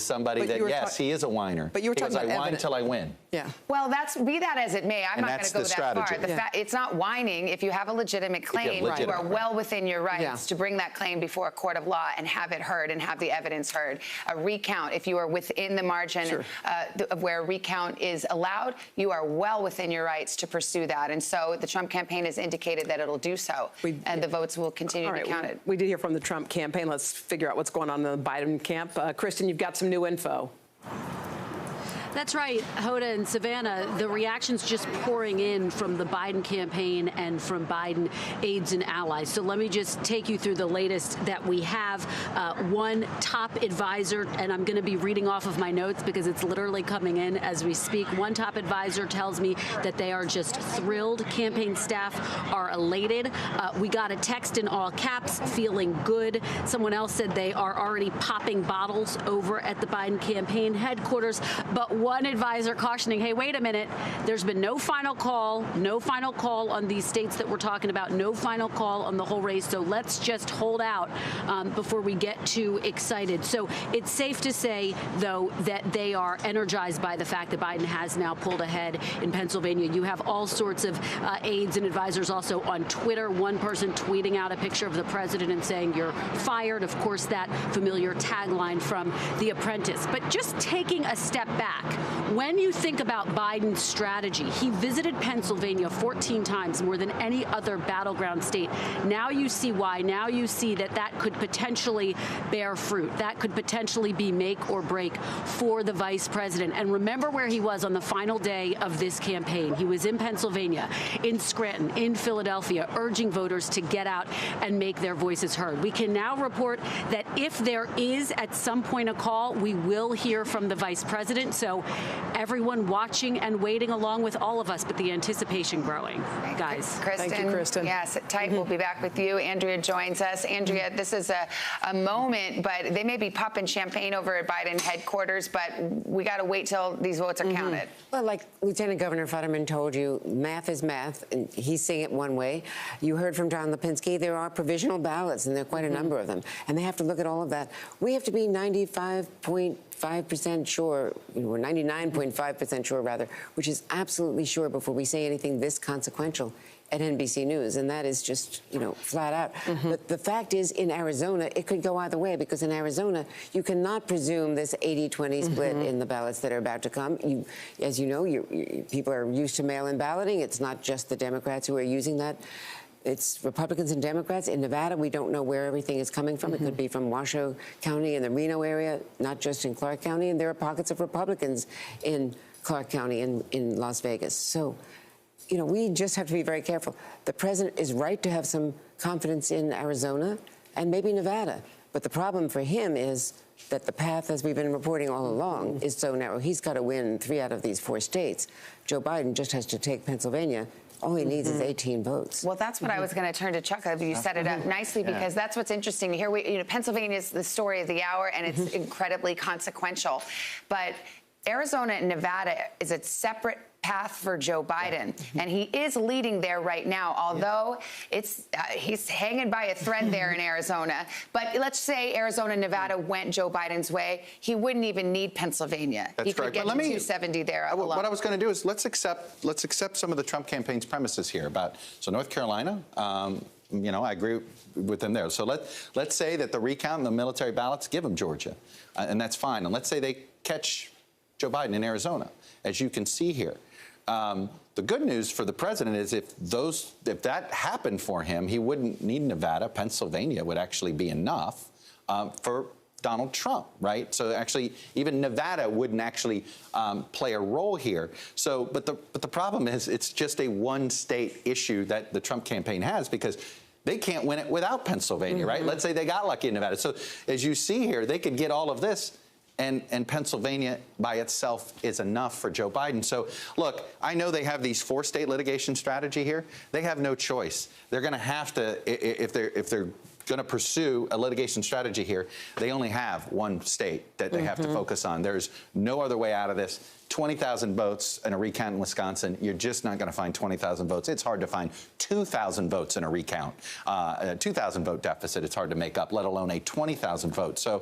somebody that, yes, he is a whiner. But you were talking about I whine until I win. Yeah. Well, be that as it may, I'm not going to go that far. It's not whining. If you have a legitimate claim, you are well within your rights to bring that claim before a court of law and have it heard and have the evidence heard. A recount, if you are within the margin of where a recount is allowed, you are well within your rights to pursue that. And so the Trump campaign has indicated that it'll do so, and the votes will continue to be counted. We did hear from the Trump campaign. Let's figure out what's going on in the Biden camp. Kristen, you've got some new info. That's right, Hoda and Savannah. The reactions just pouring in from the Biden campaign and from Biden aides and allies. So let me just take you through the latest that we have. One top advisor, and I'm going to be reading off of my notes because it's literally coming in as we speak. One top advisor tells me that they are just thrilled. Campaign staff are elated. We got a text in all caps, feeling good. Someone else said they are already popping bottles over at the Biden campaign headquarters. But one advisor cautioning, hey, wait a minute, there's been no final call on these states that we're talking about, no final call on the whole race. So let's just hold out before we get too excited. So it's safe to say, though, that they are energized by the fact that Biden has now pulled ahead in Pennsylvania. You have all sorts of aides and advisors also on Twitter. One person tweeting out a picture of the president and saying, you're fired. Of course, that familiar tagline from The Apprentice. But just taking a step back, when you think about Biden's strategy, he visited Pennsylvania 14 times, more than any other battleground state. Now you see why. Now you see that that could potentially bear fruit. That could potentially be make or break for the vice president. And remember where he was on the final day of this campaign. He was in Pennsylvania, in Scranton, in Philadelphia, urging voters to get out and make their voices heard. We can now report that if there is at some point a call, we will hear from the vice president. So everyone watching and waiting along with all of us, but the anticipation growing. Guys. Thank you, Kristen. Yes, sit tight. We'll be back with you. Andrea joins us. Andrea, this is a moment, but they may be popping champagne over at Biden headquarters, but we got to wait till these votes are counted. Well, like Lieutenant Governor Fetterman told you, math is math, and he's saying it one way. You heard from John Lipinski, there are provisional ballots, and there are quite a number of them, and they have to look at all of that. We have to be 95.5% sure, we're 99.5% sure, rather, which is absolutely sure before we say anything this consequential at NBC News, and that is just, flat out. But the fact is, in Arizona, it could go either way, because in Arizona, you cannot presume this 80-20 split in the ballots that are about to come. As you know, people are used to mail-in balloting. It's not just the Democrats who are using that. It's Republicans and Democrats. In Nevada, we don't know where everything is coming from. It could be from Washoe County and the Reno area, not just in Clark County. And there are pockets of Republicans in Clark County and in Las Vegas. So, we just have to be very careful. The president is right to have some confidence in Arizona and maybe Nevada. But the problem for him is that the path, as we've been reporting all along, is so narrow. He's got to win 3 out of these 4 states. Joe Biden just has to take Pennsylvania. All he needs is 18 votes. Well, that's what I was going to turn to Chuck. You set it up nicely, because that's what's interesting. Here, Pennsylvania is the story of the hour, and it's incredibly conseconsequential. But Arizona and Nevada is a separate path for Joe Biden, and he is leading there right now, although he's hanging by a thread there in Arizona. But let's say Arizona and Nevada went Joe Biden's way, he wouldn't even need Pennsylvania. That's he could get to 270 there alone. What I was going to do is let's accept some of the Trump campaign's premises here about North Carolina. I agree with them there. So let's say that the recount and the military ballots give them Georgia, and that's fine. And let's say they catch Joe Biden in Arizona, as you can see here. The good news for the president is if that happened for him, he wouldn't need Nevada. Pennsylvania would actually be enough for Donald Trump, right? So actually, even Nevada wouldn't actually play a role here. So, but the problem is it's just a one-state issue that the Trump campaign has, because they can't win it without Pennsylvania, right? Let's say they got lucky in Nevada. So as you see here, they could get all of this. And Pennsylvania by itself is enough for Joe Biden. So, look, I know they have these 4-state litigation strategy here. They have no choice. They're going to have to, if they're going to pursue a litigation strategy here, they only have one state that they have to focus on. There's no other way out of this. 20,000 votes in a recount in Wisconsin, you're just not going to find 20,000 votes. It's hard to find 2,000 votes in a recount. A 2,000 vote deficit, it's hard to make up, let alone a 20,000 vote. So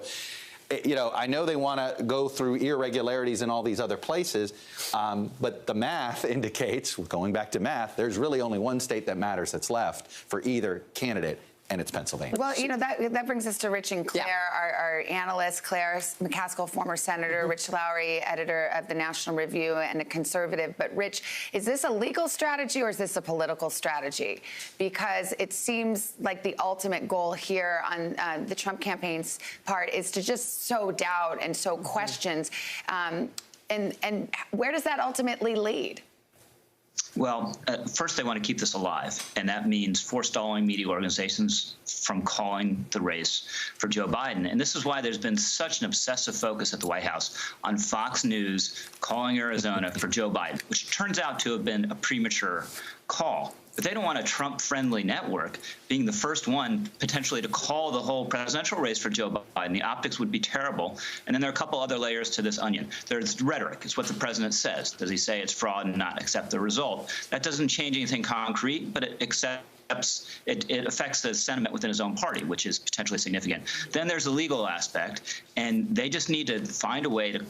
I know they want to go through irregularities in all these other places, but the math indicates, going back to math, there's really only one state that matters that's left for either candidate, and it's Pennsylvania. Well, that brings us to Rich and Claire, our analysts. Claire McCaskill, former senator, Rich Lowry, editor of the National Review and a conservative. But Rich, is this a legal strategy or is this a political strategy? Because it seems like the ultimate goal here on the Trump campaign's part is to just sow doubt and sow questions. And where does that ultimately lead? Well, first they want to keep this alive, and that means forestalling media organizations from calling the race for Joe Biden. And this is why there's been such an obsessive focus at the White House on Fox News calling Arizona for Joe Biden, which turns out to have been a premature call. But they don't want a Trump-friendly network being the first one potentially to call the whole presidential race for Joe Biden. The optics would be terrible. And then there are a couple other layers to this onion. There's rhetoric. It's what the president says. Does he say it's fraud and not accept the result? That doesn't change anything concrete, but it affects the sentiment within his own party, which is potentially significant. Then there's the legal aspect, and they just need to find a way to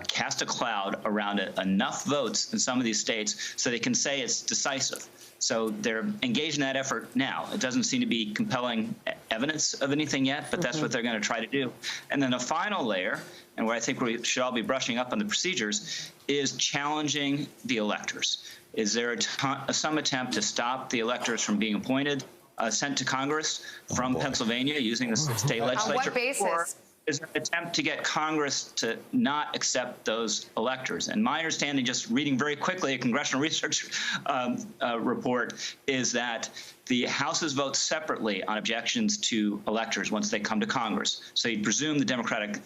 cast a cloud around enough votes in some of these states so they can say it's decisive. So they're engaged in that effort now. It doesn't seem to be compelling evidence of anything yet, but that's what they're going to try to do. And then the final layer, and where I think we should all be brushing up on the procedures, is challenging the electors. Is there some attempt to stop the electors from being appointed, sent to Congress from Pennsylvania using the state legislature? On what basis? Or is there an attempt to get Congress to not accept those electors? And my understanding, just reading very quickly a congressional research report, is that the Houses vote separately on objections to electors once they come to Congress. So you'd presume the Democratic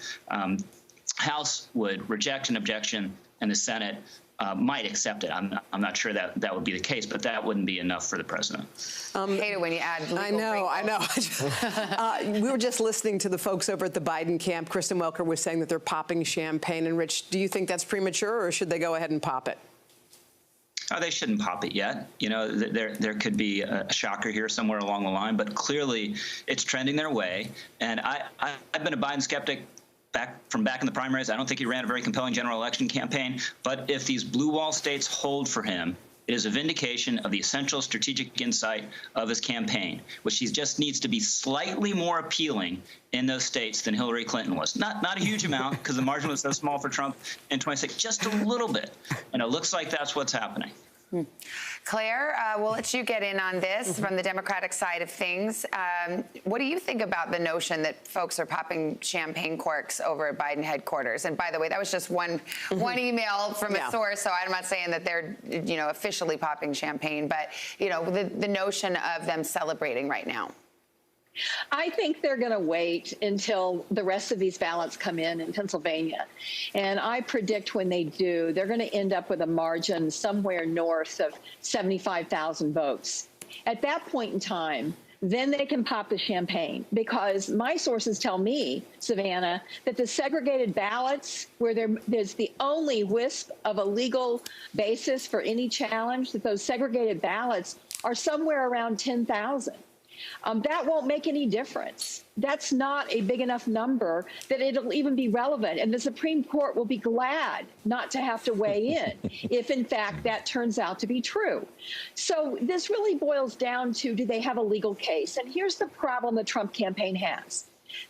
House would reject an objection, and the Senate might accept it. I'm not sure that would be the case, but that wouldn't be enough for the president. I hate it when you add legal I know. We were just listening to the folks over at the Biden camp. Kristen Welker was saying that they're popping champagne. And Rich, do you think that's premature, or should they go ahead and pop it? Oh, they shouldn't pop it yet. There could be a shocker here somewhere along the line, but clearly it's trending their way. And I've been a Biden skeptic from back in the primaries. I don't think he ran a very compelling general election campaign. But if these blue wall states hold for him, it is a vindication of the essential strategic insight of his campaign, which he just needs to be slightly more appealing in those states than Hillary Clinton was. Not a huge amount, because the margin was so small for Trump in 26, just a little bit. And it looks like that's what's happening. Claire, we'll let you get in on this from the Democratic side of things. What do you think about the notion that folks are popping champagne corks over at Biden headquarters? And by the way, that was just one email from a source, so I'm not saying that they're officially popping champagne, but the notion of them celebrating right now. I think they're going to wait until the rest of these ballots come in Pennsylvania. And I predict when they do, they're going to end up with a margin somewhere north of 75,000 votes. At that point in time, then they can pop the champagne, because my sources tell me, Savannah, that the segregated ballots, where there's the only wisp of a legal basis for any challenge, that those segregated ballots are somewhere around 10,000. That won't make any difference. That's not a big enough number that it'll even be relevant. And the Supreme Court will be glad not to have to weigh in if, in fact, that turns out to be true. So this really boils down to, do they have a legal case? And here's the problem the Trump campaign has.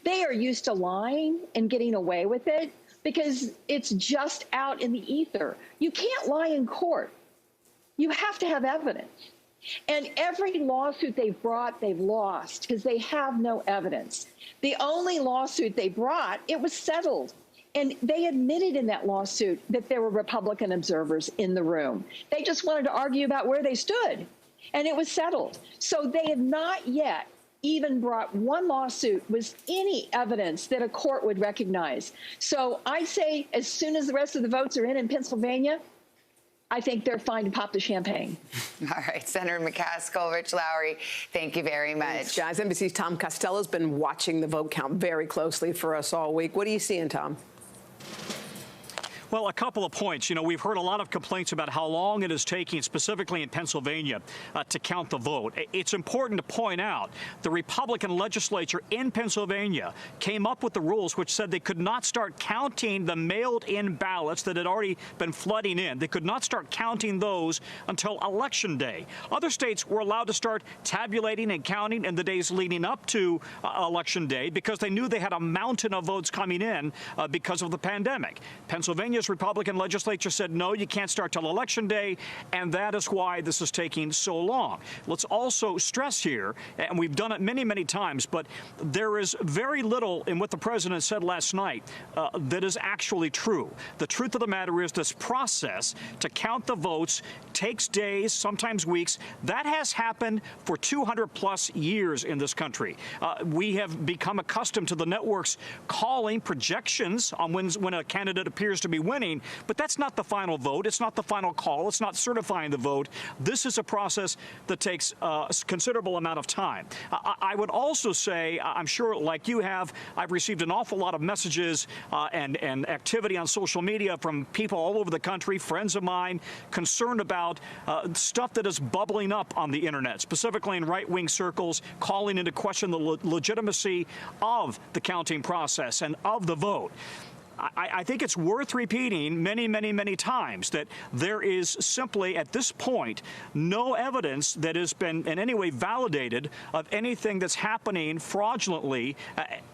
They are used to lying and getting away with it because it's just out in the ether. You can't lie in court. You have to have evidence. And every lawsuit they've brought, they've lost because they have no evidence. The only lawsuit they brought, it was settled. And they admitted in that lawsuit that there were Republican observers in the room. They just wanted to argue about where they stood, and it was settled. So they have not yet even brought one lawsuit with any evidence that a court would recognize. So I say, as soon as the rest of the votes are in Pennsylvania, I think they're fine to pop the champagne. All right, Senator McCaskill, Rich Lowry, thank you very much. Thanks, guys. NBC's Tom Costello's been watching the vote count very closely for us all week. What are you seeing, Tom? Well, a couple of points. You know, we've heard a lot of complaints about how long it is taking, specifically in Pennsylvania, to count the vote. It's important to point out the Republican legislature in Pennsylvania came up with the rules which said they could not start counting the mailed-in ballots that had already been flooding in. They could not start counting those until Election Day. Other states were allowed to start tabulating and counting in the days leading up to Election Day because they knew they had a mountain of votes coming in because of the pandemic. Pennsylvania's Republican legislature said, no, you can't start till Election Day, and that is why this is taking so long. Let's also stress here, and we've done it many, many times, but there is very little in what the president said last night that is actually true. The truth of the matter is this process to count the votes takes days, sometimes weeks. That has happened for 200-plus years in this country. We have become accustomed to the networks calling projections on when a candidate appears to be winning, but that's not the final vote. It's not the final call. It's not certifying the vote. This is a process that takes a considerable amount of time. I would also say, I'm sure like you have, I've received an awful lot of messages and activity on social media from people all over the country, friends of mine, concerned about stuff that is bubbling up on the internet, specifically in right-wing circles, calling into question the legitimacy of the counting process and of the vote. I think it's worth repeating many, many, many times that there is simply, at this point, no evidence that has been in any way validated of anything that's happening fraudulently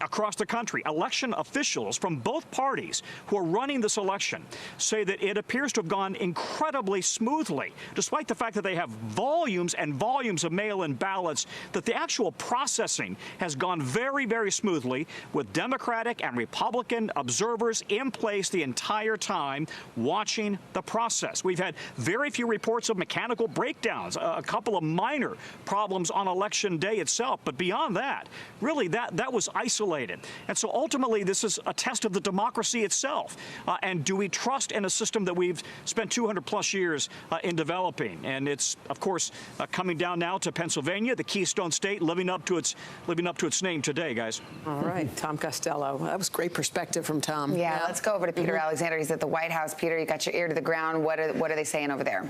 across the country. Election officials from both parties who are running this election say that it appears to have gone incredibly smoothly, despite the fact that they have volumes and volumes of mail-in ballots, that the actual processing has gone very, very smoothly with Democratic and Republican observers in place the entire time watching the process. We've had very few reports of mechanical breakdowns, a couple of minor problems on Election Day itself, but beyond that, really that was isolated. And so ultimately this is a test of the democracy itself. And do we trust in a system that we've spent 200-plus years in developing? And it's, of course, coming down now to Pennsylvania, the Keystone State, living up to its name today, guys. All right, Tom Costello. That was great perspective from Tom. Yeah, let's go over to Peter Alexander. He's at the White House. Peter, you got your ear to the ground. What are they saying over there?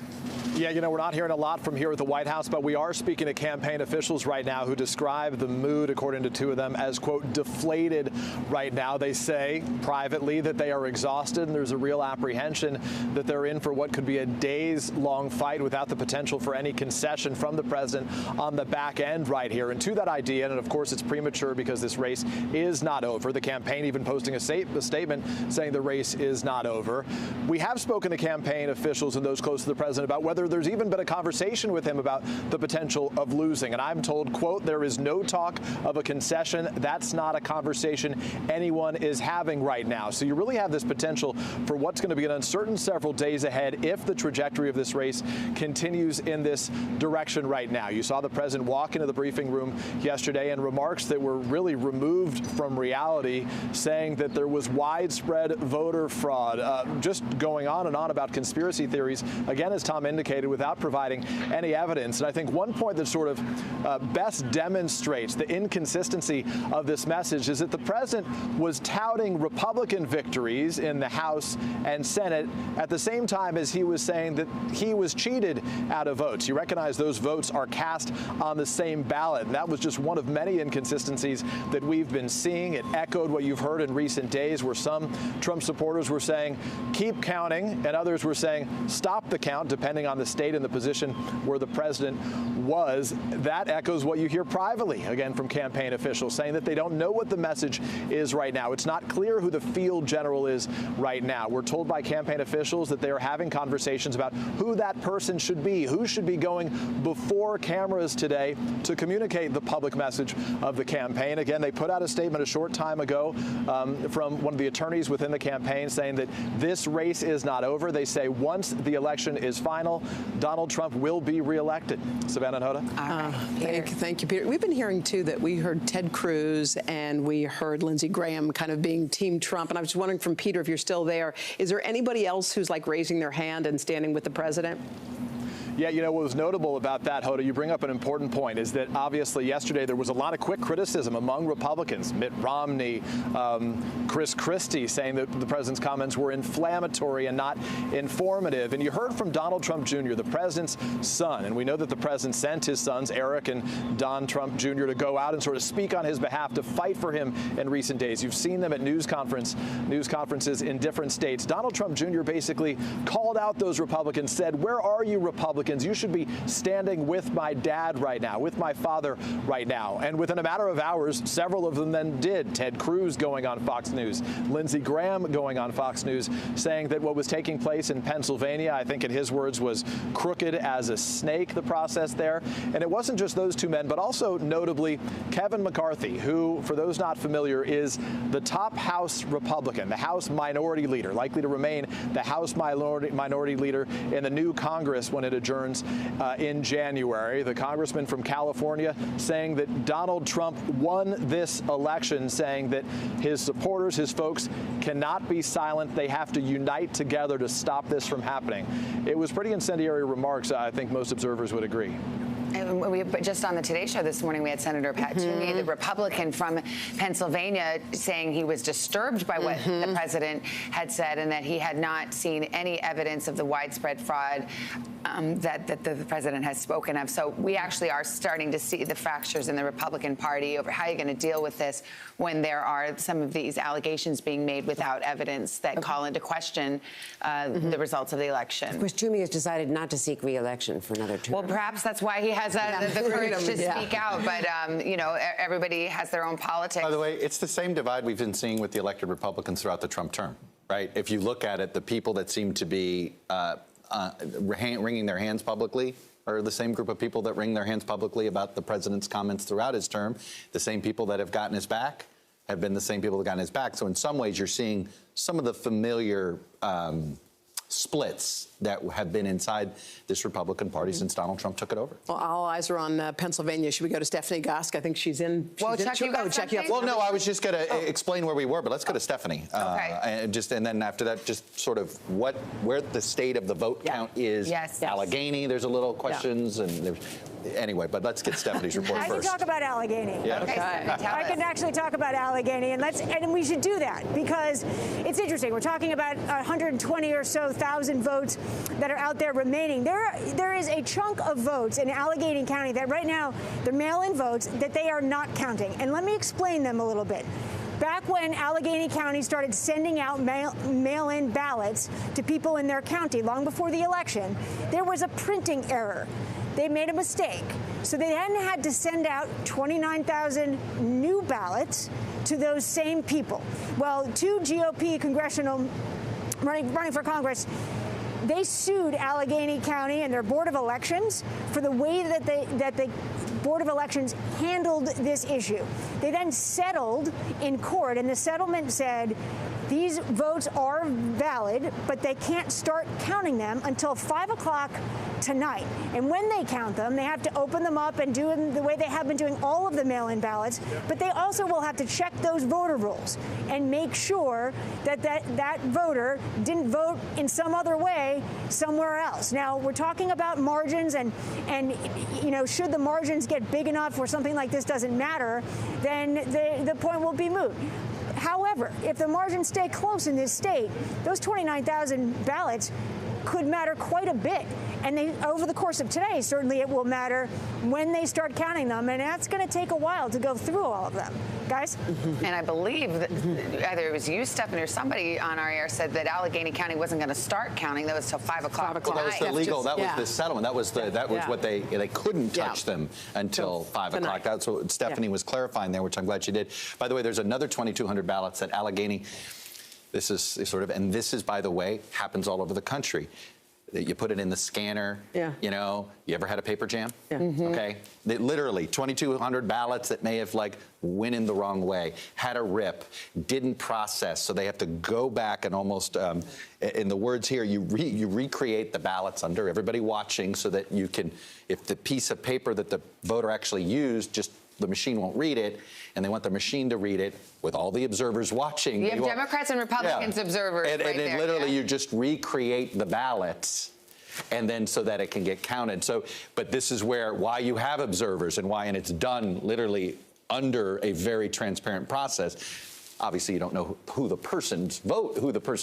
Yeah, you know, we're not hearing a lot from here at the White House, but we are speaking to campaign officials right now who describe the mood, according to two of them, as, quote, deflated right now. They say privately that they are exhausted, and there's a real apprehension that they're in for what could be a days-long fight without the potential for any concession from the president on the back end right here. And to that idea, and of course it's premature because this race is not over, the campaign even posting a statement saying the race is not over. We have spoken to campaign officials and those close to the president about whether there's even been a conversation with him about the potential of losing. And I'm told, quote, there is no talk of a concession. That's not a conversation anyone is having right now. So you really have this potential for what's going to be an uncertain several days ahead if the trajectory of this race continues in this direction right now. You saw the president walk into the briefing room yesterday and remarks that were really removed from reality, saying that there was widespread voter fraud, just going on and on about conspiracy theories, again, as Tom indicated, without providing any evidence. And I think one point that sort of best demonstrates the inconsistency of this message is that the president was touting Republican victories in the House and Senate at the same time as he was saying that he was cheated out of votes. You recognize those votes are cast on the same ballot. And that was just one of many inconsistencies that we've been seeing. It echoed what you've heard in recent days, where some Trump supporters were saying, keep counting, and others were saying, stop the count, depending on the state and the position where the president was. That echoes what you hear privately, again, from campaign officials, saying that they don't know what the message is right now. It's not clear who the field general is right now. We're told by campaign officials that they are having conversations about who that person should be, who should be going before cameras today to communicate the public message of the campaign. Again, they put out a statement a short time ago from one of the attorneys within the campaign saying that this race is not over. They say once the election is final, Donald Trump will be reelected. Savannah and Hoda. Thank you, Peter. We've been hearing, too, that we heard Ted Cruz and we heard Lindsey Graham kind of being Team Trump. And I was wondering from Peter, if you're still there, is there anybody else who's like raising their hand and standing with the president? Yeah, you know, what was notable about that, Hoda, you bring up an important point, is that obviously yesterday there was a lot of quick criticism among Republicans. Mitt Romney, Chris Christie saying that the president's comments were inflammatory and not informative. And you heard from Donald Trump Jr., the president's son. And we know that the president sent his sons, Eric and Don Trump Jr., to go out and sort of speak on his behalf, to fight for him in recent days. You've seen them at news conferences in different states. Donald Trump Jr. basically called out those Republicans, said, "Where are you, Republicans? You should be standing with my dad right now, with my father right now." And within a matter of hours, several of them then did. Ted Cruz going on Fox News, Lindsey Graham going on Fox News, saying that what was taking place in Pennsylvania, I think in his words, was crooked as a snake, the process there. And it wasn't just those two men, but also notably Kevin McCarthy, who, for those not familiar, is the top House Republican, the House Minority Leader, likely to remain the House Minority Leader in the new Congress when it adjourns in January. The congressman from California saying that Donald Trump won this election, saying that his supporters, his folks, cannot be silent. They have to unite together to stop this from happening. It was pretty incendiary remarks. I think most observers would agree. And just on the Today Show this morning, we had Senator Pat Toomey, the Republican from Pennsylvania, saying he was disturbed by what the president had said and that he had not seen any evidence of the widespread fraud that the president has spoken of. So we actually are starting to see the fractures in the Republican Party over how you're going to deal with this when there are some of these allegations being made without evidence that call into question the results of the election. Of course, Toomey has decided not to seek re-election for another term. Well, perhaps that's why he has the courage to speak out. But, you know, everybody has their own politics. By the way, it's the same divide we've been seeing with the elected Republicans throughout the Trump term, right? If you look at it, the people that seem to be wringing their hands publicly are the same group of people that wring their hands publicly about the president's comments throughout his term. The same people that have gotten his back have been the same people that have gotten his back. So in some ways, you're seeing some of the familiar splits that have been inside this Republican Party since Donald Trump took it over. Well, all eyes are on Pennsylvania. Should we go to Stephanie Gosk? I think she's in. Well, Chuck, you got something? Well, no, I was just going to explain where we were, but let's go to Stephanie. Okay. And then after that, just sort of where the state of the vote count is. Yes. Allegheny, there's a little questions, and there's, anyway, but let's get Stephanie's report I first. can talk about Allegheny. Yeah. Okay. I can actually talk about Allegheny, and we should do that because it's interesting. We're talking about 120 or so thousand votes that are out there remaining. There is a chunk of votes in Allegheny County that right now they're mail-in votes that they are not counting, and let me explain them a little bit. Back when Allegheny County started sending out mail-in ballots to people in their county long before the election, there was a printing error. They made a mistake. So they then had to send out 29,000 new ballots to those same people. Well, two GOP congressional running for Congress, they sued Allegheny County and their Board of Elections for the way that the Board of Elections handled this issue. They then settled in court, and the settlement said these votes are valid, but they can't start counting them until 5 o'clock tonight. And when they count them, they have to open them up and do them the way they have been doing all of the mail-in ballots, but they also will have to check those voter rolls and make sure that that voter didn't vote in some other way somewhere else. Now, we're talking about margins, and you know, should the margins get big enough where something like this doesn't matter, then the point will be moot. However, if the margins stay close in this state, those 29,000 ballots could matter quite a bit. And over the course of today, certainly it will matter when they start counting them. And that's going to take a while to go through all of them. Guys? And I believe that either it was you, Stephanie, or somebody on our air said that Allegheny County wasn't going to start counting. That was till 5 o'clock tonight. Well, that was the legal. That was the settlement. That was what they couldn't touch them until 5 o'clock. That's what Stephanie was clarifying there, which I'm glad she did. By the way, there's another 2,200 ballots that Allegheny. This is sort of, and this is, by the way, happens all over the country. You put it in the scanner. Yeah. You know, you ever had a paper jam? Yeah. Okay. They, literally 2,200 ballots that may have went in the wrong way, had a rip, didn't process, so they have to go back and almost, in the words here, you recreate the ballots under everybody watching so that you can, if the piece of paper that the voter actually used, the machine won't read it, and they want the machine to read it with all the observers watching. You have Democrats and Republicans observers and right there. Literally, you just recreate the ballots. and then so that it can get counted. So, but this is why you have observers and it's done literally under a very transparent process. Obviously, you don't know who the person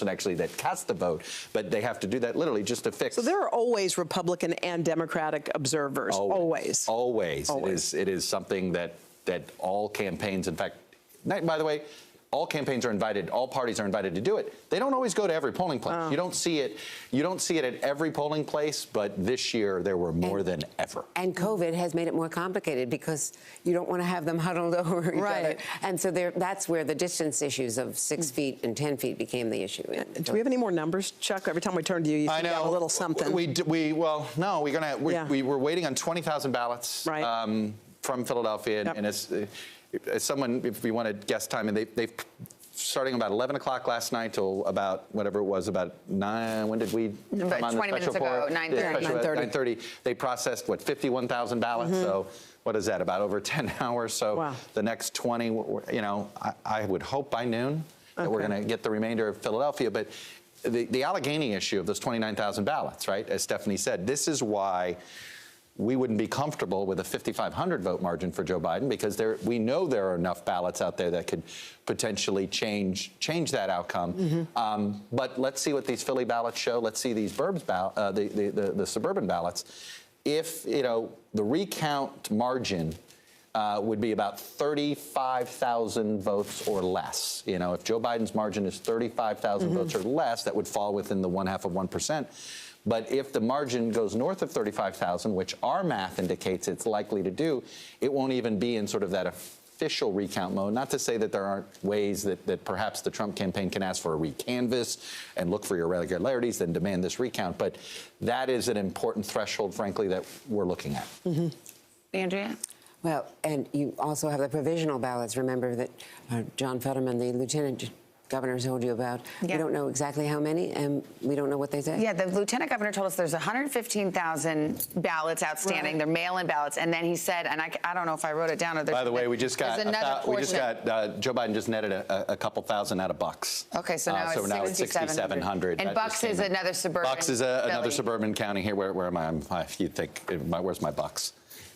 actually that cast the vote, but they have to do that literally just to fix. So there are always Republican and Democratic observers. Always. It is something that all campaigns, in fact, by the way, all campaigns are invited, all parties are invited to do it. They don't always go to every polling place. You don't see it at every polling place, but this year there were more than ever. And COVID has made it more complicated because you don't want to have them huddled over each other. And so that's where the distance issues of 6 feet and 10 feet became the issue. Do we have any more numbers, Chuck? Every time we turn to you, you think you have a little something. We were waiting on 20,000 ballots from Philadelphia, and it's. As someone, if we want to guess time, and they've starting about 11 o'clock last night till about whatever it was, about 9. When did we come on 20 minutes ago, 9:30. 9:30. They processed 51,000 ballots. So what is that? About over 10 hours. So the next 20, I would hope by noon that we're going to get the remainder of Philadelphia. But the Allegheny issue of those 29,000 ballots, right? As Stephanie said, this is why we wouldn't be comfortable with a 5,500 vote margin for Joe Biden, because we know there are enough ballots out there that could potentially change that outcome. But let's see what these Philly ballots show. Let's see these burbs the suburban ballots. If the recount margin would be about 35,000 votes or less. If Joe Biden's margin is 35,000 votes or less, that would fall within the 0.5%. But if the margin goes north of 35,000, which our math indicates it's likely to do, it won't even be in sort of that official recount mode. Not to say that there aren't ways that perhaps the Trump campaign can ask for a recanvass and look for irregularities and demand this recount. But that is an important threshold, frankly, that we're looking at. Andrea? Well, and you also have the provisional ballots. Remember that John Fetterman, the lieutenant governor, told you about. We don't know exactly how many, and we don't know what they say. Yeah, the lieutenant governor told us there's 115,000 ballots outstanding. They're mail-in ballots, and then he said, and I don't know if I wrote it down or there's. By the way, Joe Biden just netted a couple thousand out of Bucks. Okay, so now it's 6,700. And Bucks is another suburban. Bucks is another suburban county here. Where am I? You'd think, where's my Bucks?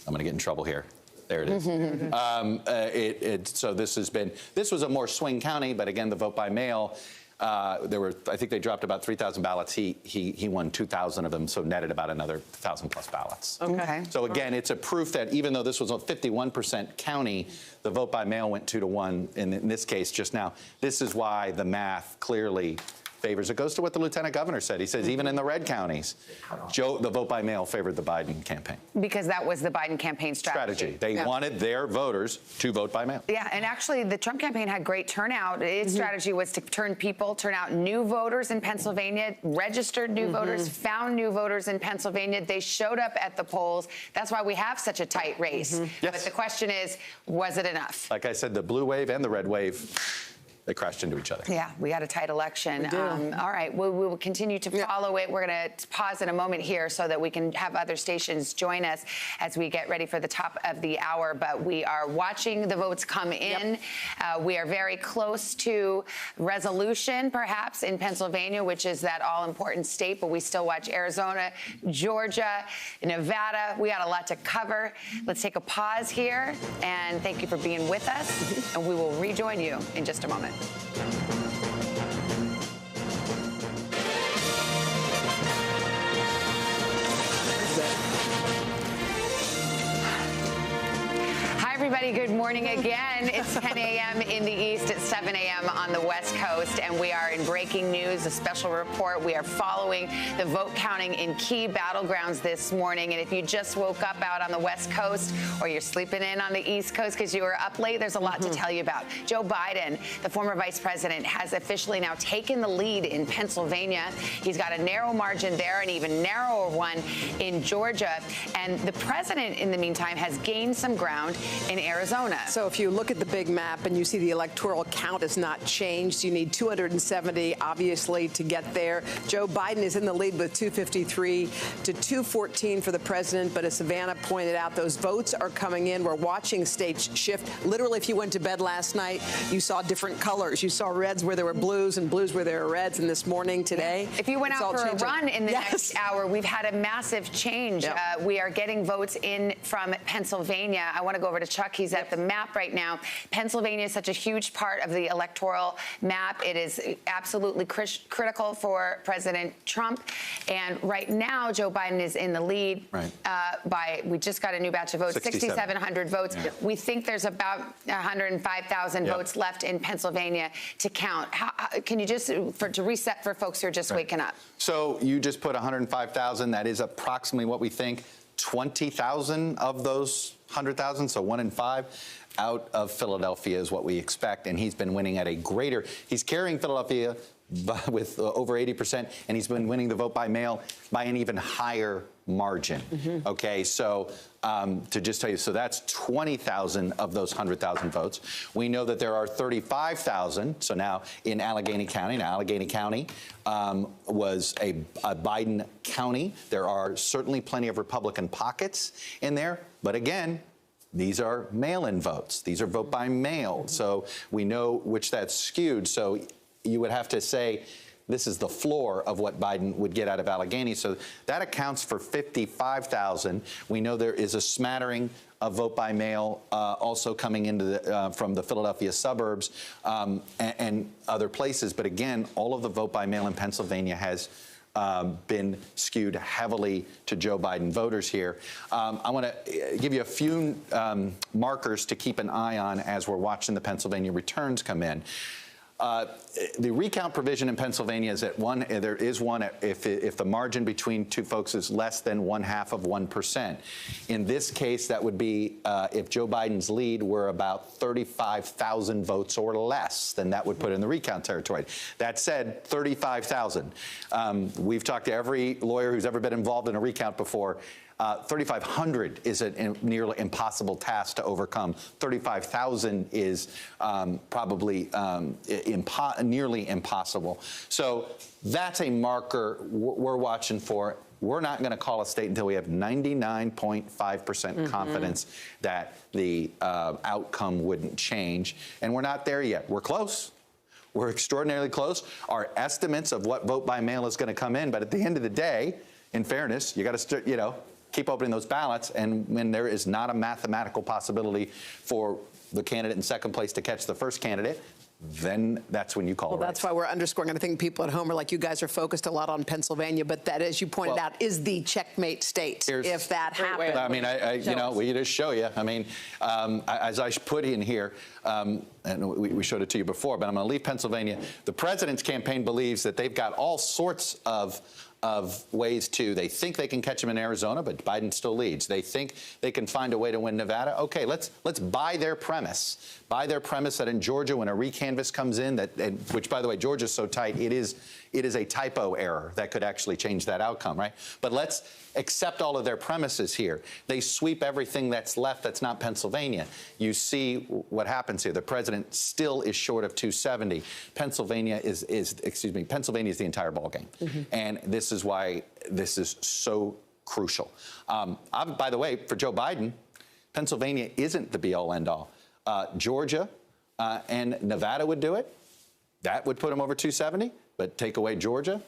I'm going to get in trouble here. There it is. So this was a more swing county, but again, the vote by mail, I think they dropped about 3,000 ballots. He won 2,000 of them, so netted about another 1,000 plus ballots. Okay. So again, it's a proof that even though this was a 51% county, the vote by mail went 2-1 in this case just now. This is why the math clearly favors. It goes to what the lieutenant governor said. He says even in the red counties, the vote by mail favored the Biden campaign. Because that was the Biden campaign strategy. They wanted their voters to vote by mail. Yeah, and actually the Trump campaign had great turnout. Its strategy was to turn out new voters in Pennsylvania, registered new voters, found new voters in Pennsylvania. They showed up at the polls. That's why we have such a tight race. Yes. But the question is, was it enough? Like I said, the blue wave and the red wave, they crashed into each other. Yeah, we got a tight election. All right, we will continue to follow it. We're going to pause in a moment here so that we can have other stations join us as we get ready for the top of the hour. But we are watching the votes come in. We are very close to resolution, perhaps, in Pennsylvania, which is that all-important state. But we still watch Arizona, Georgia, Nevada. We got a lot to cover. Let's take a pause here. And thank you for being with us. And we will rejoin you in just a moment. Hi, everybody. Good morning again. It's 10 a.m. in the East. It's 7 a.m. on the West Coast. And we are in breaking news, a special report. We are following the vote counting in key battlegrounds this morning. And if you just woke up out on the West Coast or you're sleeping in on the East Coast because you were up late, there's a lot to tell you about. Joe Biden, the former vice president, has officially now taken the lead in Pennsylvania. He's got a narrow margin there, an even narrower one in Georgia. And the president, in the meantime, has gained some ground in Arizona. So if you look at the big map and you see the electoral count has not changed, you need 270, obviously, to get there. Joe Biden is in the lead with 253 to 214 for the president. But as Savannah pointed out, those votes are coming in. We're watching states shift. Literally, if you went to bed last night, you saw different colors. You saw reds where there were blues and blues where there were reds. And this morning, today, if you went out for a run in the next hour, we've had a massive change. Yep. We are getting votes in from Pennsylvania. I want to go over to Chuck. He's at the map right now. Pennsylvania is such a huge part of the electoral map. It is absolutely critical for President Trump. And right now, Joe Biden is in the lead we just got a new batch of votes, 6,700 votes. Yeah. We think there's about 105,000 votes left in Pennsylvania to count. Can you just, to reset for folks who are just waking up? So you just put 105,000. That is approximately what we think. 20,000 of those 100,000, so 1 in 5, out of Philadelphia is what we expect. And he's been winning at a greater, he's carrying Philadelphia with over 80%, and he's been winning the vote by mail by an even higher margin. Okay, so to just tell you, so that's 20,000 of those 100,000 votes. We know that there are 35,000. So now in Allegheny County, was a Biden county. There are certainly plenty of Republican pockets in there, but again, these are mail-in votes. These are vote by mail. So we know which that's skewed. So you would have to say this is the floor of what Biden would get out of Allegheny. So that accounts for 55,000. We know there is a smattering of vote by mail also coming into the, from the Philadelphia suburbs and other places. But again, all of the vote by mail in Pennsylvania has been skewed heavily to Joe Biden voters here. I want to give you a few markers to keep an eye on as we're watching the Pennsylvania returns come in. The recount provision in Pennsylvania is at one. There is one if the margin between two folks is less than 1/2 of 1%. In this case, that would be if Joe Biden's lead were about 35,000 votes or less, then that would put in the recount territory. That said, 35,000. We've talked to every lawyer who's ever been involved in a recount before. 3,500 is a nearly impossible task to overcome. 35,000 is probably nearly impossible. So that's a marker we're watching for. We're not going to call a state until we have 99.5% confidence that the outcome wouldn't change. And we're not there yet. We're close. We're extraordinarily close. Our estimates of what vote by mail is going to come in. But at the end of the day, in fairness, you got to, keep opening those ballots, and when there is not a mathematical possibility for the candidate in second place to catch the first candidate, then that's when you call it. Well, that's why we're underscoring. And I think people at home are like, you guys are focused a lot on Pennsylvania, but that, as you pointed out, is the checkmate state if that happens. I mean, we just show you. I mean, as I put in here, and we showed it to you before, but I'm going to leave Pennsylvania. The president's campaign believes that they've got all sorts of ways to. They think they can catch him in Arizona, but Biden still leads. They think they can find a way to win Nevada. Okay, let's buy their premise. Buy their premise that in Georgia, when a recanvass comes in, which, by the way, Georgia's so tight, it is a typo error that could actually change that outcome, right? But let's accept all of their premises here. They sweep everything that's left that's not Pennsylvania. You see what happens here. The president still is short of 270. Pennsylvania is the entire ballgame. And this is why this is so crucial. By the way, for Joe Biden, Pennsylvania isn't the be-all, end-all. Georgia and Nevada would do it. That would put him over 270. But take away Georgia,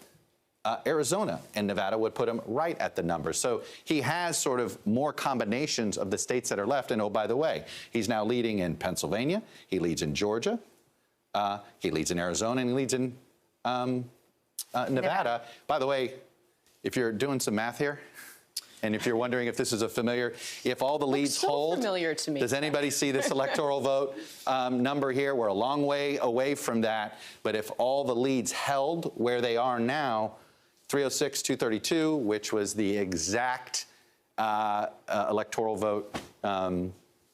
Arizona and Nevada would put him right at the number. So he has sort of more combinations of the states that are left. And oh, by the way, he's now leading in Pennsylvania. He leads in Georgia. He leads in Arizona, and he leads in Nevada. By the way, if you're doing some math here, and if you're wondering if this is a familiar, if all the leads hold, familiar to me. Does anybody see this electoral vote number here? We're a long way away from that. But if all the leads held where they are now, 306, 232, which was the exact electoral vote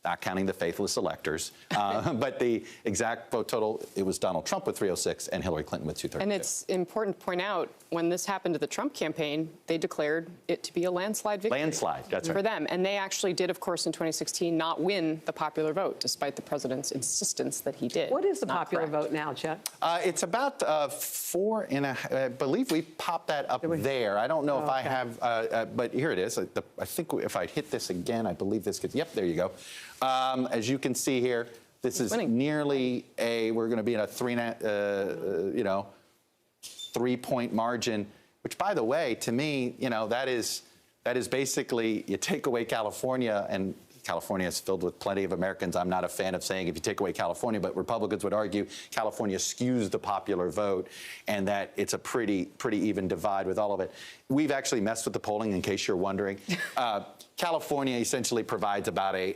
not counting the faithless electors. But the exact vote total, it was Donald Trump with 306 and Hillary Clinton with 232. And it's important to point out, when this happened to the Trump campaign, they declared it to be a landslide victory. Landslide, that's right. For them. And they actually did, of course, in 2016, not win the popular vote, despite the president's insistence that he did. What is the popular vote now, Chuck? It's about 4.5. I believe we popped that up there. I don't know if I have, but here it is. I think if I hit this again, I believe this gets, yep, there you go. As you can see here, this is nearly we're going to be in a 3-point margin, which, by the way, to me, that is basically, you take away California, and California is filled with plenty of Americans. I'm not a fan of saying if you take away California, but Republicans would argue California skews the popular vote and that it's a pretty even divide with all of it. We've actually messed with the polling, in case you're wondering. California essentially provides about a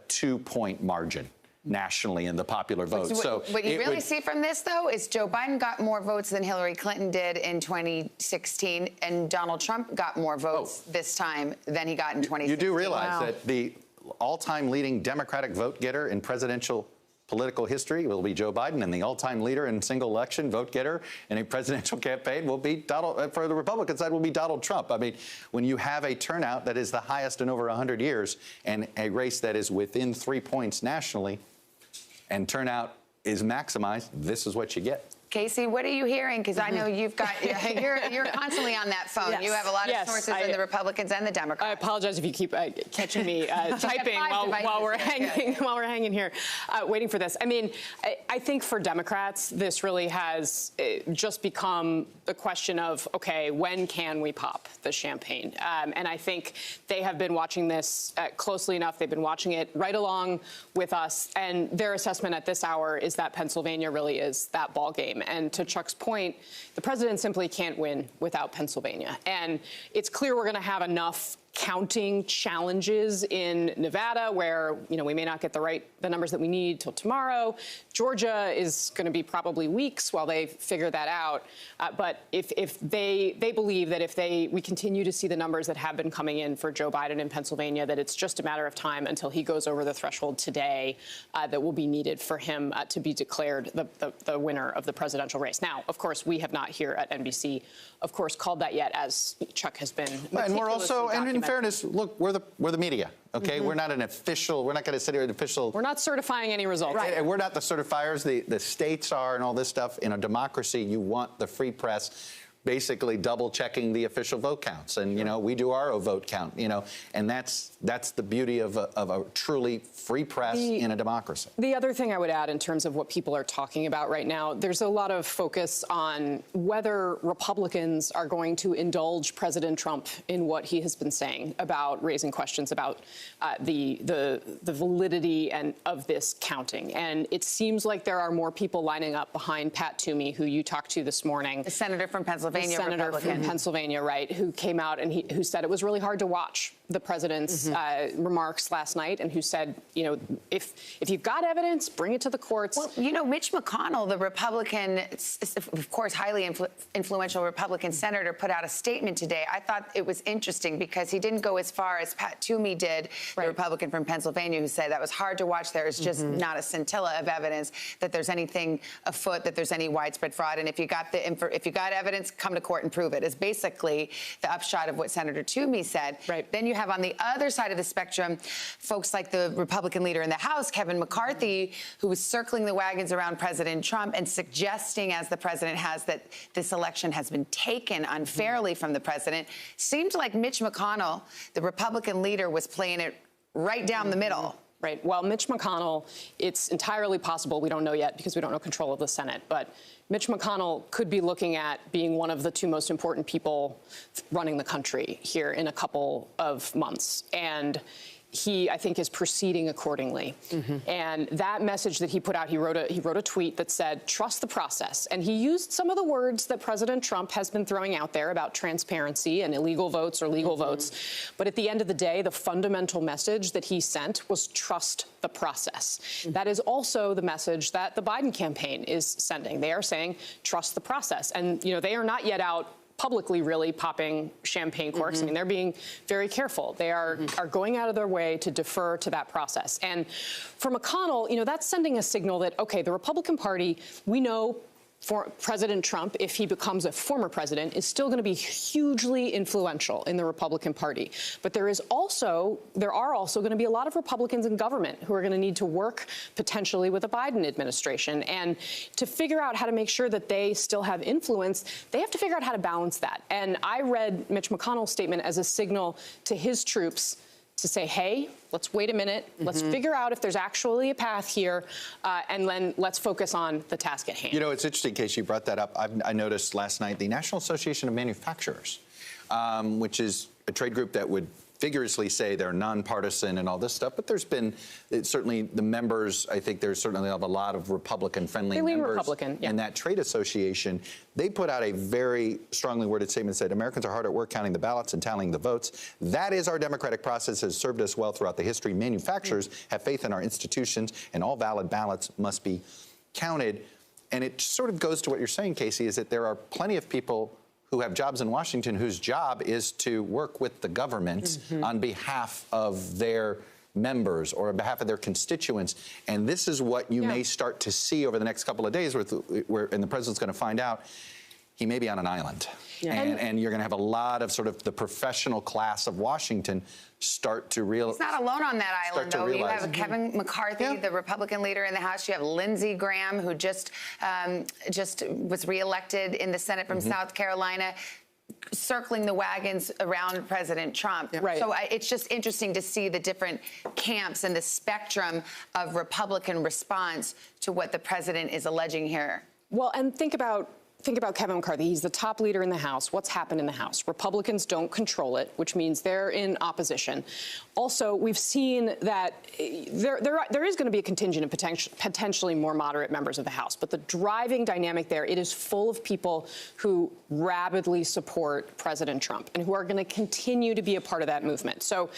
2-point margin nationally in the popular vote. So what you really see from this, though, is Joe Biden got more votes than Hillary Clinton did in 2016, and Donald Trump got more votes this time than he got in 2016. You do realize that the all-time leading Democratic vote getter in presidential political history will be Joe Biden, and the all-time leader in single election vote getter in a presidential campaign will be for the Republican side will be Donald Trump. I mean, when you have a turnout that is the highest in over 100 years and a race that is within 3 points nationally and turnout is maximized, this is what you get. Casey, what are you hearing? Because I know you've got you're constantly on that phone. Yes. You have a lot of sources in the Republicans and the Democrats. I apologize if you keep catching me typing while we're hanging here, waiting for this. I mean, I think for Democrats, this really has just become a question of, okay, when can we pop the champagne? And I think they have been watching this closely enough. They've been watching it right along with us, and their assessment at this hour is that Pennsylvania really is that ball game. And to Chuck's point, the president simply can't win without Pennsylvania. And it's clear we're going to have enough counting challenges in Nevada, where we may not get the numbers that we need till tomorrow. Georgia is going to be probably weeks while they figure that out. But if they believe that if we continue to see the numbers that have been coming in for Joe Biden in Pennsylvania, that it's just a matter of time until he goes over the threshold today that will be needed for him to be declared the winner of the presidential race. Now, of course, we have not here at NBC, of course, called that yet, as Chuck has been. And we're also, and in fairness, look, we're the media. Okay, we're not an official. We're not going to sit here an official. We're not certifying any results. Right, and we're not the certifiers. The states are, and all this stuff. In a democracy, you want the free press basically double-checking the official vote counts, and we do our vote count. And that's the beauty of a truly free press in a democracy. The other thing I would add in terms of what people are talking about right now, there's a lot of focus on whether Republicans are going to indulge President Trump in what he has been saying about raising questions about the validity of this counting. And it seems like there are more people lining up behind Pat Toomey, who you talked to this morning. The senator from Pennsylvania. Senator from Pennsylvania, right, who came out and who said it was really hard to watch the president's remarks last night, and who said, if you've got evidence, bring it to the courts. Well, Mitch McConnell, the Republican, of course, highly influential Republican senator, put out a statement today. I thought it was interesting because he didn't go as far as Pat Toomey did, the Republican from Pennsylvania, who said that was hard to watch. There is just not a scintilla of evidence that there's anything afoot, that there's any widespread fraud. And if you got evidence, come to court and prove it, is basically the upshot of what Senator Toomey said. Right. Then you have on the other side of the spectrum folks like the Republican leader in the House, Kevin McCarthy, who was circling the wagons around President Trump and suggesting, as the president has, that this election has been taken unfairly from the president. Seemed like Mitch McConnell, the Republican leader, was playing it right down the middle. Right. Well, Mitch McConnell, it's entirely possible, we don't know yet because we don't know control of the Senate, but Mitch McConnell could be looking at being one of the two most important people running the country here in a couple of months. And he, I think, is proceeding accordingly. And that message that he put out, he wrote a tweet that said, trust the process. And he used some of the words that President Trump has been throwing out there about transparency and illegal votes or legal votes. But at the end of the day, the fundamental message that he sent was trust the process. That is also the message that the Biden campaign is sending. They are saying, trust the process. And, they are not yet out publicly really popping champagne corks. I mean, they're being very careful. They are going out of their way to defer to that process. And for McConnell, you know, that's sending a signal that, okay, the Republican Party, we know for President Trump, if he becomes a former president, is still going to be hugely influential in the Republican Party. But there are also going to be a lot of Republicans in government who are going to need to work potentially with the Biden administration. And to figure out how to make sure that they still have influence, they have to figure out how to balance that. And I read Mitch McConnell's statement as a signal to his troops to say, hey, let's wait a minute. Let's figure out if there's actually a path here, and then let's focus on the task at hand. You know, it's interesting, Casey, you brought that up. I noticed last night the National Association of Manufacturers, which is a trade group that would vigorously say they're nonpartisan and all this stuff, but there's been certainly the members. I think there's certainly a lot of Republican-friendly members Republican, in that trade association. They put out a very strongly worded statement that said Americans are hard at work counting the ballots and tallying the votes. That is our democratic process, has served us well throughout the history. Manufacturers have faith in our institutions, and all valid ballots must be counted. And it sort of goes to what you're saying, Casey, is that there are plenty of people who have jobs in Washington whose job is to work with the government on behalf of their members or on behalf of their constituents. And this is what you may start to see over the next couple of days, and the president's going to find out he may be on an island. And you're going to have a lot of sort of the professional class of Washington start to realize. He's not alone on that island, though. You have Kevin McCarthy, the Republican leader in the House. You have Lindsey Graham, who just was reelected in the Senate from South Carolina, circling the wagons around President Trump. So it's just interesting to see the different camps and the spectrum of Republican response to what the president is alleging here. Well, and think about Kevin McCarthy. He's the top leader in the House. What's happened in the House? Republicans don't control it, which means they're in opposition. Also, we've seen that there is going to be a contingent of potentially more moderate members of the House. But the driving dynamic there, it is full of people who rabidly support President Trump and who are going to continue to be a part of that movement. So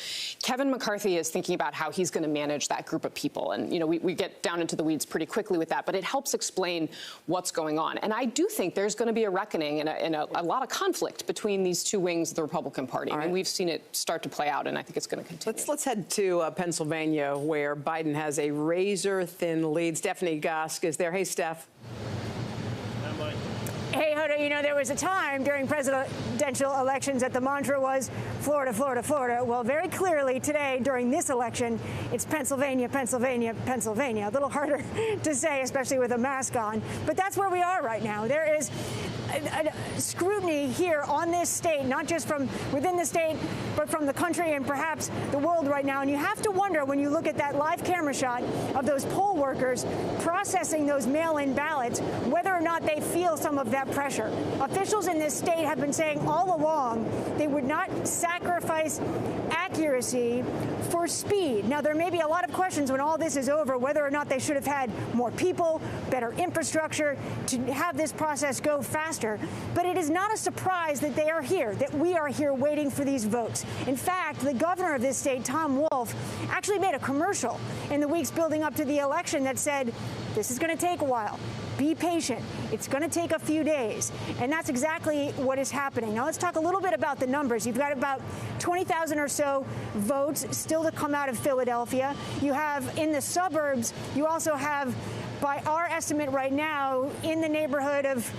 Kevin McCarthy is thinking about how he's going to manage that group of people. And, you know, we get down into the weeds pretty quickly with that, but it helps explain what's going on. And I do think there's going to be a reckoning and a lot of conflict between these two wings of the Republican Party. I mean, we've seen it start to play out, and I think it's going to continue. Let's head to Pennsylvania, where Biden has a razor-thin lead. Stephanie Gosk is there. Hey, Steph. Hey, Hoda, you know, there was a time during presidential elections that the mantra was Florida, Florida, Florida. Well, very clearly today, during this election, it's Pennsylvania, Pennsylvania, Pennsylvania. A little harder to say, especially with a mask on. But that's where we are right now. There is scrutiny here on this state, not just from within the state, but from the country and perhaps the world right now. And you have to wonder, when you look at that live camera shot of those poll workers processing those mail-in ballots, whether or not they feel some of that pressure. Officials in this state have been saying all along they would not sacrifice accuracy for speed. Now, there may be a lot of questions when all this is over whether or not they should have had more people, better infrastructure to have this process go faster. But it is not a surprise that they are here, that we are here waiting for these votes. In fact, the governor of this state, Tom Wolf, actually made a commercial in the weeks building up to the election that said, this is going to take a while. Be patient. It's going to take a few days. And that's exactly what is happening. Now, let's talk a little bit about the numbers. You've got about 20,000 or so votes still to come out of Philadelphia. You have in the suburbs, you also have, by our estimate right now, in the neighborhood of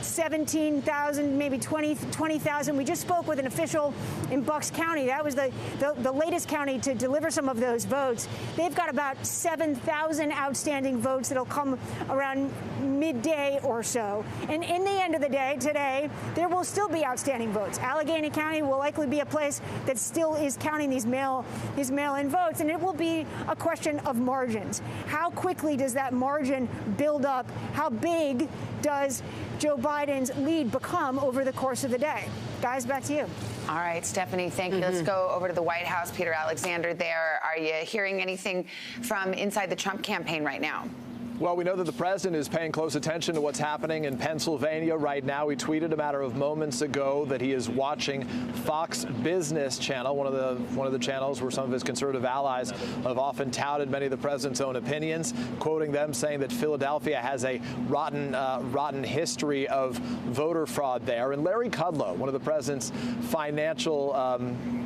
17,000, maybe 20,000. We just spoke with an official in Bucks County. That was the latest county to deliver some of those votes. They've got about 7,000 outstanding votes that'll come around midday or so. And in the end of the day, today, there will still be outstanding votes. Allegheny County will likely be a place that still is counting these mail-in votes, and it will be a question of margins. How quickly does that margin build up? How big does Joe Biden's lead become over the course of the day? Guys, back to you. All right, Stephanie, thank you. Let's go over to the White House. Peter Alexander there. Are you hearing anything from inside the Trump campaign right now? Well, we know that the president is paying close attention to what's happening in Pennsylvania right now. He tweeted a matter of moments ago that he is watching Fox Business Channel, one of the channels where some of his conservative allies have often touted many of the president's own opinions, quoting them saying that Philadelphia has a rotten history of voter fraud there. And Larry Kudlow, one of the president's financial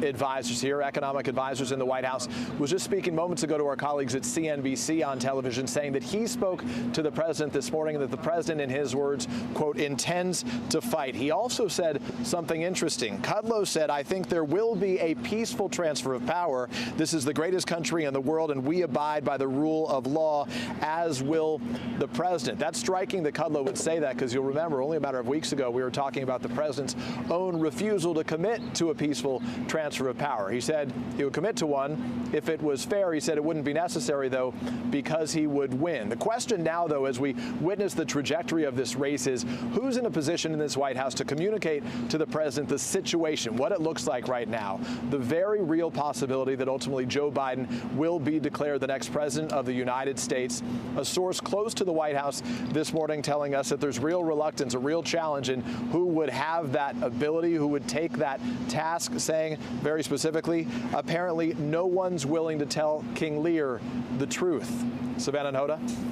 advisors here, economic advisors in the White House, was just speaking moments ago to our colleagues at CNBC on television, saying that he spoke to the president this morning and that the president, in his words, quote, intends to fight. He also said something interesting. Kudlow said, I think there will be a peaceful transfer of power. This is the greatest country in the world, and we abide by the rule of law, as will the president. That's striking that Kudlow would say that, because you'll remember only a matter of weeks ago we were talking about the president's own refusal to commit to a peaceful transfer of power. He said he would commit to one if it was fair. He said it wouldn't be necessary, though, because he would win. The question now, though, as we witness the trajectory of this race, is who's in a position in this White House to communicate to the president the situation, what it looks like right now, the very real possibility that ultimately Joe Biden will be declared the next president of the United States. A source close to the White House this morning telling us that there's real reluctance, a real challenge in who would have that ability, who would take that task, saying very specifically, apparently no one's willing to tell King Lear the truth. Savannah and Hoda.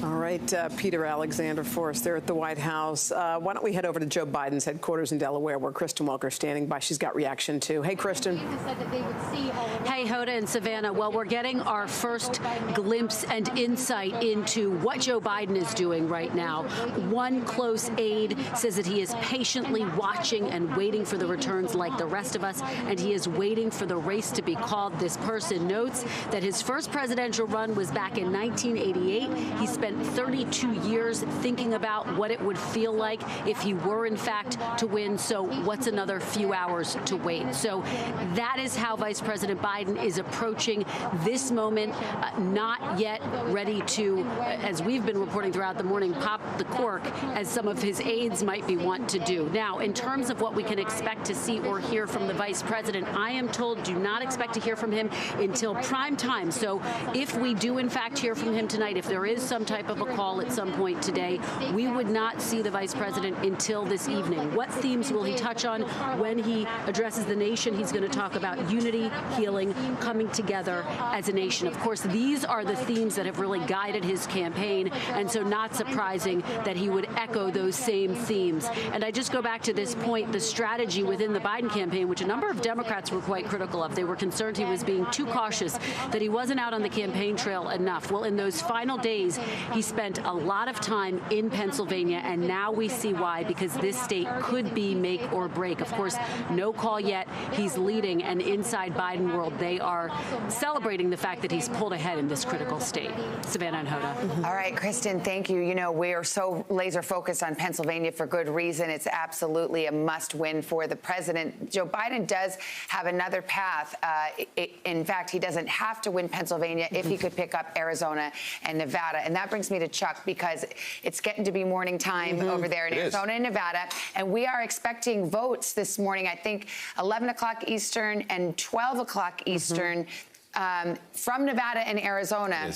All right, Peter Alexander for us there at the White House. Why don't we head over to Joe Biden's headquarters in Delaware, where Kristen Welker's standing by. She's got reaction too. Hey, Kristen. Hey, Hoda and Savannah. Well, we're getting our first glimpse and insight into what Joe Biden is doing right now. One close aide says that he is patiently watching and waiting for the returns like the rest of us, and he is waiting for the race to be called. This person notes that his first presidential run was back in 1988. He spent 32 years thinking about what it would feel like if he were, in fact, to win. So what's another few hours to wait? So that is how Vice President Biden is approaching this moment, not yet ready to, as we've been reporting throughout the morning, pop the cork, as some of his aides might be want to do. Now, in terms of what we can expect to see or hear from the Vice President, I am told do not expect to hear from him until prime time. So if we do, in fact, hear from him tonight, if there is some type of a call at some point today, we would not see the Vice President until this evening. What themes will he touch on when he addresses the nation? He's going to talk about unity, healing, coming together as a nation. Of course, these are the themes that have really guided his campaign, and so not surprising that he would echo those same themes. And I just go back to this point, the strategy within the Biden campaign, which a number of Democrats were quite critical of. They were concerned he was being too cautious, that he wasn't out on the campaign trail enough. Well, in those final days, he spent a lot of time in Pennsylvania, and now we see why, because this state could be make or break. Of course, no call yet. He's leading, and inside Biden world, they are celebrating the fact that he's pulled ahead in this critical state. Savannah and Hoda. All right, Kristen, thank you. You know, we are so laser focused on Pennsylvania for good reason. It's absolutely a must win for the president. Joe Biden does have another path. In fact, he doesn't have to win Pennsylvania if he could pick up Arizona and Nevada. And that brings me to Chuck, because it's getting to be morning time over there in Arizona and Nevada. And we are expecting votes this morning, I think 11 o'clock Eastern and 12 o'clock Eastern from Nevada and Arizona.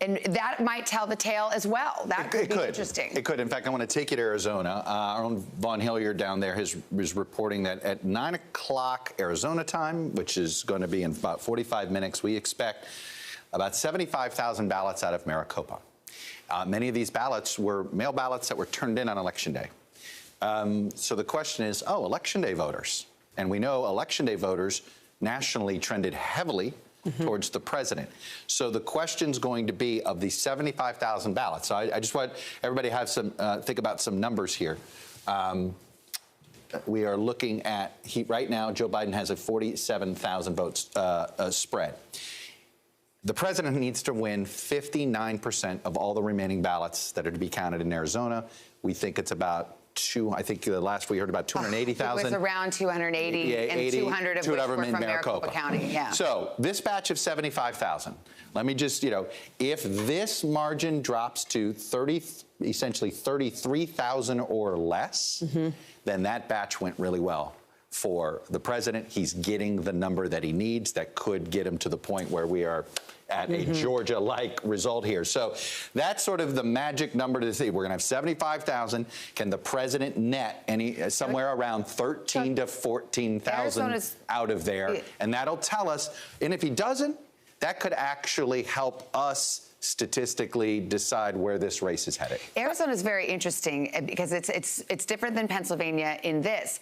And that might tell the tale as well. That could be interesting. It could. In fact, I want to take you to Arizona. Our own Vaughn Hilliard down there is reporting that at 9 o'clock Arizona time, which is going to be in about 45 minutes, we expect about 75,000 ballots out of Maricopa. Many of these ballots were mail ballots that were turned in on Election Day. So the question is, Election Day voters. And we know Election Day voters nationally trended heavily towards the president. So the question's going to be, of the 75,000 ballots. So I just want everybody to have some, think about some numbers here. We are looking at, right now, Joe Biden has a 47,000 votes spread. The president needs to win 59% of all the remaining ballots that are to be counted in Arizona. We think it's about I think the last we heard about 280,000. It was around 280, and 200 of which were from Maricopa County. Yeah. So this batch of 75,000, let me just, if this margin drops to essentially 33,000 or less, then that batch went really well for the president. He's getting the number that he needs that could get him to the point where we are at a Georgia-like result here. So that's sort of the magic number to see. We're going to have 75,000. Can the president net somewhere around 13 to 14,000 out of there? And that'll tell us. And if he doesn't, that could actually help us statistically decide where this race is headed. Arizona is very interesting because it's different than Pennsylvania in this.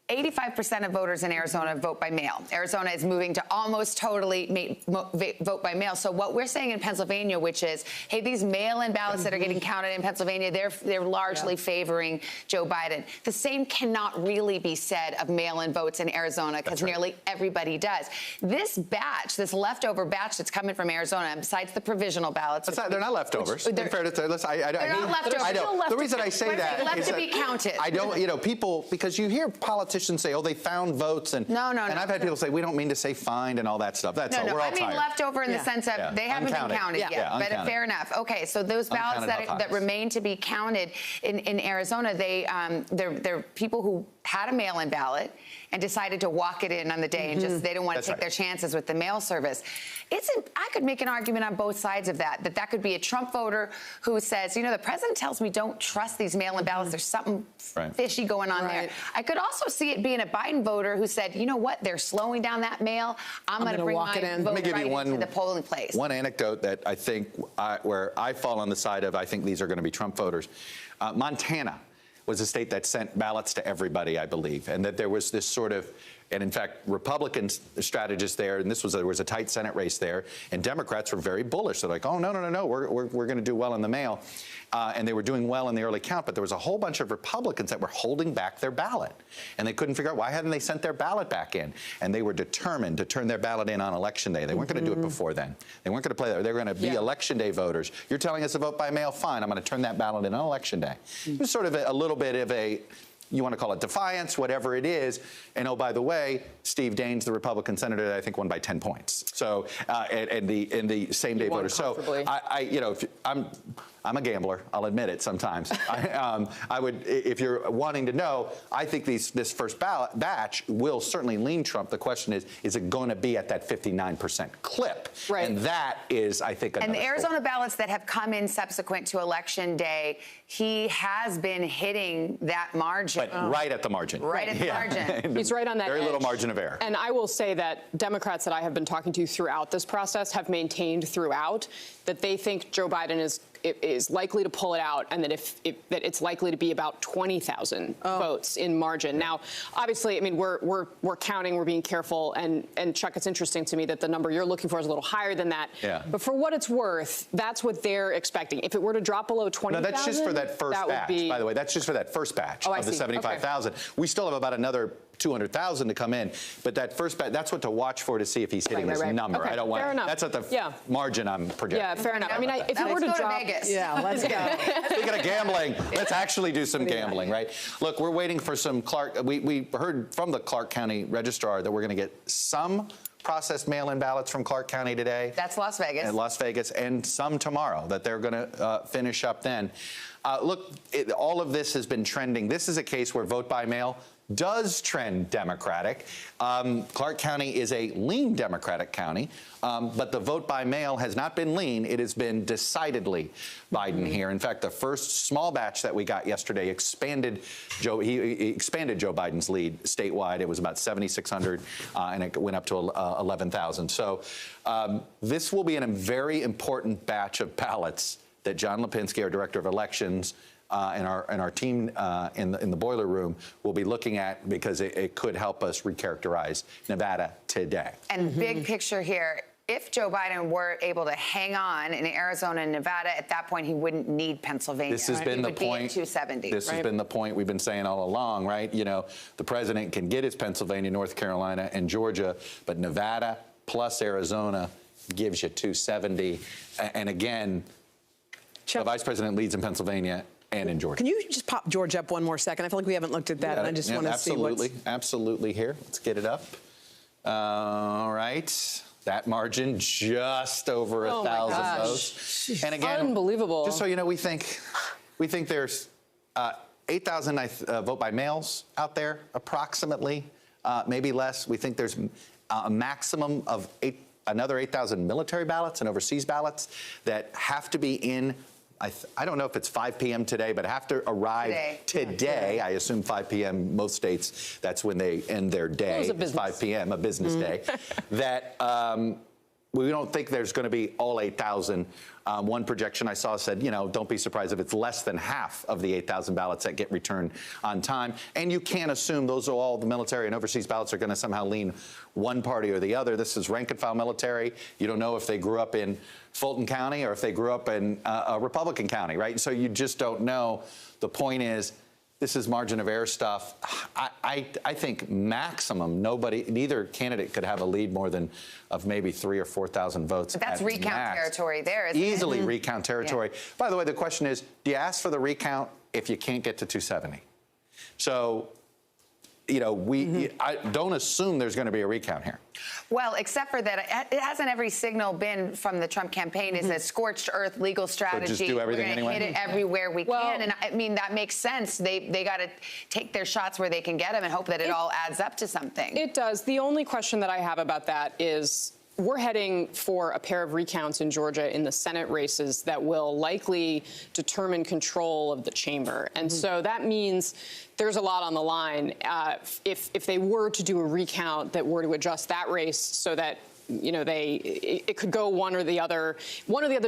85% of voters in Arizona vote by mail. Arizona is moving to almost totally vote by mail. So what we're saying in Pennsylvania, which is, hey, these mail-in ballots that are getting counted in Pennsylvania, they're largely favoring Joe Biden. The same cannot really be said of mail-in votes in Arizona because nearly everybody does. This batch, this leftover batch that's coming from Arizona, besides the provisional ballots, they're not leftovers. They're fair to say. They're not leftovers. I know. The reason I say that left is to be counted. I don't, people, because you hear politicians say, oh, they found votes. And I've had people say, we don't mean to say find and all that stuff. That's all. We're all tired. I mean leftover in the sense of they haven't been counted yet. But fair enough. Okay, so those ballots that remain to be counted in Arizona, they're people who had a mail-in ballot and decided to walk it in on the day and just they don't want to take their chances with the mail service. I could make an argument on both sides of that could be a Trump voter who says, the president tells me don't trust these mail-in ballots. There's something fishy going on there. I could also see it being a Biden voter who said, you know what, they're slowing down that mail. I'm going to bring my vote into the polling place. One anecdote that I think where I fall on the side of I think these are going to be Trump voters. Montana was a state that sent ballots to everybody, I believe, and that there was this sort of, and in fact, Republican strategists there, and there was a tight Senate race there, and Democrats were very bullish. They're like, oh, no, we're going to do well in the mail. And they were doing well in the early count, but there was a whole bunch of Republicans that were holding back their ballot. And they couldn't figure out why hadn't they sent their ballot back in. And they were determined to turn their ballot in on Election Day. They weren't going to do it before then. They weren't going to play that. They were going to be Election Day voters. You're telling us to vote by mail? Fine, I'm going to turn that ballot in on Election Day. It was sort of a little bit of a, you want to call it defiance, whatever it is. And oh, by the way, Steve Daines, the Republican senator, I think won by 10 points. So, in the same day voters. So, I'm a gambler. I'll admit it sometimes. I would, if you're wanting to know, I think this first batch will certainly lean Trump. The question is it going to be at that 59% clip? Right. And that is, I think, another And the Arizona ballots that have come in subsequent to Election Day, he has been hitting that margin. But right at the margin. Right at the margin. He's right on that Very edge. Little margin of error. And I will say that Democrats that I have been talking to throughout this process have maintained throughout that they think Joe Biden is likely to pull it out, and that that it's likely to be about 20,000 votes in margin. Now, obviously, I mean we're counting, we're being careful, and Chuck, it's interesting to me that the number you're looking for is a little higher than that. Yeah. But for what it's worth, that's what they're expecting. If it were to drop below 20,000, no, that's just for that first batch. By the way, that's just for that first batch of the 75,000. Okay. We still have about another 200,000 to come in, but that first batch, that's what to watch for to see if he's hitting this number. Okay, I don't want. Fair enough. That's at the margin I'm projecting. Yeah, fair enough. I mean, if it were to drop, Vegas. Yeah, let's go. Speaking of gambling, let's actually do some gambling, right? Look, we're waiting for some Clark. We heard from the Clark County registrar that we're going to get some processed mail-in ballots from Clark County today. That's Las Vegas. And Las Vegas, and some tomorrow that they're going to finish up then. Look, all of this has been trending. This is a case where vote by mail does trend Democratic. Clark County is a lean Democratic county, but the vote by mail has not been lean. It has been decidedly Biden here. In fact, the first small batch that we got yesterday expanded Joe Biden's lead statewide. It was about 7,600, and it went up to 11,000. So this will be a very important batch of ballots that John Lipinski, our director of elections, and our team in the boiler room will be looking at, because it could help us recharacterize Nevada today. And big picture here, if Joe Biden were able to hang on in Arizona and Nevada, at that point he wouldn't need Pennsylvania. This has been the point. 270. This has been the point we've been saying all along, right? The president can get his Pennsylvania, North Carolina, and Georgia, but Nevada plus Arizona gives you 270. And again, the vice president leads in Pennsylvania and in Georgia. Can you just pop George up one more second? I feel like we haven't looked at that, and I just want to see what's... Absolutely here. Let's get it up. All right. That margin just over 1,000 votes. And again, unbelievable. Just so you know, we think there's 8,000 vote by mails out there, approximately, maybe less. We think there's a maximum of another 8,000 military ballots and overseas ballots that have to be in. I don't know if it's 5 p.m. today, but have to arrive today. I assume 5 p.m. most states, that's when they end their day. It's 5 p.m., a business day. That we don't think there's going to be all 8,000. One projection I saw said, don't be surprised if it's less than half of the 8,000 ballots that get returned on time. And you can't assume those are all the military and overseas ballots are going to somehow lean one party or the other. This is rank and file military. You don't know if they grew up in Fulton County or if they grew up in a Republican county, right? So you just don't know. The point is, this is margin of error stuff. I think maximum neither candidate could have a lead more than of maybe 3,000 or 4,000 votes. But that's recount territory there, isn't Easily recount territory. Yeah. By the way, the question is, do you ask for the recount if you can't get to 270? So, I don't assume there's going to be a recount here. Well, except for that, it hasn't every signal been from the Trump campaign is a scorched earth legal strategy. So just do everything anyway? Hit it everywhere we can. And I mean, that makes sense. They got to take their shots where they can get them and hope that it all adds up to something. It does. The only question that I have about that is, we're heading for a pair of recounts in Georgia in the Senate races that will likely determine control of the chamber. And so that means there's a lot on the line. If they were to do a recount that were to adjust that race so that it could go one or the other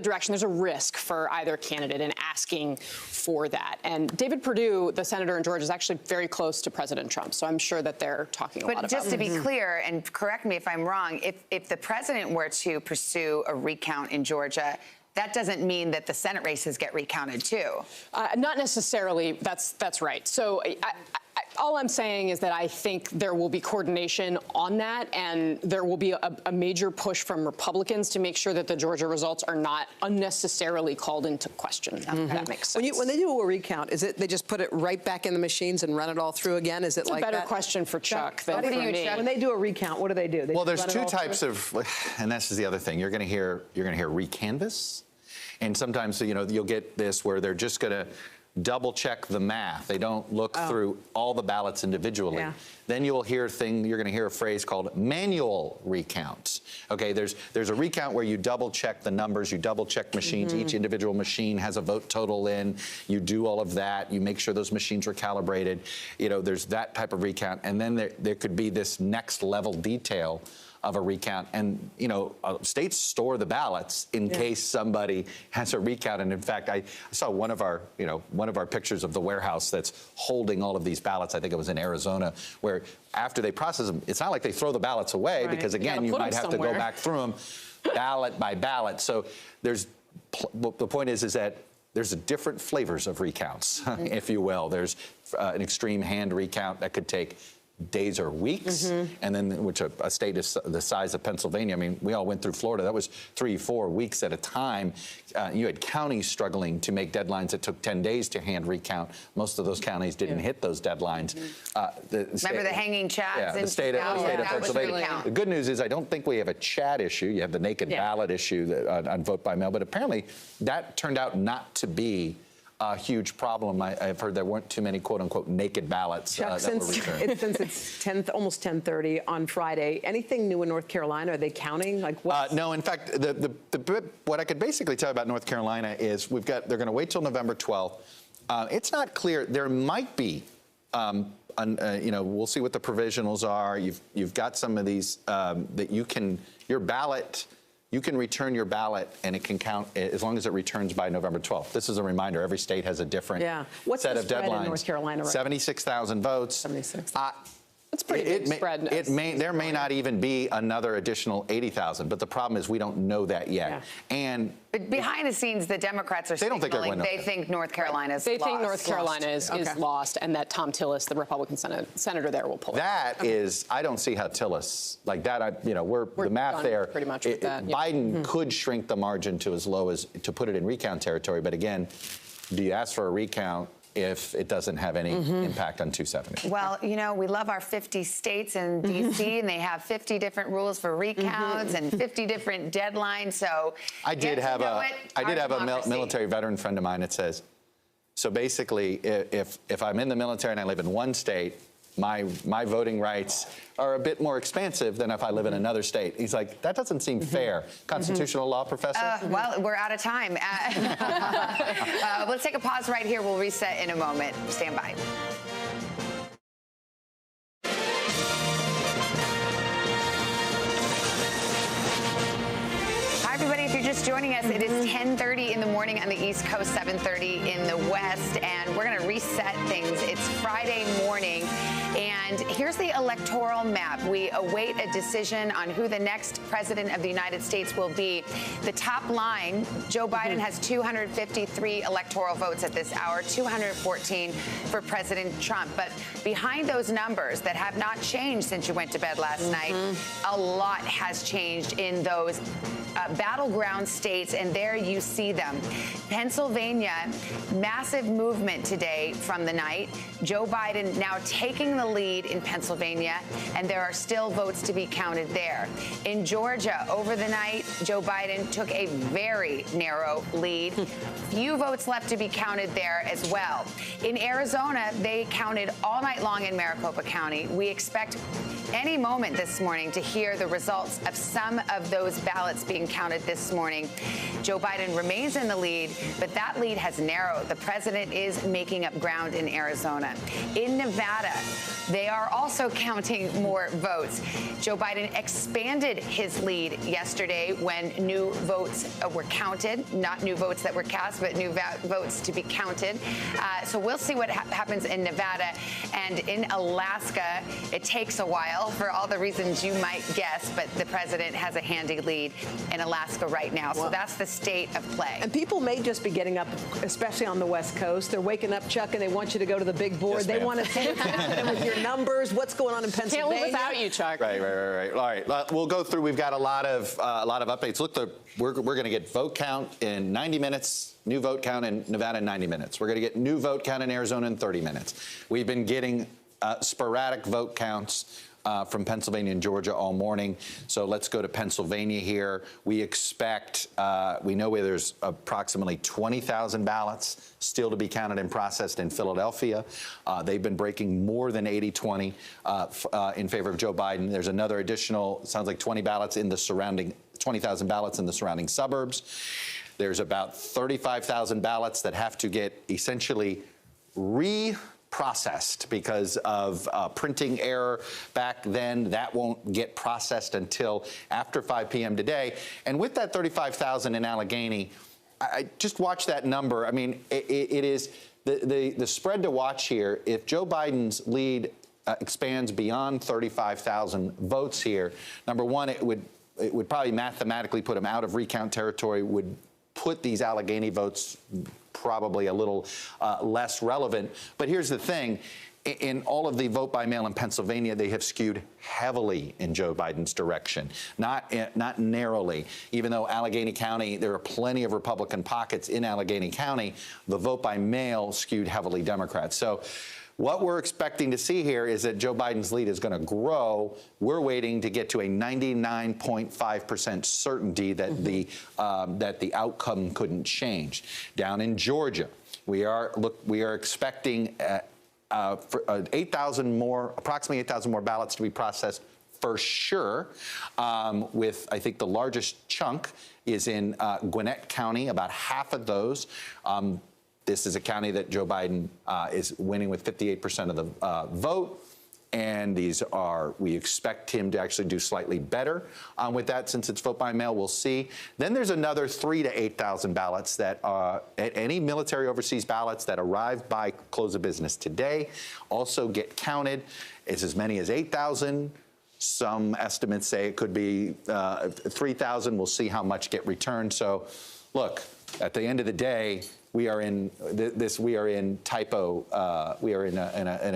direction. There's a risk for either candidate in asking for that. And David Perdue, the senator in Georgia, is actually very close to President Trump. So I'm sure that they're talking a lot about it. But just to be clear, and correct me if I'm wrong, if the president were to pursue a recount in Georgia, that doesn't mean that the Senate races get recounted too. Not necessarily. That's right. So all I'm saying is that I think there will be coordination on that, and there will be a major push from Republicans to make sure that the Georgia results are not unnecessarily called into question. That makes sense. When they do a recount, is it they just put it right back in the machines and run it all through again? Is it It's like a better that? question for Chuck than for me. When they do a recount, what do? Well, there's two types of, and this is the other thing. You're going to hear recanvass, and sometimes you'll get this where they're just going to double check the math. They don't look through all the ballots individually. Yeah. Then you're going to hear a phrase called manual recounts. Okay, there's a recount where you double check the numbers, you double check machines. Each individual machine has a vote total in. You do all of that. You make sure those machines are calibrated. There's that type of recount. And then there could be this next level detail of a recount. And, states store the ballots in case somebody has a recount. And in fact, I saw one of our pictures of the warehouse that's holding all of these ballots. I think it was in Arizona, where after they process them, it's not like they throw the ballots away, because again, you might have to go back through them ballot by ballot. So the point is that there's different flavors of recounts, if you will. There's an extreme hand recount that could take days or weeks, and then which a state is the size of Pennsylvania. I mean, we all went through Florida. That was 3-4 weeks at a time. You had counties struggling to make deadlines that took 10 days to hand recount. Most of those counties didn't hit those deadlines. Remember the hanging chads? Yeah, the state of Pennsylvania. The good news is I don't think we have a Chad issue. You have the naked ballot issue on vote by mail, but apparently that turned out not to be a huge problem. I've heard there weren't too many quote-unquote naked ballots Chuck, that were returned. Since it's almost 10:30 on Friday, anything new in North Carolina? Are they counting? No, in fact, what I could basically tell you about North Carolina is they're going to wait till November 12th. It's not clear. There might be. We'll see what the provisionals are. You've got some of these that your ballot. You can return your ballot, and it can count as long as it returns by November 12th. This is a reminder. Every state has a different set of deadlines. In North Carolina, right? 76,000 votes. 76. It's pretty big spread. There may not even be another additional 80,000, but the problem is we don't know that yet. But behind the scenes, the Democrats are signaling they think North Carolina is lost. They think North Carolina is lost, and that Tom Tillis, the Republican senator there, will pull it. That is, I don't see how Tillis, like that, we're the math there. Pretty much with that. Biden could shrink the margin to as low as, to put it in recount territory, but again, do you ask for a recount if it doesn't have any impact on 270? Well, we love our 50 states in D.C., and they have 50 different rules for recounts and 50 different deadlines. So I did have a military veteran friend of mine that says, So basically, if I'm in the military and I live in one state, my voting rights are a bit more expansive than if I live in another state. He's like, that doesn't seem fair. Constitutional law professor? Well, we're out of time. Let's take a pause right here. We'll reset in a moment. Stand by. Everybody, if you're just joining us, it is 10:30 in the morning on the East Coast, 7:30 in the West, and we're going to reset things. It's Friday morning, and here's the electoral map. We await a decision on who the next president of the United States will be. The top line, Joe Biden has 253 electoral votes at this hour, 214 for President Trump. But behind those numbers that have not changed since you went to bed last night, a lot has changed in those battleground states, and there you see them. Pennsylvania, massive movement today from the night. Joe Biden now taking the lead in Pennsylvania, and there are still votes to be counted there. In Georgia, over the night, Joe Biden took a very narrow lead. Few votes left to be counted there as well. In Arizona, they counted all night long in Maricopa County. We expect any moment this morning to hear the results of some of those ballots being counted this morning. Joe Biden remains in the lead, but that lead has narrowed. The president is making up ground in Arizona. In Nevada, they are also counting more votes. Joe Biden expanded his lead yesterday when new votes were counted, not new votes that were cast, but new votes to be counted. So we'll see what happens in Nevada. And in Alaska, it takes a while for all the reasons you might guess, but the president has a handy lead in Alaska right now. So that's the state of play. And people may just be getting up, especially on the West Coast. They're waking up, Chuck, and they want you to go to the big board. Yes, they ma'am. want to take with your numbers. What's going on in Pennsylvania? Can't live without you, Chuck. Right. All right. We'll go through. We've got a lot of updates. Look, we're going to get vote count in 90 minutes. New vote count in Nevada in 90 minutes. We're going to get new vote count in Arizona in 30 minutes. We've been getting sporadic vote counts from Pennsylvania and Georgia all morning. So let's go to Pennsylvania here. We expect, we know where there's approximately 20,000 ballots still to be counted and processed in Philadelphia. They've been breaking more than 80-20 in favor of Joe Biden. There's another additional, sounds like 20,000 ballots in the surrounding suburbs. There's about 35,000 ballots that have to get essentially processed because of printing error back then. That won't get processed until after 5 p.m. today. And with that 35,000 in Allegheny, I just watch that number. I mean, it is the spread to watch here. If Joe Biden's lead expands beyond 35,000 votes here, number one, it would probably mathematically put him out of recount territory, would put these Allegheny votes probably a little less relevant. But here's the thing. In all of the vote by mail in Pennsylvania, they have skewed heavily in Joe Biden's direction, not narrowly. Even though Allegheny County, there are plenty of Republican pockets in Allegheny County, the vote by mail skewed heavily Democrat. So what we're expecting to see here is that Joe Biden's lead is going to grow. We're waiting to get to a 99.5% certainty that the outcome couldn't change. Down in Georgia, we are expecting approximately 8,000 more ballots to be processed for sure. With I think the largest chunk is in Gwinnett County, about half of those. This is a county that Joe Biden is winning with 58% of the vote. And we expect him to actually do slightly better with that since it's vote by mail. We'll see. Then there's another 3,000 to 8,000 ballots that any military overseas ballots that arrive by close of business today also get counted. It's as many as 8,000. Some estimates say it could be 3,000. We'll see how much get returned. So, look, at the end of the day, we are in a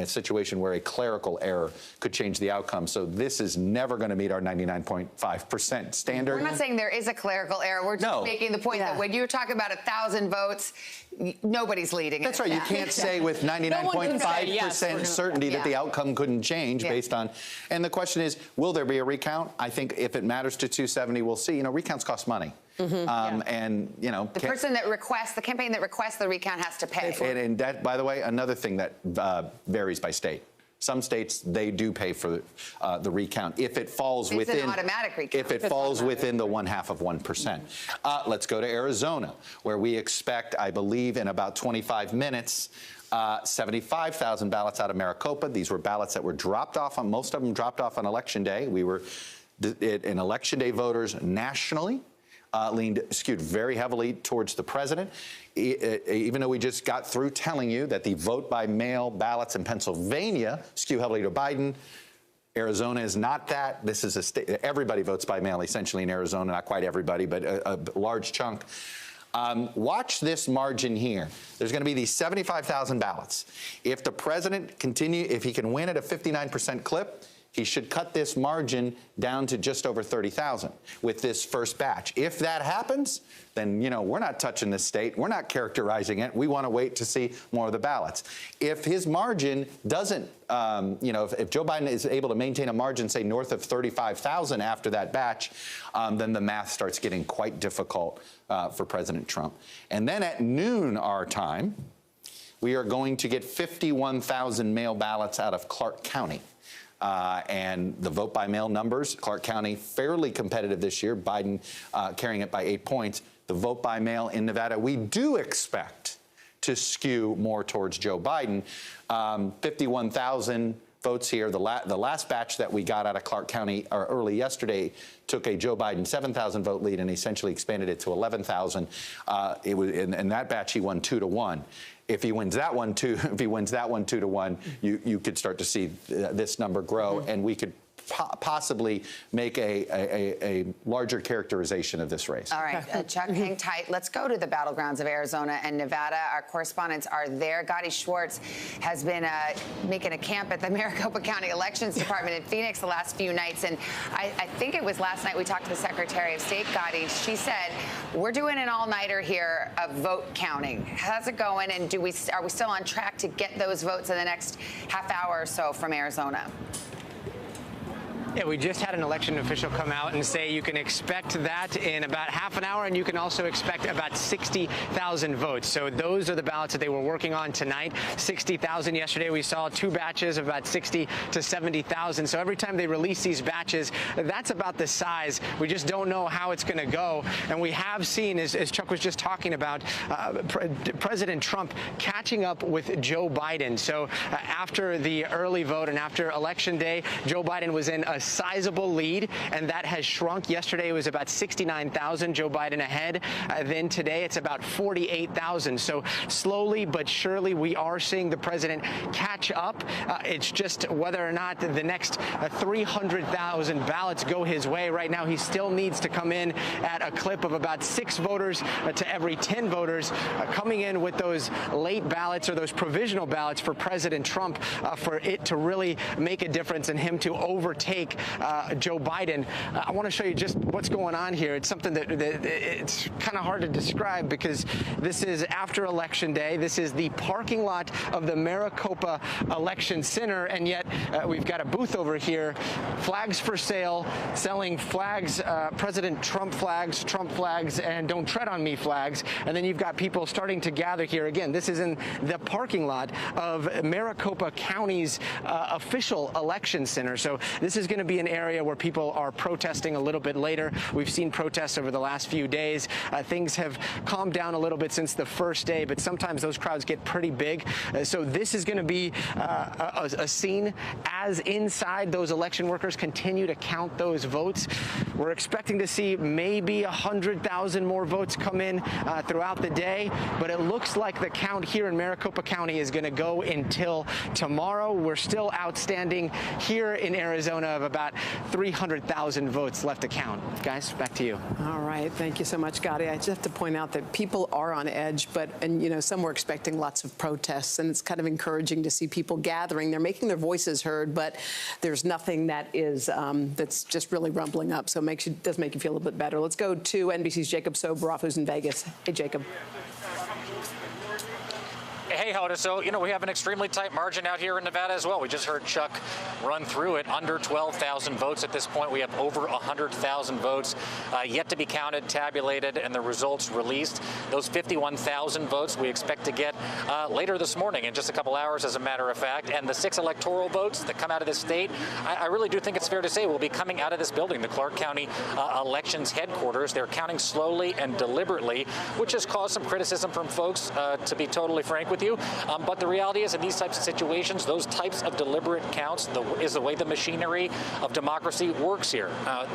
situation where a clerical error could change the outcome. So this is never going to meet our 99.5% standard. We're not saying there is a clerical error. We're just making the point that when you're talking about 1,000 votes, nobody's leading. That's right. You can't say with 99.5% certainty that the outcome couldn't change based on. And the question is, will there be a recount? I think if it matters to 270, we'll see. You know, recounts cost money. And, you know, the person that requests, the campaign that requests the recount has to pay. And that, by the way, another thing that varies by state. Some states, they do pay for the recount if it falls within an automatic recount. If it falls within the 0.5%. Let's go to Arizona, where we expect, I believe, in about 25 minutes, 75,000 ballots out of Maricopa. These were ballots that were dropped off on, most of them dropped off on Election Day. We were, in Election Day voters nationally skewed very heavily towards the president, even though we just got through telling you that the vote-by-mail ballots in Pennsylvania skew heavily to Biden. Arizona is not that. This is a state, everybody votes by mail essentially in Arizona, not quite everybody, but a large chunk. Watch this margin here. There's going to be these 75,000 ballots. If the president if he can win at a 59% clip, he should cut this margin down to just over 30,000 with this first batch. If that happens, then, you know, we're not touching this state. We're not characterizing it. We want to wait to see more of the ballots. If his margin doesn't, you know, if Joe Biden is able to maintain a margin, say, north of 35,000 after that batch, then the math starts getting quite difficult for President Trump. And then at noon our time, we are going to get 51,000 mail ballots out of Clark County. And the vote-by-mail numbers, Clark County fairly competitive this year, Biden carrying it by 8 points. The vote-by-mail in Nevada, we do expect to skew more towards Joe Biden. 51,000 votes here. The last batch that we got out of Clark County early yesterday took a Joe Biden 7,000 vote lead and essentially expanded it to 11,000. It was in that batch he won 2-1. If he wins that one 2-1, you could start to see this number grow, and we could possibly make a larger characterization of this race. All right, Chuck, hang tight. Let's go to the battlegrounds of Arizona and Nevada. Our correspondents are there. Gotti Schwartz has been making a camp at the Maricopa County Elections Department in Phoenix the last few nights, and I think it was last night we talked to the Secretary of State, Gotti. She said, we're doing an all-nighter here of vote counting. How's it going, and are we still on track to get those votes in the next half hour or so from Arizona? Yeah, we just had an election official come out and say you can expect that in about half an hour, and you can also expect about 60,000 votes. So those are the ballots that they were working on tonight. 60,000 yesterday. We saw 2 batches of about 60 to 70,000. So every time they release these batches, that's about the size. We just don't know how it's going to go. And we have seen, as Chuck was just talking about, President Trump catching up with Joe Biden. So after the early vote and after Election Day, Joe Biden was in a sizable lead, and that has shrunk. Yesterday it was about 69,000, Joe Biden ahead. Then today it's about 48,000. So slowly but surely we are seeing the president catch up. It's just whether or not the next 300,000 ballots go his way. Right now he still needs to come in at a clip of about 6 voters to every 10 voters coming in with those late ballots or those provisional ballots for President Trump for it to really make a difference and him to overtake Joe Biden. I want to show you just what's going on here. It's something that it's kind of hard to describe because this is after Election Day. This is the parking lot of the Maricopa Election Center, and yet we've got a booth over here, flags for sale, selling flags, President Trump flags, and don't tread on me flags. And then you've got people starting to gather here. Again, this is in the parking lot of Maricopa County's official election center. So this is going to be an area where people are protesting a little bit later. We've seen protests over the last few days. Things have calmed down a little bit since the first day, but sometimes those crowds get pretty big. So this is going to be a scene as inside those election workers continue to count those votes. We're expecting to see maybe 100,000 more votes come in throughout the day, but it looks like the count here in Maricopa County is going to go until tomorrow. We're still outstanding here in Arizona of about 300,000 votes left to count. Guys, back to you. All right. Thank you so much, Gotti. I just have to point out that people are on edge, and you know, some were expecting lots of protests, and it's kind of encouraging to see people gathering. They're making their voices heard, but there's nothing that is that's just really rumbling up. So it does make you feel a little bit better. Let's go to NBC's Jacob Soboroff, who's in Vegas. Hey, Jacob. Hey, Hey, Hoda. So, we have an extremely tight margin out here in Nevada as well. We just heard Chuck run through it. Under 12,000 votes at this point. We have over 100,000 votes yet to be counted, tabulated, and the results released. Those 51,000 votes we expect to get later this morning in just a couple hours, as a matter of fact. And the 6 electoral votes that come out of this state, I really do think it's fair to say will be coming out of this building, the Clark County Elections Headquarters. They're counting slowly and deliberately, which has caused some criticism from folks, to be totally frank with you. But the reality is, in these types of situations, those types of deliberate counts is the way the machinery of democracy works here.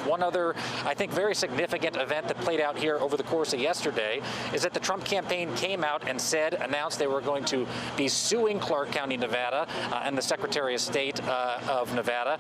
One other, I think, very significant event that played out here over the course of yesterday is that the Trump campaign came out and announced they were going to be suing Clark County, Nevada, and the Secretary of State of Nevada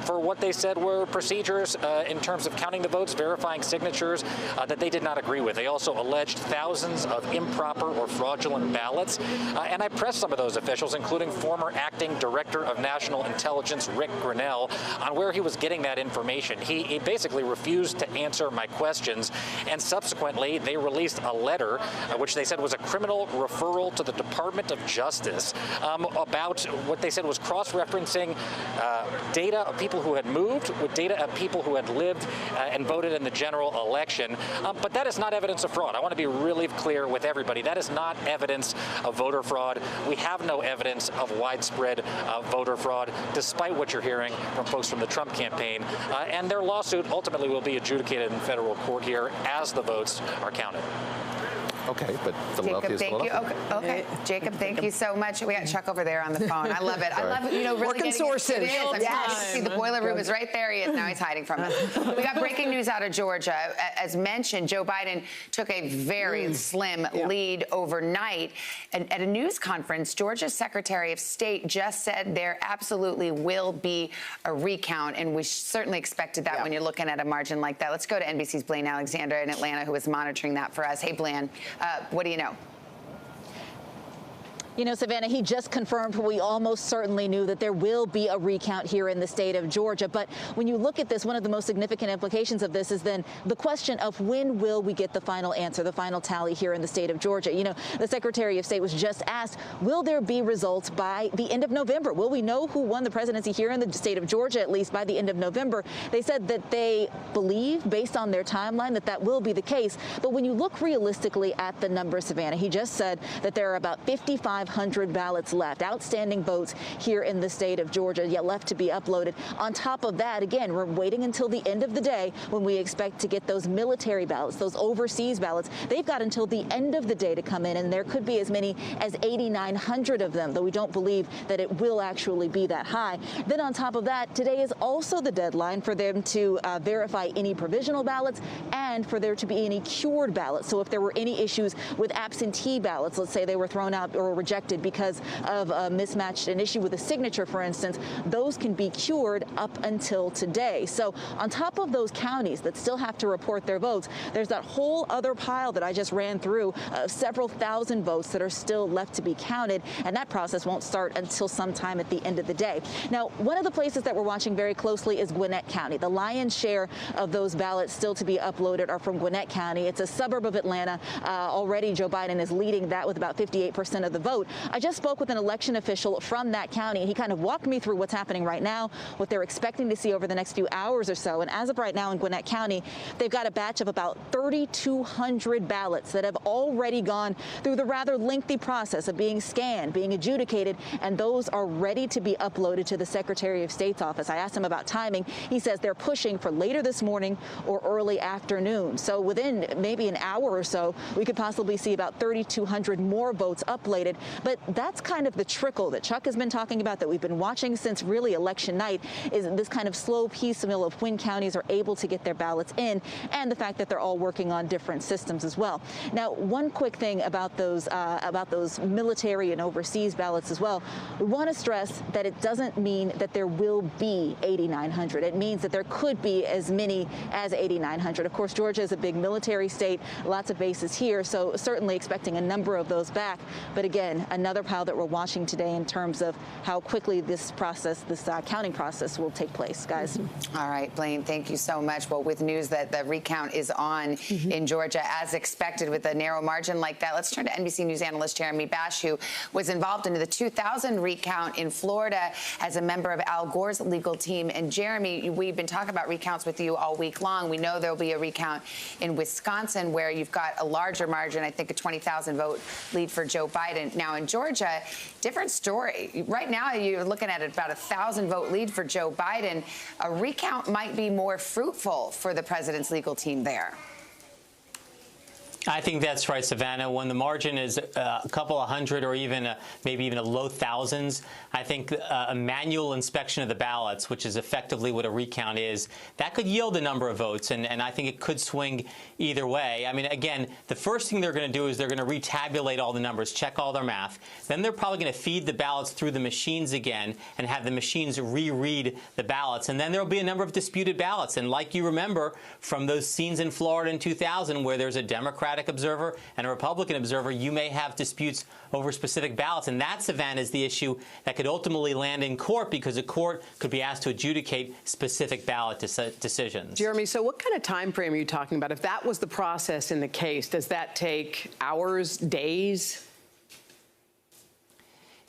for what they said were procedures in terms of counting the votes, verifying signatures that they did not agree with. They also alleged thousands of improper or fraudulent ballots. And I pressed some of those officials, including former acting director of national intelligence Rick Grinnell, on where he was getting that information. He basically refused to answer my questions, and subsequently they released a letter, which they said was a criminal referral to the Department of Justice about what they said was cross-referencing data of people who had moved with data of people who had lived and voted in the general election. But that is not evidence of fraud. I want to be really clear with everybody. That is not evidence of voter fraud. We have no evidence of widespread voter fraud, despite what you're hearing from folks from the Trump campaign. And their lawsuit ultimately will be adjudicated in federal court here as the votes are counted. Okay, but Philadelphia Jacob, thank you. Okay. Jacob, thank you so much. We got Chuck over there on the phone. I love it. I love, really working sources. It is. I mean, yes. See, the boiler room is right there. He is. Now he's hiding from us. We got breaking news out of Georgia. As mentioned, Joe Biden took a very slim lead overnight. And at a news conference, Georgia's Secretary of State just said there absolutely will be a recount. And we certainly expected that when you're looking at a margin like that. Let's go to NBC's Blaine Alexander in Atlanta, who is monitoring that for us. Hey, Blaine. What do you know? Savannah, he just confirmed what we almost certainly knew, that there will be a recount here in the state of Georgia. But when you look at this, one of the most significant implications of this is then the question of when will we get the final answer, the final tally here in the state of Georgia. The Secretary of State was just asked, will there be results by the end of November? Will we know who won the presidency here in the state of Georgia, at least by the end of November? They said that they believe, based on their timeline, that that will be the case. But when you look realistically at the numbers, Savannah, he just said that there are about 5,500 ballots left, outstanding votes here in the state of Georgia, yet left to be uploaded. On top of that, again, we're waiting until the end of the day when we expect to get those military ballots, those overseas ballots. They've got until the end of the day to come in, and there could be as many as 8,900 of them, though we don't believe that it will actually be that high. Then on top of that, today is also the deadline for them to verify any provisional ballots and for there to be any cured ballots. So if there were any issues with absentee ballots, let's say they were thrown out or rejected because of a mismatched, an issue with a signature, for instance, those can be cured up until today. So on top of those counties that still have to report their votes, there's that whole other pile that I just ran through, several thousand votes that are still left to be counted, and that process won't start until sometime at the end of the day. Now, one of the places that we're watching very closely is Gwinnett County. The lion's share of those ballots still to be uploaded are from Gwinnett County. It's a suburb of Atlanta. Already Joe Biden is leading that with about 58% of the vote. I just spoke with an election official from that county, and he kind of walked me through what's happening right now, what they're expecting to see over the next few hours or so. And as of right now in Gwinnett County, they've got a batch of about 3,200 ballots that have already gone through the rather lengthy process of being scanned, being adjudicated, and those are ready to be uploaded to the Secretary of State's office. I asked him about timing. He says they're pushing for later this morning or early afternoon. So within maybe an hour or so, we could possibly see about 3,200 more votes uploaded. But that's kind of the trickle that Chuck has been talking about, that we've been watching since really election night, is this kind of slow piecemeal of when counties are able to get their ballots in, and the fact that they're all working on different systems as well. Now, one quick thing about those military and overseas ballots as well. We want to stress that it doesn't mean that there will be 8,900. It means that there could be as many as 8,900. Of course, Georgia is a big military state, lots of bases here, so certainly expecting a number of those back. But again, another pile that we're watching today in terms of how quickly this process, this counting process will take place, guys. All right, Blaine, thank you so much. Well, with news that the recount is on in Georgia as expected with a narrow margin like that, let's turn to NBC News analyst Jeremy Bash, who was involved in the 2000 recount in Florida as a member of Al Gore's legal team. And Jeremy, we've been talking about recounts with you all week long. We know there'll be a recount in Wisconsin where you've got a larger margin, I think a 20,000 vote lead for Joe Biden. Now in Georgia, different story. Right now, you're looking at about 1,000 vote lead for Joe Biden. A recount might be more fruitful for the president's legal team there. I think that's right, Savannah. When the margin is a couple of hundred or even maybe even a low thousands, I think a manual inspection of the ballots, which is effectively what a recount is, that could yield a number of votes, and I think it could swing either way. I mean, again, the first thing they're going to do is they're going to retabulate all the numbers, check all their math. Then they're probably going to feed the ballots through the machines again and have the machines reread the ballots. And then there will be a number of disputed ballots. And like you remember from those scenes in Florida in 2000 where there's a Democratic observer and a Republican observer, you may have disputes over specific ballots. And that, Savannah, is the issue that could ultimately land in court because a court could be asked to adjudicate specific ballot decisions. Jeremy, so what kind of time frame are you talking about? If that was the process in the case, does that take hours, days?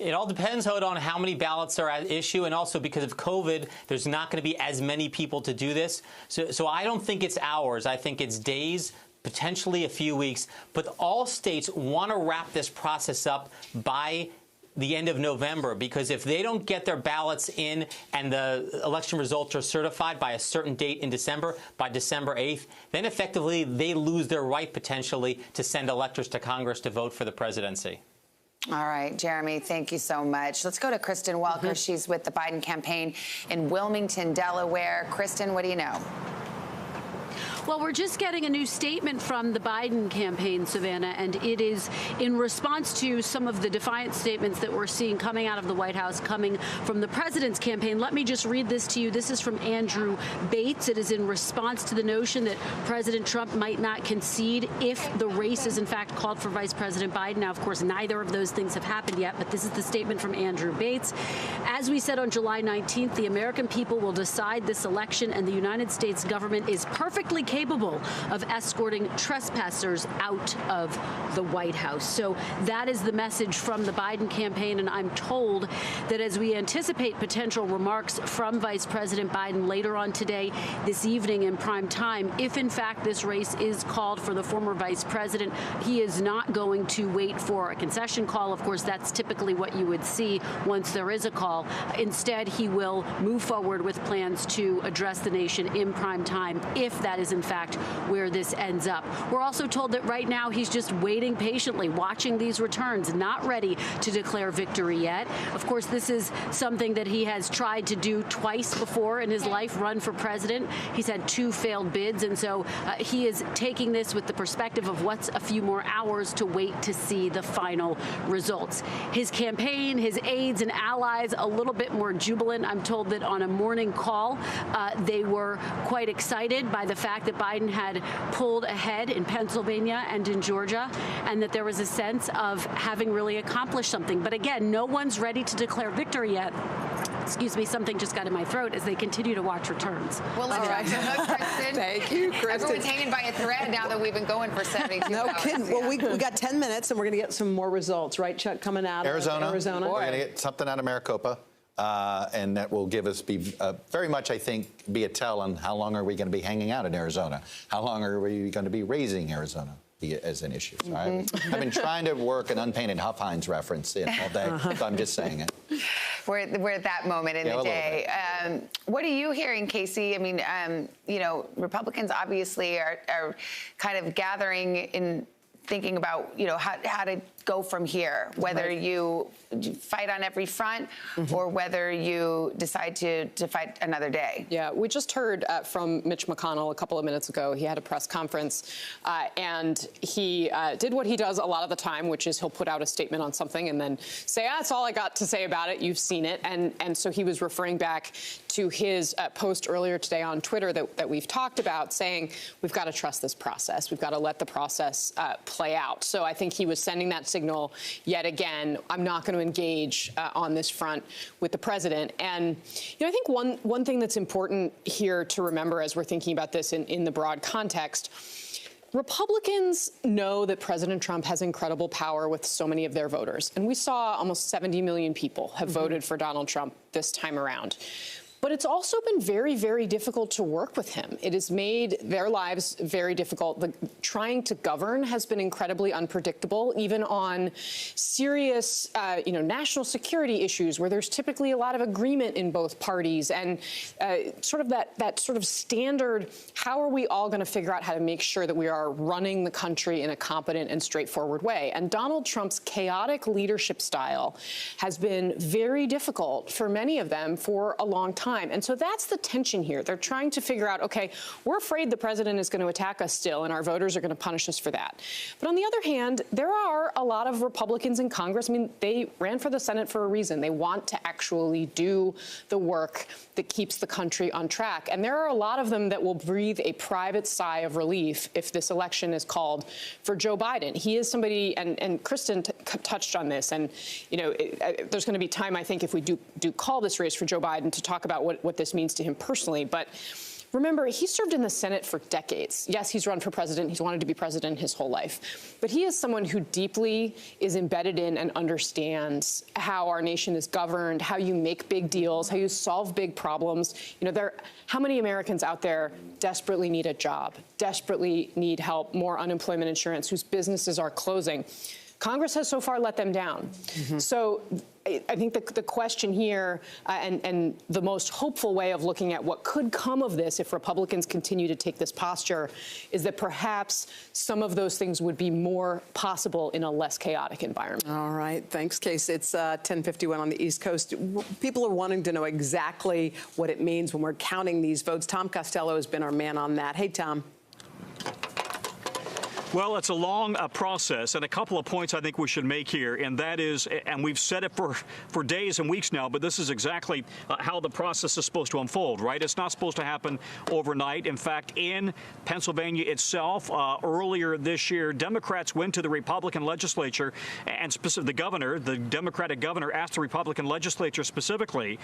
It all depends, Hoda, on how many ballots are at issue, and also because of COVID, there's not going to be as many people to do this. So I don't think it's hours. I think it's days, potentially a few weeks. But all states want to wrap this process up by the end of November, because if they don't get their ballots in and the election results are certified by a certain date in December, by December 8th, then effectively they lose their right potentially to send electors to Congress to vote for the presidency. All right, Jeremy, thank you so much. Let's go to Kristen Welker. She's with the Biden campaign in Wilmington, Delaware. Kristen, what do you know? Well, we're just getting a new statement from the Biden campaign, Savannah, and it is in response to some of the defiant statements that we're seeing coming out of the White House, coming from the president's campaign. Let me just read this to you. This is from Andrew Bates. It is in response to the notion that President Trump might not concede if the race is, in fact, called for Vice President Biden. Now, of course, neither of those things have happened yet, but this is the statement from Andrew Bates. As we said on July 19th, the American people will decide this election, and the United States government is perfectly capable of escorting trespassers out of the White House. So that is the message from the Biden campaign, and I'm told that as we anticipate potential remarks from Vice President Biden later on today, this evening in prime time, if in fact this race is called for the former vice president, he is not going to wait for a concession call. Of course, that's typically what you would see once there is a call. Instead, he will move forward with plans to address the nation in prime time if that is in fact where this ends up. We're also told that right now he's just waiting patiently, watching these returns, not ready to declare victory yet. Of course, this is something that he has tried to do twice before in his life, run for president. He's had 2 failed bids, and so he is taking this with the perspective of what's a few more hours to wait to see the final results. His campaign, his aides and allies, a little bit more jubilant. I'm told that on a morning call, they were quite excited by the fact that Biden had pulled ahead in Pennsylvania and in Georgia, and that there was a sense of having really accomplished something. But again, no one's ready to declare victory yet. Excuse me, something just got in my throat as they continue to watch returns. Well, let's Kristen. Thank you, Kristen. Everyone's hanging by a thread now that we've been going for 72 no hours. kidding. Well, we got 10 minutes, and we're going to get some more results, right, Chuck, coming out Arizona. of Arizona. We're going to get something out of Maricopa. And that will give us very much, I think, be a tell on how long are we going to be hanging out in Arizona? How long are we going to be raising Arizona as an issue? So I've been trying to work an unpainted Huff Hines reference in all day, so I'm just saying it. We're at that moment in the day. What are you hearing, Casey? I mean, you know, Republicans obviously are kind of gathering in thinking about, you know, how to go from here, whether you fight on every front or whether you decide to fight another day. Yeah, we just heard from Mitch McConnell a couple of minutes ago. He had a press conference and he did what he does a lot of the time, which is he'll put out a statement on something and then say, that's all I got to say about it. You've seen it. And so he was referring back to his post earlier today on Twitter that we've talked about, saying we've got to trust this process. We've got to let the process play out. So I think he was sending that signal yet again. I'm not going to engage on this front with the president. And I think one thing that's important here to remember as we're thinking about this in the broad context, Republicans know that President Trump has incredible power with so many of their voters. And we saw almost 70 million people have voted for Donald Trump this time around. But it's also been very, very difficult to work with him. It has made their lives very difficult. Trying to govern has been incredibly unpredictable, even on serious, national security issues where there's typically a lot of agreement in both parties, and sort of that sort of standard, how are we all going to figure out how to make sure that we are running the country in a competent and straightforward way? And Donald Trump's chaotic leadership style has been very difficult for many of them for a long time. And so that's the tension here. They're trying to figure out, okay, we're afraid the president is going to attack us still, and our voters are going to punish us for that. But on the other hand, there are a lot of Republicans in Congress. I mean, they ran for the Senate for a reason. They want to actually do the work that keeps the country on track. And there are a lot of them that will breathe a private sigh of relief if this election is called for Joe Biden. He is somebody, and Kristen touched on this, and, there's going to be time, I think, if we do call this race for Joe Biden to talk about what this means to him personally. But remember, he served in the Senate for decades. Yes, he's run for president. He's wanted to be president his whole life. But he is someone who deeply is embedded in and understands how our nation is governed, how you make big deals, how you solve big problems. How many Americans out there desperately need a job, desperately need help, more unemployment insurance, whose businesses are closing? Congress has so far let them down. So I think the question here and the most hopeful way of looking at what could come of this if Republicans continue to take this posture is that perhaps some of those things would be more possible in a less chaotic environment. All right. Thanks, Case. It's 10:51 on the East Coast. People are wanting to know exactly what it means when we're counting these votes. Tom Costello has been our man on that. Hey, Tom. Well, it's a long process, and a couple of points I think we should make here, and that is, and we've said it for days and weeks now, but this is exactly how the process is supposed to unfold, right? It's not supposed to happen overnight. In fact, in Pennsylvania itself, earlier this year, Democrats went to the Republican legislature, and the governor, the Democratic governor, asked the Republican legislature specifically,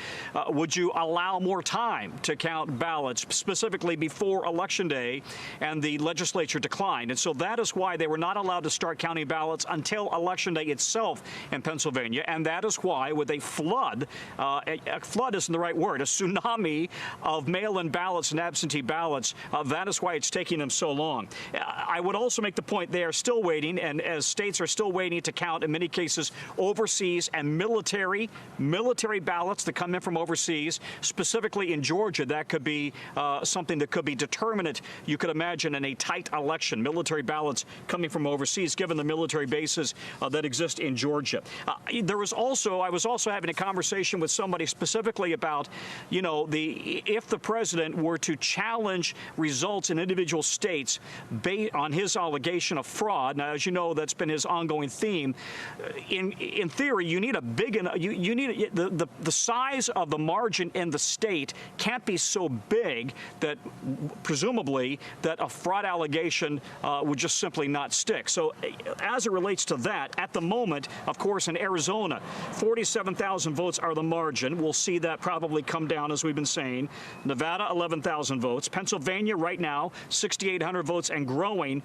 would you allow more time to count ballots, specifically before Election Day, and the legislature declined. And so that is why they were not allowed to start counting ballots until Election Day itself in Pennsylvania. And that is why, with a flood isn't the right word, a tsunami of mail-in ballots and absentee ballots, that is why it's taking them so long. I would also make the point they are still waiting, and as states are still waiting to count, in many cases, overseas and military ballots that come in from overseas. Specifically in Georgia, that could be something that could be determinate, you could imagine, in a tight election, military ballots coming from overseas, given the military bases that exist in Georgia. I was also having a conversation with somebody specifically about, if the president were to challenge results in individual states based on his allegation of fraud. Now, as you know, that's been his ongoing theme. In theory, you need the size of the margin in the state can't be so big that presumably that a fraud allegation would just simply not stick. So as it relates to that, at the moment, of course, in Arizona, 47,000 votes are the margin. We'll see that probably come down, as we've been saying. Nevada, 11,000 votes. Pennsylvania right now, 6,800 votes and growing.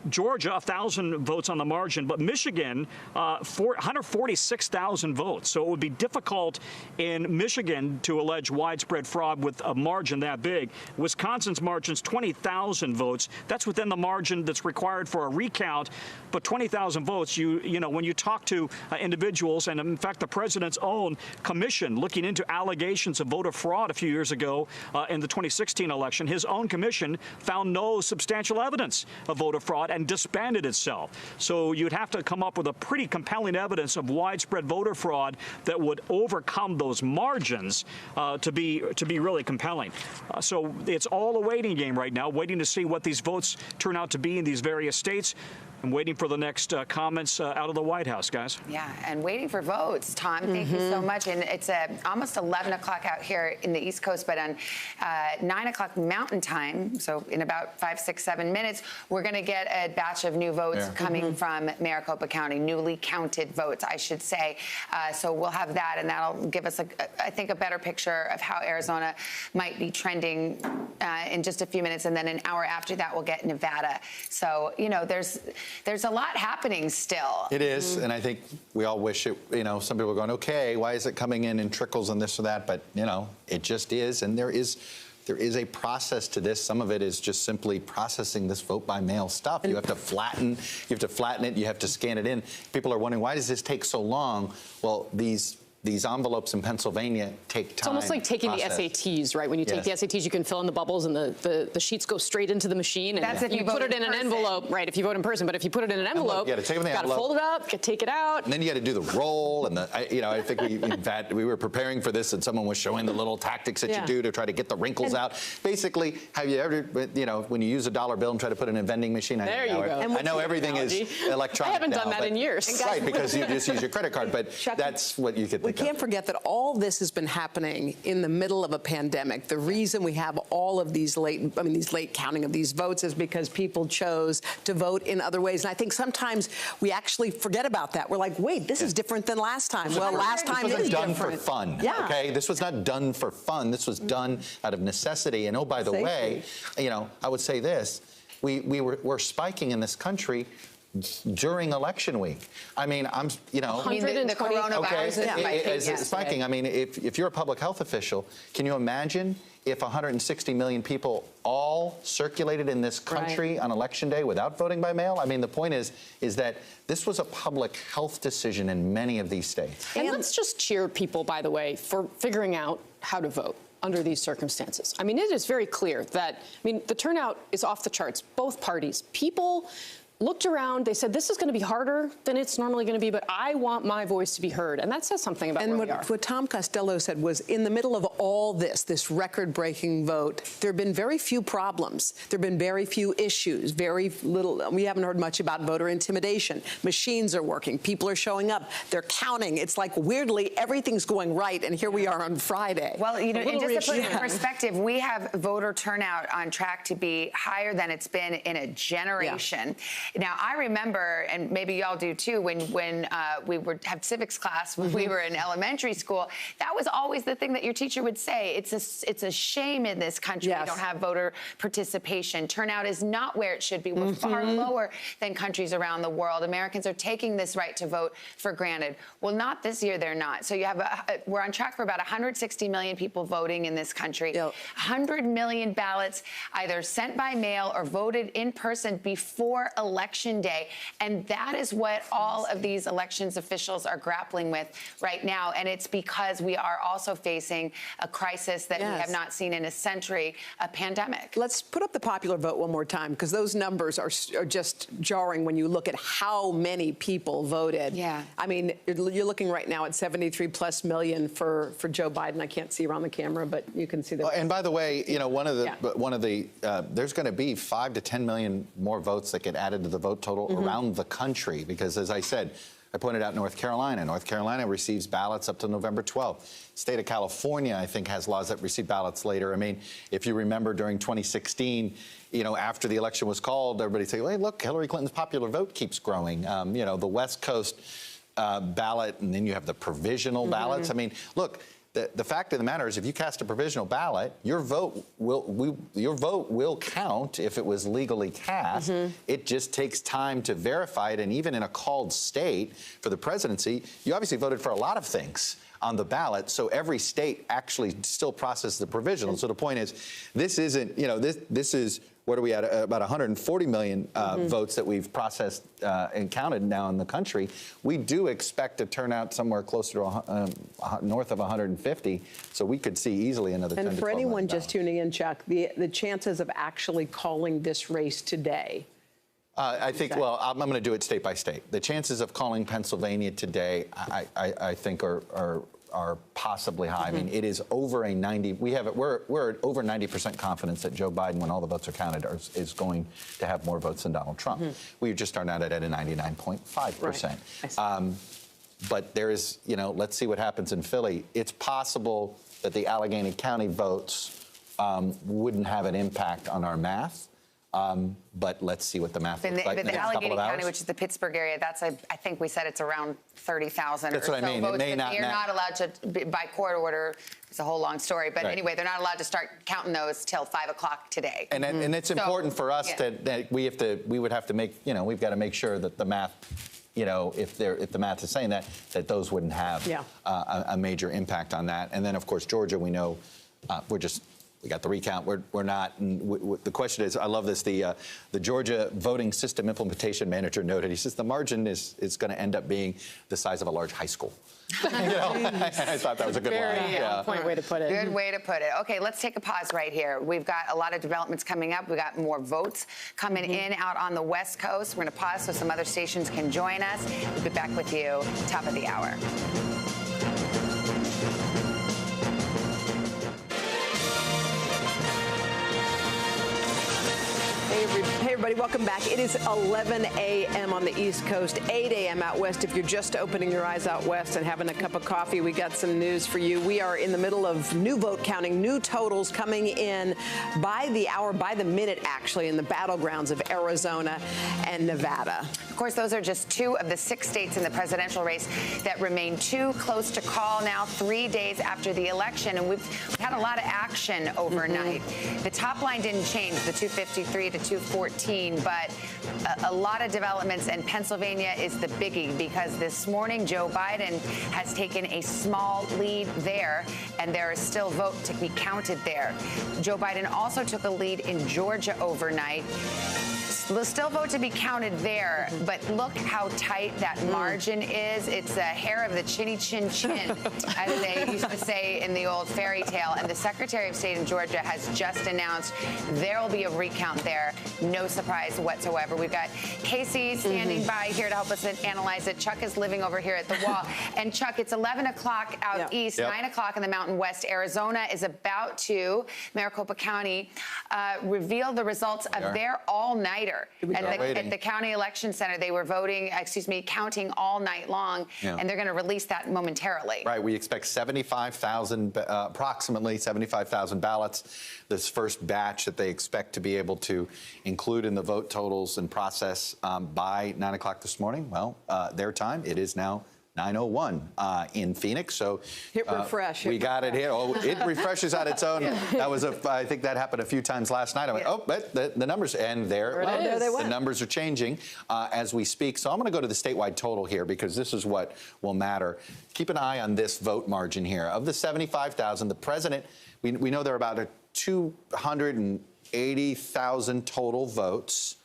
Georgia, 1,000 votes on the margin, but Michigan, 146,000 votes. So it would be difficult in Michigan to allege widespread fraud with a margin that big. Wisconsin's margin's 20,000 votes. That's within the margin that's required for a recount, but 20,000 votes, when you talk to individuals, and in fact, the president's own commission looking into allegations of voter fraud a few years ago in the 2016 election, his own commission found no substantial evidence of voter fraud and disbanded itself. So you'd have to come up with a pretty compelling evidence of widespread voter fraud that would overcome those margins to be really compelling. So it's all a waiting game right now, waiting to see what these votes turn out to be in these various states. I'm waiting for the next comments out of the White House, guys. Yeah, and waiting for votes. Tom, thank you so much. And it's almost 11 o'clock out here in the East Coast, but on 9 o'clock Mountain Time, so in about 5, 6, 7 minutes, we're going to get batch of new votes coming from Maricopa County, newly counted votes, I should say. So we'll have that, and that'll give us, I think, a better picture of how Arizona might be trending in just a few minutes, and then an hour after that, we'll get Nevada. So, you know, there's a lot happening still. It is, and I think we all wish it, you know, some people are going, okay, why is it coming in trickles and this or that? But, you know, it just is, and there is a process to this. Some of it is just simply processing this vote by mail stuff. You have to flatten it, you have to scan it in. People are wondering, why does this take so long? Well, these envelopes in Pennsylvania take time. It's almost like taking the SATs, right? When you take the SATs, you can fill in the bubbles, and the sheets go straight into the machine. And that's if you put it in an envelope, right? If you vote in person, but if you put it in an envelope, you got to take it in the got to fold it up, take it out, and then you got to do the roll. And I think we were preparing for this, and someone was showing the little tactics that you do to try to get the wrinkles out. Basically, have you ever, you know, when you use a dollar bill and try to put it in a vending machine? There you go. I know everything is electronic. I haven't now, done that in years. Right, because you just use your credit card. But that's what you could think of. We can't forget that all this has been happening in the middle of a pandemic. The reason we have all of these late counting of these votes is because people chose to vote in other ways. And I think sometimes we actually forget about that. We're like, wait, this is different than last time. Well, last time it was done different. for fun. Yeah. Okay, this was not done for fun. This was done out of necessity. And oh, by the way, you know, I would say this: we're spiking in this country during election week. I mean, you know, 120 the coronavirus is spiking. I mean, if you're a public health official, can you imagine if 160 million people all circulated in this country on election day without voting by mail? I mean, the point is that this was a public health decision in many of these states. And let's just cheer people, by the way, for figuring out how to vote under these circumstances. I mean, it is very clear that, the turnout is off the charts, both parties. People looked around, they said, this is going to be harder than it's normally going to be, but I want my voice to be heard. And that says something about where we are. What Tom Costello said was, in the middle of all this record-breaking vote, there have been very few problems. There have been very few issues, very little. We haven't heard much about voter intimidation. Machines are working. People are showing up. They're counting. It's like, weirdly, everything's going right, and here we are on Friday. Well, you know, and just to put it in perspective, we have voter turnout on track to be higher than it's been in a generation. Now, I remember, and maybe y'all do too, when we would have civics class when we were in elementary school, that was always the thing that your teacher would say. It's a shame in this country we don't have voter participation. Turnout is not where it should be. We're far lower than countries around the world. Americans are taking this right to vote for granted. Well, not this year, they're not. So you have we're on track for about 160 million people voting in this country. 100 million ballots either sent by mail or voted in person before Election Day. And that is what all of these elections officials are grappling with right now. And it's because we are also facing a crisis that we have not seen in a century, a pandemic. Let's put up the popular vote one more time, because those numbers are just jarring when you look at how many people voted. Yeah. I mean, you're looking right now at 73+ million for Joe Biden. I can't see around the camera, but you can see that. And by the way, you know, one of the there's going to be 5 to 10 million more votes that get added to the vote total around the country, because, as I said, I pointed out North Carolina. North Carolina receives ballots up to November 12th. State of California, I think, has laws that receive ballots later. I mean, if you remember during 2016, you know, after the election was called, everybody said, hey, look, Hillary Clinton's popular vote keeps growing. You know, the West Coast ballot, and then you have the provisional ballots. I mean, look, the fact of the matter is, if you cast a provisional ballot, your vote will count if it was legally cast. It just takes time to verify it, and even in a called state for the presidency, you obviously voted for a lot of things on the ballot, so every state actually still processes the provisional. So the point is, this isn't, you know, this is, what are we at, about 140 million votes that we've processed and counted now in the country. We do expect to turn out somewhere closer to north of 150, so we could see easily another 10 to 12 And for anyone million just tuning in, Chuck, the chances of actually calling this race today? I think, well, I'm going to do it state by state. The chances of calling Pennsylvania today, I think, are possibly high. I mean, it is over a 90. We're at over 90% confidence that Joe Biden, when all the votes are counted, is going to have more votes than Donald Trump. We just started out at a 99.5%. But there is, you know, let's see what happens in Philly. It's possible that the Allegheny County votes wouldn't have an impact on our math. But let's see what the math looks like in the the next couple Allegheny of hours. County, which is the Pittsburgh area, that's I think we said it's around 30,000 That's or what I so mean. votes. It may But you're not allowed to, by court order. It's a whole long story, but Right. anyway, they're not allowed to start counting those till 5 o'clock today. And it's important for us that we would have to make, we've got to make sure that the math, if the math is saying that those wouldn't have a major impact on that. And then of course Georgia, we know we got the recount. We're not. And the question is, I love this. The Georgia voting system implementation manager noted. He says the margin is going to end up being the size of a large high school. I thought that was a good line. Very point way to put it. Good way to put it. Okay, let's take a pause right here. We've got a lot of developments coming up. We've got more votes coming in out on the West Coast. We're going to pause so some other stations can join us. We'll be back with you top of the hour. Hey, everybody, welcome back. It is 11 a.m. on the East Coast, 8 a.m. out west. If you're just opening your eyes out west and having a cup of coffee, we got some news for you. We are in the middle of new vote counting, new totals coming in by the hour, by the minute, actually, in the battlegrounds of Arizona and Nevada. Of course, those are just 2 of the 6 states in the presidential race that remain too close to call now, 3 days after the election. And we've had a lot of action overnight. The top line didn't change, the 253 to 214, but a lot of developments, and Pennsylvania is the biggie because this morning Joe Biden has taken a small lead there, and there is still vote to be counted there. Joe Biden also took a lead in Georgia overnight. There's still vote to be counted there, but look how tight that margin is. It's a hair of the chinny chin chin, as they used to say in the old fairy tale. And the Secretary of State in Georgia has just announced there will be a recount there. No surprise whatsoever. We've got Casey standing by here to help us analyze it. Chuck is living over here at the wall. And Chuck, it's 11 o'clock out east, 9 o'clock in the Mountain West. Arizona is about to, Maricopa County, reveal the results of their all-nighter. At the county election center, they were counting all night long, and they're going to release that momentarily. Right. We expect 75,000, approximately 75,000 ballots. This first batch that they expect to be able to include in the vote totals and process by 9 o'clock this morning. Well, their time. It is now 9:01 in Phoenix. So hit refresh. We got it here. Oh, it refreshes on its own. That was I think that happened a few times last night. I went, but the numbers, and there they went. The numbers are changing as we speak. So I'm going to go to the statewide total here because this is what will matter. Keep an eye on this vote margin here. Of the 75,000, the president, we know there are about 280,000 total votes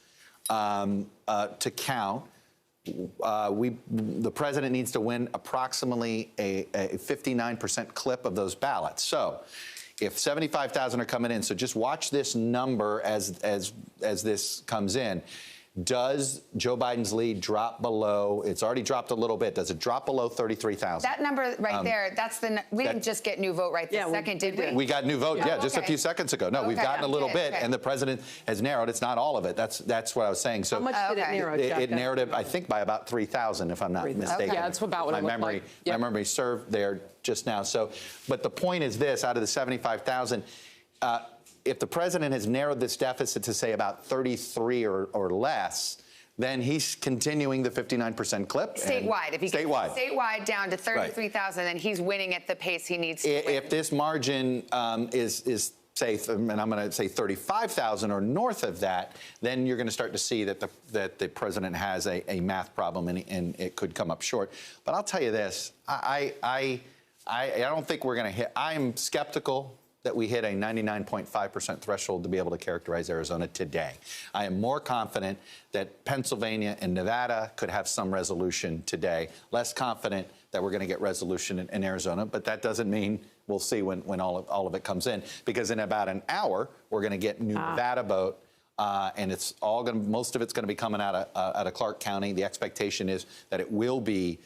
to count. The president needs to win approximately a 59% clip of those ballots. So if 75,000 are coming in, so just watch this number as this comes in. Does Joe Biden's lead drop below? It's already dropped a little bit. Does it drop below 33,000? That number right there, we didn't just get new vote right this second, did we? We got new vote, just a few seconds ago. No, we've gotten a little bit, and the president has narrowed. It's not all of it. That's what I was saying. So how much did it narrow, Chuck? It narrowed it, I think, by about 3,000, if I'm not mistaken. Yeah, that's about what it looked like. My memory served there just now. So, but the point is this: out of the 75,000. If the president has narrowed this deficit to, say, about 33 or less, then he's continuing the 59% clip. Statewide. If he gets statewide down to 33,000, then he's winning at the pace he needs to win. If this margin is say, and I'm going to say 35,000 or north of that, then you're going to start to see that the president has a math problem and it could come up short. But I'll tell you this: I don't think we're going to hit. I'm skeptical that we hit a 99.5% threshold to be able to characterize Arizona today. I am more confident that Pennsylvania and Nevada could have some resolution today. Less confident that we're going to get resolution in Arizona, but that doesn't mean we'll see when all of it comes in, because in about an hour we're going to get new Nevada vote. And it's all going. Most of it's going to be coming out of Clark County. The expectation is that it will be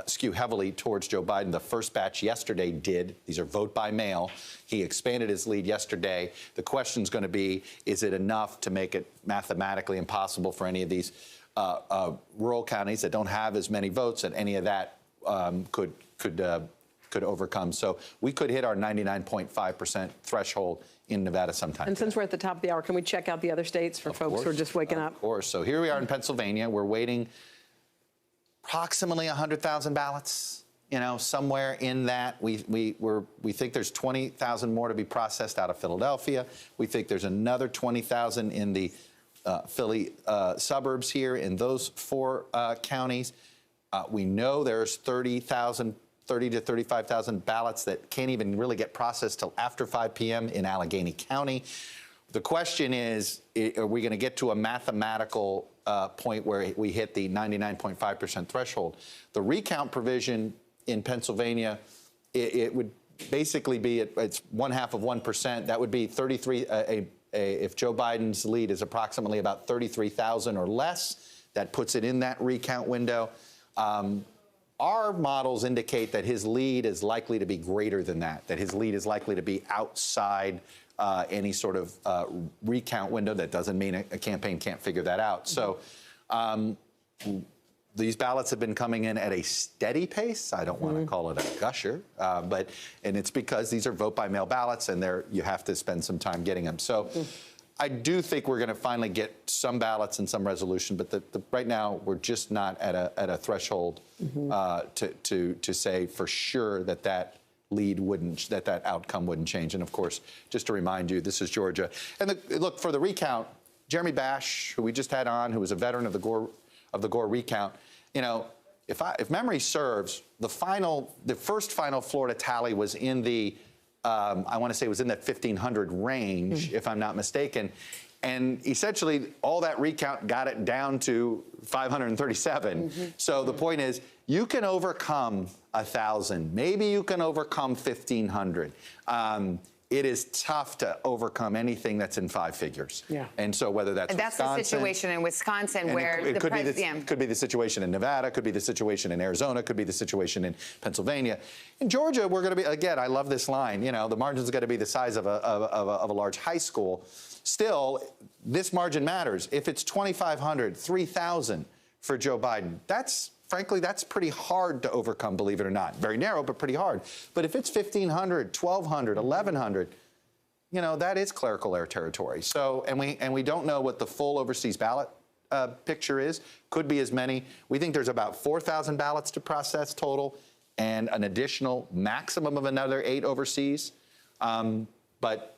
skew heavily towards Joe Biden. The first batch yesterday did. These are vote by mail. He expanded his lead yesterday. The question's going to be: is it enough to make it mathematically impossible for any of these rural counties that don't have as many votes that any of that could could overcome. So we could hit our 99.5% threshold in Nevada sometime. And since we're at the top of the hour, can we check out the other states for folks who are just waking up? Of course. So here we are in Pennsylvania. We're waiting approximately 100,000 ballots. You know, somewhere in that, we think there's 20,000 more to be processed out of Philadelphia. We think there's another 20,000 in the Philly suburbs here in those 4 counties. We know there's 30 to 35,000 ballots that can't even really get processed till after 5 p.m. in Allegheny County. The question is, are we going to get to a mathematical point where we hit the 99.5% threshold? The recount provision in Pennsylvania, it would basically be, it's 1/2 of 1%. That would be 33, if Joe Biden's lead is approximately about 33,000 or less, that puts it in that recount window. Our models indicate that his lead is likely to be greater than that his lead is likely to be outside any sort of recount window. That doesn't mean a campaign can't figure that out. So these ballots have been coming in at a steady pace. I don't want to call it a gusher, and it's because these are vote-by-mail ballots, and you have to spend some time getting them. So I do think we're going to finally get some ballots and some resolution, but right now we're just not at a threshold to say for sure that lead wouldn't, that outcome wouldn't change. And of course, just to remind you, this is Georgia. And look, for the recount, Jeremy Bash, who we just had on, who was a veteran of the Gore recount, you know, if memory serves, the first final Florida tally was in the I want to say it was in that 1,500 range, if I'm not mistaken. And essentially, all that recount got it down to 537. So the point is, you can overcome 1,000. Maybe you can overcome 1,500. It is tough to overcome anything that's in 5 figures. Yeah. And so whether that's Wisconsin, the situation in Wisconsin where it could be the situation in Nevada, could be the situation in Arizona, could be the situation in Pennsylvania. In Georgia, we're going to be, again, I love this line, you know, the margin's going to be the size of a large high school. Still, this margin matters. If it's 2,500, 3,000 for Joe Biden, frankly, that's pretty hard to overcome, believe it or not. Very narrow, but pretty hard. But if it's 1,500, 1,200, 1,100, you know, that is clerical error territory. So, and we don't know what the full overseas ballot picture is. Could be as many. We think there's about 4,000 ballots to process total, and an additional maximum of another 8 overseas. But,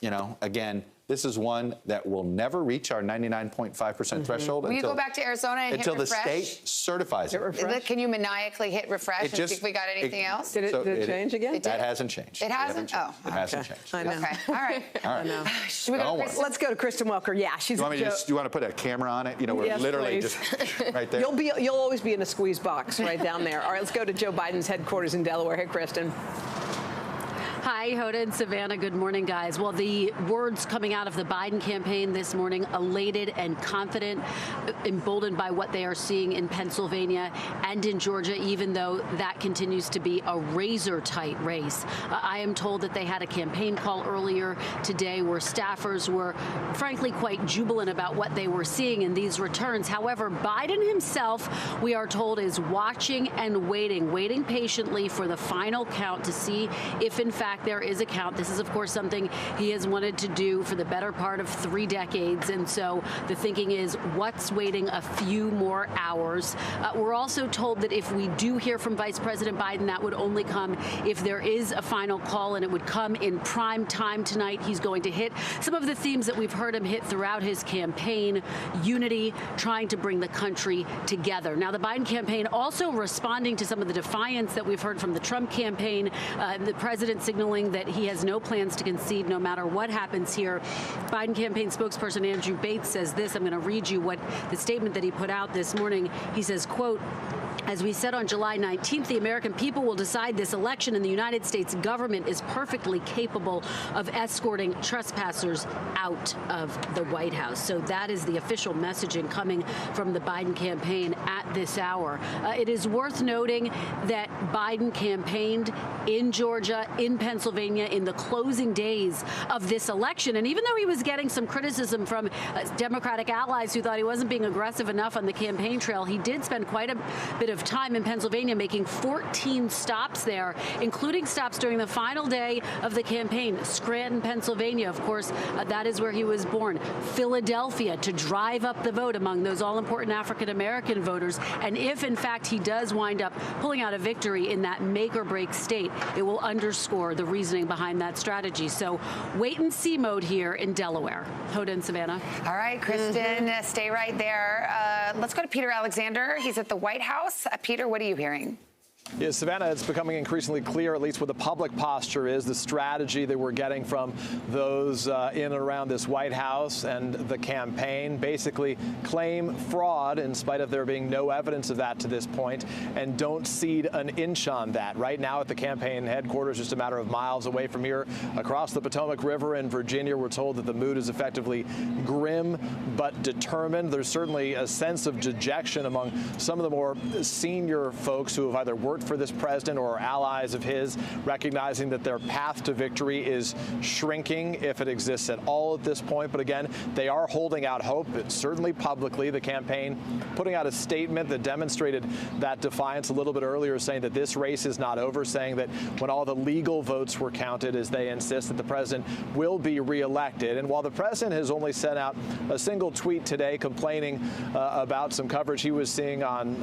you know, again, this is one that will never reach our 99.5% threshold Will you go back to Arizona and until hit refresh? the state certifies it. Can you maniacally hit refresh and see if we got anything else? Did it change again? That hasn't changed. It hasn't? Oh. It hasn't changed. I know. Okay. All right. All right. Should we go to Let's go to Kristen Welker. Yeah, she's. Do you want to put a camera on it? You know, we're literally please. just right there. You'll always be in a squeeze box right down there. All right, let's go to Joe Biden's headquarters in Delaware. Hey, Kristen. Hi, Hoda and Savannah. Good morning, guys. Well, the words coming out of the Biden campaign this morning, elated and confident, emboldened by what they are seeing in Pennsylvania and in Georgia, even though that continues to be a razor-tight race. I am told that they had a campaign call earlier today where staffers were, frankly, quite jubilant about what they were seeing in these returns. However, Biden himself, we are told, is watching and waiting patiently for the final count to see if, in fact, there is a count. This is, of course, something he has wanted to do for the better part of 3 decades. And so the thinking is, what's waiting a few more hours? We're also told that if we do hear from Vice President Biden, that would only come if there is a final call, and it would come in prime time tonight. He's going to hit some of the themes that we've heard him hit throughout his campaign: unity, trying to bring the country together. Now, the Biden campaign also responding to some of the defiance that we've heard from the Trump campaign, the president signaling that he has no plans to concede no matter what happens here. Biden campaign spokesperson Andrew Bates says this. I'm going to read you what the statement that he put out this morning. He says, quote, "As we said on July 19th, the American people will decide this election, and the United States government is perfectly capable of escorting trespassers out of the White House." So that is the official messaging coming from the Biden campaign at this hour. It is worth noting that Biden campaigned in Georgia, in Pennsylvania, in the closing days of this election. And even though he was getting some criticism from Democratic allies who thought he wasn't being aggressive enough on the campaign trail, he did spend quite a bit bit of time in Pennsylvania, making 14 stops there, including stops during the final day of the campaign. Scranton, Pennsylvania, of course, that is where he was born. Philadelphia, to drive up the vote among those all-important African-American voters. And if, in fact, he does wind up pulling out a victory in that make-or-break state, it will underscore the reasoning behind that strategy. So wait-and-see mode here in Delaware. Hoda and Savannah. All right, Kristen, stay right there. Let's go to Peter Alexander. He's at the White House. Peter, what are you hearing? Yeah, Savannah, it's becoming increasingly clear, at least what the public posture is, the strategy that we're getting from those in and around this White House and the campaign. Basically claim fraud in spite of there being no evidence of that to this point, and don't cede an inch on that. Right now at the campaign headquarters, just a matter of miles away from here, across the Potomac River in Virginia, we're told that the mood is effectively grim but determined. There's certainly a sense of dejection among some of the more senior folks who have either worked for this president or allies of his, recognizing that their path to victory is shrinking, if it exists at all at this point. But again, they are holding out hope, certainly publicly. The campaign putting out a statement that demonstrated that defiance a little bit earlier, saying that this race is not over, saying that when all the legal votes were counted, as they insist, that the president will be reelected. And while the president has only sent out a single tweet today complaining about some coverage he was seeing on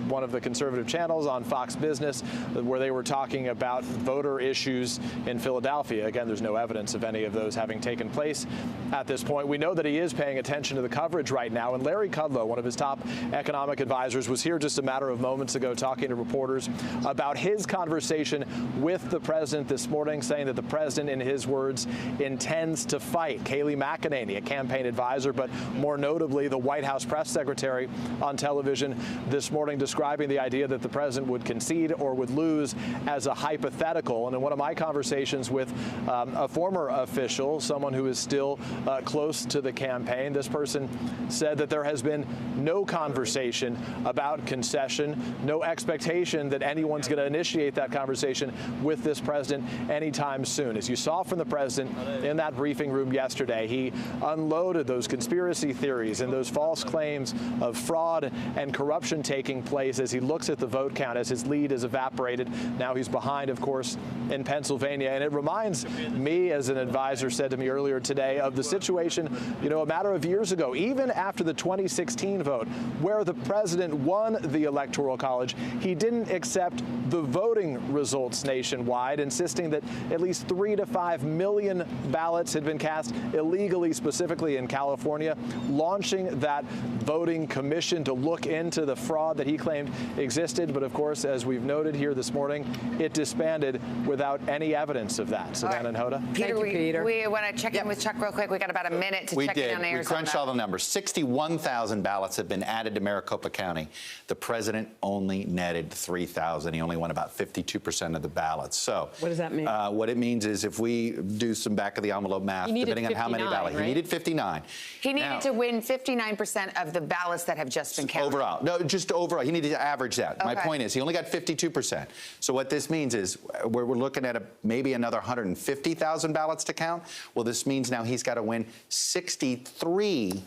one of the conservative channels on Fox Business, where they were talking about voter issues in Philadelphia. Again, there's no evidence of any of those having taken place at this point. We know that he is paying attention to the coverage right now, and Larry Kudlow, one of his top economic advisors, was here just a matter of moments ago talking to reporters about his conversation with the president this morning, saying that the president, in his words, intends to fight. Kayleigh McEnany, a campaign advisor, but more notably the White House press secretary, on television this morning describing the idea that the president would concede or would lose as a hypothetical. And in one of my conversations with a former official, someone who is still close to the campaign, this person said that there has been no conversation about concession, no expectation that anyone's going to initiate that conversation with this president anytime soon. As you saw from the president in that briefing room yesterday, he unloaded those conspiracy theories and those false claims of fraud and corruption taking place as he looks at the vote count, as his lead is evaporated. Now he's behind, of course, in Pennsylvania. And it reminds me, as an advisor said to me earlier today, of the situation, a matter of years ago, even after the 2016 vote, where the president won the Electoral College, he didn't accept the voting results nationwide, insisting that at least 3 to 5 million ballots had been cast illegally, specifically in California, launching that voting commission to look into the fraud that he claimed existed. But of course, as we've noted here this morning, it disbanded without any evidence of that. Savannah and Hoda. Peter, we want to check in with Chuck real quick. We got about a minute to check in on Arizona. We crunched all the numbers. 61,000 ballots have been added to Maricopa County. The president only netted 3,000. He only won about 52% of the ballots. So what does that mean? What it means is, if we do some back of the envelope math, depending on how many ballots, right? He needed 59. He needed to win 59% of the ballots that have just been counted. Overall. No, just overall. He needed to average that. Okay. My point is, he only got 52%. So what this means is we're looking at maybe another 150,000 ballots to count. Well, this means now he's got to win 63%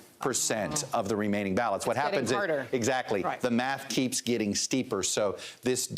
of the remaining ballots. What happens is, exactly, the math keeps getting steeper. So this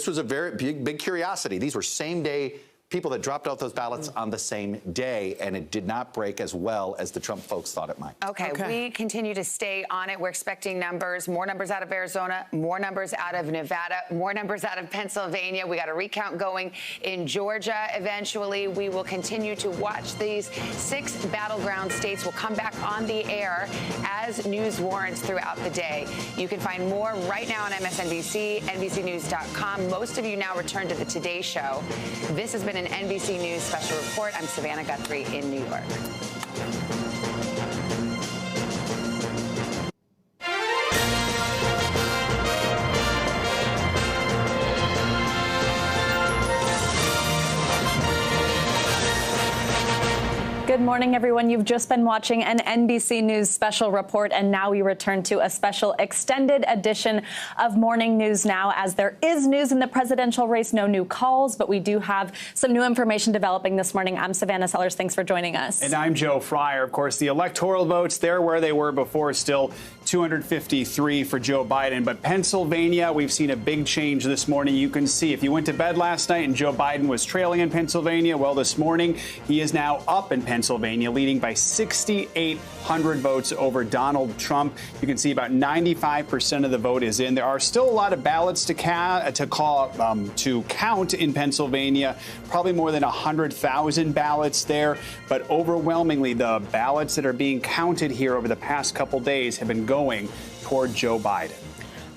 was a very big curiosity. These were same-day people that dropped off those ballots on the same day, and it did not break as well as the Trump folks thought it might. Okay, we continue to stay on it. We're expecting more numbers out of Arizona, more numbers out of Nevada, more numbers out of Pennsylvania. We got a recount going in Georgia eventually. We will continue to watch these 6 battleground states. We'll come back on the air as news warrants throughout the day. You can find more right now on MSNBC, NBCNews.com. Most of you now return to the Today Show. This has been an NBC News Special Report. I'm Savannah Guthrie in New York. Good morning, everyone. You've just been watching an NBC News special report, and now we return to a special extended edition of Morning News Now. As there is news in the presidential race, no new calls, but we do have some new information developing this morning. I'm Savannah Sellers. Thanks for joining us. And I'm Joe Fryer. Of course, the electoral votes, they're where they were before, still 253 for Joe Biden. But Pennsylvania, we've seen a big change this morning. You can see if you went to bed last night and Joe Biden was trailing in Pennsylvania, well, this morning he is now up in Pennsylvania, leading by 6,800 votes over Donald Trump. You can see about 95% of the vote is in. There are still a lot of ballots to count in Pennsylvania, probably more than 100,000 ballots there. But overwhelmingly, the ballots that are being counted here over the past couple days have been going toward Joe Biden.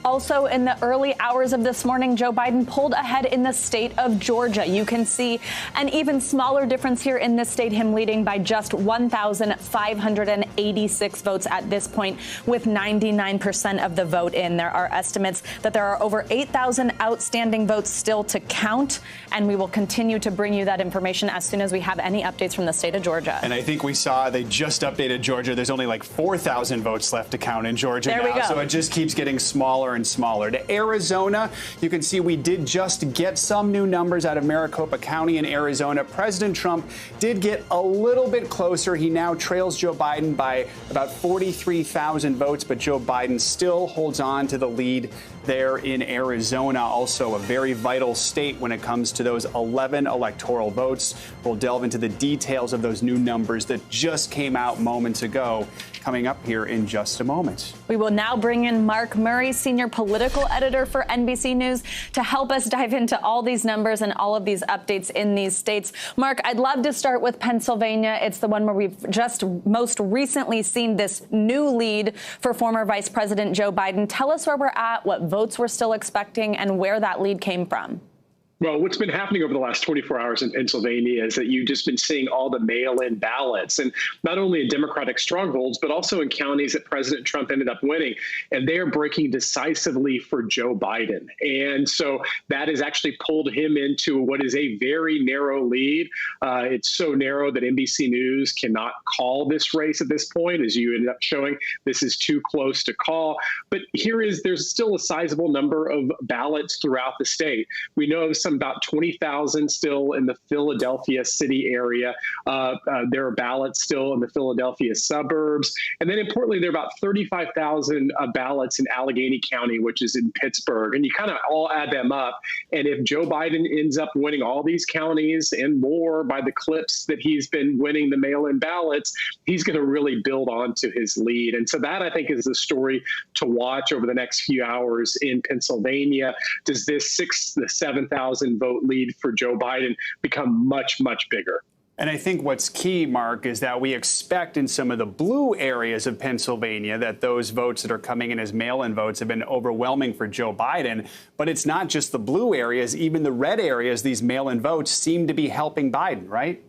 Also, in the early hours of this morning, Joe Biden pulled ahead in the state of Georgia. You can see an even smaller difference here in this state, him leading by just 1,586 votes at this point, with 99% of the vote in. There are estimates that there are over 8,000 outstanding votes still to count, and we will continue to bring you that information as soon as we have any updates from the state of Georgia. And I think we saw they just updated Georgia. There's only like 4,000 votes left to count in Georgia there now. We go. So it just keeps getting smaller and smaller. To Arizona, you can see we did just get some new numbers out of Maricopa County in Arizona. President Trump did get a little bit closer. He now trails Joe Biden by about 43,000 votes, but Joe Biden still holds on to the lead there in Arizona, also a very vital state when it comes to those 11 electoral votes. We'll delve into the details of those new numbers that just came out moments ago, coming up here in just a moment. We will now bring in Mark Murray, senior political editor for NBC News, to help us dive into all these numbers and all of these updates in these states. Mark, I'd love to start with Pennsylvania. It's the one where we've just most recently seen this new lead for former Vice President Joe Biden. Tell us where we're at, what votes we're still expecting, and where that lead came from. Well, what's been happening over the last 24 hours in Pennsylvania is that you've just been seeing all the mail-in ballots, and not only in Democratic strongholds, but also in counties that President Trump ended up winning. And they are breaking decisively for Joe Biden. And so that has actually pulled him into what is a very narrow lead. It's so narrow that NBC News cannot call this race at this point. As you ended up showing, this is too close to call. But there's still a sizable number of ballots throughout the state. We know of about 20,000 still in the Philadelphia city area. There are ballots still in the Philadelphia suburbs. And then importantly, there are about 35,000 ballots in Allegheny County, which is in Pittsburgh. And you kind of all add them up. And if Joe Biden ends up winning all these counties and more by the clips that he's been winning the mail-in ballots, he's going to really build onto his lead. And so that, I think, is the story to watch over the next few hours in Pennsylvania. Does this 6,000 to 7,000 vote lead for Joe Biden become much, much bigger? And I think what's key, Mark, is that we expect in some of the blue areas of Pennsylvania that those votes that are coming in as mail-in votes have been overwhelming for Joe Biden. But it's not just the blue areas, even the red areas, these mail-in votes seem to be helping Biden, right?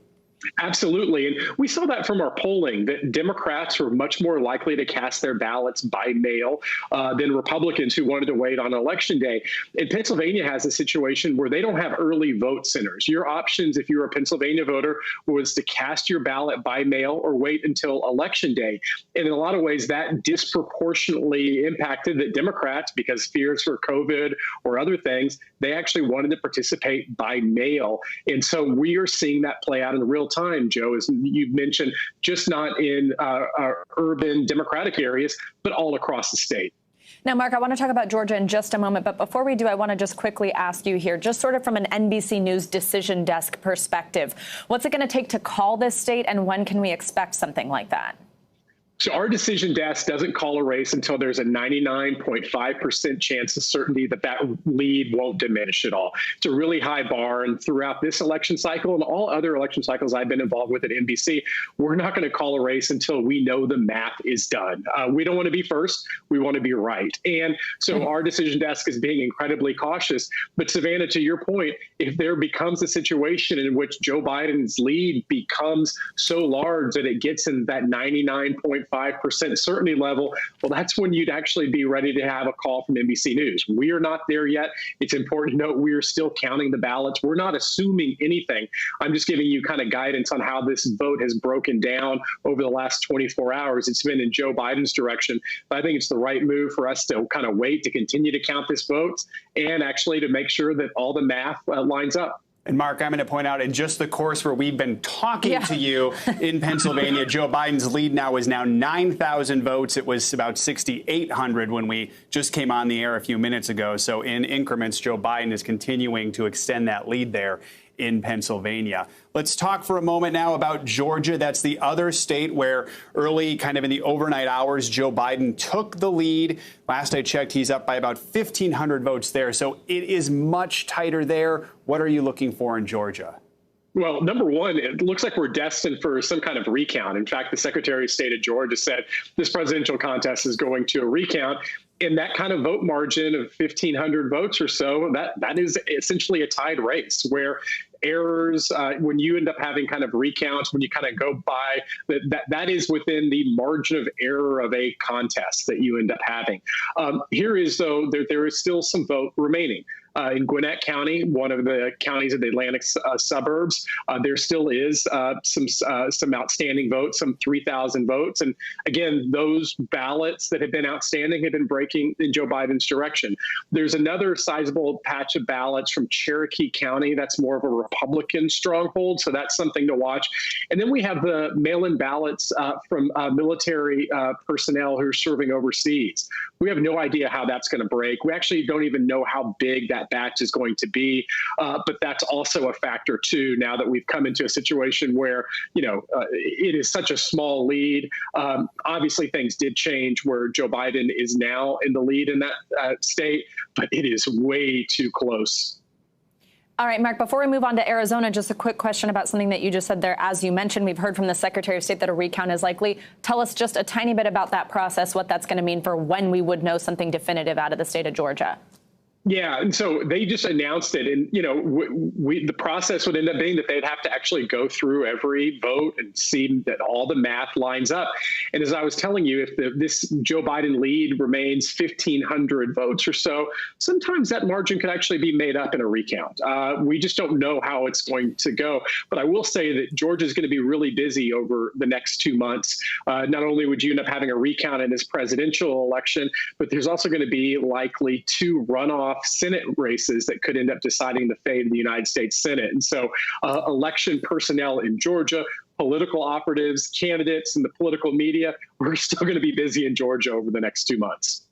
Absolutely. And we saw that from our polling, that Democrats were much more likely to cast their ballots by mail than Republicans who wanted to wait on Election Day. And Pennsylvania has a situation where they don't have early vote centers. Your options, if you're a Pennsylvania voter, was to cast your ballot by mail or wait until Election Day. And in a lot of ways, that disproportionately impacted the Democrats because fears for COVID or other things, they actually wanted to participate by mail. And so we are seeing that play out in real time, Joe, as you mentioned, just not in our urban Democratic areas, but all across the state. Now, Mark, I want to talk about Georgia in just a moment. But before we do, I want to just quickly ask you here, just sort of from an NBC News decision desk perspective, what's it going to take to call this state, and when can we expect something like that? So our decision desk doesn't call a race until there's a 99.5% chance of certainty that that lead won't diminish at all. It's a really high bar. And throughout this election cycle and all other election cycles I've been involved with at NBC, we're not going to call a race until we know the math is done. We don't want to be first. We want to be right. And so our decision desk is being incredibly cautious. But Savannah, to your point, if there becomes a situation in which Joe Biden's lead becomes so large that it gets in that 99.5% 99.5% certainty level, well, that's when you'd actually be ready to have a call from NBC News. We are not there yet. It's important to note we are still counting the ballots. We're not assuming anything. I'm just giving you kind of guidance on how this vote has broken down over the last 24 hours. It's been in Joe Biden's direction, but I think it's the right move for us to kind of wait to continue to count this vote and actually to make sure that all the math lines up. And Mark, I'm going to point out in just the course where we've been talking to you in Pennsylvania, Joe Biden's lead now is now 9,000 votes. It was about 6,800 when we just came on the air a few minutes ago. So in increments, Joe Biden is continuing to extend that lead there in Pennsylvania. Let's talk for a moment now about Georgia. That's the other state where early, kind of in the overnight hours, Joe Biden took the lead. Last I checked, he's up by about 1,500 votes there. So it is much tighter there. What are you looking for in Georgia? Well, number one, it looks like we're destined for some kind of recount. In fact, the Secretary of State of Georgia said this presidential contest is going to a recount. In that kind of vote margin of 1,500 votes or so, that is essentially a tied race where errors, when you end up having kind of recounts, when you kind of go by, that is within the margin of error of a contest that you end up having. Here is, though, there is still some vote remaining. In Gwinnett County, one of the counties of the Atlantic suburbs, there still is some outstanding votes, some 3,000 votes. And again, those ballots that have been outstanding have been breaking in Joe Biden's direction. There's another sizable patch of ballots from Cherokee County. That's more of a Republican stronghold. So that's something to watch. And then we have the mail-in ballots from military personnel who are serving overseas. We have no idea how that's going to break. We actually don't even know how big that batch is going to be. But that's also a factor, too, now that we've come into a situation where, it is such a small lead. Obviously, things did change where Joe Biden is now in the lead in that state, but it is way too close. All right, Mark, before we move on to Arizona, just a quick question about something that you just said there. As you mentioned, we've heard from the Secretary of State that a recount is likely. Tell us just a tiny bit about that process, what that's going to mean for when we would know something definitive out of the state of Georgia. Yeah, and so they just announced it, and the process would end up being that they'd have to actually go through every vote and see that all the math lines up. And as I was telling you, if this Joe Biden lead remains 1,500 votes or so, sometimes that margin could actually be made up in a recount. We just don't know how it's going to go. But I will say that Georgia is going to be really busy over the next 2 months. Not only would you end up having a recount in this presidential election, but there's also going to be likely 2 runoff Senate races that could end up deciding the fate of the United States Senate. And so election personnel in Georgia, political operatives, candidates, and the political media, we're still going to be busy in Georgia over the next 2 months.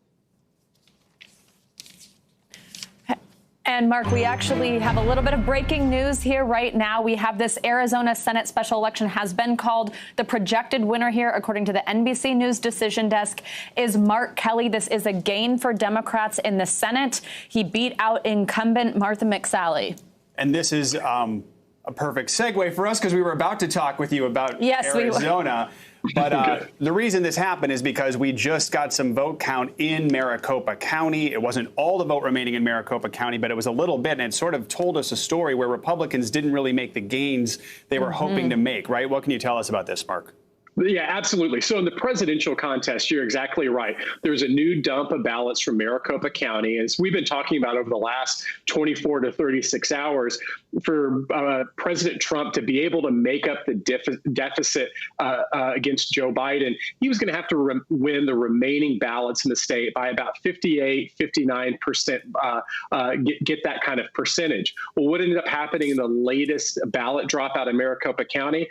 And Mark, we actually have a little bit of breaking news here right now. We have this Arizona Senate special election has been called. The projected winner here, according to the NBC News decision desk, is Mark Kelly. This is a gain for Democrats in the Senate. He beat out incumbent Martha McSally. And this is a perfect segue for us because we were about to talk with you about Arizona. But the reason this happened is because we just got some vote count in Maricopa County. It wasn't all the vote remaining in Maricopa County, but it was a little bit. And it sort of told us a story where Republicans didn't really make the gains they were hoping to make, right? What can you tell us about this, Mark? Yeah, absolutely. So in the presidential contest, you're exactly right. There's a new dump of ballots from Maricopa County. As we've been talking about over the last 24 to 36 hours, for President Trump to be able to make up the deficit against Joe Biden, he was going to have to win the remaining ballots in the state by about 58, 59%, get that kind of percentage. Well, what ended up happening in the latest ballot dropout in Maricopa County,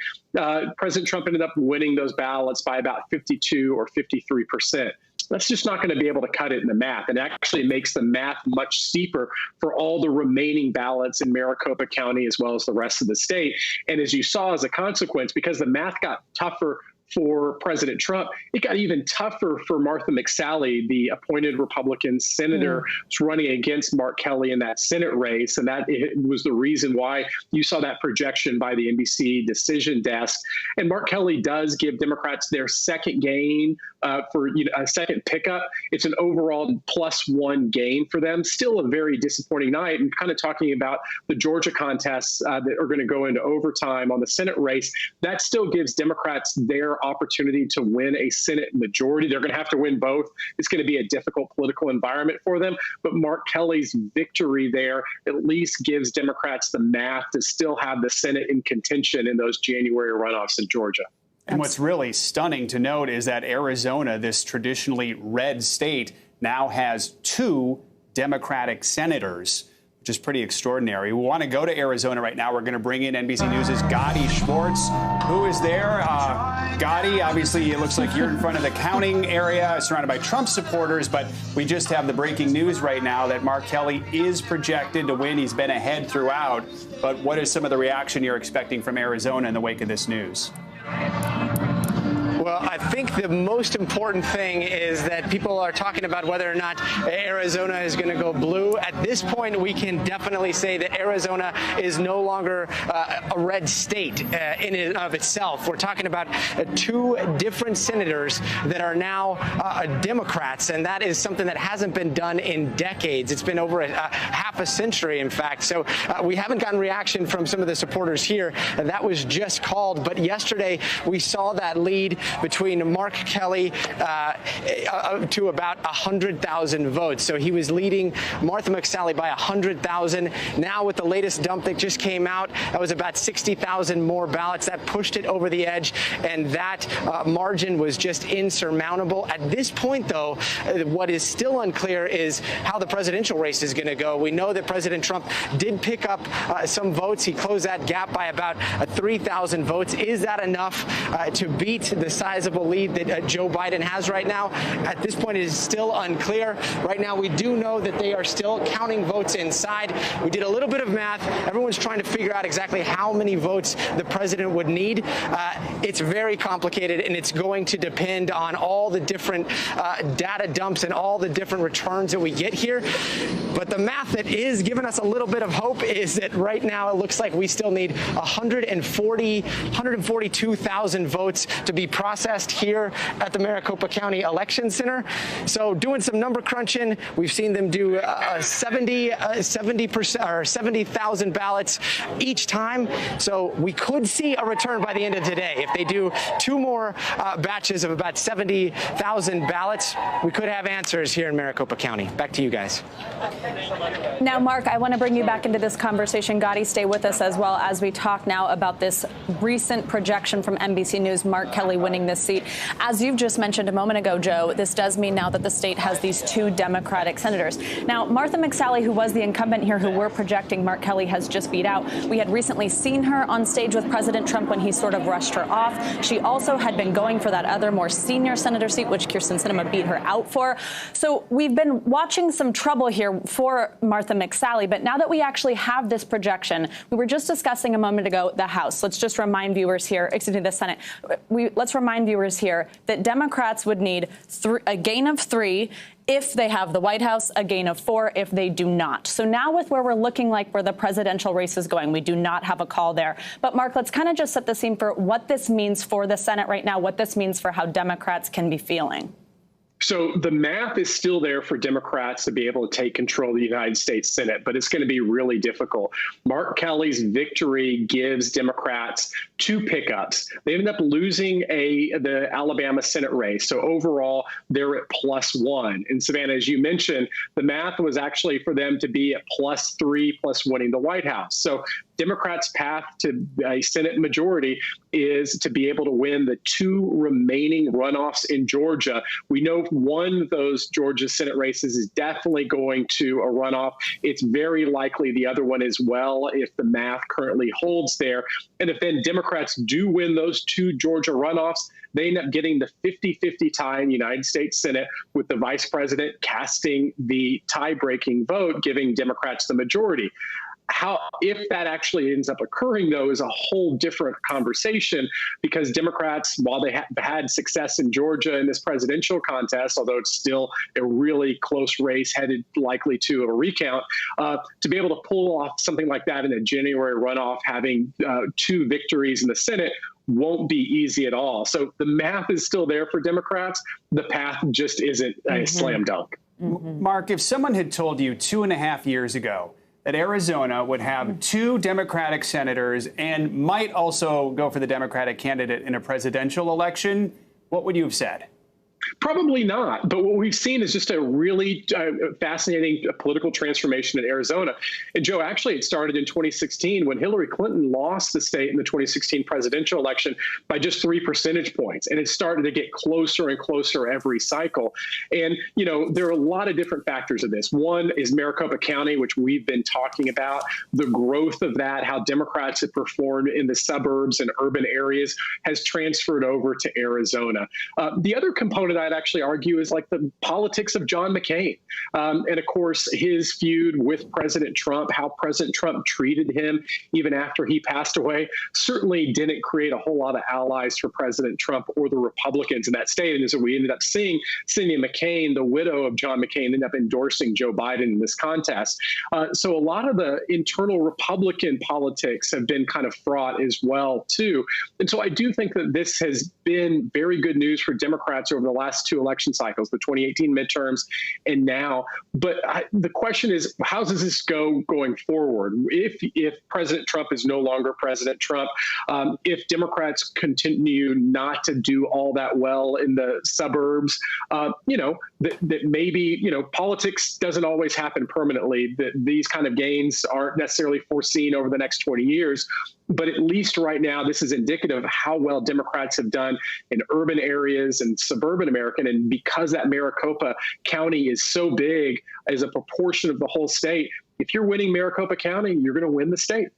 President Trump ended up winning those ballots by about 52 or 53%. That's just not going to be able to cut it in the math. And actually makes the math much steeper for all the remaining ballots in Maricopa County as well as the rest of the state. And as you saw as a consequence, because the math got tougher for President Trump, it got even tougher for Martha McSally, the appointed Republican senator who's running against Mark Kelly in that Senate race. And that was the reason why you saw that projection by the NBC decision desk. And Mark Kelly does give Democrats their second gain for a second pickup. It's an overall +1 gain for them. Still a very disappointing night. And kind of talking about the Georgia contests that are going to go into overtime on the Senate race, that still gives Democrats their opportunity to win a Senate majority. They're going to have to win both. It's going to be a difficult political environment for them. But Mark Kelly's victory there at least gives Democrats the math to still have the Senate in contention in those January runoffs in Georgia. And what's really stunning to note is that Arizona, this traditionally red state, now has 2 Democratic senators, which is pretty extraordinary. We want to go to Arizona right now. We're going to bring in NBC News' Gadi Schwartz, who is there. Gadi, obviously, it looks like you're in front of the counting area, surrounded by Trump supporters, but we just have the breaking news right now that Mark Kelly is projected to win. He's been ahead throughout. But what is some of the reaction you're expecting from Arizona in the wake of this news? Well, I think the most important thing is that people are talking about whether or not Arizona is going to go blue. At this point, we can definitely say that Arizona is no longer a red state in and of itself. We're talking about 2 different senators that are now Democrats, and that is something that hasn't been done in decades. It's been over half a century, in fact. So we haven't gotten reaction from some of the supporters here. That was just called. But yesterday, we saw that lead between Mark Kelly to about 100,000 votes. So he was leading Martha McSally by 100,000. Now with the latest dump that just came out, that was about 60,000 more ballots. That pushed it over the edge, and that margin was just insurmountable. At this point, though, what is still unclear is how the presidential race is going to go. We know that President Trump did pick up some votes. He closed that gap by about 3,000 votes. Is that enough to beat the sizable lead that Joe Biden has right now? At this point, it is still unclear. Right now, we do know that they are still counting votes inside. We did a little bit of math. Everyone's trying to figure out exactly how many votes the president would need. It's very complicated, and it's going to depend on all the different data dumps and all the different returns that we get here. But the math that is giving us a little bit of hope is that right now it looks like we still need 142,000 votes to be processed here at the Maricopa County Election Center. So doing some number crunching, we've seen them do 70,000 ballots each time. So we could see a return by the end of today. If they do 2 more batches of about 70,000 ballots, we could have answers here in Maricopa County. Back to you guys. Now, Mark, I want to bring you back into this conversation. Gadi, stay with us as well as we talk now about this recent projection from NBC News, Mark Kelly winning this seat. As you've just mentioned a moment ago, Joe, this does mean now that the state has these 2 Democratic senators. Now, Martha McSally, who was the incumbent here, who we're projecting Mark Kelly has just beat out. We had recently seen her on stage with President Trump when he sort of rushed her off. She also had been going for that other more senior senator seat, which Kyrsten Sinema beat her out for. So we've been watching some trouble here for Martha McSally. But now that we actually have this projection, we were just discussing a moment ago the House. Let's just remind viewers here, excuse me, the Senate. Let's remind viewers here that Democrats would need a gain of 3 if they have the White House, a gain of 4 if they do not. So now with where we're looking like where the presidential race is going, we do not have a call there. But Mark, let's kind of just set the scene for what this means for the Senate right now, what this means for how Democrats can be feeling. So the math is still there for Democrats to be able to take control of the United States Senate, but it's going to be really difficult. Mark Kelly's victory gives Democrats 2 pickups. They ended up losing the Alabama Senate race. So overall, they're at +1. And Savannah, as you mentioned, the math was actually for them to be at +3 plus winning the White House. So Democrats' path to a Senate majority is to be able to win the 2 remaining runoffs in Georgia. We know one of those Georgia Senate races is definitely going to a runoff. It's very likely the other one as well if the math currently holds there. And if then Democrats do win those 2 Georgia runoffs, they end up getting the 50-50 tie in the United States Senate with the vice president casting the tie-breaking vote, giving Democrats the majority. If that actually ends up occurring, though, is a whole different conversation, because Democrats, while they had success in Georgia in this presidential contest, although it's still a really close race headed likely to a recount, to be able to pull off something like that in a January runoff, having 2 victories in the Senate, won't be easy at all. So the math is still there for Democrats. The path just isn't a slam dunk. Mark, if someone had told you 2.5 years ago that Arizona would have 2 Democratic senators and might also go for the Democratic candidate in a presidential election, what would you have said? Probably not. But what we've seen is just a really fascinating political transformation in Arizona. And Joe, actually, it started in 2016 when Hillary Clinton lost the state in the 2016 presidential election by just 3 percentage points. And it started to get closer and closer every cycle. And, you know, there are a lot of different factors of this. One is Maricopa County, which we've been talking about, the growth of that, how Democrats have performed in the suburbs and urban areas has transferred over to Arizona. The other component I'd actually argue is like the politics of John McCain. And of course, his feud with President Trump, how President Trump treated him even after he passed away, certainly didn't create a whole lot of allies for President Trump or the Republicans in that state. And so we ended up seeing Cindy McCain, the widow of John McCain, end up endorsing Joe Biden in this contest. So a lot of the internal Republican politics have been kind of fraught as well, too. And so I do think that this has been very good news for Democrats over the last 2 election cycles, the 2018 midterms and now. But the question is, how does this go going forward? If President Trump is no longer President Trump, if Democrats continue not to do all that well in the suburbs, you know, that maybe, you know, politics doesn't always happen permanently, that these kind of gains aren't necessarily foreseen over the next 20 years. But at least right now, this is indicative of how well Democrats have done in urban areas and suburban America. And because that Maricopa County is so big as a proportion of the whole state, if you're winning Maricopa County, you're going to win the state.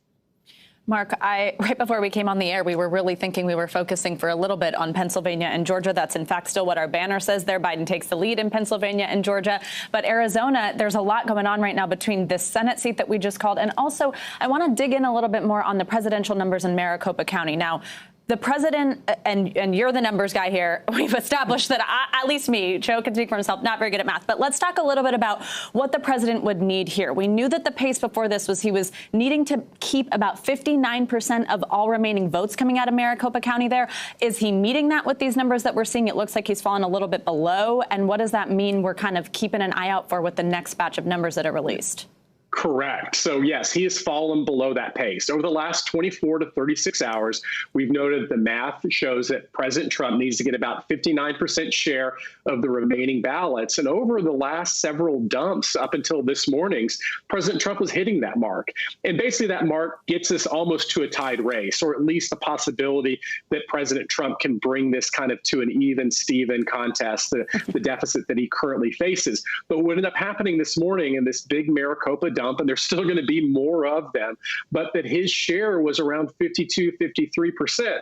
Mark, right before we came on the air, we were really thinking we were focusing for a little bit on Pennsylvania and Georgia. That's in fact still what our banner says there. Biden takes the lead in Pennsylvania and Georgia. But Arizona, there's a lot going on right now between this Senate seat that we just called. And also, I want to dig in a little bit more on the presidential numbers in Maricopa County. Now, the president, and you're the numbers guy here, we've established that, at least me, Joe can speak for himself, not very good at math. But let's talk a little bit about what the president would need here. We knew that the pace before this was he was needing to keep about 59% of all remaining votes coming out of Maricopa County there. Is he meeting that with these numbers that we're seeing? It looks like he's fallen a little bit below. And what does that mean we're kind of keeping an eye out for with the next batch of numbers that are released? Correct. So, yes, he has fallen below that pace. Over the last 24 to 36 hours, we've noted the math shows that President Trump needs to get about 59% share of the remaining ballots. And over the last several dumps up until this morning's, President Trump was hitting that mark. And basically that mark gets us almost to a tied race, or at least the possibility that President Trump can bring this kind of to an even Steven contest, the deficit that he currently faces. But what ended up happening this morning in this big Maricopa dump, and there's still going to be more of them, but that his share was around 52, 53%.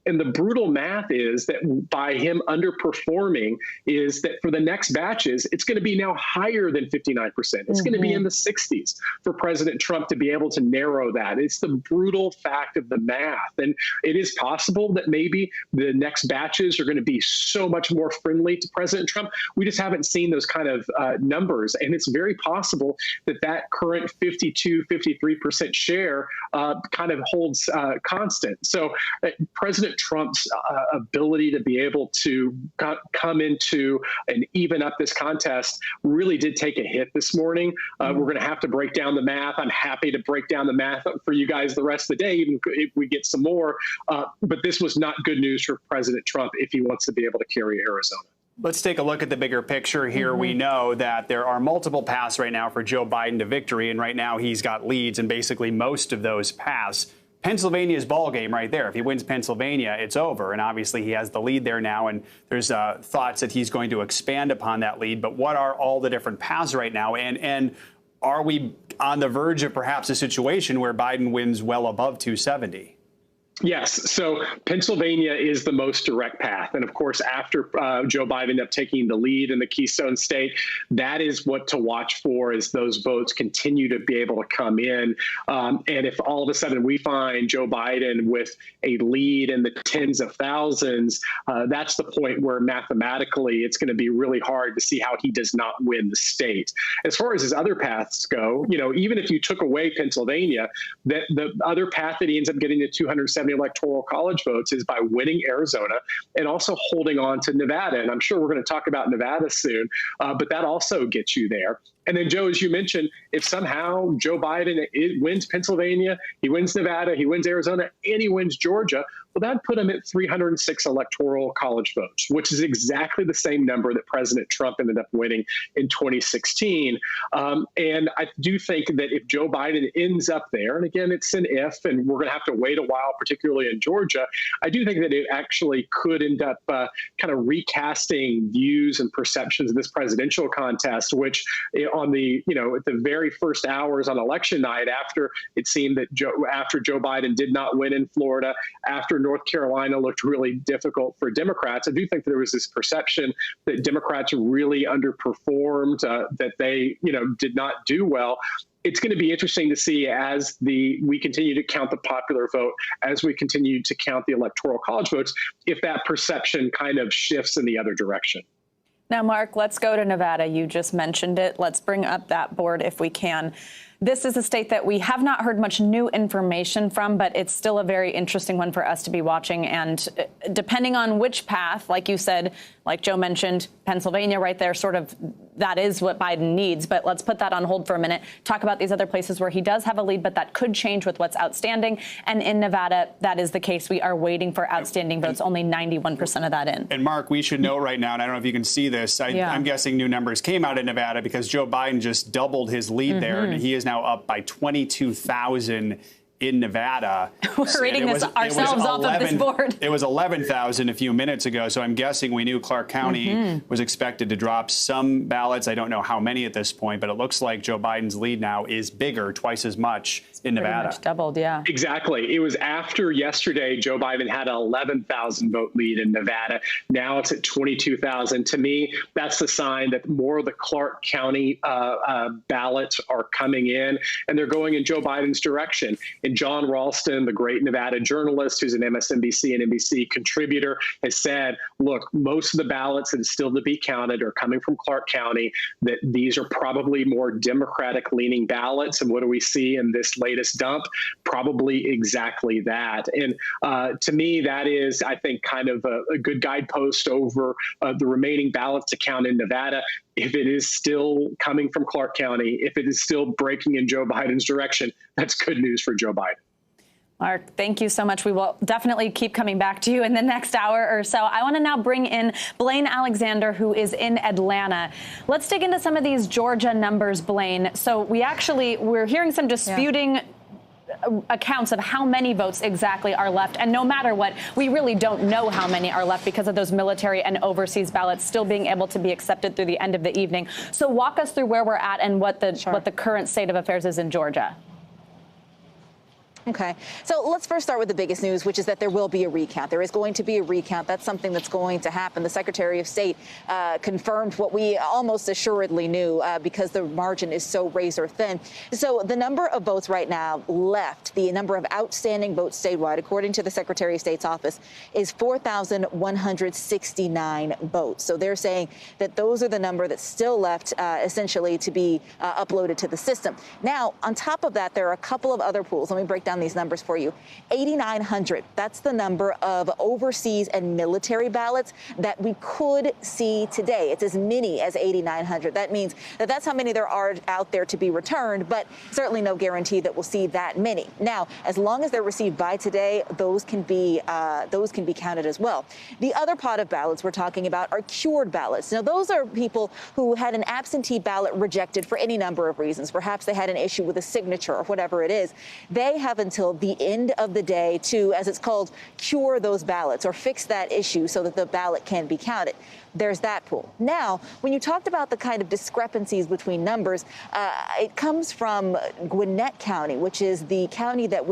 And the brutal math is that by him underperforming is that for the next batches, it's going to be now higher than 59%. It's going to be in the 60s for President Trump to be able to narrow that. It's the brutal fact of the math. And it is possible that maybe the next batches are going to be so much more friendly to President Trump. We just haven't seen those kind of numbers. And it's very possible that that current 52, 53% share kind of holds constant. So President Trump's ability to be able to come into and even up this contest really did take a hit this morning. We're going to have to break down the math. I'm happy to break down the math for you guys the rest of the day, even if we get some more. But this was not good news for President Trump if he wants to be able to carry Arizona. Let's take a look at the bigger picture here. We know that there are multiple paths right now for Joe Biden to victory, and right now he's got leads in basically most of those paths. Pennsylvania's ball game right there. If he wins Pennsylvania, it's over. And obviously he has the lead there now. And there's thoughts that he's going to expand upon that lead. But what are all the different paths right now? And are we on the verge of perhaps a situation where Biden wins well above 270? Yes. So Pennsylvania is the most direct path. And of course, after Joe Biden ended up taking the lead in the Keystone State, that is what to watch for as those votes continue to be able to come in. And if all of a sudden we find Joe Biden with a lead in the tens of thousands, that's the point where mathematically it's going to be really hard to see how he does not win the state. As far as his other paths go, you know, even if you took away Pennsylvania, that the other path that he ends up getting to 270 Electoral College votes is by winning Arizona and also holding on to Nevada. And I'm sure we're going to talk about Nevada soon, but that also gets you there. And then, Joe, as you mentioned, if somehow Joe Biden wins Pennsylvania, he wins Nevada, he wins Arizona, and he wins Georgia, well, that'd put him at 306 Electoral College votes, which is exactly the same number that President Trump ended up winning in 2016. And I do think that if Joe Biden ends up there, and again, it's an if, and we're going to have to wait a while, particularly in Georgia, I do think that it actually could end up kind of recasting views and perceptions of this presidential contest, which on the, at the very first hours on election night, after it seemed that after Joe Biden did not win in Florida, after North Carolina looked really difficult for Democrats, I do think there was this perception that Democrats really underperformed, that they, did not do well. It's going to be interesting to see as we continue to count the popular vote, as we continue to count the Electoral College votes, if that perception kind of shifts in the other direction. Now, Mark, let's go to Nevada. You just mentioned it. Let's bring up that board if we can. This is a state that we have not heard much new information from, but it's still a very interesting one for us to be watching. And depending on which path, like you said, like Joe mentioned, Pennsylvania right there, sort of that is what Biden needs. But let's put that on hold for a minute. Talk about these other places where he does have a lead, but that could change with what's outstanding. And in Nevada, that is the case. We are waiting for outstanding votes, only 91% of that in. And Mark, we should know right now, and I don't know if you can see this, I'm guessing new numbers came out in Nevada because Joe Biden just doubled his lead there, and he is now up by 22,000 in Nevada. We're reading this ourselves off of this board. It was 11,000 a few minutes ago, so I'm guessing we knew Clark County was expected to drop some ballots. I don't know how many at this point, but it looks like Joe Biden's lead now is bigger, twice as much in Nevada. Much doubled, yeah. Exactly. It was after yesterday, Joe Biden had an 11,000 vote lead in Nevada. Now it's at 22,000. To me, that's the sign that more of the Clark County ballots are coming in, and they're going in Joe Biden's direction. And John Ralston, the great Nevada journalist who's an MSNBC and NBC contributor, has said, look, most of the ballots that are still to be counted are coming from Clark County, that these are probably more Democratic-leaning ballots. And what do we see in this latest dump? Probably exactly that. And to me, that is, I think, kind of a good guidepost over the remaining ballots to count in Nevada. If it is still coming from Clark County, if it is still breaking in Joe Biden's direction, that's good news for Joe Biden. Mark, thank you so much. We will definitely keep coming back to you in the next hour or so. I want to now bring in Blaine Alexander, who is in Atlanta. Let's dig into some of these Georgia numbers, Blaine. So we're hearing some disputing accounts of how many votes exactly are left. And no matter what, we really don't know how many are left because of those military and overseas ballots still being able to be accepted through the end of the evening. So walk us through where we're at and what the current state of affairs is in Georgia. Okay, so let's first start with the biggest news, which is that there will be a recount. There is going to be a recount. That's something that's going to happen. The Secretary of State confirmed what we almost assuredly knew because the margin is so razor thin. So the number of votes right now left, the number of outstanding votes statewide, according to the Secretary of State's office, is 4,169 votes. So they're saying that those are the number that's still left, essentially, to be uploaded to the system. Now, on top of that, there are a couple of other pools. Let me break down these numbers for you. 8,900. That's the number of overseas and military ballots that we could see today. It's as many as 8,900. That means that that's how many there are out there to be returned, but certainly no guarantee that we'll see that many. Now, as long as they're received by today, those can be counted as well. The other pot of ballots we're talking about are cured ballots. Now, those are people who had an absentee ballot rejected for any number of reasons. Perhaps they had an issue with a signature or whatever it is. They have until the end of the day to, as it's called, cure those ballots or fix that issue so that the ballot can be counted. There's that pool. Now, when you talked about the kind of discrepancies between numbers, it comes from Gwinnett County, which is the county that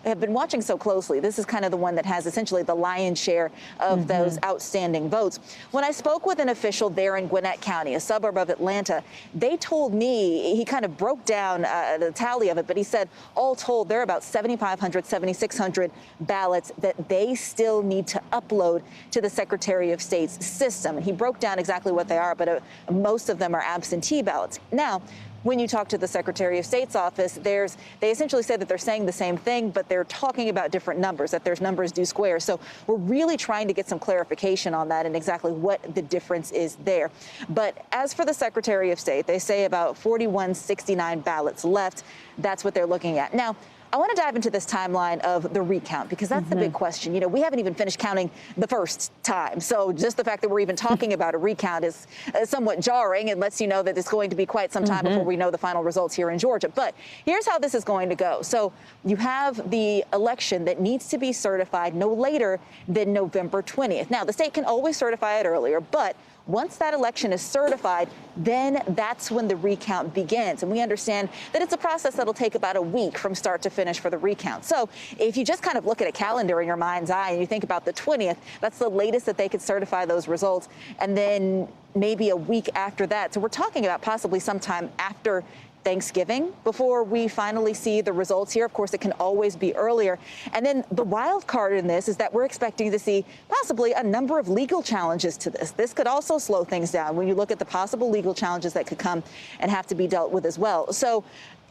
have been watching so closely. This is kind of the one that has essentially the lion's share of those outstanding votes. When I spoke with an official there in Gwinnett County, a suburb of Atlanta, they told me, he kind of broke down the tally of it, but he said, all told, there are about 7,500, 7,600 ballots that they still need to upload to the Secretary of State's system. And he broke down exactly what they are, but most of them are absentee ballots. Now, when you talk to the Secretary of State's office, they essentially say that they're saying the same thing, but they're talking about different numbers, that there's numbers do square. So we're really trying to get some clarification on that and exactly what the difference is there. But as for the Secretary of State, they say about 4,169 ballots left. That's what they're looking at. Now, I want to dive into this timeline of the recount, because that's the big question. You know, we haven't even finished counting the first time. So just the fact that we're even talking about a recount is somewhat jarring and lets you know that it's going to be quite some time before we know the final results here in Georgia. But here's how this is going to go. So you have the election that needs to be certified no later than November 20th. Now, the state can always certify it earlier, but once that election is certified, then that's when the recount begins. And we understand that it's a process that'll take about a week from start to finish for the recount. So if you just kind of look at a calendar in your mind's eye and you think about the 20th, that's the latest that they could certify those results. And then maybe a week after that. So we're talking about possibly sometime after Thanksgiving before we finally see the results here. Of course, it can always be earlier. And then the wild card in this is that we're expecting to see possibly a number of legal challenges to this. This could also slow things down when you look at the possible legal challenges that could come and have to be dealt with as well. So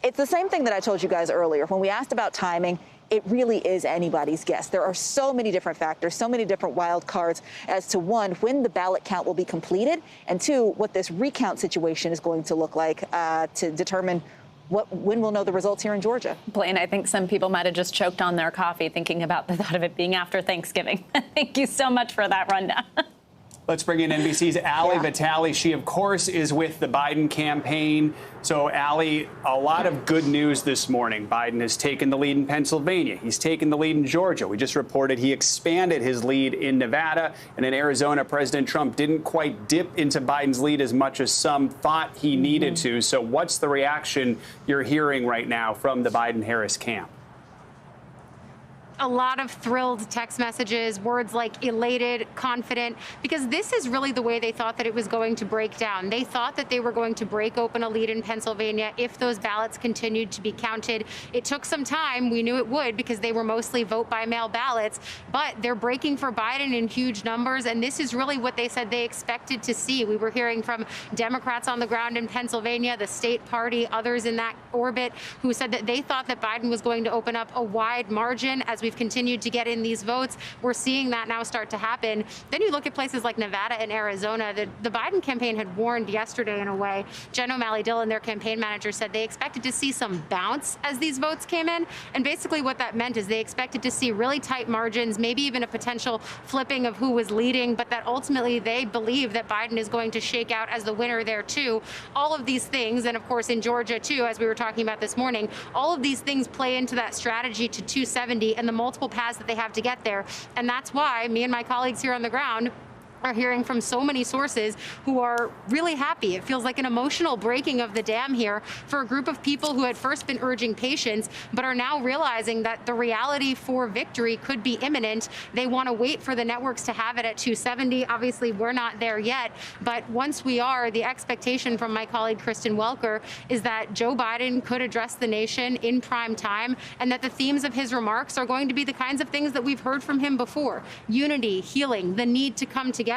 it's the same thing that I told you guys earlier. When we asked about timing, it really is anybody's guess. There are so many different factors, so many different wild cards as to, one, when the ballot count will be completed, and two, what this recount situation is going to look like to determine when we'll know the results here in Georgia. Blaine, I think some people might have just choked on their coffee thinking about the thought of it being after Thanksgiving. Thank you so much for that rundown. Let's bring in NBC's Ali Vitale. She, of course, is with the Biden campaign. So, Ali, a lot of good news this morning. Biden has taken the lead in Pennsylvania. He's taken the lead in Georgia. We just reported he expanded his lead in Nevada. And in Arizona, President Trump didn't quite dip into Biden's lead as much as some thought he needed to. So what's the reaction you're hearing right now from the Biden-Harris camp? A lot of thrilled text messages, words like elated, confident, because this is really the way they thought that it was going to break down. They thought that they were going to break open a lead in Pennsylvania if those ballots continued to be counted. It took some time. We knew it would because they were mostly vote by mail ballots, but they're breaking for Biden in huge numbers. And this is really what they said they expected to see. We were hearing from Democrats on the ground in Pennsylvania, the state party, others in that orbit, who said that they thought that Biden was going to open up a wide margin. As we've continued to get in these votes, we're seeing that now start to happen. Then you look at places like Nevada and Arizona. The Biden campaign had warned yesterday in a way. Jen O'Malley-Dillon, their campaign manager, said they expected to see some bounce as these votes came in. And basically what that meant is they expected to see really tight margins, maybe even a potential flipping of who was leading, but that ultimately they believe that Biden is going to shake out as the winner there too. All of these things, and of course in Georgia too, as we were talking about this morning, all of these things play into that strategy to 270 and the multiple paths that they have to get there. And that's why me and my colleagues here on the ground are hearing from so many sources who are really happy. It feels like an emotional breaking of the dam here for a group of people who had first been urging patience, but are now realizing that the reality for victory could be imminent. They want to wait for the networks to have it at 270. Obviously, we're not there yet, but once we are, the expectation from my colleague Kristen Welker is that Joe Biden could address the nation in prime time, and that the themes of his remarks are going to be the kinds of things that we've heard from him before: unity, healing, the need to come together,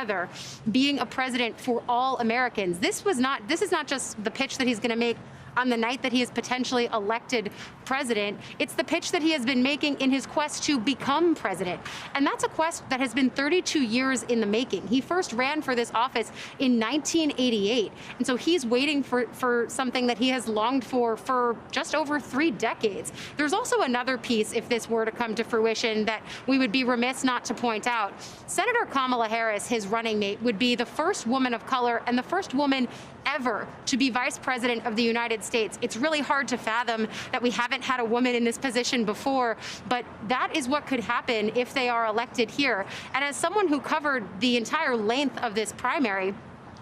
being a president for all Americans. This is not just the pitch that he's going to make on the night that he is potentially elected president. It's the pitch that he has been making in his quest to become president. And that's a quest that has been 32 years in the making. He first ran for this office in 1988. And so he's waiting for something that he has longed for just over 3 decades. There's also another piece, if this were to come to fruition, that we would be remiss not to point out. Senator Kamala Harris, his running mate, would be the first woman of color and the first woman ever to be vice president of the United States. It's really hard to fathom that we haven't had a woman in this position before, but that is what could happen if they are elected here. And as someone who covered the entire length of this primary,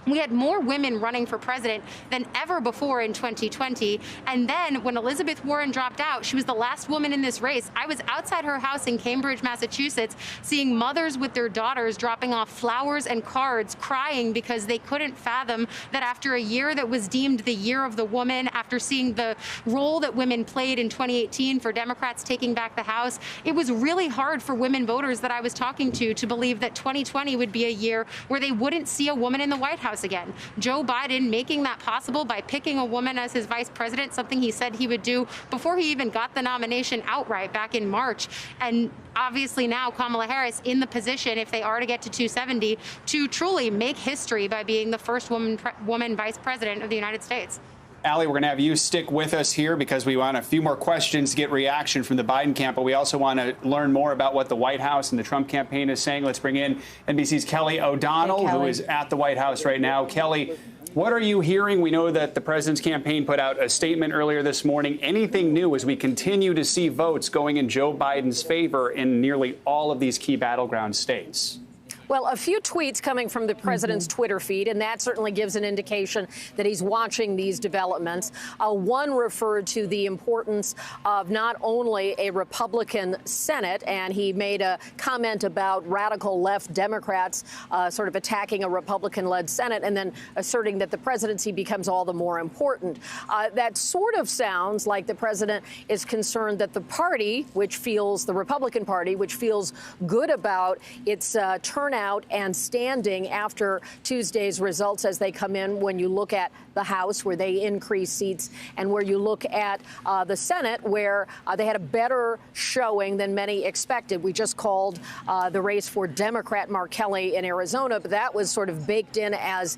We had more women running for president than ever before in 2020. And then when Elizabeth Warren dropped out, she was the last woman in this race. I was outside her house in Cambridge, Massachusetts, seeing mothers with their daughters dropping off flowers and cards, crying because they couldn't fathom that after a year that was deemed the year of the woman, after seeing the role that women played in 2018 for Democrats taking back the House, it was really hard for women voters that I was talking to believe that 2020 would be a year where they wouldn't see a woman in the White House again. Joe Biden making that possible by picking a woman as his vice president, something he said he would do before he even got the nomination outright back in March. And obviously now Kamala Harris in the position, if they are to get to 270, to truly make history by being the first woman vice president of the United States. Allie, we're going to have you stick with us here because we want a few more questions to get reaction from the Biden camp, but we also want to learn more about what the White House and the Trump campaign is saying. Let's bring in NBC's Kelly O'Donnell, who is at the White House right now. Kelly, what are you hearing? We know that the president's campaign put out a statement earlier this morning. Anything new as we continue to see votes going in Joe Biden's favor in nearly all of these key battleground states? Well, a few tweets coming from the president's Twitter feed, and that certainly gives an indication that he's watching these developments. One referred to the importance of not only a Republican Senate, and he made a comment about radical left Democrats sort of attacking a Republican-led Senate and then asserting that the presidency becomes all the more important. That sort of sounds like the president is concerned that the party, the Republican Party, which feels good about its turnout and standing after Tuesday's results as they come in, when you look at the House, where they increase seats, and where you look at the Senate, where they had a better showing than many expected. We just called the race for Democrat Mark Kelly in Arizona, but that was sort of baked in as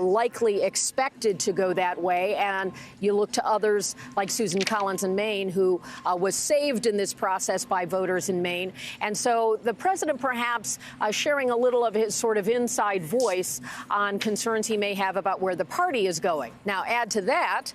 likely expected to go that way. And you look to others like Susan Collins in Maine, who was saved in this process by voters in Maine. And so the president perhaps sharing a little of his sort of inside voice on concerns he may have about where the party is going. Now, add to that,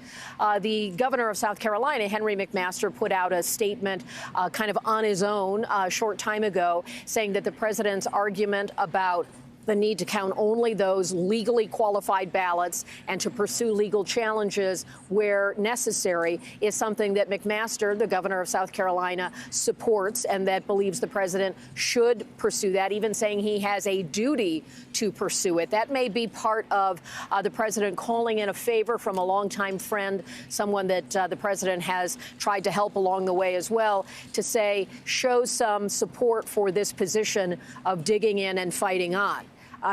the governor of South Carolina, Henry McMaster, put out a statement kind of on his own a short time ago, saying that the president's argument about the need to count only those legally qualified ballots and to pursue legal challenges where necessary is something that McMaster, the governor of South Carolina, supports, and that believes the president should pursue that, even saying he has a duty to pursue it. That may be part of the president calling in a favor from a longtime friend, someone that the president has tried to help along the way as well, to say, show some support for this position of digging in and fighting on.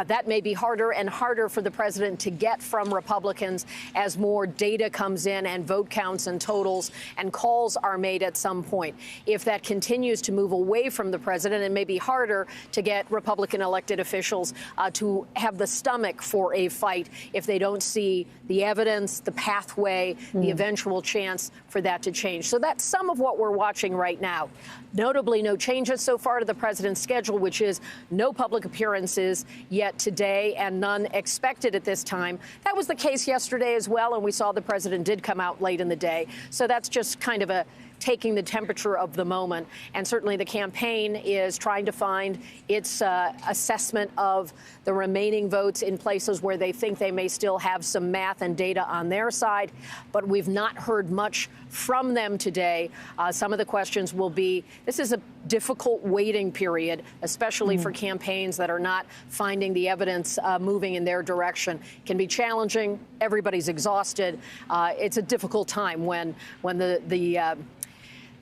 That may be harder and harder for the president to get from Republicans as more data comes in and vote counts and totals and calls are made at some point. If that continues to move away from the president, it may be harder to get Republican elected officials to have the stomach for a fight if they don't see the evidence, the pathway, the eventual chance for that to change. So that's some of what we're watching right now. Notably, no changes so far to the president's schedule, which is no public appearances yet today and none expected at this time. That was the case yesterday as well, and we saw the president did come out late in the day. So that's just kind of taking the temperature of the moment. And certainly the campaign is trying to find its assessment of the remaining votes in places where they think they may still have some math and data on their side. But we've not heard much from them today. Some of the questions will be, this is a difficult waiting period, especially for campaigns that are not finding the evidence moving in their direction. It can be challenging. Everybody's exhausted. It's a difficult time when the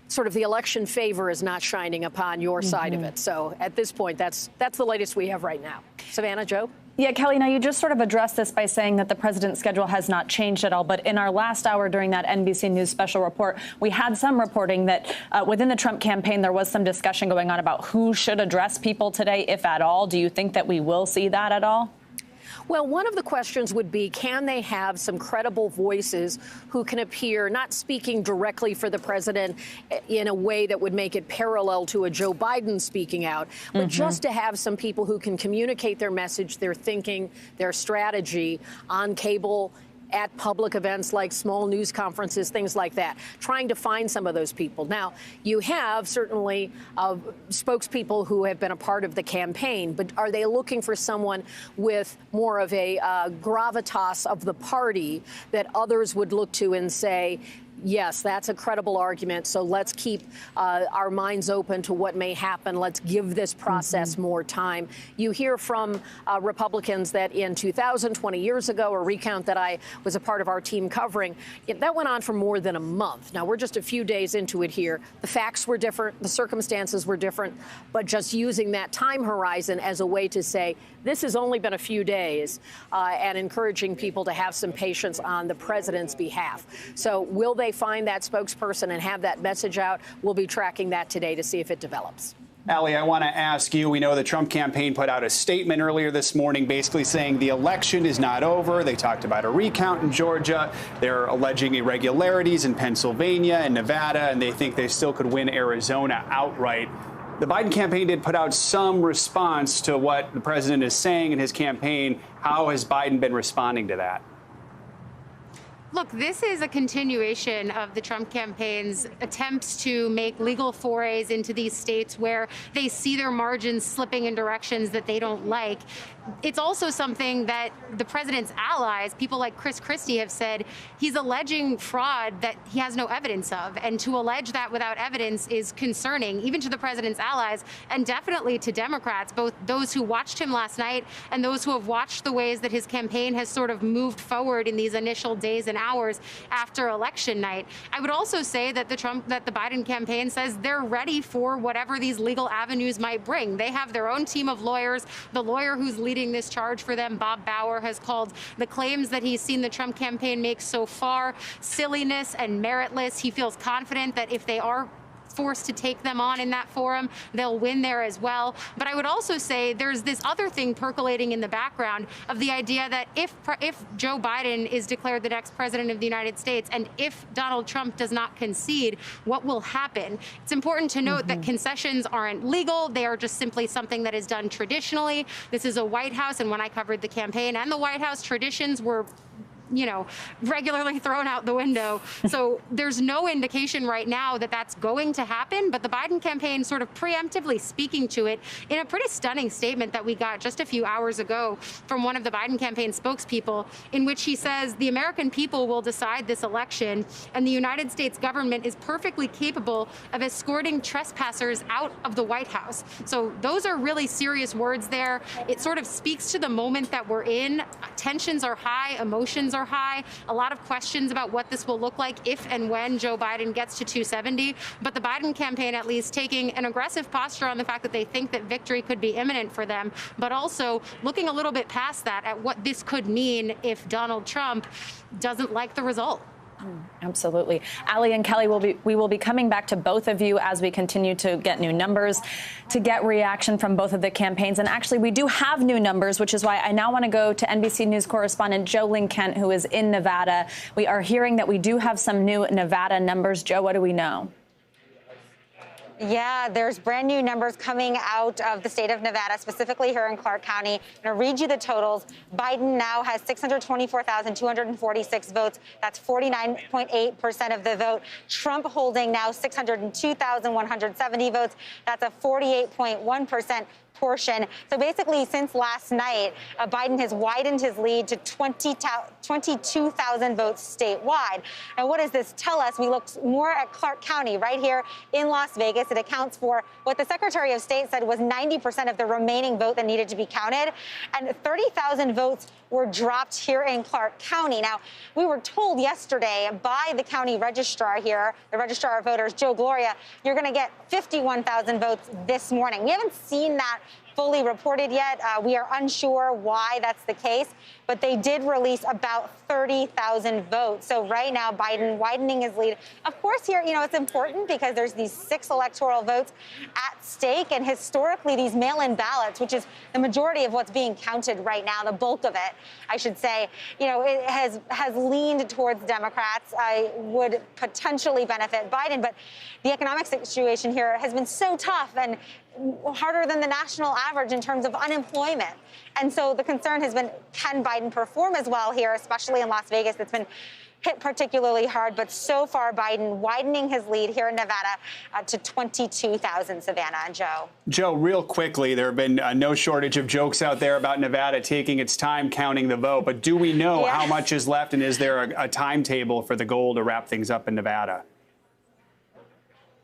sort of the election favor is not shining upon your side of it. So at this point, that's the latest we have right now. Savannah, Joe? Yeah, Kelly, now you just sort of addressed this by saying that the president's schedule has not changed at all. But in our last hour during that NBC News special report, we had some reporting that within the Trump campaign, there was some discussion going on about who should address people today, if at all. Do you think that we will see that at all? Well, one of the questions would be, can they have some credible voices who can appear not speaking directly for the president in a way that would make it parallel to a Joe Biden speaking out, but just to have some people who can communicate their message, their thinking, their strategy on cable, at public events like small news conferences, things like that, trying to find some of those people. Now, you have certainly spokespeople who have been a part of the campaign, but are they looking for someone with more of a gravitas of the party that others would look to and say, yes, that's a credible argument. So let's keep our minds open to what may happen. Let's give this process more time. You hear from Republicans that in 2020 years ago, a recount that I was a part of our team covering, that went on for more than a month. Now, we're just a few days into it here. The facts were different. The circumstances were different. But just using that time horizon as a way to say, this has only been a few days, and encouraging people to have some patience on the president's behalf. So will they find that spokesperson and have that message out? We'll be tracking that today to see if it develops. Allie, I want to ask you, we know the Trump campaign put out a statement earlier this morning basically saying the election is not over. They talked about a recount in Georgia. They're alleging irregularities in Pennsylvania and Nevada, and they think they still could win Arizona outright. The Biden campaign did put out some response to what the president is saying in his campaign. How has Biden been responding to that? Look, this is a continuation of the Trump campaign's attempts to make legal forays into these states where they see their margins slipping in directions that they don't like. It's also something that the president's allies, people like Chris Christie, have said he's alleging fraud that he has no evidence of. And to allege that without evidence is concerning, even to the president's allies and definitely to Democrats, both those who watched him last night and those who have watched the ways that his campaign has sort of moved forward in these initial days and hours after election night. I would also say that the Biden campaign says they're ready for whatever these legal avenues might bring. They have their own team of lawyers. The lawyer who's leading this charge for them, Bob Bauer, has called the claims that he's seen the Trump campaign make so far silliness and meritless. He feels confident that if they are forced to take them on in that forum, they'll win there as well. But I would also say there's this other thing percolating in the background of the idea that if Joe Biden is declared the next president of the United States and if Donald Trump does not concede, what will happen? It's important to note that concessions aren't legal. They are just simply something that is done traditionally. This is a White House, and when I covered the campaign and the White House, traditions were regularly thrown out the window. So there's no indication right now that that's going to happen, but the Biden campaign sort of preemptively speaking to it in a pretty stunning statement that we got just a few hours ago from one of the Biden campaign spokespeople, in which he says the American people will decide this election and the United States government is perfectly capable of escorting trespassers out of the White House. So those are really serious words there. It sort of speaks to the moment that we're in. Tensions are high, emotions are high, a lot of questions about what this will look like if and when Joe Biden gets to 270. But the Biden campaign, at least, taking an aggressive posture on the fact that they think that victory could be imminent for them, but also looking a little bit past that at what this could mean if Donald Trump doesn't like the result. Absolutely. Allie and Kelly, we will be coming back to both of you as we continue to get new numbers, to get reaction from both of the campaigns. And actually, we do have new numbers, which is why I now want to go to NBC News correspondent Jo Ling Kent, who is in Nevada. We are hearing that we do have some new Nevada numbers. Jo, what do we know? Yeah, there's brand new numbers coming out of the state of Nevada, specifically here in Clark County. I'm going to read you the totals. Biden now has 624,246 votes. That's 49.8% of the vote. Trump holding now 602,170 votes. That's a 48.1% portion. So basically, since last night, Biden has widened his lead to 22,000 votes statewide. And what does this tell us? We looked more at Clark County right here in Las Vegas. It accounts for what the Secretary of State said was 90% of the remaining vote that needed to be counted. And 30,000 votes were dropped here in Clark County. Now, we were told yesterday by the county registrar here, the registrar of voters, Joe Gloria, you're going to get 51,000 votes this morning. We haven't seen that fully reported yet. We are unsure why that's the case, but they did release about 30,000 votes. So right now, Biden widening his lead. Of course, here, it's important because there's these 6 electoral votes at stake, and historically, these mail-in ballots, which is the majority of what's being counted right now, the bulk of it, I should say, it has leaned towards Democrats. Would potentially benefit Biden, but the economic situation here has been so tough, and harder than the national average in terms of unemployment. And so the concern has been, can Biden perform as well here, especially in Las Vegas? It's been hit particularly hard, but so far Biden widening his lead here in Nevada to 22,000, Savannah and Joe. Joe, real quickly, there have been no shortage of jokes out there about Nevada taking its time counting the vote, but do we know how much is left, and is there a timetable for the goal to wrap things up in Nevada?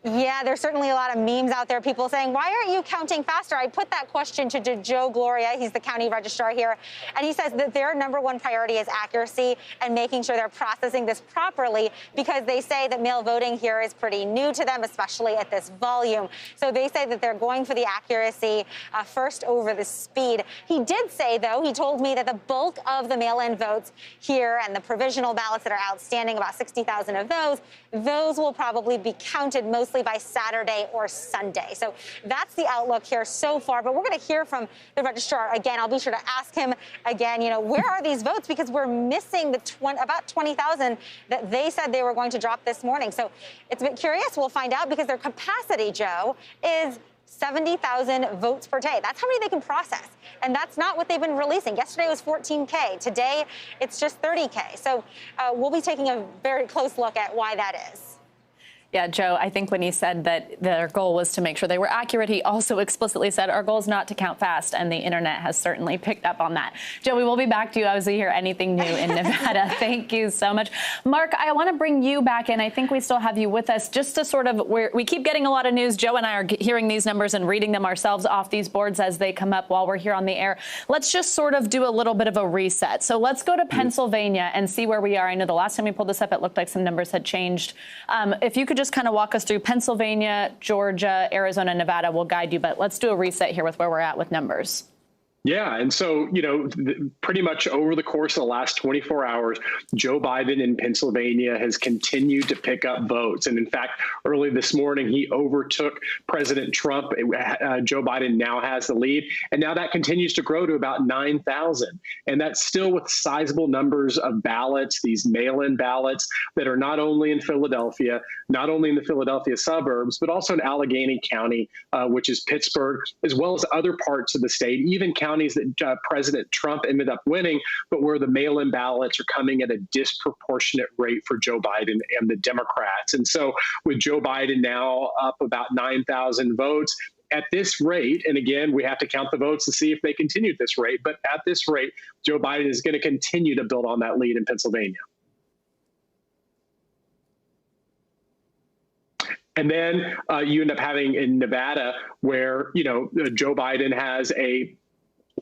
Yeah, there's certainly a lot of memes out there, people saying, why aren't you counting faster? I put that question to Joe Gloria. He's the county registrar here. And he says that their number one priority is accuracy and making sure they're processing this properly, because they say that mail voting here is pretty new to them, especially at this volume. So they say that they're going for the accuracy first over the speed. He did say, though, he told me that the bulk of the mail-in votes here and the provisional ballots that are outstanding, about 60,000 of those will probably be counted mostly by Saturday or Sunday. So that's the outlook here so far. But we're going to hear from the registrar again. I'll be sure to ask him again, where are these votes? Because we're missing the about 20,000 that they said they were going to drop this morning. So it's a bit curious. We'll find out, because their capacity, Joe, is 70,000 votes per day. That's how many they can process. And that's not what they've been releasing. Yesterday was 14K. Today, it's just 30K. So we'll be taking a very close look at why that is. Yeah, Joe, I think when he said that their goal was to make sure they were accurate, he also explicitly said our goal is not to count fast, and the internet has certainly picked up on that. Joe, we will be back to you as we hear anything new in Nevada. Thank you so much. Mark, I want to bring you back in. I think we still have you with us just to sort of, we keep getting a lot of news. Joe and I are hearing these numbers and reading them ourselves off these boards as they come up while we're here on the air. Let's just sort of do a little bit of a reset. So let's go to Pennsylvania and see where we are. I know the last time we pulled this up, it looked like some numbers had changed. If you could just kind of walk us through Pennsylvania, Georgia, Arizona, Nevada. We'll guide you, but let's do a reset here with where we're at with numbers. Yeah. And so, pretty much over the course of the last 24 hours, Joe Biden in Pennsylvania has continued to pick up votes. And in fact, early this morning, he overtook President Trump. Joe Biden now has the lead. And now that continues to grow to about 9,000. And that's still with sizable numbers of ballots, these mail-in ballots that are not only in Philadelphia, not only in the Philadelphia suburbs, but also in Allegheny County, which is Pittsburgh, as well as other parts of the state, even counties that President Trump ended up winning, but where the mail-in ballots are coming at a disproportionate rate for Joe Biden and the Democrats. And so with Joe Biden now up about 9,000 votes, at this rate, and again, we have to count the votes to see if they continue at this rate, but at this rate, Joe Biden is going to continue to build on that lead in Pennsylvania. And then you end up having in Nevada where, Joe Biden has a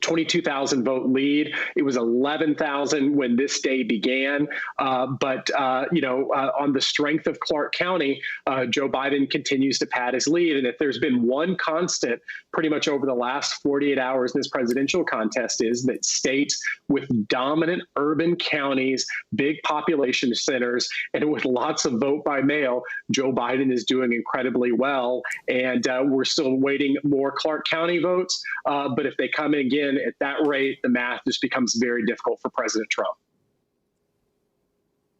22,000 vote lead. It was 11,000 when this day began. But on the strength of Clark County, Joe Biden continues to pad his lead. And if there's been one constant pretty much over the last 48 hours in this presidential contest, is that states with dominant urban counties, big population centers, and with lots of vote by mail, Joe Biden is doing incredibly well. And we're still waiting more Clark County votes. But if they come in again at that rate, the math just becomes very difficult for President Trump.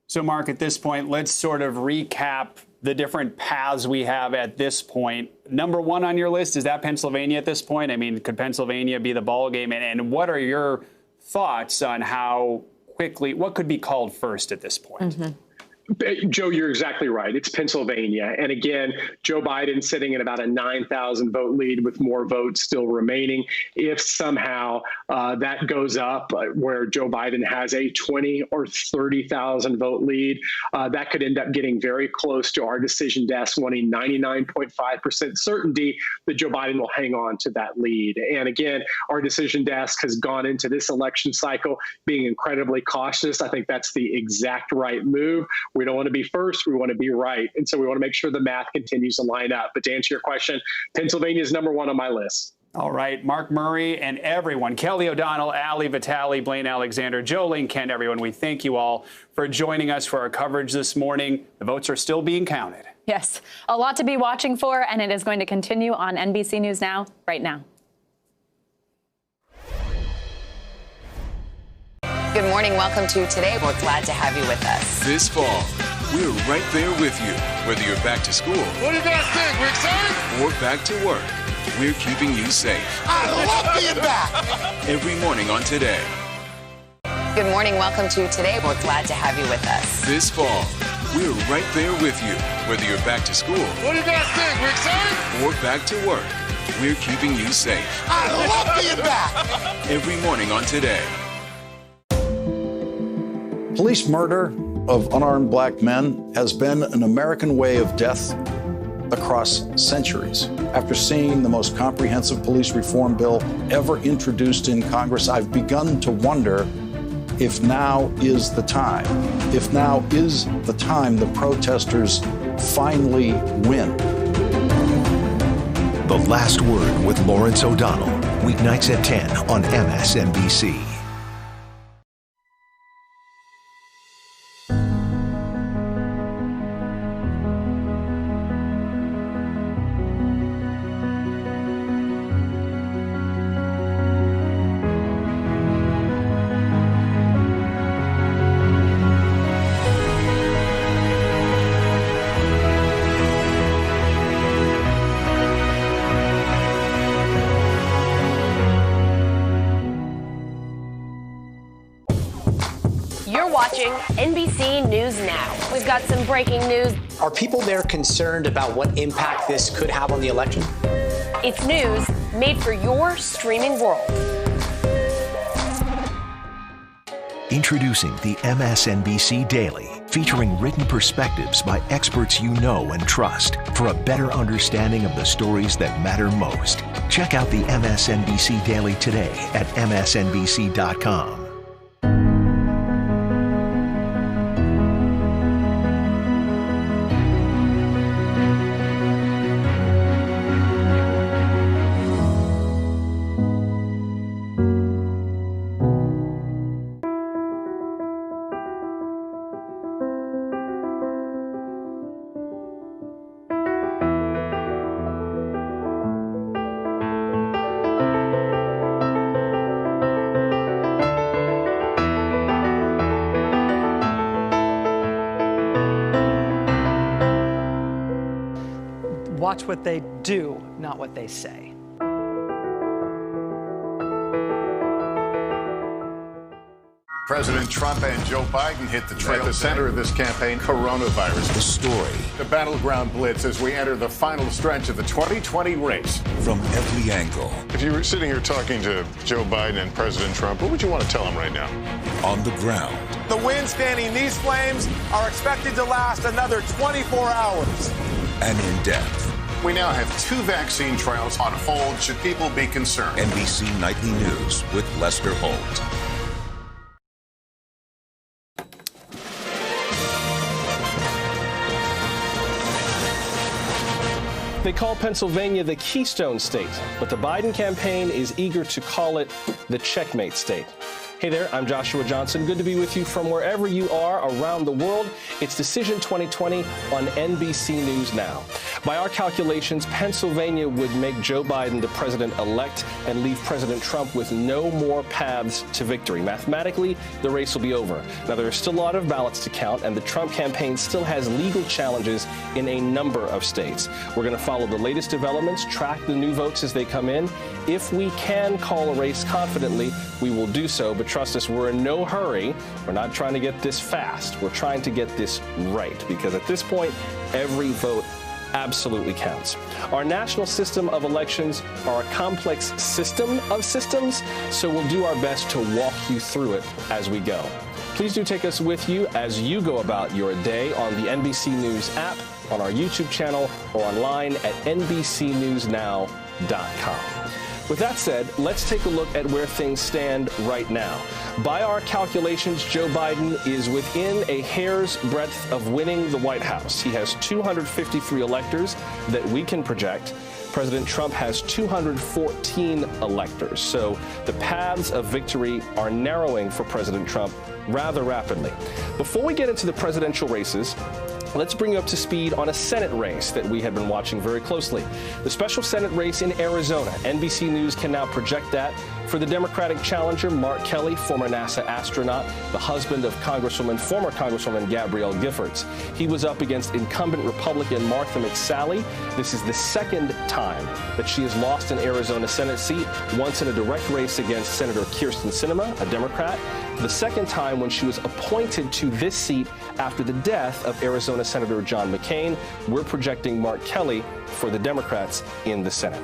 So, Mark, at this point, let's sort of recap the different paths we have at this point. Number one on your list, is that Pennsylvania at this point? I mean, could Pennsylvania be the ballgame? And what are your thoughts on how quickly, what could be called first at this point? Mm-hmm. Joe, you're exactly right. It's Pennsylvania. And again, Joe Biden sitting at about a 9,000 vote lead with more votes still remaining. If somehow that goes up where Joe Biden has a 20 or 30,000 vote lead, that could end up getting very close to our decision desk wanting 99.5% certainty that Joe Biden will hang on to that lead. And again, our decision desk has gone into this election cycle being incredibly cautious. I think that's the exact right move. We don't want to be first. We want to be right. And so we want to make sure the math continues to line up. But to answer your question, Pennsylvania is number one on my list. All right. Mark Murray and everyone, Kelly O'Donnell, Ali Vitale, Blaine Alexander, Joe Link, Kent, everyone, we thank you all for joining us for our coverage this morning. The votes are still being counted. Yes, a lot to be watching for, and it is going to continue on NBC News Now right now. Good morning. Welcome to Today. We're glad to have you with us. This fall, We're right there with you, whether you're back to school. What do you guys think? We're excited? Or back to work. We're keeping you safe. I love being back. Every morning on Today. Good morning. Welcome to Today. We're glad to have you with us. This fall, we're right there with you, whether you're back to school. What do you guys think? We're excited? Or back to work. We're keeping you safe. I love being back. Every morning on Today. Police murder of unarmed black men has been an American way of death across centuries. After seeing the most comprehensive police reform bill ever introduced in Congress, I've begun to wonder if now is the time. If now is the time the protesters finally win. The Last Word with Lawrence O'Donnell, weeknights at 10 on MSNBC. Watching NBC News Now. We've got some breaking news. Are people there concerned about what impact this could have on the election? It's news made for your streaming world. Introducing the MSNBC Daily, featuring written perspectives by experts you know and trust for a better understanding of the stories that matter most. Check out the MSNBC Daily today at msnbc.com. Watch what they do, not what they say. President Trump and Joe Biden hit the trail. At the center of this campaign, coronavirus. The story. The battleground blitz as we enter the final stretch of the 2020 race. From every angle. If you were sitting here talking to Joe Biden and President Trump, what would you want to tell them right now? On the ground. The winds fanning these flames are expected to last another 24 hours. And in depth. We now have 2 vaccine trials on hold. Should people be concerned? NBC Nightly News with Lester Holt. They call Pennsylvania the Keystone State, but the Biden campaign is eager to call it the Checkmate State. Hey there, I'm Joshua Johnson. Good to be with you from wherever you are around the world. It's Decision 2020 on NBC News Now. By our calculations, Pennsylvania would make Joe Biden the president-elect and leave President Trump with no more paths to victory. Mathematically, the race will be over. Now, there are still a lot of ballots to count, and the Trump campaign still has legal challenges in a number of states. We're going to follow the latest developments, track the new votes as they come in. If we can call a race confidently, we will do so, but trust us, we're in no hurry. We're not trying to get this fast. We're trying to get this right, because at this point, every vote absolutely counts. Our national system of elections are a complex system of systems, so we'll do our best to walk you through it as we go. Please do take us with you as you go about your day on the NBC News app, on our YouTube channel, or online at NBCNewsNow.com. With that said, let's take a look at where things stand right now. By our calculations, Joe Biden is within a hair's breadth of winning the White House. He has 253 electors that we can project. President Trump has 214 electors. So the paths of victory are narrowing for President Trump rather rapidly. Before we get into the presidential races, let's bring you up to speed on a Senate race that we have been watching very closely. The special Senate race in Arizona. NBC News can now project that For the Democratic challenger, Mark Kelly, former NASA astronaut, the husband of former Congresswoman Gabrielle Giffords. He was up against incumbent Republican Martha McSally. This is the second time that she has lost an Arizona Senate seat, once in a direct race against Senator Kyrsten Sinema, a Democrat. The second time when she was appointed to this seat after the death of Arizona Senator John McCain. We're projecting Mark Kelly for the Democrats in the Senate.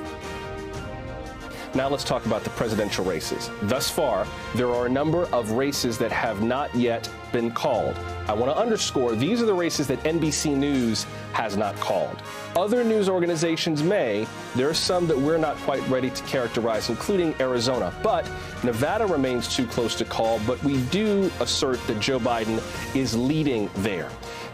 Now let's talk about the presidential races. Thus far, there are a number of races that have not yet been called. I want to underscore, these are the races that NBC News has not called. Other news organizations may. There are some that we're not quite ready to characterize, including Arizona. But Nevada remains too close to call, but we do assert that Joe Biden is leading there.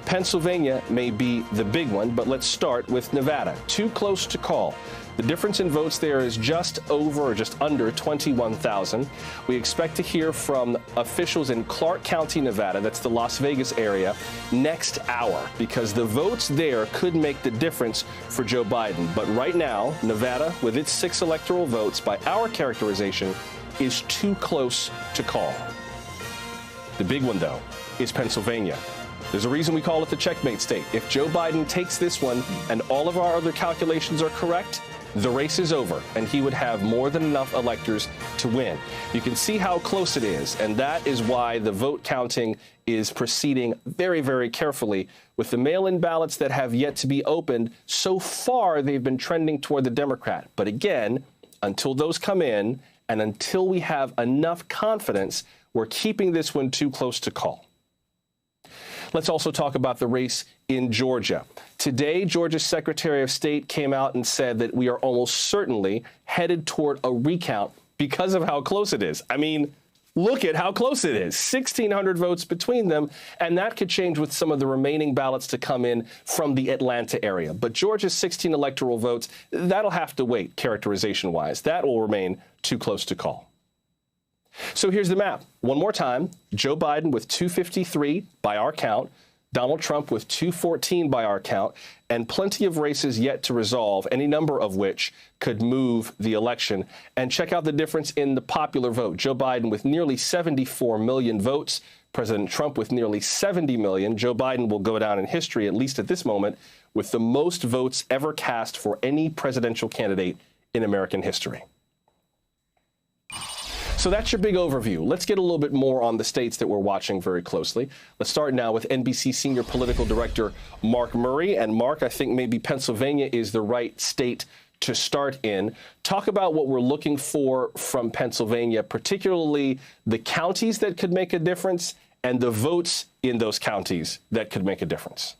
Pennsylvania may be the big one, but let's start with Nevada. Too close to call. The difference in votes there is just over or just under 21,000. We expect to hear from officials in Clark County, Nevada, that's the Las Vegas area, next hour, because the votes there could make the difference for Joe Biden. But right now, Nevada, with its 6 electoral votes, by our characterization, is too close to call. The big one, though, is Pennsylvania. There's a reason we call it the checkmate state. If Joe Biden takes this one and all of our other calculations are correct, the race is over, and he would have more than enough electors to win. You can see how close it is, and that is why the vote counting is proceeding very, very carefully. With the mail-in ballots that have yet to be opened, so far they've been trending toward the Democrat. But again, until those come in and until we have enough confidence, we're keeping this one too close to call. Let's also talk about the race in Georgia. Today, Georgia's Secretary of State came out and said that we are almost certainly headed toward a recount because of how close it is. I mean, look at how close it is. 1,600 votes between them, and that could change with some of the remaining ballots to come in from the Atlanta area. But Georgia's 16 electoral votes, that'll have to wait, characterization-wise. That will remain too close to call. So here's the map. One more time, Joe Biden with 253 by our count, Donald Trump with 214 by our count, and plenty of races yet to resolve, any number of which could move the election. And check out the difference in the popular vote. Joe Biden with nearly 74 million votes, President Trump with nearly 70 million. Joe Biden will go down in history, at least at this moment, with the most votes ever cast for any presidential candidate in American history. So that's your big overview. Let's get a little bit more on the states that we're watching very closely. Let's start now with NBC Senior Political Director Mark Murray. And Mark, I think maybe Pennsylvania is the right state to start in. Talk about what we're looking for from Pennsylvania, particularly the counties that could make a difference and the votes in those counties that could make a difference.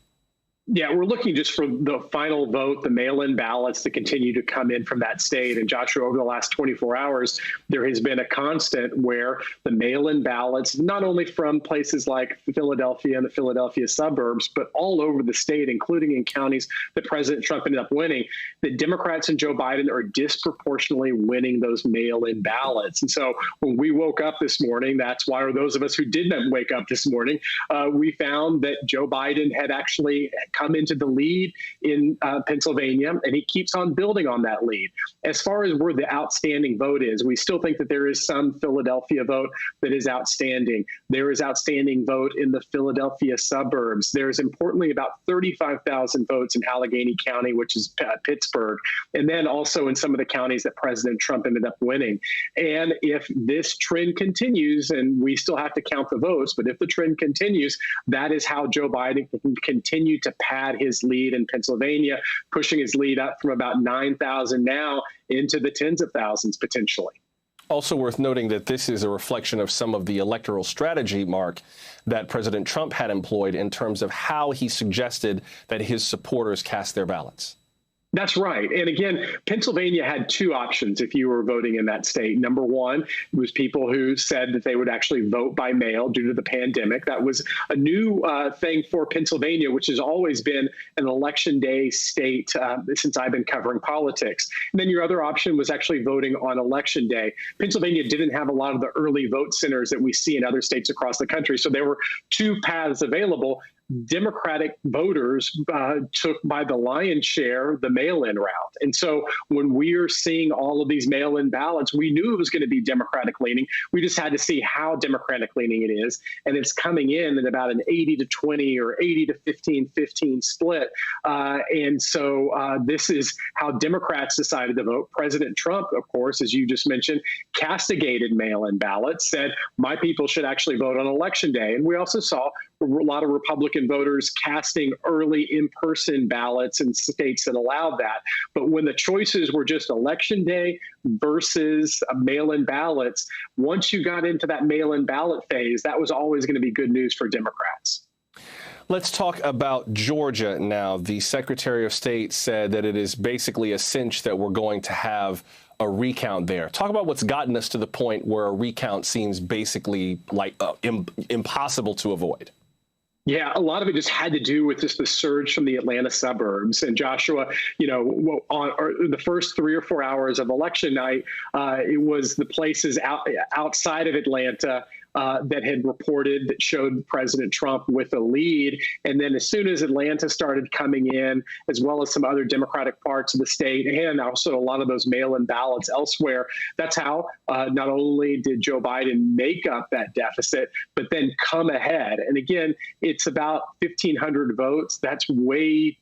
Yeah, we're looking just for the final vote, the mail-in ballots that continue to come in from that state. And Joshua, over the last 24 hours, there has been a constant where the mail-in ballots, not only from places like Philadelphia and the Philadelphia suburbs, but all over the state, including in counties that President Trump ended up winning, that Democrats and Joe Biden are disproportionately winning those mail-in ballots. And so when we woke up this morning, that's why, or those of us who didn't wake up this morning, we found that Joe Biden had actually come into the lead in Pennsylvania, and he keeps on building on that lead. As far as where the outstanding vote is, we still think that there is some Philadelphia vote that is outstanding. There is outstanding vote in the Philadelphia suburbs. There's importantly about 35,000 votes in Allegheny County, which is Pittsburgh, and then also in some of the counties that President Trump ended up winning. And if this trend continues, and we still have to count the votes, but if the trend continues, that is how Joe Biden can continue to pad his lead in Pennsylvania, pushing his lead up from about 9,000 now into the tens of thousands potentially. Also worth noting that this is a reflection of some of the electoral strategy, Mark, that President Trump had employed in terms of how he suggested that his supporters cast their ballots. That's right. And again, Pennsylvania had two options if you were voting in that state. Number one was people who said that they would actually vote by mail due to the pandemic. That was a new thing for Pennsylvania, which has always been an election day state since I've been covering politics. And then your other option was actually voting on election day. Pennsylvania didn't have a lot of the early vote centers that we see in other states across the country. So there were two paths available. Democratic voters took by the lion's share the mail-in route. And so when we're seeing all of these mail-in ballots, we knew it was going to be Democratic leaning. We just had to see how Democratic leaning it is. And it's coming in at about an 80 to 20 or 80 to 15-15 split. And so this is how Democrats decided to vote. President Trump, of course, as you just mentioned, castigated mail-in ballots, said my people should actually vote on Election Day. And we also saw a lot of Republican voters casting early in-person ballots in states that allowed that. But when the choices were just Election Day versus mail-in ballots, once you got into that mail-in ballot phase, that was always going to be good news for Democrats. Let's talk about Georgia now. The Secretary of State said that it is basically a cinch that we're going to have a recount there. Talk about what's gotten us to the point where a recount seems basically like impossible to avoid. Yeah, a lot of it just had to do with just the surge from the Atlanta suburbs. And Joshua, you know, on the first 3 or 4 hours of election night, it was the places outside of Atlanta that had reported that showed President Trump with a lead. And then as soon as Atlanta started coming in, as well as some other Democratic parts of the state, and also a lot of those mail-in ballots elsewhere, that's how not only did Joe Biden make up that deficit, but then come ahead. And again, it's about 1,500 votes. That's way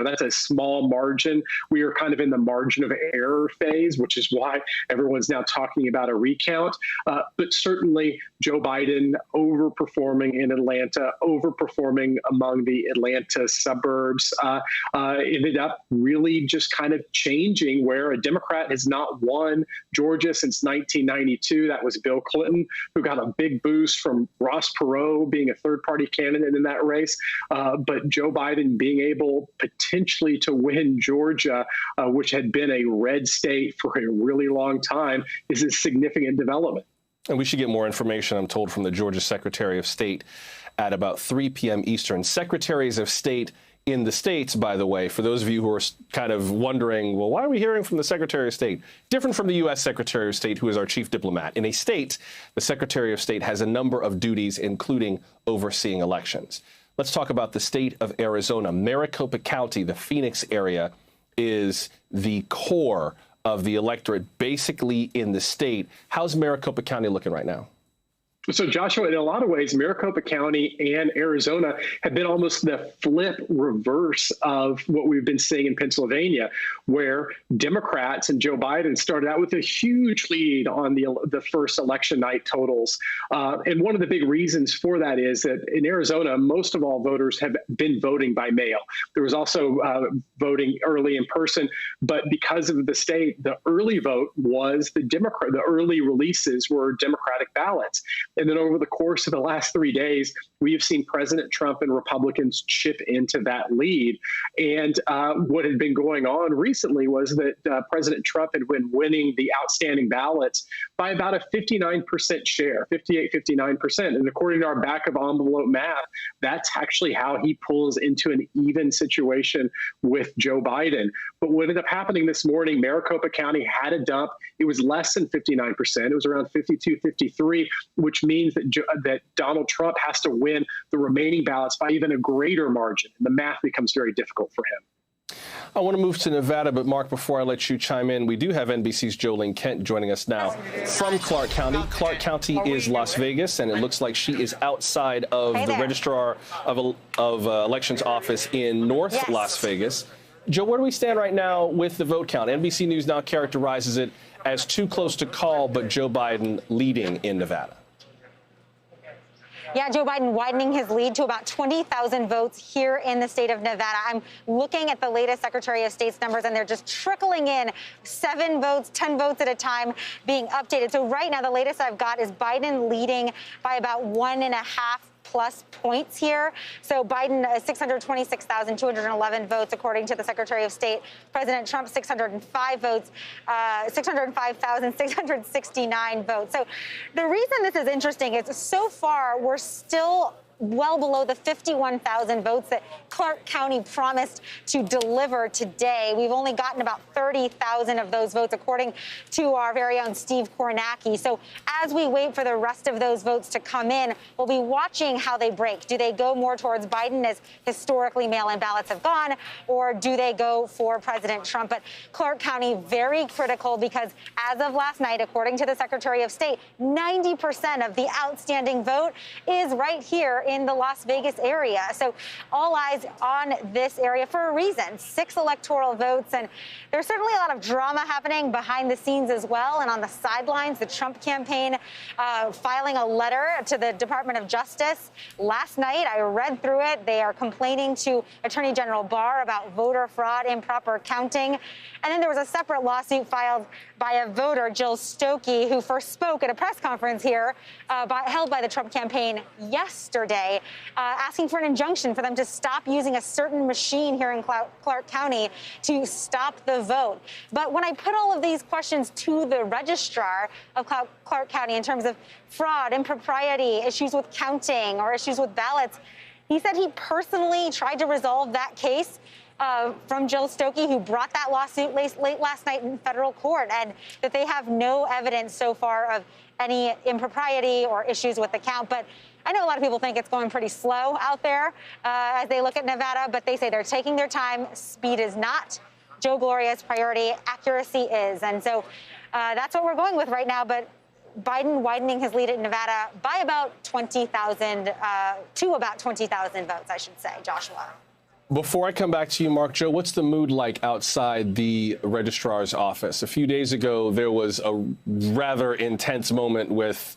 that's a small margin. We are kind of in the margin of error phase, which is why everyone's now talking about a recount. But certainly Joe Biden overperforming in Atlanta, overperforming among the Atlanta suburbs, ended up really just kind of changing where a Democrat has not won Georgia since 1992. That was Bill Clinton, who got a big boost from Ross Perot being a third-party candidate in that race. But Joe Biden being able potentially to win Georgia, which had been a red state for a really long time, is a significant development. And we should get more information, I'm told, from the Georgia Secretary of State at about 3 p.m. Eastern. Secretaries of State in the states, by the way, for those of you who are kind of wondering, well, why are we hearing from the Secretary of State? Different from the U.S. Secretary of State, who is our chief diplomat. In a state, the Secretary of State has a number of duties, including overseeing elections. Let's talk about the state of Arizona. Maricopa County, the Phoenix area, is the core of the electorate basically in the state. How's Maricopa County looking right now? So, Joshua, in a lot of ways, Maricopa County and Arizona have been almost the flip reverse of what we've been seeing in Pennsylvania, where Democrats and Joe Biden started out with a huge lead on the first election night totals. And one of the big reasons for that is that in Arizona, most of all voters have been voting by mail. There was also voting early in person. But because of the state, the early vote was the early releases were Democratic ballots. And then over the course of the last 3 days, we have seen President Trump and Republicans chip into that lead. And what had been going on recently was that President Trump had been winning the outstanding ballots by about a 59% share, 58-59%. And according to our back of envelope math, that's actually how he pulls into an even situation with Joe Biden. But what ended up happening this morning, Maricopa County had a dump. It was less than 59%. It was around 52-53, which means that Donald Trump has to win the remaining ballots by even a greater margin. And the math becomes very difficult for him. I want to move to Nevada, but Mark, before I let you chime in, we do have NBC's Jolene Kent joining us now from Clark County. Clark County is Las Vegas, and it looks like she is outside of the Registrar of Elections office in North Las Vegas. Joe, where do we stand right now with the vote count? NBC News now characterizes it as too close to call, but Joe Biden leading in Nevada. Yeah, Joe Biden widening his lead to about 20,000 votes here in the state of Nevada. I'm looking at the latest Secretary of State's numbers, and they're just trickling in 7 votes, 10 votes at a time being updated. So right now, the latest I've got is Biden leading by about 1.5 plus points here. So Biden, 626,211 votes, according to the Secretary of State. President Trump, 605 votes, 605,669 votes. So the reason this is interesting is so far we're still well below the 51,000 votes that Clark County promised to deliver today. We've only gotten about 30,000 of those votes, according to our very own Steve Kornacki. So as we wait for the rest of those votes to come in, we'll be watching how they break. Do they go more towards Biden, as historically mail-in ballots have gone, or do they go for President Trump? But Clark County, very critical, because as of last night, according to the Secretary of State, 90% of the outstanding vote is right here in the Las Vegas area. So all eyes on this area for a reason. 6 electoral votes, and there's certainly a lot of drama happening behind the scenes as well. And on the sidelines, the Trump campaign filing a letter to the Department of Justice last night. I read through it. They are complaining to Attorney General Barr about voter fraud, improper counting. And then there was a separate lawsuit filed by a voter, Jill Stokey, who first spoke at a press conference here held by the Trump campaign yesterday, asking for an injunction for them to stop using a certain machine here in Clark County to stop the vote. But when I put all of these questions to the registrar of Clark County in terms of fraud, impropriety, issues with counting, or issues with ballots, he said he personally tried to resolve that case from Jill Stokey, who brought that lawsuit late last night in federal court, and that they have no evidence so far of any impropriety or issues with the count. But I know a lot of people think it's going pretty slow out there as they look at Nevada, but they say they're taking their time. Speed is not Joe Gloria's priority. Accuracy is. And so that's what we're going with right now. But Biden widening his lead at Nevada by about 20,000 to about 20,000 votes, I should say, Joshua. Before I come back to you, Mark, Joe, what's the mood like outside the registrar's office? A few days ago, there was a rather intense moment with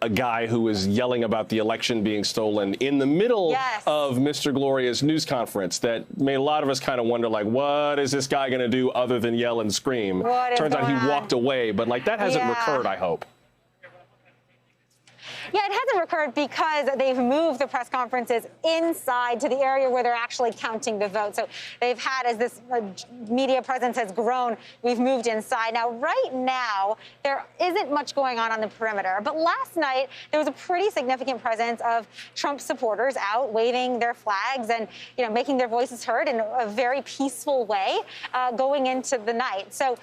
a guy who was yelling about the election being stolen in the middle of Mr. Gloria's news conference that made a lot of us kind of wonder, like, what is this guy going to do other than yell and scream? Turns out he walked away, but like that hasn't recurred, I hope. Yeah, it hasn't recurred because they've moved the press conferences inside to the area where they're actually counting the vote. So they've had, as this media presence has grown, we've moved inside. Now, right now, there isn't much going on the perimeter. But last night, there was a pretty significant presence of Trump supporters out waving their flags and, you know, making their voices heard in a very peaceful way going into the night. So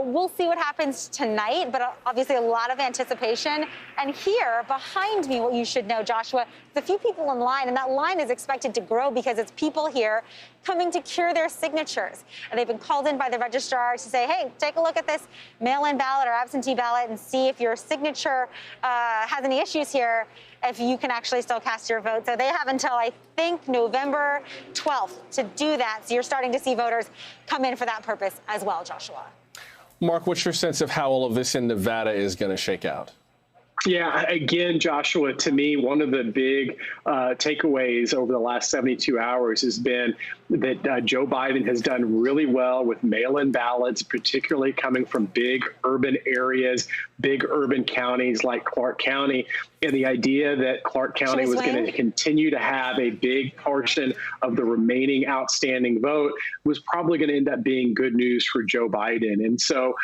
we'll see what happens tonight, but obviously a lot of anticipation. And here, behind me, what you should know, Joshua, there's a few people in line, and that line is expected to grow because it's people here coming to cure their signatures. And they've been called in by the registrar to say, hey, take a look at this mail-in ballot or absentee ballot and see if your signature has any issues here, if you can actually still cast your vote. So they have until, I think, November 12th to do that. So you're starting to see voters come in for that purpose as well, Joshua. Mark, what's your sense of how all of this in Nevada is going to shake out? Yeah, again, Joshua, to me, one of the big takeaways over the last 72 hours has been that Joe Biden has done really well with mail-in ballots, particularly coming from big urban areas, big urban counties like Clark County. And the idea that Clark County was going to continue to have a big portion of the remaining outstanding vote was probably going to end up being good news for Joe Biden. And so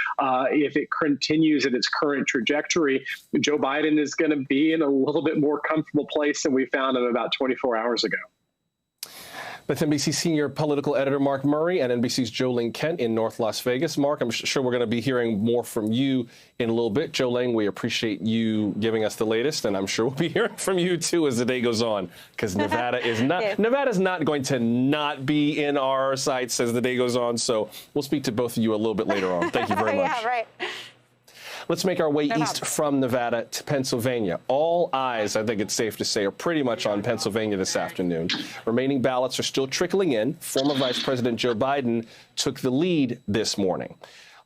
if it continues at its current trajectory, Joe Biden is going to be in a little bit more comfortable place than we found him about 24 hours ago. That's NBC senior political editor Mark Murray and NBC's Jolene Kent in North Las Vegas. Mark, I'm sure we're going to be hearing more from you in a little bit. Jolene, we appreciate you giving us the latest, and I'm sure we'll be hearing from you, too, as the day goes on, because Nevada is not Nevada's not going to not be in our sights as the day goes on. So we'll speak to both of you a little bit later on. Thank you very much. Yeah, right. Let's make our way east from Nevada to Pennsylvania. All eyes, I think it's safe to say, are pretty much on Pennsylvania this afternoon. Remaining ballots are still trickling in. Former Vice President Joe Biden took the lead this morning.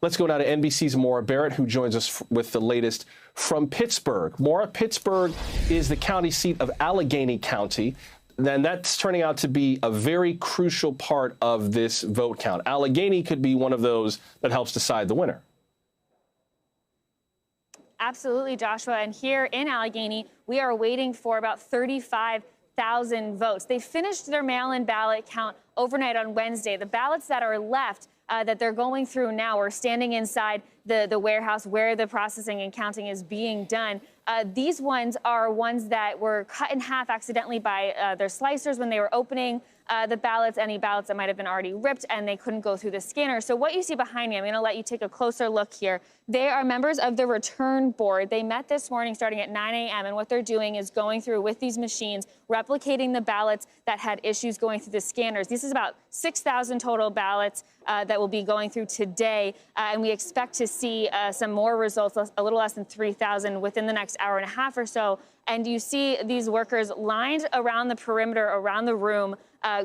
Let's go now to NBC's Maura Barrett, who joins us with the latest from Pittsburgh. Maura, Pittsburgh is the county seat of Allegheny County. And that's turning out to be a very crucial part of this vote count. Allegheny could be one of those that helps decide the winner. Absolutely, Joshua. And here in Allegheny, we are waiting for about 35,000 votes. They finished their mail-in ballot count overnight on Wednesday. The ballots that are left that they're going through now. We're standing inside the warehouse where the processing and counting is being done. These ones are ones that were cut in half accidentally by their slicers when they were opening the ballots, any ballots that might have been already ripped, and they couldn't go through the scanner. So what you see behind me, I'm going to let you take a closer look here. They are members of the return board. They met this morning starting at 9 a.m., and what they're doing is going through with these machines, replicating the ballots that had issues going through the scanners. This is about 6,000 total ballots that will be going through today, and we expect to see some more results, a little less than 3,000 within the next hour and a half or so. And you see these workers lined around the perimeter, around the room,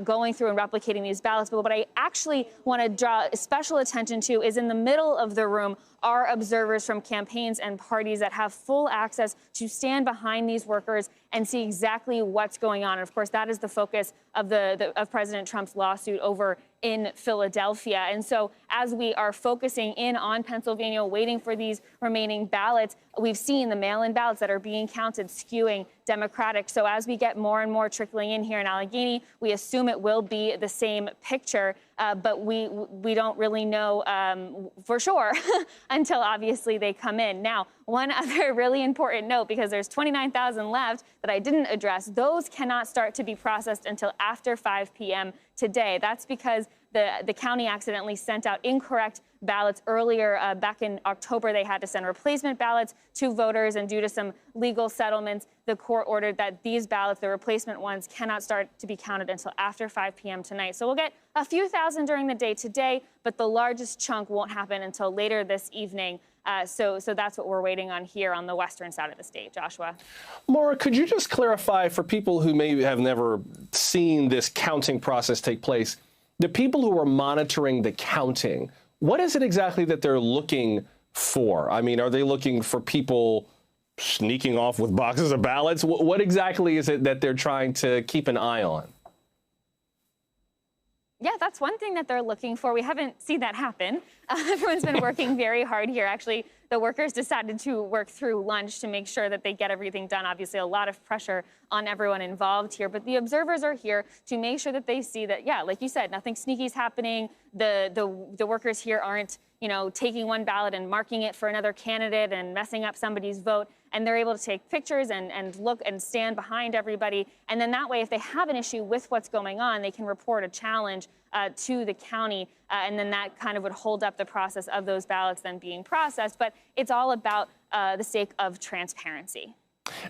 going through and replicating these ballots. But what I actually want to draw special attention to is in the middle of the room are observers from campaigns and parties that have full access to stand behind these workers and see exactly what's going on. And of course, that is the focus of of President Trump's lawsuit over in Philadelphia. And so as we are focusing in on Pennsylvania, waiting for these remaining ballots, we've seen the mail-in ballots that are being counted skewing Democratic. So as we get more and more trickling in here in Allegheny, we assume it will be the same picture, but we don't really know for sure until obviously they come in. Now, one other really important note, because there's 29,000 left that I didn't address, those cannot start to be processed until after 5 p.m. today. That's because the county accidentally sent out incorrect ballots earlier. Back in October, they had to send replacement ballots to voters, and due to some legal settlements, the court ordered that these ballots, the replacement ones, cannot start to be counted until after 5 p.m. tonight. So we'll get a few thousand during the day today, but the largest chunk won't happen until later this evening. So that's what we're waiting on here on the western side of the state. Joshua. Maura, could you just clarify for people who maybe have never seen this counting process take place, the people who are monitoring the counting, what is it exactly that they're looking for? I mean, are they looking for people sneaking off with boxes of ballots? What exactly is it that they're trying to keep an eye on? Yeah, that's one thing that they're looking for. We haven't seen that happen. Everyone's been working very hard here. Actually, the workers decided to work through lunch to make sure that they get everything done. Obviously, a lot of pressure on everyone involved here. But the observers are here to make sure that they see that, yeah, like you said, nothing sneaky is happening. The workers here aren't, taking one ballot and marking it for another candidate and messing up somebody's vote. And they're able to take pictures and look and stand behind everybody. And then that way, if they have an issue with what's going on, they can report a challenge to the county. And then that kind of would hold up the process of those ballots then being processed. But it's all about the sake of transparency.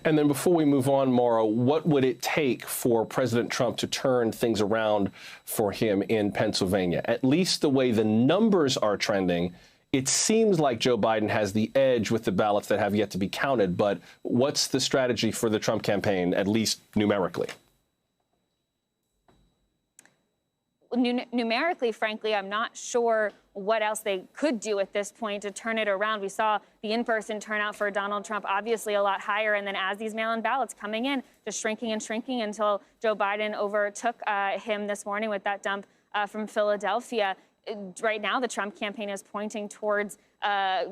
And then before we move on, Maura, what would it take for President Trump to turn things around for him in Pennsylvania? At least the way the numbers are trending, it seems like Joe Biden has the edge with the ballots that have yet to be counted. But what's the strategy for the Trump campaign, at least numerically? Numerically, frankly, I'm not sure what else they could do at this point to turn it around. We saw the in-person turnout for Donald Trump obviously a lot higher. And then as these mail-in ballots coming in, just shrinking and shrinking until Joe Biden overtook him this morning with that dump from Philadelphia. Right now, the Trump campaign is pointing towards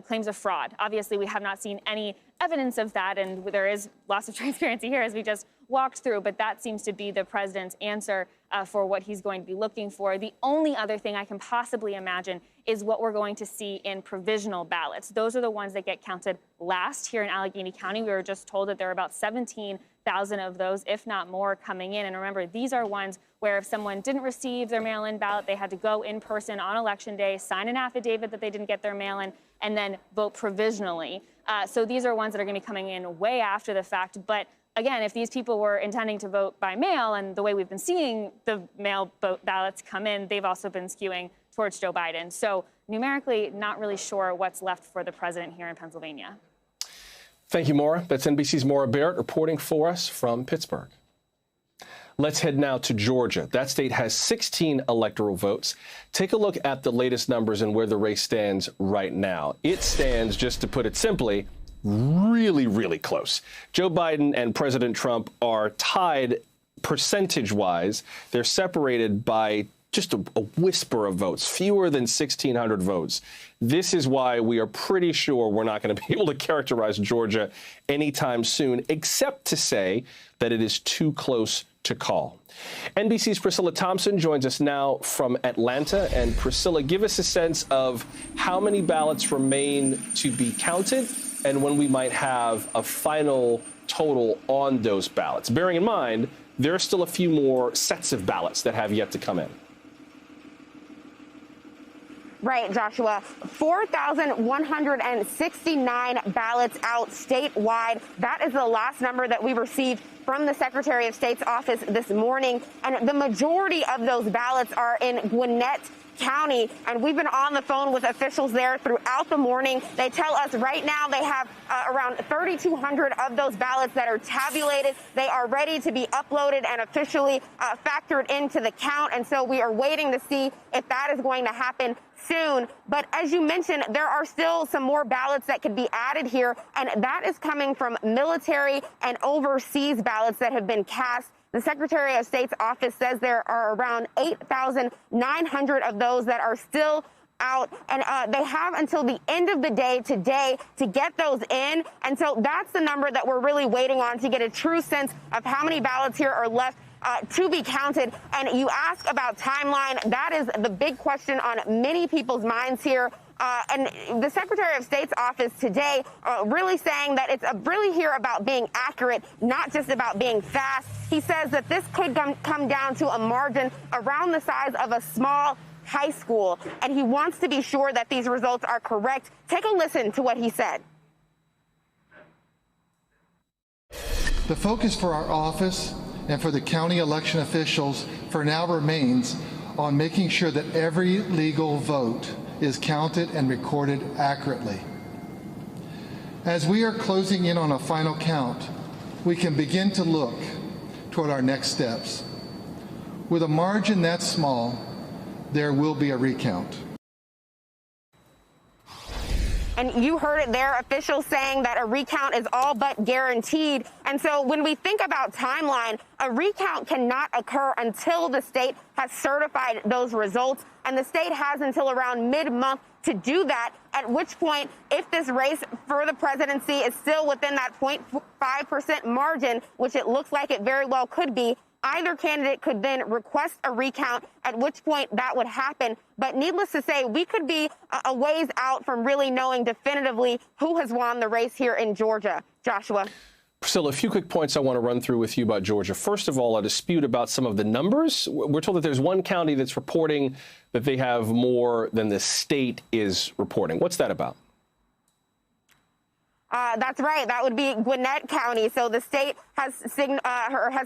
claims of fraud. Obviously, we have not seen any evidence of that, and there is lots of transparency here as we just walked through, but that seems to be the president's answer for what he's going to be looking for. The only other thing I can possibly imagine is what we're going to see in provisional ballots. Those are the ones that get counted last here in Allegheny County. We were just told that there are about 17,000 of those, if not more, coming in. And remember, these are ones where if someone didn't receive their mail-in ballot, they had to go in person on Election Day, sign an affidavit that they didn't get their mail-in, and then vote provisionally. So these are ones that are going to be coming in way after the fact. But again, if these people were intending to vote by mail, and the way we've been seeing the mail ballots come in, they've also been skewing towards Joe Biden. So numerically, not really sure what's left for the president here in Pennsylvania. Thank you, Maura. That's NBC's Maura Barrett reporting for us from Pittsburgh. Let's head now to Georgia. That state has 16 electoral votes. Take a look at the latest numbers and where the race stands right now. It stands, just to put it simply, really, really close. Joe Biden and President Trump are tied percentage-wise. They're separated by just a whisper of votes, fewer than 1,600 votes. This is why we are pretty sure we're not going to be able to characterize Georgia anytime soon, except to say that it is too close to call. NBC's Priscilla Thompson joins us now from Atlanta. And Priscilla, give us a sense of how many ballots remain to be counted and when we might have a final total on those ballots, bearing in mind there are still a few more sets of ballots that have yet to come in. Right, Joshua. 4,169 ballots out statewide. That is the last number that we received from the Secretary of State's office this morning. And the majority of those ballots are in Gwinnett County, and we've been on the phone with officials there throughout the morning. They tell us right now they have around 3,200 of those ballots that are tabulated. They are ready to be uploaded and officially factored into the count, and so we are waiting to see if that is going to happen soon. But as you mentioned, there are still some more ballots that could be added here, and that is coming from military and overseas ballots that have been cast. The Secretary of State's office says there are around 8,900 of those that are still out, and they have until the end of the day today to get those in. And so that's the number that we're really waiting on to get a true sense of how many ballots here are left to be counted. And you ask about timeline. That is the big question on many people's minds here. And the Secretary of State's office today really saying that it's really here about being accurate, not just about being fast. He says that this could come down to a margin around the size of a small high school, and he wants to be sure that these results are correct. Take a listen to what he said. The focus for our office and for the county election officials for now remains on making sure that every legal vote is counted and recorded accurately. As we are closing in on a final count, we can begin to look toward our next steps. With a margin that small, there will be a recount. And you heard it there, officials saying that a recount is all but guaranteed. And so when we think about timeline, a recount cannot occur until the state has certified those results. And the state has until around mid-month to do that, at which point, if this race for the presidency is still within that 0.5% margin, which it looks like it very well could be, either candidate could then request a recount, at which point that would happen. But needless to say, we could be a ways out from really knowing definitively who has won the race here in Georgia. Joshua. Priscilla, a few quick points I want to run through with you about Georgia. First of all, a dispute about some of the numbers. We're told that there's one county that's reporting that they have more than the state is reporting. What's that about? That's right. That would be Gwinnett County. So the state has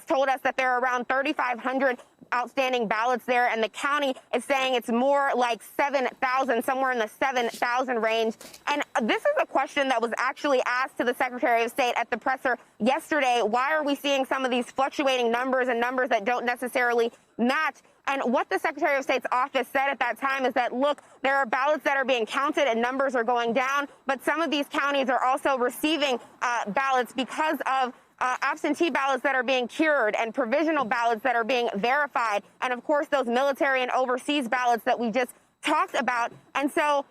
told us that there are around 3,500 outstanding ballots there, and the county is saying it's more like 7,000, somewhere in the 7,000 range. And this is a question that was actually asked to the Secretary of State at the presser yesterday. Why are we seeing some of these fluctuating numbers and numbers that don't necessarily match? And what the Secretary of State's office said at that time is that, look, there are ballots that are being counted and numbers are going down, but some of these counties are also receiving ballots because of absentee ballots that are being cured and provisional ballots that are being verified. And, of course, those military and overseas ballots that we just talked about. And so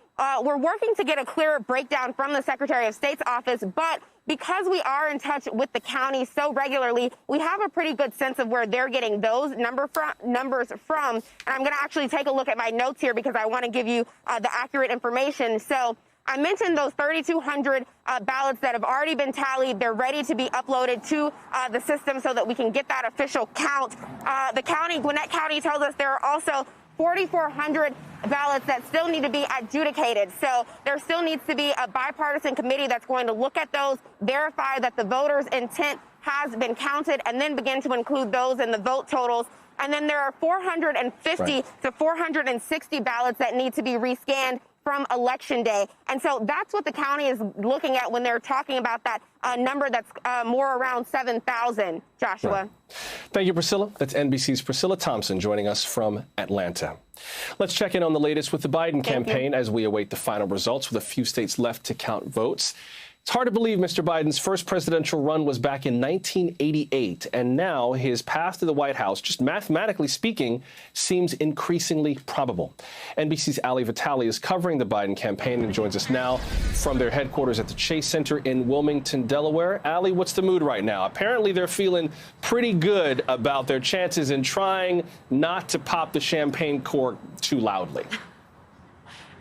we're working to get a clearer breakdown from the Secretary of State's office, but because we are in touch with the county so regularly, we have a pretty good sense of where they're getting those numbers from. And I'm going to actually take a look at my notes here because I want to give you the accurate information. So I mentioned those 3,200 ballots that have already been tallied. They're ready to be uploaded to the system so that we can get that official count. The county, Gwinnett County, tells us there are also 4,400 ballots that still need to be adjudicated. So there still needs to be a bipartisan committee that's going to look at those, verify that the voters' intent has been counted, and then begin to include those in the vote totals. And then there are 450 to 460 ballots that need to be rescanned from Election Day. And so that's what the county is looking at when they're talking about that number that's more around 7,000, Joshua. Right. Thank you, Priscilla. That's NBC's Priscilla Thompson joining us from Atlanta. Let's check in on the latest with the Biden campaign as we await the final results with a few states left to count votes. It's hard to believe Mr. Biden's first presidential run was back in 1988, and now his path to the White House, just mathematically speaking, seems increasingly probable. NBC's Ali Vitale is covering the Biden campaign and joins us now from their headquarters at the Chase Center in Wilmington, Delaware. Ali, what's the mood right now? Apparently they're feeling pretty good about their chances in trying not to pop the champagne cork too loudly.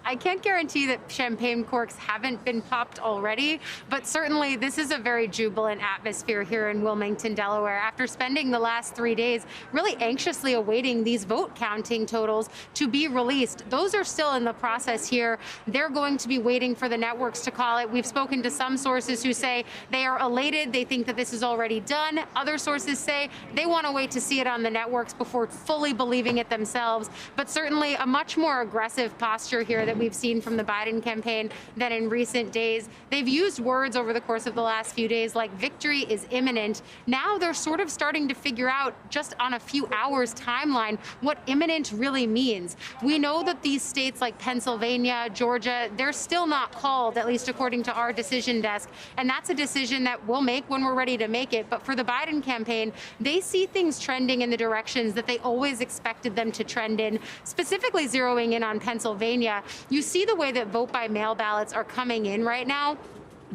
I can't guarantee that champagne corks haven't been popped already, but certainly this is a very jubilant atmosphere here in Wilmington, Delaware, after spending the last 3 days really anxiously awaiting these vote counting totals to be released. Those are still in the process here. They're going to be waiting for the networks to call it. We've spoken to some sources who say they are elated. They think that this is already done. Other sources say they want to wait to see it on the networks before fully believing it themselves. But certainly a much more aggressive posture here that we've seen from the Biden campaign than in recent days. They've used words over the course of the last few days like victory is imminent. Now they're sort of starting to figure out, just on a few hours timeline, what imminent really means. We know that these states like Pennsylvania, Georgia, they're still not called, at least according to our decision desk. And that's a decision that we'll make when we're ready to make it. But for the Biden campaign, they see things trending in the directions that they always expected them to trend in, specifically zeroing in on Pennsylvania. You see the way that vote by mail ballots are coming in right now.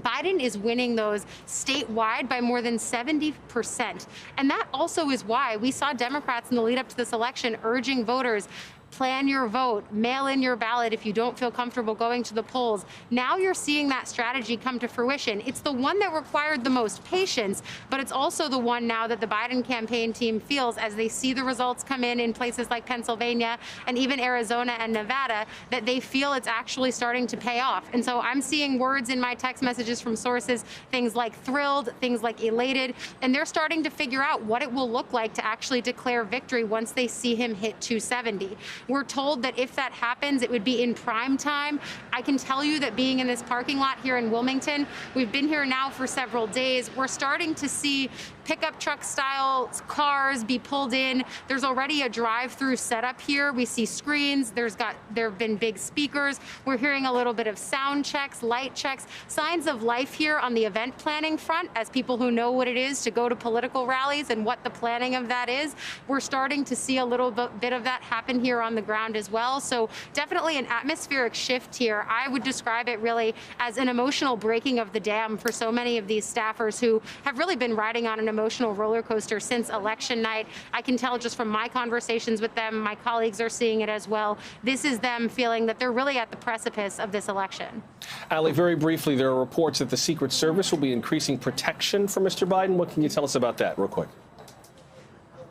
Biden is winning those statewide by more than 70%. And that also is why we saw Democrats in the lead up to this election urging voters, plan your vote, mail in your ballot if you don't feel comfortable going to the polls. Now you're seeing that strategy come to fruition. It's the one that required the most patience, but it's also the one now that the Biden campaign team feels, as they see the results come in places like Pennsylvania and even Arizona and Nevada, that they feel it's actually starting to pay off. And so I'm seeing words in my text messages from sources, things like thrilled, things like elated, and they're starting to figure out what it will look like to actually declare victory once they see him hit 270. We're told that if that happens, it would be in prime time. I can tell you that being in this parking lot here in Wilmington, we've been here now for several days. We're starting to see pickup truck style cars be pulled in. There's already a drive-through setup here. We see screens. There have been big speakers. We're hearing a little bit of sound checks, light checks, signs of life here on the event planning front as people who know what it is to go to political rallies and what the planning of that is. We're starting to see a little bit of that happen here on the ground as well. So definitely an atmospheric shift here. I would describe it really as an emotional breaking of the dam for so many of these staffers who have really been riding on an emotional roller coaster since election night. I can tell just from my conversations with them, my colleagues are seeing it as well. This is them feeling that they're really at the precipice of this election. Ali, very briefly, there are reports that the Secret Service will be increasing protection for Mr. Biden. What can you tell us about that real quick?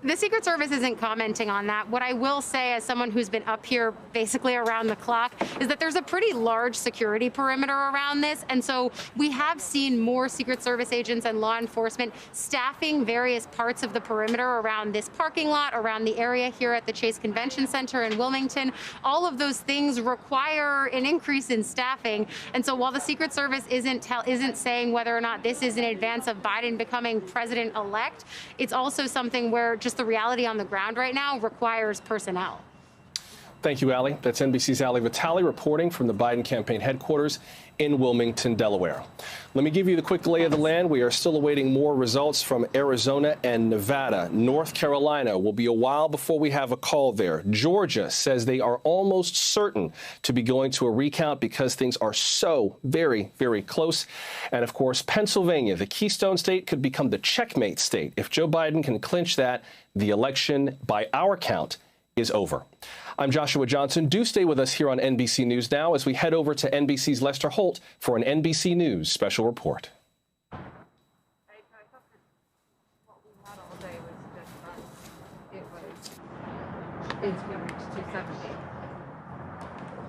The Secret Service isn't commenting on that. What I will say, as someone who's been up here basically around the clock, is that there's a pretty large security perimeter around this. And so we have seen more Secret Service agents and law enforcement staffing various parts of the perimeter around this parking lot, around the area here at the Chase Convention Center in Wilmington. All of those things require an increase in staffing. And so while the Secret Service isn't saying whether or not this is in advance of Biden becoming president-elect, it's also something where just the reality on the ground right now requires personnel. Thank you, Ali. That's NBC's Ali Vitale reporting from the Biden campaign headquarters in Wilmington, Delaware. Let me give you the quick lay of the land. We are still awaiting more results from Arizona and Nevada. North Carolina will be a while before we have a call there. Georgia says they are almost certain to be going to a recount because things are so very, very close. And of course, Pennsylvania, the Keystone State, could become the checkmate state. If Joe Biden can clinch that, the election, by our count, is over. I'm Joshua Johnson. Do stay with us here on NBC News Now as we head over to NBC's Lester Holt for an NBC News special report.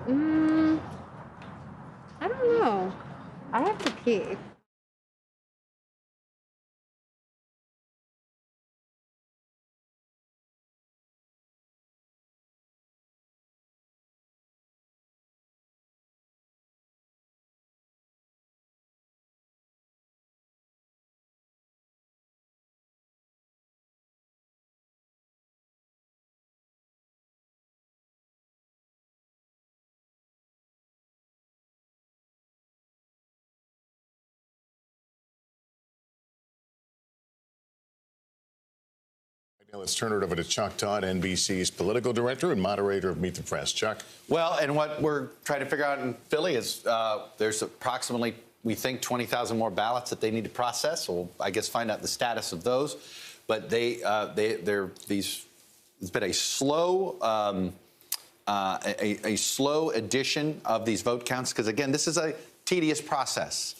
I don't know. I have to pee. Let's turn it over to Chuck Todd, NBC's political director and moderator of Meet the Press. Chuck. Well, and what we're trying to figure out in Philly is there's approximately, we think, 20,000 more ballots that they need to process. So we'll, I guess, find out the status of those. But there's been a slow slow addition of these vote counts because, again, this is a tedious process.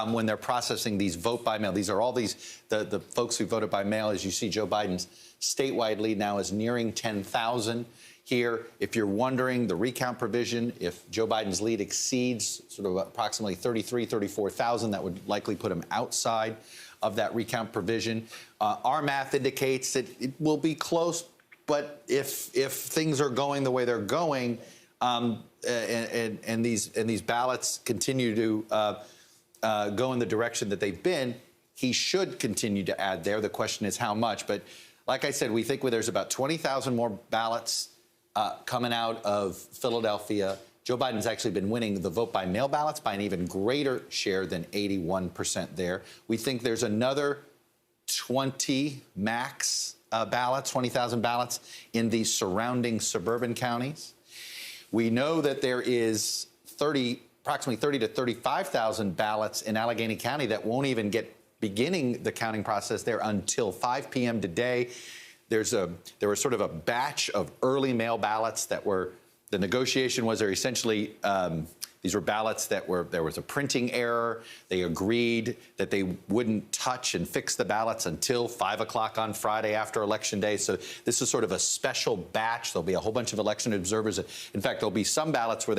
When they're processing these vote by mail. These are all the folks who voted by mail. As you see, Joe Biden's statewide lead now is nearing 10,000 here. If you're wondering, the recount provision, if Joe Biden's lead exceeds sort of approximately 34,000, that would likely put him outside of that recount provision. Our math indicates that it will be close, but if things are going the way they're going, and these ballots continue to go in the direction that they've been, he should continue to add there. The question is how much. But like I said, we think there's about 20,000 more ballots coming out of Philadelphia. Joe Biden's actually been winning the vote by mail ballots by an even greater share than 81% there. We think there's another 20 max ballots, 20,000 ballots in the surrounding suburban counties. We know that there is approximately 30 to 35,000 ballots in Allegheny County that won't even get beginning the counting process there until 5 p.m. today. There was sort of a batch of early mail ballots that were, the negotiation was they're essentially, these were ballots that there was a printing error. They agreed that they wouldn't touch and fix the ballots until 5 o'clock on Friday after Election Day. So this is sort of a special batch. There'll be a whole bunch of election observers. In fact, there'll be some ballots where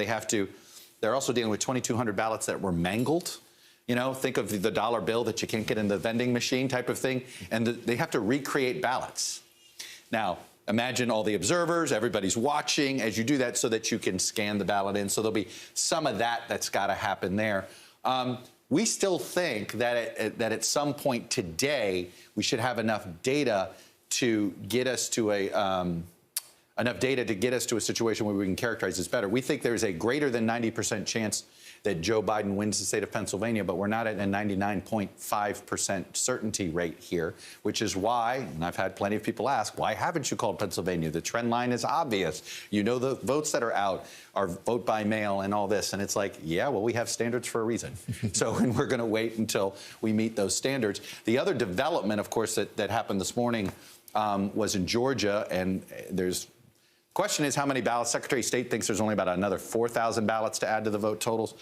they're also dealing with 2,200 ballots that were mangled. You know, think of the dollar bill that you can't get in the vending machine type of thing. And they have to recreate ballots. Now, imagine all the observers, everybody's watching as you do that so that you can scan the ballot in. So there'll be some of that's got to happen there. We still think that at some point today, we should have enough data to get us to a situation where we can characterize this better. We think there's a greater than 90% chance that Joe Biden wins the state of Pennsylvania, but we're not at a 99.5% certainty rate here, which is why, and I've had plenty of people ask, why haven't you called Pennsylvania? The trend line is obvious. You know the votes that are out are vote by mail and all this. And it's like, yeah, well, we have standards for a reason. And we're going to wait until we meet those standards. The other development, of course, that happened this morning was in Georgia, and question is how many ballots. Secretary of State thinks there's only about another 4,000 ballots to add to the vote totals.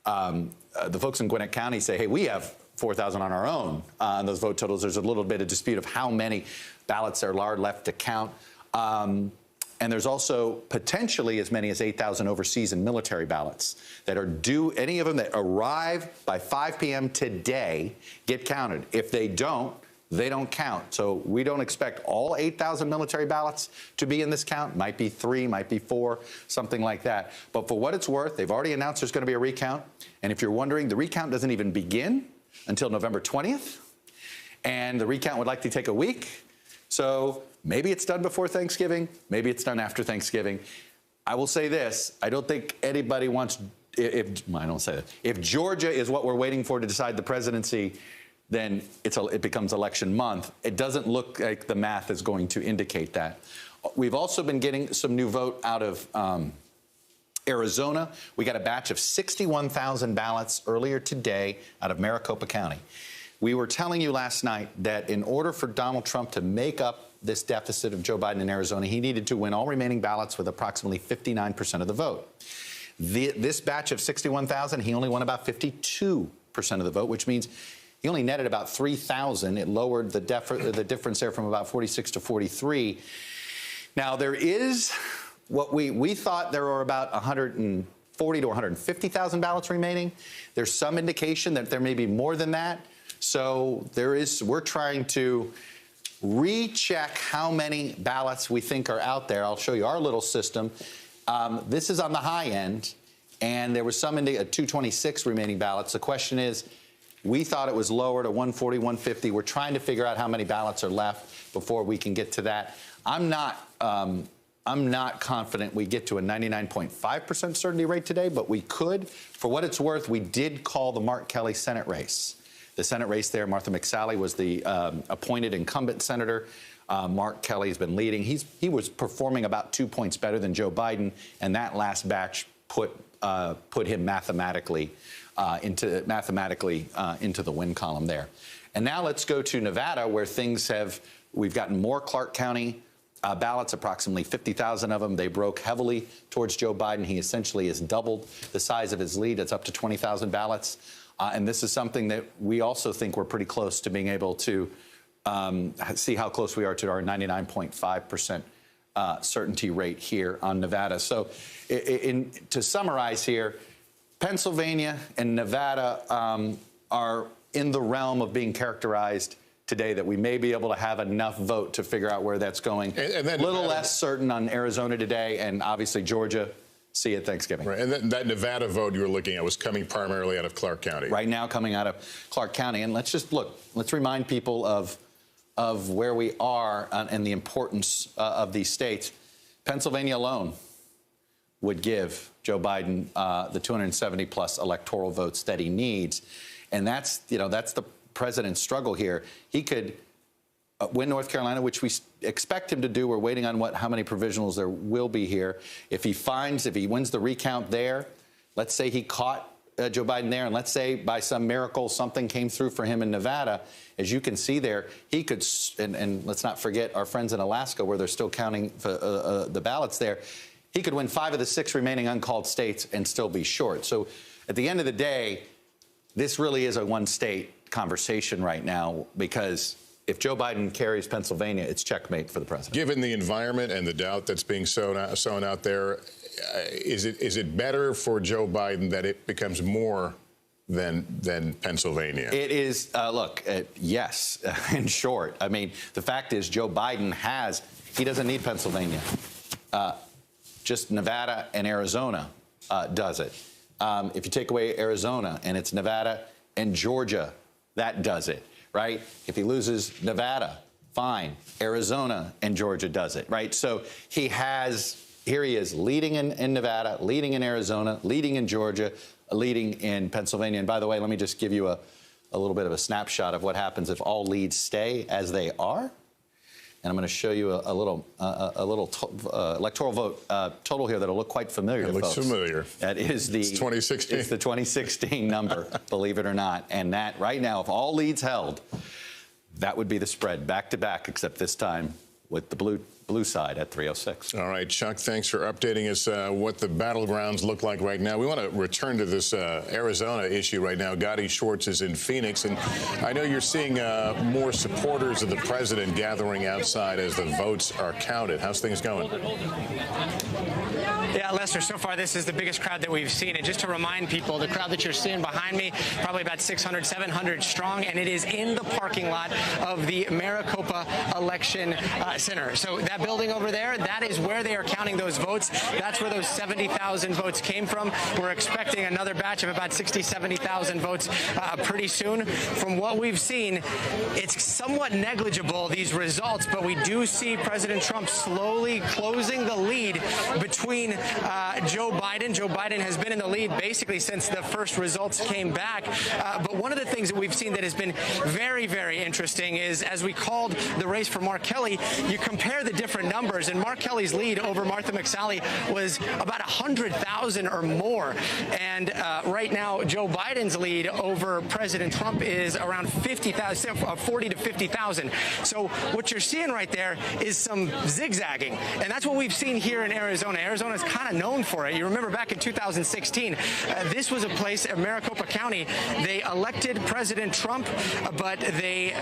The folks in Gwinnett County say, hey, we have 4,000 on our own on those vote totals. There's a little bit of dispute of how many ballots there are left to count. And there's also potentially as many as 8,000 overseas and military ballots that are due. Any of them that arrive by 5 p.m. today get counted. If they don't, they don't count. So we don't expect all 8,000 military ballots to be in this count. Might be 3, might be 4, something like that. But for what it's worth, they've already announced there's going to be a recount. And if you're wondering, the recount doesn't even begin until November 20th. And the recount would likely take a week. So maybe it's done before Thanksgiving. Maybe it's done after Thanksgiving. I will say this. I don't think anybody wants, I don't say that. If Georgia is what we're waiting for to decide the presidency, then it becomes election month. It doesn't look like the math is going to indicate that. We've also been getting some new vote out of Arizona. We got a batch of 61,000 ballots earlier today out of Maricopa County. We were telling you last night that in order for Donald Trump to make up this deficit of Joe Biden in Arizona, he needed to win all remaining ballots with approximately 59% of the vote. This batch of 61,000, he only won about 52% of the vote, which means he only netted about 3,000. It lowered the difference there from about 46 to 43. Now, there is what we thought there were about 140 to 150,000 ballots remaining. There's some indication that there may be more than that. So we're trying to recheck how many ballots we think are out there. I'll show you our little system. This is on the high end, and there was some 226 remaining ballots. The question is, we thought it was lower to 140, 150. We're trying to figure out how many ballots are left before we can get to that. I'm not confident we get to a 99.5% certainty rate today, but we could. For what it's worth, we did call the Mark Kelly Senate race. The Senate race there, Martha McSally was the appointed incumbent senator. Mark Kelly's been leading. He was performing about 2 points better than Joe Biden, and that last batch put him mathematically into the win column there. And now let's go to Nevada, where we've gotten more Clark County ballots, approximately 50,000 of them. They broke heavily towards Joe Biden. He essentially has doubled the size of his lead. It's up to 20,000 ballots. And this is something that we also think we're pretty close to being able to see how close we are to our 99.5% certainty rate here on Nevada. So to summarize here, Pennsylvania and Nevada are in the realm of being characterized today that we may be able to have enough vote to figure out where that's going. And then a little less certain on Arizona today, and obviously Georgia. See you at Thanksgiving. Right, and that Nevada vote you were looking at was coming primarily out of Clark County. Right now, coming out of Clark County, and let's just look. Let's remind people of where we are and the importance of these states. Pennsylvania alone would give Joe Biden the 270 plus electoral votes that he needs, and that's the president's struggle here. He could win North Carolina, which we expect him to do. We're waiting on how many provisionals there will be here. If he wins the recount there, let's say he caught Joe Biden there, and let's say by some miracle something came through for him in Nevada, as you can see there, he could, and let's not forget our friends in Alaska where they're still counting the ballots there, he could win 5 of the 6 remaining uncalled states and still be short. So at the end of the day, this really is a one-state conversation right now, because if Joe Biden carries Pennsylvania, it's checkmate for the president. Given the environment and the doubt that's being sown out there, is it better for Joe Biden that it becomes more than Pennsylvania? It is. Yes, in short. I mean, the fact is Joe Biden he doesn't need Pennsylvania. Just Nevada and Arizona does it. If you take away Arizona and it's Nevada and Georgia, that does it, right? If he loses Nevada, fine. Arizona and Georgia does it, right? So here he is leading in Nevada, leading in Arizona, leading in Georgia, leading in Pennsylvania. And by the way, let me just give you a little bit of a snapshot of what happens if all leads stay as they are. And I'm going to show you a little electoral vote total here that'll look quite familiar. It looks familiar. That is the 2016. It's the 2016 number, believe it or not. And that right now, if all leads held, that would be the spread back to back, except this time with the blue side at 306. All right, Chuck, thanks for updating us what the battlegrounds look like right now. We want to return to this Arizona issue right now. Gotti Schwartz is in Phoenix, and I know you're seeing more supporters of the president gathering outside as the votes are counted. How's things going? Yeah, Lester, so far this is the biggest crowd that we've seen. And just to remind people, the crowd that you're seeing behind me, probably about 600, 700 strong, and it is in the parking lot of the Maricopa Election Center. So that building over there, that is where they are counting those votes. That's where those 70,000 votes came from. We're expecting another batch of about 60, 70,000 votes pretty soon. From what we've seen, it's somewhat negligible, these results, but we do see President Trump slowly closing the lead between Joe Biden. Joe Biden has been in the lead basically since the first results came back. But one of the things that we've seen that has been very, very interesting is, as we called the race for Mark Kelly, you compare the different numbers, and Mark Kelly's lead over Martha McSally was about 100,000 or more. And right now, Joe Biden's lead over President Trump is around 50,000, 40 to 50,000. So what you're seeing right there is some zigzagging, and that's what we've seen here in Arizona. Arizona is kind of known for it. You remember back in 2016, this was a place, Maricopa County, they elected President Trump, but they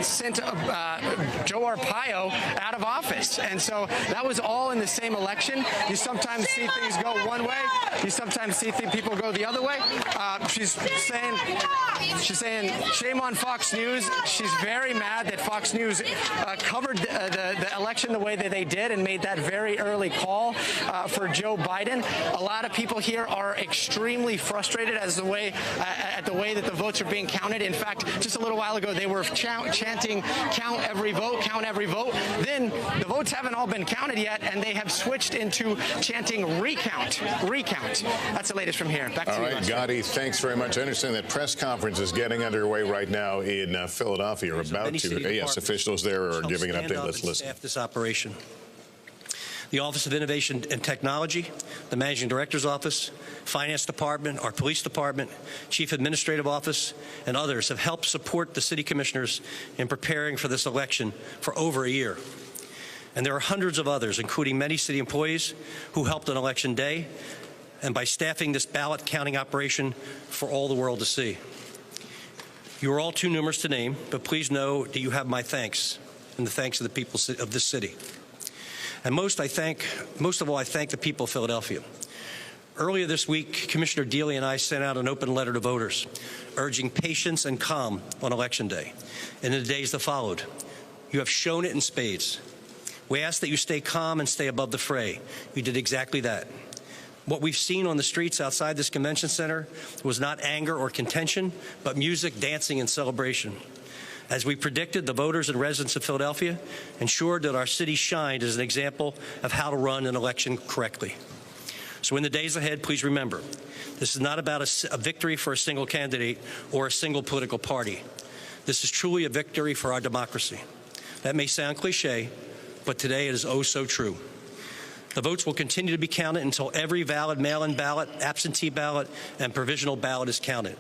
sent Joe Arpaio out of office. And so that was all in the same election. You sometimes see things go one way. You sometimes see people go the other way. She's saying, shame on Fox News. She's very mad that Fox News covered the election the way that they did and made that very early call for Joe Biden. A lot of people here are extremely frustrated at the way that the votes are being counted. In fact, just a little while ago, they were chanting, count every vote, count every vote. Then the votes haven't all been counted yet, and they have switched into chanting recount, recount. That's the latest from here. Back to you. All right, Gotti, thanks very much. I understand that press conference is getting underway right now in Philadelphia. Or about to. Yes, officials there are giving an update. Let's listen. This operation. The Office of Innovation and Technology, the Managing Director's Office, Finance Department, our Police Department, Chief Administrative Office, and others have helped support the City Commissioners in preparing for this election for over a year. And there are hundreds of others, including many city employees, who helped on Election Day and by staffing this ballot counting operation for all the world to see. You are all too numerous to name, but please know that you have my thanks and the thanks of the people of this city. And most of all, I thank the people of Philadelphia. Earlier this week, Commissioner Dealey and I sent out an open letter to voters, urging patience and calm on Election Day and in the days that followed. You have shown it in spades. We ask that you stay calm and stay above the fray. You did exactly that. What we've seen on the streets outside this convention center was not anger or contention, but music, dancing, and celebration. As we predicted, the voters and residents of Philadelphia ensured that our city shined as an example of how to run an election correctly. So in the days ahead, please remember, this is not about a victory for a single candidate or a single political party. This is truly a victory for our democracy. That may sound cliche, but today it is oh so true. The votes will continue to be counted until every valid mail-in ballot, absentee ballot, and provisional ballot is counted.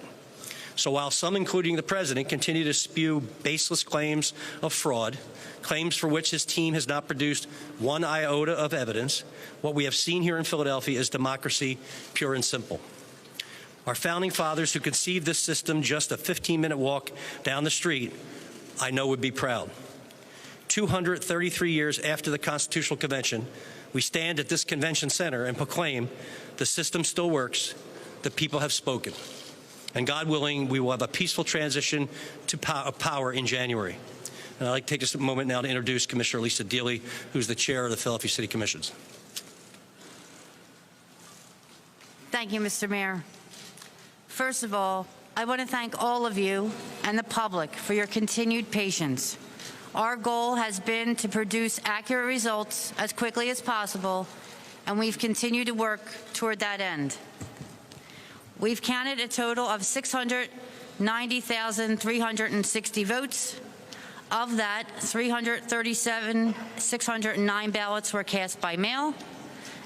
So while some, including the president, continue to spew baseless claims of fraud, claims for which his team has not produced one iota of evidence, what we have seen here in Philadelphia is democracy, pure and simple. Our founding fathers, who conceived this system just a 15-minute walk down the street, I know would be proud. 233 years after the Constitutional Convention, we stand at this convention center and proclaim the system still works, the people have spoken. And God willing, we will have a peaceful transition to power in January. And I'd like to take this a moment now to introduce Commissioner Lisa Dealey, who's the chair of the Philadelphia City Commissions. Thank you, Mr. Mayor. First of all, I want to thank all of you and the public for your continued patience. Our goal has been to produce accurate results as quickly as possible, and we've continued to work toward that end. We've counted a total of 690,360 votes. Of that, 337,609 ballots were cast by mail,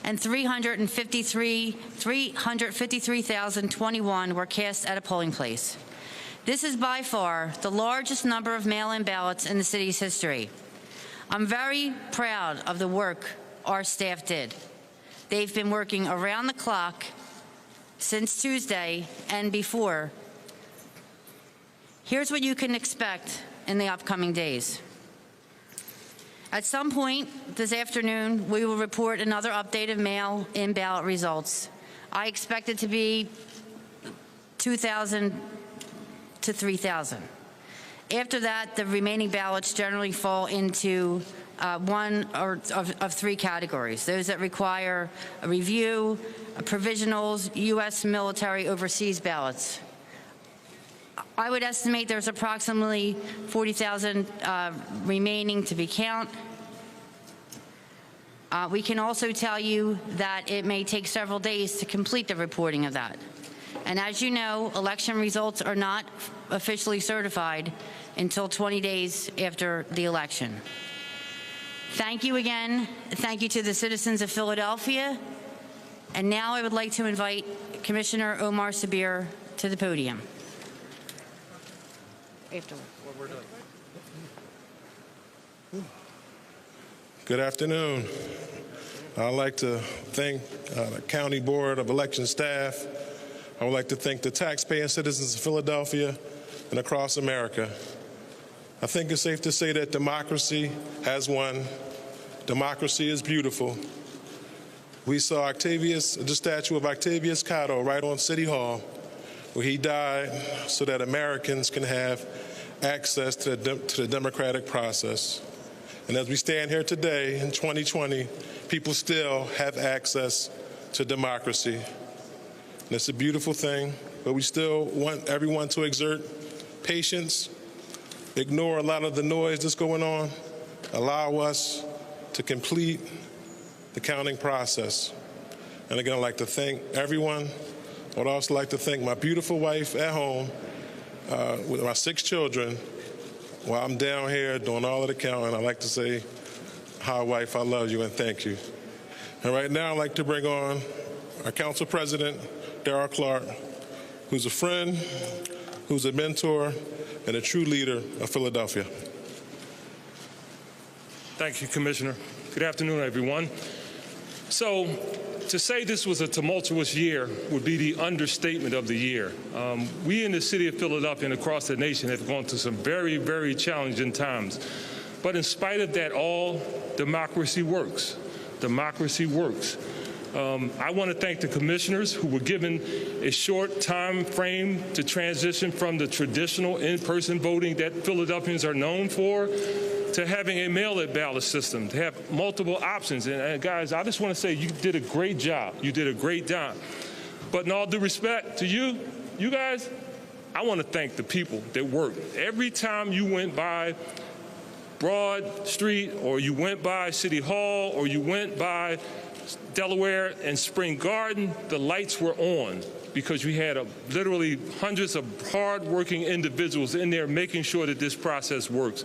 and 353,021 were cast at a polling place. This is by far the largest number of mail-in ballots in the city's history. I'm very proud of the work our staff did. They've been working around the clock since Tuesday and before. Here's what you can expect in the upcoming days. At some point this afternoon, we will report another update of mail-in ballot results. I expect it to be 2,000 to 3,000. After that, the remaining ballots generally fall into one of three categories: those that require a review, provisionals, U.S. military overseas ballots. I would estimate there's approximately 40,000 remaining to be counted. We can also tell you that it may take several days to complete the reporting of that. And as you know, election results are not officially certified until 20 days after the election. Thank you again. Thank you to the citizens of Philadelphia. And now I would like to invite Commissioner Omar Sabir to the podium. Good afternoon. I'd like to thank the County Board of Election staff. I would like to thank the taxpaying citizens of Philadelphia and across America. I think it's safe to say that democracy has won. Democracy is beautiful. We saw the statue of Octavius Cotto right on City Hall, where he died so that Americans can have access to the democratic process. And as we stand here today in 2020, people still have access to democracy. And it's a beautiful thing, but we still want everyone to exert patience, ignore a lot of the noise that's going on, allow us to complete the counting process. And again, I'd like to thank everyone. I would also like to thank my beautiful wife at home with my 6 children while I'm down here doing all of the counting. I'd like to say, hi, wife, I love you and thank you. And right now, I'd like to bring on our council president, Darrell Clark, who's a friend, who's a mentor, and a true leader of Philadelphia. Thank you, Commissioner. Good afternoon, everyone. So, to say this was a tumultuous year would be the understatement of the year. We in the city of Philadelphia and across the nation have gone through some very, very challenging times. But in spite of that all, democracy works. Democracy works. I want to thank the commissioners who were given a short time frame to transition from the traditional in-person voting that Philadelphians are known for to having a mail-in ballot system, to have multiple options. And guys, I just want to say you did a great job. You did a great job. But in all due respect to you guys, I want to thank the people that worked. Every time you went by Broad Street, or you went by City Hall, or you went by Delaware and Spring Garden, the lights were on because we had literally hundreds of hard-working individuals in there making sure that this process works.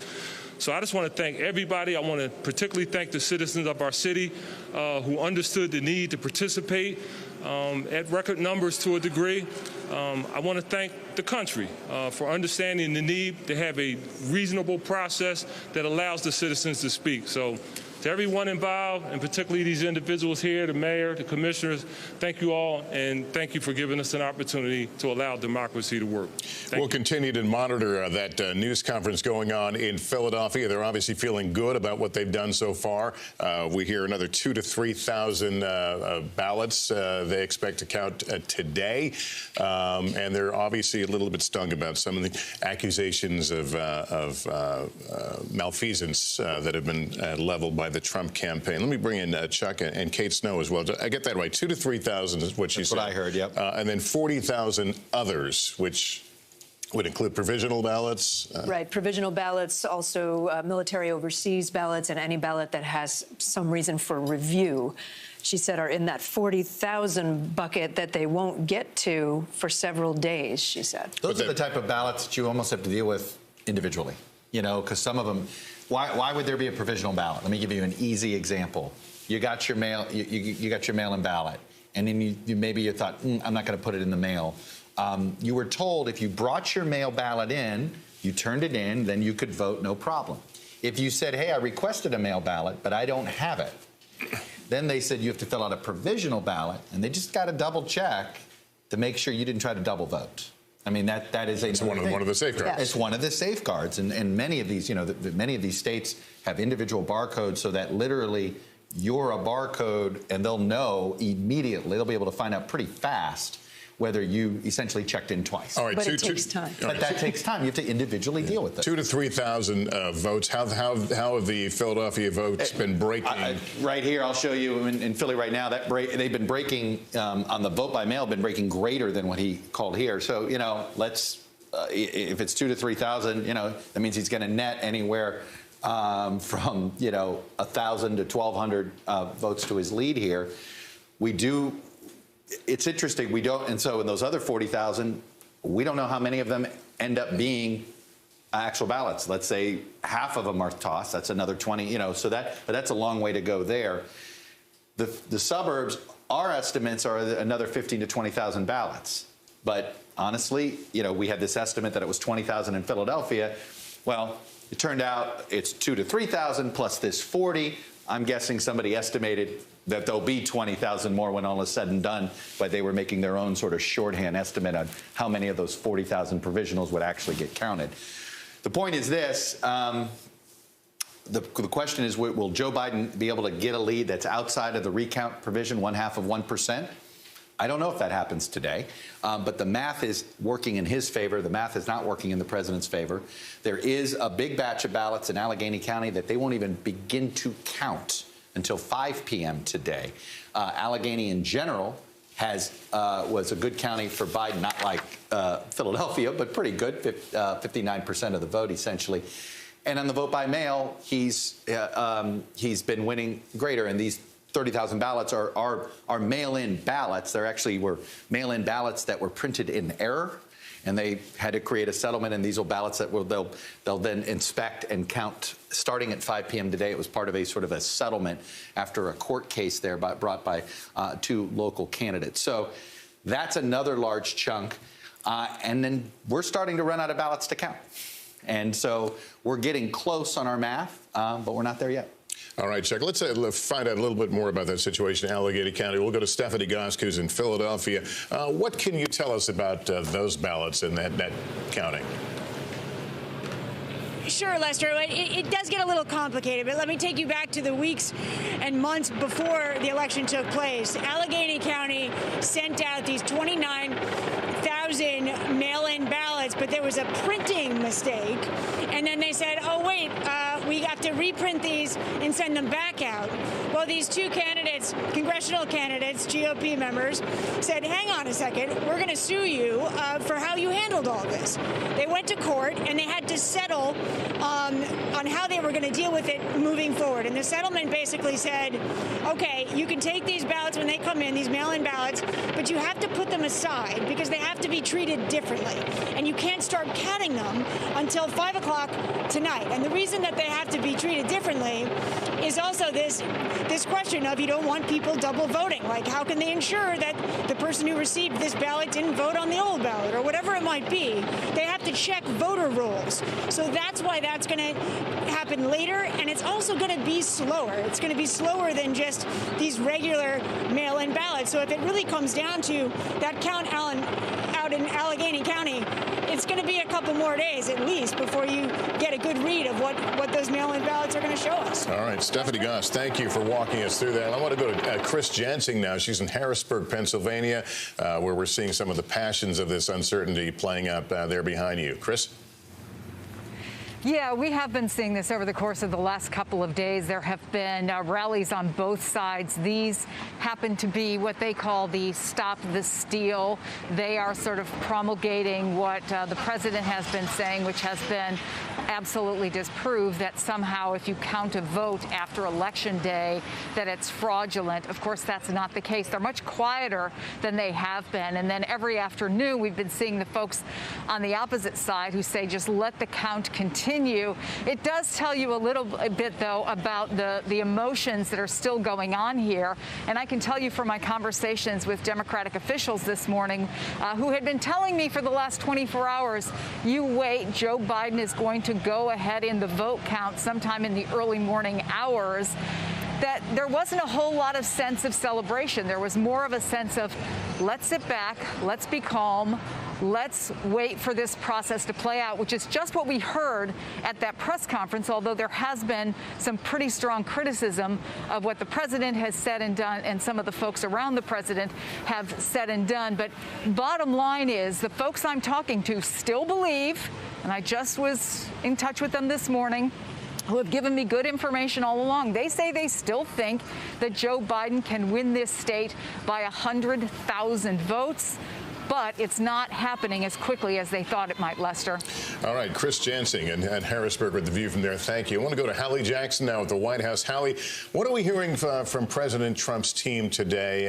So I just want to thank everybody. I want to particularly thank the citizens of our city who understood the need to participate at record numbers to a degree. I want to thank the country for understanding the need to have a reasonable process that allows the citizens to speak. So to everyone involved, and particularly these individuals here, the mayor, the commissioners, thank you all, and thank you for giving us an opportunity to allow democracy to work. We'll continue to monitor that news conference going on in Philadelphia. They're obviously feeling good about what they've done so far. We hear another 2,000 to 3,000 ballots they expect to count today, and they're obviously a little bit stung about some of the accusations of malfeasance that have been leveled by the Trump campaign. Let me bring in Chuck and Kate Snow as well. I get that right. 2,000 to 3,000 is what you said. That's what I heard, yep. And then 40,000 others, which would include provisional ballots. Right. Provisional ballots, also military overseas ballots, and any ballot that has some reason for review, she said, are in that 40,000 bucket that they won't get to for several days, she said. Those are the type of ballots that you almost have to deal with individually, you know, because some of them, why would there be a provisional ballot? Let me give you an easy example. You got your mail, you got your mail-in ballot, and then maybe you thought, I'm not going to put it in the mail. You were told if you brought your mail ballot in, you turned it in, then you could vote, no problem. If you said, hey, I requested a mail ballot, but I don't have it, then they said you have to fill out a provisional ballot, and they just got to double check to make sure you didn't try to double vote. I mean, that is one of the safeguards. It's one of the safeguards, and many of these, many of these states have individual barcodes, so that literally you're a barcode, and they'll know immediately. They'll be able to find out pretty fast whether you essentially checked in twice. All right, but it takes time. But that takes time. You have to individually deal with it. 2,000 to 3,000 votes. How have the Philadelphia votes been breaking? Right here, I'll show you in Philly right now. They've been breaking on the vote by mail. Been breaking greater than what he called here. So let's if it's 2,000 to 3,000, that means he's going to net anywhere from 1,000 to 1,200 votes to his lead here. We do. It's interesting. We don't, and so in those other 40,000, we don't know how many of them end up being actual ballots. Let's say half of them are tossed. That's another 20. But that's a long way to go there. The suburbs, our estimates are another 15,000 to 20,000 ballots. But honestly, we had this estimate that it was 20,000 in Philadelphia. Well, it turned out it's 2,000 to 3,000 plus this 40. I'm guessing somebody estimated that there'll be 20,000 more when all is said and done, but they were making their own sort of shorthand estimate on how many of those 40,000 provisionals would actually get counted. The point is this. The question is, will Joe Biden be able to get a lead that's outside of the recount provision, 0.5 of 1%? I don't know if that happens today, but the math is working in his favor. The math is not working in the president's favor. There is a big batch of ballots in Allegheny County that they won't even begin to count until 5 p.m. today. Allegheny in general was a good county for Biden, not like Philadelphia, but pretty good, 59% of the vote essentially. And on the vote by mail, he's been winning greater. And these 30,000 ballots are mail-in ballots. There actually were mail-in ballots that were printed in error, and they had to create a settlement. And these are ballots that they'll then inspect and count starting at 5 p.m. today. It was part of a sort of a settlement after a court case there brought by 2 local candidates. So that's another large chunk. And then we're starting to run out of ballots to count. And so we're getting close on our math, but we're not there yet. All right, Chuck, let's find out a little bit more about that situation in Allegheny County. We'll go to Stephanie Gosk, who's in Philadelphia. What can you tell us about those ballots in that counting? Sure, Lester. It does get a little complicated, but let me take you back to the weeks and months before the election took place. Allegheny County sent out these 29,000 mail-in ballots, but there was a printing mistake. And then they said, oh, wait, we have to reprint these and send them back out. Well, these 2 candidates, congressional candidates, GOP members, said, hang on a second, we're going to sue you for how you handled all this. They went to court, and they had to settle on how they were going to deal with it moving forward. And the settlement basically said, okay, you can take these ballots when they come in, these mail-in ballots, but you have to put them aside because they have to be treated differently. And you can't start counting them until 5 o'clock tonight. And the reason that they have to be treated differently is also this question of you don't want people double voting. Like, how can they ensure that the person who received this ballot didn't vote on the old ballot or whatever it might be? They have to check voter rolls. So that's why that's going to happen later, and it's also going to be slower. It's going to be slower than just these regular mail-in ballots. So if it really comes down to that count out in Allegheny County, it's going to be a couple more days at least before you get a good read of what those mail-in ballots are going to show us. All right, Stephanie Goss, thank you for walking us through that. I want to go to Chris Jansing now. She's in Harrisburg, Pennsylvania, where we're seeing some of the passions of this uncertainty playing out there behind you. Chris? Yeah, we have been seeing this over the course of the last couple of days. There have been rallies on both sides. These happen to be what they call the Stop the Steal. They are sort of promulgating what the president has been saying, which has been absolutely disproved, that somehow if you count a vote after Election Day, that it's fraudulent. Of course, that's not the case. They're much quieter than they have been. And then every afternoon, we've been seeing the folks on the opposite side who say just let the count continue. It does tell you a little bit, though, about the emotions that are still going on here. And I can tell you from my conversations with Democratic officials this morning who had been telling me for the last 24 hours, you wait, Joe Biden is going to go ahead in the vote count sometime in the early morning hours, that there wasn't a whole lot of sense of celebration. There was more of a sense of let's sit back, let's be calm, let's wait for this process to play out, which is just what we heard at that press conference, although there has been some pretty strong criticism of what the president has said and done, and some of the folks around the president have said and done. But bottom line is the folks I'm talking to still believe, and I just was in touch with them this morning, who have given me good information all along. They say they still think that Joe Biden can win this state by 100,000 votes. But it's not happening as quickly as they thought it might, Lester. All right, Chris Jansing and Harrisburg with the view from there. Thank you. I want to go to Hallie Jackson now at the White House. Hallie, what are we hearing from President Trump's team today?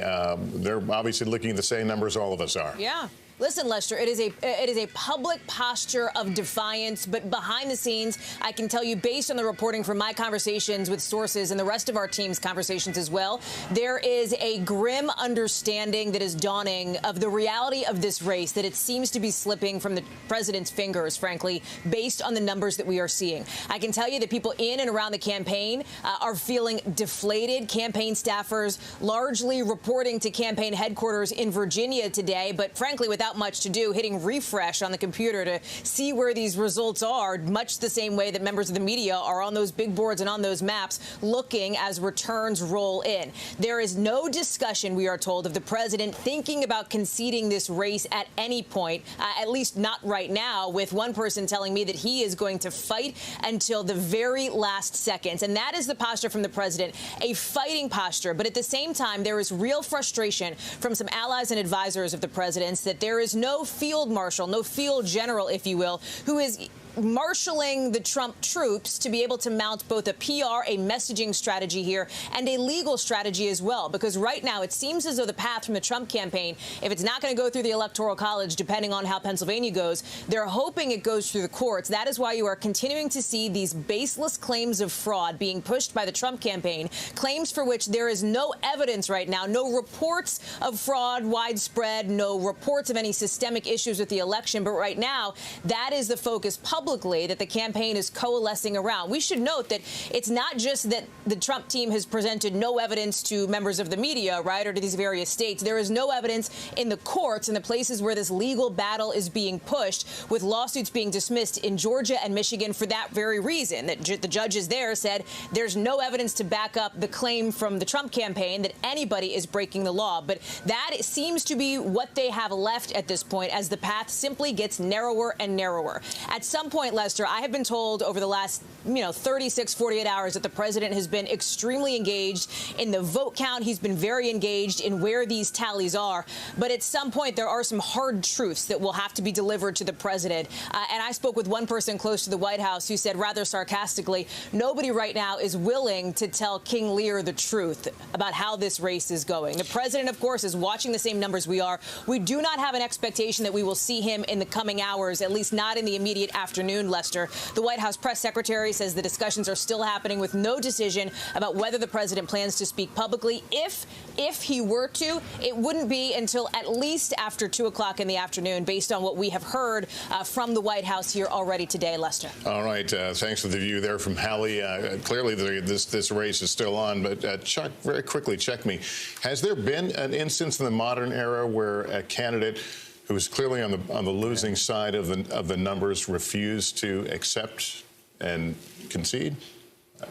They're obviously looking at the same numbers all of us are. Yeah. Listen, Lester, it is a public posture of defiance, but behind the scenes, I can tell you, based on the reporting from my conversations with sources and the rest of our team's conversations as well, there is a grim understanding that is dawning of the reality of this race, that it seems to be slipping from the president's fingers, frankly, based on the numbers that we are seeing. I can tell you that people in and around the campaign are feeling deflated. Campaign staffers largely reporting to campaign headquarters in Virginia today, but frankly, without without much to do, hitting refresh on the computer to see where these results are, much the same way that members of the media are on those big boards and on those maps looking as returns roll in. There is no discussion, we are told, of the president thinking about conceding this race at any point, at least not right now, with one person telling me that he is going to fight until the very last seconds. And that is the posture from the president, a fighting posture. But at the same time, there is real frustration from some allies and advisors of the president's that there is no field marshal, no field general, if you will, who is marshaling the Trump troops to be able to mount both a PR, a messaging strategy here, and a legal strategy as well. Because right now it seems as though the path from the Trump campaign, if it's not going to go through the Electoral College, depending on how Pennsylvania goes, they're hoping it goes through the courts. That is why you are continuing to see these baseless claims of fraud being pushed by the Trump campaign, claims for which there is no evidence right now, no reports of fraud widespread, no reports of any systemic issues with the election. But right now, that is the focus publicly that the campaign is coalescing around. We should note that it's not just that the Trump team has presented no evidence to members of the media, right, or to these various states. There is no evidence in the courts, in the places where this legal battle is being pushed, with lawsuits being dismissed in Georgia and Michigan for that very reason, that the judges there said there's no evidence to back up the claim from the Trump campaign that anybody is breaking the law. But that seems to be what they have left at this point, as the path simply gets narrower and narrower. At some point, Lester, I have been told over the last, 36, 48 hours that the president has been extremely engaged in the vote count. He's been very engaged in where these tallies are. But at some point, there are some hard truths that will have to be delivered to the president. And I spoke with one person close to the White House who said rather sarcastically, nobody right now is willing to tell King Lear the truth about how this race is going. The president, of course, is watching the same numbers we are. We do not have an expectation that we will see him in the coming hours, at least not in the immediate afternoon, Lester. The White House press secretary says the discussions are still happening with no decision about whether the president plans to speak publicly. If he were to, it wouldn't be until at least after 2 o'clock in the afternoon, based on what we have heard from the White House here already today, Lester. All right. Thanks for the view there from Hallie. Clearly, this race is still on. But Chuck, very quickly, check me. Has there been an instance in the modern era where a candidate who was clearly on the losing side of the numbers refused to accept and concede?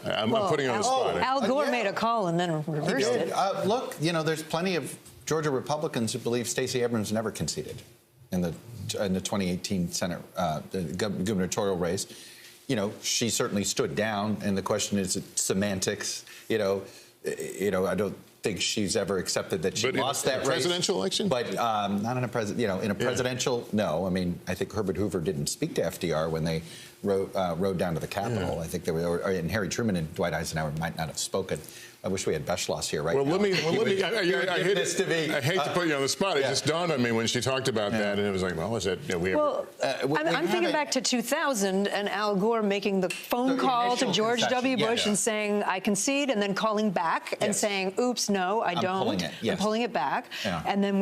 I'm putting you on the spot. Al Gore made a call and then reversed it. Look, there's plenty of Georgia Republicans who believe Stacey Abrams never conceded in the 2018 Senate gubernatorial race. She certainly stood down, and the question is semantics. I don't think she's ever accepted that she lost that presidential election, but not in a presidential. No, I mean, I think Herbert Hoover didn't speak to FDR when they rode down to the Capitol. Yeah. I think and Harry Truman and Dwight Eisenhower might not have spoken. I wish we had Beschloss here right now. I hate to put you on the spot. It just dawned on me when she talked about that, and it was like, well, is that I'm thinking back to 2000 and Al Gore making the phone call to George W. Bush and saying, I concede, and then calling back and saying, oops, no, I don't. I'm pulling it back. Yeah. And then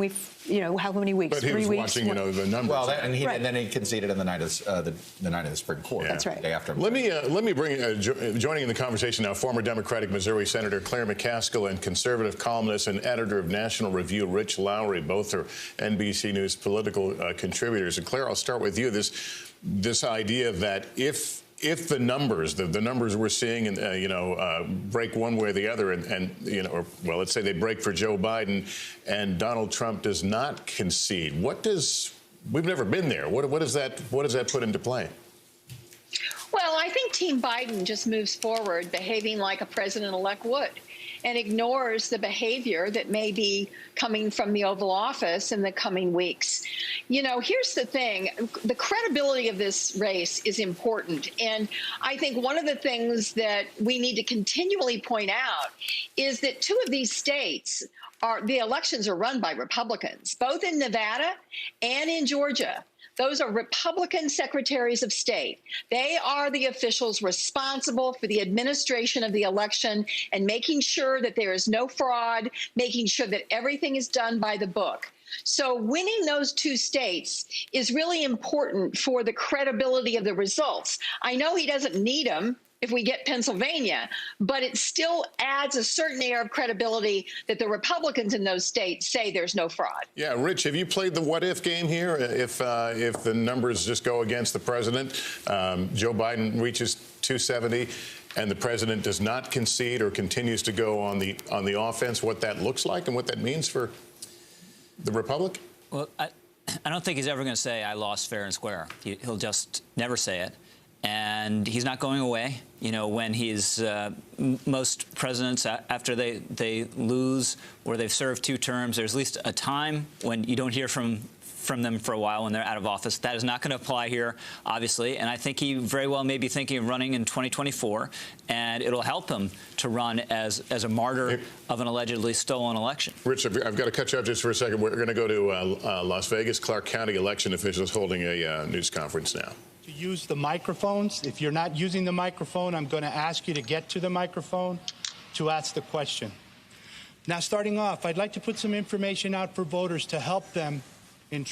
how many weeks? But he 3 was weeks? Watching, the numbers. Well, and then he conceded on the night of the Supreme Court. Yeah. That's right. The day after. Let me bring joining in the conversation now, former Democratic Missouri Senator Claire McCaskill and conservative columnist and editor of National Review Rich Lowry. Both are NBC News political contributors. And Claire, I'll start with you. This idea that if the numbers we're seeing, break one way or the other, let's say they break for Joe Biden, and Donald Trump does not concede, we've never been there. What does that put into play? Well, I think Team Biden just moves forward behaving like a president-elect would, and ignores the behavior that may be coming from the Oval Office in the coming weeks. Here's the thing. The credibility of this race is important. And I think one of the things that we need to continually point out is that 2 of these states the elections are run by Republicans, both in Nevada and in Georgia. Those are Republican secretaries of state. They are the officials responsible for the administration of the election and making sure that there is no fraud, making sure that everything is done by the book. So winning those 2 states is really important for the credibility of the results. I know he doesn't need them if we get Pennsylvania, but it still adds a certain air of credibility that the Republicans in those states say there's no fraud. Yeah, Rich, have you played the what-if game here? If the numbers just go against the president, Joe Biden reaches 270, and the president does not concede or continues to go on the offense, what that looks like and what that means for the Republic? Well, I don't think he's ever going to say I lost fair and square. He'll just never say it. And he's not going away. You know, when he's most presidents, after they lose or they've served 2 terms, there's at least a time when you don't hear from them for a while when they're out of office. That is not going to apply here, obviously. And I think he very well may be thinking of running in 2024, and it'll help him to run as a martyr of an allegedly stolen election. Rich, I've got to cut you off just for a second. We're going to go to Las Vegas. Clark County election officials holding a news conference now. To use the microphones. If you're not using the microphone, I'm going to ask you to get to the microphone to ask the question. Now, starting off, I'd like to put some information out for voters to help them in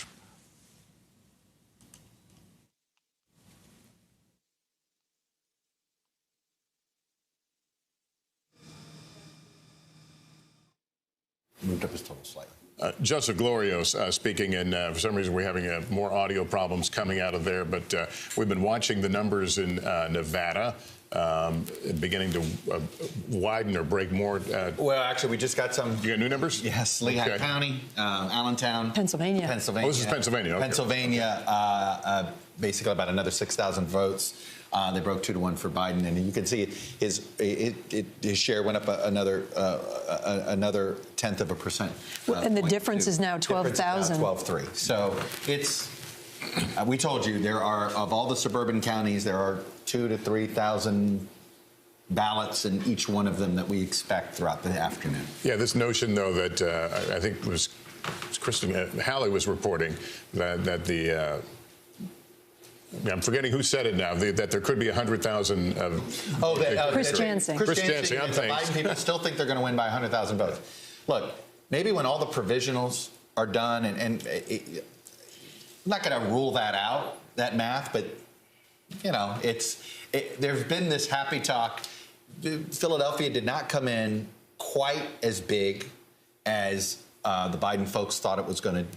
moved up his total slightly. Joseph Glorios speaking, and for some reason we're having more audio problems coming out of there, but we've been watching the numbers in Nevada beginning to widen or break more. Well, actually, we just got some. You got new numbers? Yes, Lehigh County, Allentown. Pennsylvania. Oh, this is Pennsylvania. Okay. Pennsylvania, basically about another 6,000 votes. They broke 2-1 for Biden, and you can see his share went up another 0.1%. And the difference is now 12,000. 12.3. So it's. We told you there are, of all the suburban counties, there are 2,000 to 3,000 ballots in each one of them that we expect throughout the afternoon. Yeah, this notion, though, that I think it was Kristen Halley was reporting that the. I'm forgetting who said it now, that there could be 100,000 Chris Jansen. Chris Jansen, the Biden people still think they're going to win by 100,000 votes. Look, maybe when all the provisionals are done, and I'm not going to rule that out, that math, but, you know, there's been this happy talk. Philadelphia did not come in quite as big as the Biden folks thought it was going to.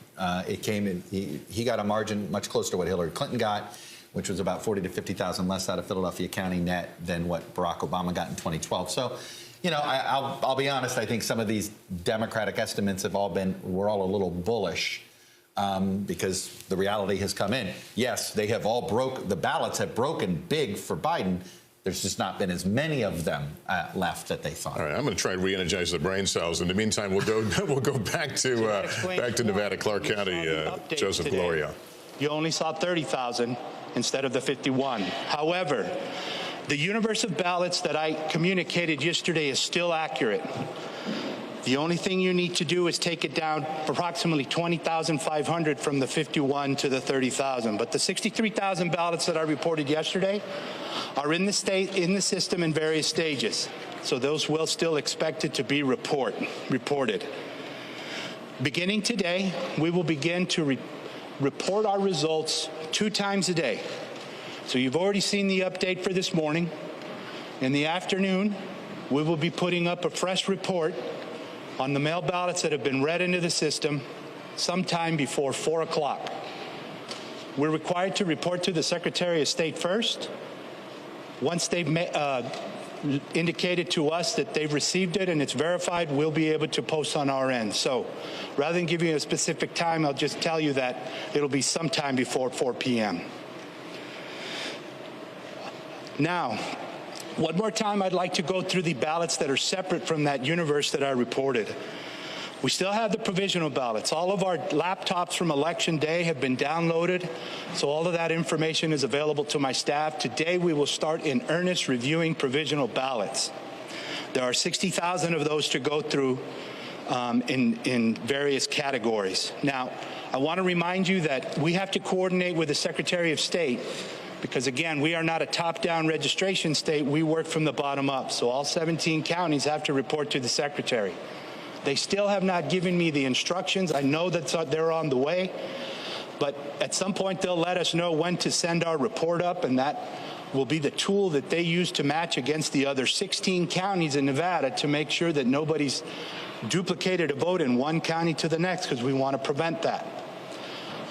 It came in. He got a margin much closer to what Hillary Clinton got, which was about 40 to 50,000 less out of Philadelphia County net than what Barack Obama got in 2012. So, you know, I'll be honest. I think some of these Democratic estimates we're all a little bullish because the reality has come in. Yes, they have all the ballots have broken big for Biden. There's just not been as many of them left that they thought. All right, I'm going to try to re-energize the brain cells. In the meantime, we'll go back to Nevada, Clark County. Joseph Gloria. You only saw 30,000 instead of the 51. However, the universe of ballots that I communicated yesterday is still accurate. The only thing you need to do is take it down approximately 20,500 from the 51 to the 30,000. But the 63,000 ballots that I reported yesterday are in the system in various stages. So those will still expected to be reported. Beginning today, we will begin to report our results 2 times a day. So you've already seen the update for this morning. In the afternoon, we will be putting up a fresh report on the mail ballots that have been read into the system sometime before 4 o'clock. We're required to report to the Secretary of State first. Once they've indicated to us that they've received it and it's verified, we'll be able to post on our end. So rather than give you a specific time, I'll just tell you that it'll be sometime before 4 p.m. Now, one more time, I'd like to go through the ballots that are separate from that universe that I reported. We still have the provisional ballots. All of our laptops from Election Day have been downloaded, so all of that information is available to my staff. Today, we will start in earnest reviewing provisional ballots. There are 60,000 of those to go through in various categories. Now, I want to remind you that we have to coordinate with the Secretary of State because, again, we are not a top-down registration state. We work from the bottom up. So all 17 counties have to report to the Secretary. They still have not given me the instructions. I know that they're on the way. But at some point, they'll let us know when to send our report up, and that will be the tool that they use to match against the other 16 counties in Nevada to make sure that nobody's duplicated a vote in one county to the next, because we want to prevent that.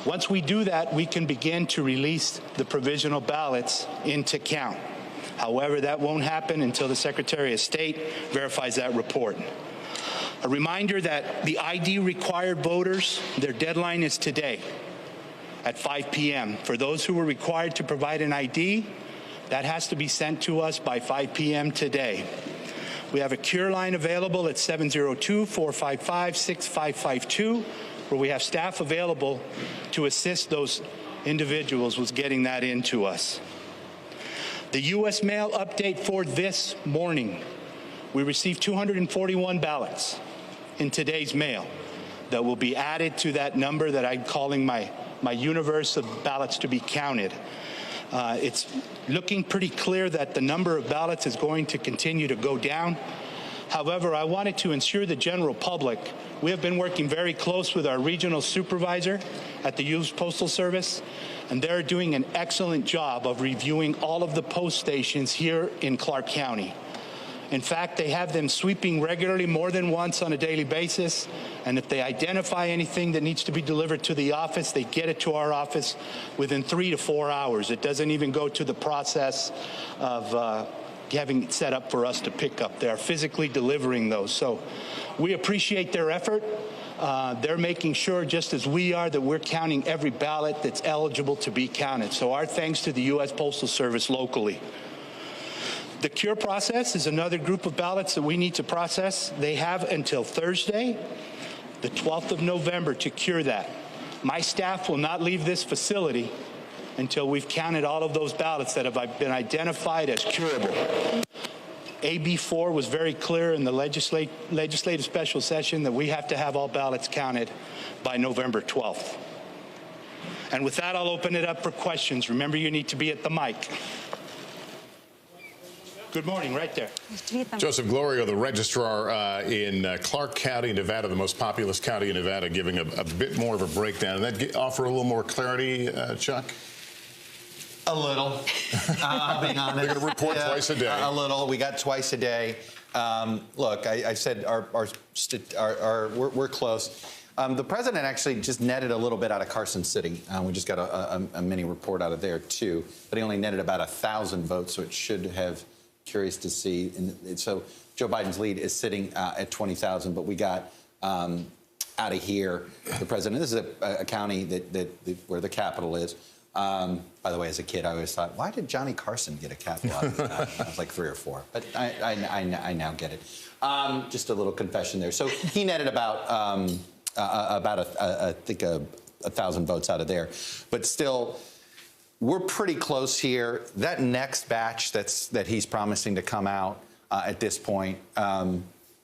Once we do that, we can begin to release the provisional ballots into count. However, that won't happen until the Secretary of State verifies that report. A reminder that the ID required voters, their deadline is today at 5 p.m. For those who were required to provide an ID, that has to be sent to us by 5 p.m. today. We have a cure line available at 702-455-6552, where we have staff available to assist those individuals with getting that into us. The U.S. mail update for this morning. We received 241 ballots in today's mail that will be added to that number that I'm calling my universe of ballots to be counted. It's looking pretty clear that the number of ballots is going to continue to go down. However, I wanted to ensure the general public, we have been working very close with our regional supervisor at the U.S. Postal Service, and they're doing an excellent job of reviewing all of the post stations here in Clark County. In fact, they have them sweeping regularly more than once on a daily basis, and if they identify anything that needs to be delivered to the office, they get it to our office within 3 to 4 hours. It doesn't even go to the process of having it set up for us to pick up. They are physically delivering those. So we appreciate their effort. They're making sure, just as we are, that we're counting every ballot that's eligible to be counted. So our thanks to the U.S. Postal Service locally. The cure process is another group of ballots that we need to process. They have until Thursday, the 12th of November, to cure that. My staff will not leave this facility until we've counted all of those ballots that have been identified as curable. AB 4 was very clear in the legislative special session that we have to have all ballots counted by November 12th. And with that, I'll open it up for questions. Remember, you need to be at the mic. Good morning, right there. Joseph Glorio, the registrar in Clark County, Nevada, the most populous county in Nevada, giving a bit more of a breakdown. And that offer a little more clarity, Chuck? A little. I'll be honest. They're going to report twice a day. A little. We got twice a day. Look, I said we're close. The president actually just netted a little bit out of Carson City. We just got a mini report out of there, too. But he only netted about 1,000 votes, so it should have... Curious to see. And so Joe Biden's lead is sitting at 20,000, but we got out of here the president. This is a county where the Capitol is. By the way, as a kid, I always thought, why did Johnny Carson get a Capitol out of that? I was like 3 or 4, but I now get it. Just a little confession there. So he netted about I think 1,000 votes out of there, but still. We're pretty close here. That next batch that he's promising to come out at this point,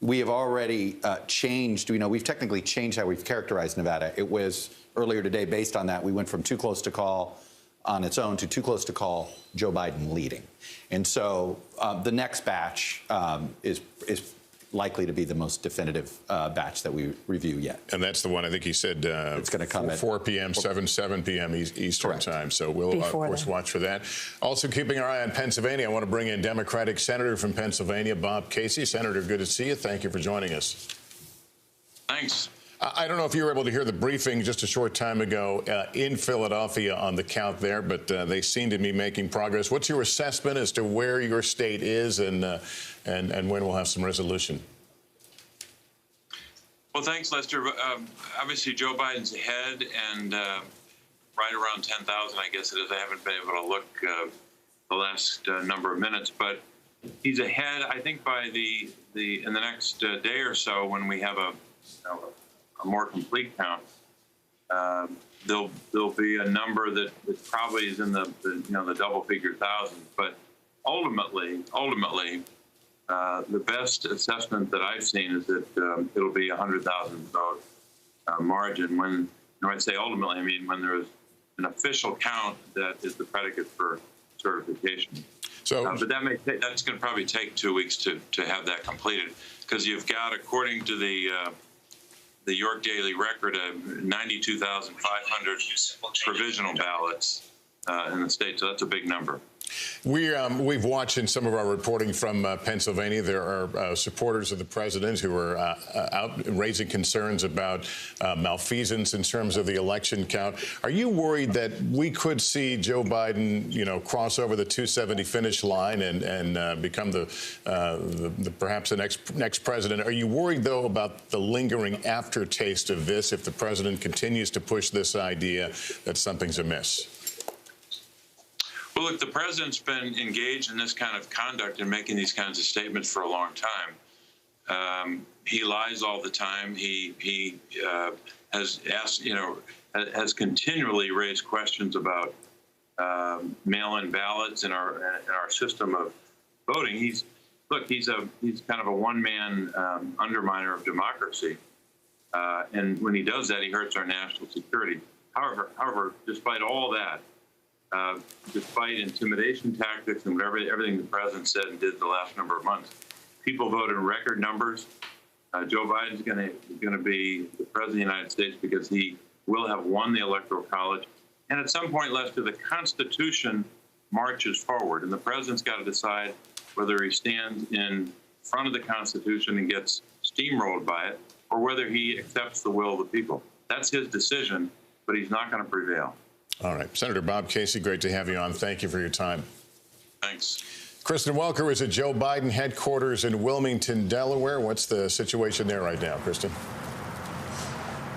we have already changed. We've technically changed how we've characterized Nevada. It was earlier today, based on that, we went from too close to call on its own to too close to call Joe Biden leading. And so the next batch is likely to be the most definitive batch that we review yet. And that's the one I think he said it's going to come at 4 p.m., 7 p.m. Eastern time. So we'll, of course, watch for that. Also keeping our eye on Pennsylvania, I want to bring in Democratic Senator from Pennsylvania, Bob Casey. Senator, good to see you. Thank you for joining us. Thanks. I don't know if you were able to hear the briefing just a short time ago in Philadelphia on the count there, but they seem to be making progress. What's your assessment as to where your state is and when we'll have some resolution? Well, thanks, Lester. Obviously, Joe Biden's ahead, and right around 10,000, I guess it is. I haven't been able to look the last number of minutes, but he's ahead. I think by in the next day or so, when we have a more complete count, there'll be a number that probably is in the double-figure thousands. But ultimately, the best assessment that I've seen is that it'll be 100,000 vote margin. When I say ultimately, I mean when there is an official count that is the predicate for certification. So, but that's going to probably take 2 weeks to have that completed, because you've got, according to the York Daily Record, 92,500 provisional ballots in the state. So that's a big number. We've watched in some of our reporting from Pennsylvania, there are supporters of the president who are out raising concerns about malfeasance in terms of the election count. Are you worried that we could see Joe Biden, cross over the 270 finish line and become perhaps the next president? Are you worried, though, about the lingering aftertaste of this if the president continues to push this idea that something's amiss? Well, look, the president's been engaged in this kind of conduct and making these kinds of statements for a long time. He lies all the time. He has asked, has continually raised questions about mail-in ballots in our system of voting. He's kind of a one-man underminer of democracy, and when he does that, he hurts our national security. However, despite all that. Despite intimidation tactics and everything the president said and did the last number of months, people voted in record numbers. Joe Biden's going to be the president of the United States because he will have won the Electoral College. And at some point, Lester, the Constitution marches forward, and the president's got to decide whether he stands in front of the Constitution and gets steamrolled by it, or whether he accepts the will of the people. That's his decision, but he's not going to prevail. All right. Senator Bob Casey, great to have you on. Thank you for your time. Thanks. Kristen Welker is at Joe Biden headquarters in Wilmington, Delaware. What's the situation there right now, Kristen?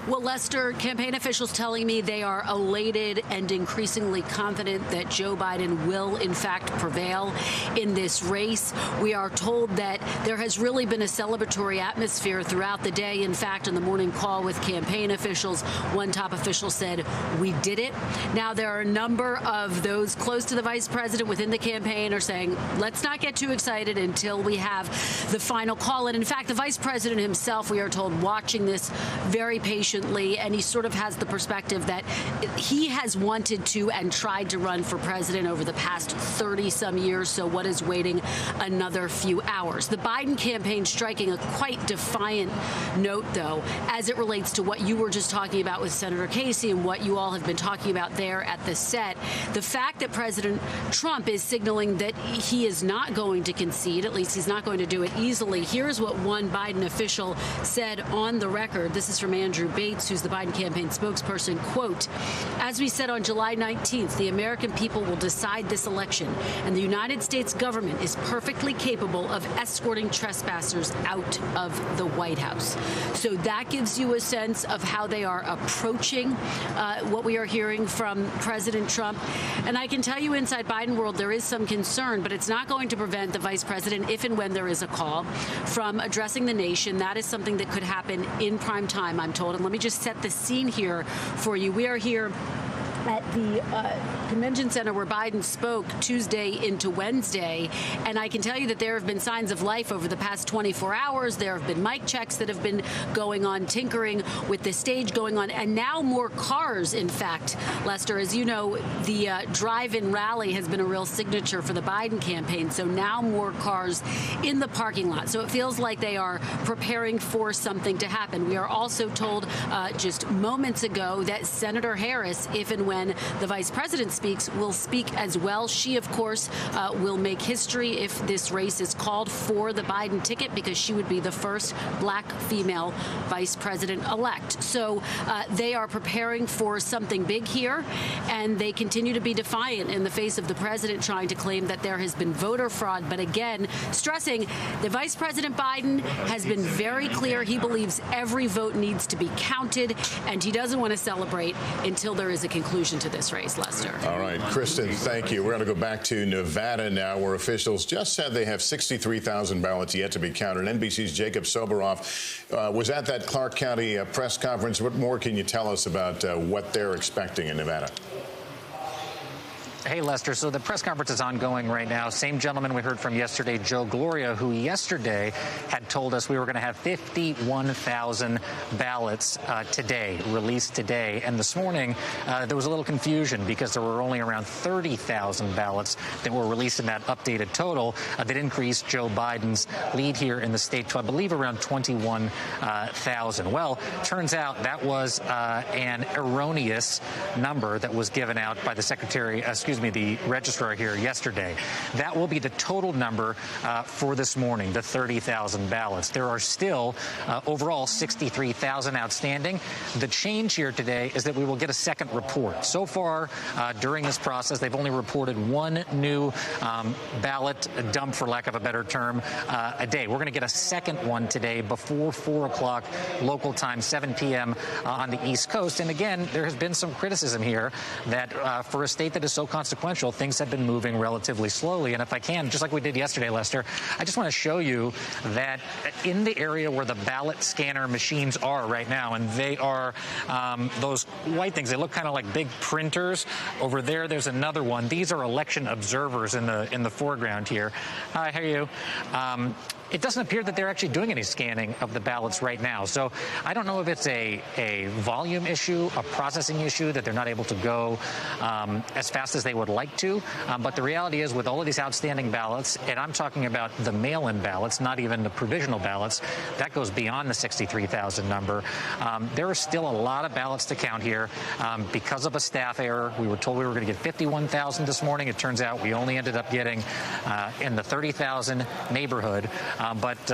Well, Lester, campaign officials telling me they are elated and increasingly confident that Joe Biden will, in fact, prevail in this race. We are told that there has really been a celebratory atmosphere throughout the day. In fact, in the morning call with campaign officials, one top official said, "We did it." Now, there are a number of those close to the vice president within the campaign are saying, let's not get too excited until we have the final call. And in fact, the vice president himself, we are told, watching this very patiently. And he sort of has the perspective that he has wanted to and tried to run for president over the past 30-some years. So what is waiting another few hours? The Biden campaign striking a quite defiant note, though, as it relates to what you were just talking about with Senator Casey and what you all have been talking about there at the set. The fact that President Trump is signaling that he is not going to concede, at least he's not going to do it easily. Here's what one Biden official said on the record. This is from Andrew Bates, who's the Biden campaign spokesperson, quote, "As we said on July 19th, the American people will decide this election, and the United States government is perfectly capable of escorting trespassers out of the White House." So that gives you a sense of how they are approaching what we are hearing from President Trump. And I can tell you inside Biden world, there is some concern, but it's not going to prevent the vice president, if and when there is a call, from addressing the nation. That is something that could happen in prime time, I'm told. And let me just set the scene here for you. We are here at the convention center where Biden spoke Tuesday into Wednesday. And I can tell you that there have been signs of life over the past 24 hours. There have been mic checks that have been going on, tinkering with the stage going on, and now more cars, in fact. Lester, as you know, the drive-in rally has been a real signature for the Biden campaign. So now more cars in the parking lot. So it feels like they are preparing for something to happen. We are also told just moments ago that Senator Harris, if and when the vice president speaks, will speak as well. She, of course, will make history if this race is called for the Biden ticket, because she would be the first black female vice president-elect. So they are preparing for something big here, and they continue to be defiant in the face of the president trying to claim that there has been voter fraud. But again, stressing that Vice President Biden has been very clear. He believes every vote needs to be counted, and he doesn't want to celebrate until there is a conclusion to this race, Lester. All right, Kristen, thank you. We're going to go back to Nevada now, where officials just said they have 63,000 ballots yet to be counted. NBC's Jacob Soboroff was at that Clark County press conference. What more can you tell us about what they're expecting in Nevada? Hey, Lester. So the press conference is ongoing right now. Same gentleman we heard from yesterday, Joe Gloria, who yesterday had told us we were going to have 51,000 ballots today, released today. And this morning, there was a little confusion because there were only around 30,000 ballots that were released in that updated total that increased Joe Biden's lead here in the state to, I believe, around 21,000. Well, turns out that was an erroneous number that was given out by the the registrar here yesterday. That will be the total number for this morning, the 30,000 ballots. There are still overall 63,000 outstanding. The change here today is that we will get a second report. So far, during this process, they've only reported one new ballot dump, for lack of a better term, a day. We're going to get a second one today before 4 o'clock local time, 7 p.m. On the East Coast. And again, there has been some criticism here that for a state that is so consequential, things have been moving relatively slowly. And if I can, just like we did yesterday, Lester, I just want to show you that in the area where the ballot scanner machines are right now, and they are those white things, they look kind of like big printers. Over there, there's another one. These are election observers in the foreground here. Hi, how are you? It doesn't appear that they're actually doing any scanning of the ballots right now. So I don't know if it's a volume issue, a processing issue, that they're not able to go as fast as they would like to. But the reality is, with all of these outstanding ballots, and I'm talking about the mail-in ballots, not even the provisional ballots, that goes beyond the 63,000 number. There are still a lot of ballots to count here because of a staff error. We were told we were going to get 51,000 this morning. It turns out we only ended up getting in the 30,000 neighborhood. But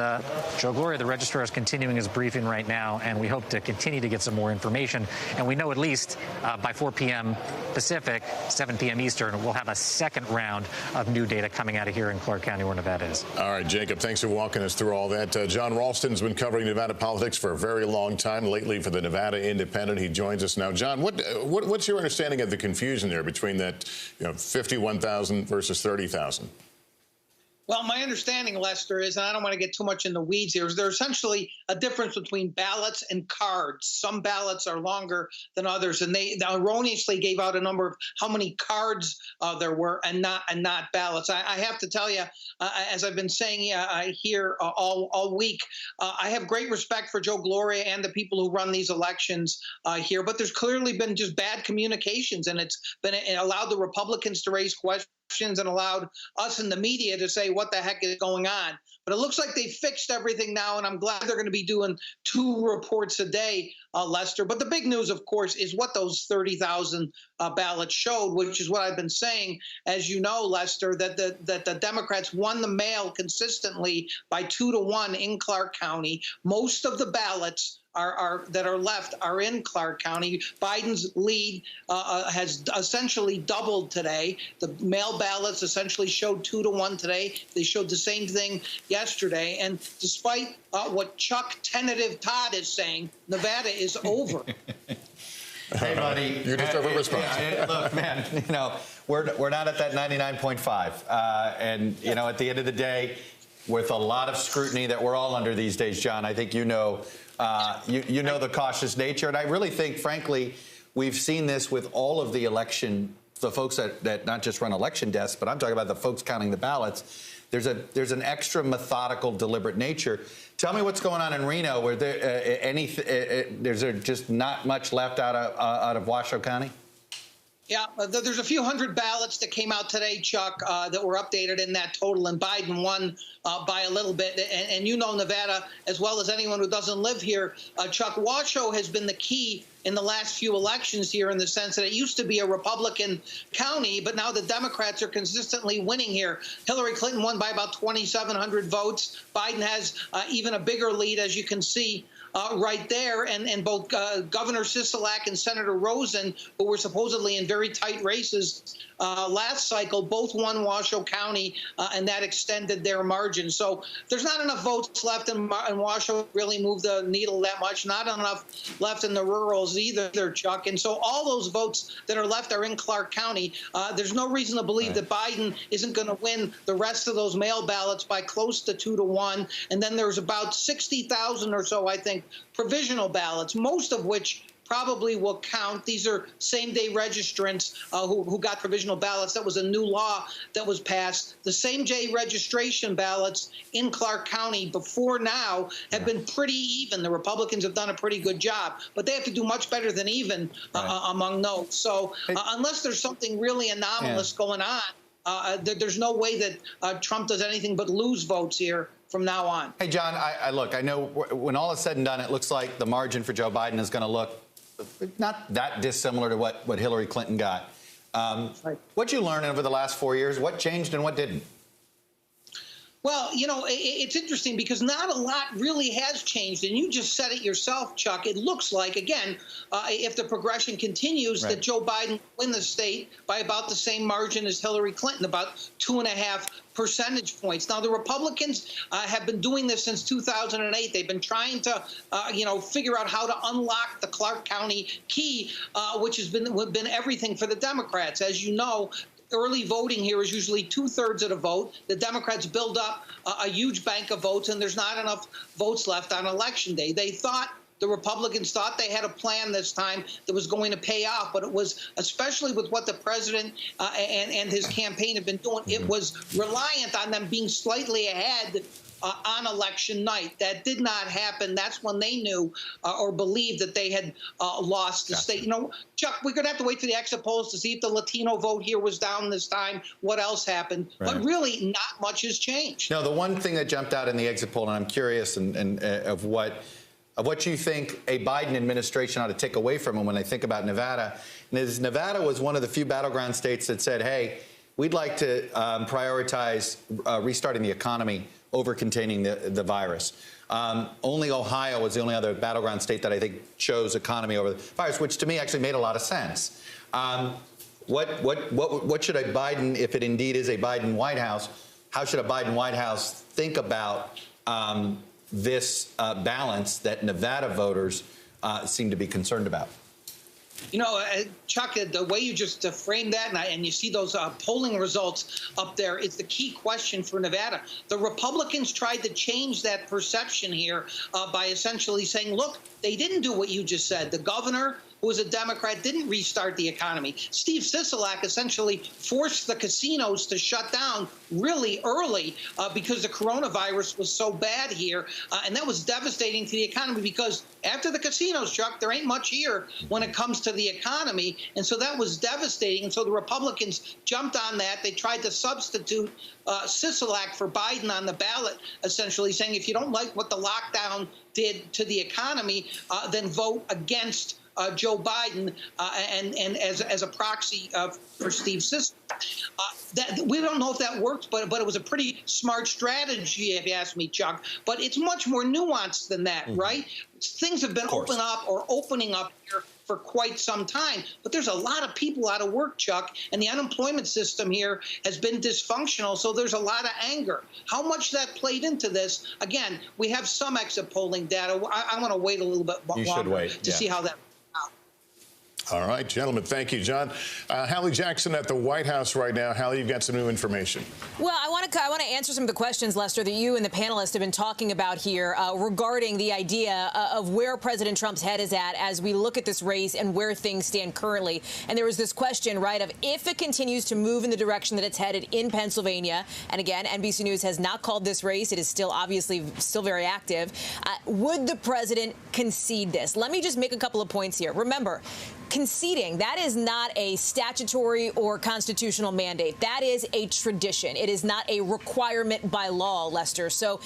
Joe Gloria, the registrar, is continuing his briefing right now, and we hope to continue to get some more information. And we know at least by 4 p.m. Pacific, 7 p.m. Eastern, we'll have a second round of new data coming out of here in Clark County, where Nevada is. All right, Jacob, thanks for walking us through all that. John Ralston's been covering Nevada politics for a very long time, lately for the Nevada Independent. He joins us now. John, what's your understanding of the confusion there between that 51,000 versus 30,000? Well, my understanding, Lester, is, and I don't want to get too much in the weeds here, is there's essentially a difference between ballots and cards. Some ballots are longer than others, and they erroneously gave out a number of how many cards there were and not ballots. I have to tell you, as I've been saying here all week, I have great respect for Joe Gloria and the people who run these elections here, but there's clearly been just bad communications, and it's been allowed the Republicans to raise questions and allowed us in the media to say what the heck is going on. But it looks like they fixed everything now, and I'm glad they're going to be doing 2 reports a day, Lester. But the big news, of course, is what those 30,000 ballots showed, which is what I've been saying, as you know, Lester, that the Democrats won the mail consistently by 2-1 in Clark County. Most of the ballots that are left are in Clark County. Biden's lead has essentially doubled today. The mail ballots essentially showed 2-1 today. They showed the same thing yesterday. And despite what Chuck Tentative Todd is saying, Nevada is over. Hey, buddy. You deserve a response. Look, man, we're not at that 99.5. And, at the end of the day, with a lot of scrutiny that we're all under these days, John, I think you know the cautious nature. And I really think, frankly, we've seen this with all of the folks that not just run election desks, but I'm talking about the folks counting the ballots. There's an extra methodical, deliberate nature. Tell me what's going on in Reno, where there's just not much left out of Washoe County? Yeah, there's a few hundred ballots that came out today, Chuck, that were updated in that total, and Biden won by a little bit. And you know Nevada as well as anyone who doesn't live here, Chuck. Washoe has been the key in the last few elections here, in the sense that it used to be a Republican county, but now the Democrats are consistently winning here. Hillary Clinton won by about 2,700 votes. Biden has even a bigger lead, as you can see right there. And both Governor Sisolak and Senator Rosen, who were supposedly in very tight races last cycle, both won Washoe County, and that extended their margin. So there's not enough votes left in Washoe to really move the needle that much. Not enough left in the rurals either, Chuck. And so all those votes that are left are in Clark County. There's no reason to believe that Biden isn't going to win the rest of those mail ballots by close to 2-1. And then there's about 60,000 or so, I think, provisional ballots, most of which probably will count. These are same-day registrants who got provisional ballots. That was a new law that was passed. The same-day registration ballots in Clark County before now have been pretty even. The Republicans have done a pretty good job, but they have to do much better than even among those. So unless there's something really anomalous going on, there's no way that Trump does anything but lose votes here from now on. Hey, John, I know when all is said and done, it looks like the margin for Joe Biden is going to look not that dissimilar to what Hillary Clinton got. What'd you learn over the last 4 years? What changed and what didn't? Well, you know, it's interesting because not a lot really has changed. And you just said it yourself, Chuck. It looks like, again, if the progression continues, that Joe Biden win the state by about the same margin as Hillary Clinton, about 2.5 percentage points. Now, the Republicans have been doing this since 2008. They've been trying to, figure out how to unlock the Clark County key, which has been everything for the Democrats. As you know, early voting here is usually 2/3 of the vote. The Democrats build up a huge bank of votes, and there's not enough votes left on Election Day. The Republicans thought they had a plan this time that was going to pay off, but it was, especially with what the president and his campaign have been doing, it was reliant on them being slightly ahead on election night. That did not happen. That's when they knew or believed that they had lost the state. You know, Chuck, we're going to have to wait for the exit polls to see if the Latino vote here was down this time, what else happened. But really, not much has changed. No, the one thing that jumped out in the exit poll, and I'm curious of what you think a Biden administration ought to take away from him when they think about Nevada, and is Nevada was one of the few battleground states that said, hey, we'd like to prioritize restarting the economy over containing the virus. Only Ohio was the only other battleground state that I think chose economy over the virus, which to me actually made a lot of sense. What should a Biden, if it indeed is a Biden White House, how should a Biden White House think about this balance that Nevada voters seem to be concerned about? You know, Chuck, the way you just framed that, and you see those polling results up there, is the key question for Nevada. The Republicans tried to change that perception here by essentially saying, look, they didn't do what you just said. The governor, who was a Democrat, didn't restart the economy. Steve Sisolak essentially forced the casinos to shut down really early because the coronavirus was so bad here. And that was devastating to the economy because after the casinos, Chuck, there ain't much here when it comes to the economy. And so that was devastating. And so the Republicans jumped on that. They tried to substitute Sisolak for Biden on the ballot, essentially saying if you don't like what the lockdown did to the economy, then vote against Joe Biden and as a proxy for Steve Sisolak. We don't know if that worked, but it was a pretty smart strategy, if you ask me, Chuck. But it's much more nuanced than that, right? Things have been opening up here for quite some time. But there's a lot of people out of work, Chuck, and the unemployment system here has been dysfunctional, so there's a lot of anger. How much that played into this? Again, we have some exit polling data. I want to wait a little bit longer to see how that. All right, gentlemen, thank you, John. Hallie Jackson at the White House right now. Hallie, you've got some new information. Well, I want to answer some of the questions, Lester, that you and the panelists have been talking about here regarding the idea of where President Trump's head is at as we look at this race and where things stand currently. And there was this question, right, of if it continues to move in the direction that it's headed in Pennsylvania, and again, NBC News has not called this race. It is still obviously still very active. Would the president concede this? Let me just make a couple of points here. Remember, conceding, that is not a statutory or constitutional mandate. That is a tradition. It is not a requirement by law, Lester. So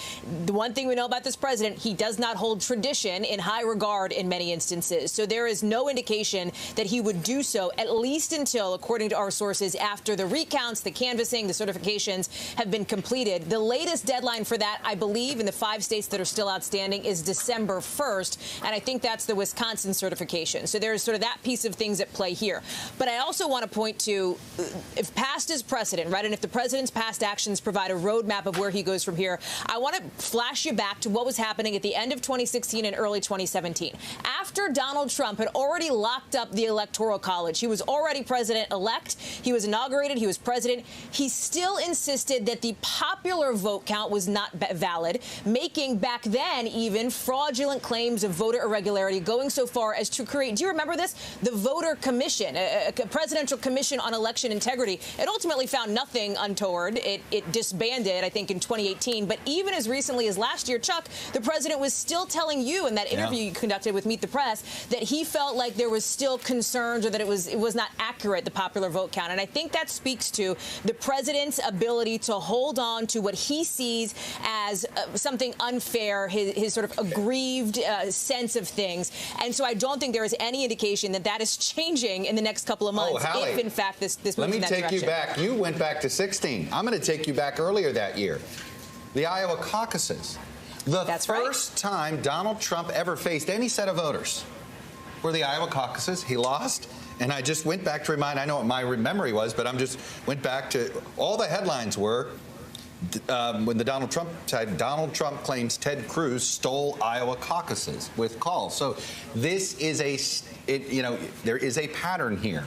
the one thing we know about this president, he does not hold tradition in high regard in many instances. So there is no indication that he would do so, at least until, according to our sources, after the recounts, the canvassing, the certifications have been completed. The latest deadline for that, I believe, in the 5 states that are still outstanding is December 1st. And I think that's the Wisconsin certification. So there's sort of that piece of things at play here. But I also want to point to, if past is precedent, right, and if the president's past actions provide a roadmap of where he goes from here, I want to flash you back to what was happening at the end of 2016 and early 2017. After Donald Trump had already locked up the Electoral College, he was already president-elect, he was inaugurated, he was president, he still insisted that the popular vote count was not valid, making back then even fraudulent claims of voter irregularity, going so far as to create, do you remember this? The Voter Commission, a presidential commission on election integrity. It ultimately found nothing untoward. It disbanded, I think, in 2018. But even as recently as last year, Chuck, the president was still telling you in that interview you conducted with Meet the Press that he felt like there was still concerns or that it was not accurate, the popular vote count. And I think that speaks to the president's ability to hold on to what he sees as something unfair, his sort of aggrieved sense of things. And so I don't think there is any indication that that that is changing in the next couple of months Hallie, if, in fact, this moves in that direction. Let me take you back. You went back to 16. I'm going to take you back earlier that year. The Iowa caucuses. That's first time Donald Trump ever faced any set of voters were the Iowa caucuses. He lost. And I just went back to remind, I know what my memory was, but I'm just went back to all the headlines were when the Donald Trump side, Donald Trump claims Ted Cruz stole Iowa caucuses with calls. So this is there is a pattern here.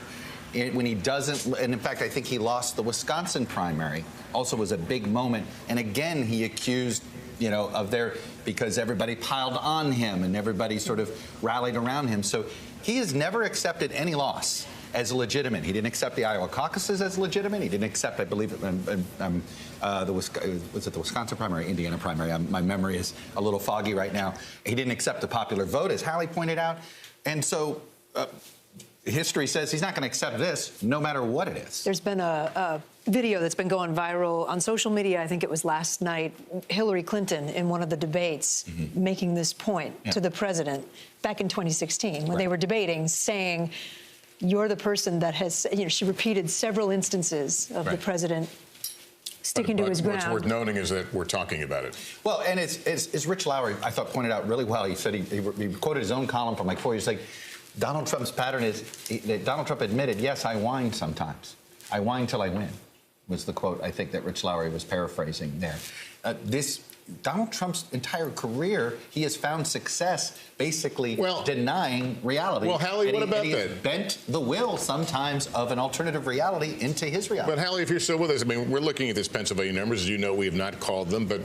When he doesn't, and in fact, I think he lost the Wisconsin primary, also was a big moment. And again, he accused, because everybody piled on him and everybody sort of rallied around him. So he has never accepted any loss as legitimate. He didn't accept the Iowa caucuses as legitimate. He didn't accept, I believe, was it the Wisconsin primary or Indiana primary? My memory is a little foggy right now. He didn't accept the popular vote, as Hallie pointed out. And so history says he's not going to accept this no matter what it is. There's been a video that's been going viral on social media. I think it was last night. Hillary Clinton in one of the debates making this point to the president back in 2016 when they were debating, saying, you're the person that has, she repeated several instances of the president sticking to his ground. What's worth noting is that we're talking about it. Well, and it's Rich Lowry, I thought, pointed out really well. He said he quoted his own column from like 4 years. Like, Donald Trump's pattern is that Donald Trump admitted, yes, I whine sometimes. I whine till I win, was the quote I think that Rich Lowry was paraphrasing there. Donald Trump's entire career, he has found success basically denying reality. Well, Hallie, what about that? He bent the will sometimes of an alternative reality into his reality. But Hallie, if you're still with us, I mean, we're looking at this Pennsylvania numbers. As you know, we have not called them, but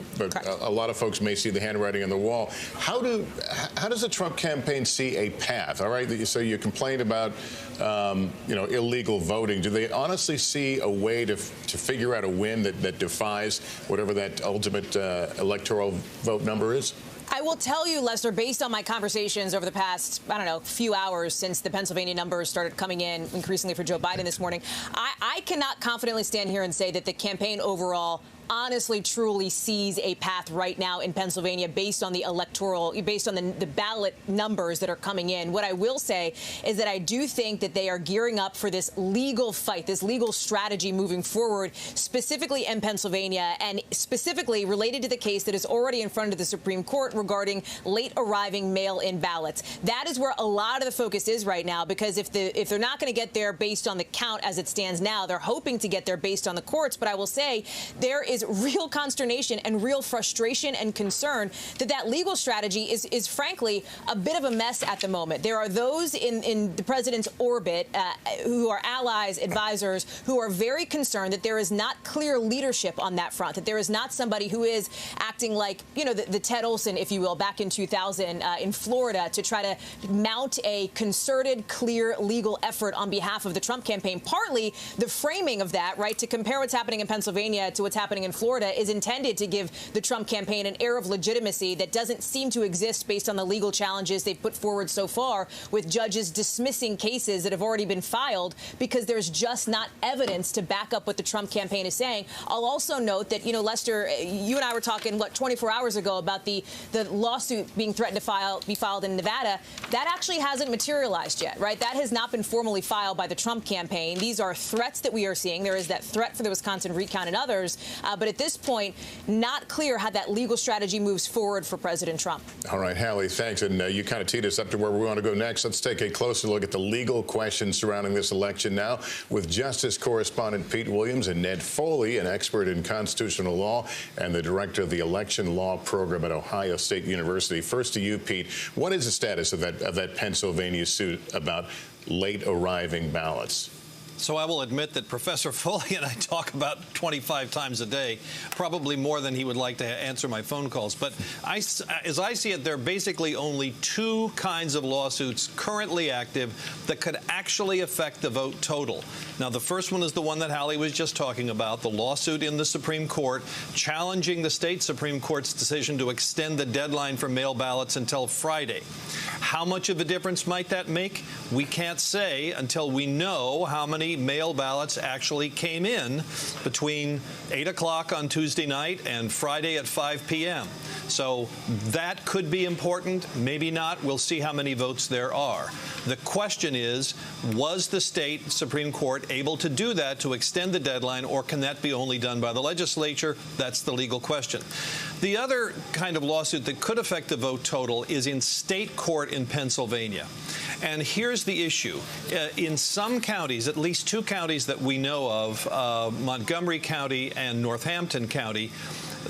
a lot of folks may see the handwriting on the wall. How does the Trump campaign see a path? All right, so you complained about illegal voting. Do they honestly see a way to figure out a win that defies whatever that ultimate electoral vote number is? I will tell you, Lester, based on my conversations over the past, few hours since the Pennsylvania numbers started coming in increasingly for Joe Biden this morning, I cannot confidently stand here and say that the campaign overall honestly, truly sees a path right now in Pennsylvania based on the the ballot numbers that are coming in. What I will say is that I do think that they are gearing up for this legal fight, this legal strategy moving forward, specifically in Pennsylvania and specifically related to the case that is already in front of the Supreme Court regarding late arriving mail-in ballots. That is where a lot of the focus is right now, because if they're not going to get there based on the count as it stands now, they're hoping to get there based on the courts. But I will say there is real consternation and real frustration and concern that legal strategy is frankly a bit of a mess at the moment. There are those in the president's orbit who are allies, advisors, who are very concerned that there is not clear leadership on that front, that there is not somebody who is acting like, the Ted Olson, if you will, back in 2000 in Florida to try to mount a concerted, clear legal effort on behalf of the Trump campaign. Partly the framing of that, right, to compare what's happening in Pennsylvania to what's happening in Florida is intended to give the Trump campaign an air of legitimacy that doesn't seem to exist based on the legal challenges they've put forward so far, with judges dismissing cases that have already been filed because there's just not evidence to back up what the Trump campaign is saying. I'll also note that, Lester, you and I were talking, 24 hours ago about the lawsuit being threatened to be filed in Nevada. That actually hasn't materialized yet, right? That has not been formally filed by the Trump campaign. These are threats that we are seeing. There is that threat for the Wisconsin recount and others. But at this point, not clear how that legal strategy moves forward for President Trump. All right, Hallie, thanks. And you kind of teed us up to where we want to go next. Let's take a closer look at the legal questions surrounding this election now with Justice correspondent Pete Williams and Ned Foley, an expert in constitutional law and the director of the election law program at Ohio State University. First to you, Pete. What is the status of that Pennsylvania suit about late arriving ballots? So I will admit that Professor Foley and I talk about 25 times a day, probably more than he would like to answer my phone calls. But as I see it, there are basically only two kinds of lawsuits currently active that could actually affect the vote total. Now, the first one is the one that Hallie was just talking about, the lawsuit in the Supreme Court challenging the state Supreme Court's decision to extend the deadline for mail ballots until Friday. How much of a difference might that make? We can't say until we know how many mail ballots actually came in between 8 o'clock on Tuesday night and Friday at 5 p.m. So that could be important. Maybe not. We'll see how many votes there are. The question is, was the state Supreme Court able to do that to extend the deadline, or can that be only done by the legislature? That's the legal question. The other kind of lawsuit that could affect the vote total is in state court in Pennsylvania. And here's the issue. In some counties, at least two counties that we know of, Montgomery County and Northampton County,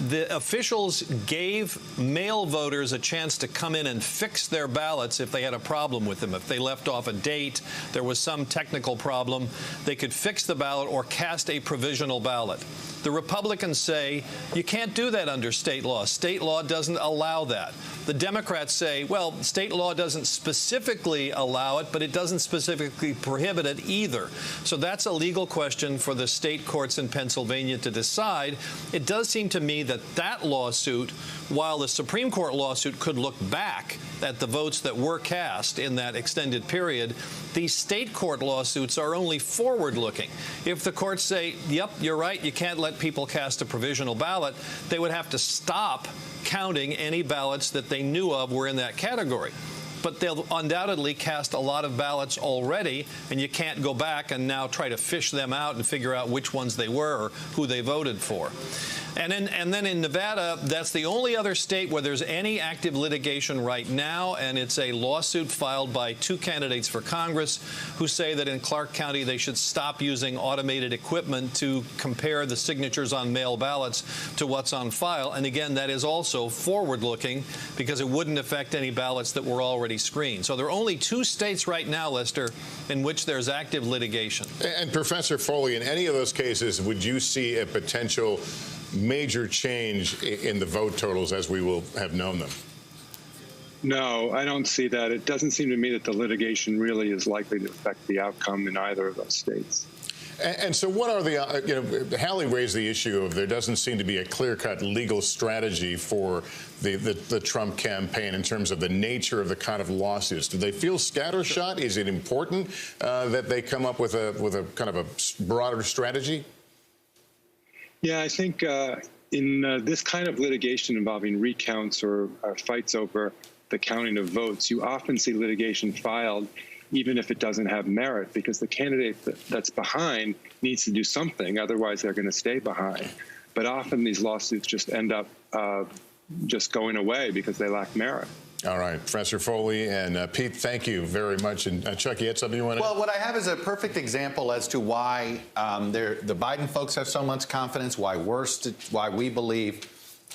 the officials gave mail voters a chance to come in and fix their ballots if they had a problem with them. If they left off a date, there was some technical problem, they could fix the ballot or cast a provisional ballot. The Republicans say you can't do that under state law. State law doesn't allow that. The Democrats say, well, state law doesn't specifically allow it, but it doesn't specifically prohibit it either. So that's a legal question for the state courts in Pennsylvania to decide. It does seem to me that that lawsuit, while the Supreme Court lawsuit could look back at the votes that were cast in that extended period, these state court lawsuits are only forward-looking. If the courts say, yep, you're right, you can't let people cast a provisional ballot, they would have to stop counting any ballots that they knew of were in that category. But they'll undoubtedly cast a lot of ballots already, and you can't go back and now try to fish them out and figure out which ones they were or who they voted for. And then in Nevada, that's the only other state where there's any active litigation right now, and it's a lawsuit filed by two candidates for Congress who say that in Clark County they should stop using automated equipment to compare the signatures on mail ballots to what's on file. And again, that is also forward-looking because it wouldn't affect any ballots that were already screened. So there are only two states right now, Lester, in which there's active litigation. And Professor Foley, in any of those cases, would you see a potential major change in the vote totals as we will have known them? No, I don't see that. It doesn't seem to me that the litigation really is likely to affect the outcome in either of those states. And so what are the, Hallie raised the issue of there doesn't seem to be a clear-cut legal strategy for the Trump campaign in terms of the nature of the kind of lawsuits. Do they feel scattershot? Is it important that they come up with a kind of a broader strategy? Yeah, I think in this kind of litigation involving recounts or fights over the counting of votes, you often see litigation filed even if it doesn't have merit, because the candidate that's behind needs to do something, otherwise they're going to stay behind. But often these lawsuits just end up just going away because they lack merit. All right, Professor Foley and Pete, thank you very much. And Chuck, you had something you want to add? Well, what I have is a perfect example as to why the Biden folks have so much confidence, why we believe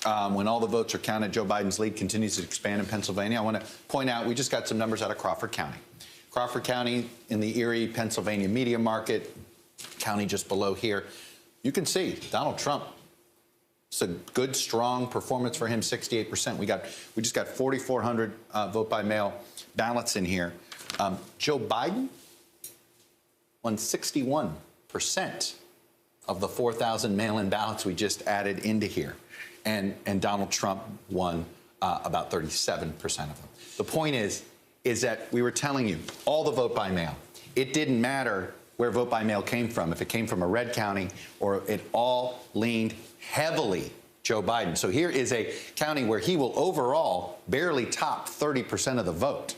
when all the votes are counted, Joe Biden's lead continues to expand in Pennsylvania. I want to point out we just got some numbers out of Crawford County. Crawford County in the Erie, Pennsylvania media market, county just below here. You can see Donald Trump. It's a good, strong performance for him, 68%. We just got 4,400 vote by mail ballots in here. Joe Biden won 61% of the 4,000 mail-in ballots we just added into here. And Donald Trump won about 37% of them. The point is that we were telling you, all the vote by mail, it didn't matter where vote by mail came from, if it came from a red county or it all leaned heavily Joe Biden. So here is a county where he will overall barely top 30% of the vote.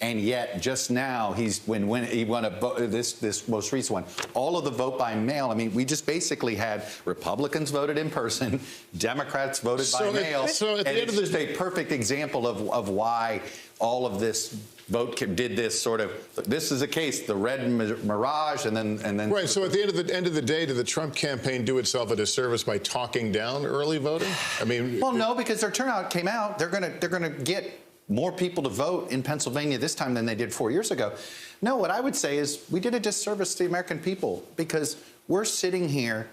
And yet, just now, when he won this most recent one, all of the vote by mail. I mean, we just basically had Republicans voted in person, Democrats voted by mail, and it's just a perfect example of why all of this vote did this sort of. This is a case, the red mirage, and then. Right. So at the end of the day, did the Trump campaign do itself a disservice by talking down early voting? I mean, well, no, because their turnout came out. They're gonna get more people to vote in Pennsylvania this time than they did 4 years ago. No, what I would say is we did a disservice to the American people because we're sitting here,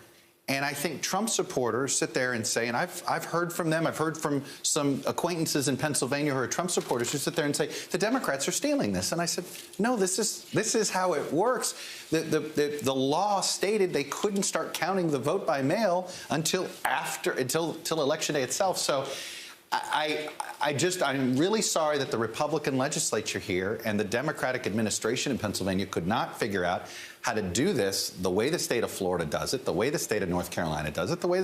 and I think Trump supporters sit there and say, and I've heard from them, I've heard from some acquaintances in Pennsylvania who are Trump supporters who sit there and say, the Democrats are stealing this. And I said, no, this is how it works. The law stated they couldn't start counting the vote by mail until election day itself. So I'm really sorry that the Republican legislature here and the Democratic administration in Pennsylvania could not figure out how to do this the way the state of Florida does it, the way the state of North Carolina does it, the way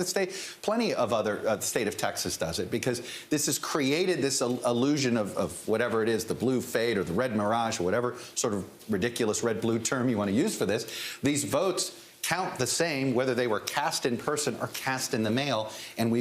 plenty of other, the state of Texas does it, because this has created this illusion of whatever it is, the blue fade or the red mirage or whatever sort of ridiculous red-blue term you want to use for this. These votes count the same whether they were cast in person or cast in the mail, and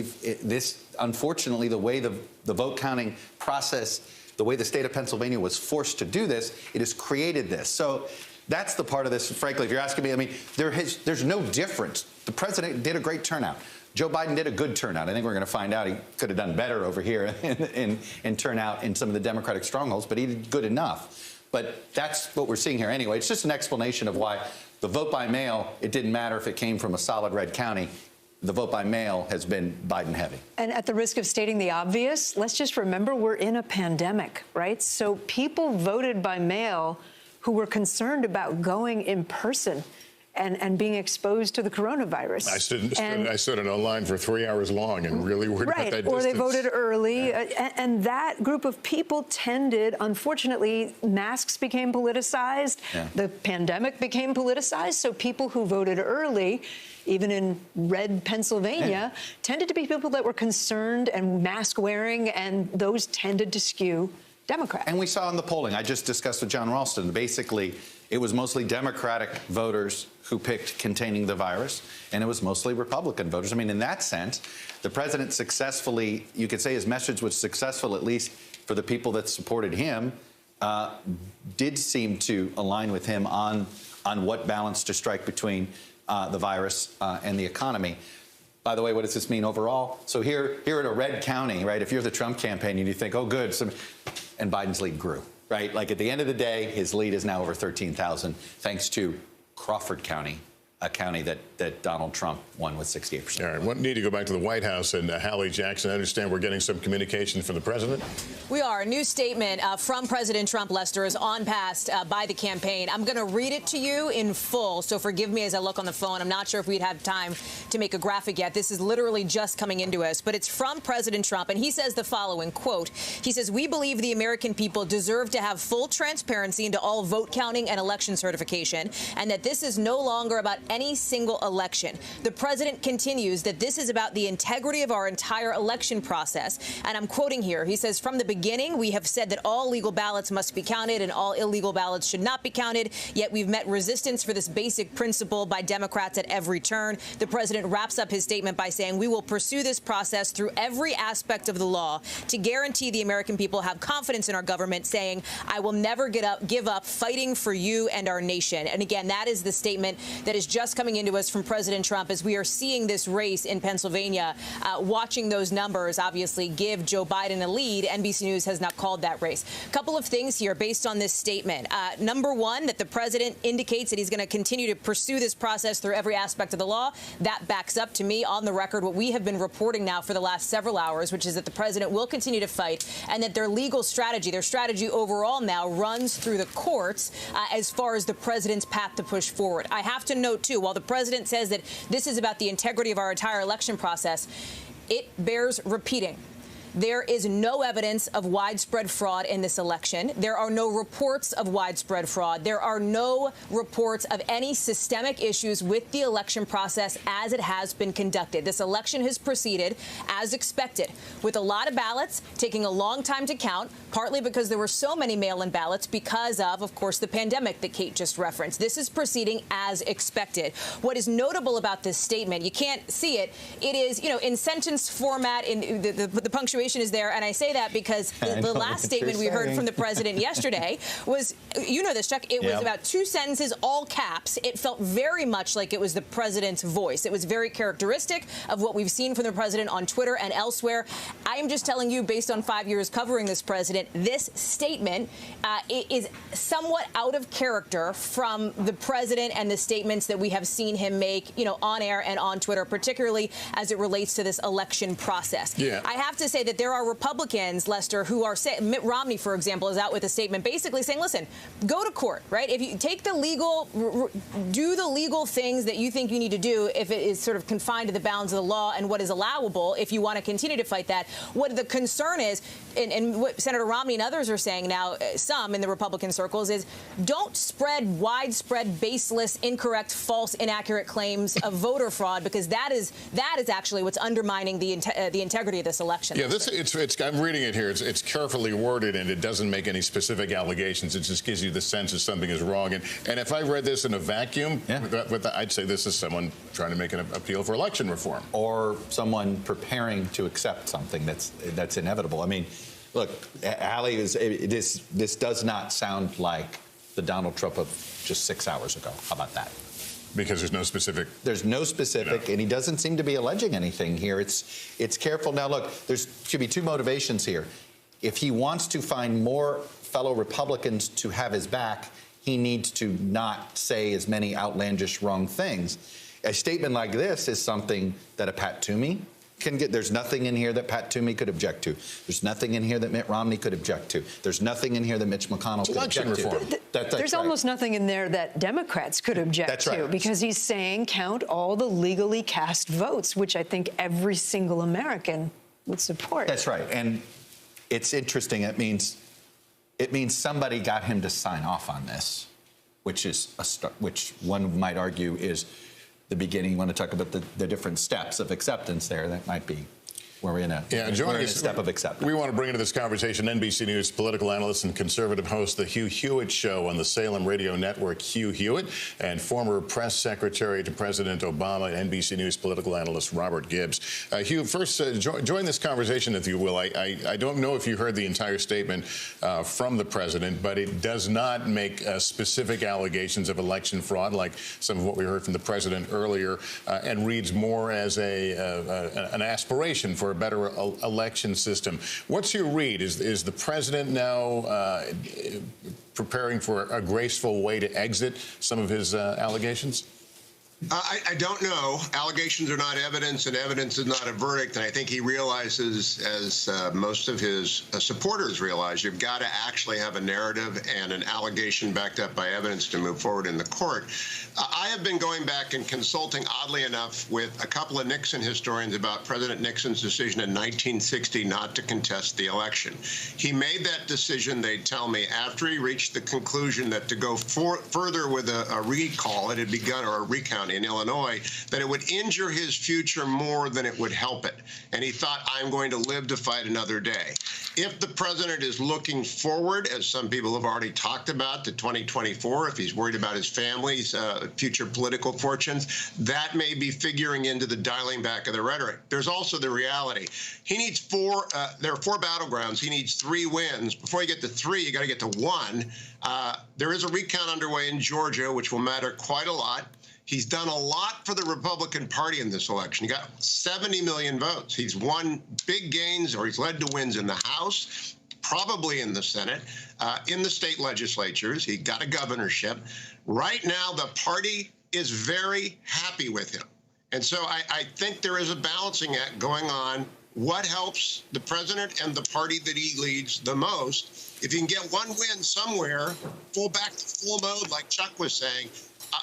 unfortunately, the way the vote counting process, the way the state of Pennsylvania was forced to do this, it has created this. So that's the part of this, frankly, if you're asking me, I mean, there's no difference. The president did a great turnout. Joe Biden did a good turnout. I think we're going to find out he could have done better over here in turnout in some of the Democratic strongholds, but he did good enough. But that's what we're seeing here anyway. It's just an explanation of why the vote by mail, it didn't matter if it came from a solid red county. The vote by mail has been Biden heavy. And at the risk of stating the obvious, let's just remember we're in a pandemic, right? So people voted by mail who were concerned about going in person and being exposed to the coronavirus. I stood in a line for 3 hours long and really worried about that distance. Or they voted early. And that group of people tended, unfortunately, masks became politicized. Yeah. The pandemic became politicized. So people who voted early, even in red Pennsylvania, tended to be people that were concerned and mask wearing, and those tended to skew Democrat. And we saw in the polling, I just discussed with John Ralston, basically it was mostly Democratic voters who picked containing the virus, and it was mostly Republican voters. I mean, in that sense, the president successfully, you could say his message was successful, at least for the people that supported him, did seem to align with him on what balance to strike between the virus and the economy. By the way, what does this mean overall? So here in a red county, right, if you're the Trump campaign and you think, oh, good, and Biden's lead grew, right? Like at the end of the day, his lead is now over 13,000, thanks to Crawford County, a county that Donald Trump won with 68%. All right, we need to go back to the White House and Hallie Jackson. I understand we're getting some communication from the president. We are. A new statement from President Trump, Lester, is on past by the campaign. I'm going to read it to you in full, so forgive me as I look on the phone. I'm not sure if we'd have time to make a graphic yet. This is literally just coming into us, but it's from President Trump, and he says the following, quote, he says, "We believe the American people deserve to have full transparency into all vote counting and election certification, and that this is no longer about any single election. The president continues that this is about the integrity of our entire election process." And I'm quoting here. He says, "From the beginning, we have said that all legal ballots must be counted and all illegal ballots should not be counted. Yet we've met resistance for this basic principle by Democrats at every turn." The president wraps up his statement by saying, "We will pursue this process through every aspect of the law to guarantee the American people have confidence in our government," saying, "I will never give up fighting for you and our nation." And again, that is the statement that is just coming into us from President Trump as we are seeing this race in Pennsylvania. Watching those numbers obviously give Joe Biden a lead. NBC News has not called that race. A couple of things here based on this statement. Number one, that the president indicates that he's going to continue to pursue this process through every aspect of the law. That backs up to me on the record what we have been reporting now for the last several hours, which is that the president will continue to fight and that their legal strategy, their strategy overall now runs through the courts as far as the president's path to push forward. I have to note, too, while the president says that this is about the integrity of our entire election process, it bears repeating. There is no evidence of widespread fraud in this election. There are no reports of widespread fraud. There are no reports of any systemic issues with the election process as it has been conducted. This election has proceeded as expected, with a lot of ballots taking a long time to count, partly because there were so many mail-in ballots because of course, the pandemic that Kate just referenced. This is proceeding as expected. What is notable about this statement, you can't see it, it is, in sentence format, in the punctuation is there, and I say that because the last statement we heard from the president yesterday was, you know this, Chuck, it was about 2 sentences, all caps. It felt very much like it was the president's voice. It was very characteristic of what we've seen from the president on Twitter and elsewhere. I am just telling you, based on 5 years covering this president, this statement is somewhat out of character from the president and the statements that we have seen him make, on air and on Twitter, particularly as it relates to this election process. I have to say that that there are Republicans, Lester, who are saying, Mitt Romney, for example, is out with a statement basically saying, listen, go to court, right? If you take the legal, do the legal things that you think you need to do if it is sort of confined to the bounds of the law and what is allowable, if you want to continue to fight that. What the concern is, and what Senator Romney and others are saying now, some in the Republican circles, is don't spread widespread, baseless, incorrect, false, inaccurate claims of voter fraud, because that is actually what's undermining the integrity of this election. Yeah, I'm reading it here. It's carefully worded, and it doesn't make any specific allegations. It just gives you the sense that something is wrong. And if I read this in a vacuum, I'd say this is someone trying to make an appeal for election reform, or someone preparing to accept something that's inevitable. I mean, look, Hallie, this does not sound like the Donald Trump of just 6 hours ago. How about that? Because there's no specific. There's no specific, and he doesn't seem to be alleging anything here. It's careful. Now, look, should be two motivations here. If he wants to find more fellow Republicans to have his back, he needs to not say as many outlandish wrong things. A statement like this is something that a Pat Toomey can get. There's nothing in here that Pat Toomey could object to. There's nothing in here that Mitt Romney could object to. There's nothing in here that Mitch McConnell could object to. There's almost nothing in there that Democrats could object to, because he's saying count all the legally cast votes, which I think every single American would support. That's right. And it's interesting. It means somebody got him to sign off on this, which one might argue is the beginning. You want to talk about the different steps of acceptance there. That might be where we're in a step of acceptance. We want to bring into this conversation NBC News political analyst and conservative host, The Hugh Hewitt Show on the Salem Radio Network, Hugh Hewitt, and former press secretary to President Obama, NBC News political analyst Robert Gibbs. Hugh, first, join this conversation, if you will. I don't know if you heard the entire statement from the president, but it does not make specific allegations of election fraud, like some of what we heard from the president earlier, and reads more as an aspiration for a better election system. What's your read? Is the president now preparing for a graceful way to exit some of his allegations? I don't know. Allegations are not evidence, and evidence is not a verdict. And I think he realizes, as most of his supporters realize, you've got to actually have a narrative and an allegation backed up by evidence to move forward in the court. I have been going back and consulting, oddly enough, with a couple of Nixon historians about President Nixon's decision in 1960 not to contest the election. He made that decision, they tell me, after he reached the conclusion that to go further with a recall, it had begun, or a recount in Illinois, that it would injure his future more than it would help it. And he thought, I'm going to live to fight another day. If the president is looking forward, as some people have already talked about, to 2024, if he's worried about his family's future political fortunes, that may be figuring into the dialing back of the rhetoric. There's also the reality. He needs there are 4 battlegrounds. He needs 3 wins. Before you get to 3, you got to get to 1. There is a recount underway in Georgia, which will matter quite a lot. He's done a lot for the Republican Party in this election. He got 70 million votes. He's won big gains, or he's led to wins in the House, probably in the Senate, in the state legislatures. He got a governorship. Right now, the party is very happy with him. And so I think there is a balancing act going on. What helps the president and the party that he leads the most? If you can get 1 win somewhere, full back to full mode, like Chuck was saying.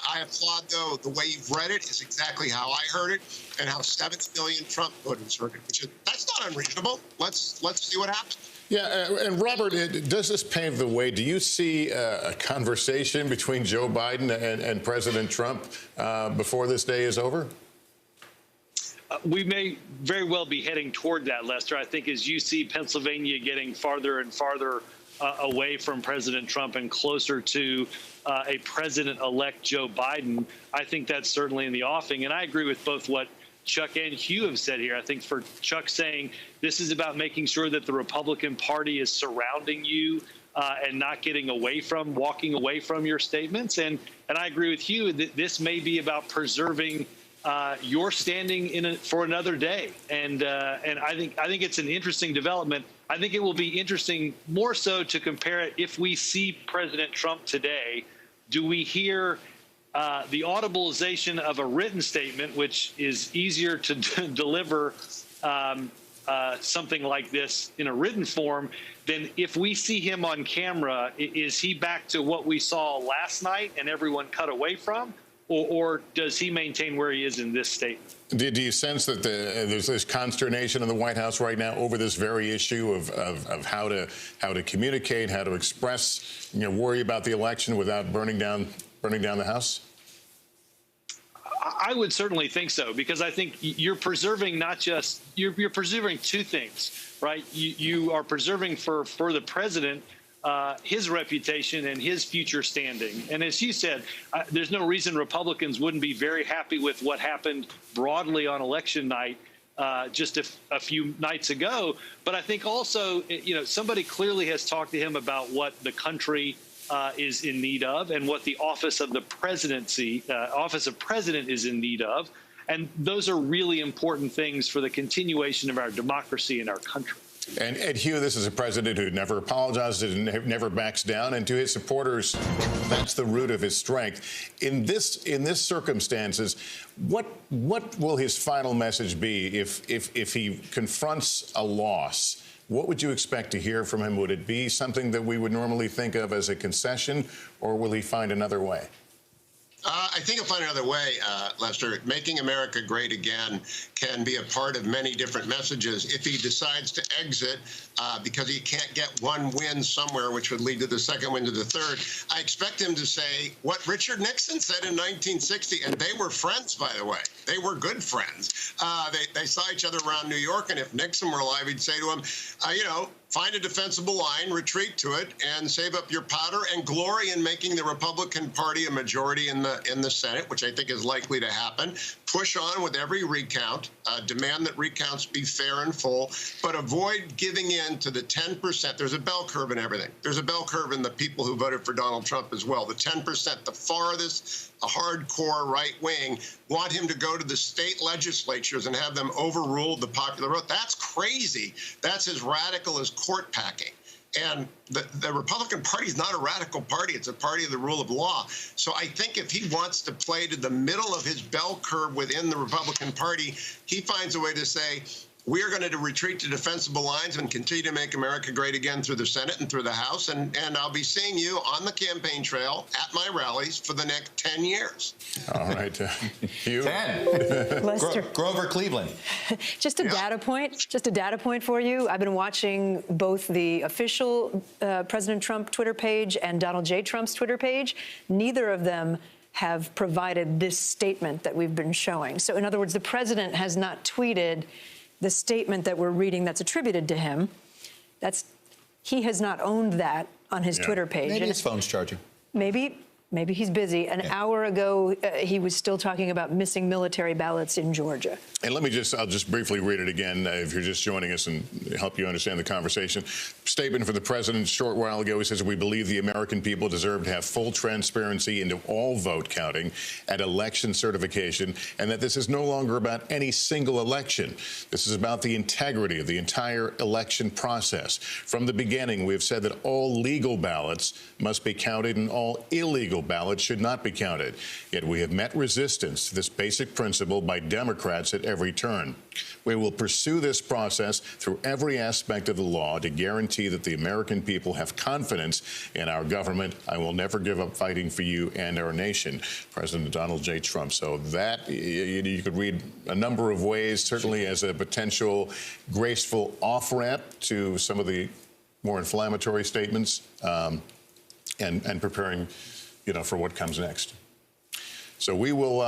I applaud, though, the way you've read it is exactly how I heard it, and how 70 million Trump voters heard it. That's not unreasonable. Let's see what happens. Yeah, and Robert, does this pave the way? Do you see a conversation between Joe Biden and President Trump before this day is over? We may very well be heading toward that, Lester. I think as you see Pennsylvania getting farther and farther away from President Trump and closer to a president-elect Joe Biden, I think that's certainly in the offing. And I agree with both what Chuck and Hugh have said here. I think for Chuck saying this is about making sure that the Republican Party is surrounding you and not walking away from your statements. And I agree with Hugh that this may be about preserving your standing for another day. And I think it's an interesting development. I think it will be interesting more so to compare it if we see President Trump today. Do we hear the audibilization of a written statement, which is easier to deliver something like this in a written form, then if we see him on camera, is he back to what we saw last night and everyone cut away from? Or does he maintain where he is in this statement? Do you sense that there's this consternation in the White House right now over this very issue of how to communicate, how to express, worry about the election without burning down the House? I would certainly think so, because I think you're preserving you're preserving two things, right? You are preserving for the president his reputation and his future standing. And as you said, there's no reason Republicans wouldn't be very happy with what happened broadly on election night just a few nights ago. But I think also, somebody clearly has talked to him about what the country is in need of and what the office of the presidency, office of president is in need of. And those are really important things for the continuation of our democracy in our country. And Hugh, this is a president who never apologizes and never backs down. And to his supporters, that's the root of his strength. In this circumstances, what will his final message be if he confronts a loss? What would you expect to hear from him? Would it be something that we would normally think of as a concession, or will he find another way? I think he'll find another way, Lester. Making America great again can be a part of many different messages. If he decides to exit because he can't get one win somewhere, which would lead to the second win to the third, I expect him to say what Richard Nixon said in 1960, and they were friends, by the way. They were good friends. They saw each other around New York, and if Nixon were alive, he'd say to him, find a defensible line, retreat to it, and save up your powder, and glory in making the Republican Party a majority in the Senate, which I think is likely to happen. Push on with every recount, demand that recounts be fair and full, but avoid giving in to the 10%. There's a bell curve in everything. There's a bell curve in the people who voted for Donald Trump as well. The 10%, the farthest, a hardcore right wing, want him to go to the state legislatures and have them overrule the popular vote. That's crazy. That's as radical as court packing. And the Republican Party is not a radical party. It's a party of the rule of law. So I think if he wants to play to the middle of his bell curve within the Republican Party, he finds a way to say, we're going to retreat to defensible lines and continue to make America great again through the Senate and through the House. And I'll be seeing you on the campaign trail at my rallies for the next 10 years. All right. Hugh? 10. Lester. Grover Cleveland. Just a data point for you. I've been watching both the official President Trump Twitter page and Donald J. Trump's Twitter page. Neither of them have provided this statement that we've been showing. So in other words, the president has not tweeted the statement that we're reading that's attributed to him. He has not owned that on his Twitter page. Maybe his phone's charging. Maybe he's busy. An hour ago, he was still talking about missing military ballots in Georgia. And I'll just briefly read it again if you're just joining us and help you understand the conversation. Statement from the president a short while ago. He says, we believe the American people deserve to have full transparency into all vote counting and election certification, and that this is no longer about any single election. This is about the integrity of the entire election process. From the beginning, we have said that all legal ballots must be counted and all illegal ballots should not be counted. Yet we have met resistance to this basic principle by Democrats at every turn. We will pursue this process through every aspect of the law to guarantee that the American people have confidence in our government. I will never give up fighting for you and our nation. President Donald J. Trump. So that you could read a number of ways, certainly as a potential graceful off-ramp to some of the more inflammatory statements and preparing for what comes next. So we will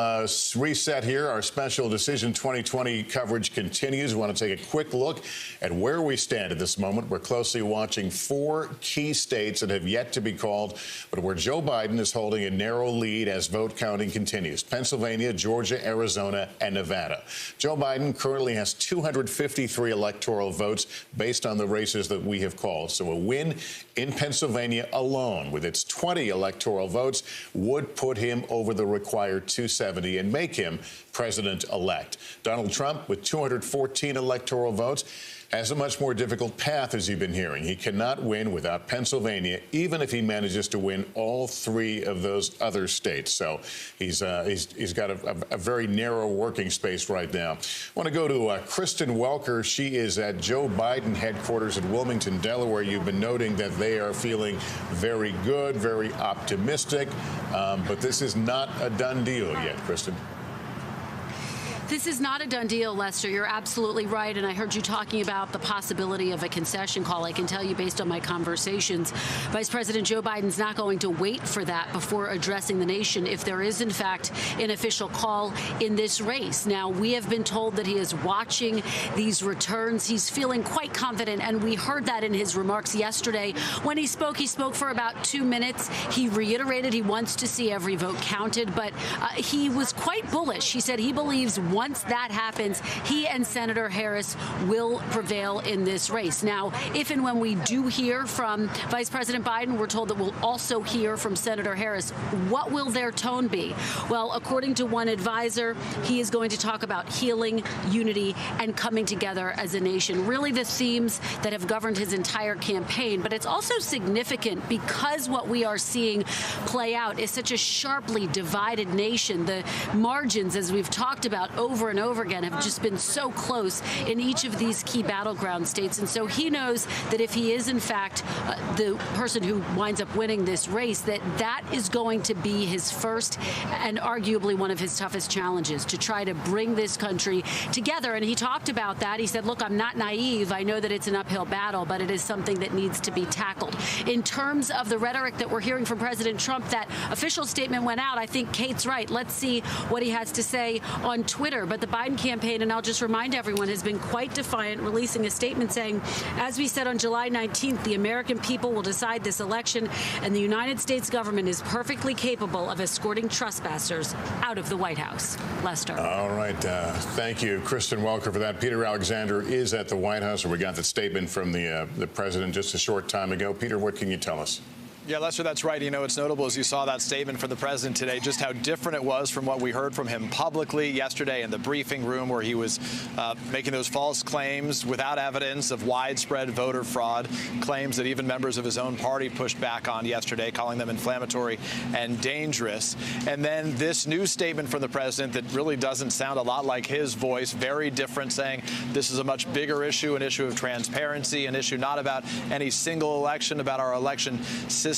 reset here. Our special Decision 2020 coverage continues. We want to take a quick look at where we stand at this moment. We're closely watching 4 key states that have yet to be called, but where Joe Biden is holding a narrow lead as vote counting continues. Pennsylvania, Georgia, Arizona, and Nevada. Joe Biden currently has 253 electoral votes based on the races that we have called. So a win in Pennsylvania alone with its 20 electoral votes would put him over the required 270 and make him president-elect. Donald Trump, with 214 electoral votes, has a much more difficult path, as you've been hearing. He cannot win without Pennsylvania, even if he manages to win all 3 of those other states. So he's got a very narrow working space right now. I want to go to Kristen Welker. She is at Joe Biden headquarters in Wilmington, Delaware. You've been noting that they are feeling very good, very optimistic, but this is not a done deal yet, Kristen. This is not a done deal, Lester. You're absolutely right. And I heard you talking about the possibility of a concession call. I can tell you, based on my conversations, Vice President Joe Biden's not going to wait for that before addressing the nation if there is, in fact, an official call in this race. Now, we have been told that he is watching these returns. He's feeling quite confident, and we heard that in his remarks yesterday. When he spoke for about 2 minutes. He reiterated he wants to see every vote counted, but he was quite bullish. He said he believes once that happens, he and Senator Harris will prevail in this race. Now, if and when we do hear from Vice President Biden, we're told that we'll also hear from Senator Harris. What will their tone be? Well, according to one advisor, he is going to talk about healing, unity, and coming together as a nation. Really the themes that have governed his entire campaign. But it's also significant because what we are seeing play out is such a sharply divided nation. The margins, as we've talked about over and over again, have just been so close in each of these key battleground states. And so he knows that if he is, in fact, the person who winds up winning this race, that is going to be his first and arguably one of his toughest challenges, to try to bring this country together. And he talked about that. He said, look, I'm not naive. I know that it's an uphill battle, but it is something that needs to be tackled. In terms of the rhetoric that we're hearing from President Trump, that official statement went out. I think Kate's right. Let's see what he has to say on Twitter. But the Biden campaign, and I'll just remind everyone, has been quite defiant, releasing a statement saying, as we said on July 19th, the American people will decide this election, and the United States government is perfectly capable of escorting trespassers out of the White House. Lester. All right. Thank you, Kristen Welker, for that. Peter Alexander is at the White House, and we got the statement from the president just a short time ago. Peter, what can you tell us? Yeah, Lester, that's right. You know, it's notable as you saw that statement from the president today, just how different it was from what we heard from him publicly yesterday in the briefing room, where he was making those false claims without evidence of widespread voter fraud, claims that even members of his own party pushed back on yesterday, calling them inflammatory and dangerous. And then this new statement from the president that really doesn't sound a lot like his voice, very different, saying this is a much bigger issue, an issue of transparency, an issue not about any single election, about our election system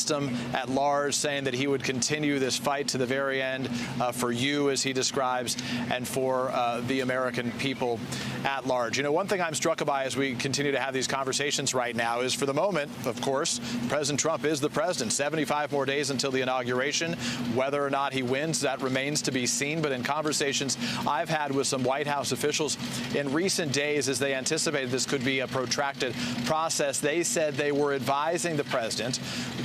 at large, saying that he would continue this fight to the very end for you, as he describes, and for the American people at large. You know, one thing I'm struck by as we continue to have these conversations right now is, for the moment, of course, President Trump is the president. 75 more days until the inauguration. Whether or not he wins, that remains to be seen. But in conversations I've had with some White House officials in recent days, as they anticipated this could be a protracted process, they said they were advising the president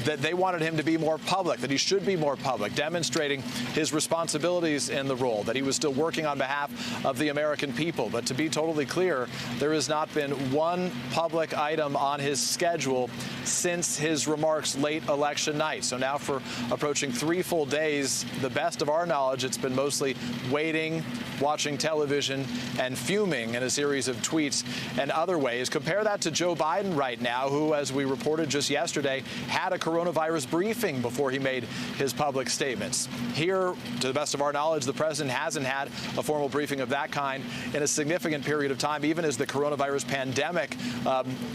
that they wanted him to be more public, that he should be more public, demonstrating his responsibilities in the role, that he was still working on behalf of the American people. But to be totally clear, there has not been one public item on his schedule since his remarks late election night. So now, for approaching 3 full days, the best of our knowledge, it's been mostly waiting, watching television, and fuming in a series of tweets and other ways. Compare that to Joe Biden right now, who, as we reported just yesterday, had a coronavirus briefing before he made his public statements. Here, to the best of our knowledge, the president hasn't had a formal briefing of that kind in a significant period of time, even as the coronavirus pandemic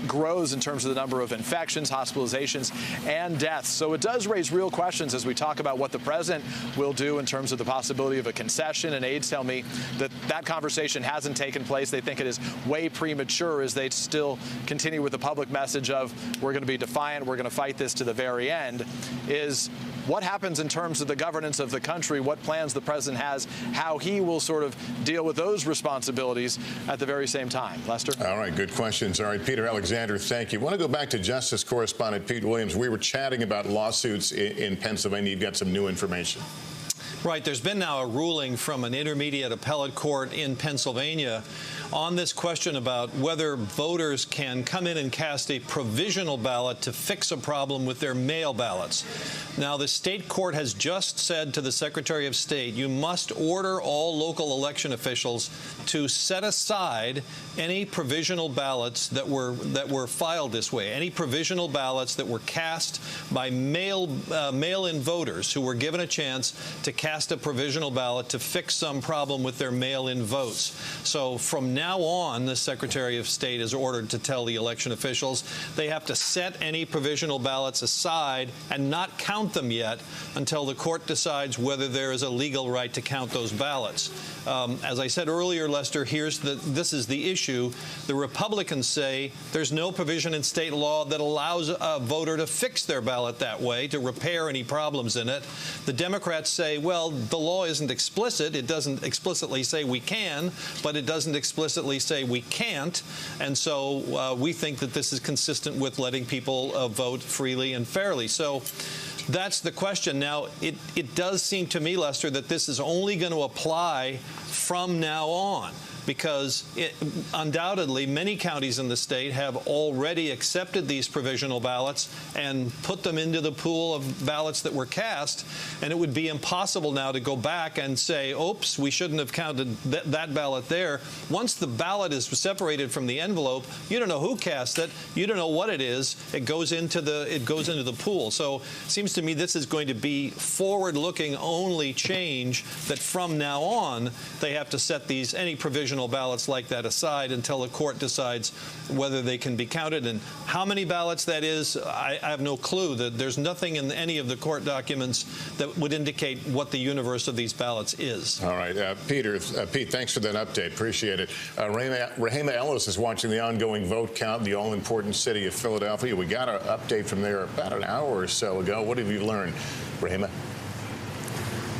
grows in terms of the number of infections, hospitalizations, and deaths. So it does raise real questions as we talk about what the president will do in terms of the possibility of a concession. And aides tell me that that conversation hasn't taken place. They think it is way premature, as they still continue with the public message of, we're going to be defiant, we're going to fight this to the very end. Is what happens in terms of the governance of the country, what plans the president has, how he will sort of deal with those responsibilities at the very same time. Lester? All right, good questions. All right, Peter Alexander, thank you. I want to go back to Justice Correspondent Pete Williams. We were chatting about lawsuits in Pennsylvania. You've got some new information. Right. There's been now a ruling from an intermediate appellate court in Pennsylvania on this question about whether voters can come in and cast a provisional ballot to fix a problem with their mail ballots. Now, the state court has just said to the Secretary of State, you must order all local election officials to set aside any provisional ballots that were filed this way, any provisional ballots that were cast by mail-in voters who were given a chance to cast a provisional ballot to fix some problem with their mail-in votes. So from now on, the Secretary of State is ordered to tell the election officials they have to set any provisional ballots aside and not count them yet until the court decides whether there is a legal right to count those ballots. As I said earlier, Lester, this is the issue. The Republicans say there's no provision in state law that allows a voter to fix their ballot that way, to repair any problems in it. The Democrats say, well, the law isn't explicit. It doesn't explicitly say we can, but it doesn't explicitly say we can't. And so we think that this is consistent with letting people vote freely and fairly. So that's the question. Now, it does seem to me, Lester, that this is only going to apply from now on, because undoubtedly many counties in the state have already accepted these provisional ballots and put them into the pool of ballots that were cast, and it would be impossible now to go back and say, oops, we shouldn't have counted that ballot there. Once the ballot is separated from the envelope, you don't know who cast it, you don't know what it is, it goes into the pool. So it seems to me this is going to be forward-looking only change, that from now on they have to set any provisional ballots like that aside until the court decides whether they can be counted. And how many ballots that is, I have no clue. There's nothing in any of the court documents that would indicate what the universe of these ballots is. All right, Pete, thanks for that update. Appreciate it. Rahima Ellis is watching the ongoing vote count in the all-important city of Philadelphia. We got an update from there about an hour or so ago. What have you learned, Rahima?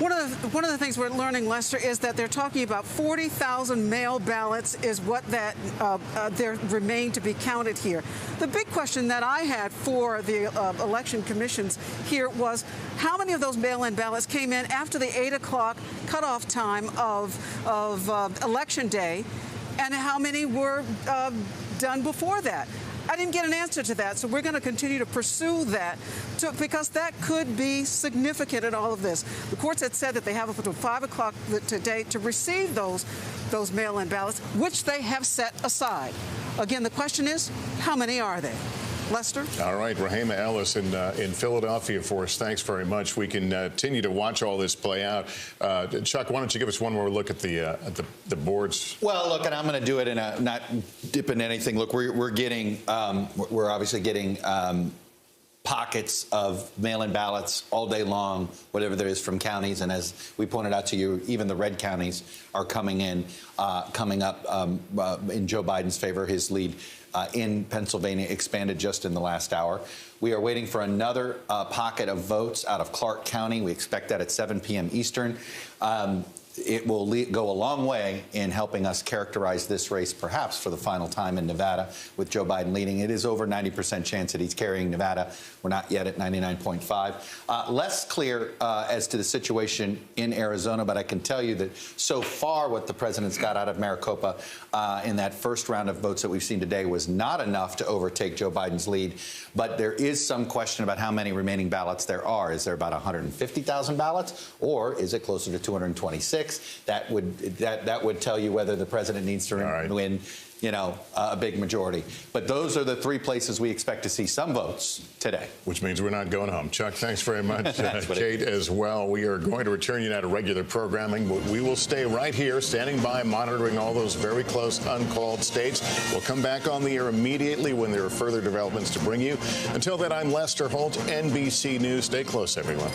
One of the things we're learning, Lester, is that they're talking about 40,000 mail ballots is what there remain to be counted here. The big question that I had for the election commissions here was how many of those mail-in ballots came in after the 8 o'clock cutoff time of Election Day, and how many were done before that. I didn't get an answer to that, so we're going to continue to pursue that because that could be significant in all of this. The courts had said that they have up until 5 o'clock today to receive those mail-in ballots, which they have set aside. Again, the question is, how many are they? Lester? All right, Rahima Ellis in Philadelphia for us. Thanks very much. We can continue to watch all this play out. Chuck, why don't you give us one more look at the boards? Well, look, and I'm going to do it in not dip in anything. Look, we're obviously getting pockets of mail-in ballots all day long, whatever there is from counties. And as we pointed out to you, even the red counties are coming up in Joe Biden's favor. His lead in Pennsylvania expanded just in the last hour. We are waiting for another pocket of votes out of Clark County. We expect that at 7 p.m. Eastern. It will go a long way in helping us characterize this race, perhaps for the final time in Nevada, with Joe Biden leading. It is over 90% chance that he's carrying Nevada. We're not yet at 99.5. Less clear as to the situation in Arizona, but I can tell you that so far what the president's got out of Maricopa in that first round of votes that we've seen today was not enough to overtake Joe Biden's lead. But there is some question about how many remaining ballots there are. Is there about 150,000 ballots, or is it closer to 226? That would tell you whether the president needs to win, a big majority. But those are the three places we expect to see some votes today. Which means we're not going home. Chuck, thanks very much. Kate as well. We are going to return you now to regular programming, but we will stay right here, standing by, monitoring all those very close uncalled states. We'll come back on the air immediately when there are further developments to bring you. Until then, I'm Lester Holt, NBC News. Stay close, everyone.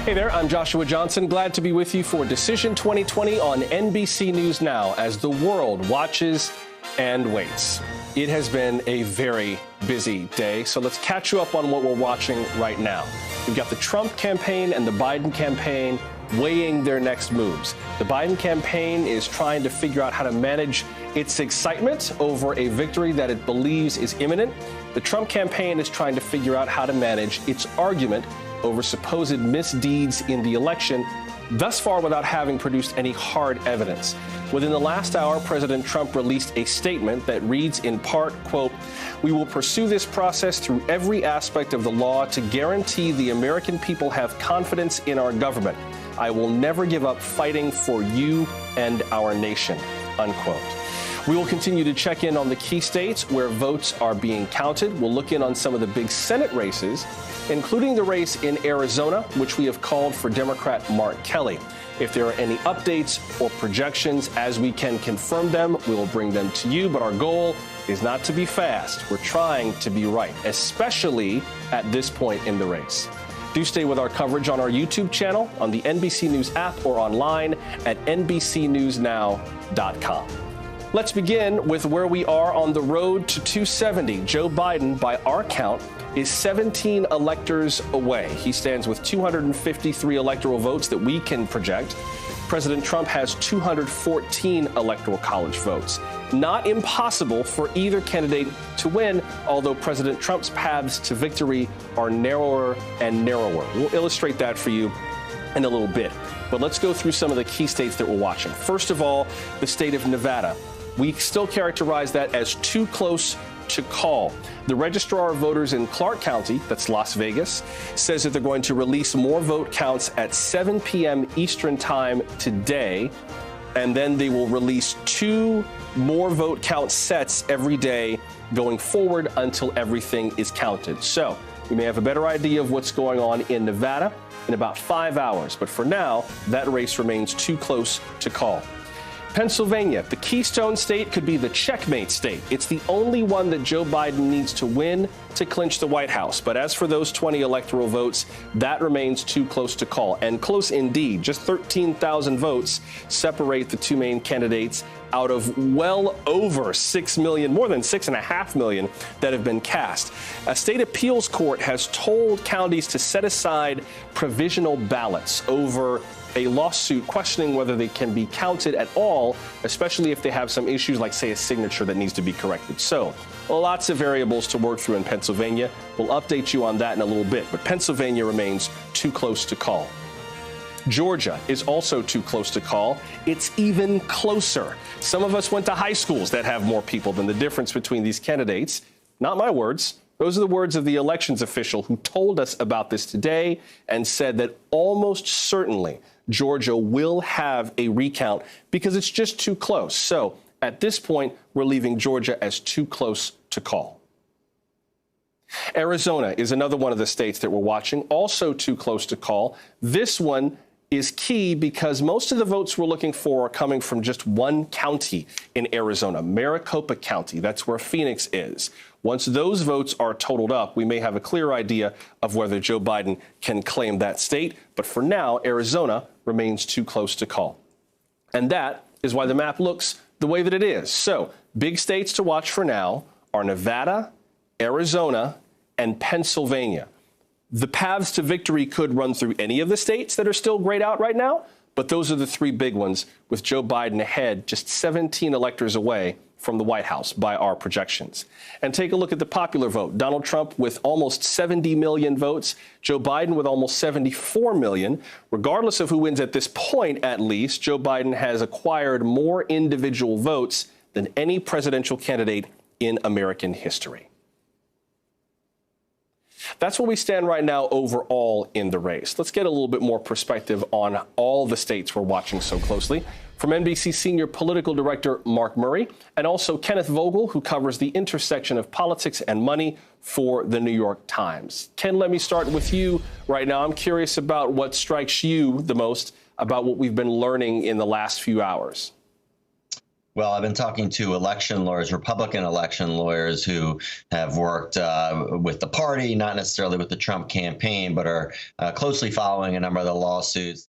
Hey there, I'm Joshua Johnson. Glad to be with you for Decision 2020 on NBC News Now as the world watches and waits. It has been a very busy day, so let's catch you up on what we're watching right now. We've got the Trump campaign and the Biden campaign weighing their next moves. The Biden campaign is trying to figure out how to manage its excitement over a victory that it believes is imminent. The Trump campaign is trying to figure out how to manage its argument over supposed misdeeds in the election, thus far without having produced any hard evidence. Within the last hour, President Trump released a statement that reads in part, quote, "We will pursue this process through every aspect of the law to guarantee the American people have confidence in our government. I will never give up fighting for you and our nation," unquote. We will continue to check in on the key states where votes are being counted. We'll look in on some of the big Senate races, including the race in Arizona, which we have called for Democrat Mark Kelly. If there are any updates or projections, as we can confirm them, we will bring them to you. But our goal is not to be fast. We're trying to be right, especially at this point in the race. Do stay with our coverage on our YouTube channel, on the NBC News app, or online at NBCNewsNow.com. Let's begin with where we are on the road to 270. Joe Biden, by our count, is 17 electors away. He stands with 253 electoral votes that we can project. President Trump has 214 Electoral College votes. Not impossible for either candidate to win, although President Trump's paths to victory are narrower and narrower. We'll illustrate that for you in a little bit. But let's go through some of the key states that we're watching. First of all, the state of Nevada. We still characterize that as too close to call. The registrar of voters in Clark County, that's Las Vegas, says that they're going to release more vote counts at 7 p.m. Eastern time today, and then they will release 2 more vote count sets every day going forward until everything is counted. So we may have a better idea of what's going on in Nevada in about 5 hours, but for now, that race remains too close to call. Pennsylvania, the Keystone State, could be the checkmate state. It's the only one that Joe Biden needs to win to clinch the White House. But as for those 20 electoral votes, that remains too close to call. And close indeed. Just 13,000 votes separate the two main candidates out of well over 6 million, more than 6.5 million that have been cast. A state appeals court has told counties to set aside provisional ballots over a lawsuit questioning whether they can be counted at all, especially if they have some issues like, say, a signature that needs to be corrected. So lots of variables to work through in Pennsylvania. We'll update you on that in a little bit, but Pennsylvania remains too close to call. Georgia is also too close to call. It's even closer. Some of us went to high schools that have more people than the difference between these candidates. Not my words. Those are the words of the elections official who told us about this today and said that almost certainly Georgia will have a recount because it's just too close. So at this point, we're leaving Georgia as too close to call. Arizona is another one of the states that we're watching, also too close to call. This one is key because most of the votes we're looking for are coming from just one county in Arizona, Maricopa County. That's where Phoenix is. Once those votes are totaled up, we may have a clear idea of whether Joe Biden can claim that state. But for now, Arizona remains too close to call. And that is why the map looks the way that it is. So big states to watch for now are Nevada, Arizona, and Pennsylvania. The paths to victory could run through any of the states that are still grayed out right now, but those are the 3 big ones, with Joe Biden ahead, just 17 electors away from the White House by our projections. And take a look at the popular vote. Donald Trump with almost 70 million votes, Joe Biden with almost 74 million. Regardless of who wins at this point, at least, Joe Biden has acquired more individual votes than any presidential candidate in American history. That's where we stand right now overall in the race. Let's get a little bit more perspective on all the states we're watching so closely. From NBC Senior Political Director Mark Murray, and also Kenneth Vogel, who covers the intersection of politics and money for the New York Times. Ken, let me start with you right now. I'm curious about what strikes you the most about what we've been learning in the last few hours. Well, I've been talking to election lawyers, Republican election lawyers who have worked with the party, not necessarily with the Trump campaign, but are closely following a number of the lawsuits.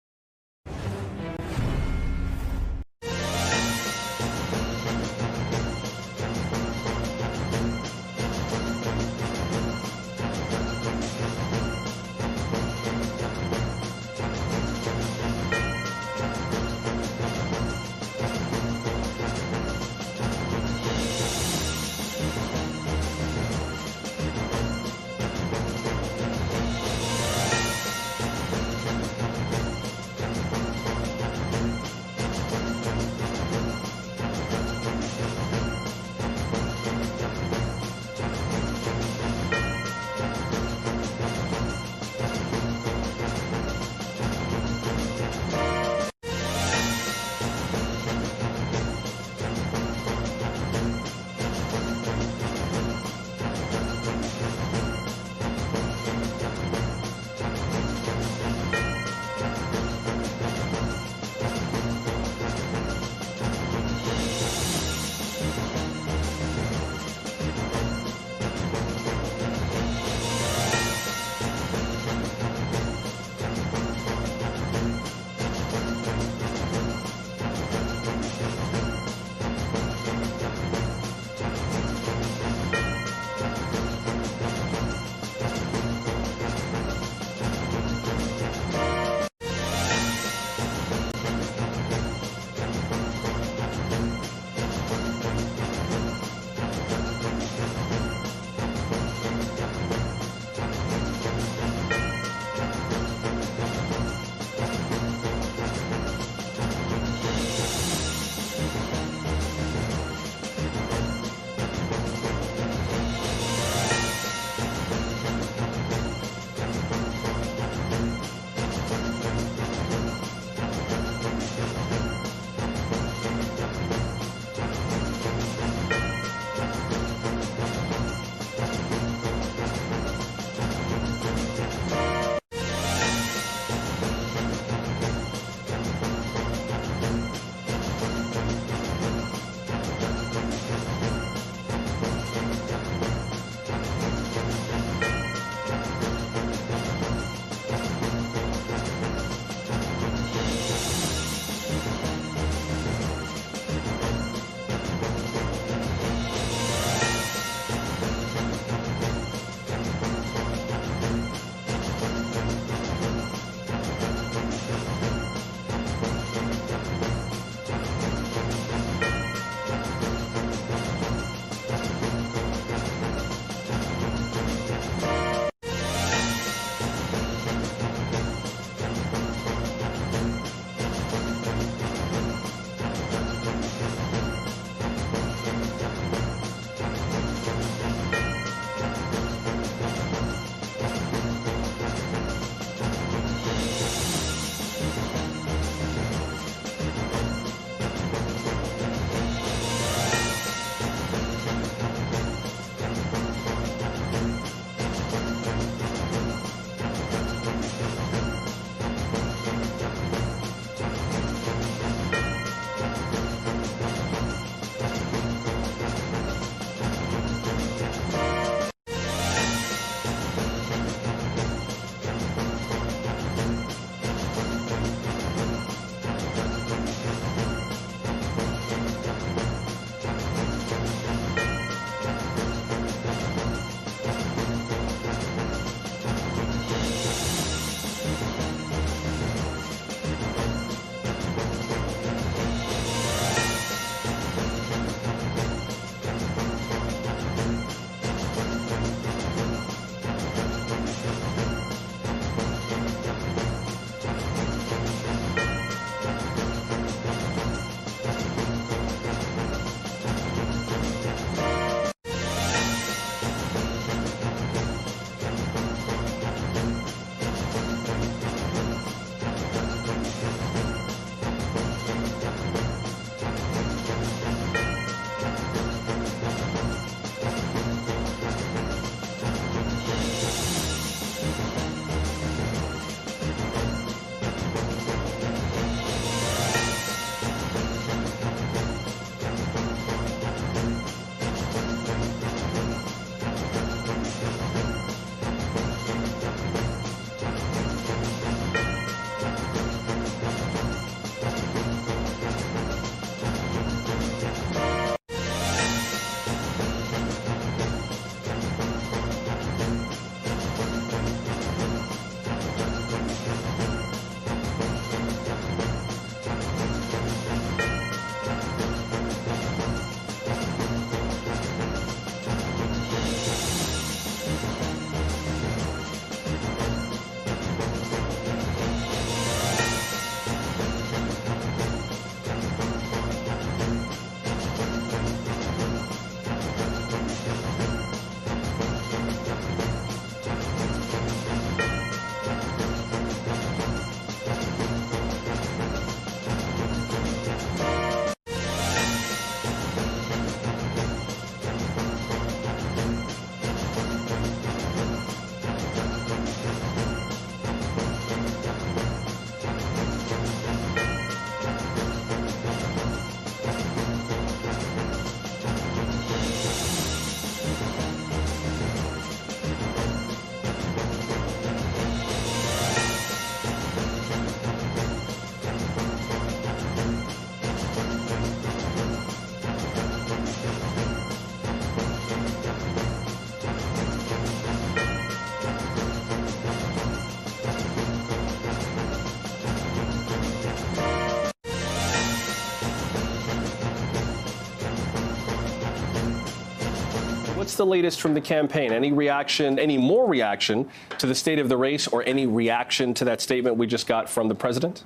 what's the latest from the campaign? Any reaction, any more reaction to the state of the race, or any reaction to that statement we just got from the president?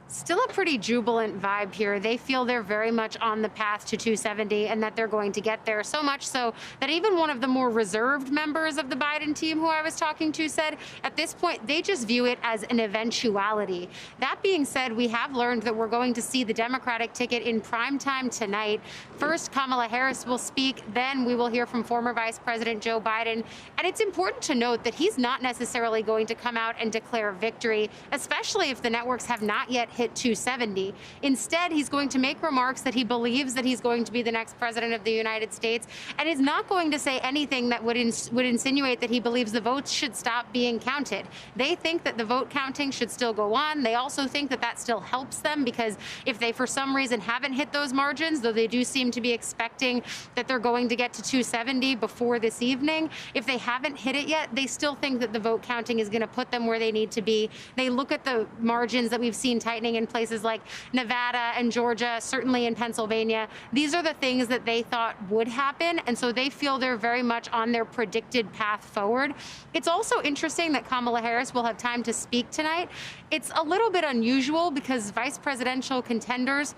Still a pretty jubilant vibe here. They feel they're very much on the path to 270 and that they're going to get there. So much so that even one of the more reserved members of the Biden team who I was talking to said at this point, they just view it as an eventuality. That being said, we have learned that we're going to see the Democratic ticket in prime time tonight. First, Kamala Harris will speak. Then we will hear from former Vice President Joe Biden. And it's important to note that he's not necessarily going to come out and declare victory, especially if the networks have not yet hit 270. Instead, he's going to make remarks that he believes that he's going to be the next president of the United States, and is not going to say anything that would insinuate that he believes the votes should stop being counted. They think that the vote counting should still go on. They also think that that still helps them, because if they for some reason haven't hit those margins, though they do seem to be expecting that they're going to get to 270 before this evening, if they haven't hit it yet, they still think that the vote counting is going to put them where they need to be. They look at the margins that we've seen tightening in places like Nevada and Georgia, certainly in Pennsylvania. These are the things that they thought would happen, and so they feel they're very much on their predicted path forward. It's also interesting that Kamala Harris will have time to speak tonight. It's a little bit unusual because vice presidential contenders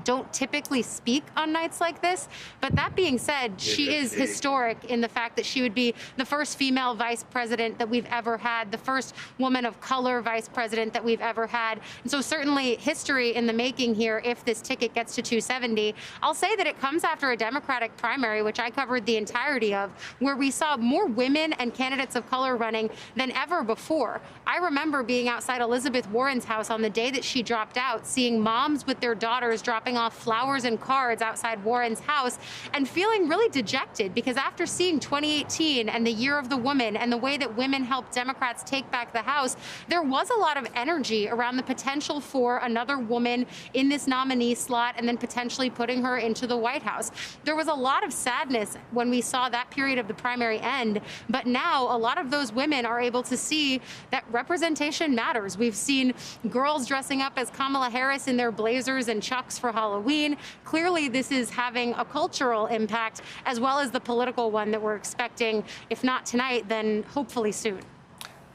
don't typically speak on nights like this. But that being said, she is historic in the fact that she would be the first female vice president that we've ever had, the first woman of color vice president that we've ever had. And so certainly history in the making here if this ticket gets to 270. I'll say that it comes after a Democratic primary, which I covered the entirety of, where we saw more women and candidates of color running than ever before. I remember being outside Elizabeth Warren's house on the day that she dropped out, seeing moms with their daughters dropping off flowers and cards outside Warren's house and feeling really dejected, because after seeing 2018 and the Year of the Woman and the way that women helped Democrats take back the House, there was a lot of energy around the potential for another woman in this nominee slot and then potentially putting her into the White House. There was a lot of sadness when we saw that period of the primary end, but now a lot of those women are able to see that representation matters. We've seen girls dressing up as Kamala Harris in their blazers and chucks for Halloween. Clearly, this is having a cultural impact as well as the political one that we're expecting, if not tonight, then hopefully soon.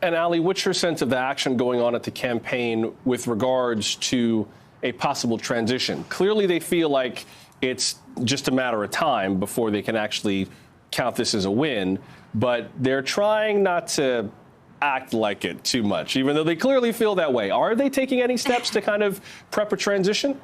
And Ali, what's your sense of the action going on at the campaign with regards to a possible transition? Clearly, they feel like it's just a matter of time before they can actually count this as a win, but they're trying not to act like it too much, even though they clearly feel that way. Are they taking any steps to kind of prep a transition?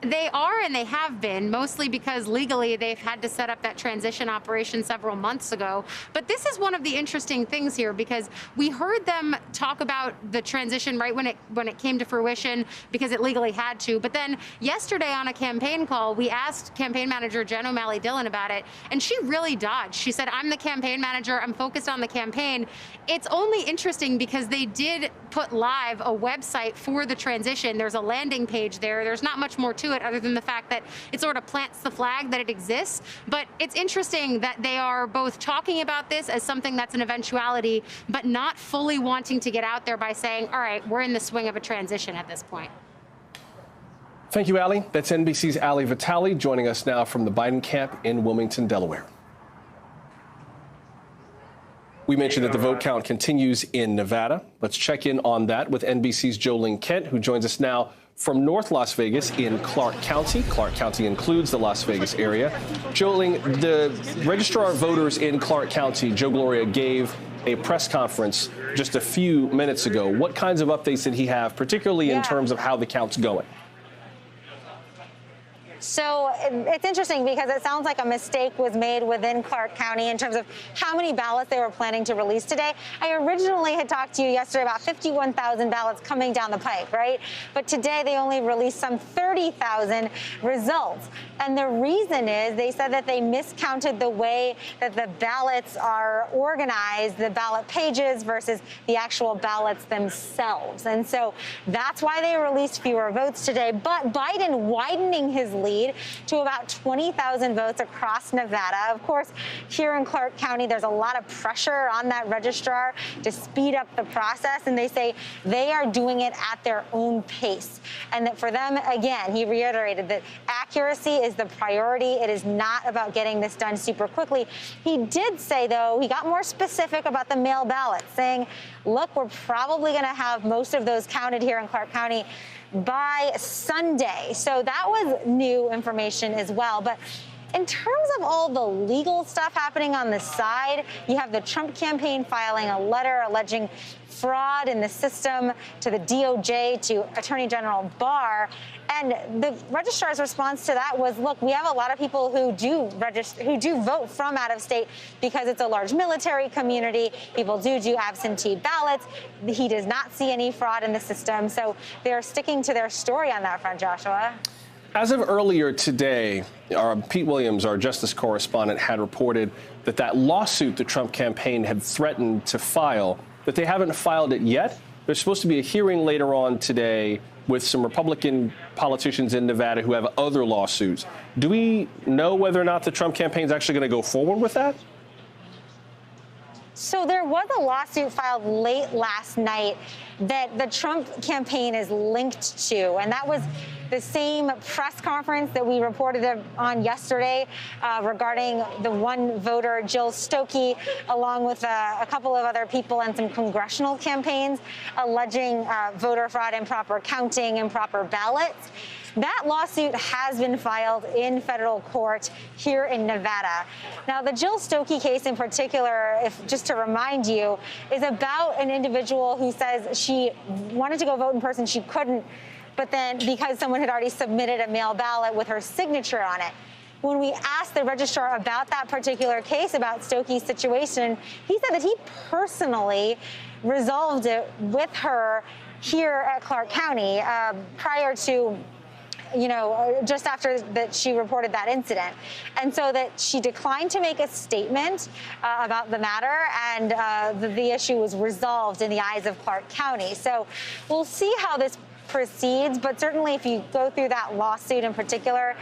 They are, and they have been, mostly because legally they've had to set up that transition operation several months ago. But this is one of the interesting things here, because we heard them talk about the transition right when it came to fruition, because it legally had to. But then yesterday on a campaign call, we asked campaign manager Jen O'Malley Dillon about it, and she really dodged. She said, "I'm the campaign manager. I'm focused on the campaign." It's only interesting because they did put live a website for the transition. There's a landing page there. There's not much more to it other than the fact that it sort of plants the flag that it exists. But it's interesting that they are both talking about this as something that's an eventuality, but not fully wanting to get out there by saying, all right, we're in the swing of a transition at this point. Thank you, Ali. That's NBC's Ali Vitale joining us now from the Biden camp in Wilmington, Delaware. We mentioned that the vote count continues in Nevada. Let's check in on that with NBC's Jolene Kent, who joins us now from North Las Vegas in Clark County. Clark County includes the Las Vegas area. Jolene, the registrar of voters in Clark County, Joe Gloria, gave a press conference just a few minutes ago. What kinds of updates did he have, particularly in terms of how the count's going? So it's interesting because it sounds like a mistake was made within Clark County in terms of how many ballots they were planning to release today. I originally had talked to you yesterday about 51,000 ballots coming down the pike, right? But today they only released some 30,000 results. And the reason is they said that they miscounted the way that the ballots are organized, the ballot pages versus the actual ballots themselves. And so that's why they released fewer votes today. But Biden widening his lead to about 20,000 votes across Nevada. Of course, here in Clark County, there's a lot of pressure on that registrar to speed up the process, and they say they are doing it at their own pace. And that for them, again, he reiterated that accuracy is the priority. It is not about getting this done super quickly. He did say, though, he got more specific about the mail ballots, saying, look, we're probably going to have most of those counted here in Clark County by Sunday. So that was new information as well. But in terms of all the legal stuff happening on the side, you have the Trump campaign filing a letter alleging fraud in the system to the DOJ, to Attorney General Barr. And the registrar's response to that was, look, we have a lot of people who do vote from out of state because it's a large military community. People do absentee ballots. He does not see any fraud in the system. So they're sticking to their story on that front, Joshua. As of earlier today, Pete Williams, our justice correspondent, had reported that lawsuit the Trump campaign had threatened to file, that they haven't filed it yet. There's supposed to be a hearing later on today with some Republican politicians in Nevada who have other lawsuits. Do we know whether or not the Trump campaign is actually going to go forward with that? So there was a lawsuit filed late last night that the Trump campaign is linked to, and that was the same press conference that we reported on yesterday regarding the one voter, Jill Stokey, along with a couple of other people and some congressional campaigns alleging voter fraud, improper counting, improper ballots. That lawsuit has been filed in federal court here in Nevada. Now, the Jill Stokey case in particular, just to remind you, is about an individual who says she wanted to go vote in person, she couldn't, but then because someone had already submitted a mail ballot with her signature on it. When we asked the registrar about that particular case, about Stokey's situation, he said that he personally resolved it with her here at Clark County prior to, just after that she reported that incident. And so that she declined to make a statement about the matter, and the issue was resolved in the eyes of Clark County. So we'll see how this proceeds, but certainly if you go through that lawsuit in particular,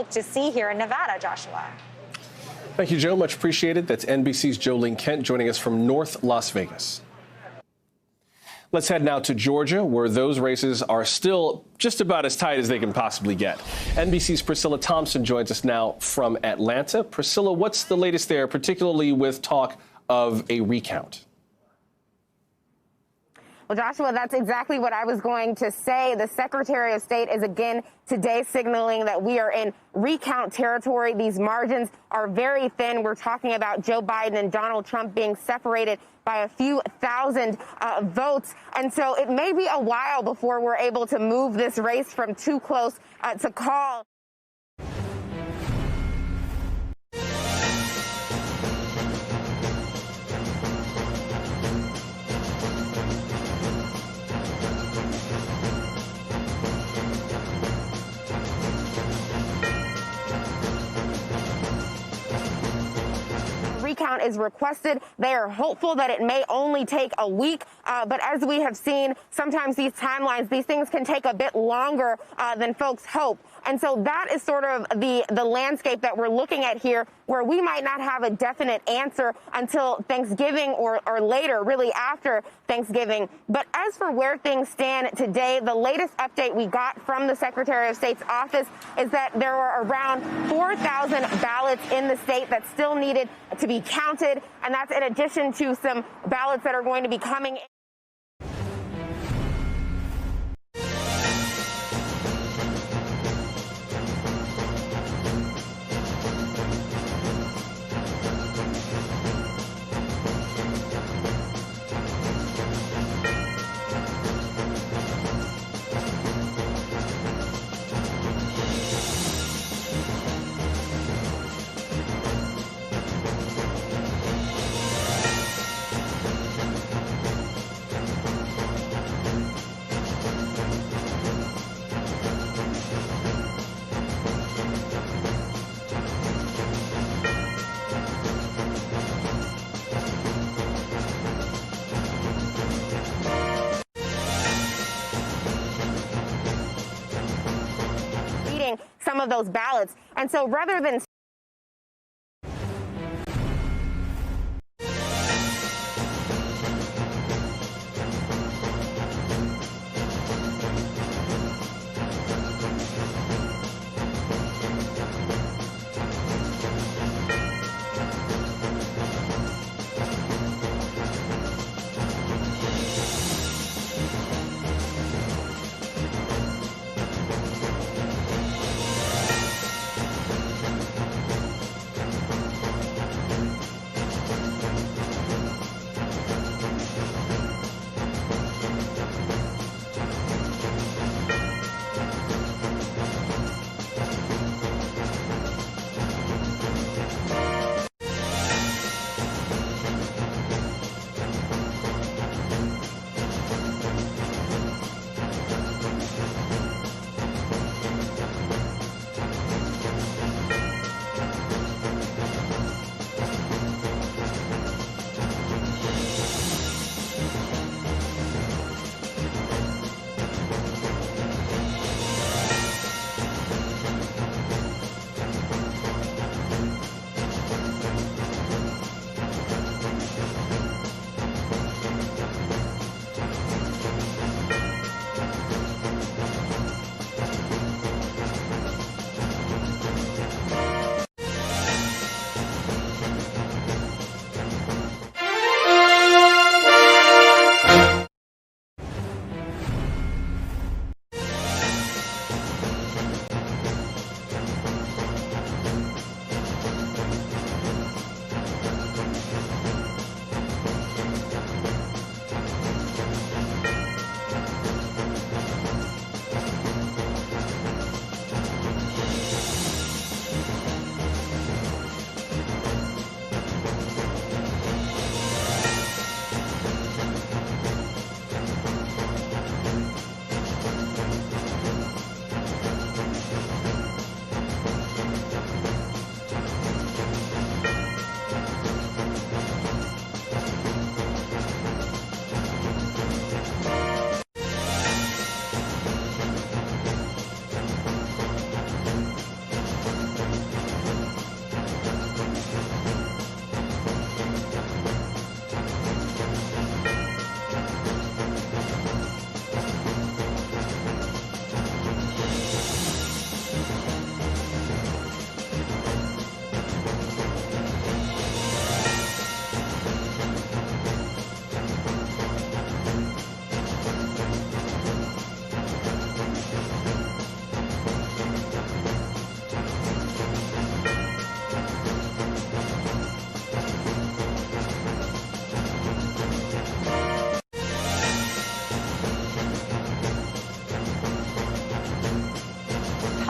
to see here in Nevada, Joshua. Thank you, Joe. Much appreciated. That's NBC's Jolene Kent joining us from North Las Vegas. Let's head now to Georgia, where those races are still just about as tight as they can possibly get. NBC's Priscilla Thompson joins us now from Atlanta. Priscilla, what's the latest there, particularly with talk of a recount? Well, Joshua, that's exactly what I was going to say. The Secretary of State is again today signaling that we are in recount territory. These margins are very thin. We're talking about Joe Biden and Donald Trump being separated by a few thousand votes. And so it may be a while before we're able to move this race from too close to call. Recount is requested. They are hopeful that it may only take a week, but as we have seen, sometimes these timelines, these things can take a bit longer than folks hope. And so that is sort of the landscape that we're looking at here, where we might not have a definite answer until Thanksgiving or later, really after Thanksgiving. But as for where things stand today, the latest update we got from the Secretary of State's office is that there were around 4,000 ballots in the state that still needed to be counted, and that's in addition to some ballots that are going to be coming in. Some of those ballots. And so rather than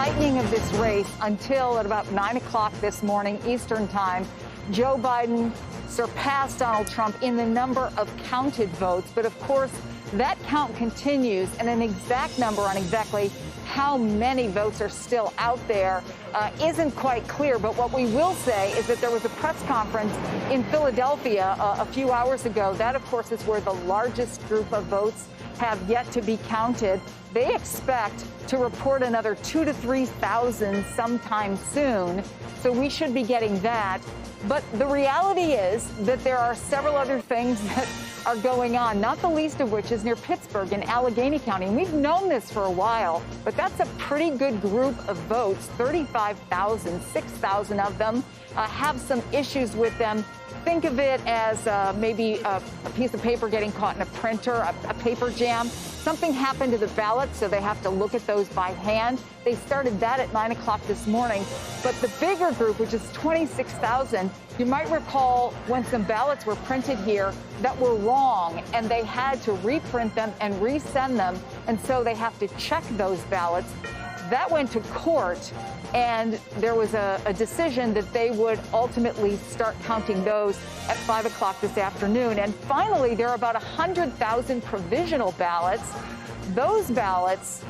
tightening of this race until at about 9 o'clock this morning Eastern time. Joe Biden surpassed Donald Trump in the number of counted votes. But of course, that count continues, and an exact number on exactly how many votes are still out there isn't quite clear. But what we will say is that there was a press conference in Philadelphia a few hours ago. That, of course, is where the largest group of votes have yet to be counted. They expect to report another 2,000 to 3,000 sometime soon. So we should be getting that. But the reality is that there are several other things that are going on, not the least of which is near Pittsburgh in Allegheny County. And we've known this for a while, but that's a pretty good group of votes. 35,000, 6,000 of them have some issues with them. Think of it as maybe a piece of paper getting caught in a printer, a paper jam. Something happened to the ballots, so they have to look at those by hand. They started that at 9 o'clock this morning. But the bigger group, which is 26,000, you might recall when some ballots were printed here that were wrong, and they had to reprint them and resend them. And so they have to check those ballots. That went to court, and there was a decision that they would ultimately start counting those at 5 o'clock this afternoon. And finally, there are about 100,000 provisional ballots. Those ballots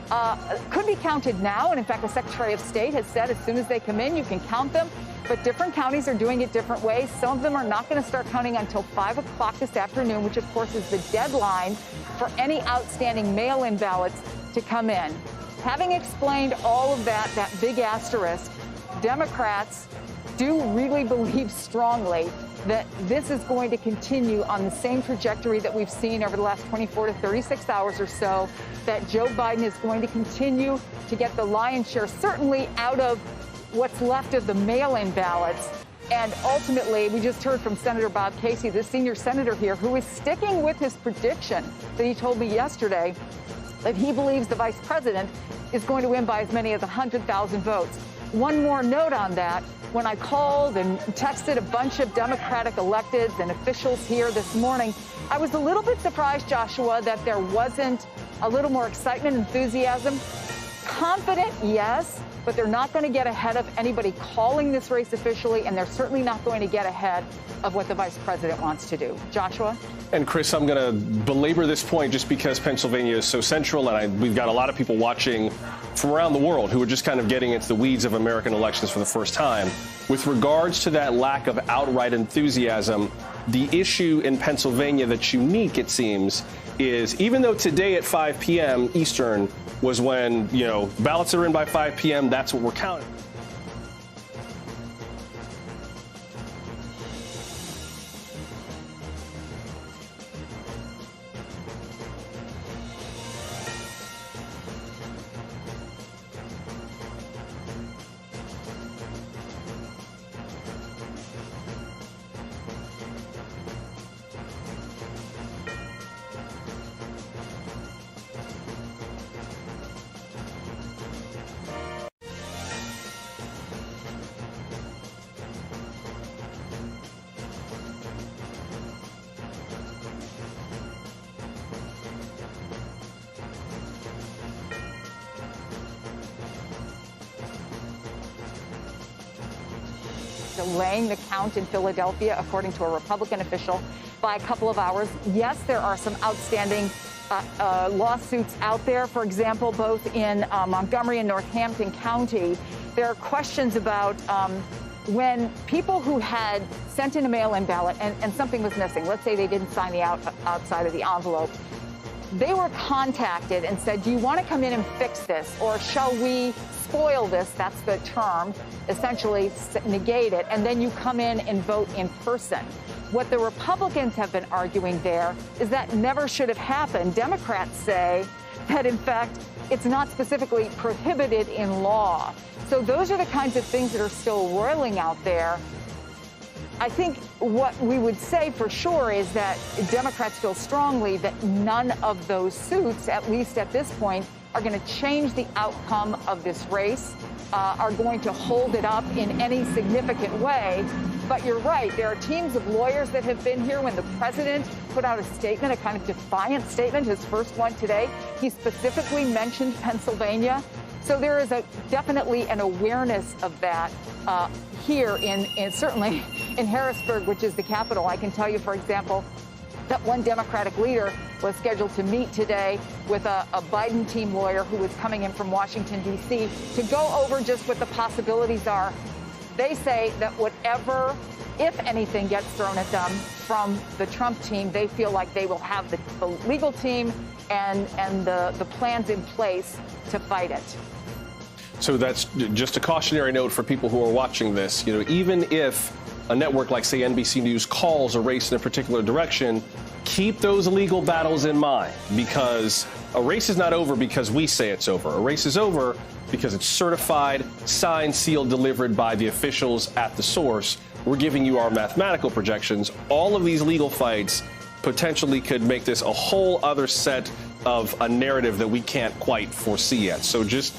could be counted now. And in fact, the Secretary of State has said as soon as they come in, you can count them. But different counties are doing it different ways. Some of them are not going to start counting until 5 o'clock this afternoon, which, of course, is the deadline for any outstanding mail-in ballots to come in. Having explained all of that big asterisk, Democrats do really believe strongly that this is going to continue on the same trajectory that we've seen over the last 24 to 36 hours or so, that Joe Biden is going to continue to get the lion's share, certainly out of what's left of the mail-in ballots. And ultimately, we just heard from Senator Bob Casey, the senior senator here, who is sticking with his prediction that he told me yesterday, that he believes the vice president is going to win by as many as 100,000 votes. One more note on that. When I called and texted a bunch of Democratic electeds and officials here this morning, I was a little bit surprised, Joshua, that there wasn't a little more excitement, enthusiasm. Confident, yes, but they're not going to get ahead of anybody calling this race officially, and they're certainly not going to get ahead of what the vice president wants to do. Joshua? And Chris, I'm going to belabor this point just because Pennsylvania is so central, and we've got a lot of people watching from around the world who are just kind of getting into the weeds of American elections for the first time. With regards to that lack of outright enthusiasm, the issue in Pennsylvania that's unique, it seems, is even though today at 5 p.m. Eastern was when, ballots are in by 5 p.m., that's what we're counting. Delaying the count in Philadelphia, according to a Republican official, by a couple of hours. Yes, there are some outstanding lawsuits out there. For example, both in Montgomery and Northampton County, there are questions about when people who had sent in a mail-in ballot and something was missing, let's say they didn't sign the outside of the envelope, they were contacted and said, do you want to come in and fix this, or shall we spoil this? That's the term, essentially negate it, and then you come in and vote in person. What the Republicans have been arguing there is that never should have happened. Democrats say that, in fact, it's not specifically prohibited in law. So those are the kinds of things that are still roiling out there. I think what we would say for sure is that Democrats feel strongly that none of those suits, at least at this point, are going to change the outcome of this race, are going to hold it up in any significant way. But you're right, there are teams of lawyers that have been here when the president put out a statement, a kind of defiant statement, his first one today. He specifically mentioned Pennsylvania. So there is definitely an awareness of that here in certainly in Harrisburg, which is the capital. I can tell you, for example, that one Democratic leader was scheduled to meet today with a Biden team lawyer who was coming in from Washington, D.C. to go over just what the possibilities are. They say that whatever, if anything, gets thrown at them from the Trump team, they feel like they will have the legal team and the plans in place to fight it. So that's just a cautionary note for people who are watching this. You know, even if a network like, say, NBC News calls a race in a particular direction, keep those legal battles in mind, because a race is not over because we say it's over. A race is over because it's certified, signed, sealed, delivered by the officials at the source. We're giving you our mathematical projections. All of these legal fights potentially could make this a whole other set of a narrative that we can't quite foresee yet. So just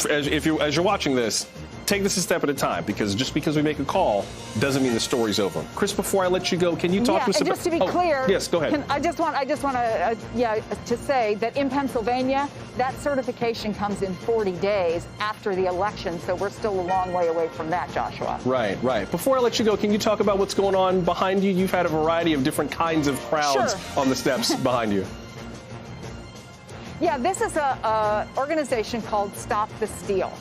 as you're watching this, take this a step at a time, because just because we make a call doesn't mean the story's over. Chris, before I let you go, can you talk to us about... just to be clear... Yes, go ahead. I just want to say that in Pennsylvania, that certification comes in 40 days after the election, so we're still a long way away from that, Joshua. Right. Before I let you go, can you talk about what's going on behind you? You've had a variety of different kinds of crowds on the steps behind you. Yeah, this is a organization called Stop the Steal.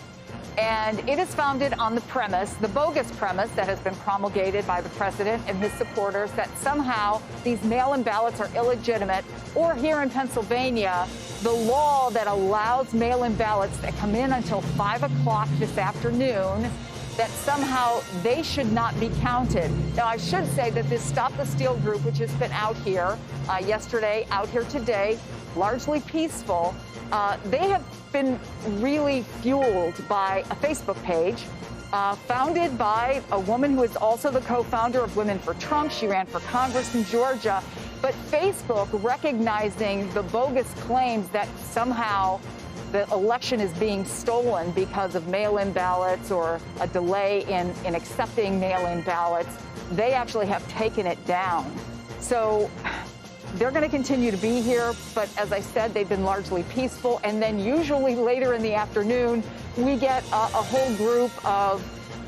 And it is founded on the premise, the bogus premise that has been promulgated by the president and his supporters, that somehow these mail-in ballots are illegitimate, or here in Pennsylvania, the law that allows mail-in ballots that come in until 5 o'clock this afternoon, that somehow they should not be counted. Now, I should say that this Stop the Steal group, which has been out here yesterday, out here today, largely peaceful, they have been really fueled by a Facebook page founded by a woman who is also the co-founder of Women for Trump. She ran for Congress in Georgia. But Facebook, recognizing the bogus claims that somehow the election is being stolen because of mail-in ballots or a delay in accepting mail-in ballots, they actually have taken it down. So they're going to continue to be here, but as I said, they've been largely peaceful. And then usually later in the afternoon, we get a whole group of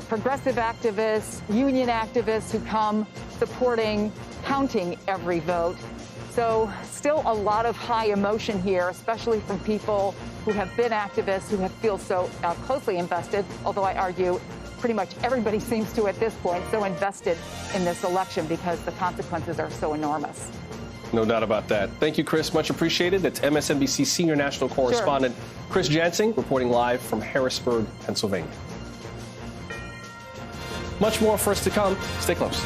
progressive activists, union activists who come supporting counting every vote. So still a lot of high emotion here, especially from people who have been activists, who have feel so closely invested, although I argue pretty much everybody seems to at this point so invested in this election because the consequences are so enormous. No doubt about that. Thank you, Chris. Much appreciated. That's MSNBC senior national correspondent Chris Jansing reporting live from Harrisburg, Pennsylvania. Much more for us to come. Stay close.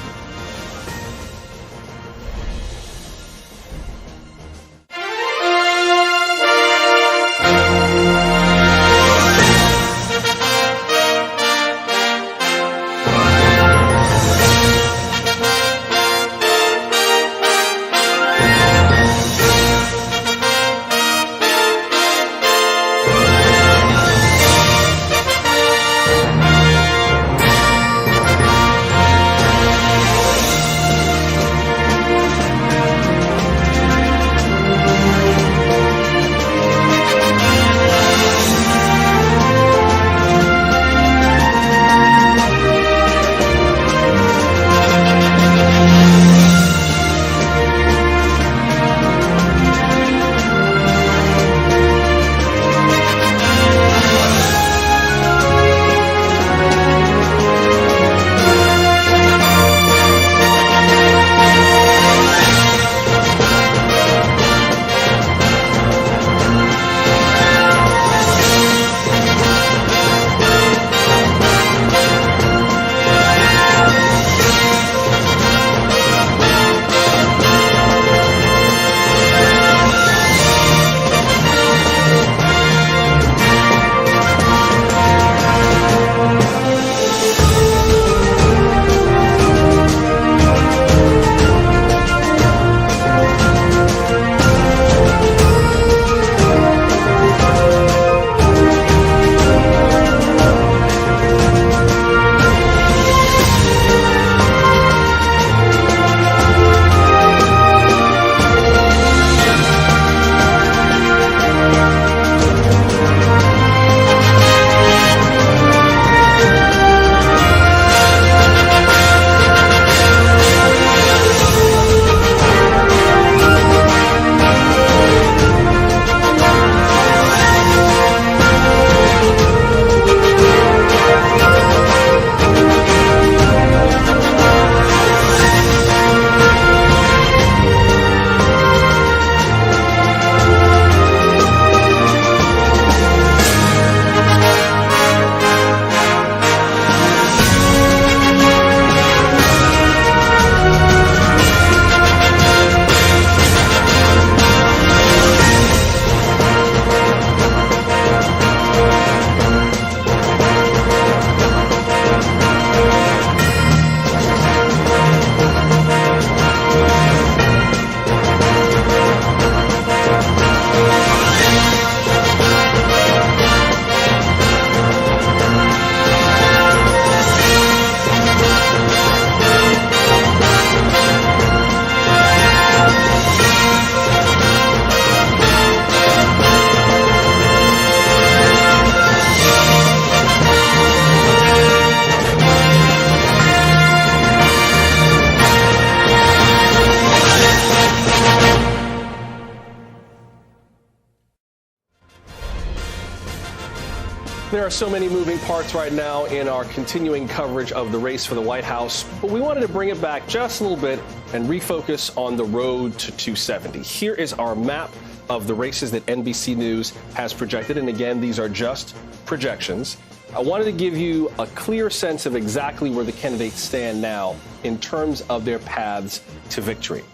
There are so many moving parts right now in our continuing coverage of the race for the White House, but we wanted to bring it back just a little bit and refocus on the road to 270. Here is our map of the races that NBC News has projected. And again, these are just projections. I wanted to give you a clear sense of exactly where the candidates stand now in terms of their paths to victory.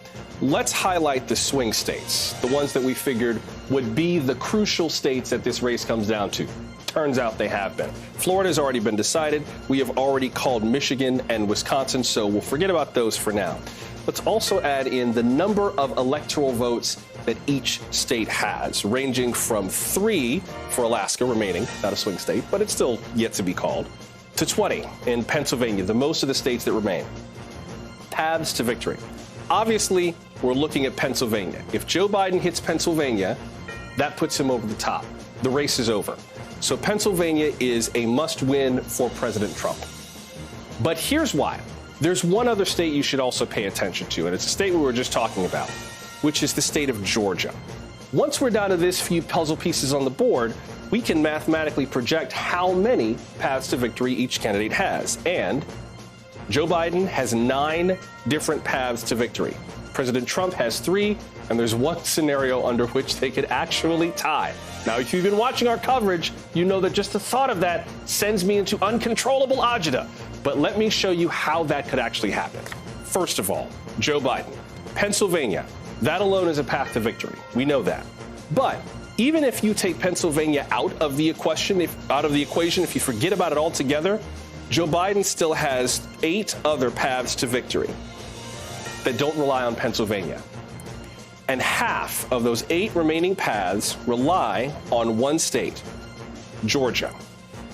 Let's highlight the swing states, the ones that we figured would be the crucial states that this race comes down to. Turns out they have been. Florida has already been decided. We have already called Michigan and Wisconsin, so we'll forget about those for now. Let's also add in the number of electoral votes that each state has, ranging from 3 for Alaska remaining, not a swing state, but it's still yet to be called, to 20 in Pennsylvania, the most of the states that remain. Paths to victory. Obviously, we're looking at Pennsylvania. If Joe Biden hits Pennsylvania, that puts him over the top. The race is over. So Pennsylvania is a must-win for President Trump. But here's why. There's one other state you should also pay attention to, and it's a state we were just talking about, which is the state of Georgia. Once we're down to this few puzzle pieces on the board, we can mathematically project how many paths to victory each candidate has. And Joe Biden has 9 different paths to victory. President Trump has 3, and there's one scenario under which they could actually tie. Now, if you've been watching our coverage, you know that just the thought of that sends me into uncontrollable agita. But let me show you how that could actually happen. First of all, Joe Biden, Pennsylvania, that alone is a path to victory. We know that. But even if you take Pennsylvania out of the equation, if you forget about it altogether, Joe Biden still has 8 other paths to victory that don't rely on Pennsylvania. And half of those 8 remaining paths rely on one state, Georgia.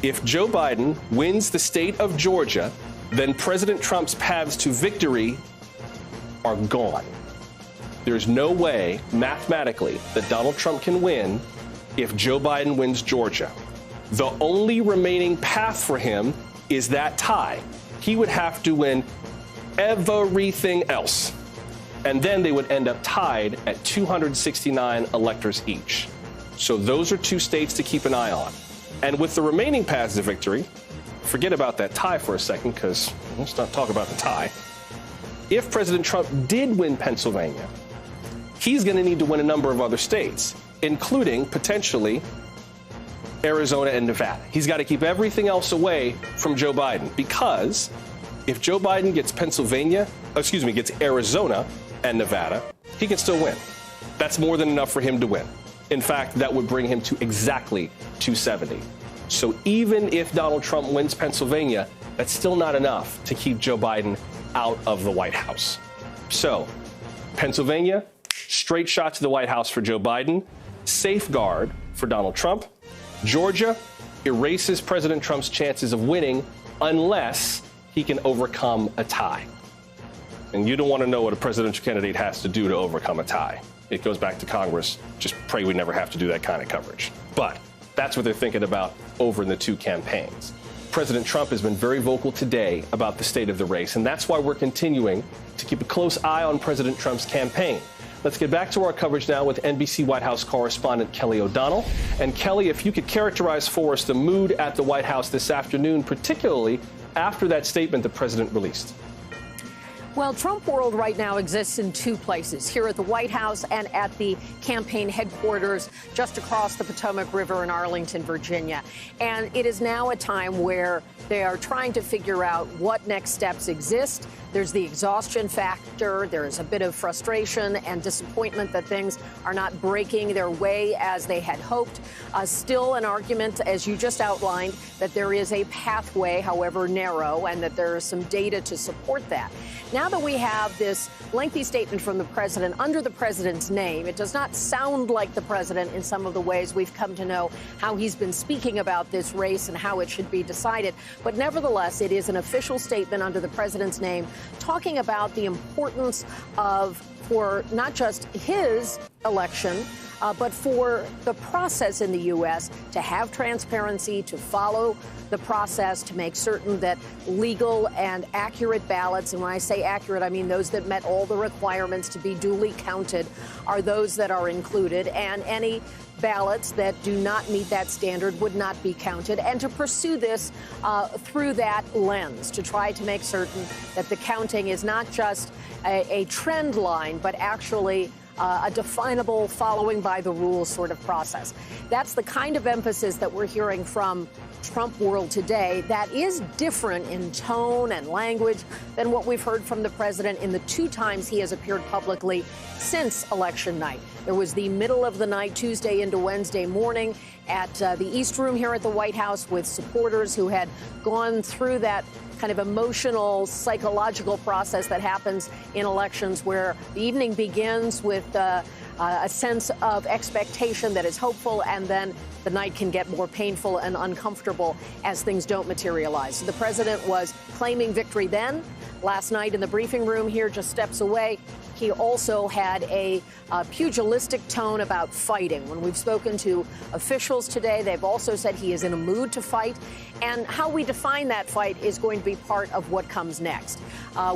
If Joe Biden wins the state of Georgia, then President Trump's paths to victory are gone. There's no way, mathematically, that Donald Trump can win if Joe Biden wins Georgia. The only remaining path for him is that tie. He would have to win everything else. And then they would end up tied at 269 electors each. So those are 2 states to keep an eye on. And with the remaining paths to victory, forget about that tie for a second, because let's not talk about the tie. If President Trump did win Pennsylvania, he's going to need to win a number of other states, including potentially Arizona and Nevada. He's got to keep everything else away from Joe Biden, because if Joe Biden gets gets Arizona and Nevada, he can still win. That's more than enough for him to win. In fact, that would bring him to exactly 270. So even if Donald Trump wins Pennsylvania, that's still not enough to keep Joe Biden out of the White House. So Pennsylvania, straight shot to the White House for Joe Biden, safeguard for Donald Trump. Georgia erases President Trump's chances of winning unless he can overcome a tie. And you don't want to know what a presidential candidate has to do to overcome a tie. It goes back to Congress. Just pray we never have to do that kind of coverage. But that's what they're thinking about over in the 2 campaigns. President Trump has been very vocal today about the state of the race, and that's why we're continuing to keep a close eye on President Trump's campaign. Let's get back to our coverage now with NBC White House correspondent Kelly O'Donnell. And Kelly, if you could characterize for us the mood at the White House this afternoon, particularly after that statement the president released. Well, Trump world right now exists in 2 places, here at the White House and at the campaign headquarters just across the Potomac River in Arlington, Virginia. And it is now a time where they are trying to figure out what next steps exist. There's the exhaustion factor. There's a bit of frustration and disappointment that things are not breaking their way as they had hoped. Still an argument, as you just outlined, that there is a pathway, however narrow, and that there is some data to support that. Now that we have this lengthy statement from the president under the president's name, it does not sound like the president in some of the ways we've come to know how he's been speaking about this race and how it should be decided. But nevertheless, it is an official statement under the president's name talking about the importance of, for not just his election, but for the process in the U.S. to have transparency, to follow the process, to make certain that legal and accurate ballots, and when I say accurate, I mean those that met all the requirements to be duly counted, are those that are included, and any ballots that do not meet that standard would not be counted, and to pursue this through that lens, to try to make certain that the counting is not just a trend line, but actually a definable following by the rules sort of process. That's the kind of emphasis that we're hearing from Trump world today that is different in tone and language than what we've heard from the president in the 2 times he has appeared publicly since election night. There was the middle of the night, Tuesday into Wednesday morning, at the East Room here at the White House with supporters who had gone through that kind of emotional, psychological process that happens in elections, where the evening begins with a sense of expectation that is hopeful, and then the night can get more painful and uncomfortable as things don't materialize. So the president was claiming victory then. Last night in the briefing room here, just steps away, he also had a pugilistic tone about fighting. When we've spoken to officials today, they've also said he is in a mood to fight. And how we define that fight is going to be part of what comes next.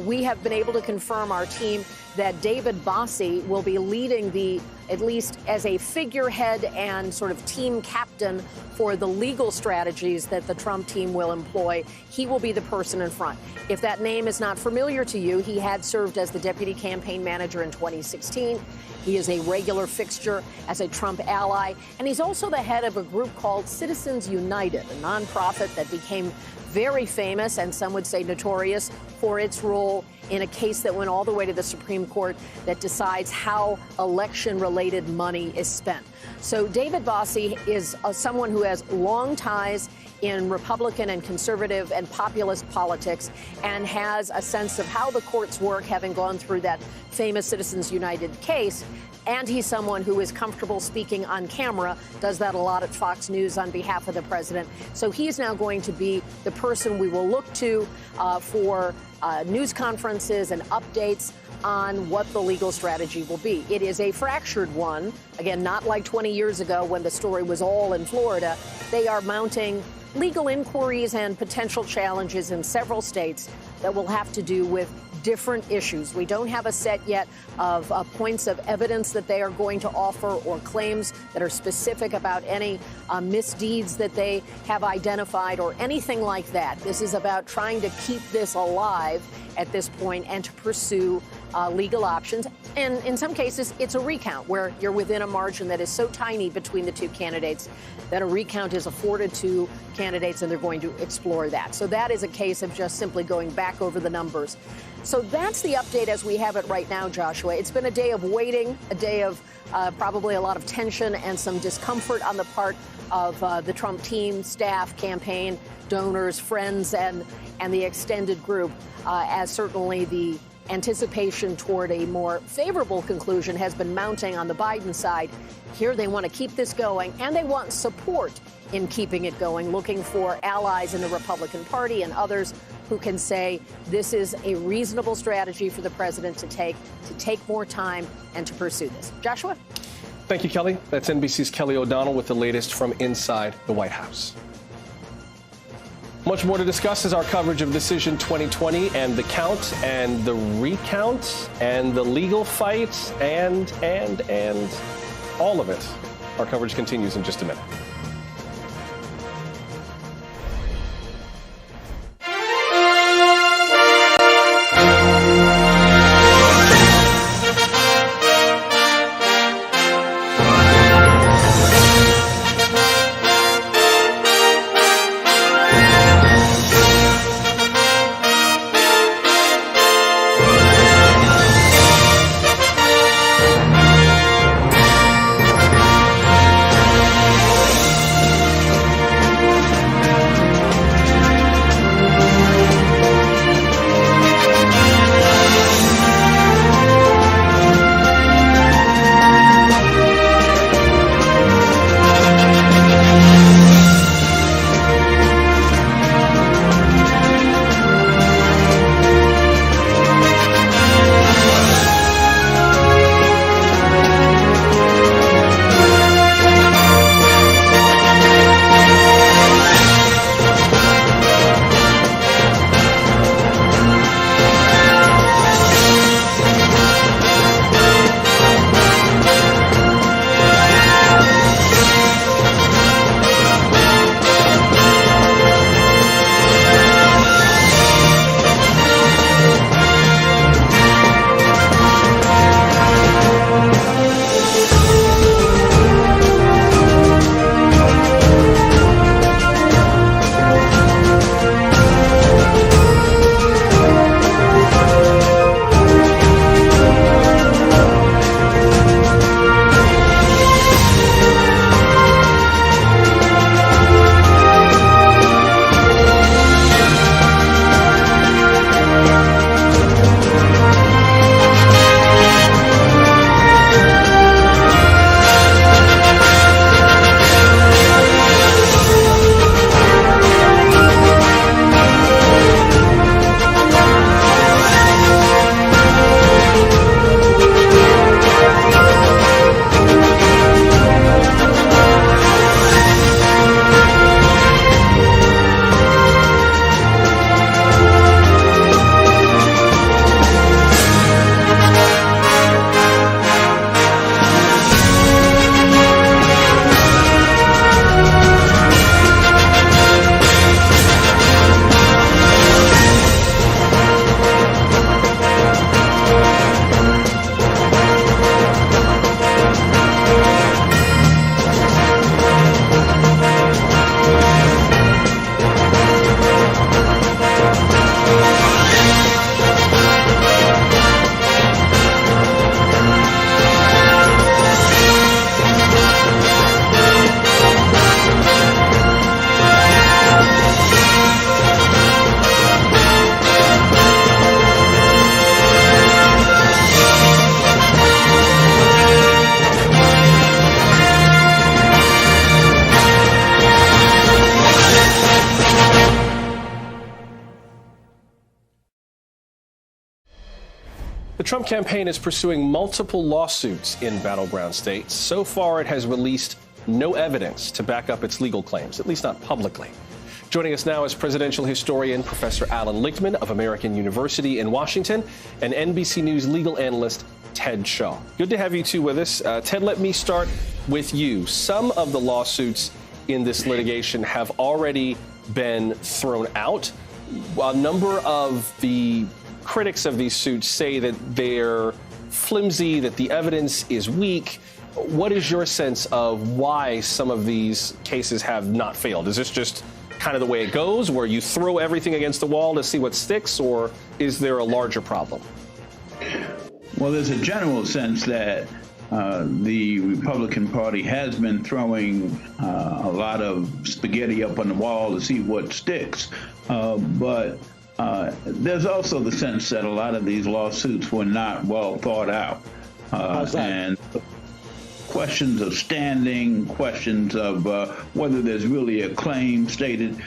We have been able to confirm, our team, that David Bossie will be leading the, at least as a figurehead and sort of team captain for the legal strategies that the Trump team will employ. He will be the person in front. If that name is not familiar to you, he had served as the deputy campaign manager in 2016. He is a regular fixture as a Trump ally, and he's also the head of a group called Citizens United, a nonprofit that became very famous, and some would say notorious, for its role in a case that went all the way to the Supreme Court that decides how election-related money is spent. So David Bossie is someone who has long ties in Republican and conservative and populist politics, and has a sense of how the courts work, having gone through that famous Citizens United case. And he's someone who is comfortable speaking on camera, does that a lot at Fox News on behalf of the president. So he is now going to be the person we will look to for news conferences and updates on what the legal strategy will be. It is a fractured one. Again, not like 20 years ago when the story was all in Florida. They are mounting legal inquiries and potential challenges in several states that will have to do with different issues. We don't have a set yet of points of evidence that they are going to offer, or claims that are specific about any misdeeds that they have identified, or anything like that. This is about trying to keep this alive at this point and to pursue legal options. And in some cases, it's a recount where you're within a margin that is so tiny between the 2 candidates that a recount is afforded to candidates, and they're going to explore that. So that is a case of just simply going back over the numbers. So that's the update as we have it right now, Joshua. It's been a day of waiting, a day of probably a lot of tension and some discomfort on the part of the Trump team, staff, campaign, donors, friends, and the extended group, as certainly the anticipation toward a more favorable conclusion has been mounting on the Biden side. Here they want to keep this going, and they want support in keeping it going, looking for allies in the Republican Party and others who can say this is a reasonable strategy for the president to take more time and to pursue this. Joshua? Thank you, Kelly. That's NBC's Kelly O'Donnell with the latest from inside the White House. Much more to discuss is our coverage of Decision 2020 and the count and the recount and the legal fight and all of it. Our coverage continues in just a minute. The Trump campaign is pursuing multiple lawsuits in battleground states. So far, it has released no evidence to back up its legal claims, at least not publicly. Joining us now is presidential historian Professor Alan Lichtman of American University in Washington and NBC News legal analyst Ted Shaw. Good to have you two with us. Ted, let me start with you. Some of the lawsuits in this litigation have already been thrown out. A number of the critics of these suits say that they're flimsy, that the evidence is weak. What is your sense of why some of these cases have not failed? Is this just kind of the way it goes, where you throw everything against the wall to see what sticks, or is there a larger problem? Well, there's a general sense that the Republican Party has been throwing a lot of spaghetti up on the wall to see what sticks. But there's also the sense that a lot of these lawsuits were not well thought out. And questions of standing, questions of whether there's really a claim stated.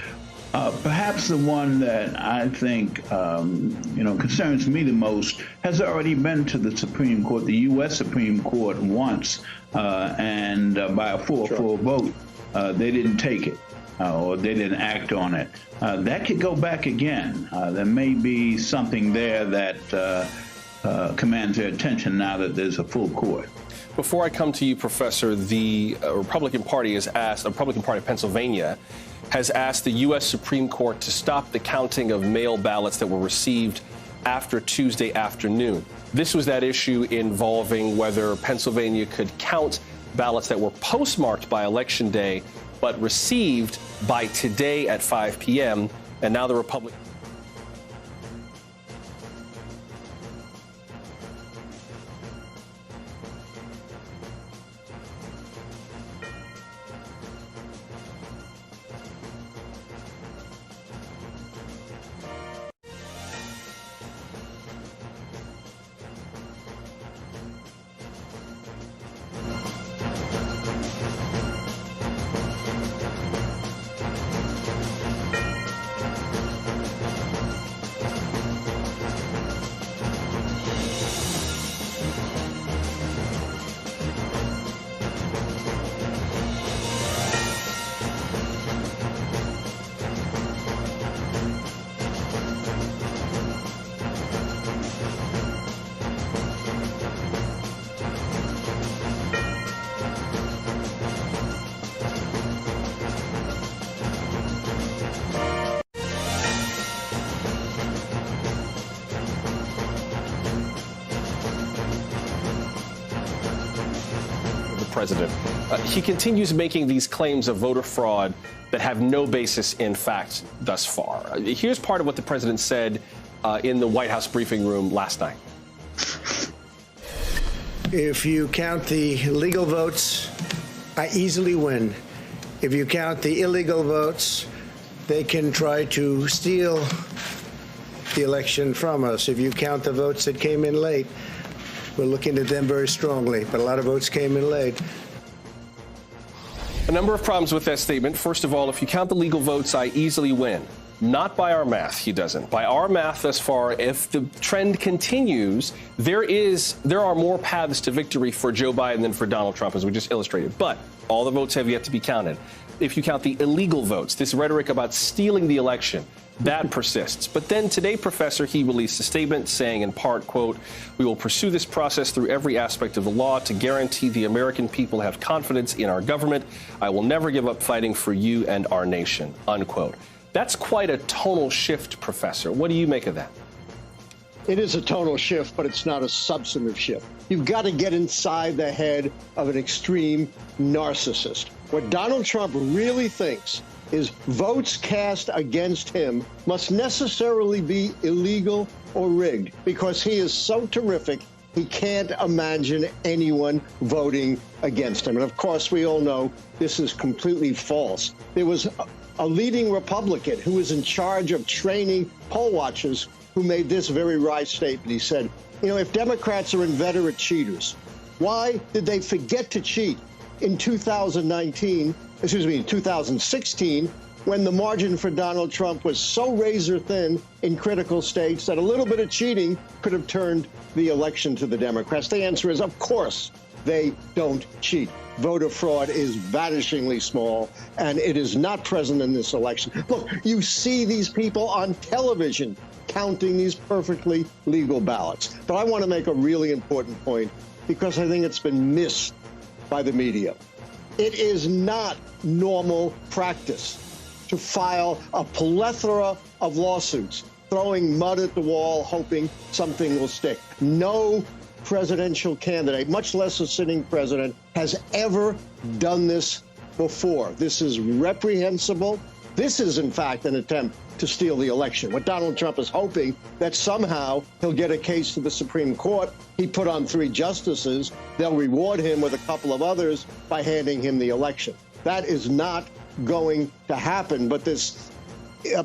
Perhaps the one that I think, concerns me the most has already been to the Supreme Court, the U.S. Supreme Court once, and by a 4-4 vote, they didn't take it or they didn't act on it. That could go back again. There may be something there that commands their attention now that there's a full court. Before I come to you, Professor, the Republican Party of Pennsylvania has asked the U.S. Supreme Court to stop the counting of mail ballots that were received after Tuesday afternoon. This was that issue involving whether Pennsylvania could count ballots that were postmarked by Election Day but received by today at 5 p.m. And now the Republican... President. He continues making these claims of voter fraud that have no basis in fact thus far. Here's part of what the president said in the White House briefing room last night. If you count the legal votes, I easily win. If you count the illegal votes, they can try to steal the election from us. If you count the votes that came in late, we're looking at them very strongly, but a lot of votes came in late. A number of problems with that statement. First of all, if you count the legal votes, I easily win. Not by our math, he doesn't. By our math thus far, if the trend continues, there are more paths to victory for Joe Biden than for Donald Trump, as we just illustrated. But all the votes have yet to be counted. If you count the illegal votes, this rhetoric about stealing the election, that persists. But then today, Professor, he released a statement saying in part, quote, "We will pursue this process through every aspect of the law to guarantee the American people have confidence in our government. I will never give up fighting for you and our nation," unquote. That's quite a tonal shift, Professor. What do you make of that? It is a tonal shift, but it's not a substantive shift. You've got to get inside the head of an extreme narcissist. What Donald Trump really thinks is votes cast against him must necessarily be illegal or rigged, because he is so terrific, he can't imagine anyone voting against him. And of course, we all know this is completely false. There was a leading Republican who was in charge of training poll watchers who made this very right statement. He said, if Democrats are inveterate cheaters, why did they forget to cheat in 2016, when the margin for Donald Trump was so razor thin in critical states that a little bit of cheating could have turned the election to the Democrats? The answer is, of course, they don't cheat. Voter fraud is vanishingly small, and it is not present in this election. Look, you see these people on television counting these perfectly legal ballots. But I want to make a really important point, because I think it's been missed by the media. It is not normal practice to file a plethora of lawsuits, throwing mud at the wall, hoping something will stick. No presidential candidate, much less a sitting president, has ever done this before. This is reprehensible. This is, in fact, an attempt to steal the election. What Donald Trump is hoping that somehow he'll get a case to the Supreme Court. He put on 3 justices. They'll reward him with a couple of others by handing him the election. That is not going to happen. But this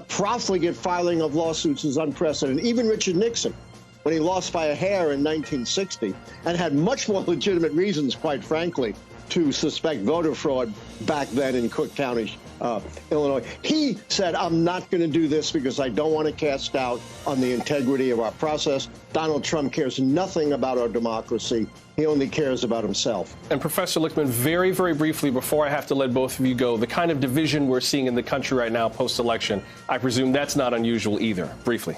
profligate filing of lawsuits is unprecedented. Even Richard Nixon, when he lost by a hair in 1960 and had much more legitimate reasons, quite frankly, to suspect voter fraud back then in Cook County, Illinois. He said, I'm not going to do this because I don't want to cast doubt on the integrity of our process. Donald Trump cares nothing about our democracy. He only cares about himself. And Professor Lichtman, very, very briefly, before I have to let both of you go, the kind of division we're seeing in the country right now post-election, I presume that's not unusual either. Briefly.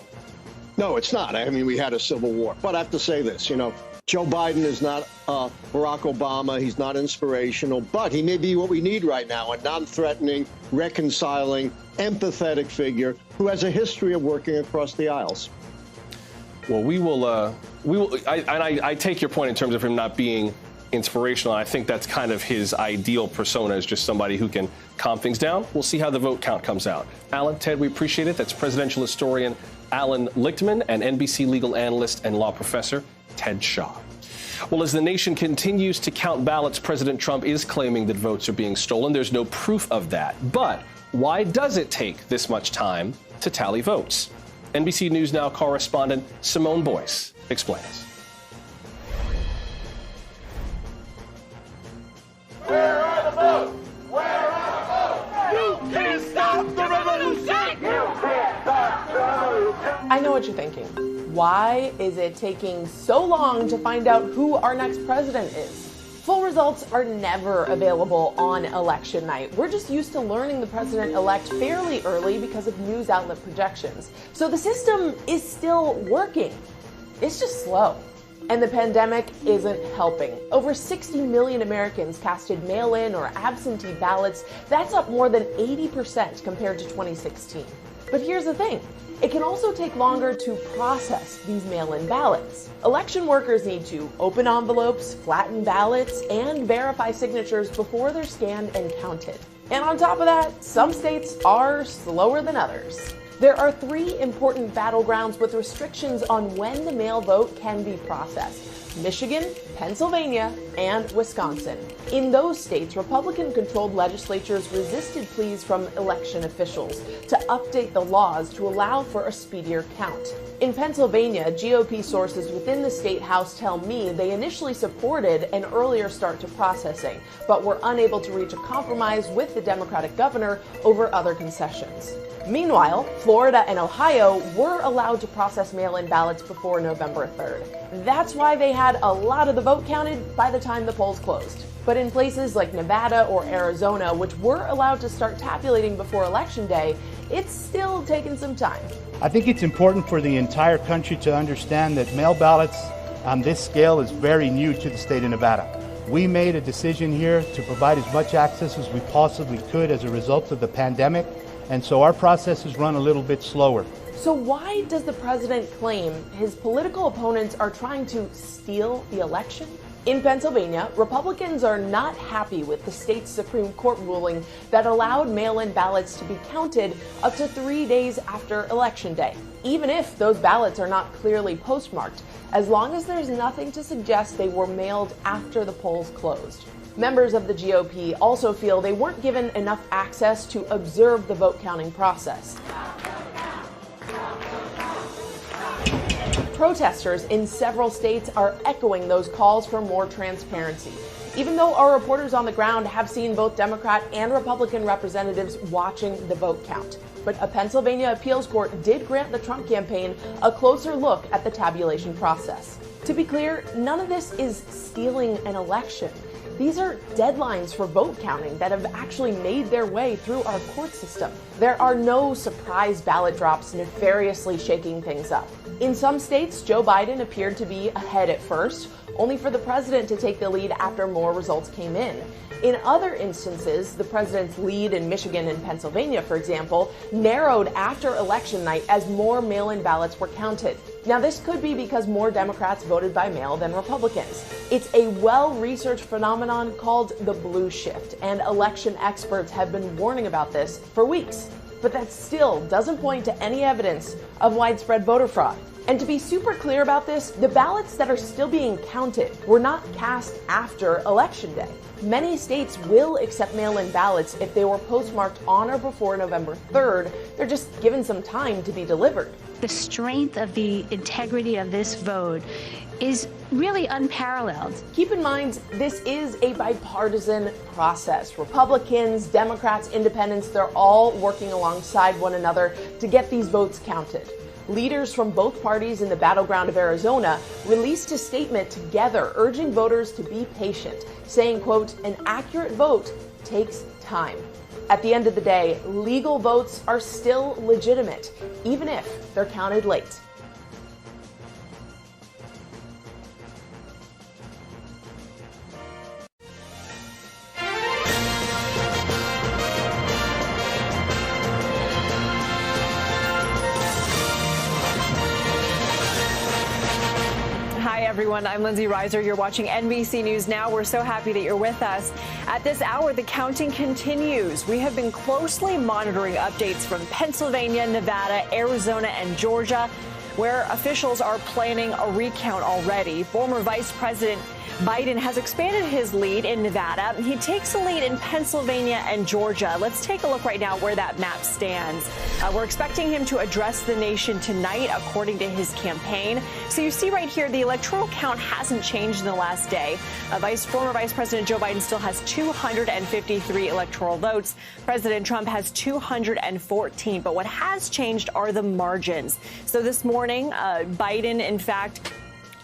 No, it's not. I mean, we had a civil war. But I have to say this, Joe Biden is not Barack Obama. He's not inspirational, but he may be what we need right now, a non-threatening, reconciling, empathetic figure who has a history of working across the aisles. Well, I take your point in terms of him not being inspirational. I think that's kind of his ideal persona, is just somebody who can calm things down. We'll see how the vote count comes out. Alan, Ted, we appreciate it. That's presidential historian Alan Lichtman and NBC legal analyst and law professor Ted Shaw. Well, as the nation continues to count ballots, President Trump is claiming that votes are being stolen. There's no proof of that. But why does it take this much time to tally votes? NBC News Now correspondent Simone Boyce explains. Where are the votes? Where are the votes? You can't stop the revolution! You can't stop the revolution! I know what you're thinking. Why is it taking so long to find out who our next president is? Full results are never available on election night. We're just used to learning the president-elect fairly early because of news outlet projections. So the system is still working. It's just slow. And the pandemic isn't helping. Over 60 million Americans casted mail-in or absentee ballots. That's up more than 80% compared to 2016. But here's the thing. It can also take longer to process these mail-in ballots. Election workers need to open envelopes, flatten ballots, and verify signatures before they're scanned and counted. And on top of that, some states are slower than others. There are 3 important battlegrounds with restrictions on when the mail vote can be processed: Michigan, Pennsylvania, and Wisconsin. In those states, Republican-controlled legislatures resisted pleas from election officials to update the laws to allow for a speedier count. In Pennsylvania, GOP sources within the state house tell me they initially supported an earlier start to processing, but were unable to reach a compromise with the Democratic governor over other concessions. Meanwhile, Florida and Ohio were allowed to process mail-in ballots before November 3rd. That's why they had a lot of the vote counted by the time the polls closed. But in places like Nevada or Arizona, which were allowed to start tabulating before Election Day, it's still taking some time. I think it's important for the entire country to understand that mail ballots on this scale is very new to the state of Nevada. We made a decision here to provide as much access as we possibly could as a result of the pandemic. And so our process is run a little bit slower. So why does the president claim his political opponents are trying to steal the election? In Pennsylvania, Republicans are not happy with the state's Supreme Court ruling that allowed mail-in ballots to be counted up to 3 days after Election Day, even if those ballots are not clearly postmarked, as long as there's nothing to suggest they were mailed after the polls closed. Members of the GOP also feel they weren't given enough access to observe the vote counting process. Protesters in several states are echoing those calls for more transparency. even though our reporters on the ground have seen both Democrat and Republican representatives watching the vote count. But a Pennsylvania appeals court did grant the Trump campaign a closer look at the tabulation process. To be clear, none of this is stealing an election. These are deadlines for vote counting that have actually made their way through our court system. There are no surprise ballot drops nefariously shaking things up. In some states, Joe Biden appeared to be ahead at first, only for the president to take the lead after more results came in. In other instances, the president's lead in Michigan and Pennsylvania, for example, narrowed after election night as more mail-in ballots were counted. Now, this could be because more Democrats voted by mail than Republicans. It's a well-researched phenomenon called the blue shift, and election experts have been warning about this for weeks. But that still doesn't point to any evidence of widespread voter fraud. And to be super clear about this, the ballots that are still being counted were not cast after Election Day. Many states will accept mail-in ballots if they were postmarked on or before November 3rd. They're just given some time to be delivered. The strength of the integrity of this vote is really unparalleled. Keep in mind, this is a bipartisan process. Republicans, Democrats, independents, they're all working alongside one another to get these votes counted. Leaders from both parties in the battleground of Arizona released a statement together urging voters to be patient, saying, quote, "An accurate vote takes time." At the end of the day, legal votes are still legitimate, even if they're counted late. Everyone, I'm Lindsay Reiser. You're watching NBC News Now. We're so happy that you're with us. At this hour, the counting continues. We have been closely monitoring updates from Pennsylvania, Nevada, Arizona, and Georgia, where officials are planning a recount already. Former Vice President Biden has expanded his lead in Nevada. He takes a lead in Pennsylvania and Georgia. Let's take a look right now where that map stands. We're expecting him to address the nation tonight, according to his campaign. So you see right here, the electoral count hasn't changed in the last day. Former Vice President Joe Biden still has 253 electoral votes. President Trump has 214. But what has changed are the margins. So this morning, Biden, in fact,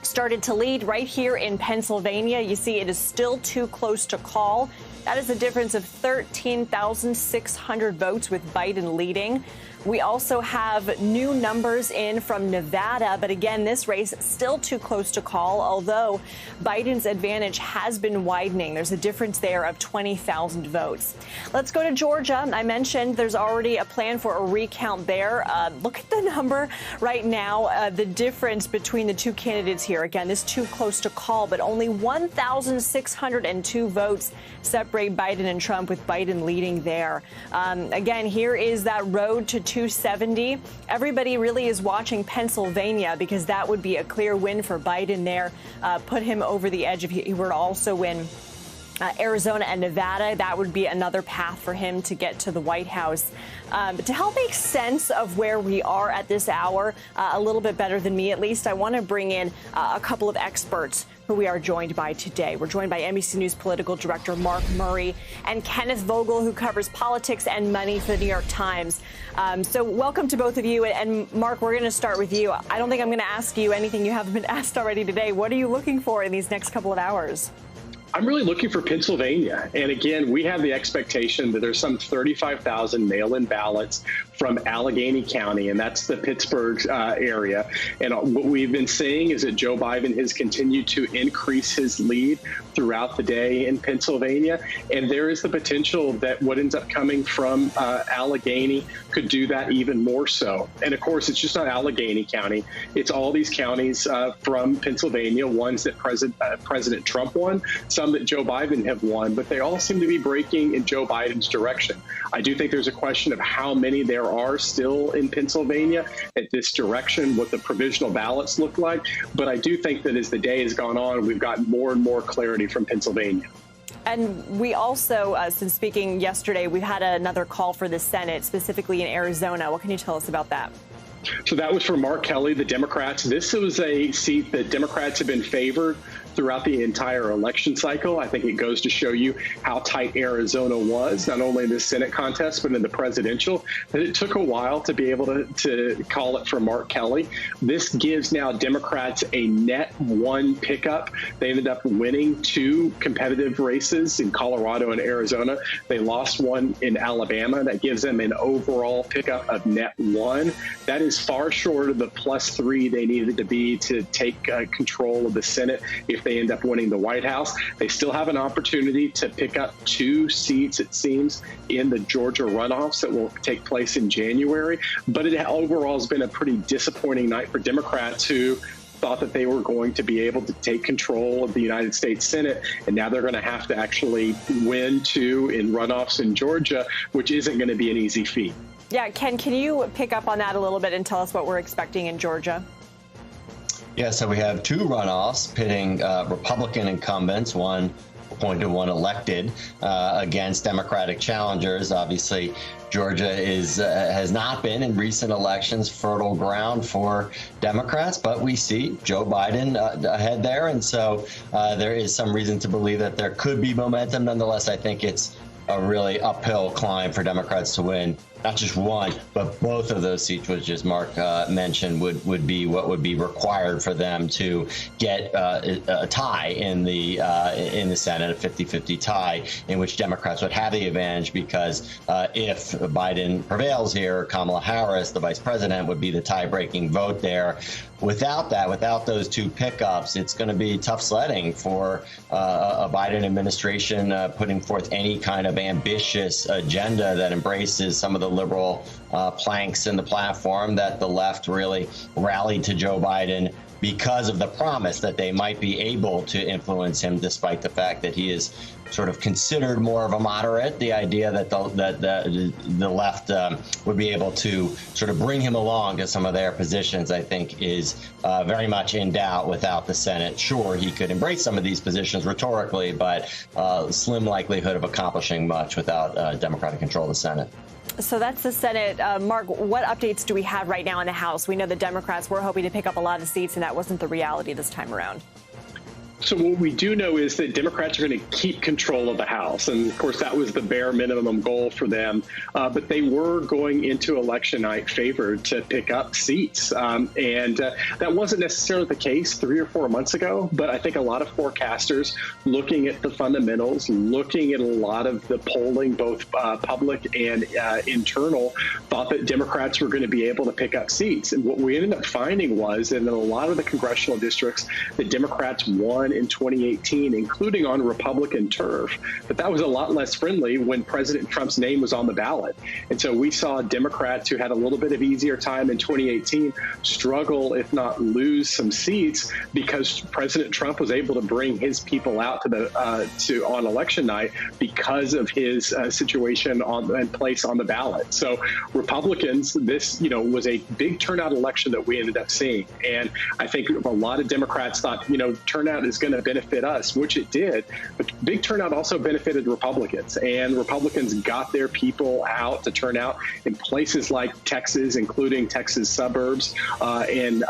started to lead right here in Pennsylvania. You see, it is still too close to call. That is a difference of 13,600 votes with Biden leading. We also have new numbers in from Nevada, but again, this race still too close to call, although Biden's advantage has been widening. There's a difference there of 20,000 votes. Let's go to Georgia. I mentioned there's already a plan for a recount there. Look at the number right now, the difference between the two candidates here. Again, this too close to call, but only 1,602 votes separate Biden and Trump, with Biden leading there. Again, here is that road to 270. Everybody really is watching Pennsylvania because that would be a clear win for Biden there, put him over the edge if he were to also win Arizona and Nevada. That would be another path for him to get to the White House. But to help make sense of where we are at this hour, a little bit better than me at least, I want to bring in a couple of experts who we are joined by today. We're joined by NBC News political director Mark Murray and Kenneth Vogel, who covers politics and money for the New York Times. So welcome to both of you. And Mark, we're going to start with you. I don't think I'm going to ask you anything you haven't been asked already today. What are you looking for in these next couple of hours? I'm really looking for Pennsylvania. And again, we have the expectation that there's some 35,000 mail-in ballots from Allegheny County, and that's the Pittsburgh area. And what we've been seeing is that Joe Biden has continued to increase his lead throughout the day in Pennsylvania. And there is the potential that what ends up coming from Allegheny could do that even more so. And of course, it's just not Allegheny County. It's all these counties from Pennsylvania, ones that President Trump won, some that Joe Biden have won, but they all seem to be breaking in Joe Biden's direction. I do think there's a question of how many there are still in Pennsylvania at this direction, what the provisional ballots look like. But I do think that as the day has gone on, we've gotten more and more clarity from Pennsylvania. And we also, since speaking yesterday, we've had another call for the Senate, specifically in Arizona. What can you tell us about that? So that was for Mark Kelly, the Democrats. This was a seat that Democrats have been favored throughout the entire election cycle. I think it goes to show you how tight Arizona was, not only in the Senate contest, but in the presidential. And it took a while to be able to call it for Mark Kelly. This gives now Democrats a net 1 pickup. They ended up winning 2 competitive races in Colorado and Arizona. They lost 1 in Alabama. That gives them an overall pickup of net 1. That is far short of the +3 they needed to be to take control of the Senate if they end up winning the White House. They still have an opportunity to pick up 2 seats, it seems, in the Georgia runoffs that will take place in January. But it overall has been a pretty disappointing night for Democrats who thought that they were going to be able to take control of the United States Senate, and now they're going to have to actually win 2 in runoffs in Georgia, which isn't going to be an easy feat. Yeah, Ken, can you pick up on that a little bit and tell us what we're expecting in Georgia? Yeah, so we have 2 runoffs pitting Republican incumbents, one appointed, one elected, against Democratic challengers. Obviously, Georgia has not been in recent elections fertile ground for Democrats, but we see Joe Biden ahead there, and so there is some reason to believe that there could be momentum. Nonetheless, I think it's a really uphill climb for Democrats to win not just one, but both of those seats, which, as Mark mentioned, would be what would be required for them to get a tie in the Senate, a 50-50 tie, in which Democrats would have the advantage, because if Biden prevails here, Kamala Harris, the vice president, would be the tie-breaking vote there. Without that, without those 2 pickups, it's going to be tough sledding for a Biden administration putting forth any kind of ambitious agenda that embraces some of the liberal planks in the platform that the left really rallied to Joe Biden because of the promise that they might be able to influence him, despite the fact that he is sort of considered more of a moderate. The idea that the left would be able to sort of bring him along to some of their positions, I think, is very much in doubt without the Senate. Sure, he could embrace some of these positions rhetorically, but slim likelihood of accomplishing much without Democratic control of the Senate. So that's the Senate. Mark, what updates do we have right now in the House? We know the Democrats were hoping to pick up a lot of seats, and that wasn't the reality this time around. So what we do know is that Democrats are going to keep control of the House. And, of course, that was the bare minimum goal for them. But they were going into election night favored to pick up seats. And that wasn't necessarily the case 3 or 4 months ago. But I think a lot of forecasters, looking at the fundamentals, looking at a lot of the polling, both public and internal, thought that Democrats were going to be able to pick up seats. And what we ended up finding was that in a lot of the congressional districts, the Democrats won in 2018, including on Republican turf. But that was a lot less friendly when President Trump's name was on the ballot. And so we saw Democrats who had a little bit of easier time in 2018 struggle, if not lose some seats, because President Trump was able to bring his people out on election night because of his situation and place on the ballot. So Republicans, this was a big turnout election that we ended up seeing. And I think a lot of Democrats thought, turnout is going to benefit us, which it did. But big turnout also benefited Republicans, and Republicans got their people out to turn out in places like Texas, including Texas suburbs, and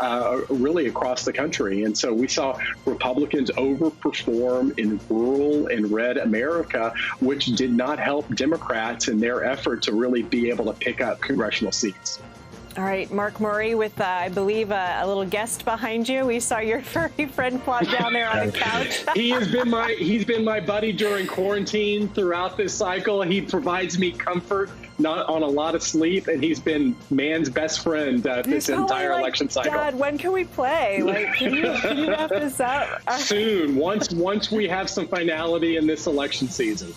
really across the country. And so we saw Republicans overperform in rural and red America, which did not help Democrats in their effort to really be able to pick up congressional seats. All right, Mark Murray with, I believe, a little guest behind you. We saw your furry friend plop down there on the couch. He's been my buddy during quarantine throughout this cycle. He provides me comfort, not on a lot of sleep, and he's been man's best friend this entire election cycle. God, when can we play? Can you wrap this up? Soon, once we have some finality in this election season.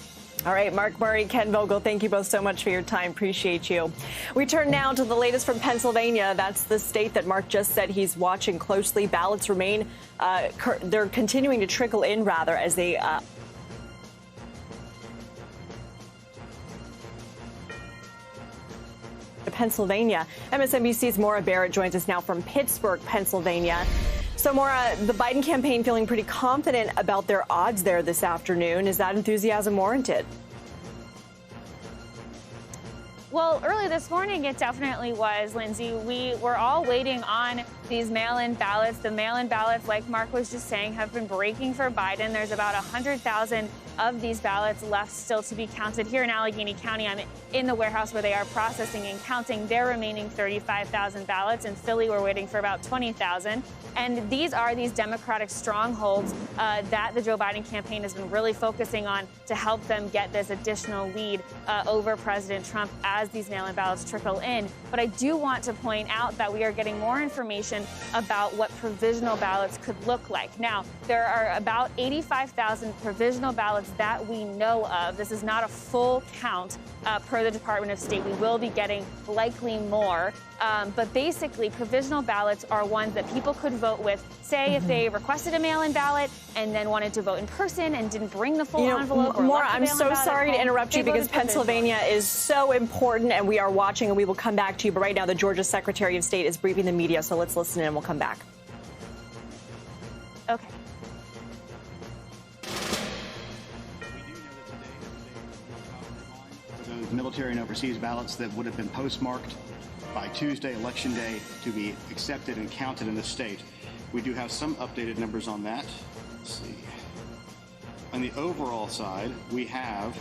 All right, Mark Murray, Ken Vogel, thank you both so much for your time. Appreciate you. We turn now to the latest from Pennsylvania. That's the state that Mark just said he's watching closely. Ballots remain, they're continuing to trickle in, rather, as they Pennsylvania. MSNBC's Maura Barrett joins us now from Pittsburgh, Pennsylvania. So, Maura, the Biden campaign feeling pretty confident about their odds there this afternoon. Is that enthusiasm warranted? Well, early this morning, it definitely was, Lindsay. We were all waiting on these mail-in ballots. The mail-in ballots, like Mark was just saying, have been breaking for Biden. There's about 100,000 of these ballots left still to be counted. Here in Allegheny County, I'm in the warehouse where they are processing and counting their remaining 35,000 ballots. In Philly, we're waiting for about 20,000. And these are these Democratic strongholds that the Joe Biden campaign has been really focusing on to help them get this additional lead over President Trump as these mail-in ballots trickle in. But I do want to point out that we are getting more information about what provisional ballots could look like. Now, there are about 85,000 provisional ballots that we know of. This is not a full count per the Department of State. We will be getting likely more. But basically, provisional ballots are ones that people could vote with, say, if they requested a mail-in ballot and then wanted to vote in person and didn't bring the full envelope. Maura, I'm so sorry to interrupt you because Pennsylvania is so important and we are watching and we will come back to you. But right now, the Georgia Secretary of State is briefing the media, so let's listen in and we'll come back. Okay. Those military and overseas ballots that would have been postmarked by Tuesday, Election Day, to be accepted and counted in the state. We do have some updated numbers on that. Let's see. On the overall side, we have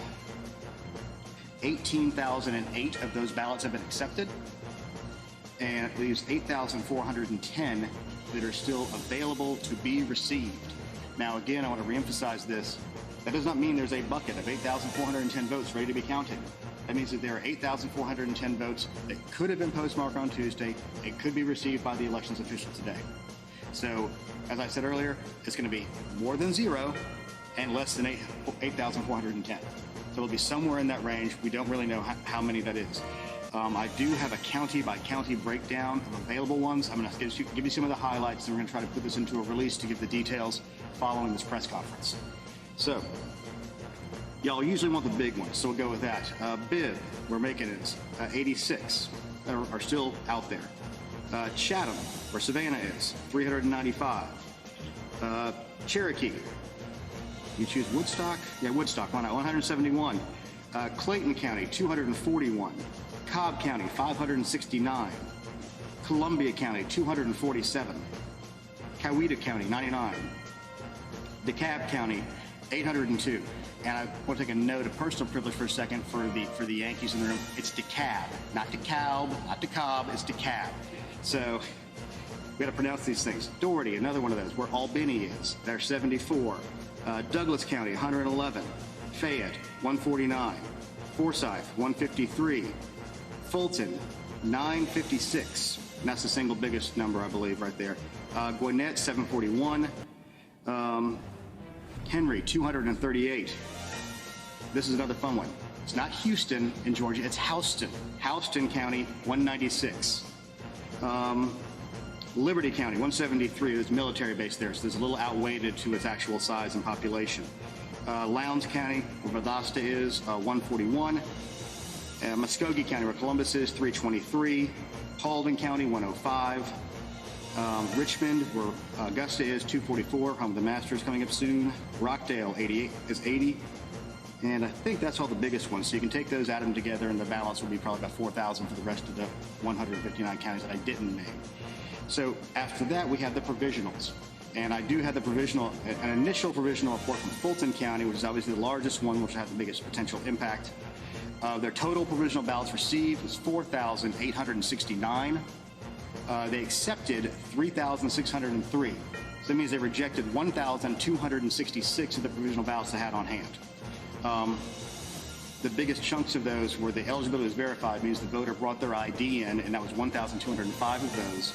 18,008 of those ballots have been accepted, and it leaves 8,410 that are still available to be received. Now, again, I want to reemphasize this. That does not mean there's a bucket of 8,410 votes ready to be counted. That means that there are 8,410 votes that could have been postmarked on Tuesday. It could be received by the elections official today. So, as I said earlier, it's going to be more than zero and less than 8,410. So it'll be somewhere in that range. We don't really know how many that is. I do have a county-by-county breakdown of available ones. I'm going to give you some of the highlights, and we're going to try to put this into a release to give the details following this press conference. So, y'all usually want the big ones, so we'll go with that. Bibb, we're making it 86 are still out there. Chatham, where Savannah is, 395. Cherokee, you choose Woodstock? Yeah, Woodstock, why not? 171. Clayton County, 241. Cobb County, 569. Columbia County, 247. Coweta County, 99. DeKalb County, 802. And I want to take a note of personal privilege for a second for the Yankees in the room. It's DeKalb, not DeKalb, not DeKalb, it's DeKalb. So we got to pronounce these things. Doherty, another one of those, where Albany is. They're 74. Douglas County, 111. Fayette, 149. Forsyth, 153. Fulton, 956. And that's the single biggest number, I believe, right there. Gwinnett, 741. Henry, 238. This is another fun one. It's not Houston in Georgia, it's Houston. Houston County, 196. Liberty County, 173. There's a military base there, so there's a little outweighted to its actual size and population. Lowndes County, where Valdosta is, 141. Muskogee County, where Columbus is, 323. Paulding County, 105. Richmond, where Augusta is, 244. Home of the Masters coming up soon. Rockdale, 88 is 80. And I think that's all the biggest ones. So you can take those, add them together, and the balance will be probably about 4,000 for the rest of the 159 counties that I didn't name. So after that, we have the provisionals. And I do have an initial provisional report from Fulton County, which is obviously the largest one, which will have the biggest potential impact. Their total provisional ballots received is 4,869. They accepted 3,603. So that means they rejected 1,266 of the provisional ballots they had on hand. The biggest chunks of those were the eligibility was verified, means the voter brought their ID in, and that was 1,205 of those.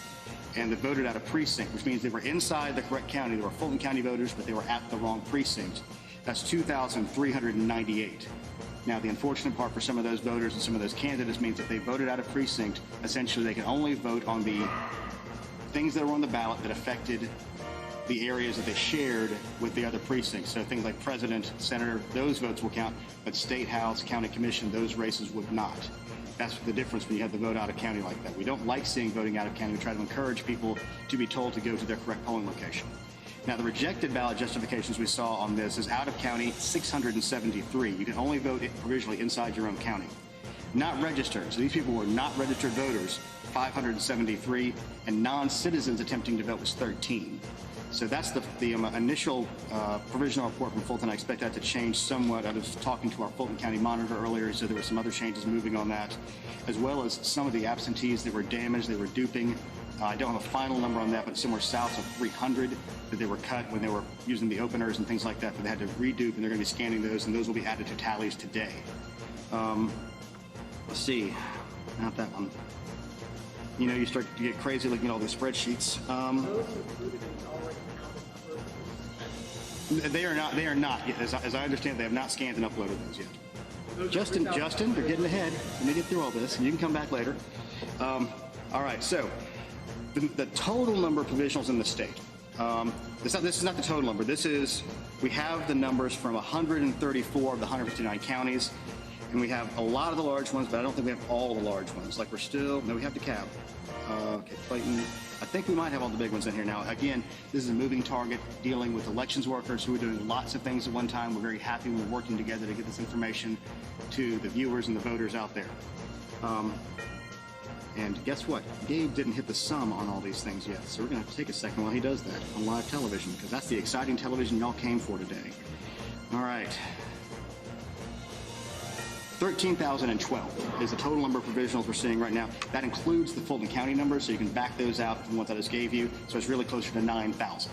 And they voted out of precinct, which means they were inside the correct county. They were Fulton County voters, but they were at the wrong precinct. That's 2,398. Now, the unfortunate part for some of those voters and some of those candidates means that they voted out of precinct. Essentially, they can only vote on the things that were on the ballot that affected the areas that they shared with the other precincts. So things like president, senator, those votes will count, but state house, county commission, those races would not. That's the difference when you have the vote out of county like that. We don't like seeing voting out of county. We try to encourage people to be told to go to their correct polling location. Now, the rejected ballot justifications we saw on this is out of county 673. You can only vote provisionally inside your own county. Not registered. So these people were not registered voters, 573, and non-citizens attempting to vote was 13. So that's the initial provisional report from Fulton. I expect that to change somewhat. I was talking to our Fulton County monitor earlier, so there were some other changes moving on that, as well as some of the absentees that were damaged, they were duping. I don't have a final number on that, but somewhere south of 300 that they were cut when they were using the openers and things like that, but they had to redupe, and they're going to be scanning those, and those will be added to tallies today. Let's see, not that one. You know, you start to get crazy looking at all these spreadsheets. They are not. As I understand, they have not scanned and uploaded those yet. Justin, they're getting ahead. Let me get through all this, and you can come back later. All right, so the total number of provisionals in the state. This is not the total number. We have the numbers from 134 of the 159 counties. And we have a lot of the large ones, but I don't think we have all the large ones. Like no, we have DeKalb. Okay, Clayton. I think we might have all the big ones in here now. Again, this is a moving target dealing with elections workers who are doing lots of things at one time. We're very happy we're working together to get this information to the viewers and the voters out there. And guess what? Gabe didn't hit the sum on all these things yet. So we're going to take a second while he does that on live television, because that's the exciting television y'all came for today. All right. 13,012 is the total number of provisionals we're seeing right now. That includes the Fulton County numbers, so you can back those out from what I just gave you. So it's really closer to 9,000.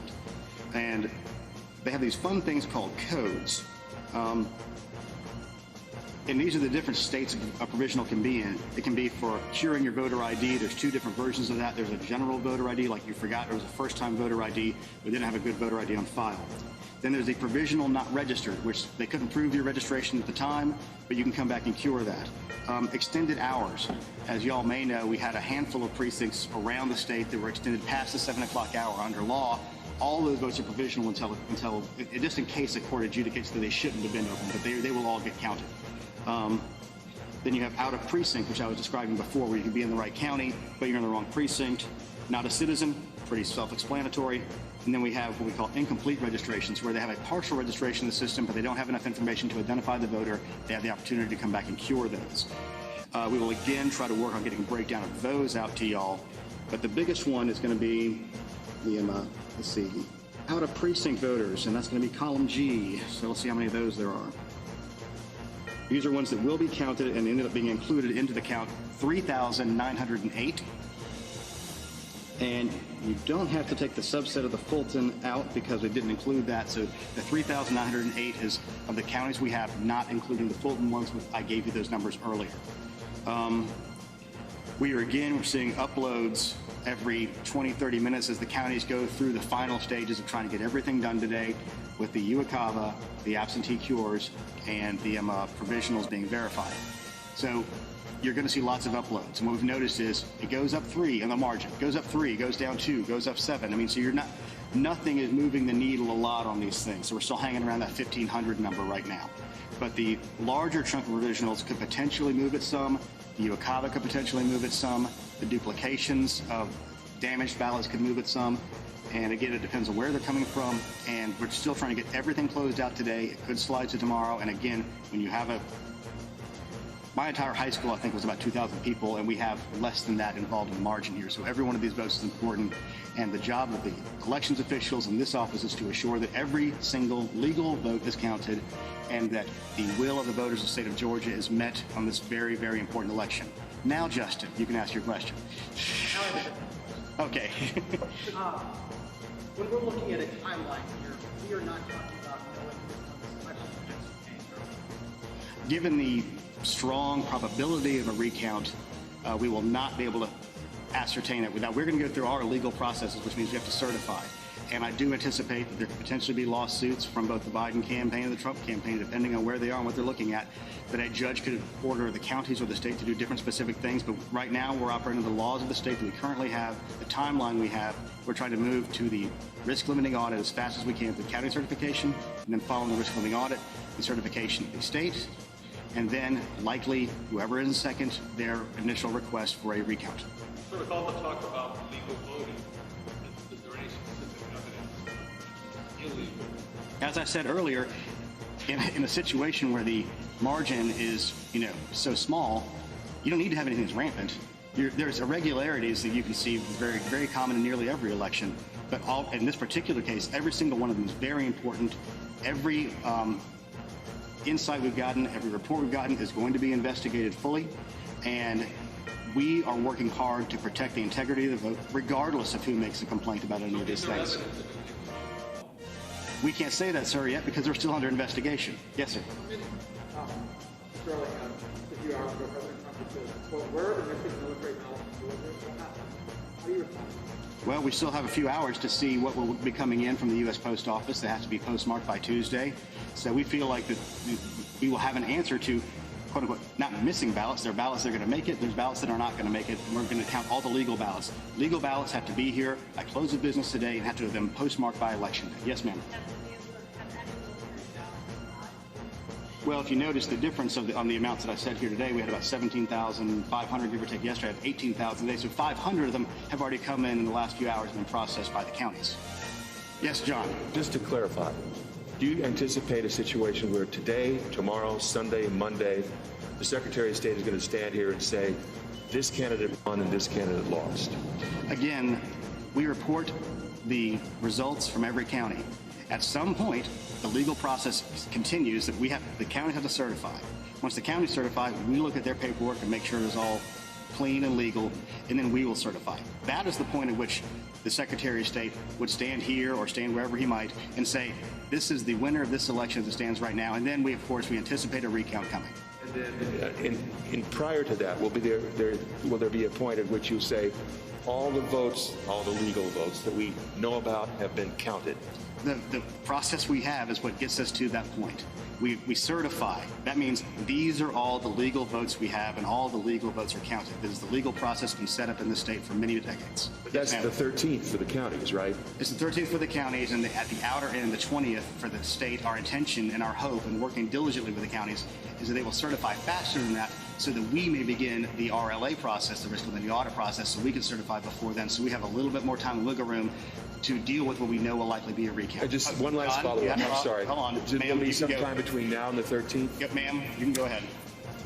And they have these fun things called codes. And these are the different states a provisional can be in. It can be for curing your voter ID. There's two different versions of that. There's a general voter ID, like you forgot there was a first-time voter ID, but didn't have a good voter ID on file. Then there's a provisional not registered, which they couldn't prove your registration at the time, but you can come back and cure that. Extended hours. As y'all may know, we had a handful of precincts around the state that were extended past the 7 o'clock hour under law. All those votes are provisional until just in case the court adjudicates that they shouldn't have been open, but they will all get counted. Then you have out of precinct, which I was describing before, where you can be in the right county, but you're in the wrong precinct. Not a citizen, pretty self-explanatory. And then we have what we call incomplete registrations, where they have a partial registration in the system, but they don't have enough information to identify the voter. They have the opportunity to come back and cure those. We will again try to work on getting a breakdown of those out to y'all. But the biggest one is going to be the, let's see, out of precinct voters, and that's going to be column G. So let's see how many of those there are. These are ones that will be counted and ended up being included into the count, 3,908. And you don't have to take the subset of the Fulton out because we didn't include that. So the 3,908 is of the counties we have, not including the Fulton ones. I gave you those numbers earlier. We're seeing uploads every 20, 30 minutes as the counties go through the final stages of trying to get everything done today with the UACAVA, the absentee cures, and the provisionals being verified. So you're going to see lots of uploads. And what we've noticed is it goes up 3 on the margin, goes up 3, goes down 2, goes up 7. I mean, so nothing is moving the needle a lot on these things. So we're still hanging around that 1,500 number right now. But the larger chunk of provisionals could potentially move it some. The UACAVA could potentially move it some. The duplications of damaged ballots could move it some. And again, it depends on where they're coming from. And we're still trying to get everything closed out today. It could slide to tomorrow. And again, when you have my entire high school, I think, was about 2,000 people, and we have less than that involved in the margin here. So every one of these votes is important. And the job of the elections officials in this office is to assure that every single legal vote is counted and that the will of the voters of the state of Georgia is met on this very, very important election. Now, Justin, you can ask your question. Okay. When we're looking at a timeline here, we are not talking about knowing this election next. Given the strong probability of a recount, we will not be able to ascertain it. Now, we're going to go through our legal processes, which means we have to certify. And I do anticipate that there could potentially be lawsuits from both the Biden campaign and the Trump campaign, depending on where they are and what they're looking at, that a judge could order the counties or the state to do different specific things. But right now, we're operating the laws of the state that we currently have, the timeline we have. We're trying to move to the risk limiting audit as fast as we can, the county certification, and then following the risk limiting audit, the certification of the state, and then likely whoever is in second, their initial request for a recount. So with all the talk about legal voting, is there any specific evidence illegal? As I said earlier, in a situation where the margin is, so small, You don't need to have anything that's rampant. There's irregularities that you can see very, very common in nearly every election. But in this particular case, every single one of them is very important. Every insight we've gotten, every report we've gotten is going to be investigated fully. And we are working hard to protect the integrity of the vote, regardless of who makes a complaint about any of these things. We can't say that, sir, yet because they're still under investigation. Yes, sir. Sterling, a few hours ago, President Trump said, quote, where are the missing military ballots delivered? What happened? How do you respond? Well, we still have a few hours to see what will be coming in from the U.S. Post Office. That has to be postmarked by Tuesday. So we feel like that we will have an answer to, quote unquote, not missing ballots. There are ballots that are going to make it. There's ballots that are not going to make it. And we're going to count all the legal ballots. Legal ballots have to be here at close of business today and have to have them postmarked by Election Day. Yes, ma'am. Well, if you notice the difference on the amounts that I said here today, we had about 17,500, give or take. Yesterday, I had 18,000 today. So 500 of them have already come in the last few hours and been processed by the counties. Yes, John. Just to clarify, do you anticipate a situation where today, tomorrow, Sunday, Monday, the Secretary of State is going to stand here and say, this candidate won and this candidate lost? Again, we report the results from every county. At some point, the legal process continues that the counties have to certify. Once the counties certify, we look at their paperwork and make sure it's all clean and legal, and then we will certify. That is the point at which the Secretary of State would stand here or stand wherever he might and say, this is the winner of this election as it stands right now. And then we anticipate a recount coming. And then, prior to that, will there be a point at which you say all the votes, all the legal votes that we know about have been counted? The process we have is what gets us to that point. We certify. That means these are all the legal votes we have, and all the legal votes are counted. This is the legal process been set up in the state for many decades. But that's the 13th for the counties, right? It's the 13th for the counties, and at the outer end, the 20th for the state. Our intention and our hope, and working diligently with the counties, is that they will certify faster than that, so that we may begin the RLA process, the risk limiting audit process, so we can certify before then. So we have a little bit more time and wiggle room to deal with what we know will likely be a recount. Just one last follow-up. Yeah, I'm sorry. Hold on. Will be some time between now and the 13th? Yep, ma'am. You can go ahead.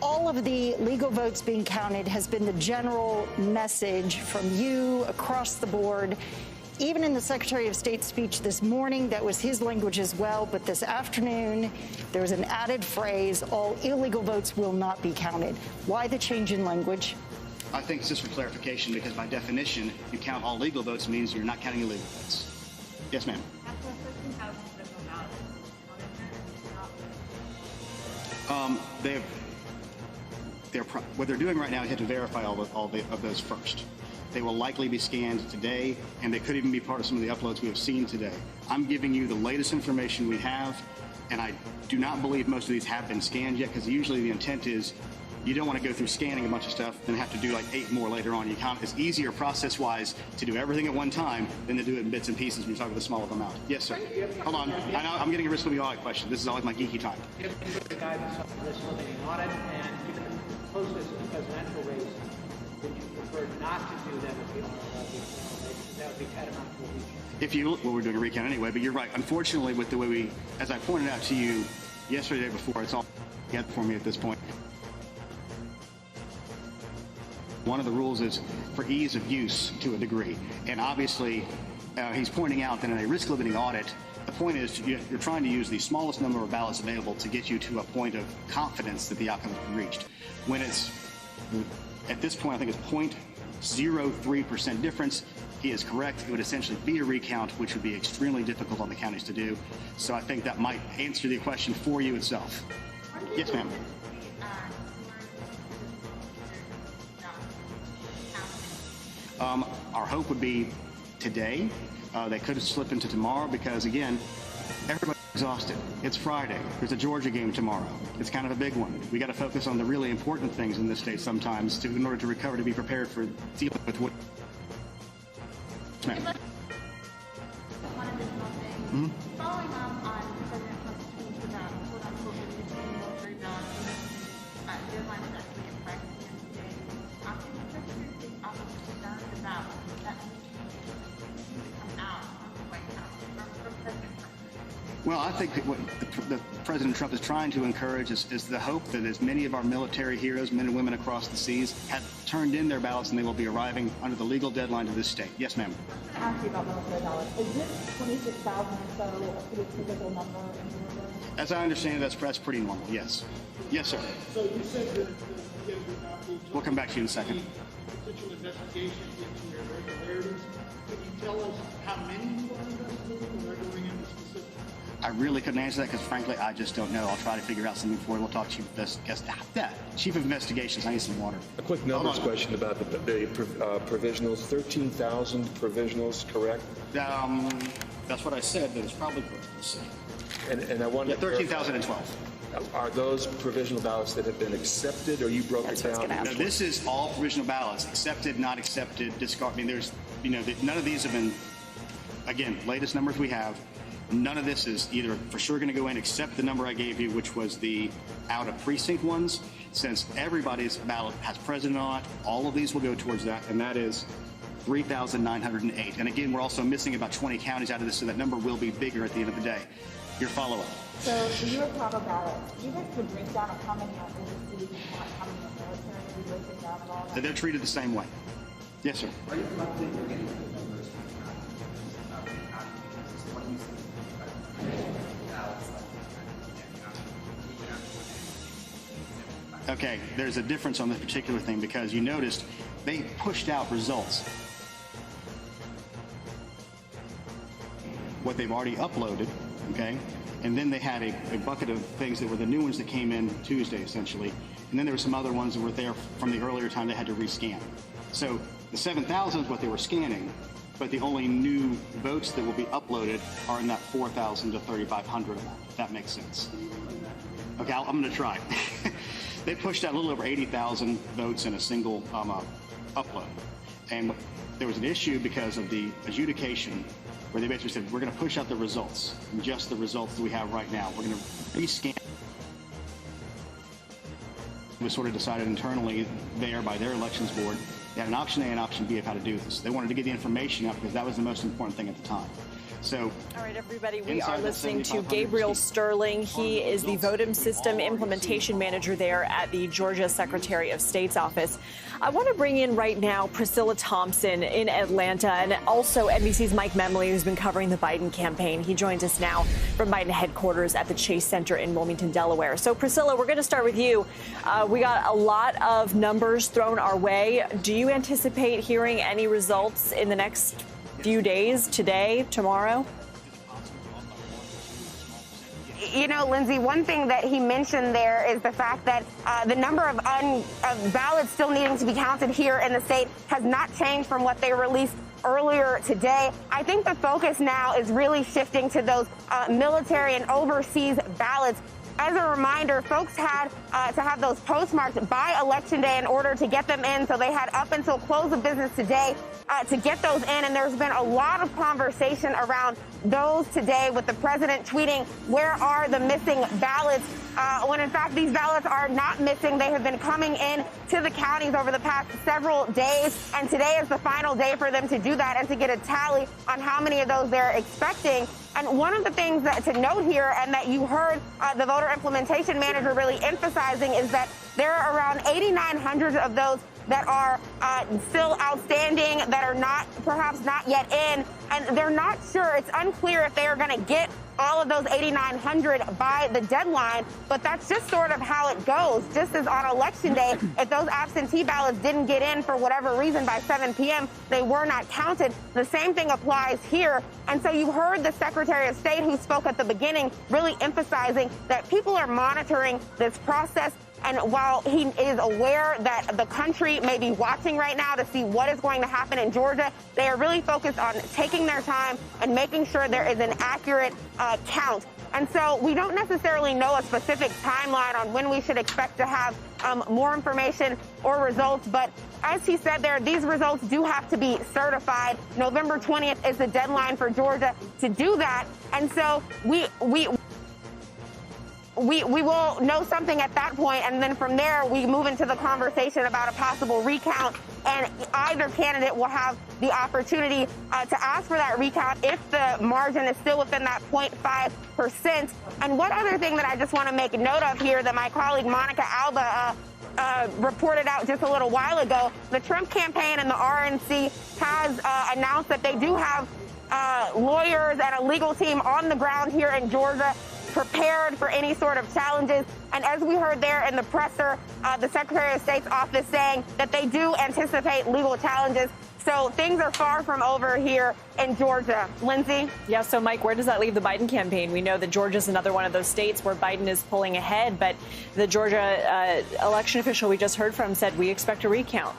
All of the legal votes being counted has been the general message from you across the board. Even in the Secretary of State's speech this morning, that was his language as well. But this afternoon, there was an added phrase, all illegal votes will not be counted. Why the change in language? I think it's just for clarification, because by definition, you count all legal votes means you're not counting illegal votes. Yes, ma'am. What they're doing right now is to verify all of those first. They will likely be scanned today, and they could even be part of some of the uploads we have seen today. I'm giving you the latest information we have, and I do not believe most of these have been scanned yet, because usually the intent is you don't want to go through scanning a bunch of stuff and have to do like 8 more later on. It's easier process-wise to do everything at one time than to do it in bits and pieces when you talk with a smaller amount. Yes, sir. Hold on. I know I'm getting a risk limiting audit question. This is always my geeky time. Given the guidance on the risk limiting audit and given the closeness of the presidential race, would you prefer not to do that with the RLA? That would be tantamount to a recount. If you, well, we're doing a recount anyway, but you're right. Unfortunately, with the way as I pointed out to you yesterday, the day before, it's all together for me at this point. One of the rules is for ease of use to a degree. And obviously, he's pointing out that in a risk-limiting audit, the point is you're trying to use the smallest number of ballots available to get you to a point of confidence that the outcome has been reached. When it's, at this point, I think it's 0.03% difference, he is correct. It would essentially be a recount, which would be extremely difficult on the counties to do. So I think that might answer the question for you itself. Yes, ma'am. Our hope would be today. They could slip into tomorrow because, again, everybody's exhausted. It's Friday. There's a Georgia game tomorrow. It's kind of a big one. We got to focus on the really important things in this state sometimes in order to recover, to be prepared for dealing with what. Ma'am. Following up on President Trump's tweet about quote-unquote military ballots, deadline is actually in practice today. Is the Secretary of State's office concerned about that come out from the White House from President Trump? Well, I think that what the President Trump is trying to encourage is the hope that as many of our military heroes, men and women across the seas, have turned in their ballots and they will be arriving under the legal deadline to this state. Yes, ma'am. I ask you about military ballots. Is this 26,000 or so a pretty typical number? As I understand it, that's pretty normal, yes. Yes, sir. So you said that We'll come back to you in a second. potential investigation into irregularities. Can you tell us how many you are investigating or going into specific? I really couldn't answer that because, frankly, I just don't know. I'll try to figure out something for you. We'll talk to Chief of Investigations. I need some water. A quick numbers question about the provisionals. 13,000 provisionals, correct? That's what I said, but it's probably correct. Let's see. And I wanted 13,012. Are those provisional ballots that have been accepted, or you broke it down? No, this is all provisional ballots, accepted, not accepted, discard. I mean, there's, none of these have been, again, latest numbers we have. None of this is either for sure going to go in except the number I gave you, which was the out of precinct ones. Since everybody's ballot has president on it, all of these will go towards that, and that is 3,908. And again, we're also missing about 20 counties out of this, so that number will be bigger at the end of the day. Your follow-up. So the U.S. Capitol ballot, you guys could break down how many are overseas and how many are military, maybe break it down at all? They're treated the same way. Yes, sir. Are you collecting any of the numbers from Okay, there's a difference on this particular thing because you noticed they pushed out results. What they've already uploaded, okay? And then they had a bucket of things that were the new ones that came in Tuesday, essentially. And then there were some other ones that were there from the earlier time they had to rescan. So the 7,000 is what they were scanning, but the only new votes that will be uploaded are in that 4,000 to 3,500 amount, if that makes sense. Okay, I'm going to try. They pushed out a little over 80,000 votes in a single upload. And there was an issue because of the adjudication where they basically said, we're going to push out the results, just the results that we have right now. We're going to rescan. It was sort of decided internally there by their elections board. They had an option A and option B of how to do this. They wanted to get the information out because that was the most important thing at the time. So, all right, everybody, we are listening to Gabriel Sterling. He is the Voting System Implementation Manager there at the Georgia Secretary of State's office. I want to bring in right now Priscilla Thompson in Atlanta and also NBC's Mike Memley, who's been covering the Biden campaign. He joins us now from Biden headquarters at the Chase Center in Wilmington, Delaware. So, Priscilla, we're going to start with you. We got a lot of numbers thrown our way. Do you anticipate hearing any results in the next few days, today, tomorrow? You know, Lindsay, one thing that he mentioned there is the fact that the number of ballots still needing to be counted here in the state has not changed from what they released earlier today. I think the focus now is really shifting to those military and overseas ballots. As a reminder, folks had to have those postmarked by Election Day in order to get them in, so they had up until close of business today to get those in, and there's been a lot of conversation around those today with the president tweeting, where are the missing ballots? When in fact these ballots are not missing. They have been coming in to the counties over the past several days, and today is the final day for them to do that and to get a tally on how many of those they're expecting. And one of the things that to note here, and that you heard the voter implementation manager really emphasizing, is that there are around 8,900 of those that are still outstanding, that are perhaps not yet in, and they're not sure. It's unclear if they are going to get all of those 8,900 by the deadline, but that's just sort of how it goes. Just as on Election Day, if those absentee ballots didn't get in for whatever reason by 7 p.m., they were not counted. The same thing applies here. And so you heard the Secretary of State, who spoke at the beginning, really emphasizing that people are monitoring this process. And while he is aware that the country may be watching right now to see what is going to happen in Georgia, they are really focused on taking their time and making sure there is an accurate count. And so we don't necessarily know a specific timeline on when we should expect to have more information or results. But as he said there, these results do have to be certified. November 20th is the deadline for Georgia to do that. And so we will know something at that point, and then from there we move into the conversation about a possible recount and either candidate will have the opportunity to ask for that recount if the margin is still within that 0.5%. And one other thing that I just want to make note of here that my colleague Monica Alba reported out just a little while ago, the Trump campaign and the RNC has announced that they do have lawyers and a legal team on the ground here in Georgia prepared for any sort of challenges. And as we heard there in the presser, the Secretary of State's office saying that they do anticipate legal challenges. So things are far from over here in Georgia. Lindsay? Yeah, so Mike, where does that leave the Biden campaign? We know that Georgia's another one of those states where Biden is pulling ahead, but the Georgia election official we just heard from said we expect a recount.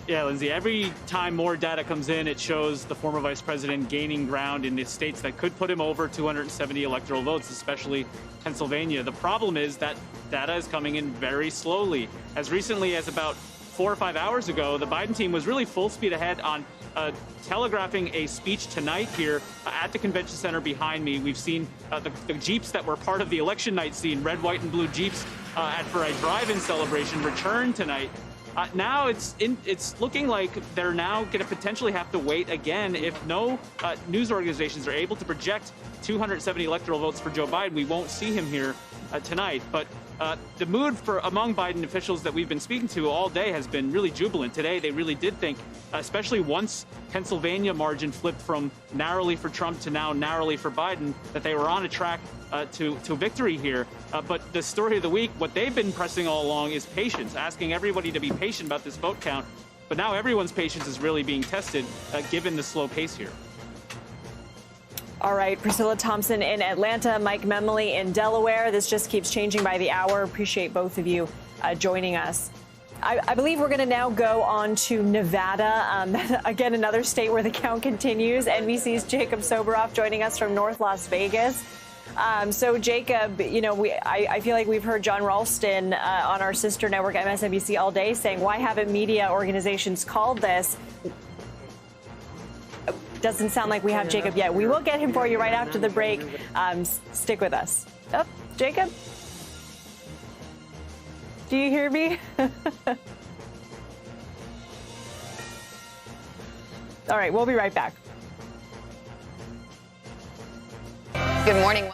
Yeah, Lindsay, every time more data comes in, it shows the former vice president gaining ground in the states that could put him over 270 electoral votes, especially Pennsylvania. The problem is that data is coming in very slowly. As recently as about 4 or 5 hours ago, the Biden team was really full speed ahead on telegraphing a speech tonight here at the convention center behind me. We've seen the Jeeps that were part of the election night scene, red, white, and blue Jeeps for a drive-in celebration return tonight. Now it's looking like they're now going to potentially have to wait again if no news organizations are able to project 270 electoral votes for Joe Biden. We won't see him here tonight. But the mood among Biden officials that we've been speaking to all day has been really jubilant. Today, they really did think, especially once Pennsylvania margin flipped from narrowly for Trump to now narrowly for Biden, that they were on a track to victory here. But the story of the week, what they've been pressing all along is patience, asking everybody to be patient about this vote count. But now everyone's patience is really being tested, given the slow pace here. All right, Priscilla Thompson in Atlanta, Mike Memley in Delaware. This just keeps changing by the hour. Appreciate both of you joining us. I believe we're going to now go on to Nevada. Again, another state where the count continues. NBC's Jacob Soboroff joining us from North Las Vegas. So, Jacob, you know, I feel like we've heard John Ralston on our sister network, MSNBC, all day saying, why haven't media organizations called this? Doesn't sound like we have Jacob yet. We will get him for you right after the break. Stick with us. Oh, Jacob? Do you hear me? All right, we'll be right back. Good morning.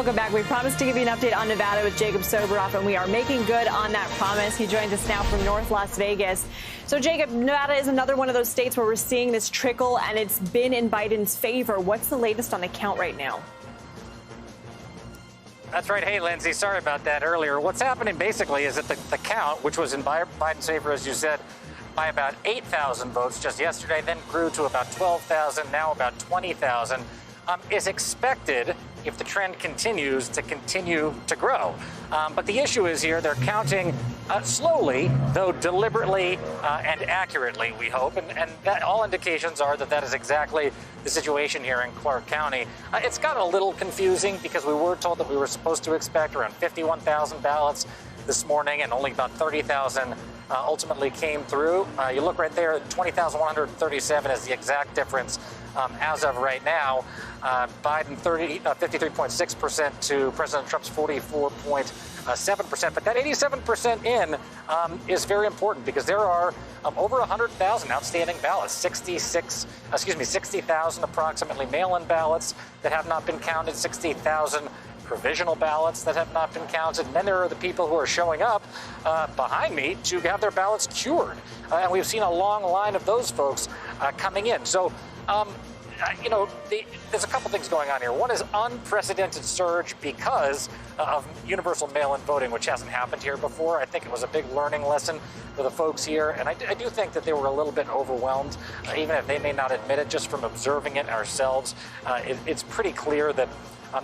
Welcome back. We promised to give you an update on Nevada with Jacob Soboroff, and we are making good on that promise. He joins us now from North Las Vegas. So, Jacob, Nevada is another one of those states where we're seeing this trickle, and it's been in Biden's favor. What's the latest on the count right now? That's right. Hey, Lindsay, sorry about that earlier. What's happening basically is that the count, which was in Biden's favor, as you said, by about 8,000 votes just yesterday, then grew to about 12,000, now about 20,000, is expected, if the trend continues, to continue to grow. But the issue is here, they're counting slowly, though deliberately and accurately, we hope. And that all indications are that that is exactly the situation here in Clark County. It's got a little confusing because we were told that we were supposed to expect around 51,000 ballots this morning, and only about 30,000 ultimately came through. You look right there, 20,137 is the exact difference as of right now. Biden 53.6% to President Trump's 44.7%. But that 87% in is very important because there are over 100,000 outstanding ballots, 60,000 approximately mail-in ballots that have not been counted, 60,000 provisional ballots that have not been counted. And then there are the people who are showing up behind me to have their ballots cured. And we've seen a long line of those folks coming in. So, there's a couple things going on here. One is unprecedented surge because of universal mail-in voting, which hasn't happened here before. I think it was a big learning lesson for the folks here. And I do think that they were a little bit overwhelmed, even if they may not admit it, just from observing it ourselves. It's pretty clear that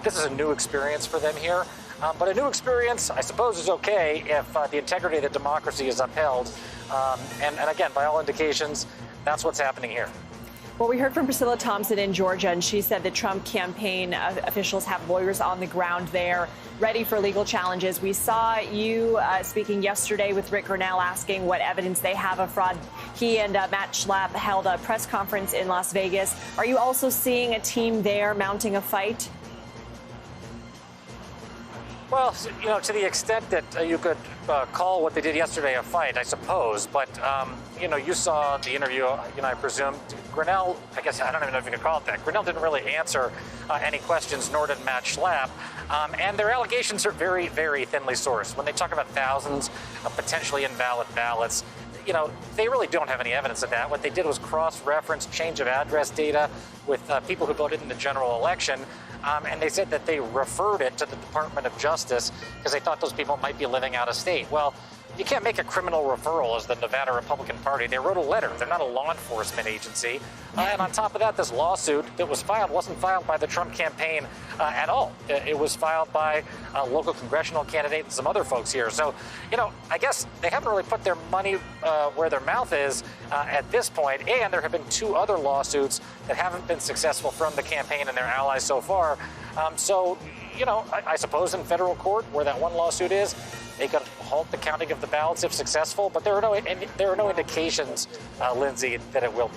this is a new experience for them here. But a new experience, I suppose, is okay if the integrity of the democracy is upheld. And again, by all indications, that's what's happening here. Well, we heard from Priscilla Thompson in Georgia, and she said the Trump campaign officials have lawyers on the ground there ready for legal challenges. We saw you speaking yesterday with Rick Grinnell asking what evidence they have of fraud. He and Matt Schlapp held a press conference in Las Vegas. Are you also seeing a team there mounting a fight? Well, to the extent that you could call what they did yesterday a fight, I suppose. But, you saw the interview, I presume. Grinnell, I guess, I don't even know if you could call it that. Grinnell didn't really answer any questions, nor did Matt Schlapp. And their allegations are very, very thinly sourced. When they talk about thousands of potentially invalid ballots, they really don't have any evidence of that. What they did was cross-reference change of address data with people who voted in the general election. And they said that they referred it to the Department of Justice because they thought those people might be living out of state. Well, you can't make a criminal referral as the Nevada Republican Party. They wrote a letter. They're not a law enforcement agency. And on top of that, this lawsuit that was filed wasn't filed by the Trump campaign at all. It was filed by a local congressional candidate and some other folks here. So, I guess they haven't really put their money where their mouth is at this point. And there have been two other lawsuits that haven't been successful from the campaign and their allies so far. I suppose in federal court, where that one lawsuit is, they could halt the counting of the ballots if successful, but there are no indications, Lindsay, that it will be.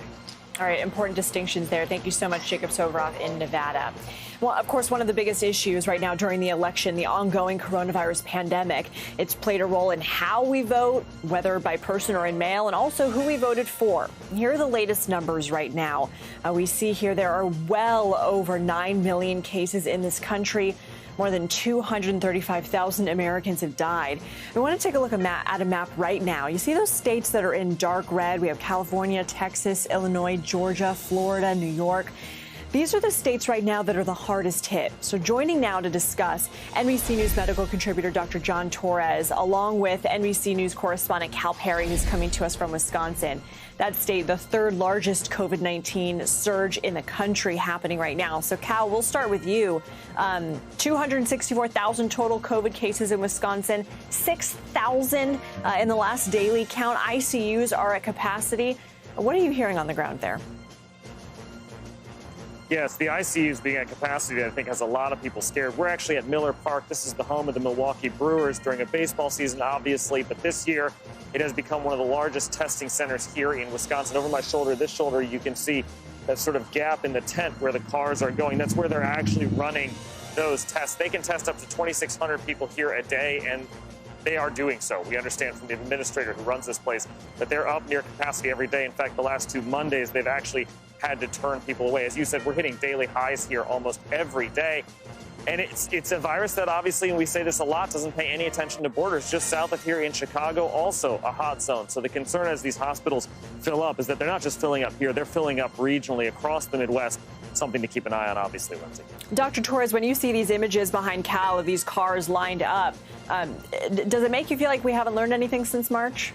All right, important distinctions there. Thank you so much, Jacob Soboroff in Nevada. Well, of course, one of the biggest issues right now during the election, the ongoing coronavirus pandemic. It's played a role in how we vote, whether by person or in mail, and also who we voted for. Here are the latest numbers right now. We see here there are well over 9 million cases in this country. More than 235,000 Americans have died. We want to take a look at a map right now. You see those states that are in dark red? We have California, Texas, Illinois, Georgia, Florida, New York. These are the states right now that are the hardest hit. So joining now to discuss, NBC News medical contributor Dr. John Torres, along with NBC News correspondent Cal Perry, who's coming to us from Wisconsin. That state, the third largest COVID-19 surge in the country happening right now. So, Cal, we'll start with you. 264,000 total COVID cases in Wisconsin, 6,000 in the last daily count. ICUs are at capacity. What are you hearing on the ground there? Yes, the ICUs being at capacity, I think, has a lot of people scared. We're actually at Miller Park. This is the home of the Milwaukee Brewers during a baseball season, obviously. But this year, it has become one of the largest testing centers here in Wisconsin. Over my shoulder, this shoulder, you can see that sort of gap in the tent where the cars are going. That's where they're actually running those tests. They can test up to 2,600 people here a day, and they are doing so. We understand from the administrator who runs this place that they're up near capacity every day. In fact, the last 2 Mondays, they've actually had to turn people away. As you said, we're hitting daily highs here almost every day. And it's a virus that obviously, and we say this a lot, doesn't pay any attention to borders. Just south of here in Chicago, also a hot zone. So the concern as these hospitals fill up is that they're not just filling up here, they're filling up regionally across the Midwest. Something to keep an eye on, obviously, Lindsay. Dr. Torres, when you see these images behind Cal of these cars lined up, does it make you feel like we haven't learned anything since March?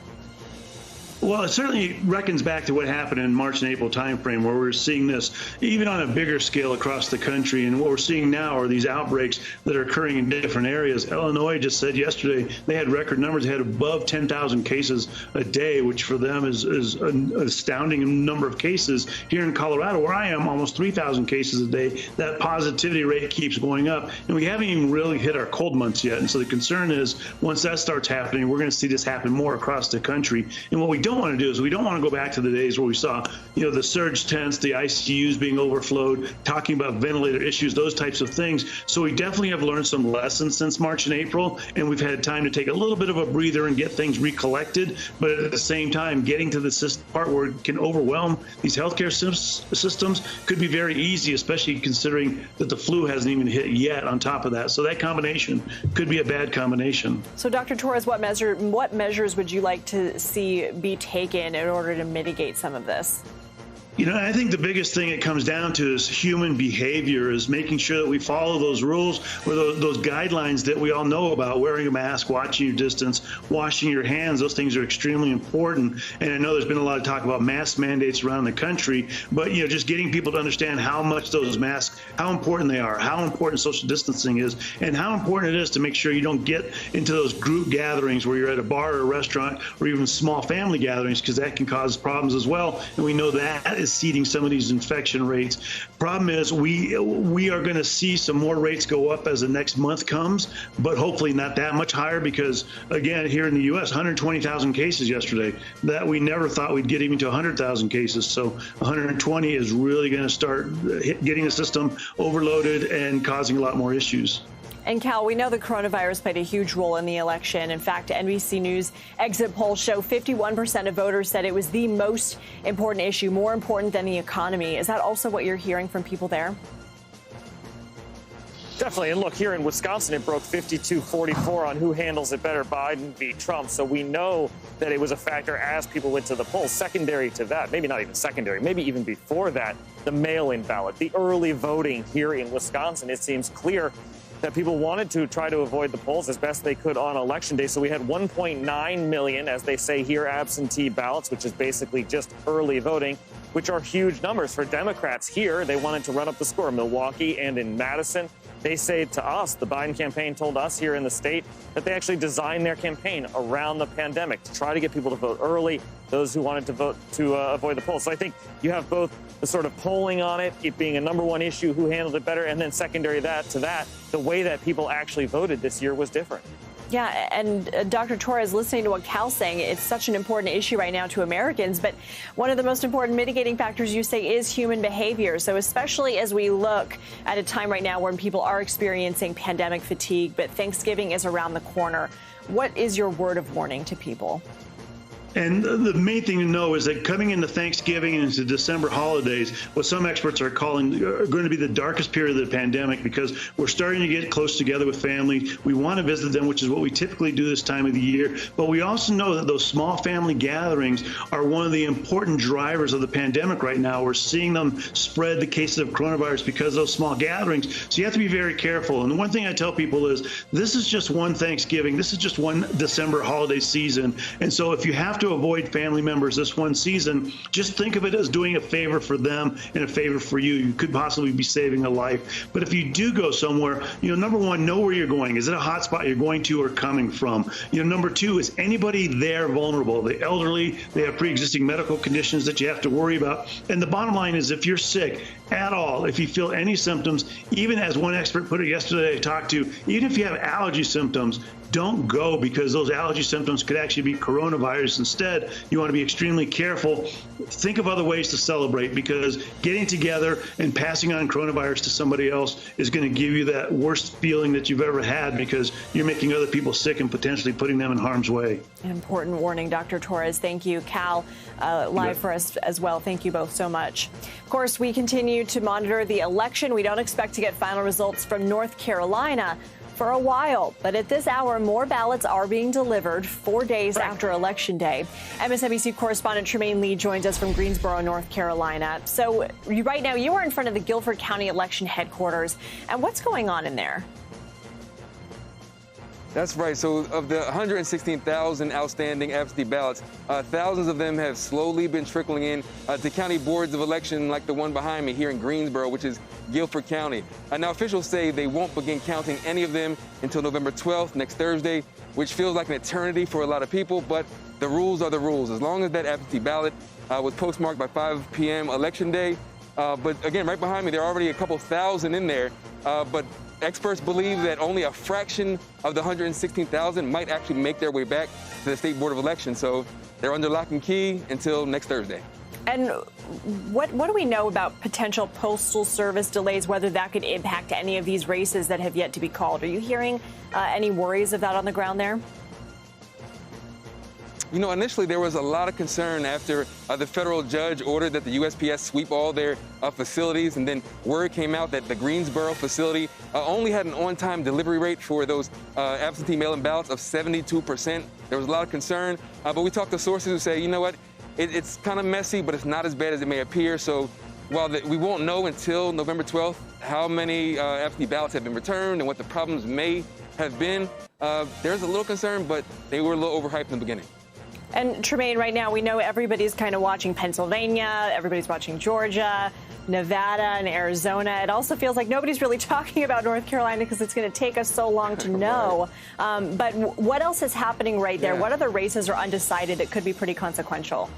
Well, it certainly reckons back to what happened in March and April timeframe, where we're seeing this even on a bigger scale across the country. And what we're seeing now are these outbreaks that are occurring in different areas. Illinois just said yesterday they had record numbers. They had above 10,000 cases a day, which for them is an astounding number of cases. Here in Colorado, where I am, almost 3,000 cases a day. That positivity rate keeps going up. And we haven't even really hit our cold months yet. And so the concern is once that starts happening, we're going to see this happen more across the country. And what we don't want to do is we don't want to go back to the days where we saw, the surge tents, the ICUs being overflowed, talking about ventilator issues, those types of things. So we definitely have learned some lessons since March and April, and we've had time to take a little bit of a breather and get things recollected. But at the same time, getting to the part where it can overwhelm these healthcare systems could be very easy, especially considering that the flu hasn't even hit yet on top of that. So that combination could be a bad combination. So, Dr. Torres, what measures would you like to see be taken in order to mitigate some of this? I think the biggest thing it comes down to is human behavior, is making sure that we follow those rules or those guidelines that we all know about: wearing a mask, watching your distance, washing your hands. Those things are extremely important. And I know there's been a lot of talk about mask mandates around the country, but just getting people to understand how much those masks, how important they are, how important social distancing is, and how important it is to make sure you don't get into those group gatherings where you're at a bar or a restaurant or even small family gatherings, because that can cause problems as well. And we know that is seeding some of these infection rates. Problem is we are going to see some more rates go up as the next month comes, but hopefully not that much higher, because again, here in the U.S., 120,000 cases yesterday. That we never thought we'd get even to 100,000 cases. So 120 is really going to start getting the system overloaded and causing a lot more issues. And Cal, we know the coronavirus played a huge role in the election. In fact, NBC News exit polls show 51% of voters said it was the most important issue, more important than the economy. Is that also what you're hearing from people there? Definitely. And look, here in Wisconsin, it broke 52-44 on who handles it better, Biden v. Trump. So we know that it was a factor as people went to the polls. Secondary to that, maybe not even secondary, maybe even before that, the mail-in ballot, the early voting here in Wisconsin. It seems clear that people wanted to try to avoid the polls as best they could on Election Day. So we had 1.9 million, as they say here, absentee ballots, which is basically just early voting, which are huge numbers for Democrats here. They wanted to run up the score. Milwaukee and in Madison, they say to us, the Biden campaign told us here in the state, that they actually designed their campaign around the pandemic to try to get people to vote early, those who wanted to vote to avoid the polls. So I think you have both the sort of polling on it being a number one issue, who handled it better, and then secondary to that, the way that people actually voted this year was different. Yeah, and Dr. Torres, listening to what Cal's saying, it's such an important issue right now to Americans. But one of the most important mitigating factors, you say, is human behavior. So especially as we look at a time right now when people are experiencing pandemic fatigue, but Thanksgiving is around the corner, what is your word of warning to people? And the main thing to know is that coming into Thanksgiving and into December holidays, what some experts are calling are going to be the darkest period of the pandemic, because we're starting to get close together with family. We want to visit them, which is what we typically do this time of the year. But we also know that those small family gatherings are one of the important drivers of the pandemic right now. We're seeing them spread the cases of coronavirus because of those small gatherings. So you have to be very careful. And the one thing I tell people is this is just one Thanksgiving. This is just one December holiday season. And so if you have to avoid family members this one season, just think of it as doing a favor for them and a favor for you. You could possibly be saving a life. But if you do go somewhere, number one, know where you're going. Is it a hot spot you're going to or coming from? Number two, is anybody there vulnerable? The elderly, they have pre-existing medical conditions that you have to worry about. And the bottom line is, if you're sick at all, if you feel any symptoms, even as one expert put it yesterday I talked to, even if you have allergy symptoms, don't go, because those allergy symptoms could actually be coronavirus instead. You want to be extremely careful. Think of other ways to celebrate, because getting together and passing on coronavirus to somebody else is going to give you that worst feeling that you've ever had, because you're making other people sick and potentially putting them in harm's way. An important warning, Dr. Torres. Thank you. Cal, live for us as well. Thank you both so much. Of course, we continue continue to monitor the election. We don't expect to get final results from North Carolina for a while. But at this hour, more ballots are being delivered 4 days after Election Day. MSNBC correspondent Tremaine Lee joins us from Greensboro, North Carolina. So right now you are in front of the Guilford County election headquarters. And what's going on in there? That's right. So of the 116,000 outstanding absentee ballots, thousands of them have slowly been trickling in to county boards of election like the one behind me here in Greensboro, which is Guilford County. Now, officials say they won't begin counting any of them until November 12th, next Thursday, which feels like an eternity for a lot of people, but the rules are the rules. As long as that absentee ballot was postmarked by 5 p.m. Election Day, but again, right behind me, there are already a couple thousand in there, but experts believe that only a fraction of the 116,000 might actually make their way back to the State Board of Elections. So they're under lock and key until next Thursday. And what do we know about potential Postal Service delays, whether that could impact any of these races that have yet to be called? Are you hearing any worries of that on the ground there? You know, initially there was a lot of concern after the federal judge ordered that the USPS sweep all their facilities, and then word came out that the Greensboro facility only had an on-time delivery rate for those absentee mail-in ballots of 72%. There was a lot of concern, but we talked to sources who say, you know what, it's kind of messy, but it's not as bad as it may appear. So while we won't know until November 12th how many absentee ballots have been returned and what the problems may have been, there's a little concern, but they were a little overhyped in the beginning. And Tremaine, right now we know everybody's kind of watching Pennsylvania, everybody's watching Georgia, Nevada, and Arizona. It also feels like nobody's really talking about North Carolina because it's going to take us so long to know. But what else is happening right there? What other races are undecided that could be pretty consequential?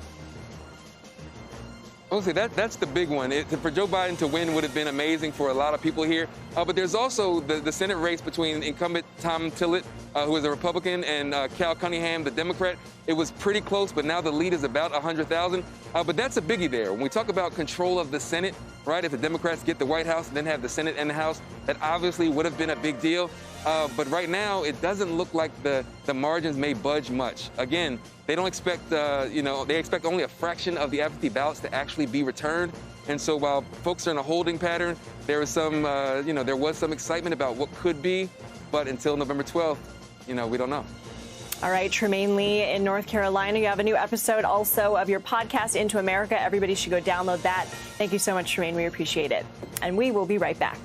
Honestly, that's the big one. For Joe Biden to win would have been amazing for a lot of people here. But there's also the Senate race between incumbent Tom Tillet, who is a Republican, and Cal Cunningham, the Democrat. It was pretty close, but now the lead is about 100,000. But that's a biggie there. When we talk about control of the Senate, right, if the Democrats get the White House and then have the Senate and the House, that obviously would have been a big deal. But right now, it doesn't look like the margins may budge much. Again, they don't expect, they expect only a fraction of the absentee ballots to actually be returned. And so while folks are in a holding pattern, there was some excitement about what could be. But until November 12th, we don't know. All right, Tremaine Lee in North Carolina. You have a new episode also of your podcast, Into America. Everybody should go download that. Thank you so much, Tremaine. We appreciate it. And we will be right back.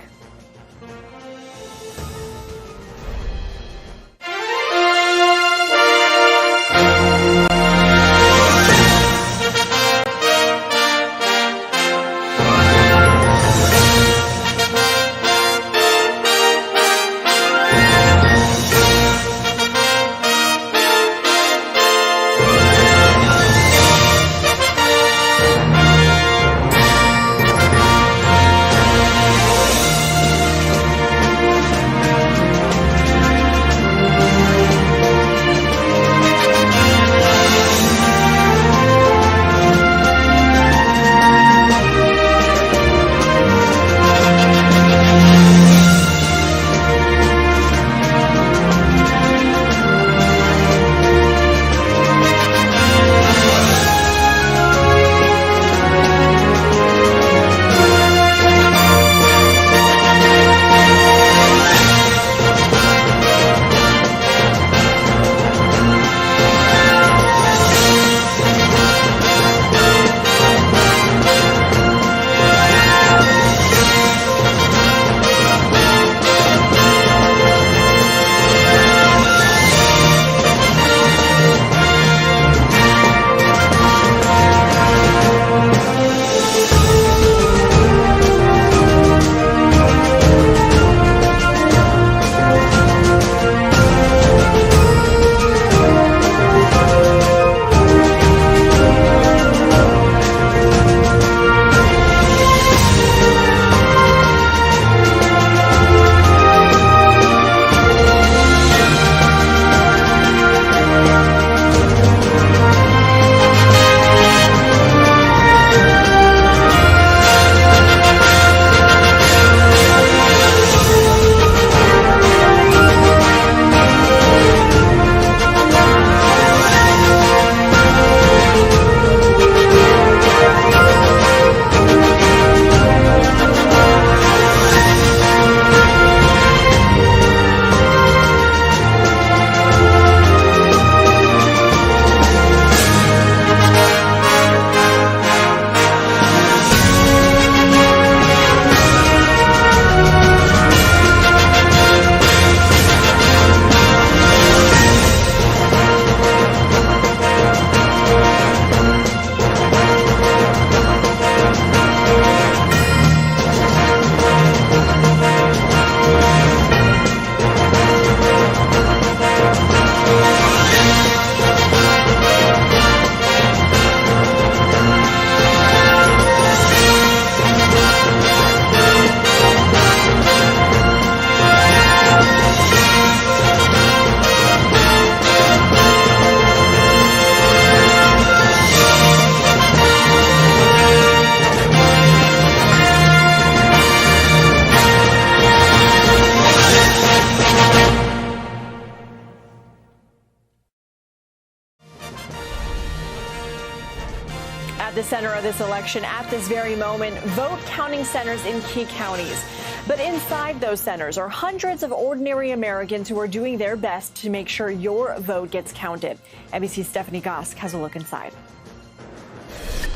at the center of this election at this very moment, vote counting centers in key counties. But inside those centers are hundreds of ordinary Americans who are doing their best to make sure your vote gets counted. NBC's Stephanie Gosk has a look inside.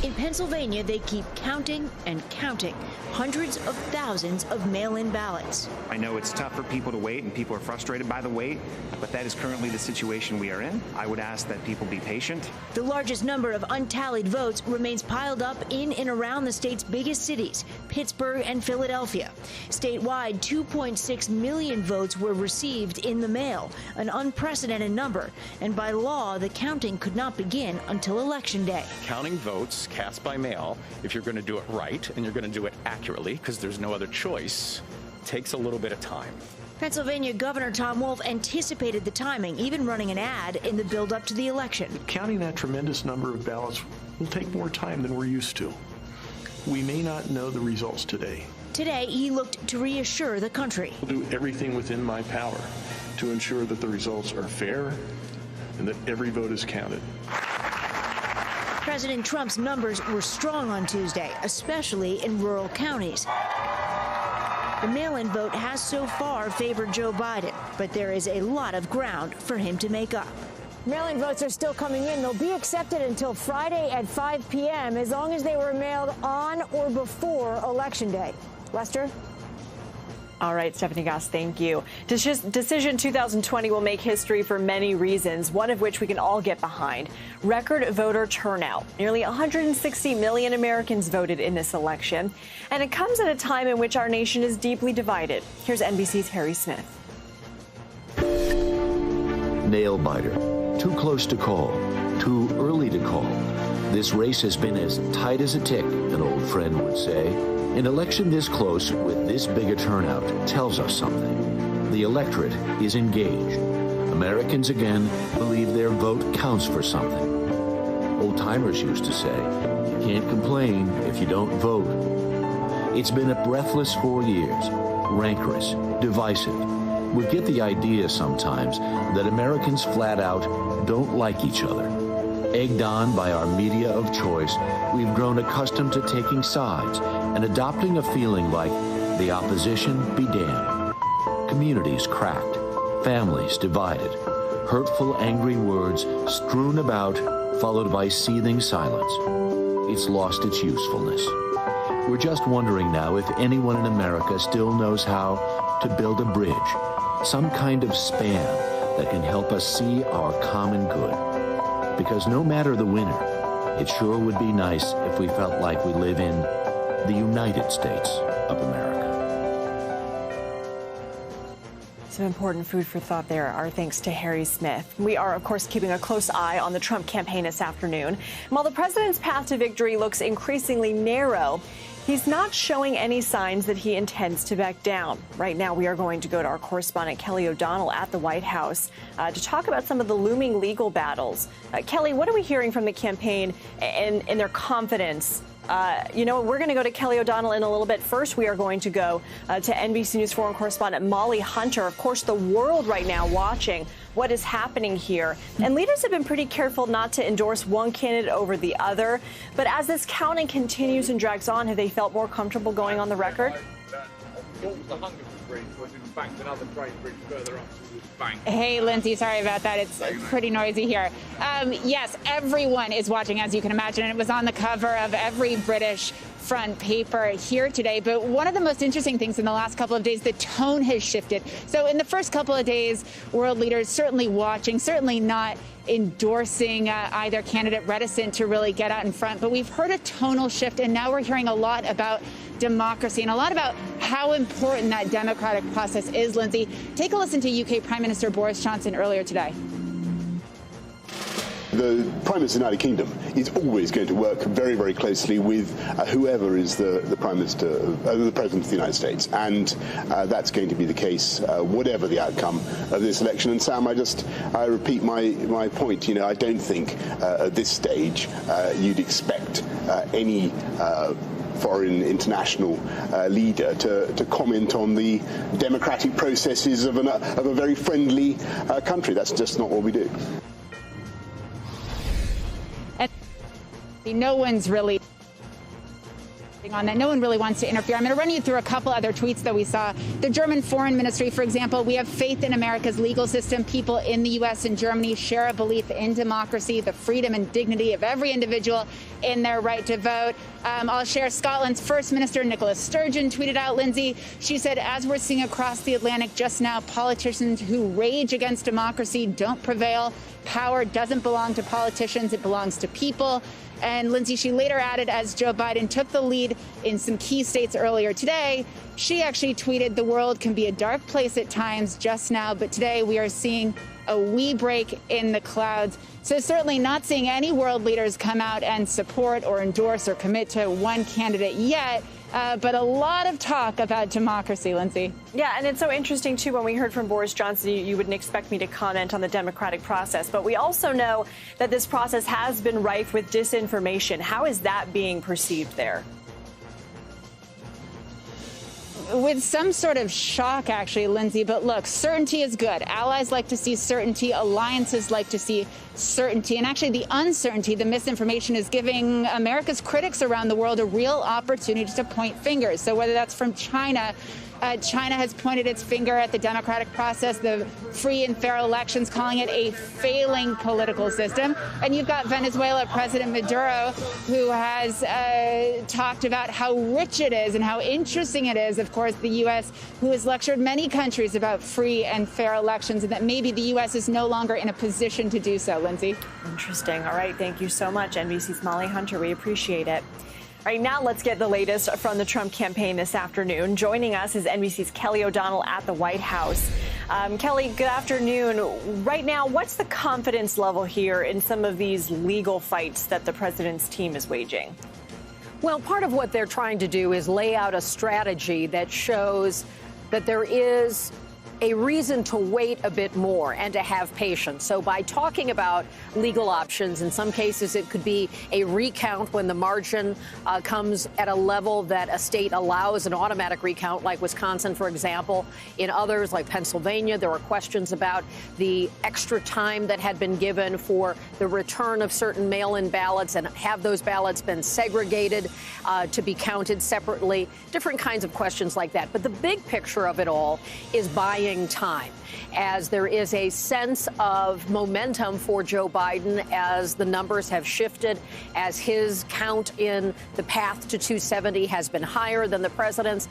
In Pennsylvania, they keep counting and counting hundreds of thousands of mail-in ballots. I know it's tough for people to wait, and people are frustrated by the wait, but that is currently the situation we are in. I would ask that people be patient. The largest number of untallied votes remains piled up in and around the state's biggest cities, Pittsburgh and Philadelphia. Statewide, 2.6 million votes were received in the mail, an unprecedented number, and by law, the counting could not begin until Election Day. Counting votes cast by mail, if you're going to do it right and you're going to do it accurately, because there's no other choice, takes a little bit of time. Pennsylvania Governor Tom Wolf anticipated the timing, even running an ad in the build-up to the election. Counting that tremendous number of ballots will take more time than we're used to. We may not know the results today. Today, he looked to reassure the country. I'll do everything within my power to ensure that the results are fair and that every vote is counted. President Trump's numbers were strong on Tuesday, especially in rural counties. The mail-in vote has so far favored Joe Biden, but there is a lot of ground for him to make up. Mail-in votes are still coming in. They'll be accepted until Friday at 5 p.m. as long as they were mailed on or before Election Day. Lester? All right, Stephanie Goss, thank you. Decision 2020 will make history for many reasons, one of which we can all get behind. Record voter turnout. Nearly 160 million Americans voted in this election, and it comes at a time in which our nation is deeply divided. Here's NBC's Harry Smith. Nail-biter. Too close to call. Too early to call. This race has been as tight as a tick, an old friend would say. An election this close with this big a turnout tells us something. The electorate is engaged. Americans again believe their vote counts for something. Old-timers used to say, you can't complain if you don't vote. It's been a breathless 4 years, rancorous, divisive. We get the idea sometimes that Americans flat out don't like each other. Egged on by our media of choice, we've grown accustomed to taking sides and adopting a feeling like the opposition be damned. Communities cracked, families divided, hurtful, angry words strewn about, followed by seething silence. It's lost its usefulness. We're just wondering now if anyone in America still knows how to build a bridge, some kind of span that can help us see our common good. Because no matter the winner, it sure would be nice if we felt like we live in the United States of America. Some important food for thought there. Our thanks to Harry Smith. We are, of course, keeping a close eye on the Trump campaign this afternoon. And while the president's path to victory looks increasingly narrow, he's not showing any signs that he intends to back down. Right now, we are going to go to our correspondent Kelly O'Donnell at the White House to talk about some of the looming legal battles. Kelly, what are we hearing from the campaign and their confidence? We're going to go to Kelly O'Donnell in a little bit. First, we are going to go to NBC News foreign correspondent Molly Hunter. Of course, the world right now watching what is happening here. And leaders have been pretty careful not to endorse one candidate over the other. But as this counting continues and drags on, have they felt more comfortable going on the record? Hey, Lindsay, sorry about that. It's pretty noisy here. Yes, everyone is watching, as you can imagine. It was on the cover of every British front paper here today. But one of the most interesting things in the last couple of days, the tone has shifted. So in the first couple of days, world leaders certainly watching, certainly not endorsing either candidate, reticent to really get out in front. But we've heard a tonal shift, and now we're hearing a lot about democracy and a lot about how important that democratic process is, Lindsay. Take a listen to UK Prime Minister Boris Johnson earlier today. The Prime Minister of the United Kingdom is always going to work very, very closely with whoever is the Prime Minister, the President of the United States. And that's going to be the case, whatever the outcome of this election. And Sam, I repeat my point. You know, I don't think at this stage you'd expect any foreign international leader to comment on the democratic processes of a very friendly country. That's just not what we do. No one's really on that. No one really wants to interfere. I'm going to run you through a couple other tweets that we saw. The German Foreign Ministry, for example, we have faith in America's legal system. People in the U.S. and Germany share a belief in democracy, the freedom and dignity of every individual in their right to vote. I'll share Scotland's First Minister, Nicola Sturgeon, tweeted out, Lindsay. She said, as we're seeing across the Atlantic just now, politicians who rage against democracy don't prevail. Power doesn't belong to politicians. It belongs to people. And Lindsay, she later added, as Joe Biden took the lead in some key states earlier today, she actually tweeted, the world can be a dark place at times just now, but today we are seeing a wee break in the clouds. So certainly not seeing any world leaders come out and support or endorse or commit to one candidate yet. But a lot of talk about democracy, Lindsay. Yeah, and it's so interesting, too, when we heard from Boris Johnson, you wouldn't expect me to comment on the democratic process. But we also know that this process has been rife with disinformation. How is that being perceived there? With some sort of shock, actually, Lindsay. But look, certainty is good. Allies like to see certainty. Alliances like to see certainty. And actually, the uncertainty, the misinformation is giving America's critics around the world a real opportunity to point fingers. So whether that's from China, China has pointed its finger at the democratic process, the free and fair elections, calling it a failing political system. And you've got Venezuela President Maduro, who has talked about how rich it is and how interesting it is. Of course, the U.S., who has lectured many countries about free and fair elections, and that maybe the U.S. is no longer in a position to do so, Lindsay. Interesting. All right. Thank you so much, NBC's Molly Hunter. We appreciate it. All right, now let's get the latest from the Trump campaign this afternoon. Joining us is NBC's Kelly O'Donnell at the White House. Kelly, good afternoon. Right now, what's the confidence level here in some of these legal fights that the president's team is waging? Well, part of what they're trying to do is lay out a strategy that shows that there is a reason to wait a bit more and to have patience. So by talking about legal options, in some cases it could be a recount when the margin comes at a level that a state allows an automatic recount, like Wisconsin, for example. In others, like Pennsylvania, there were questions about the extra time that had been given for the return of certain mail-in ballots and have those ballots been segregated to be counted separately, different kinds of questions like that. But the big picture of it all is buying time, as there is a sense of momentum for Joe Biden as the numbers have shifted, as his count in the path to 270 has been higher than the president's.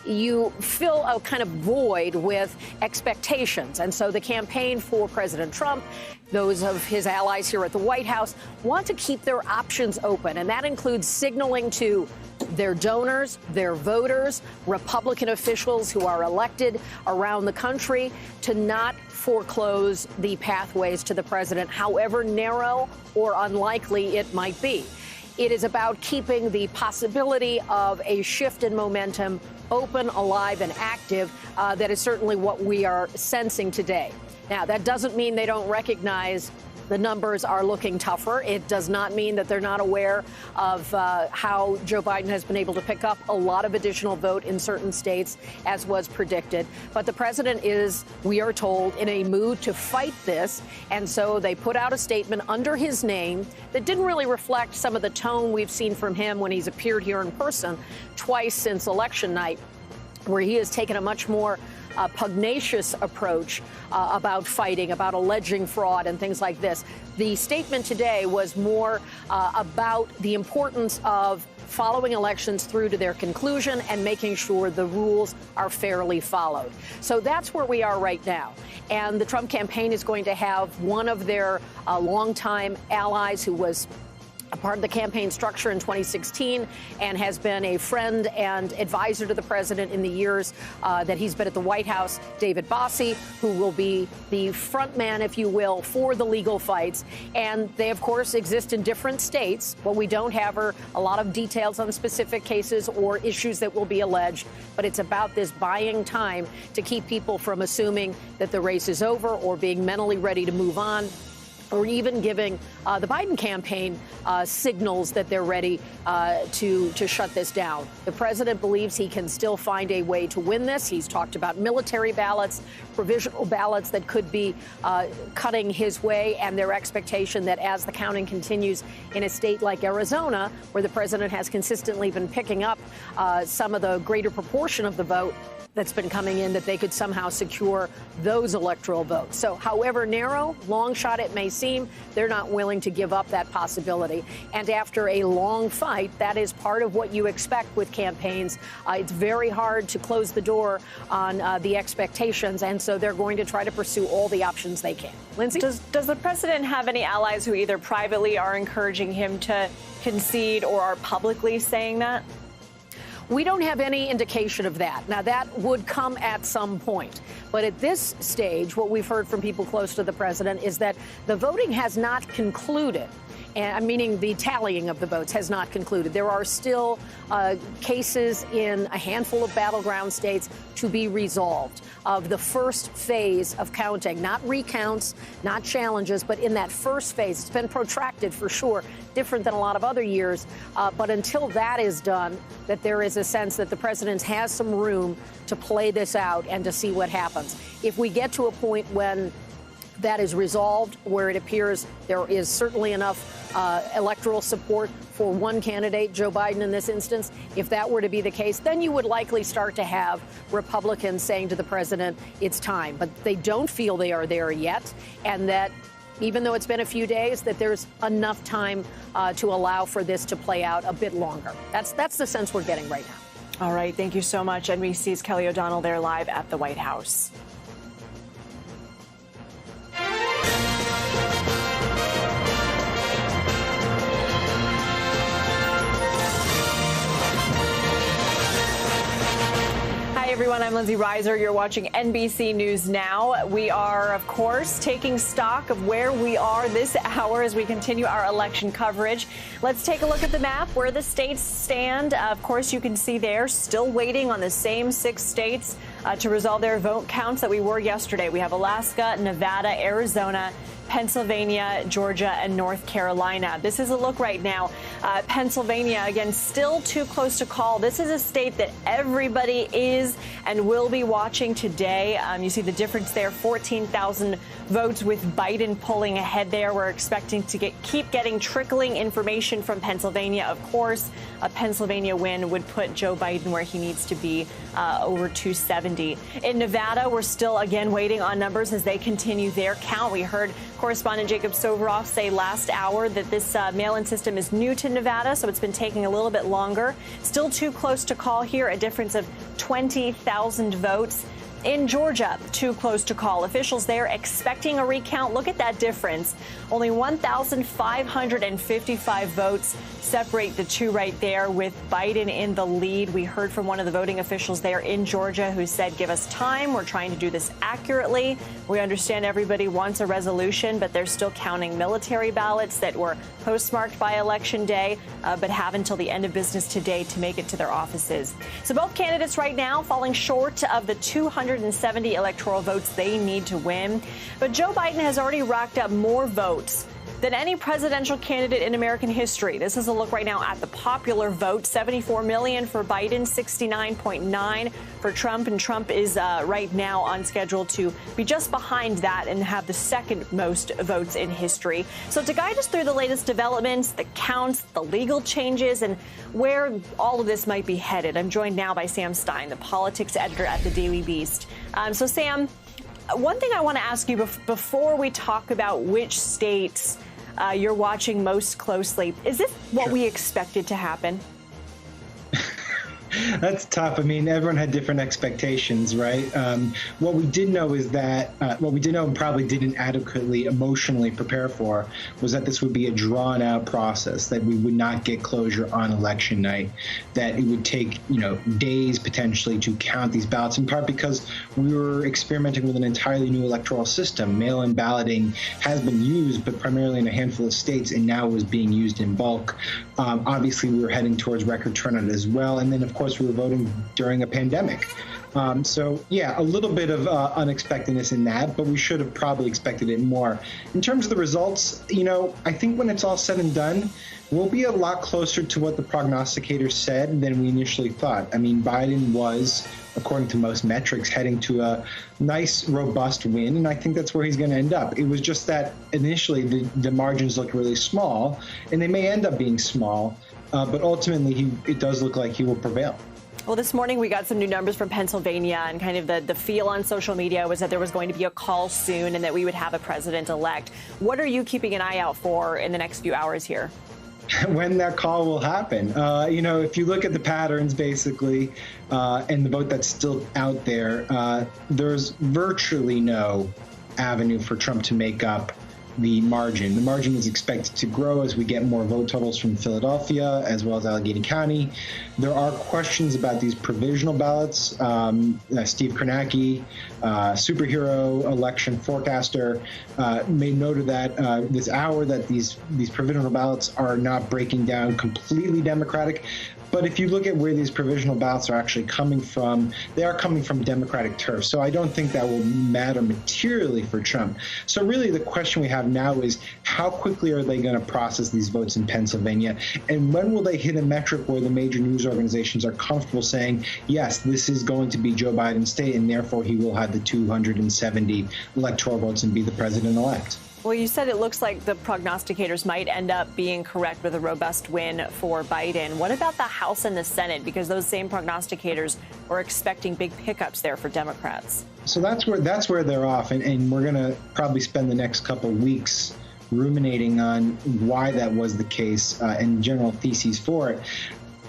You fill a kind of void with expectations. And so the campaign for President Trump, those of his allies here at the White House, want to keep their options open. And that includes signaling to their donors, their voters, Republican officials who are elected around the country to not foreclose the pathways to the president, however narrow or unlikely it might be. It is about keeping the possibility of a shift in momentum open, alive, and active. That is certainly what we are sensing today. Now, that doesn't mean they don't recognize the numbers are looking tougher. It does not mean that they're not aware of how Joe Biden has been able to pick up a lot of additional vote in certain states, as was predicted. But the president is, we are told, in a mood to fight this. And so they put out a statement under his name that didn't really reflect some of the tone we've seen from him when he's appeared here in person twice since election night, where he has taken a much more pugnacious approach about fighting, about alleging fraud and things like this. The statement today was more about the importance of following elections through to their conclusion and making sure the rules are fairly followed. So that's where we are right now. And the Trump campaign is going to have one of their longtime allies who was a part of the campaign structure in 2016 and has been a friend and advisor to the president in the years that he's been at the White House, David Bossie, who will be the front man, if you will, for the legal fights. And they, of course, exist in different states. What we don't have are a lot of details on specific cases or issues that will be alleged. But it's about this buying time to keep people from assuming that the race is over or being mentally ready to move on, or even giving the Biden campaign signals that they're ready to shut this down. The president believes he can still find a way to win this. He's talked about military ballots, provisional ballots that could be cutting his way, and their expectation that as the counting continues in a state like Arizona, where the president has consistently been picking up some of the greater proportion of the vote that's been coming in, that they could somehow secure those electoral votes. So however narrow, long shot it may seem, they're not willing to give up that possibility. And after a long fight, that is part of what you expect with campaigns. It's very hard to close the door on the expectations, and so they're going to try to pursue all the options they can. Lindsay? Does the president have any allies who either privately are encouraging him to concede or are publicly saying that? We don't have any indication of that. Now, that would come at some point. But at this stage, what we've heard from people close to the president is that the voting has not concluded. And meaning the tallying of the votes has not concluded. There are still cases in a handful of battleground states to be resolved of the first phase of counting, not recounts, not challenges, but in that first phase. It's been protracted for sure, different than a lot of other years. But until that is done, that there is a sense that the president has some room to play this out and to see what happens. If we get to a point when that is resolved, where it appears there is certainly enough electoral support for one candidate, Joe Biden in this instance, if that were to be the case, then you would likely start to have Republicans saying to the president, it's time. But they don't feel they are there yet, and that even though it's been a few days, that there's enough time to allow for this to play out a bit longer. That's the sense we're getting right now. All right. Thank you so much. NBC's Kelly O'Donnell there live at the White House. Hi, everyone. I'm Lindsay Reiser. You're watching NBC News Now. We are, of course, taking stock of where we are this hour as we continue our election coverage. Let's take a look at the map where the states stand. Of course, you can see there, still waiting on the same 6 states to resolve their vote counts that we were yesterday. We have Alaska, Nevada, Arizona, Pennsylvania, Georgia, and North Carolina. This is a look right now. Pennsylvania, again, still too close to call. This is a state that everybody is and will be watching today. You see the difference there, 14,000 votes with Biden pulling ahead there. We're expecting to keep getting trickling information from Pennsylvania. Of course, a Pennsylvania win would put Joe Biden where he needs to be, over 270. In Nevada, we're still, again, waiting on numbers as they continue their count. We heard correspondent Jacob Sovoroff say last hour that this mail-in system is new to Nevada, so it's been taking a little bit longer. Still too close to call here, a difference of 20,000 votes. In Georgia, too close to call. Officials there expecting a recount. Look at that difference. Only 1,555 votes separate the two right there, with Biden in the lead. We heard from one of the voting officials there in Georgia who said, give us time. We're trying to do this accurately. We understand everybody wants a resolution, but they're still counting military ballots that were postmarked by Election Day, but have until the end of business today to make it to their offices. So both candidates right now falling short of the 270 electoral votes they need to win. But Joe Biden has already racked up more votes than any presidential candidate in American history. This is a look right now at the popular vote. 74 million for Biden, 69.9 for Trump. And Trump is right now on schedule to be just behind that and have the second most votes in history. So to guide us through the latest developments, the counts, the legal changes, and where all of this might be headed, I'm joined now by Sam Stein, the politics editor at the Daily Beast. So Sam, one thing I want to ask you before we talk about which states you're watching most closely, is this what we expected to happen? That's tough. I mean, everyone had different expectations, right? What we did know is that what we did know and probably didn't adequately emotionally prepare for was that this would be a drawn out process, that we would not get closure on election night, that it would take, days potentially to count these ballots, in part because we were experimenting with an entirely new electoral system. Mail-in balloting has been used, but primarily in a handful of states, and now was being used in bulk. Obviously, we were heading towards record turnout as well. And then, of course, we were voting during a pandemic. So yeah, a little bit of unexpectedness in that, but we should have probably expected it more. In terms of the results, I think when it's all said and done, we'll be a lot closer to what the prognosticators said than we initially thought. I mean, Biden was, according to most metrics, heading to a nice, robust win, and I think that's where he's going to end up. It was just that initially the margins looked really small, and they may end up being small, but ultimately it does look like he will prevail. Well, this morning we got some new numbers from Pennsylvania, and kind of the feel on social media was that there was going to be a call soon and that we would have a president-elect. What are you keeping an eye out for in the next few hours here? When that call will happen. If you look at the patterns, basically, and the vote that's still out there, there's virtually no avenue for Trump to make up the margin. The margin is expected to grow as we get more vote totals from Philadelphia as well as Allegheny County. There are questions about these provisional ballots. Steve Kornacki, superhero election forecaster, made note of that this hour, that these provisional ballots are not breaking down completely Democratic. But if you look at where these provisional ballots are actually coming from, they are coming from Democratic turf. So I don't think that will matter materially for Trump. So really the question we have now is how quickly are they going to process these votes in Pennsylvania? And when will they hit a metric where the major news organizations are comfortable saying, yes, this is going to be Joe Biden's state, and therefore he will have the 270 electoral votes and be the president-elect? Well, you said it looks like the prognosticators might end up being correct with a robust win for Biden. What about the House and the Senate? Because those same prognosticators are expecting big pickups there for Democrats. So that's where they're off. And we're going to probably spend the next couple of weeks ruminating on why that was the case and general theses for it.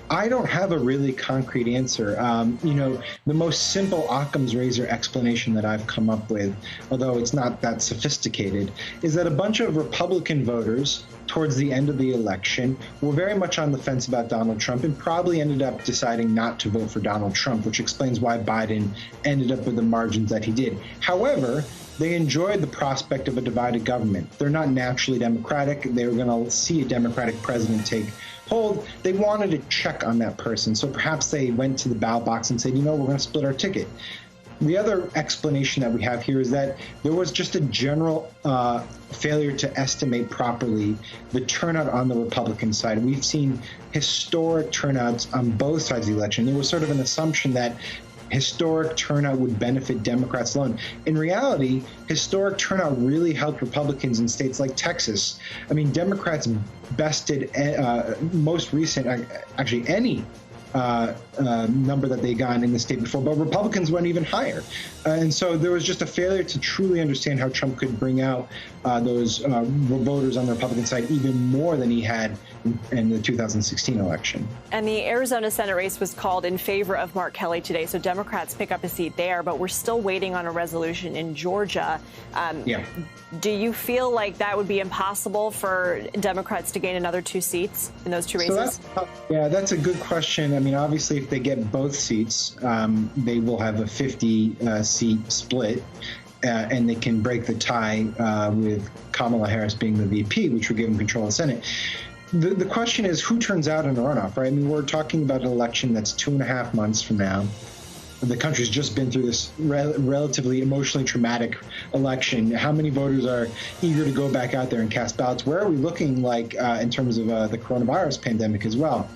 I don't have a really concrete answer. The most simple Occam's razor explanation that I've come up with, although it's not that sophisticated, is that a bunch of Republican voters towards the end of the election were very much on the fence about Donald Trump and probably ended up deciding not to vote for Donald Trump, which explains why Biden ended up with the margins that he did. However, they enjoyed the prospect of a divided government. They're not naturally Democratic. They were going to see a Democratic president take hold. They wanted to check on that person. So perhaps they went to the ballot box and said, we're going to split our ticket. The other explanation that we have here is that there was just a general failure to estimate properly the turnout on the Republican side. We've seen historic turnouts on both sides of the election. There was sort of an assumption that historic turnout would benefit Democrats alone. In reality, historic turnout really helped Republicans in states like Texas. I mean, Democrats bested most recent, actually any number that they got in the state before, but Republicans went even higher. And so there was just a failure to truly understand how Trump could bring out those voters on the Republican side even more than he had in the 2016 election. And the Arizona Senate race was called in favor of Mark Kelly today, so Democrats pick up a seat there, but we're still waiting on a resolution in Georgia. Do you feel like that would be impossible for Democrats to gain another 2 seats in those 2 races? That's a good question. I mean, obviously, if they get both seats, they will have a 50-seat split, and they can break the tie with Kamala Harris being the VP, which would give them control of the Senate. The question is, who turns out in a runoff, right? I mean, we're talking about an election that's 2.5 months from now. The country's just been through this relatively emotionally traumatic election. How many voters are eager to go back out there and cast ballots? Where are we looking like in terms of the coronavirus pandemic as well?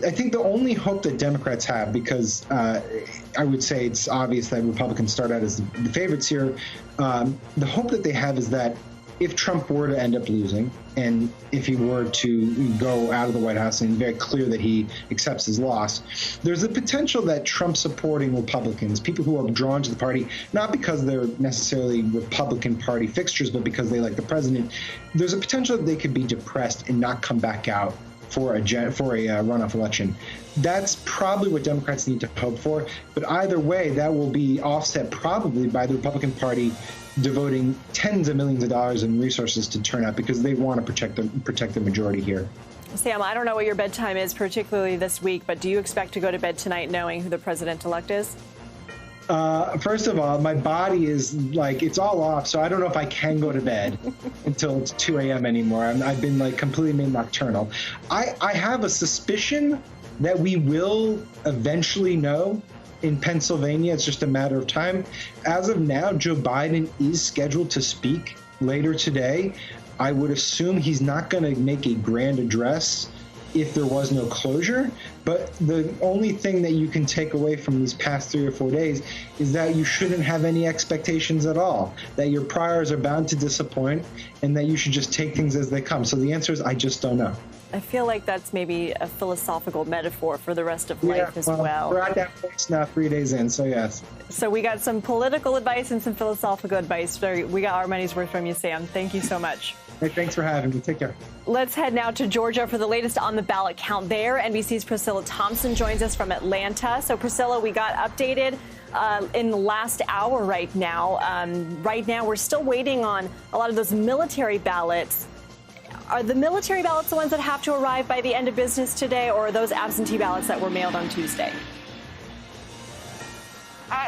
I think the only hope that Democrats have, because I would say it's obvious that Republicans start out as the favorites here, the hope that they have is that if Trump were to end up losing, and if he were to go out of the White House and very clear that he accepts his loss, there's a potential that Trump-supporting Republicans, people who are drawn to the party, not because they're necessarily Republican Party fixtures, but because they like the president, there's a potential that they could be depressed and not come back out for a runoff election. That's probably what Democrats need to hope for. But either way, that will be offset probably by the Republican Party devoting tens of millions of dollars in resources to turnout because they want to protect the majority here. Sam, I don't know what your bedtime is, particularly this week, but do you expect to go to bed tonight knowing who the president-elect is? First of all, my body is it's all off, so I don't know if I can go to bed until it's 2 a.m. anymore. I've been completely made nocturnal. I have a suspicion that we will eventually know in Pennsylvania, it's just a matter of time. As of now, Joe Biden is scheduled to speak later today. I would assume he's not going to make a grand address if there was no closure. But the only thing that you can take away from these past 3 or 4 days is that you shouldn't have any expectations at all, that your priors are bound to disappoint, and that you should just take things as they come. So the answer is, I just don't know. I feel like that's maybe a philosophical metaphor for the rest of life as well. We're at that place now 3 days in, so yes. So we got some political advice and some philosophical advice. We got our money's worth from you, Sam. Thank you so much. Hey, thanks for having me. Take care. Let's head now to Georgia for the latest on the ballot count there. NBC's Priscilla Thompson joins us from Atlanta. So, Priscilla, we got updated in the last hour right now. Right now, we're still waiting on a lot of those military ballots. Are the military ballots the ones that have to arrive by the end of business today, or are those absentee ballots that were mailed on Tuesday?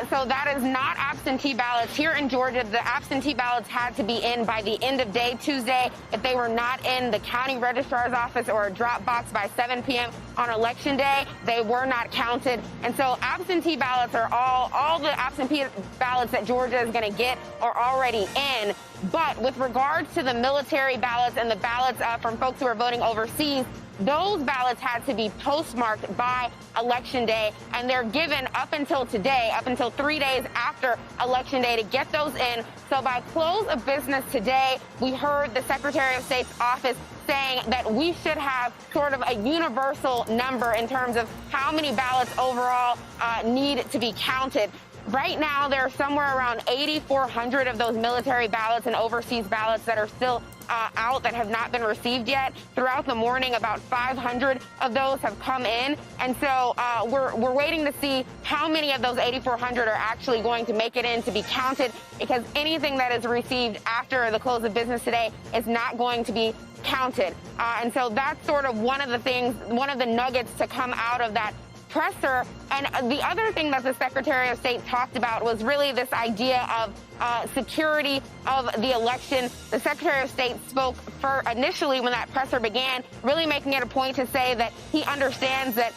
So that is not absentee ballots. Here in Georgia, the absentee ballots had to be in by the end of day Tuesday. If they were not in the county registrar's office or a drop box by 7 p.m. on Election Day, they were not counted. And so absentee ballots are all the absentee ballots that Georgia is going to get are already in. But with regards to the military ballots and the ballots from folks who are voting overseas, those ballots had to be postmarked by Election Day, and they're given up until today, up until 3 days after Election Day to get those in. So by close of business today, we heard the Secretary of State's office saying that we should have sort of a universal number in terms of how many ballots overall need to be counted. Right now, there are somewhere around 8,400 of those military ballots and overseas ballots that are still out that have not been received yet. Throughout the morning, about 500 of those have come in. And so we're waiting to see how many of those 8,400 are actually going to make it in to be counted, because anything that is received after the close of business today is not going to be counted. And so that's sort of one of the things, one of the nuggets to come out of that presser. And the other thing that the Secretary of State talked about was really this idea of security of the election. The Secretary of State spoke for initially when that presser began, really making it a point to say that he understands that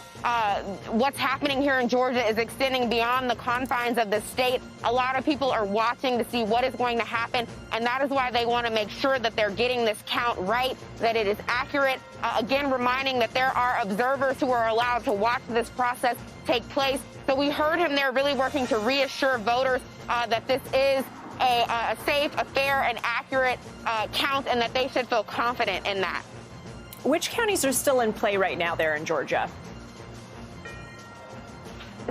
what's happening here in Georgia is extending beyond the confines of the state. A lot of people are watching to see what is going to happen, and that is why they want to make sure that they're getting this count right, that it is accurate. Again, reminding that there are observers who are allowed to watch this process take place. So we heard him there really working to reassure voters that this is a safe, a fair, and accurate count, and that they should feel confident in that. Which counties are still in play right now there in Georgia?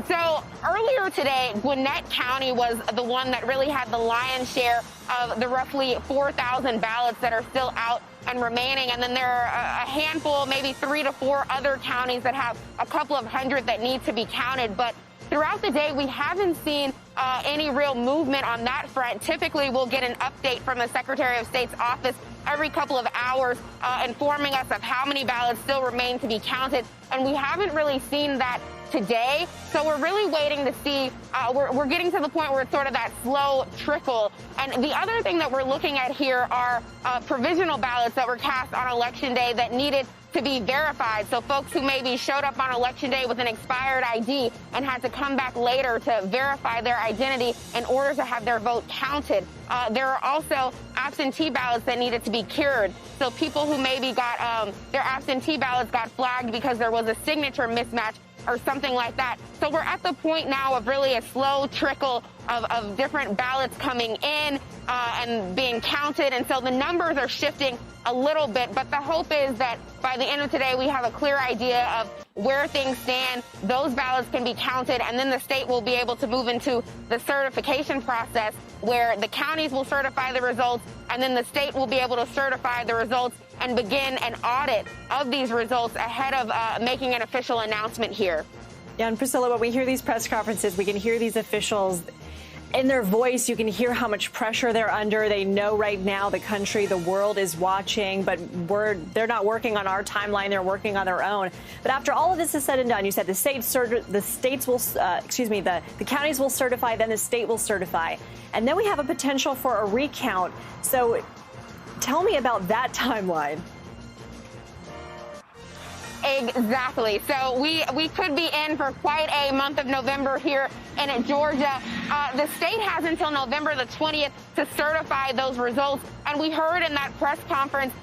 So earlier today, Gwinnett County was the one that really had the lion's share of the roughly 4,000 ballots that are still out and remaining. And then there are a handful, maybe 3 to 4 other counties that have a couple of hundred that need to be counted. But throughout the day, we haven't seen any real movement on that front. Typically, we'll get an update from the Secretary of State's office every couple of hours informing us of how many ballots still remain to be counted. And we haven't really seen that today. So we're really waiting to see. We're getting to the point where it's sort of that slow trickle. And the other thing that we're looking at here are provisional ballots that were cast on Election Day that needed to be verified. So folks who maybe showed up on Election Day with an expired ID and had to come back later to verify their identity in order to have their vote counted. There are also absentee ballots that needed to be cured. So people who maybe got their absentee ballots got flagged because there was a signature mismatch or something like that. So we're at the point now of really a slow trickle of different ballots coming in and being counted. And so the numbers are shifting a little bit. But the hope is that by the end of today, we have a clear idea of where things stand. Those ballots can be counted, and then the state will be able to move into the certification process where the counties will certify the results, and then the state will be able to certify the results and begin an audit of these results ahead of making an official announcement here. Yeah, and Priscilla, when we hear these press conferences, we can hear these officials in their voice. You can hear how much pressure they're under. They know right now the country, the world is watching, but they're not working on our timeline. They're working on their own. But after all of this is said and done, you said the counties will certify, then the state will certify, and then we have a potential for a recount. So tell me about that timeline. Exactly. So we could be in for quite a month of November here in Georgia. The state has until November the 20th to certify those results. And we heard in that press conference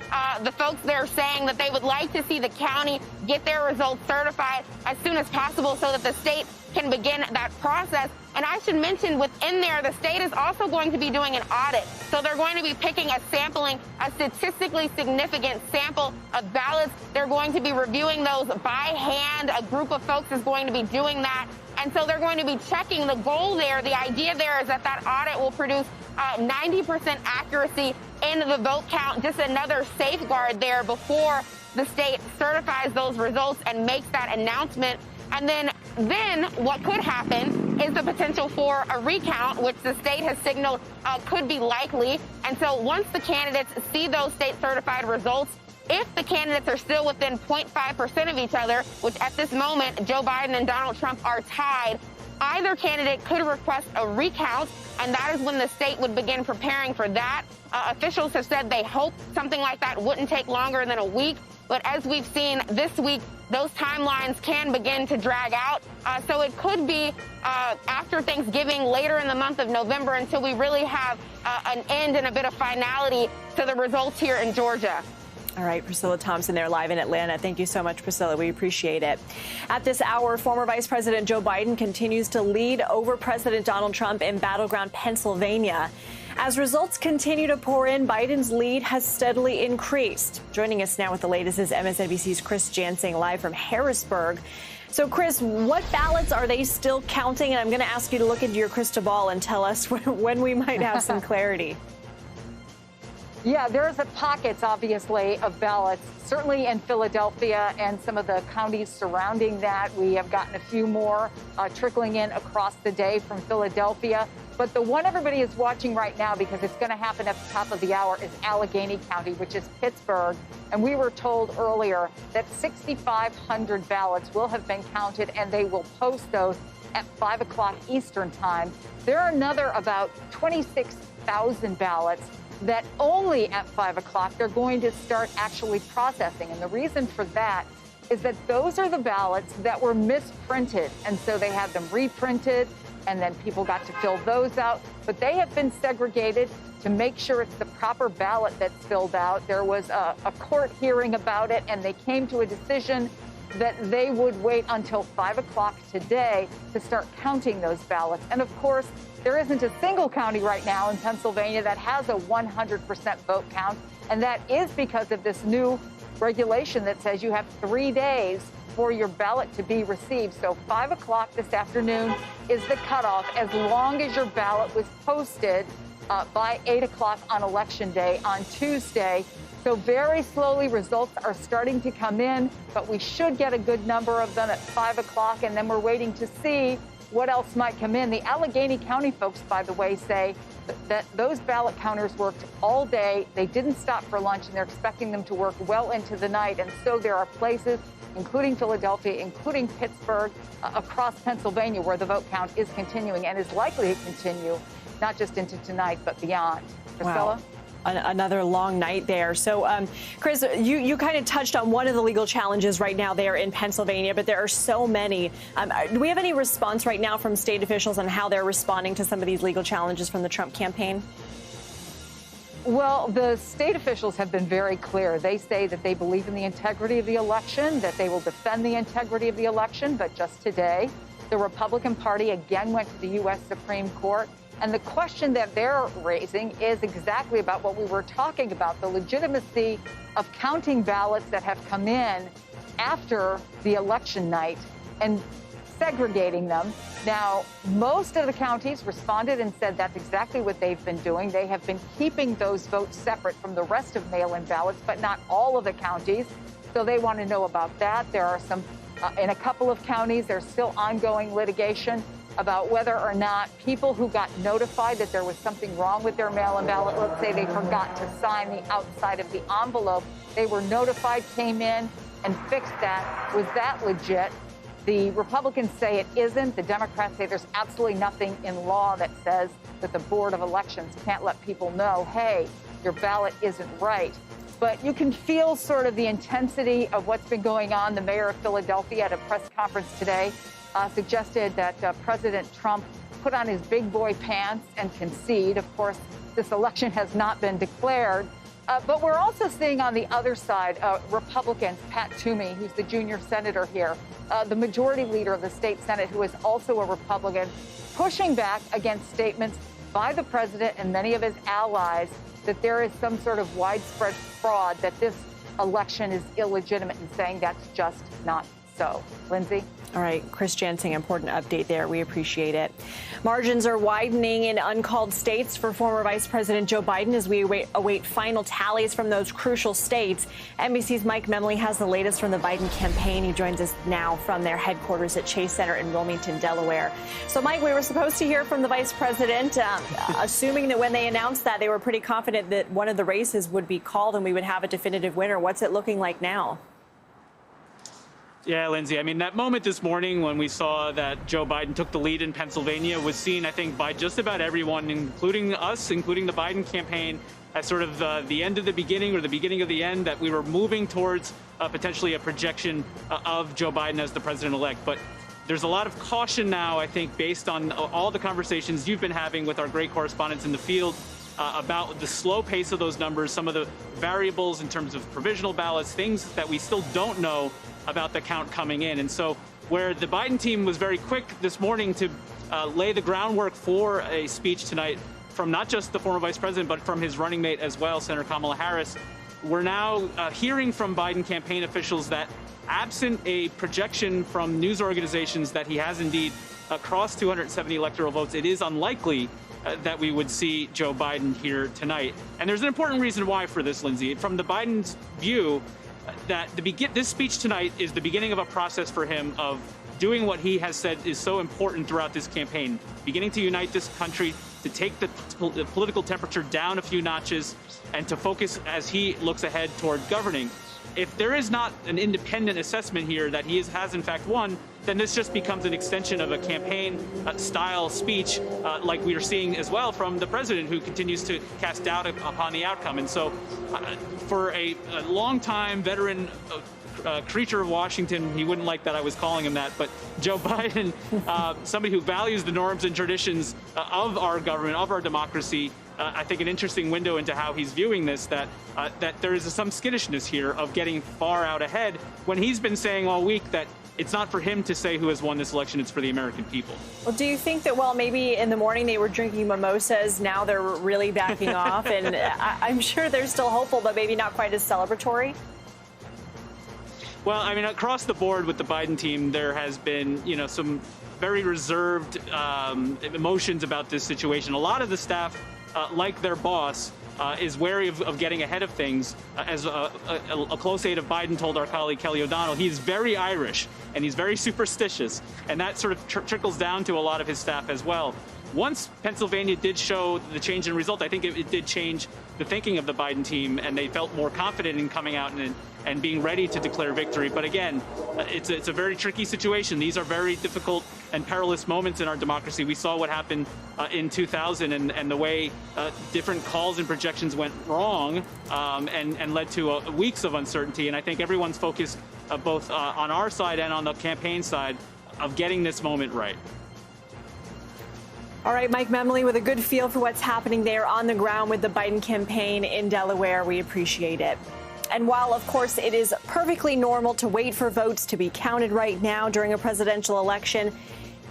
the folks there saying that they would like to see the county get their results certified as soon as possible so that the state can begin that process. And I should mention within there, the state is also going to be doing an audit. So they're going to be picking a statistically significant sample of ballots. They're going to be reviewing those by hand. A group of folks is going to be doing that. And so they're going to be checking the goal there. The idea there is that that audit will produce 90% accuracy in the vote count, just another safeguard there before the state certifies those results and makes that announcement. And then what could happen is the potential for a recount, which the state has signaled could be likely. And so once the candidates see those state certified results, if the candidates are still within 0.5% of each other, which at this moment Joe Biden and Donald Trump are tied, either candidate could request a recount, and that is when the state would begin preparing for that. Officials have said they hope something like that wouldn't take longer than a week. But as we've seen this week, those timelines can begin to drag out. So it could be after Thanksgiving, later in the month of November, until we really have an end and a bit of finality to the results here in Georgia. All right, Priscilla Thompson there live in Atlanta. Thank you so much, Priscilla. We appreciate it. At this hour, former Vice President Joe Biden continues to lead over President Donald Trump in battleground Pennsylvania. As results continue to pour in, Biden's lead has steadily increased. Joining us now with the latest is MSNBC's Chris Jansing live from Harrisburg. So, Chris, what ballots are they still counting? And I'm going to ask you to look into your crystal ball and tell us when we might have some clarity. Yeah, there's pockets, obviously, of ballots, certainly in Philadelphia and some of the counties surrounding that. We have gotten a few more trickling in across the day from Philadelphia. But the one everybody is watching right now, because it's going to happen at the top of the hour, is Allegheny County, which is Pittsburgh. And we were told earlier that 6,500 ballots will have been counted, and they will post those at 5 o'clock Eastern time. There are another about 26,000 ballots that only at 5 o'clock they're going to start actually processing. And the reason for that is that those are the ballots that were misprinted. And so they had them reprinted, and then people got to fill those out. But they have been segregated to make sure it's the proper ballot that's filled out. There was a court hearing about it, and they came to a decision that they would wait until 5 o'clock today to start counting those ballots. And of course, there isn't a single county right now in Pennsylvania that has a 100% vote count. And that is because of this new regulation that says you have 3 days for your ballot to be received. So 5 o'clock this afternoon is the cutoff, as long as your ballot was posted by 8 o'clock on Election Day on Tuesday. So very slowly, results are starting to come in, but we should get a good number of them at 5 o'clock, and then we're waiting to see what else might come in. The Allegheny County folks, by the way, say that those ballot counters worked all day. They didn't stop for lunch, and they're expecting them to work well into the night. And so there are places, including Philadelphia, including Pittsburgh, across Pennsylvania, where the vote count is continuing and is likely to continue, not just into tonight, but beyond. Priscilla? Wow. Another long night there. So, Chris, you kind of touched on one of the legal challenges right now there in Pennsylvania, but there are so many. Do we have any response right now from state officials on how they're responding to some of these legal challenges from the Trump campaign? Well, the state officials have been very clear. They say that they believe in the integrity of the election, that they will defend the integrity of the election. But just today, the Republican Party again went to the U.S. Supreme Court. And the question that they're raising is exactly about what we were talking about, the legitimacy of counting ballots that have come in after the election night and segregating them. Now, most of the counties responded and said that's exactly what they've been doing. They have been keeping those votes separate from the rest of mail-in ballots, but not all of the counties. So they want to know about that. There are some, in a couple of counties, there's still ongoing litigation about whether or not people who got notified that there was something wrong with their mail-in ballot, let's say they forgot to sign the outside of the envelope, they were notified, came in and fixed that. Was that legit? The Republicans say it isn't. The Democrats say there's absolutely nothing in law that says that the Board of Elections can't let people know, hey, your ballot isn't right. but you can feel sort of the intensity of what's been going on. The mayor of Philadelphia at a press conference today suggested that President Trump put on his big boy pants and concede. Of course, this election has not been declared. But we're also seeing on the other side Republicans, Pat Toomey, who's the junior senator here, the majority leader of the state Senate, who is also a Republican, pushing back against statements by the president and many of his allies that there is some sort of widespread fraud, that this election is illegitimate, and saying that's just not so. Lindsay? All right, Chris Jansing, important update there. We appreciate it. Margins are widening in uncalled states for former Vice President Joe Biden as we await final tallies from those crucial states. NBC's Mike Memley has the latest from the Biden campaign. He joins us now from their headquarters at Chase Center in Wilmington, Delaware. So, Mike, we were supposed to hear from the vice president, assuming that when they announced that, they were pretty confident that one of the races would be called and we would have a definitive winner. What's it looking like now? Yeah, Lindsay, I mean, that moment this morning when we saw that Joe Biden took the lead in Pennsylvania was seen, I think, by just about everyone, including us, including the Biden campaign, as sort of the end of the beginning or the beginning of the end, that we were moving towards potentially a projection of Joe Biden as the president-elect. But there's a lot of caution now, I think, based on all the conversations you've been having with our great correspondents in the field about the slow pace of those numbers, some of the variables in terms of provisional ballots, things that we still don't know about the count coming in. And so where the Biden team was very quick this morning to lay the groundwork for a speech tonight from not just the former vice president, but from his running mate as well, Senator Kamala Harris, we're now hearing from Biden campaign officials that absent a projection from news organizations that he has indeed crossed 270 electoral votes, it is unlikely that we would see Joe Biden here tonight. And there's an important reason why for this, Lindsay. From the Biden's view, that this speech tonight is the beginning of a process for him of doing what he has said is so important throughout this campaign, beginning to unite this country, to take the political temperature down a few notches, and to focus as he looks ahead toward governing. If there is not an independent assessment here that he has in fact won, then this just becomes an extension of a campaign-style speech like we are seeing as well from the president, who continues to cast doubt upon the outcome. And so for a longtime veteran creature of Washington, he wouldn't like that I was calling him that, but Joe Biden, somebody who values the norms and traditions of our government, of our democracy, I think an interesting window into how he's viewing this, that there is some skittishness here of getting far out ahead when he's been saying all week that it's not for him to say who has won this election, it's for the American people. Well, do you think that, well, maybe in the morning they were drinking mimosas, now they're really backing off, and I'm sure they're still hopeful, but maybe not quite as celebratory? Well, I mean, across the board with the Biden team, there has been, some very reserved emotions about this situation. A lot of the staff, like their boss, is wary of getting ahead of things. As a close aide of Biden told our colleague Kelly O'Donnell, he's very Irish and he's very superstitious, and that sort of trickles down to a lot of his staff as well. Once Pennsylvania did show the change in result, I think it did change the thinking of the Biden team, and they felt more confident in coming out and being ready to declare victory. But again, it's a very tricky situation. These are very difficult and perilous moments in our democracy. We saw what happened in 2000 and the way different calls and projections went wrong and led to weeks of uncertainty. And I think everyone's focused both on our side and on the campaign side of getting this moment right. All right, Mike Memley, with a good feel for what's happening there on the ground with the Biden campaign in Delaware. We appreciate it. And while, of course, it is perfectly normal to wait for votes to be counted right now during a presidential election,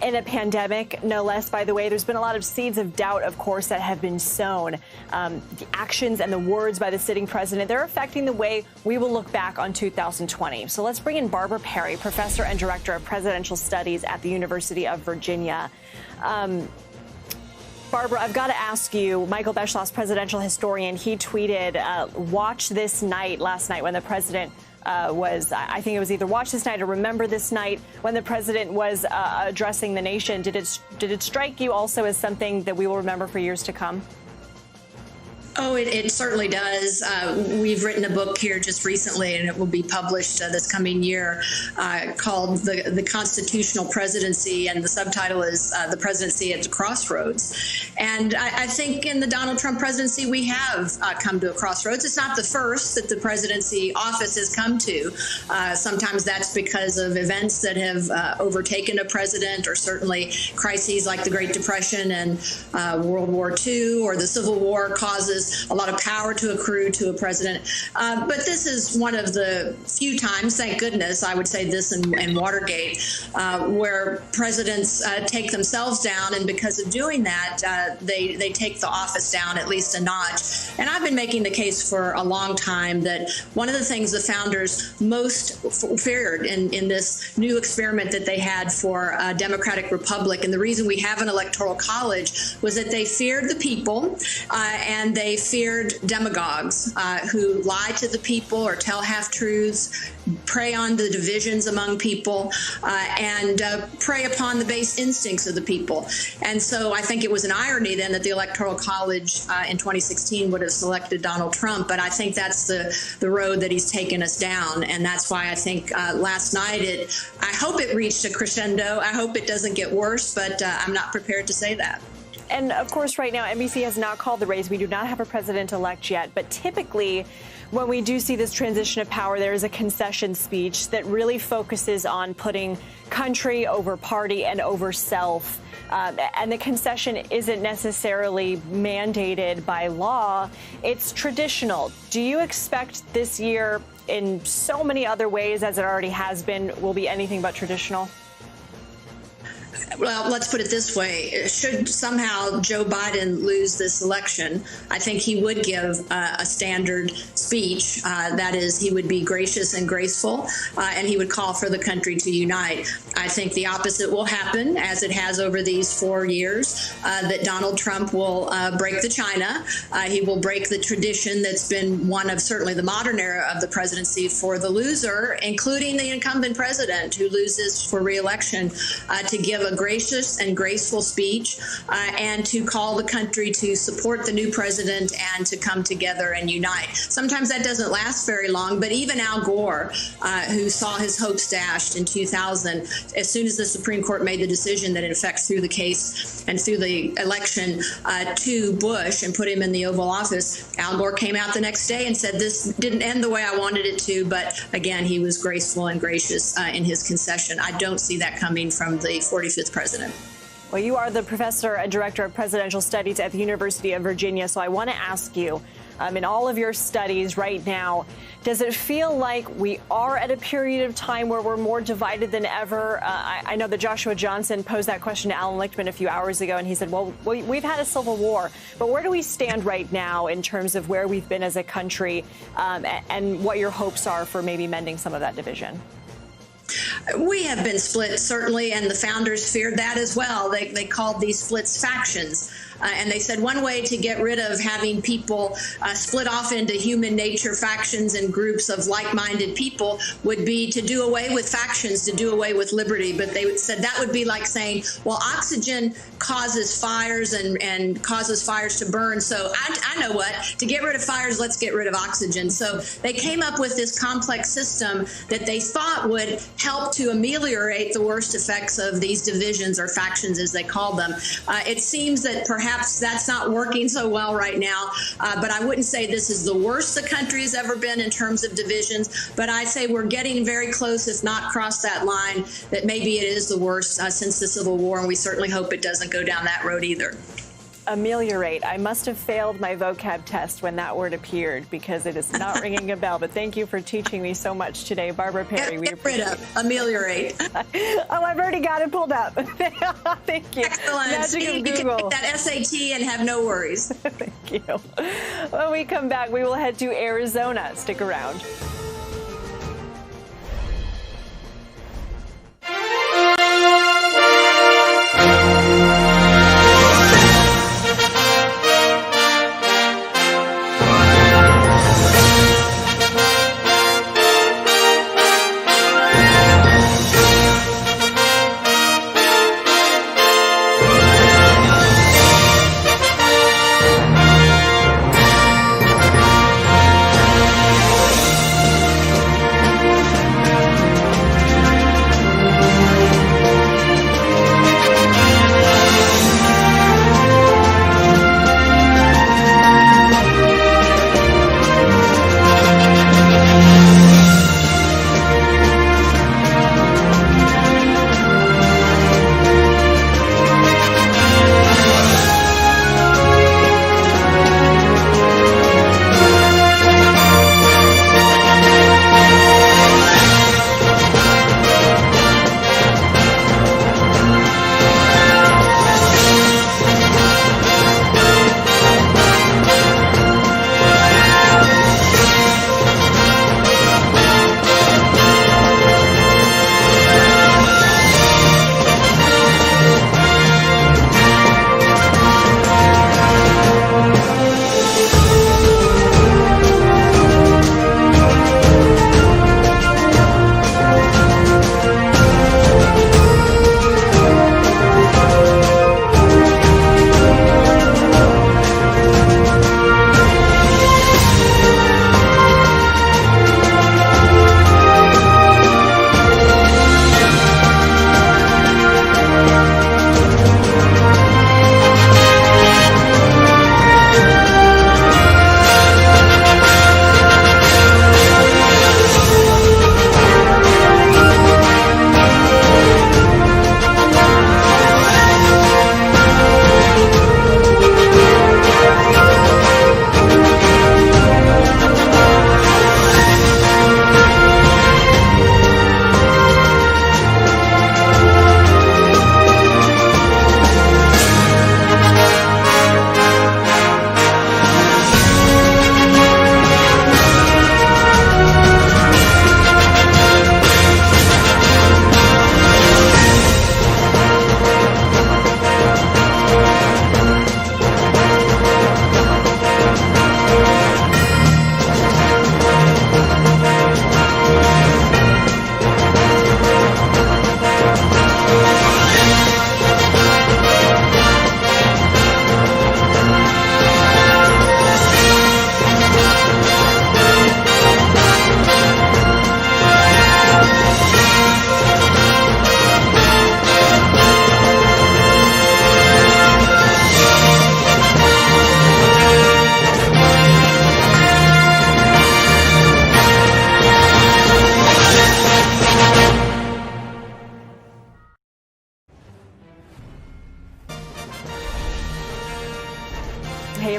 in a pandemic, no less, by the way, there's been a lot of seeds of doubt, of course, that have been sown. The actions and the words by the sitting president, they're affecting the way we will look back on 2020. So let's bring in Barbara Perry, professor and director of presidential studies at the University of Virginia. Barbara, I've got to ask you, Michael Beschloss, presidential historian, he tweeted, watch this night last night when the president I think it was either watch this night or remember this night when the president was addressing the nation. Did it strike you also as something that we will remember for years to come? Oh, it certainly does. We've written a book here just recently, and it will be published this coming year, called the Constitutional Presidency, and the subtitle is The Presidency at the Crossroads. And I think in the Donald Trump presidency, we have come to a crossroads. It's not the first that the presidency office has come to. Sometimes that's because of events that have overtaken a president, or certainly crises like the Great Depression and World War II or the Civil War causes a lot of power to accrue to a president. But this is one of the few times, thank goodness, I would say this in Watergate, where presidents take themselves down. And because of doing that, they take the office down at least a notch. And I've been making the case for a long time that one of the things the founders most feared in this new experiment that they had for a democratic republic, and the reason we have an electoral college, was that they feared the people and they feared demagogues who lie to the people or tell half-truths, prey on the divisions among people, and prey upon the base instincts of the people. And so I think it was an irony then that the Electoral College in 2016 would have selected Donald Trump, but I think that's the road that he's taken us down. And that's why I think last night I hope it reached a crescendo. I hope it doesn't get worse, but I'm not prepared to say that. And of course, right now, NBC has not called the race. We do not have a president-elect yet. But typically, when we do see this transition of power, there is a concession speech that really focuses on putting country over party and over self. And the concession isn't necessarily mandated by law. It's traditional. Do you expect this year, in so many other ways as it already has been, will be anything but traditional? Well, let's put it this way. Should somehow Joe Biden lose this election, I think he would give a standard speech. That is, he would be gracious and graceful, and he would call for the country to unite. I think the opposite will happen, as it has over these 4 years, that Donald Trump will break the china. He will break the tradition that's been one of certainly the modern era of the presidency for the loser, including the incumbent president who loses for re-election, to give a gracious and graceful speech and to call the country to support the new president and to come together and unite. Sometimes that doesn't last very long, but even Al Gore, who saw his hopes dashed in 2000, as soon as the Supreme Court made the decision that in effect threw the case and threw the election to Bush and put him in the Oval Office, Al Gore came out the next day and said this didn't end the way I wanted it to, but again, he was graceful and gracious in his concession. I don't see that coming from the 45th president. Well, you are the professor and director of presidential studies at the University of Virginia, so I want to ask you, in all of your studies right now, does it feel like we are at a period of time where we're more divided than ever? I know that Joshua Johnson posed that question to Alan Lichtman a few hours ago, and he said, well, we've had a civil war, but where do we stand right now in terms of where we've been as a country, and what your hopes are for maybe mending some of that division? We have been split, certainly, and the founders feared that as well. They called these splits factions. And they said one way to get rid of having people split off into human nature factions and groups of like-minded people would be to do away with factions, to do away with liberty. But they said that would be like saying, well, oxygen causes fires and causes fires to burn. So I know what, to get rid of fires, let's get rid of oxygen. So they came up with this complex system that they thought would help to ameliorate the worst effects of these divisions, or factions as they call them. It seems that perhaps that's not working so well right now, but I wouldn't say this is the worst the country has ever been in terms of divisions, but I'd say we're getting very close, if not crossed that line, that maybe it is the worst since the Civil War, and we certainly hope it doesn't go down that road either. Ameliorate. I must have failed my vocab test when that word appeared, because it is not ringing a bell. But thank you for teaching me so much today, Barbara Perry. Get rid of, ameliorate. Oh, I've already got it pulled up. Thank you. Excellent. Magic of you Google. can take that SAT and have no worries. Thank you. When we come back, we will head to Arizona. Stick around.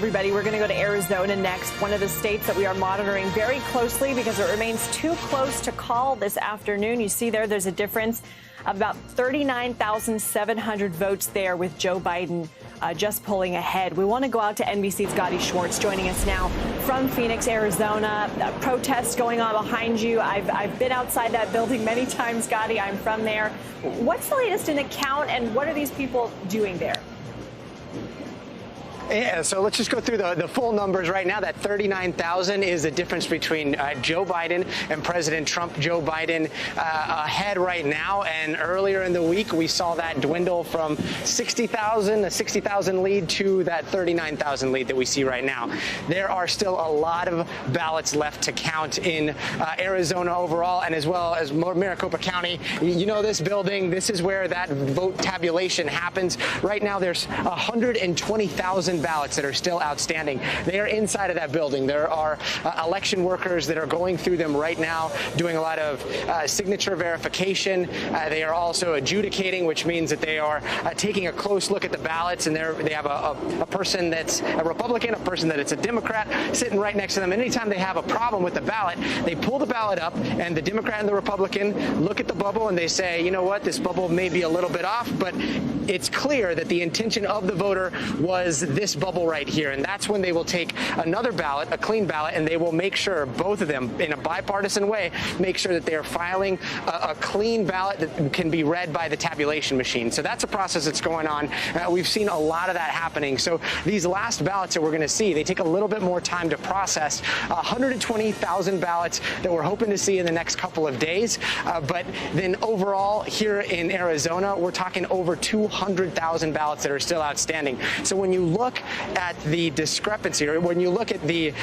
everybody. We're going to go to Arizona next, one of the states that we are monitoring very closely because it remains too close to call this afternoon. You see there's a difference of about 39,700 votes there with Joe Biden just pulling ahead. We want to go out to NBC's Gotti Schwartz joining us now from Phoenix, Arizona. Protests going on behind you. I've been outside that building many times, Gotti. I'm from there. What's the latest in the count, and what are these people doing there? Yeah, so let's just go through the full numbers right now. That 39,000 is the difference between Joe Biden and President Trump. Joe Biden ahead right now, and earlier in the week we saw that dwindle from 60,000, a 60,000 lead, to that 39,000 lead that we see right now. There are still a lot of ballots left to count in Arizona overall, and as well as Maricopa County. You know this building. This is where that vote tabulation happens. Right now there's 120,000 ballots that are still outstanding. They are inside of that building. There are election workers that are going through them right now, doing a lot of signature verification. They are also adjudicating, which means that they are taking a close look at the ballots, and they have a person that's a Republican, a person that it's a Democrat sitting right next to them. And anytime they have a problem with the ballot, they pull the ballot up, and the Democrat and the Republican look at the bubble and they say, you know what, this bubble may be a little bit off, but it's clear that the intention of the voter was this bubble right here. And that's when they will take another ballot, a clean ballot, and they will make sure, both of them in a bipartisan way, make sure that they are filing a clean ballot that can be read by the tabulation machine. So that's a process that's going on. We've seen a lot of that happening. So these last ballots that we're going to see, they take a little bit more time to process. 120,000 ballots that we're hoping to see in the next couple of days. But then overall here in Arizona, we're talking over 200,000 ballots that are still outstanding. So when you look at the discrepancy, or when you look at the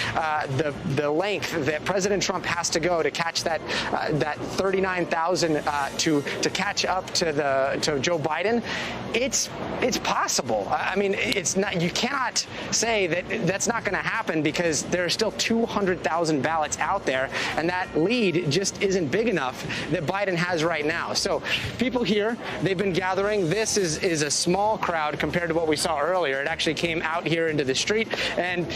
length that President Trump has to go to catch that 39,000 to catch up to Joe Biden, it's possible. I mean, it's not. You cannot say that that's not going to happen, because there are still 200,000 ballots out there, and that lead just isn't big enough that Biden has right now. So people here, they've been gathering. This is a small crowd compared to what we saw earlier. It actually came out here into the street, and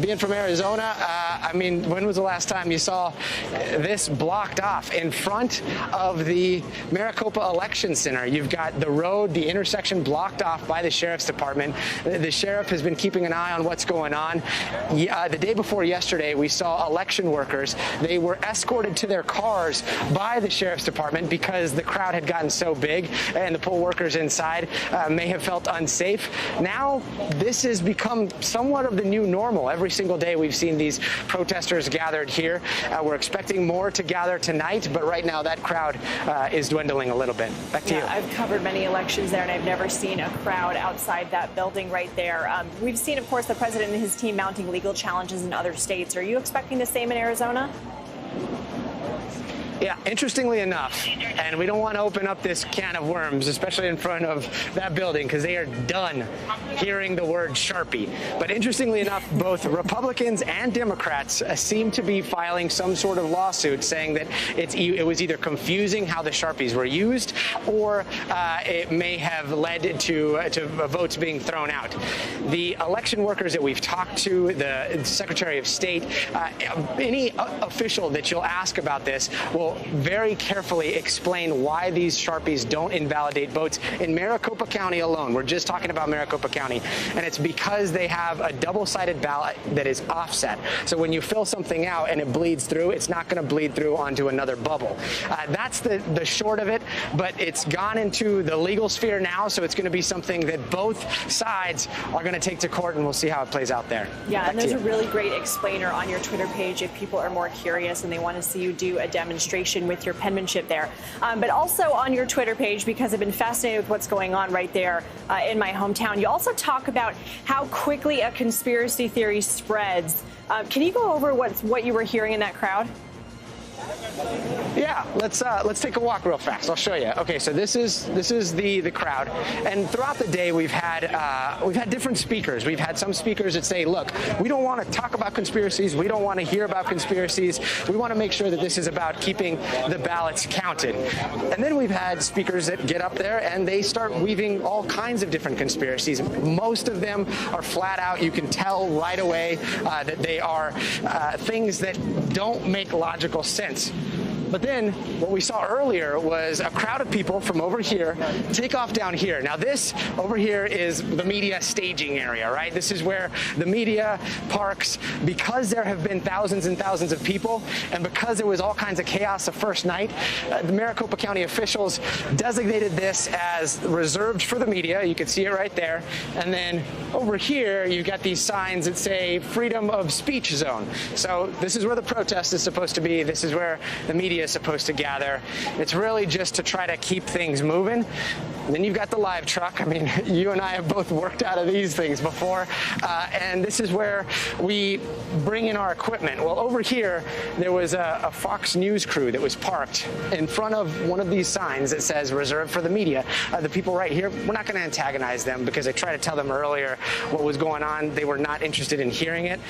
being from Arizona, I mean, when was the last time you saw this blocked off in front of the Maricopa Election Center? You've got the road, the intersection blocked off by the sheriff's department. The sheriff has been keeping an eye on what's going on. The day before yesterday, we saw election workers. They were escorted to their cars by the sheriff's department because the crowd had gotten so big, and the poll workers inside may have felt unsafe. Now, this has become somewhat of the new normal. Every single day we've seen these protesters gathered here. We're expecting more to gather tonight, but right now that crowd is dwindling a little bit. Back to you. I've covered many elections there, and I've never seen a crowd outside that building right there. We've seen, of course, the president and his team mounting legal challenges in other states. Are you expecting the same in Arizona? Yeah, interestingly enough, and we don't want to open up this can of worms, especially in front of that building, because they are done hearing the word Sharpie. But interestingly enough, both Republicans and Democrats seem to be filing some sort of lawsuit saying that it was either confusing how the Sharpies were used, or it may have led to votes being thrown out. The election workers that we've talked to, the Secretary of State, any official that you'll ask about this will very carefully explain why these Sharpies don't invalidate votes in Maricopa County alone. We're just talking about Maricopa County, and it's because they have a double-sided ballot that is offset. So when you fill something out and it bleeds through, it's not going to bleed through onto another bubble. That's the short of it, but it's gone into the legal sphere now, so it's going to be something that both sides are going to take to court, and we'll see how it plays out there. Yeah, and there's a really great explainer on your Twitter page if people are more curious and they want to see you do a demonstration with your penmanship there. But also on your Twitter page, because I've been fascinated with what's going on right there in my hometown, you also talk about how quickly a conspiracy theory spreads. Can you go over what you were hearing in that crowd? Yeah, let's take a walk real fast. I'll show you. Okay, so this is the crowd, and throughout the day we've had different speakers. We've had some speakers that say, look, we don't want to talk about conspiracies. We don't want to hear about conspiracies. We want to make sure that this is about keeping the ballots counted. And then we've had speakers that get up there and they start weaving all kinds of different conspiracies. Most of them are flat out. You can tell right away that they are things that don't make logical sense. But then what we saw earlier was a crowd of people from over here take off down here. Now this over here is the media staging area, right? This is where the media parks, because there have been thousands and thousands of people, and because there was all kinds of chaos the first night, the Maricopa County officials designated this as reserved for the media. You can see it right there. And then over here, you've got these signs that say freedom of speech zone. So this is where the protest is supposed to be. This is where the media is supposed to gather. It's really just to try to keep things moving. And then you've got the live truck. I mean, you and I have both worked out of these things before, and this is where we bring in our equipment. Well, over here, there was a Fox News crew that was parked in front of one of these signs that says reserved for the media. The people right here, we're not going to antagonize them because I tried to tell them earlier what was going on. They were not interested in hearing it,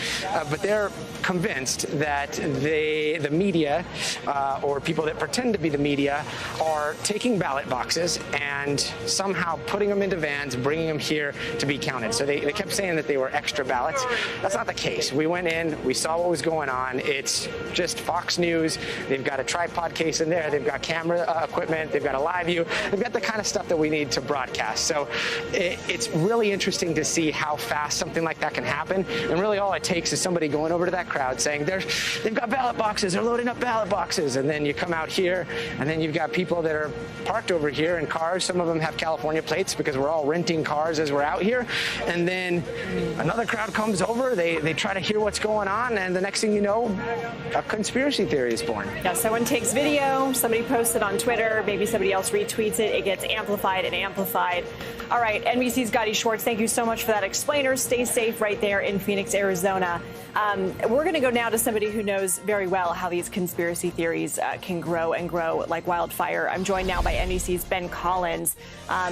but they're convinced that the media or people that pretend to be the media are taking ballot boxes and somehow putting them into vans, bringing them here to be counted. So they kept saying that they were extra ballots. That's not the case. We went in, we saw what was going on. It's just Fox News. They've got a tripod case in there. They've got camera equipment. They've got a live view. They've got the kind of stuff that we need to broadcast. So it's really interesting to see how fast something like that can happen. And really all it takes is somebody going over to that crowd saying, they've got ballot boxes. They're loading up ballot boxes. And then you come out here, and then you've got people that are parked over here in cars. Some of them have California plates because we're all renting cars as we're out here. And then another crowd comes over. They try to hear what's going on. And the next thing you know, a conspiracy theory is born. Yeah, someone takes video, somebody posts it on Twitter, maybe somebody else retweets it. It gets amplified and amplified. All right, NBC's Gotti Schwartz, thank you so much for that explainer. Stay safe right there in Phoenix, Arizona. We're going to go now to somebody who knows very well how these conspiracy theories can grow and grow like wildfire. I'm joined now by NBC's Ben Collins,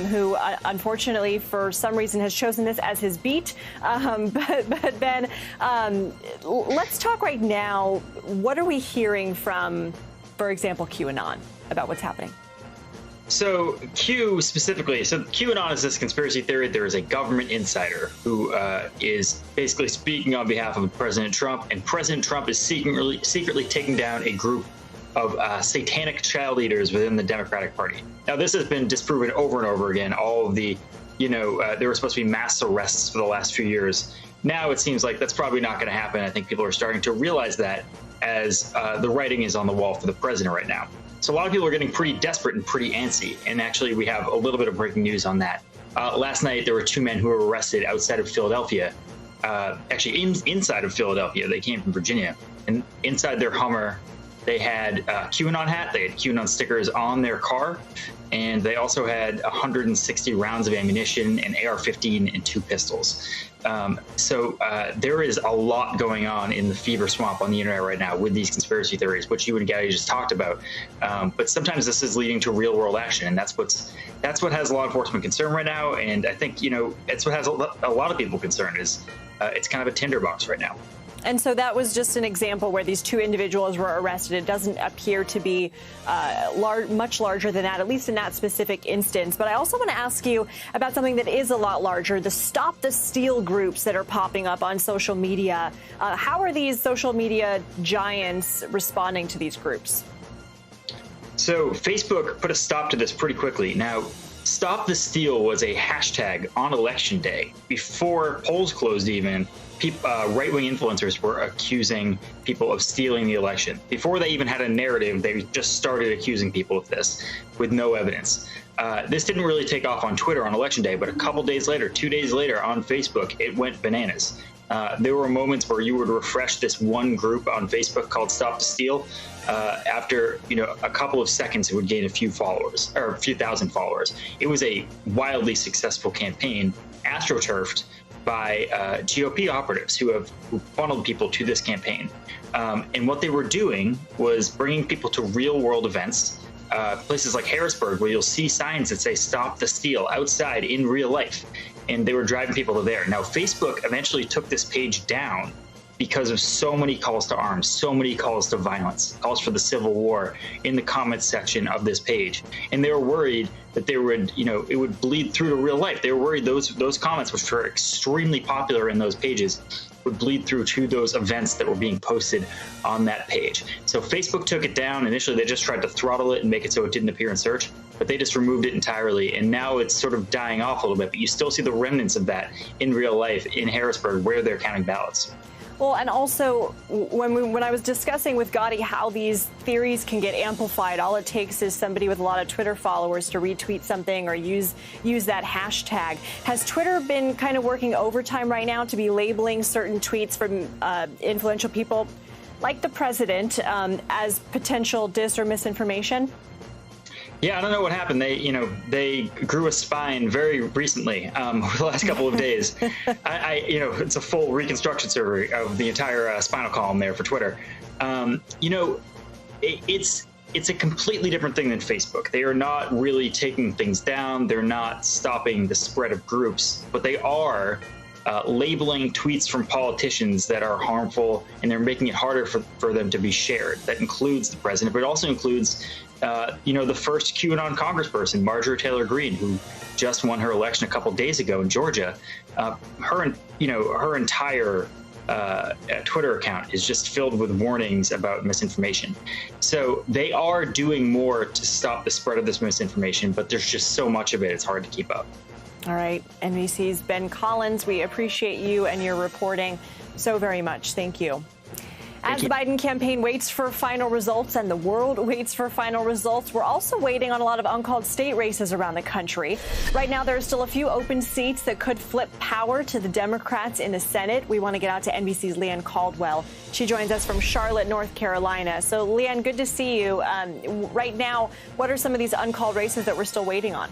who unfortunately for some reason has chosen this as his beat. But Ben, let's talk right now. What are we hearing from, for example, QAnon about what's happening? So Q specifically, so QAnon is this conspiracy theory. There is a government insider who is basically speaking on behalf of President Trump, and President Trump is secretly taking down a group of satanic child eaters within the Democratic Party. Now, this has been disproven over and over again. All of the, there were supposed to be mass arrests for the last few years. Now it seems like that's probably not going to happen. I think people are starting to realize that as the writing is on the wall for the president right now. So a lot of people are getting pretty desperate and pretty antsy. And actually, we have a little bit of breaking news on that. Last night, there were 2 men who were arrested outside of Philadelphia, actually inside of Philadelphia. They came from Virginia. And inside their Hummer, they had a QAnon hat. They had QAnon stickers on their car. And they also had 160 rounds of ammunition, an AR-15, and 2 pistols. So there is a lot going on in the fever swamp on the internet right now with these conspiracy theories, which you and Gary just talked about. But sometimes this is leading to real world action, and that's what has law enforcement concerned right now. And I think it's what has a lot of people concerned is it's kind of a tinderbox right now. And so that was just an example where these 2 individuals were arrested. It doesn't appear to be much larger than that, at least in that specific instance. But I also want to ask you about something that is a lot larger, the Stop the Steal groups that are popping up on social media. How are these social media giants responding to these groups? So Facebook put a stop to this pretty quickly. Now, Stop the Steal was a hashtag on Election Day. Before polls closed even, right-wing influencers were accusing people of stealing the election. Before they even had a narrative, they just started accusing people of this with no evidence. This didn't really take off on Twitter on Election Day, but a couple days later, 2 days later on Facebook, it went bananas. There were moments where you would refresh this one group on Facebook called Stop the Steal. After a couple of seconds, it would gain a few followers or a few thousand followers. It was a wildly successful campaign, astroturfed, by GOP operatives who funneled people to this campaign. And what they were doing was bringing people to real-world events, places like Harrisburg, where you'll see signs that say "Stop the Steal" outside in real life. And they were driving people to there. Now, Facebook eventually took this page down because of so many calls to arms, so many calls to violence, calls for the Civil War in the comments section of this page. And they were worried that it would bleed through to real life. They were worried those comments, which were extremely popular in those pages, would bleed through to those events that were being posted on that page. So Facebook took it down. Initially, they just tried to throttle it and make it so it didn't appear in search, but they just removed it entirely. And now it's sort of dying off a little bit, but you still see the remnants of that in real life in Harrisburg, where they're counting ballots. Well, and also, when I was discussing with Gotti how these theories can get amplified, all it takes is somebody with a lot of Twitter followers to retweet something or use that hashtag. Has Twitter been kind of working overtime right now to be labeling certain tweets from influential people like the president as potential dis or misinformation? Yeah, I don't know what happened. They grew a spine very recently over the last couple of days. It's a full reconstruction surgery of the entire spinal column there for Twitter. It's a completely different thing than Facebook. They are not really taking things down. They're not stopping the spread of groups, but they are labeling tweets from politicians that are harmful, and they're making it harder for them to be shared. That includes the president, but it also includes the first QAnon congressperson, Marjorie Taylor Greene, who just won her election a couple days ago in Georgia. Her entire Twitter account is just filled with warnings about misinformation. So they are doing more to stop the spread of this misinformation, but there's just so much of it, it's hard to keep up. All right. NBC's Ben Collins, we appreciate you and your reporting so very much. Thank you. As the Biden campaign waits for final results and the world waits for final results, we're also waiting on a lot of uncalled state races around the country. Right now, there are still a few open seats that could flip power to the Democrats in the Senate. We want to get out to NBC's Leanne Caldwell. She joins us from Charlotte, North Carolina. So, Leanne, good to see you. Right now, what are some of these uncalled races that we're still waiting on?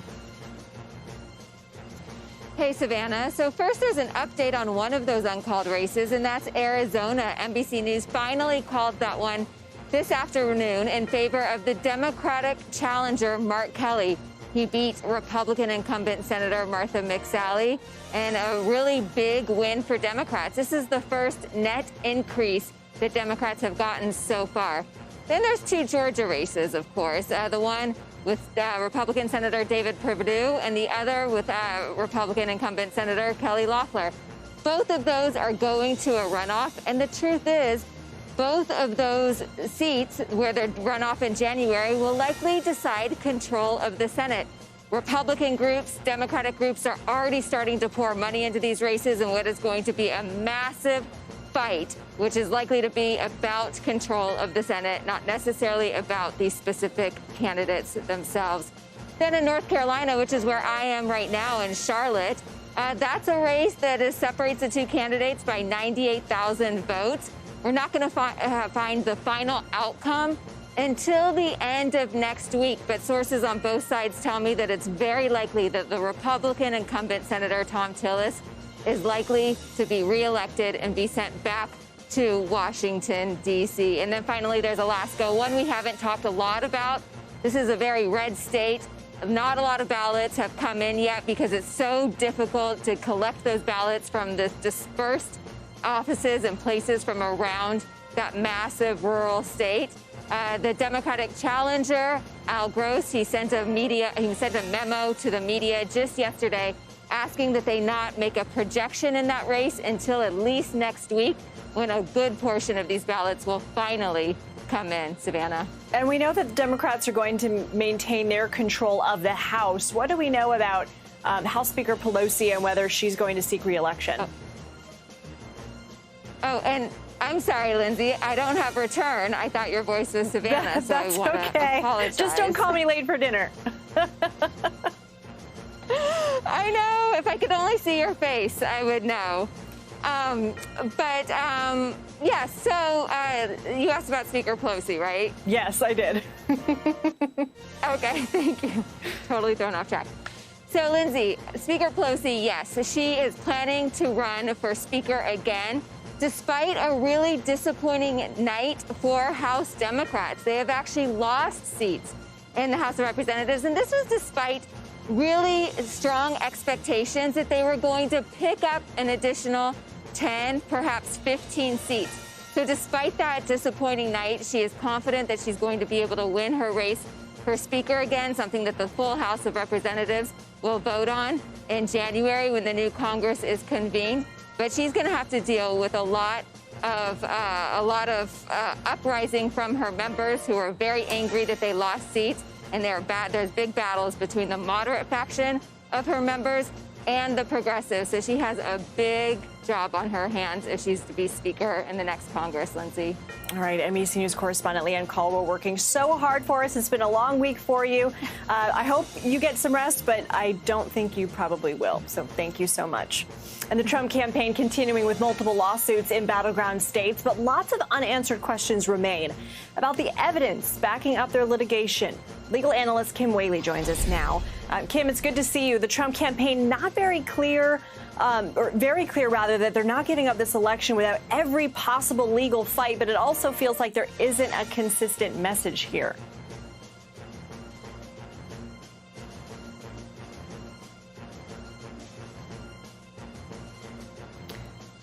Hey, Savannah. So first, there's an update on one of those uncalled races, and that's Arizona. NBC News finally called that one this afternoon in favor of the Democratic challenger, Mark Kelly. He beat Republican incumbent Senator Martha McSally, and a really big win for Democrats. This is the first net increase that Democrats have gotten so far. Then there's two Georgia races, of course. The one with Republican Senator David Perdue and the other with Republican incumbent Senator Kelly Loeffler. Both of those are going to a runoff, and the truth is both of those seats where they're runoff in January will likely decide control of the Senate. Republican groups, Democratic groups are already starting to pour money into these races in what is going to be a massive fight, which is likely to be about control of the Senate, not necessarily about the specific candidates themselves. Then in North Carolina, which is where I am right now in Charlotte, that's a race that separates the two candidates by 98,000 votes. We're not going to find the final outcome until the end of next week, but sources on both sides tell me that it's very likely that the Republican incumbent Senator Thom Tillis is likely to be reelected and be sent back to Washington, D.C. And then finally, there's Alaska, one we haven't talked a lot about. This is a very red state. Not a lot of ballots have come in yet because it's so difficult to collect those ballots from the dispersed offices and places from around that massive rural state. The Democratic challenger, Al Gross, he sent a memo to the media just yesterday asking that they not make a projection in that race until at least next week, when a good portion of these ballots will finally come in. Savannah. And we know that the Democrats are going to maintain their control of the House. What do we know about House Speaker Pelosi and whether she's going to seek re-election? Oh, and I'm sorry, Lindsay, I don't have return. I thought your voice was Savannah, so That's I want to apologize. Just don't call me late for dinner. I know. If I could only see your face, I would know. Yes, so you asked about Speaker Pelosi, right? Yes, I did. Okay, thank you. Totally thrown off track. So, Lindsay, Speaker Pelosi, yes, she is planning to run for Speaker again, despite a really disappointing night for House Democrats. They have actually lost seats in the House of Representatives, and this was despite really strong expectations that they were going to pick up an additional 10, perhaps 15 seats. So despite that disappointing night, she is confident that she's going to be able to win her race for Speaker again, something that the full House of Representatives will vote on in January when the new Congress is convened. But she's going to have to deal with a lot of uprising from her members who are very angry that they lost seats. And there's big battles between the moderate faction of her members and the progressives. So she has a big job on her hands if she's to be Speaker in the next Congress, Lindsay. All right, NBC News correspondent Leanne Caldwell working so hard for us. It's been a long week for you. I hope you get some rest, but I don't think you probably will. So thank you so much. And the Trump campaign continuing with multiple lawsuits in battleground states, but lots of unanswered questions remain about the evidence backing up their litigation. Legal analyst Kim Whaley joins us now. Kim, it's good to see you. The Trump campaign not very clear, or very clear rather, that they're not giving up this election without every possible legal fight, but it also feels like there isn't a consistent message here.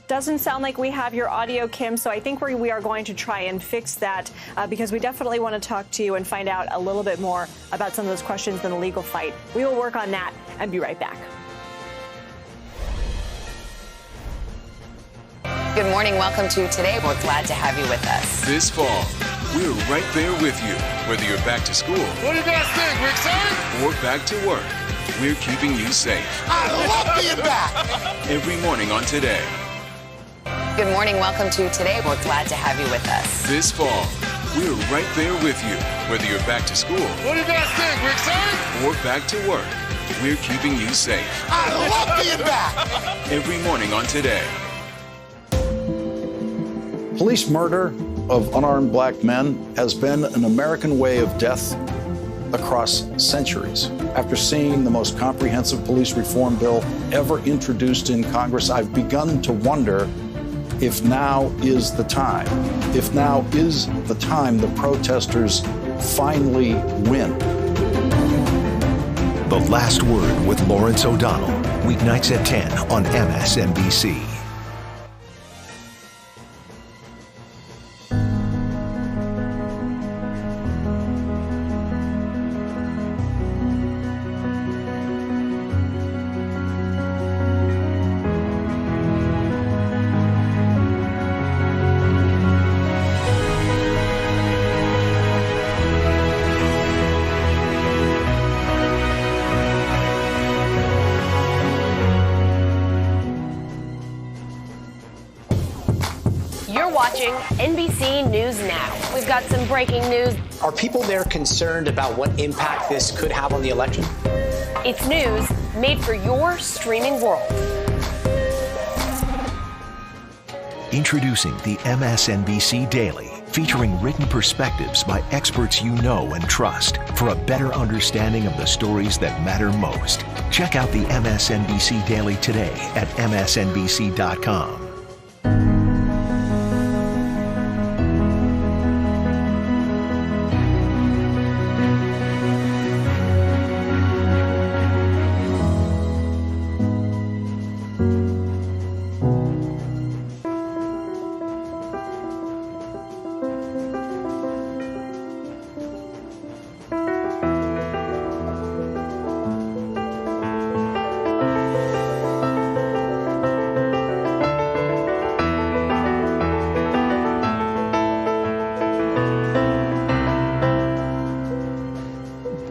Doesn't sound like we have your audio, Kim, so I think we are going to try and fix that because we definitely want to talk to you and find out a little bit more about some of those questions in the legal fight. We will work on that and be right back. Good morning. Welcome to Today. We're glad to have you with us. This fall, we're right there with you. Whether you're back to school. What do you guys think? We're excited? Or back to work. We're keeping you safe. I love being back. Every morning on Today. Good morning. Welcome to Today. We're glad to have you with us. This fall, we're right there with you. Whether you're back to school. What do you guys think? We're excited? Or back to work. We're keeping you safe. I love being back. Every morning on Today. Police murder of unarmed black men has been an American way of death across centuries. After seeing the most comprehensive police reform bill ever introduced in Congress, I've begun to wonder if now is the time. If now is the time the protesters finally win. The Last Word with Lawrence O'Donnell, weeknights at 10 on MSNBC. Watching NBC News Now. We've got some breaking news. Are people there concerned about what impact this could have on the election? It's news made for your streaming world. Introducing the MSNBC Daily, featuring written perspectives by experts you know and trust for a better understanding of the stories that matter most. Check out the MSNBC Daily today at msnbc.com.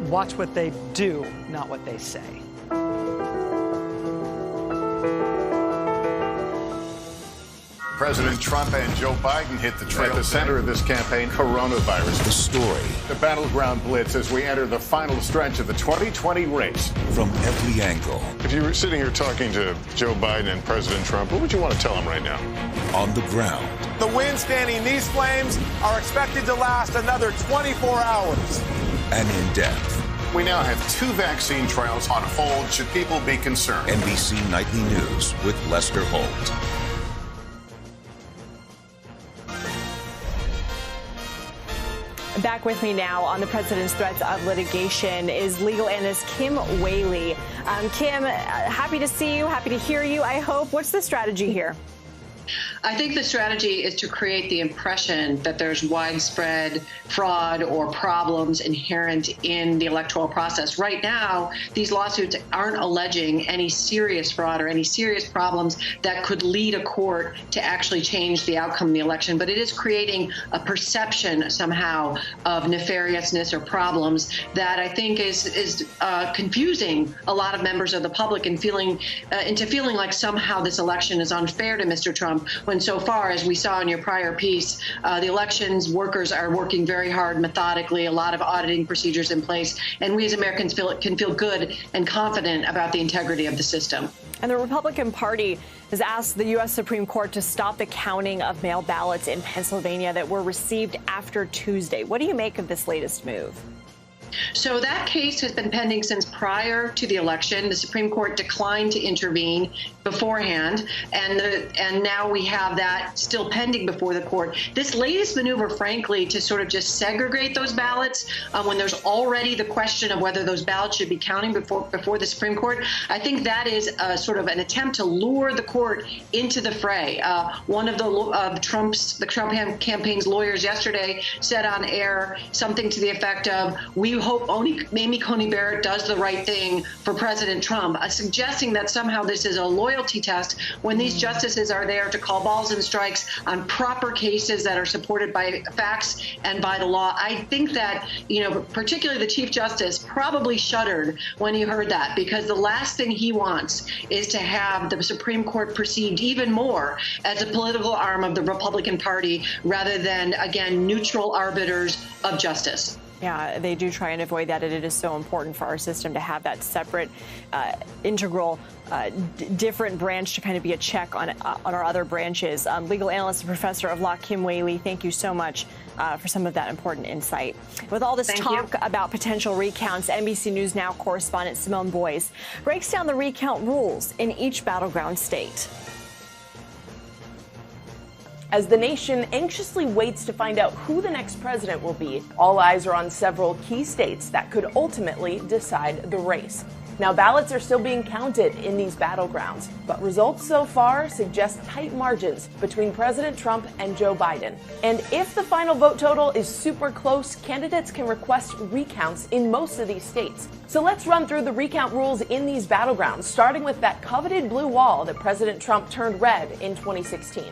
Watch what they do, not what they say. President Trump and Joe Biden hit the trail. At the center of this campaign, coronavirus. The story. The battleground blitz as we enter the final stretch of the 2020 race. From every angle. If you were sitting here talking to Joe Biden and President Trump, what would you want to tell them right now? On the ground. The wind standing these flames are expected to last another 24 hours. And in depth. We now have 2 vaccine trials on hold. Should people be concerned? NBC Nightly News with Lester Holt. Back with me now on the president's threats of litigation is legal analyst Kim Whaley. Kim, happy to see you, happy to hear you, I hope. What's the strategy here? I think the strategy is to create the impression that there's widespread fraud or problems inherent in the electoral process. Right now, these lawsuits aren't alleging any serious fraud or any serious problems that could lead a court to actually change the outcome of the election, but it is creating a perception somehow of nefariousness or problems that I think is confusing a lot of members of the public and feeling like somehow this election is unfair to Mr. Trump, when so far, as we saw in your prior piece, the elections workers are working very hard methodically, a lot of auditing procedures in place, and we as Americans can feel good and confident about the integrity of the system. And the Republican Party has asked the U.S. Supreme Court to stop the counting of mail ballots in Pennsylvania that were received after Tuesday. What do you make of this latest move? So that case has been pending since prior to the election. The Supreme Court declined to intervene beforehand, and now we have that still pending before the court. This latest maneuver, frankly, to sort of just segregate those ballots when there's already the question of whether those ballots should be counting before the Supreme Court, I think that is sort of an attempt to lure the court into the fray. One of the Trump campaign's lawyers yesterday said on air something to the effect of, "We hope Amy Coney Barrett does the right thing for President Trump," suggesting that somehow this is a loyalty test when these justices are there to call balls and strikes on proper cases that are supported by facts and by the law. I think that, particularly the Chief Justice probably shuddered when he heard that, because the last thing he wants is to have the Supreme Court perceived even more as a political arm of the Republican Party rather than, again, neutral arbiters of justice. Yeah, they do try and avoid that, and it is so important for our system to have that separate, integral, different branch to kind of be a check on our other branches. Legal analyst and professor of law Kim Whaley, thank you so much for some of that important insight. With all this talk about potential recounts, NBC News Now correspondent Simone Boyce breaks down the recount rules in each battleground state. As the nation anxiously waits to find out who the next president will be, all eyes are on several key states that could ultimately decide the race. Now, ballots are still being counted in these battlegrounds, but results so far suggest tight margins between President Trump and Joe Biden. And if the final vote total is super close, candidates can request recounts in most of these states. So let's run through the recount rules in these battlegrounds, starting with that coveted blue wall that President Trump turned red in 2016.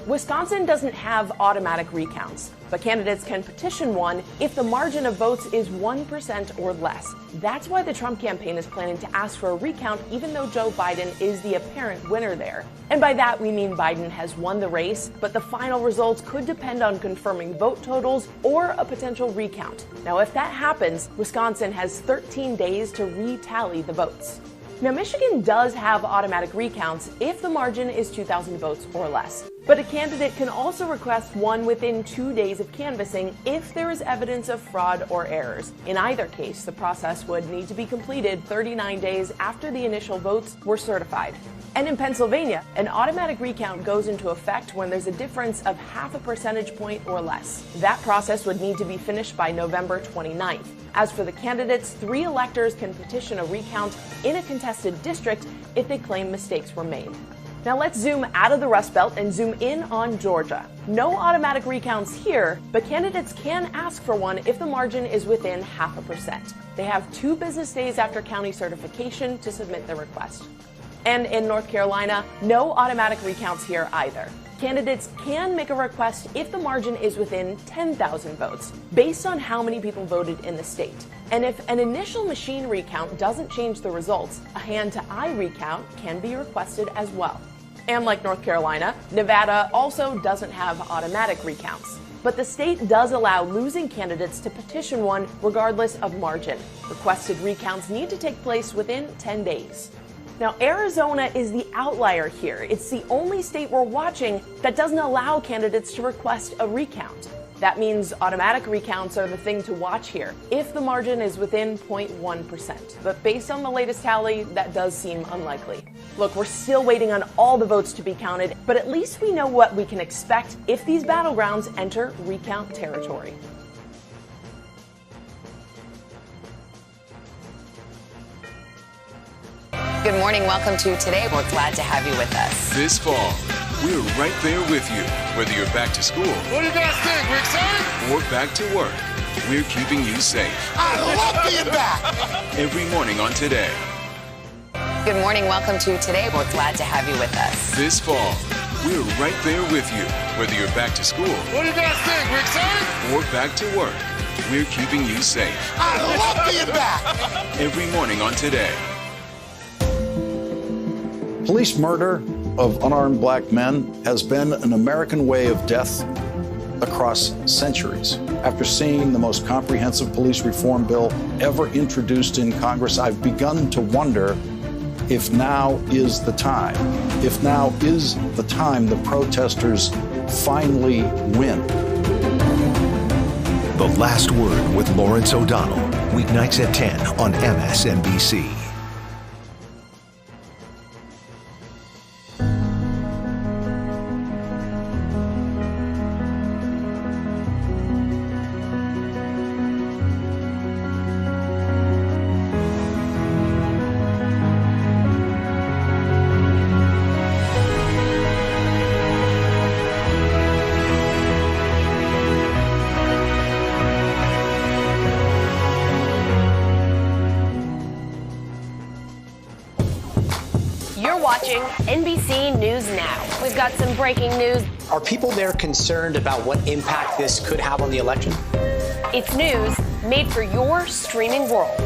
Wisconsin doesn't have automatic recounts, but candidates can petition one if the margin of votes is 1% or less. That's why the Trump campaign is planning to ask for a recount, even though Joe Biden is the apparent winner there. And by that, we mean Biden has won the race, but the final results could depend on confirming vote totals or a potential recount. Now, if that happens, Wisconsin has 13 days to retally the votes. Now, Michigan does have automatic recounts if the margin is 2,000 votes or less. But a candidate can also request one within 2 days of canvassing if there is evidence of fraud or errors. In either case, the process would need to be completed 39 days after the initial votes were certified. And in Pennsylvania, an automatic recount goes into effect when there's a difference of 0.5 percentage point or less. That process would need to be finished by November 29th. As for the candidates, 3 electors can petition a recount in a contested district if they claim mistakes were made. Now let's zoom out of the Rust Belt and zoom in on Georgia. No automatic recounts here, but candidates can ask for one if the margin is within 0.5%. They have 2 business days after county certification to submit their request. And in North Carolina, no automatic recounts here either. Candidates can make a request if the margin is within 10,000 votes, based on how many people voted in the state. And if an initial machine recount doesn't change the results, a hand-to-eye recount can be requested as well. And like North Carolina, Nevada also doesn't have automatic recounts. But the state does allow losing candidates to petition one regardless of margin. Requested recounts need to take place within 10 days. Now, Arizona is the outlier here. It's the only state we're watching that doesn't allow candidates to request a recount. That means automatic recounts are the thing to watch here, if the margin is within 0.1%. But based on the latest tally, that does seem unlikely. Look, we're still waiting on all the votes to be counted, but at least we know what we can expect if these battlegrounds enter recount territory. Good morning. Welcome to Today. We're glad to have you with us. This fall, we're right there with you. Whether you're back to school. What do you guys think? We're excited? Or back to work. We're keeping you safe. I love being back. Every morning on Today. Good morning. Welcome to Today. We're glad to have you with us. This fall, we're right there with you. Whether you're back to school. What do you guys think? We're excited? Or back to work. We're keeping you safe. I love being back. Every morning on Today. Police murder of unarmed black men has been an American way of death across centuries. After seeing the most comprehensive police reform bill ever introduced in Congress, I've begun to wonder if now is the time. If now is the time the protesters finally win. The Last Word with Lawrence O'Donnell, weeknights at 10 on MSNBC. Watching NBC News Now. We've got some breaking news. Are people there concerned about what impact this could have on the election? It's news made for your streaming world.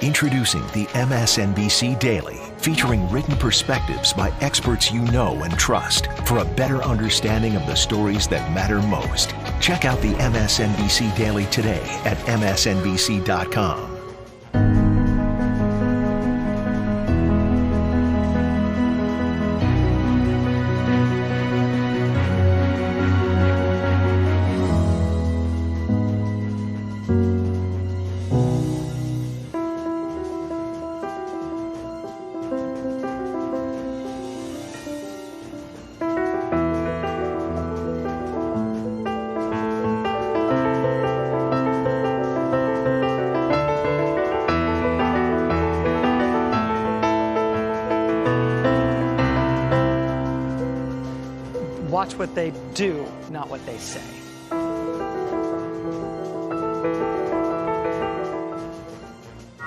Introducing the MSNBC Daily, featuring written perspectives by experts you know and trust for a better understanding of the stories that matter most. Check out the MSNBC Daily today at msnbc.com. Watch what they do, not what they say.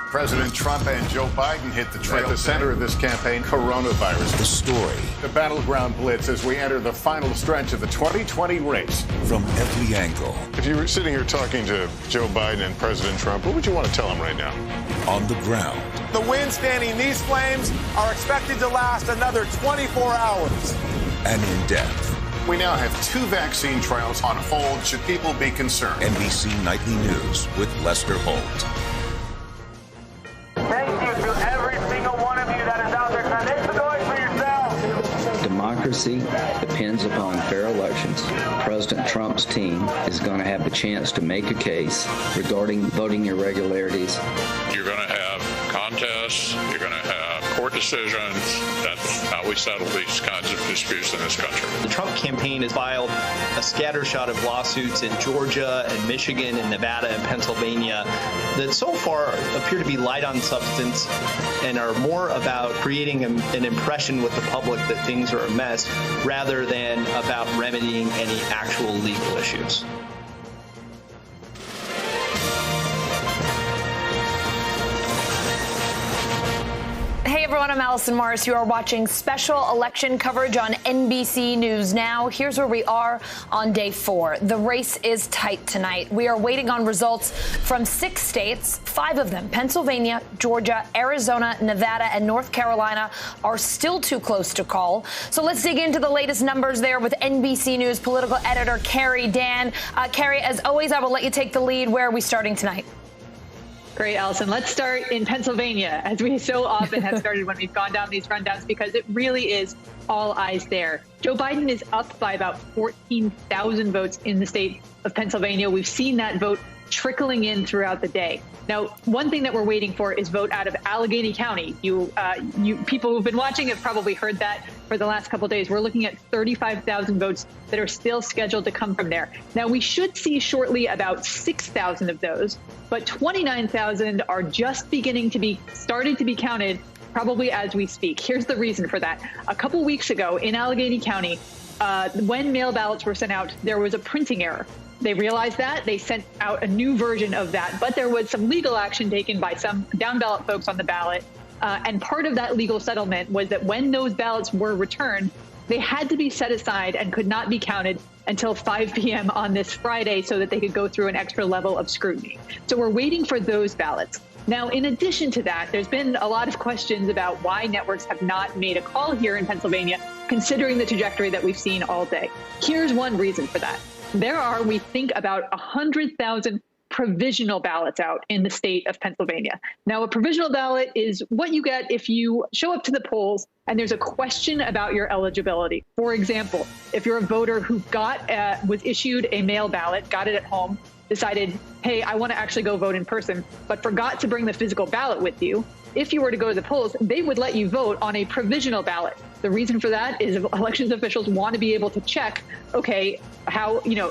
President Trump and Joe Biden hit the trail. At the center of this campaign, coronavirus. The story. The battleground blitz as we enter the final stretch of the 2020 race. From every angle. If you were sitting here talking to Joe Biden and President Trump, what would you want to tell them right now? On the ground. The winds fanning these flames are expected to last another 24 hours. And in depth. We now have 2 vaccine trials on hold. Should people be concerned? NBC Nightly News with Lester Holt. Thank you to every single one of you that is out there. Now make the noise for yourselves. Democracy depends upon fair elections. President Trump's team is going to have the chance to make a case regarding voting irregularities. You're going to have contests. You're going to have court decisions. That's how we settle these kinds of disputes in this country. The Trump campaign has filed a scattershot of lawsuits in Georgia and Michigan and Nevada and Pennsylvania that so far appear to be light on substance and are more about creating an impression with the public that things are a mess rather than about remedying any actual legal issues. Hey everyone, I'm Allison Morris. You are watching special election coverage on NBC News Now. Here's where we are on day 4. The race is tight tonight. We are waiting on results from 6 states. 5 of them, Pennsylvania, Georgia, Arizona, Nevada, and North Carolina, are still too close to call. So let's dig into the latest numbers there with NBC News political editor Carrie Dan. Carrie, as always, I will let you take the lead. Where are we starting tonight? Great, Allison. Let's start in Pennsylvania, as we so often have started when we've gone down these rundowns, because it really is all eyes there. Joe Biden is up by about 14,000 votes in the state of Pennsylvania. We've seen that vote trickling in throughout the day. Now, one thing that we're waiting for is vote out of Allegheny County. You people who've been watching have probably heard that for the last couple of days. We're looking at 35,000 votes that are still scheduled to come from there. Now, we should see shortly about 6,000 of those, but 29,000 are just started to be counted probably as we speak. Here's the reason for that. A couple weeks ago in Allegheny County, when mail ballots were sent out, there was a printing error. They realized that. They sent out a new version of that, but there was some legal action taken by some down ballot folks on the ballot. And part of that legal settlement was that when those ballots were returned, they had to be set aside and could not be counted until 5 p.m. on this Friday so that they could go through an extra level of scrutiny. So we're waiting for those ballots. Now, in addition to that, there's been a lot of questions about why networks have not made a call here in Pennsylvania, considering the trajectory that we've seen all day. Here's one reason for that. There are, we think, about 100,000 provisional ballots out in the state of Pennsylvania. Now, a provisional ballot is what you get if you show up to the polls and there's a question about your eligibility. For example, if you're a voter who was issued a mail ballot, got it at home, decided, hey, I want to actually go vote in person, but forgot to bring the physical ballot with you, if you were to go to the polls, they would let you vote on a provisional ballot. The reason for that is elections officials want to be able to check, okay,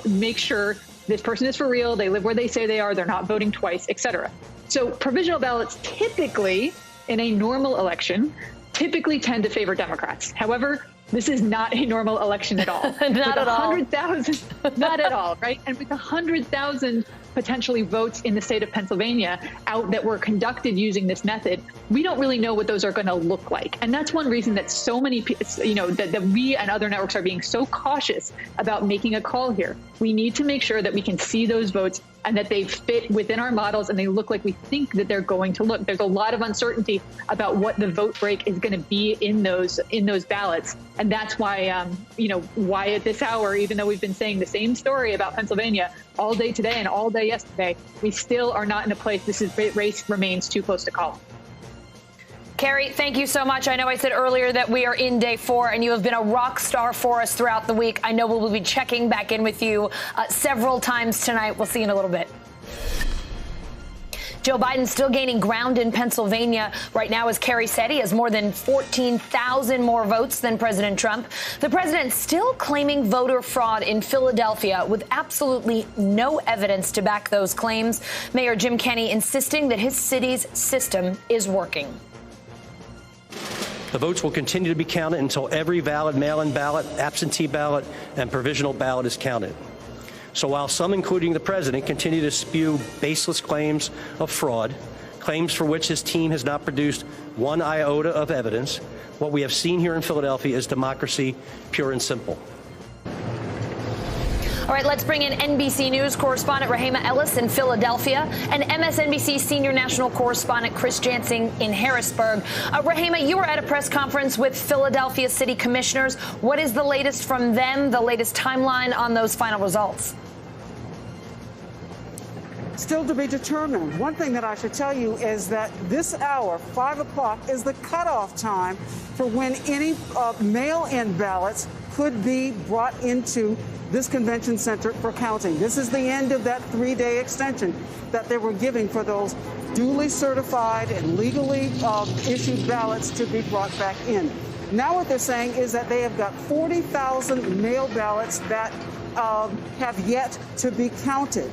make sure this person is for real, they live where they say they are, they're not voting twice, et cetera. So provisional ballots typically, in a normal election, typically tend to favor Democrats. However, this is not a normal election at all. Not at all. 100,000, not at all, right? And with 100,000 potentially votes in the state of Pennsylvania out that were conducted using this method, we don't really know what those are going to look like. And that's one reason that so many, that we and other networks are being so cautious about making a call here. We need to make sure that we can see those votes and that they fit within our models and they look like we think that they're going to look. There's a lot of uncertainty about what the vote break is going to be in those ballots. And that's why, why at this hour, even though we've been saying the same story about Pennsylvania all day today and all day yesterday, we still are not in a place. This race remains too close to call. Carrie, thank you so much. I know I said earlier that we are in day 4 and you have been a rock star for us throughout the week. I know we will be checking back in with you several times tonight. We'll see you in a little bit. Joe Biden still gaining ground in Pennsylvania right now, as Carrie said. He has more than 14,000 more votes than President Trump. The president still claiming voter fraud in Philadelphia with absolutely no evidence to back those claims. Mayor Jim Kenney insisting that his city's system is working. The votes will continue to be counted until every valid mail-in ballot, absentee ballot, and provisional ballot is counted. So while some, including the president, continue to spew baseless claims of fraud, claims for which his team has not produced one iota of evidence, what we have seen here in Philadelphia is democracy, pure and simple. All right, let's bring in NBC News correspondent Rahema Ellis in Philadelphia and MSNBC senior national correspondent Chris Jansing in Harrisburg. Rahema, you were at a press conference with Philadelphia city commissioners. What is the latest from them, the latest timeline on those final results? Still to be determined. One thing that I should tell you is that this hour, 5 o'clock, is the cutoff time for when any mail-in ballots could be brought into this convention center for counting. This is the end of that 3-day extension that they were giving for those duly certified and legally issued ballots to be brought back in. Now what they're saying is that they have got 40,000 mail ballots that have yet to be counted.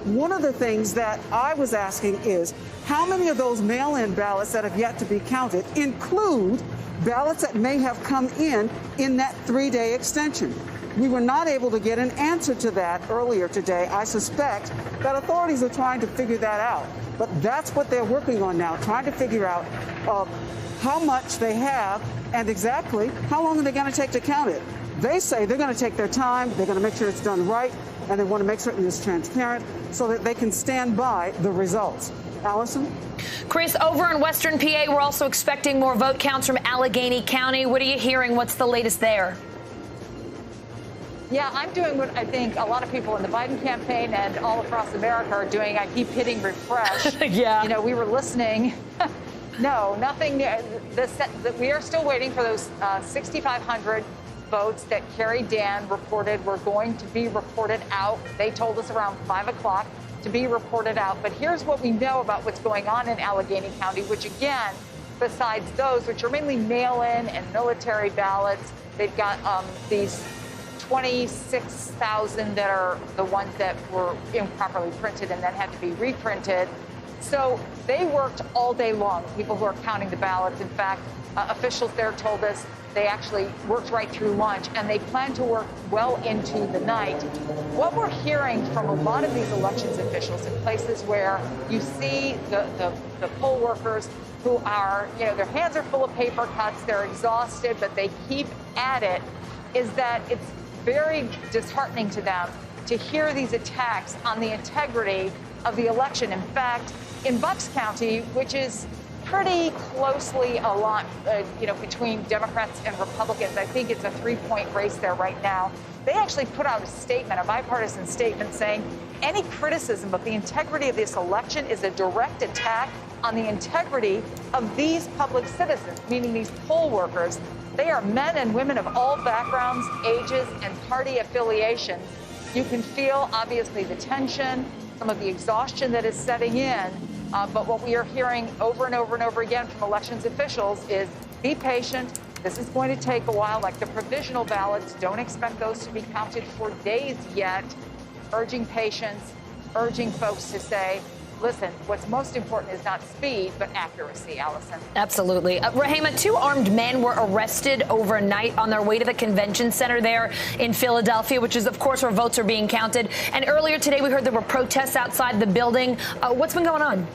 One of the things that I was asking is how many of those mail-in ballots that have yet to be counted include ballots that may have come in that 3-day extension? We were not able to get an answer to that earlier today. I suspect that authorities are trying to figure that out. But that's what they're working on now, trying to figure out how much they have and exactly how long are they going to take to count it. They say they're going to take their time, they're going to make sure it's done right, and they want to make certain it's transparent so that they can stand by the results. Allison? Chris, over in Western PA, we're also expecting more vote counts from Allegheny County. What are you hearing? What's the latest there? Yeah, I'm doing what I think a lot of people in the Biden campaign and all across America are doing. I keep hitting refresh. Yeah. We were listening No, nothing. We are still waiting for those 6,500 votes that Kerry Dan reported were going to be reported out. They told us around 5 o'clock to be reported out. But here's what we know about what's going on in Allegheny County, which again, besides those, which are mainly mail-in and military ballots, they've got these 26,000 that are the ones that were improperly printed and then had to be reprinted. So they worked all day long, people who are counting the ballots. In fact, officials there told us they actually worked right through lunch, and they plan to work well into the night. What we're hearing from a lot of these elections officials in places where you see the poll workers who are, their hands are full of paper cuts, they're exhausted, but they keep at it, is that it's very disheartening to them to hear these attacks on the integrity of the election. In fact, in Bucks County, which is pretty closely aligned, between Democrats and Republicans, I think it's a 3-point race there right now. They actually put out a statement, a bipartisan statement, saying any criticism of the integrity of this election is a direct attack on the integrity of these public citizens, meaning these poll workers. They are men and women of all backgrounds, ages, and party affiliations. You can feel, obviously, the tension, some of the exhaustion that is setting in. But what we are hearing over and over and over again from elections officials is be patient. This is going to take a while. Like the provisional ballots, don't expect those to be counted for days yet. Urging patience, urging folks to say, listen, what's most important is not speed, but accuracy, Allison. Absolutely. Rahema, 2 armed men were arrested overnight on their way to the convention center there in Philadelphia, which is, of course, where votes are being counted. And earlier today, we heard there were protests outside the building. What's been going on?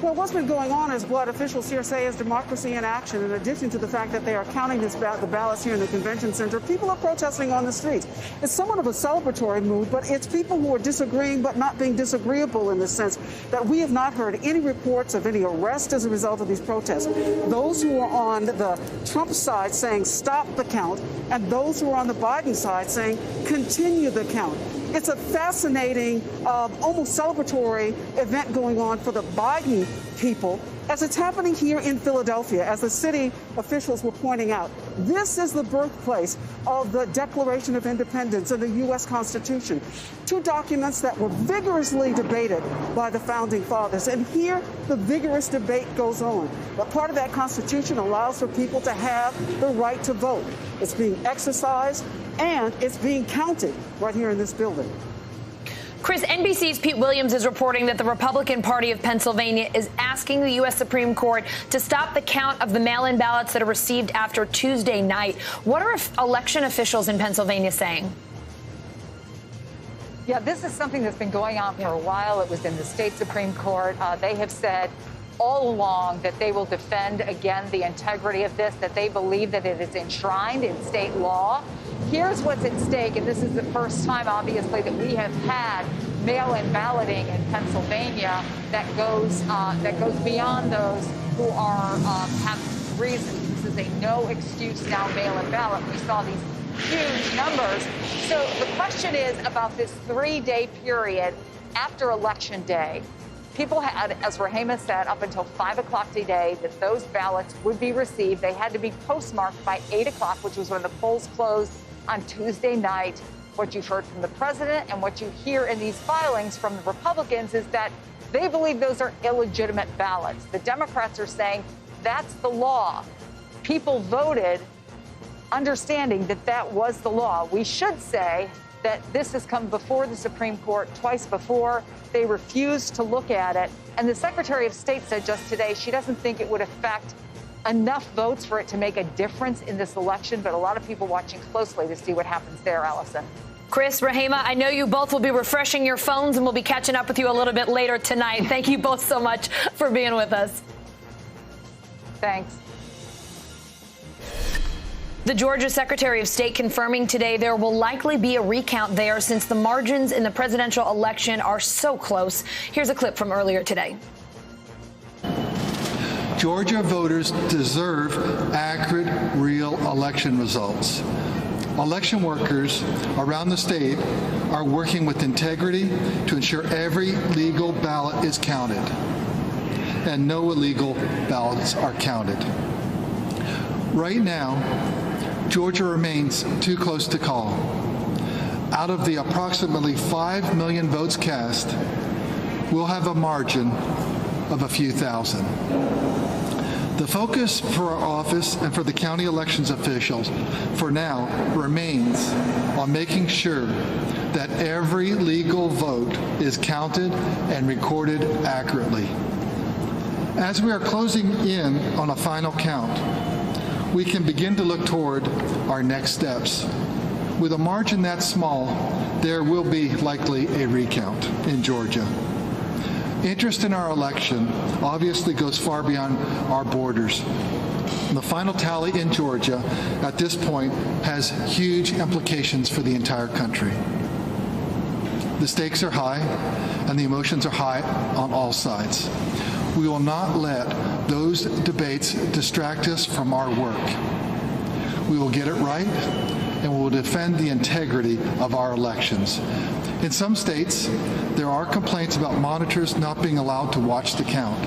Well, what's been going on is what officials here say is democracy in action. In addition to the fact that they are counting the ballots here in the convention center, people are protesting on the streets. It's somewhat of a celebratory mood, but it's people who are disagreeing but not being disagreeable in the sense that we have not heard any reports of any arrest as a result of these protests. Those who are on the Trump side saying stop the count, and those who are on the Biden side saying continue the count. It's a fascinating, almost celebratory event going on for the Biden people as it's happening here in Philadelphia, as the city officials were pointing out. This is the birthplace of the Declaration of Independence and the U.S. Constitution, 2 documents that were vigorously debated by the Founding Fathers. And here, the vigorous debate goes on. But part of that Constitution allows for people to have the right to vote. It's being exercised, and it's being counted right here in this building. Chris, NBC's Pete Williams is reporting that the Republican Party of Pennsylvania is asking the U.S. Supreme Court to stop the count of the mail-in ballots that are received after Tuesday night. What are election officials in Pennsylvania saying? Yeah, this is something that's been going on for a while. It was in the state Supreme Court. They have said all along that they will defend, again, the integrity of this, that they believe that it is enshrined in state law. Here's what's at stake, and this is the first time, obviously, that we have had mail-in balloting in Pennsylvania that goes beyond those who are have reasons. This is a no excuse now mail-in ballot. We saw these huge numbers. So the question is about this 3-day period after Election Day. People had, as Rahema said, up until 5 o'clock today that those ballots would be received. They had to be postmarked by 8 o'clock, which was when the polls closed on Tuesday night. What you've heard from the president and what you hear in these filings from the Republicans is that they believe those are illegitimate ballots. The Democrats are saying that's the law. People voted understanding that that was the law. We should say that this has come before the Supreme Court twice before. They refused to look at it. And the Secretary of State said just today she doesn't think it would affect enough votes for it to make a difference in this election. But a lot of people watching closely to see what happens there, Allison. Chris, Rahema, I know you both will be refreshing your phones, and we'll be catching up with you a little bit later tonight. Thank you both so much for being with us. Thanks. The Georgia Secretary of State confirming today there will likely be a recount there since the margins in the presidential election are so close. Here's a clip from earlier today. Georgia voters deserve accurate, real election results. Election workers around the state are working with integrity to ensure every legal ballot is counted. and no illegal ballots are counted. Right now, Georgia remains too close to call. Out of the approximately 5 million votes cast, we'll have a margin of a few thousand. The focus for our office and for the county elections officials for now remains on making sure that every legal vote is counted and recorded accurately. As we are closing in on a final count, we can begin to look toward our next steps. With a margin that small, there will be likely a recount in Georgia. Interest in our election obviously goes far beyond our borders. The final tally in Georgia at this point has huge implications for the entire country. The stakes are high and the emotions are high on all sides. We will not let those debates distract us from our work. We will get it right and we will defend the integrity of our elections. In some states, there are complaints about monitors not being allowed to watch the count.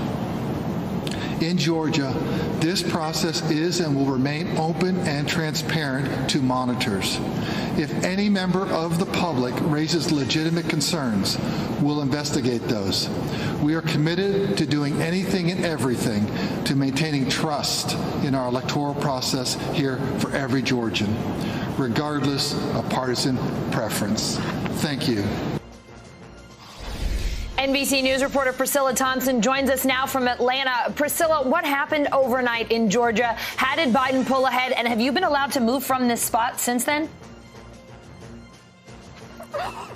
In Georgia, this process is and will remain open and transparent to monitors. If any member of the public raises legitimate concerns, we'll investigate those. We are committed to doing anything and everything to maintaining trust in our electoral process here for every Georgian, regardless of partisan preference. Thank you. NBC News reporter Priscilla Thompson joins us now from Atlanta. Priscilla, what happened overnight in Georgia? How did Biden pull ahead? And have you been allowed to move from this spot since then?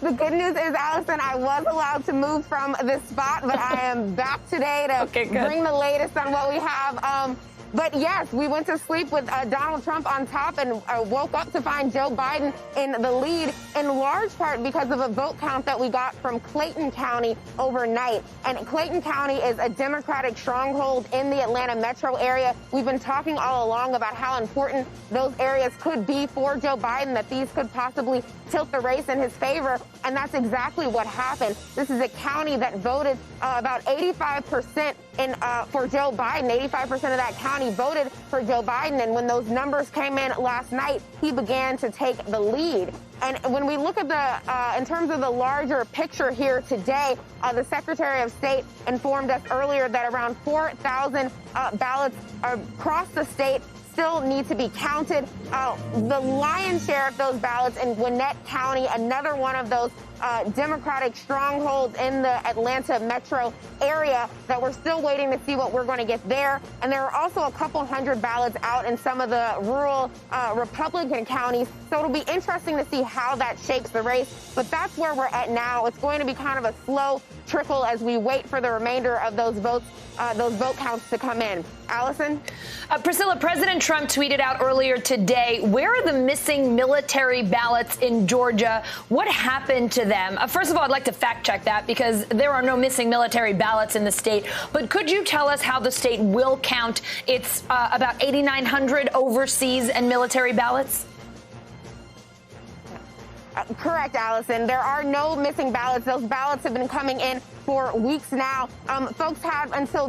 The good news is, Allison, I was allowed to move from this spot, but I am back today to bring the latest on what we have. But yes, we went to sleep with Donald Trump on top and woke up to find Joe Biden in the lead, in large part because of a vote count that we got from Clayton County overnight. And Clayton County is a Democratic stronghold in the Atlanta metro area. We've been talking all along about how important those areas could be for Joe Biden, that these could possibly tilt the race in his favor. And that's exactly what happened. This is a county that voted about 85% for Joe Biden. 85% of that county voted for Joe Biden. And when those numbers came in last night, he began to take the lead. And when we look at in terms of the larger picture here today, the Secretary of State informed us earlier that around 4,000 ballots across the state still need to be counted. The lion's share of those ballots in Gwinnett County, another one of those Democratic strongholds in the Atlanta metro area, that we're still waiting to see what we're going to get there. And there are also a couple hundred ballots out in some of the rural Republican counties. So it'll be interesting to see how that shapes the race. But that's where we're at now. It's going to be kind of a slow trickle as we wait for the remainder of those vote counts to come in. Allison? Priscilla, President Trump tweeted out earlier today, where are the missing military ballots in Georgia? What happened to them? First of all, I'd like to fact check that because there are no missing military ballots in the state. But could you tell us how the state will count its about 8,900 overseas and military ballots? Correct, Allison. There are no missing ballots. Those ballots have been coming in for weeks now. Folks had until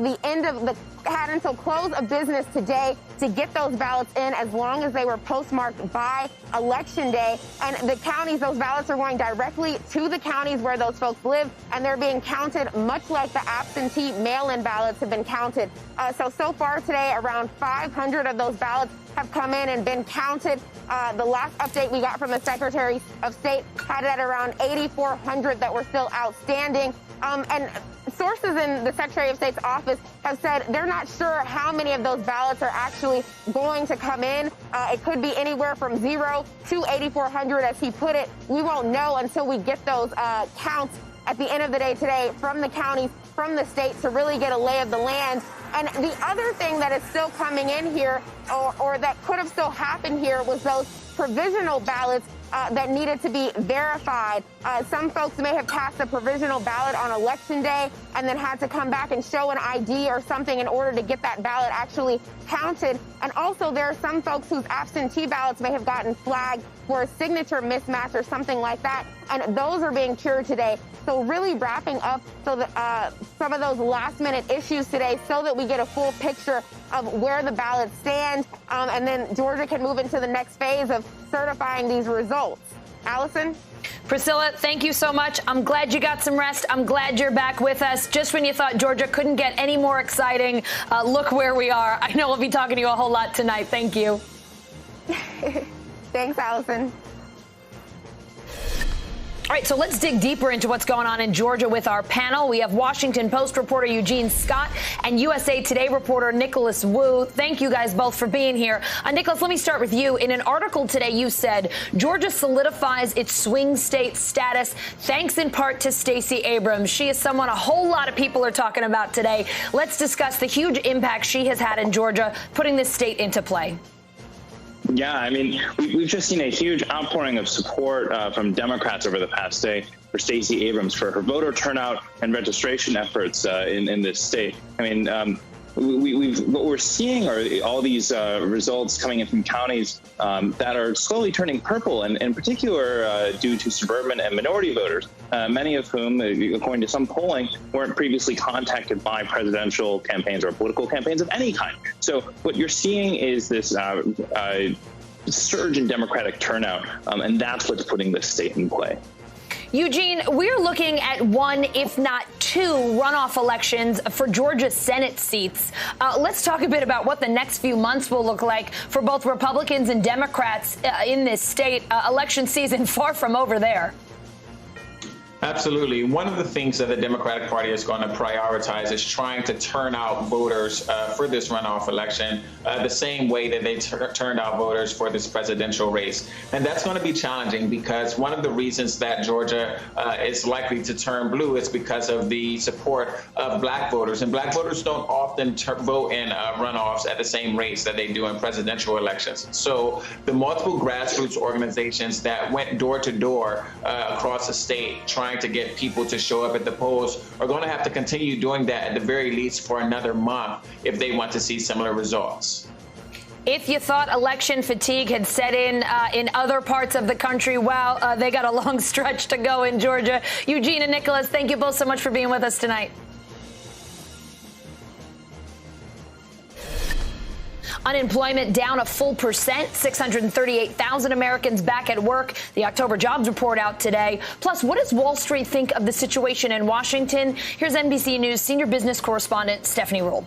close of business today to get those ballots in, as long as they were postmarked by Election Day. And the counties, those ballots are going directly to the counties where those folks live, and they're being counted much like the absentee mail-in ballots have been counted. So far today, around 500 of those ballots have come in and been counted. The last update we got from the Secretary of State had it at around 8,400 that were still outstanding. And sources in the Secretary of State's office have said they're not sure how many of those ballots are actually going to come in. It could be anywhere from 0 to 8,400, as he put it. We won't know until we get those counts at the end of the day today from the counties, from the state, to really get a lay of the land. And the other thing that is still coming in here, or that could have still happened here, was those provisional ballots that needed to be verified. Some folks may have cast a provisional ballot on Election Day and then had to come back and show an ID or something in order to get that ballot actually counted. And also, there are some folks whose absentee ballots may have gotten flagged for a signature mismatch or something like that. And those are being cured today. So really wrapping up some of those last-minute issues today so that we get a full picture of where the ballots stand, and then Georgia can move into the next phase of certifying these results. Allison? Priscilla, thank you so much. I'm glad you got some rest. I'm glad you're back with us. Just when you thought Georgia couldn't get any more exciting, look where we are. I know we'll be talking to you a whole lot tonight. Thank you. Thanks, Allison. All right, so let's dig deeper into what's going on in Georgia with our panel. We have Washington Post reporter Eugene Scott and USA Today reporter Nicholas Wu. Thank you guys both for being here. Nicholas, let me start with you. In an article today, you said Georgia solidifies its swing state status thanks in part to Stacey Abrams. She is someone a whole lot of people are talking about today. Let's discuss the huge impact she has had in Georgia, putting this state into play. Yeah, I mean, we've just seen a huge outpouring of support from Democrats over the past day for Stacey Abrams, for her voter turnout and registration efforts in this state. I mean, what we're seeing are all these results coming in from counties that are slowly turning purple, and in particular due to suburban and minority voters, many of whom, according to some polling, weren't previously contacted by presidential campaigns or political campaigns of any kind. So what you're seeing is this surge in Democratic turnout, and that's what's putting this state in play. Eugene, we're looking at one, if not two, runoff elections for Georgia's Senate seats. Let's talk a bit about what the next few months will look like for both Republicans and Democrats in this state. Election season far from over there. Absolutely. One of the things that the Democratic Party is going to prioritize is trying to turn out voters for this runoff election the same way that they turned out voters for this presidential race. And that's going to be challenging because one of the reasons that Georgia is likely to turn blue is because of the support of black voters. And black voters don't often vote in runoffs at the same rates that they do in presidential elections. So the multiple grassroots organizations that went door to door across the state trying to get people to show up at the polls are going to have to continue doing that at the very least for another month if they want to see similar results. If you thought election fatigue had set in other parts of the country, wow, they got a long stretch to go in Georgia. Eugene and Nicholas, thank you both so much for being with us tonight. Unemployment down a full percent, 638,000 Americans back at work. The October jobs report out today. Plus, what does Wall Street think of the situation in Washington? Here's NBC News senior business correspondent Stephanie Ruhle.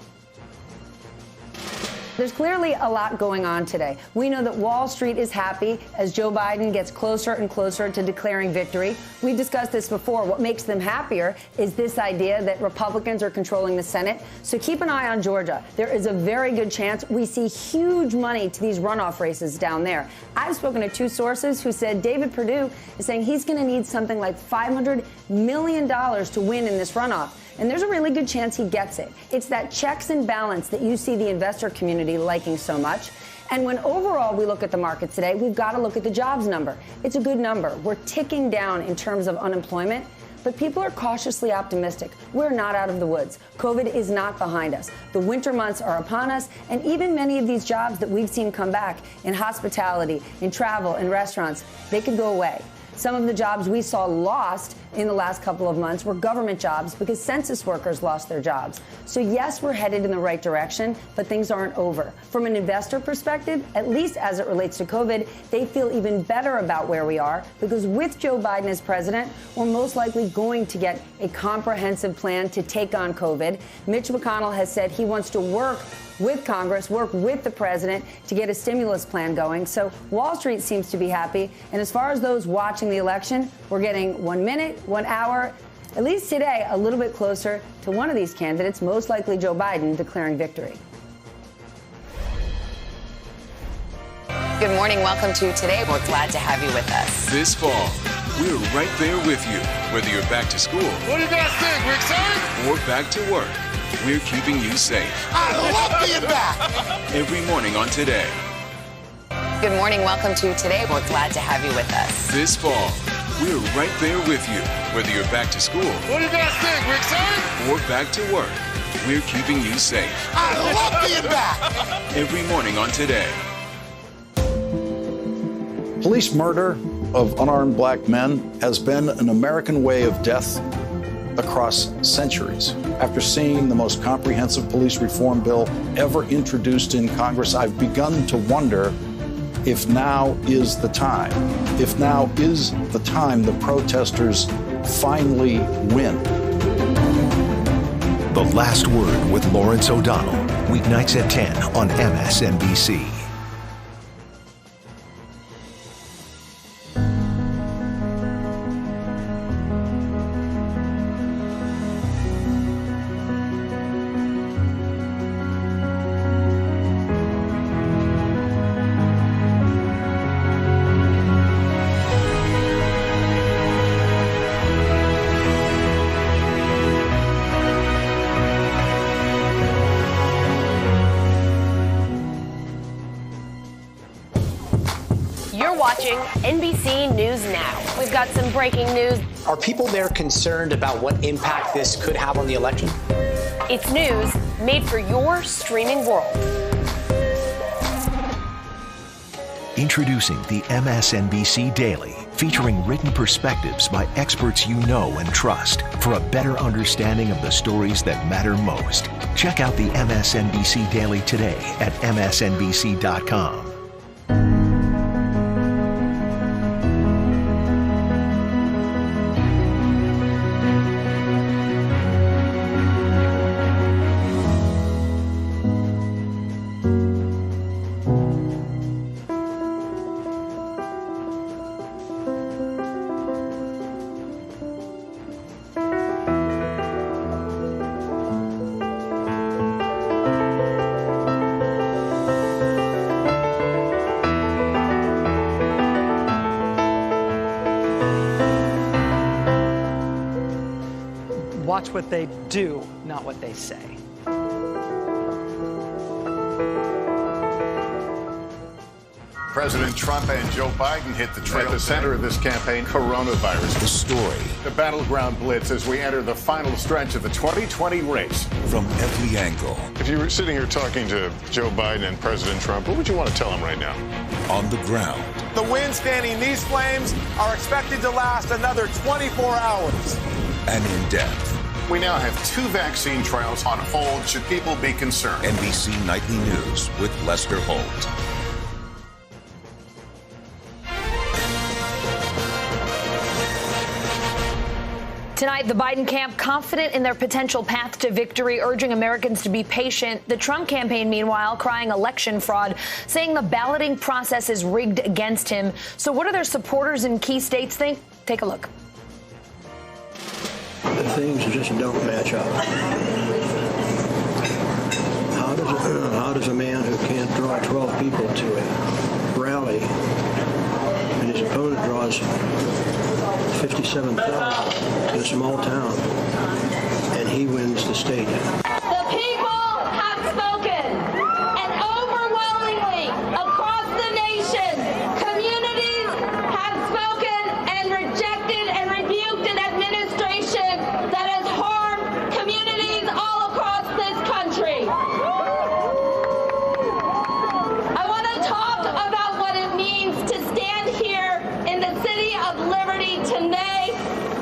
There's clearly a lot going on today. We know that Wall Street is happy as Joe Biden gets closer and closer to declaring victory. We've discussed this before. What makes them happier is this idea that Republicans are controlling the Senate. So keep an eye on Georgia. There is a very good chance we see huge money to these runoff races down there. I've spoken to two sources who said David Perdue is saying he's going to need something like $500 million to win in this runoff. And there's a really good chance he gets it. It's that checks and balance that you see the investor community liking so much. And when overall we look at the market today, we've got to look at the jobs number. It's a good number. We're ticking down in terms of unemployment, but people are cautiously optimistic. We're not out of the woods. COVID is not behind us. The winter months are upon us, and even many of these jobs that we've seen come back in hospitality, in travel, in restaurants, they could go away. Some of the jobs we saw lost in the last couple of months were government jobs because census workers lost their jobs. So yes, we're headed in the right direction, but things aren't over. From an investor perspective, at least as it relates to COVID, they feel even better about where we are because with Joe Biden as president, we're most likely going to get a comprehensive plan to take on COVID. Mitch McConnell has said he wants to work with Congress, work with the president to get a stimulus plan going. So Wall Street seems to be happy. And as far as those watching the election, we're getting 1 minute, 1 hour, at least today, a little bit closer to one of these candidates, most likely Joe Biden, declaring victory. Good morning. Welcome to Today. We're glad to have you with us. This fall, we're right there with you, whether you're back to school. What do you guys think? We're excited? Or back to work. We're keeping you safe. I love being back. Every morning on Today. Good morning. Welcome to Today. We're glad to have you with us. This fall, we're right there with you, whether you're back to school. What do you guys think? We're excited? Or back to work. We're keeping you safe. I love being back. Every morning on Today. Police murder of unarmed black men has been an American way of death across centuries. After seeing the most comprehensive police reform bill ever introduced in Congress, I've begun to wonder if now is the time. If now is the time the protesters finally win. The Last Word with Lawrence O'Donnell, weeknights at 10 on MSNBC. Watching NBC News Now. We've got some breaking news. Are people there concerned about what impact this could have on the election? It's news made for your streaming world. Introducing the MSNBC Daily, featuring written perspectives by experts you know and trust for a better understanding of the stories that matter most. Check out the MSNBC Daily today at msnbc.com. Watch what they do, not what they say. President Trump and Joe Biden hit the trail. At the center of this campaign, coronavirus. The story. The battleground blitz as we enter the final stretch of the 2020 race. From every angle. If you were sitting here talking to Joe Biden and President Trump, what would you want to tell them right now? On the ground. The winds fanning these flames are expected to last another 24 hours. And in depth. We now have 2 vaccine trials on hold. Should people be concerned? NBC Nightly News with Lester Holt. Tonight, the Biden camp confident in their potential path to victory, urging Americans to be patient. The Trump campaign, meanwhile, crying election fraud, saying the balloting process is rigged against him. So what do their supporters in key states think? Take a look. The things just don't match up. How does a man who can't draw 12 people to a rally and his opponent draws 57,000 in a small town and he wins the state? The people have spoken, and overwhelmingly across the nation, communities have spoken and rejected and rebuked an administration that has harmed communities all across this country. I want to talk about what it means to stand here in the city of Liberty today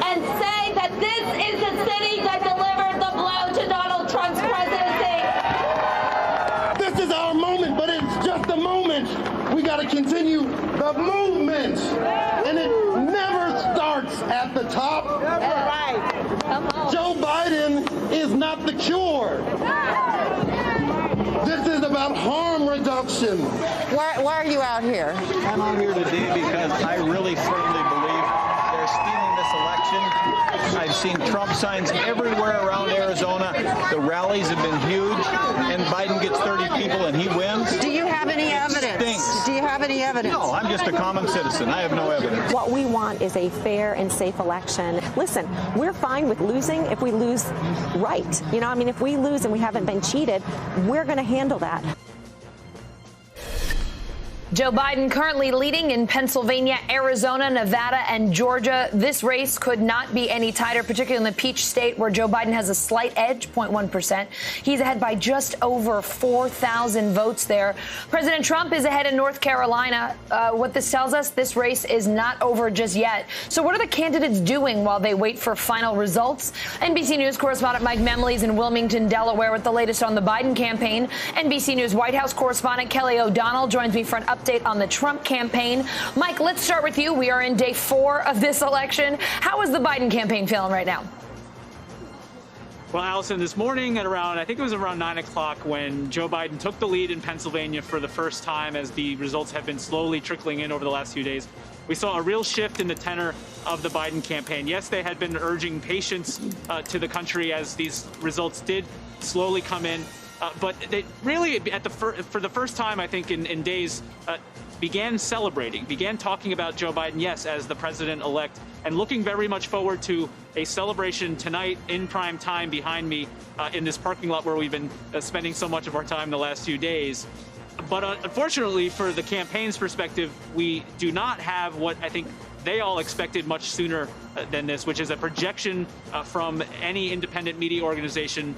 and say that this is the city that delivered the blow to Donald Trump's presidency. This is our moment, but it's just a moment. We got to continue the movement, and it never starts at the top. That's right. Come on. Joe Biden is not the cure. This is about harm reduction. Why are you out here? I'm out here today because I really firmly believe they're stealing this election. I've seen Trump signs everywhere around Arizona. The rallies have been huge, and Biden gets 30 people and he wins. Do you have any evidence? Stinks. Do you have any evidence? No, I'm just a common citizen. I have no evidence. What we want is a fair and safe election. Listen, we're fine with losing if we lose right. You know, I mean, if we lose and we haven't been cheated, we're going to handle that. Joe Biden currently leading in Pennsylvania, Arizona, Nevada, and Georgia. This race could not be any tighter, particularly in the Peach State, where Joe Biden has a slight edge, 0.1%. He's ahead by just over 4,000 votes there. President Trump is ahead in North Carolina. What this tells us, this race is not over just yet. So what are the candidates doing while they wait for final results? NBC News correspondent Mike Memley is in Wilmington, Delaware, with the latest on the Biden campaign. NBC News White House correspondent Kelly O'Donnell joins me for an update on the Trump campaign. Mike, let's start with you. We are in day 4 of this election. How is the Biden campaign feeling right now? Well, Allison, this morning at around, I think it was around 9 o'clock when Joe Biden took the lead in Pennsylvania for the first time as the results have been slowly trickling in over the last few days. We saw a real shift in the tenor of the Biden campaign. Yes, they had been urging patience to the country as these results did slowly come in. But they really, for the first time, I think, in days, began talking about Joe Biden, yes, as the president-elect, and looking very much forward to a celebration tonight in prime time behind me in this parking lot where we've been spending so much of our time the last few days. But unfortunately, for the campaign's perspective, we do not have what I think they all expected much sooner than this, which is a projection from any independent media organization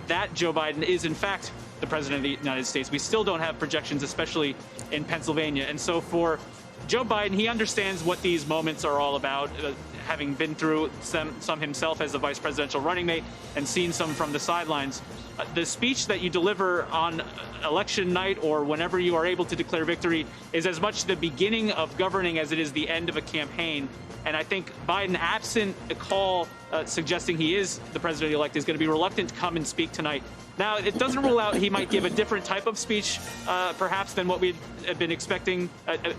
that Joe Biden is, in fact, the president of the United States. We still don't have projections, especially in Pennsylvania. And so for Joe Biden, he understands what these moments are all about, having been through some himself as a vice presidential running mate and seen some from the sidelines. The speech that you deliver on election night or whenever you are able to declare victory is as much the beginning of governing as it is the end of a campaign. And I think Biden, absent a call suggesting he is the president-elect, is going to be reluctant to come and speak tonight. Now, it doesn't rule out he might give a different type of speech, perhaps, than what we had been expecting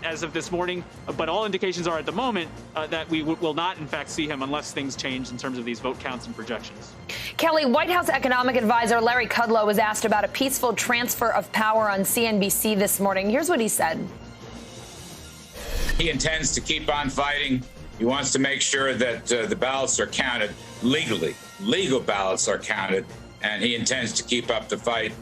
as of this morning. But all indications are at the moment that we will not, in fact, see him unless things change in terms of these vote counts and projections. Kelly, White House economic advisor Larry Kudlow was asked about a peaceful transfer of power on CNBC this morning. Here's what he said. He intends to keep on fighting. He wants to make sure that the ballots are counted legally. Legal ballots are counted. And he intends to keep up the fight.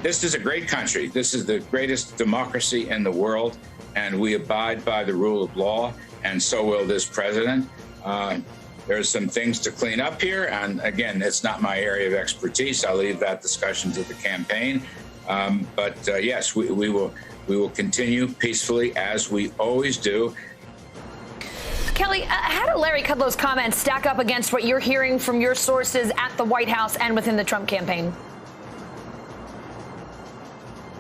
This is a great country. This is the greatest democracy in the world, and we abide by the rule of law, and so will this president. There's some things to clean up here, and again, it's not my area of expertise. I'll leave that discussion to the campaign. But yes, we will continue peacefully as we always do. Kelly, how do Larry Kudlow's comments stack up against what you're hearing from your sources at the White House and within the Trump campaign?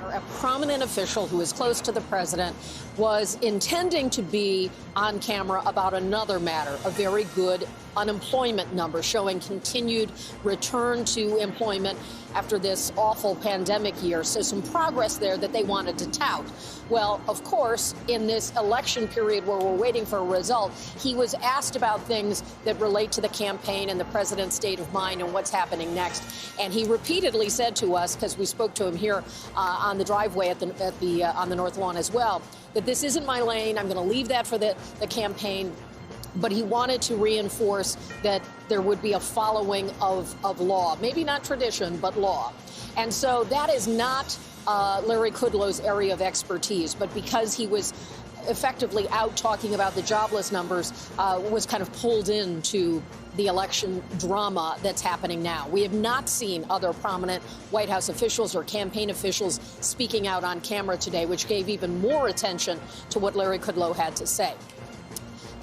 A prominent official who is close to the president was intending to be on camera about another matter, a very good unemployment number showing continued return to employment after this awful pandemic year. So some progress there that they wanted to tout. Well, of course, in this election period where we're waiting for a result, he was asked about things that relate to the campaign and the president's state of mind and what's happening next. And he repeatedly said to us, because we spoke to him here on the driveway on the North Lawn as well, that this isn't my lane. I'm going to leave that for the campaign. But he wanted to reinforce that there would be a following of law, maybe not tradition, but law. And so that is not Larry Kudlow's area of expertise. But because he was effectively out talking about the jobless numbers, was kind of pulled into the election drama that's happening now. We have not seen other prominent White House officials or campaign officials speaking out on camera today, which gave even more attention to what Larry Kudlow had to say.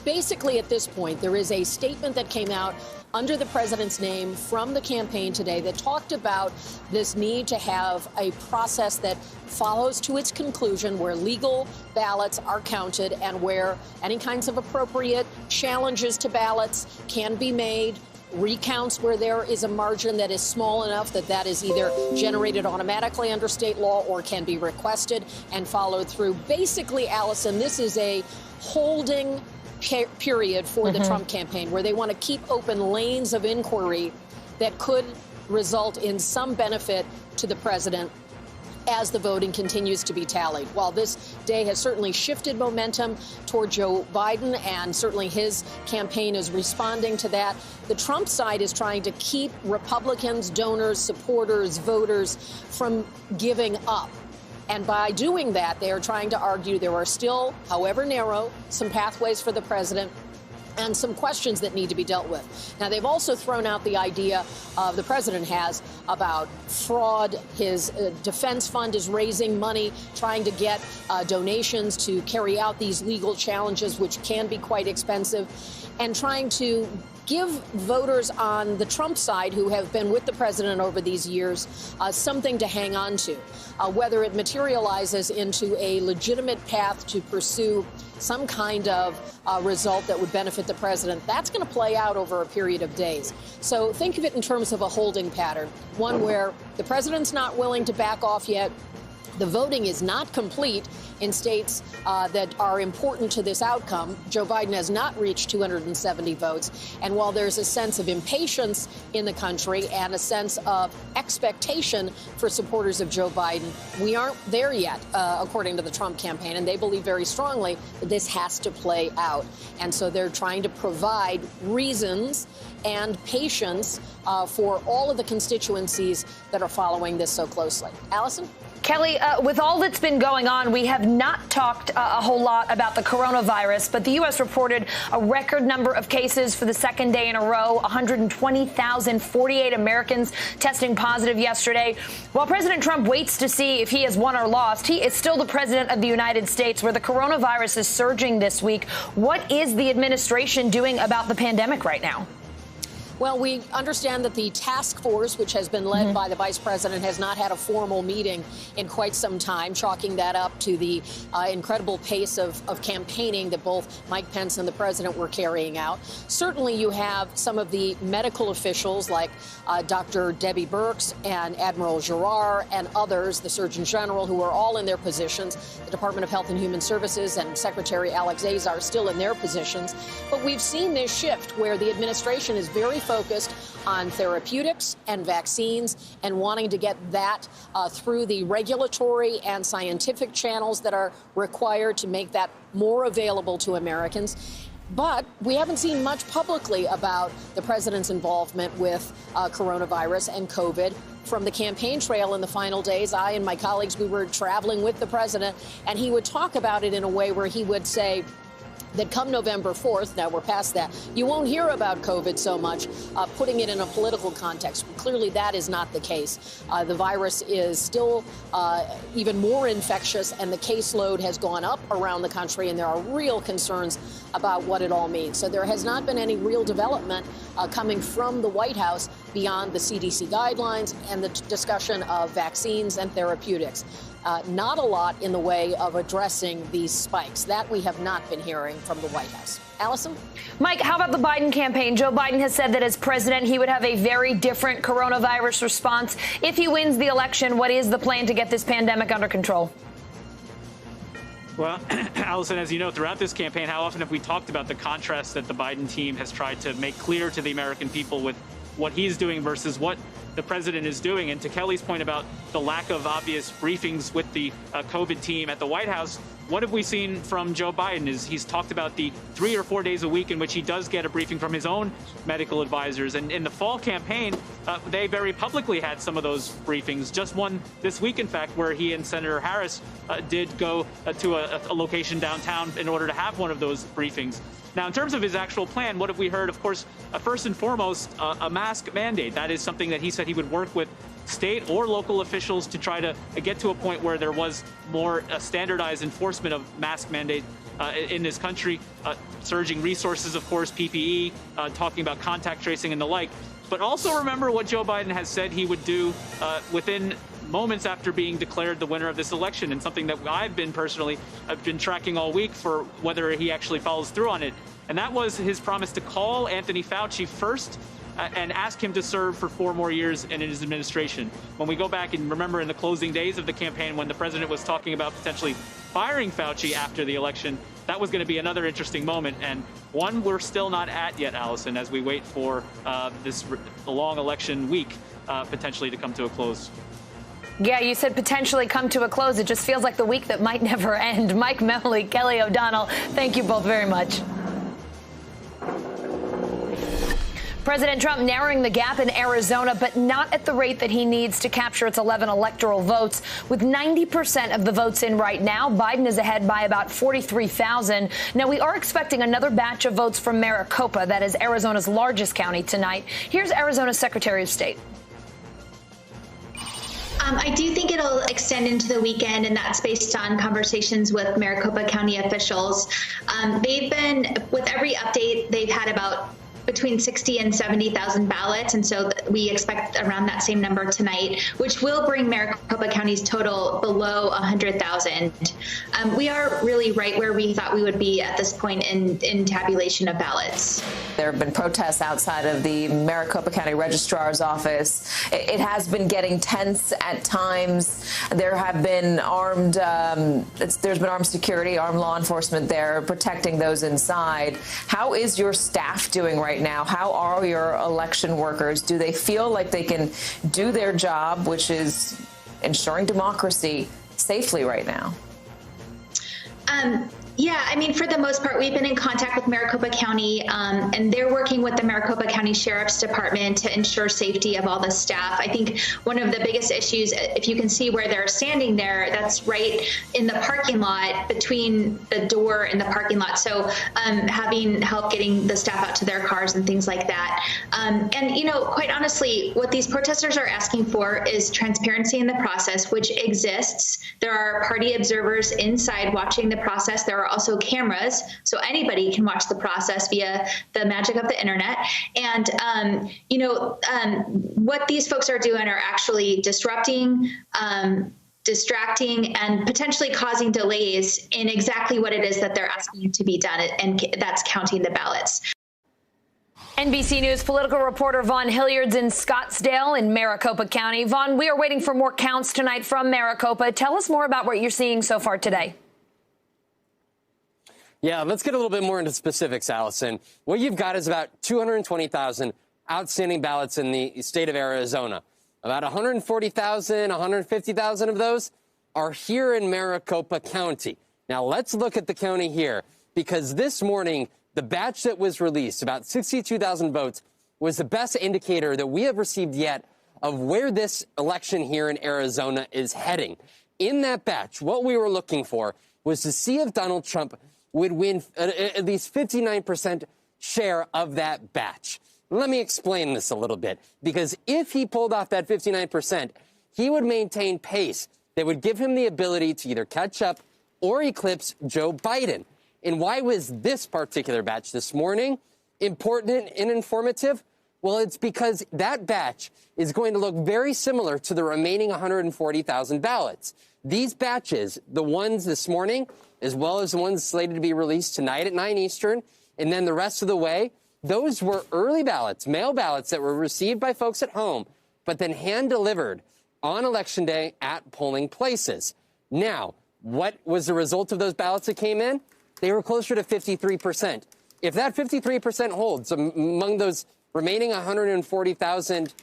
Basically, at this point, there is a statement that came out under the president's name from the campaign today that talked about this need to have a process that follows to its conclusion, where legal ballots are counted and where any kinds of appropriate challenges to ballots can be made, recounts where there is a margin that is small enough that that is either generated automatically under state law or can be requested and followed through. Basically, Allison, this is a holding period for the Trump campaign, where they want to keep open lanes of inquiry that could result in some benefit to the president as the voting continues to be tallied. While this day has certainly shifted momentum toward Joe Biden, and certainly his campaign is responding to that, the Trump side is trying to keep Republicans, donors, supporters, voters from giving up And by doing that, they are trying to argue there are still, however narrow, some pathways for the president and some questions that need to be dealt with. Now, they've also thrown out the idea the president has about fraud. His defense fund is raising money, trying to get donations to carry out these legal challenges, which can be quite expensive, and trying to give voters on the Trump side who have been with the president over these years something to hang on to, whether it materializes into a legitimate path to pursue some kind of result that would benefit the president. That's going to play out over a period of days. So think of it in terms of a holding pattern, one where the president's not willing to back off yet. The voting is not complete in states that are important to this outcome. Joe Biden has not reached 270 votes. And while there's a sense of impatience in the country and a sense of expectation for supporters of Joe Biden, we aren't there yet, according to the Trump campaign. And they believe very strongly that this has to play out. And so they're trying to provide reasons and patience for all of the constituencies that are following this so closely. Allison? Kelly, with all that's been going on, we have not talked a whole lot about the coronavirus, but the U.S. reported a record number of cases for the second day in a row, 120,048 Americans testing positive yesterday. While President Trump waits to see if he has won or lost, he is still the president of the United States, where the coronavirus is surging this week. What is the administration doing about the pandemic right now? Well, we understand that the task force, which has been led by the vice president, has not had a formal meeting in quite some time, chalking that up to the incredible pace of campaigning that both Mike Pence and the president were carrying out. Certainly, you have some of the medical officials like Dr. Debbie Birx and Admiral Giroir and others, the Surgeon General, who are all in their positions. The Department of Health and Human Services and Secretary Alex Azar are still in their positions. But we've seen this shift where the administration is very focused on therapeutics and vaccines and wanting to get that through the regulatory and scientific channels that are required to make that more available to Americans. But we haven't seen much publicly about the president's involvement with coronavirus and COVID. From the campaign trail in the final days, I and my colleagues, we were traveling with the president, and he would talk about it in a way where he would say that come November 4th, now we're past that, you won't hear about COVID so much, putting it in a political context. Clearly, that is not the case. The virus is still even more infectious, and the caseload has gone up around the country, and there are real concerns about what it all means. So there has not been any real development coming from the White House beyond the CDC guidelines and the discussion of vaccines and therapeutics. Not a lot in the way of addressing these spikes. That we have not been hearing from the White House. Allison? Mike, how about the Biden campaign? Joe Biden has said that as president, he would have a very different coronavirus response. If he wins the election, what is the plan to get this pandemic under control? Well, Allison, as you know, throughout this campaign, how often have we talked about the contrast that the Biden team has tried to make clear to the American people with what he's doing versus what the president is doing? And to Kelly's point about the lack of obvious briefings with the COVID team at the White House, what have we seen from Joe Biden? He's talked about the 3 or 4 days a week in which he does get a briefing from his own medical advisors. And in the fall campaign, they very publicly had some of those briefings. Just one this week, in fact, where he and Senator Harris did go to a location downtown in order to have one of those briefings. Now, in terms of his actual plan, what have we heard? Of course, first and foremost, a mask mandate. That is something that he said he would work with state or local officials to try to get to a point where there was more standardized enforcement of mask mandate in this country, surging resources, of course, PPE, talking about contact tracing and the like. But also remember what Joe Biden has said he would do within moments after being declared the winner of this election, and something that I've been tracking all week for whether he actually follows through on it. And that was his promise to call Anthony Fauci first and ask him to serve for 4 more years in his administration. When we go back and remember in the closing days of the campaign when the president was talking about potentially firing Fauci after the election, that was going to be another interesting moment, and one we're still not at yet, Allison, as we wait for this long election week potentially to come to a close. Yeah, you said potentially come to a close. It just feels like the week that might never end. Mike Memoli, Kelly O'Donnell, thank you both very much. President Trump narrowing the gap in Arizona, but not at the rate that he needs to capture its 11 electoral votes. With 90% of the votes in right now, Biden is ahead by about 43,000. Now, we are expecting another batch of votes from Maricopa, that is Arizona's largest county, tonight. Here's Arizona's Secretary of State. I do think it'll extend into the weekend, and that's based on conversations with Maricopa County officials. They've been, with every update, they've had about between 60 and 70,000 ballots, and so we expect around that same number tonight, which will bring Maricopa County's total below 100,000. We are really right where we thought we would be at this point in tabulation of ballots. There have been protests outside of the Maricopa County Registrar's office. It has been getting tense at times. There have been there's been armed security, armed law enforcement there protecting those inside. How is your staff doing right now? How are your election workers? Do they feel like they can do their job, which is ensuring democracy, safely right now? Yeah, I mean, for the most part, we've been in contact with Maricopa County, and they're working with the Maricopa County Sheriff's Department to ensure safety of all the staff. I think one of the biggest issues, if you can see where they're standing there, that's right in the parking lot, between the door and the parking lot. So having help getting the staff out to their cars and things like that. And, you know, quite honestly, what these protesters are asking for is transparency in the process, which exists. There are party observers inside watching the process. There are also cameras, so anybody can watch the process via the magic of the internet. And, what these folks are doing are actually disrupting, distracting, and potentially causing delays in exactly what it is that they're asking to be done, and that's counting the ballots. NBC News political reporter Vaughn Hilliard's in Scottsdale in Maricopa County. Vaughn, we are waiting for more counts tonight from Maricopa. Tell us more about what you're seeing so far today. Yeah, let's get a little bit more into specifics, Allison. What you've got is about 220,000 outstanding ballots in the state of Arizona. About 140,000, 150,000 of those are here in Maricopa County. Now, let's look at the county here, because this morning, the batch that was released, about 62,000 votes, was the best indicator that we have received yet of where this election here in Arizona is heading. In that batch, what we were looking for was to see if Donald Trump would win at least 59% share of that batch. Let me explain this a little bit, because if he pulled off that 59%, he would maintain pace that would give him the ability to either catch up or eclipse Joe Biden. And why was this particular batch this morning important and informative? Well, it's because that batch is going to look very similar to the remaining 140,000 ballots. These batches, the ones this morning, as well as the ones slated to be released tonight at 9 Eastern, and then the rest of the way, those were early ballots, mail ballots that were received by folks at home, but then hand-delivered on Election Day at polling places. Now, what was the result of those ballots that came in? They were closer to 53%. If that 53% holds among those remaining 140,000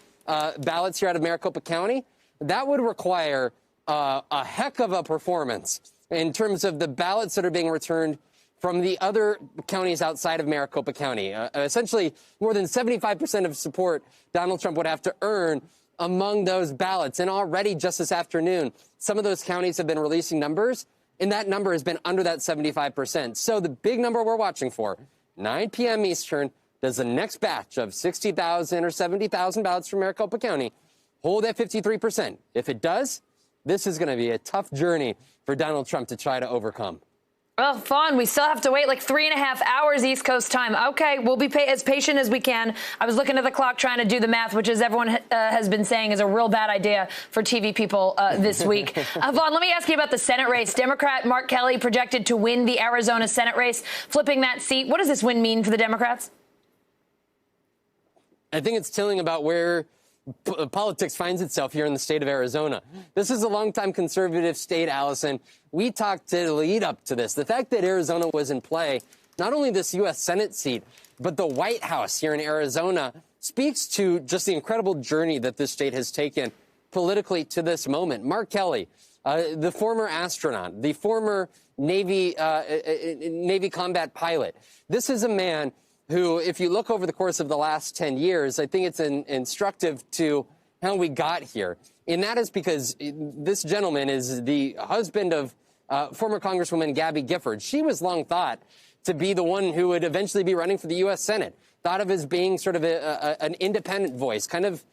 ballots here out of Maricopa County, that would require a heck of a performance in terms of the ballots that are being returned from the other counties outside of Maricopa County. Essentially, more than 75% of support Donald Trump would have to earn among those ballots. And already just this afternoon, some of those counties have been releasing numbers, and that number has been under that 75%. So the big number we're watching for, 9 p.m. Eastern, does the next batch of 60,000 or 70,000 ballots from Maricopa County hold at 53%? If it does, this is going to be a tough journey for Donald Trump to try to overcome. Well, Vaughn, we still have to wait like 3.5 hours East Coast time. Okay, we'll be as patient as we can. I was looking at the clock trying to do the math, which, as everyone has been saying, is a real bad idea for TV people this week. Vaughn, let me ask you about the Senate race. Democrat Mark Kelly projected to win the Arizona Senate race, flipping that seat. What does this win mean for the Democrats? I think it's telling about where politics finds itself here in the state of Arizona. This is a longtime conservative state, Allison. We talked to the lead up to this. The fact that Arizona was in play, not only this U.S. Senate seat, but the White House here in Arizona, speaks to just the incredible journey that this state has taken politically to this moment. Mark Kelly, the former astronaut, the former Navy combat pilot. This is a man who, if you look over the course of the last 10 years, I think it's instructive to how we got here. And that is because this gentleman is the husband of former Congresswoman Gabby Gifford. She was long thought to be the one who would eventually be running for the U.S. Senate, thought of as being sort of an independent voice, kind of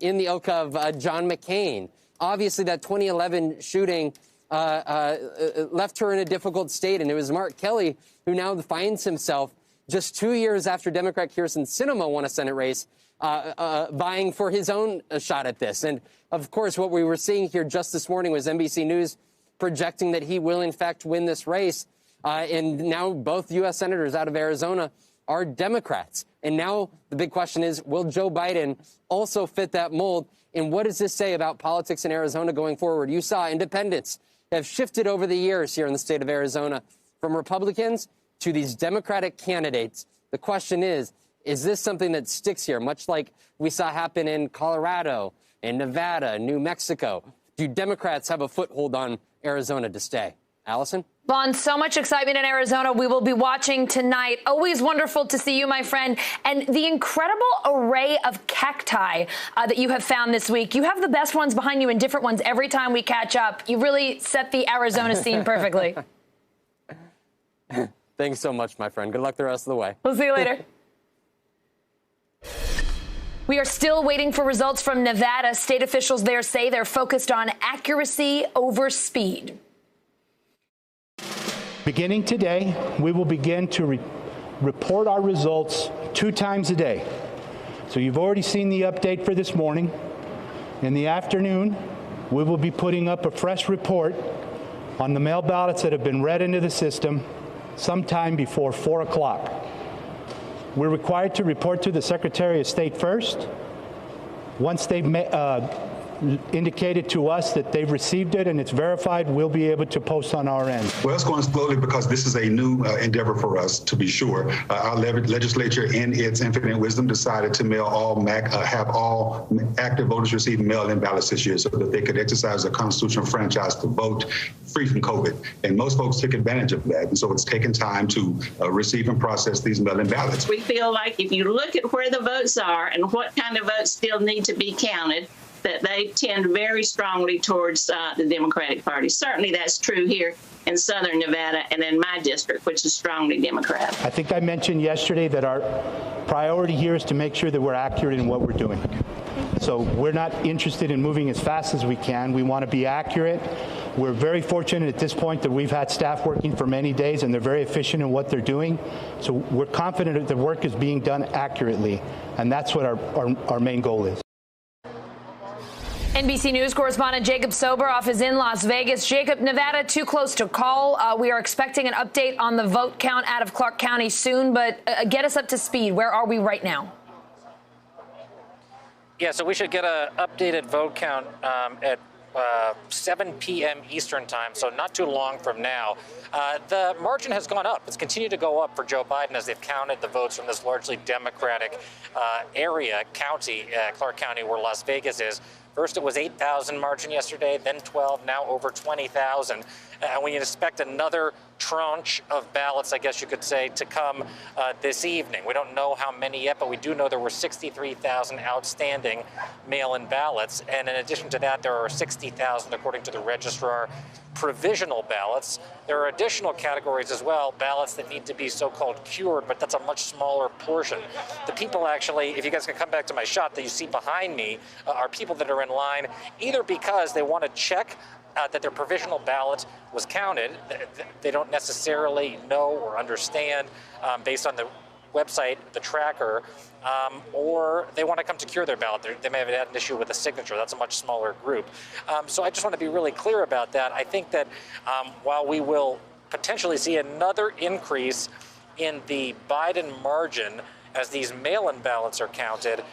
in the ilk of John McCain. Obviously, that 2011 shooting left her in a difficult state, and it was Mark Kelly who now finds himself just 2 years after Democrat Kyrsten Sinema won a Senate race, vying for his own shot at this. And, of course, what we were seeing here just this morning was NBC News projecting that he will, in fact, win this race. And now both U.S. senators out of Arizona are Democrats. And now the big question is, will Joe Biden also fit that mold? And what does this say about politics in Arizona going forward? You saw independents have shifted over the years here in the state of Arizona from Republicans to these Democratic candidates. The question is this something that sticks here, much like we saw happen in Colorado, in Nevada, New Mexico? Do Democrats have a foothold on Arizona to stay? Allison? Vaughn, so much excitement in Arizona. We will be watching tonight. Always wonderful to see you, my friend. And the incredible array of cacti that you have found this week. You have the best ones behind you and different ones every time we catch up. You really set the Arizona scene perfectly. Thanks so much, my friend. Good luck the rest of the way. We'll see you later. We are still waiting for results from Nevada. State officials there say they're focused on accuracy over speed. Beginning today, we will begin to report our results 2 times a day. So you've already seen the update for this morning. In the afternoon, we will be putting up a fresh report on the mail ballots that have been read into the system sometime before 4 o'clock. We're required to report to the Secretary of State first. Once they've indicated to us that they've received it and it's verified, we'll be able to post on our end. Well, it's going slowly because this is a new endeavor for us, to be sure. Our legislature, in its infinite wisdom, decided to have all active voters receive mail-in ballots this year so that they could exercise their constitutional franchise to vote free from COVID. And most folks took advantage of that. And so it's taken time to receive and process these mail-in ballots. We feel like if you look at where the votes are and what kind of votes still need to be counted, that they tend very strongly towards the Democratic Party. Certainly that's true here in southern Nevada and in my district, which is strongly Democrat. I think I mentioned yesterday that our priority here is to make sure that we're accurate in what we're doing. So we're not interested in moving as fast as we can. We want to be accurate. We're very fortunate at this point that we've had staff working for many days and they're very efficient in what they're doing. So we're confident that the work is being done accurately. And that's what our main goal is. NBC News correspondent Jacob Soboroff is in Las Vegas. Jacob, Nevada too close to call. We are expecting an update on the vote count out of Clark County soon, but get us up to speed. Where are we right now? Yeah, so we should get an updated vote count at 7 p.m. Eastern time, so not too long from now. The margin has gone up. It's continued to go up for Joe Biden as they've counted the votes from this largely Democratic county, Clark County, where Las Vegas is. First, it was 8,000 margin yesterday, then 12, now over 20,000. And we expect another tranche of ballots, I guess you could say, to come this evening. We don't know how many yet, but we do know there were 63,000 outstanding mail-in ballots. And in addition to that, there are 60,000, according to the registrar, provisional ballots. There are additional categories as well, ballots that need to be so-called cured, but that's a much smaller portion. The people actually, if you guys can come back to my shot that you see behind me, are people that are in line either because they want to check that their provisional ballot was counted. They don't necessarily know or understand based on the website, the tracker, or they want to come to cure their ballot. They may have had an issue with a signature. That's a much smaller group. So I just want to be really clear about that. I think that while we will potentially see another increase in the Biden margin as these mail-in ballots are counted,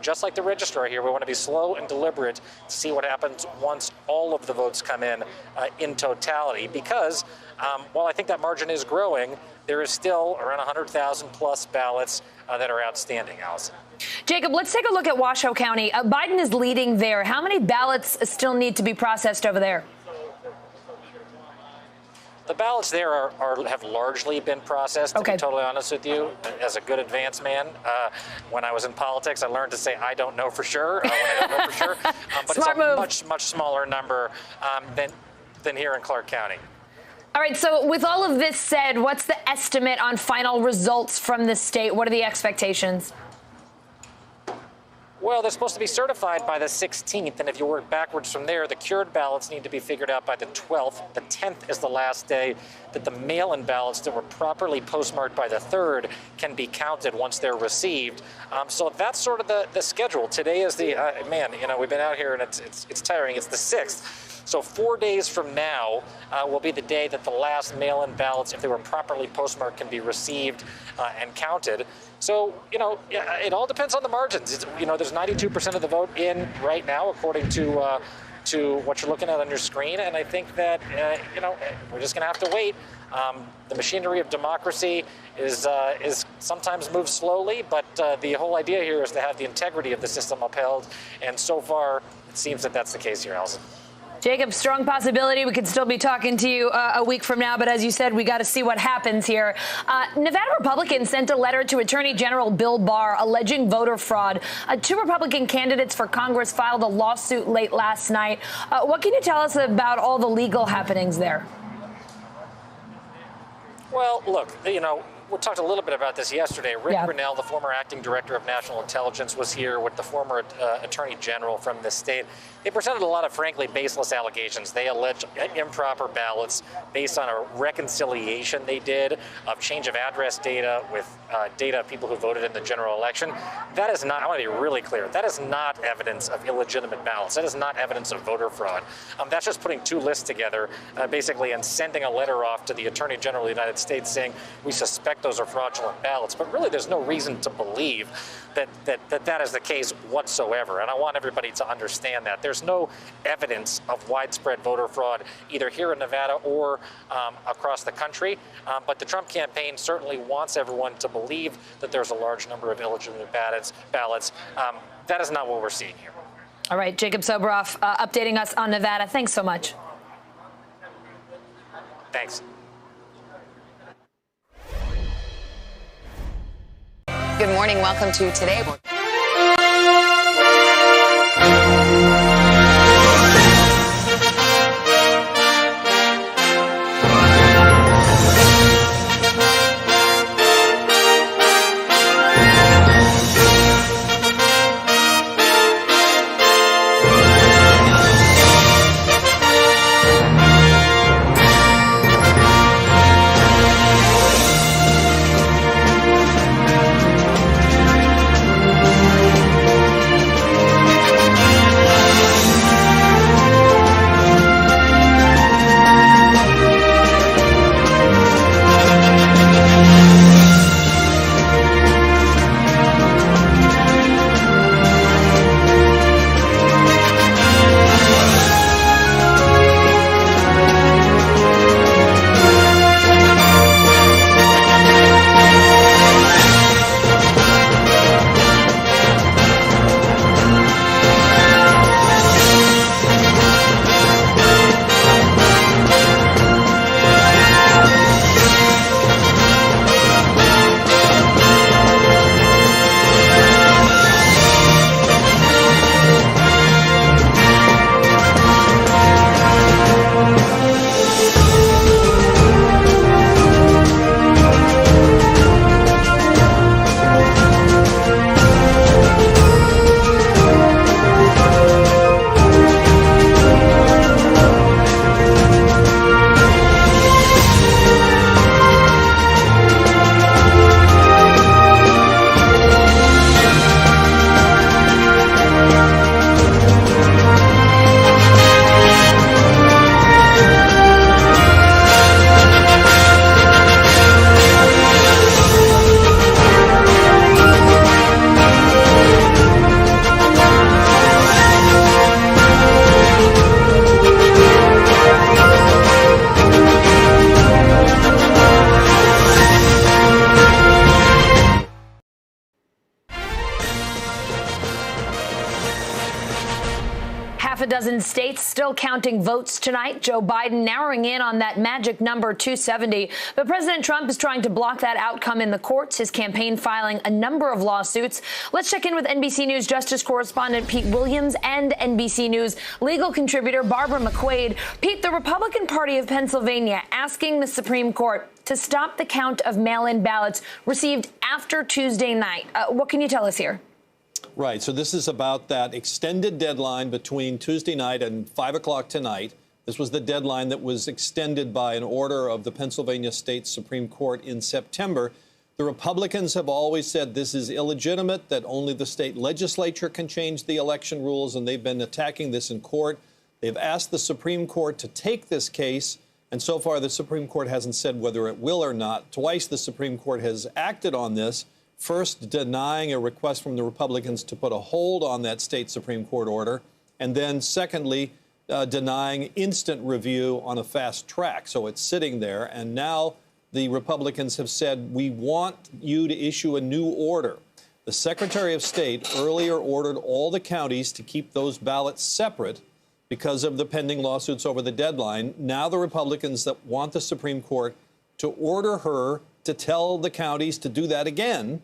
just like the registrar here, we want to be slow and deliberate to see what happens once all of the votes come in totality. Because while I think that margin is growing, there is still around 100,000 plus ballots that are outstanding, Allison. Jacob, let's take a look at Washoe County. Biden is leading there. How many ballots still need to be processed over there? The ballots there have largely been processed, to be totally honest with you. As a good advance man, when I was in politics, I learned to say I don't know for sure when I don't know for sure. But it's a much smaller number than here in Clark County. All right, so with all of this said, what's the estimate on final results from the state? What are the expectations? Well, they're supposed to be certified by the 16th, and if you work backwards from there, the cured ballots need to be figured out by the 12th. The 10th is the last day that the mail-in ballots that were properly postmarked by the 3rd can be counted once they're received. So that's sort of the schedule. Today is the, we've been out here and it's tiring. It's the 6th. So 4 days from now will be the day that the last mail-in ballots, if they were properly postmarked, can be received and counted. So, it all depends on the margins. There's 92% of the vote in right now, according to what you're looking at on your screen. And I think that, we're just going to have to wait. The machinery of democracy is sometimes moves slowly, but the whole idea here is to have the integrity of the system upheld. And so far, it seems that that's the case here, Allison. Jacob, strong possibility we could still be talking to you a week from now, but as you said, we got to see what happens here. Nevada Republicans sent a letter to Attorney General Bill Barr alleging voter fraud. 2 Republican candidates for Congress filed a lawsuit late last night. What can you tell us about all the legal happenings there? Well, look, we talked a little bit about this yesterday. Rick Grinnell, the former acting director of national intelligence, was here with the former attorney general from the state. They presented a lot of, frankly, baseless allegations. They allege improper ballots based on a reconciliation they did of change of address data with data of people who voted in the general election. That is not, I want to be really clear, that is not evidence of illegitimate ballots. That is not evidence of voter fraud. That's just putting 2 lists together, basically, and sending a letter off to the Attorney General of the United States saying, we suspect those are fraudulent ballots. But really, there's no reason to believe that is the case whatsoever. And I want everybody to understand that. There's no evidence of widespread voter fraud, either here in Nevada or across the country. But the Trump campaign certainly wants everyone to believe that there's a large number of illegitimate ballots. That is not what we're seeing here. All right, Jacob Soboroff updating us on Nevada. Thanks so much. Thanks. Good morning. Welcome to Today. half a dozen states still counting votes tonight. Joe Biden narrowing in on that magic number 270. But President Trump is trying to block that outcome in the courts, his campaign filing a number of lawsuits. Let's check in with NBC News Justice correspondent Pete Williams and NBC News legal contributor Barbara McQuaid. Pete, the Republican Party of Pennsylvania asking the Supreme Court to stop the count of mail-in ballots received after Tuesday night. What can you tell us here? Right. So this is about that extended deadline between Tuesday night and 5 o'clock tonight. This was the deadline that was extended by an order of the Pennsylvania State Supreme Court in September. The Republicans have always said this is illegitimate, that only the state legislature can change the election rules, and they've been attacking this in court. They've asked the Supreme Court to take this case, and so far the Supreme Court hasn't said whether it will or not. Twice the Supreme Court has acted on this. First, denying a request from the Republicans to put a hold on that state Supreme Court order, and then secondly, denying instant review on a fast track. So it's sitting there, and now the Republicans have said, we want you to issue a new order. The Secretary of State earlier ordered all the counties to keep those ballots separate because of the pending lawsuits over the deadline. Now the Republicans that want the Supreme Court to order her to tell the counties to do that again,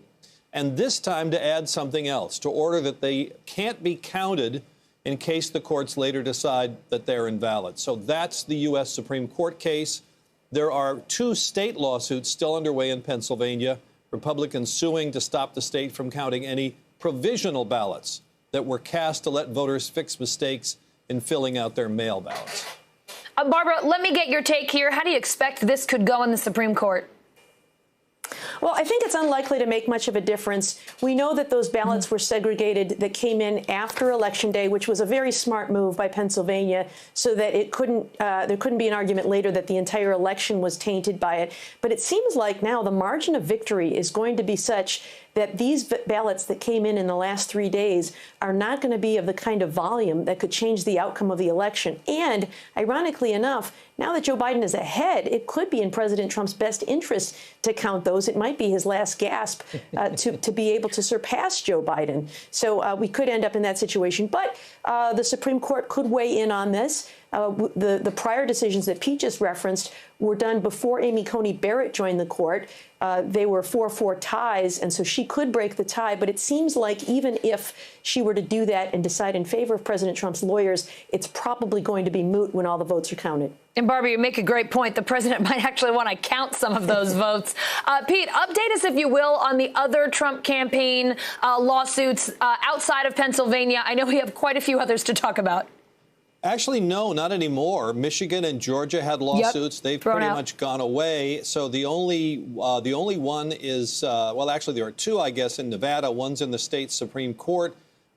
and this time to add something else, to order that they can't be counted in case the courts later decide that they're invalid. So that's the U.S. Supreme Court case. There are 2 state lawsuits still underway in Pennsylvania, Republicans suing to stop the state from counting any provisional ballots that were cast to let voters fix mistakes in filling out their mail ballots. Barbara, let me get your take here. How do you expect this could go in the Supreme Court? Well, I think it's unlikely to make much of a difference. We know that those ballots were segregated that came in after Election Day, which was a very smart move by Pennsylvania, so that it couldn't there couldn't be an argument later that the entire election was tainted by it. But it seems like now the margin of victory is going to be such that these ballots that came in the last 3 days are not going to be of the kind of volume that could change the outcome of the election. And ironically enough, now that Joe Biden is ahead, it could be in President Trump's best interest to count those. It might be his last gasp to be able to surpass Joe Biden. So we could end up in that situation. But the Supreme Court could weigh in on this. The prior decisions that Pete just referenced were done before Amy Coney Barrett joined the court. They were 4-4 ties, and so she could break the tie. But it seems like even if she were to do that and decide in favor of President Trump's lawyers, it's probably going to be moot when all the votes are counted. And Barbara, you make a great point. The president might actually want to count some of those votes. Pete, update us, if you will, on the other Trump campaign lawsuits outside of Pennsylvania. I know we have quite a few others to talk about. Actually, no, not anymore. Michigan and Georgia had lawsuits. Yep. They've pretty much gone away. So the only one is, well, actually, there are 2, I guess, in Nevada. One's in the state Supreme Court.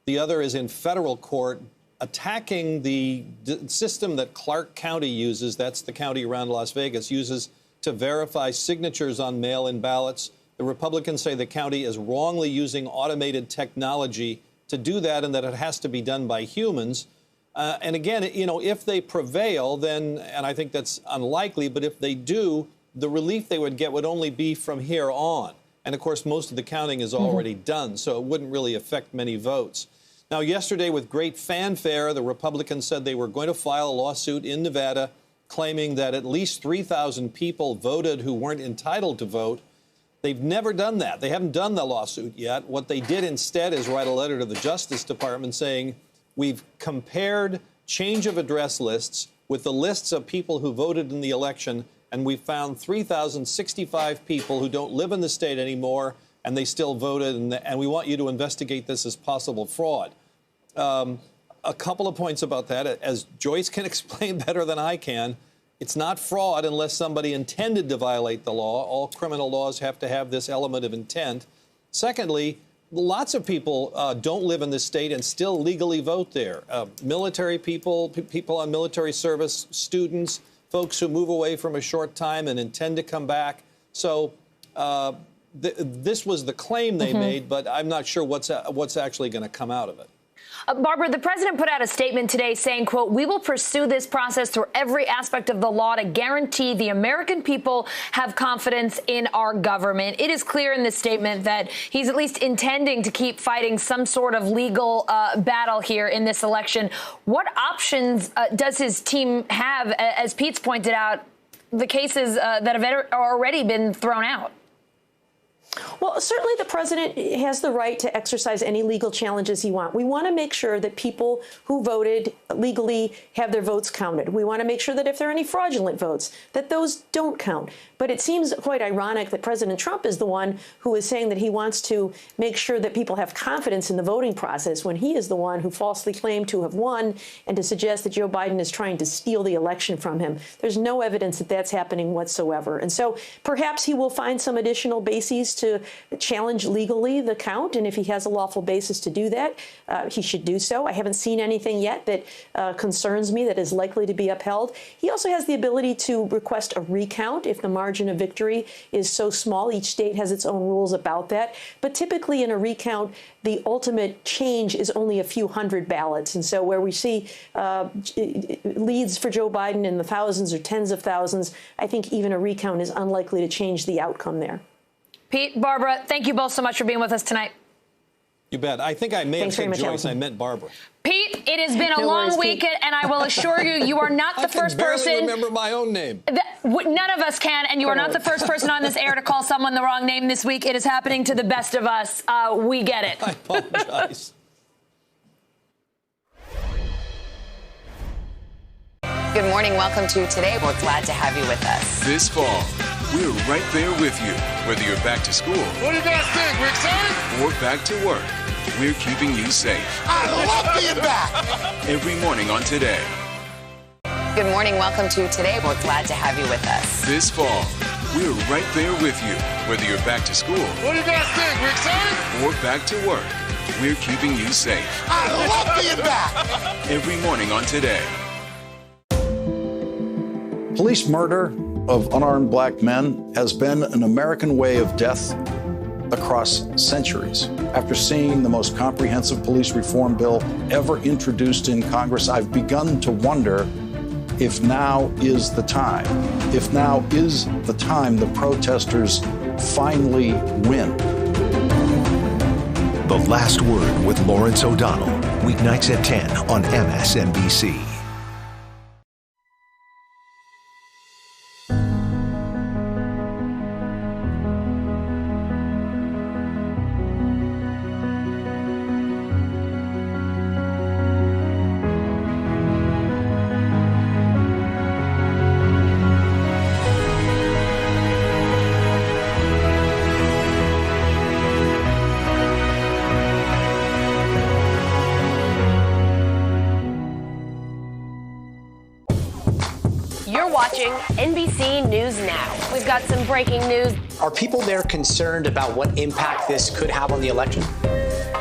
The other is in federal court, attacking the system that Clark County uses. That's the county around Las Vegas, uses to verify signatures on mail-in ballots. The Republicans say the county is wrongly using automated technology to do that, and that it has to be done by humans. And again, you know, if they prevail, then, and I think that's unlikely, but if they do, the relief they would get would only be from here on. And of course, most of the counting is already done, so it wouldn't really affect many votes. Now, yesterday, with great fanfare, the Republicans said they were going to file a lawsuit in Nevada claiming that at least 3,000 people voted who weren't entitled to vote. They've never done that. They haven't done the lawsuit yet. What they did instead is write a letter to the Justice Department saying, we've compared change of address lists with the lists of people who voted in the election, and we found 3,065 people who don't live in the state anymore, and they still voted, and we want you to investigate this as possible fraud. A couple of points about that. As Joyce can explain better than I can, it's not fraud unless somebody intended to violate the law. All criminal laws have to have this element of intent. Secondly, lots of people don't live in the state and still legally vote there. Military people, people on military service, students, folks who move away from a short time and intend to come back. So this was the claim they made, but I'm not sure what's actually going to come out of it. Barbara, the president put out a statement today saying, quote, "We will pursue this process through every aspect of the law to guarantee the American people have confidence in our government." It is clear in this statement that he's at least intending to keep fighting some sort of legal battle here in this election. What options does his team have? As Pete's pointed out, the cases that have already been thrown out. Well, certainly the president has the right to exercise any legal challenges he wants. We want to make sure that people who voted legally have their votes counted. We want to make sure that if there are any fraudulent votes, that those don't count. But it seems quite ironic that President Trump is the one who is saying that he wants to make sure that people have confidence in the voting process when he is the one who falsely claimed to have won and to suggest that Joe Biden is trying to steal the election from him. There's no evidence that that's happening whatsoever. And so perhaps he will find some additional bases to challenge legally the count. And if he has a lawful basis to do that, he should do so. I haven't seen anything yet that concerns me that is likely to be upheld. He also has the ability to request a recount if the margin of victory is so small. Each state has its own rules about that. But typically in a recount, the ultimate change is only a few hundred ballots. And so where we see leads for Joe Biden in the thousands or tens of thousands, I think even a recount is unlikely to change the outcome there. Pete, Barbara, thank you both so much for being with us tonight. You bet. I think I may have said Joyce. I meant Barbara. Pete, it has been a long week, and I will assure you, you are not the first person. I can barely remember my own name. None of us can, and you are not the first person on this air to call someone the wrong name this week. It is happening to the best of us. We get it. I apologize. Good morning. Welcome to Today. We're glad to have you with us. This fall, we're right there with you. Whether you're back to school. What do you guys think? We're excited? Or back to work. We're keeping you safe. I love being back. Every morning on Today. Good morning. Welcome to Today. We're glad to have you with us. This fall, we're right there with you. Whether you're back to school. What do you guys think? We're excited? Or back to work. We're keeping you safe. I love being back. Every morning on Today. Police murder of unarmed black men has been an American way of death across centuries. After seeing the most comprehensive police reform bill ever introduced in Congress, I've begun to wonder if now is the time. If now is the time the protesters finally win. The Last Word with Lawrence O'Donnell, weeknights at 10 on MSNBC. NBC News Now. We've got some breaking news. Are people there concerned about what impact this could have on the election?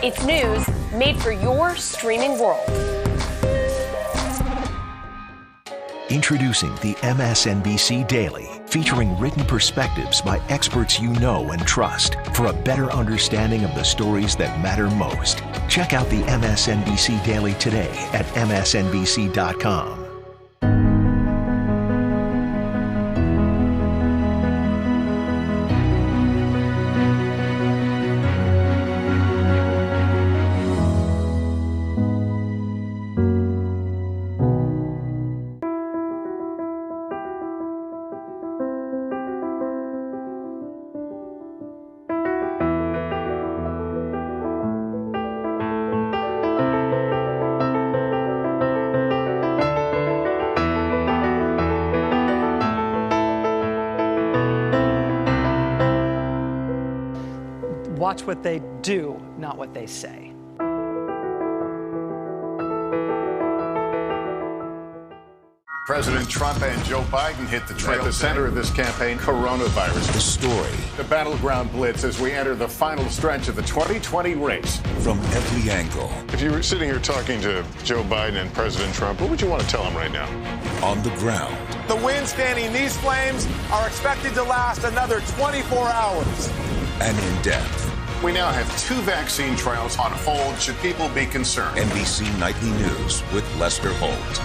It's news made for your streaming world. Introducing the MSNBC Daily, featuring written perspectives by experts you know and trust for a better understanding of the stories that matter most. Check out the MSNBC Daily today at msnbc.com. Watch what they do, not what they say. President Trump and Joe Biden hit the trail. At the center of this campaign, coronavirus. The story. The battleground blitz as we enter the final stretch of the 2020 race. From every angle. If you were sitting here talking to Joe Biden and President Trump, what would you want to tell them right now? On the ground. The winds fanning these flames are expected to last another 24 hours. And in depth. We now have 2 vaccine trials on hold. Should people be concerned? NBC Nightly News with Lester Holt.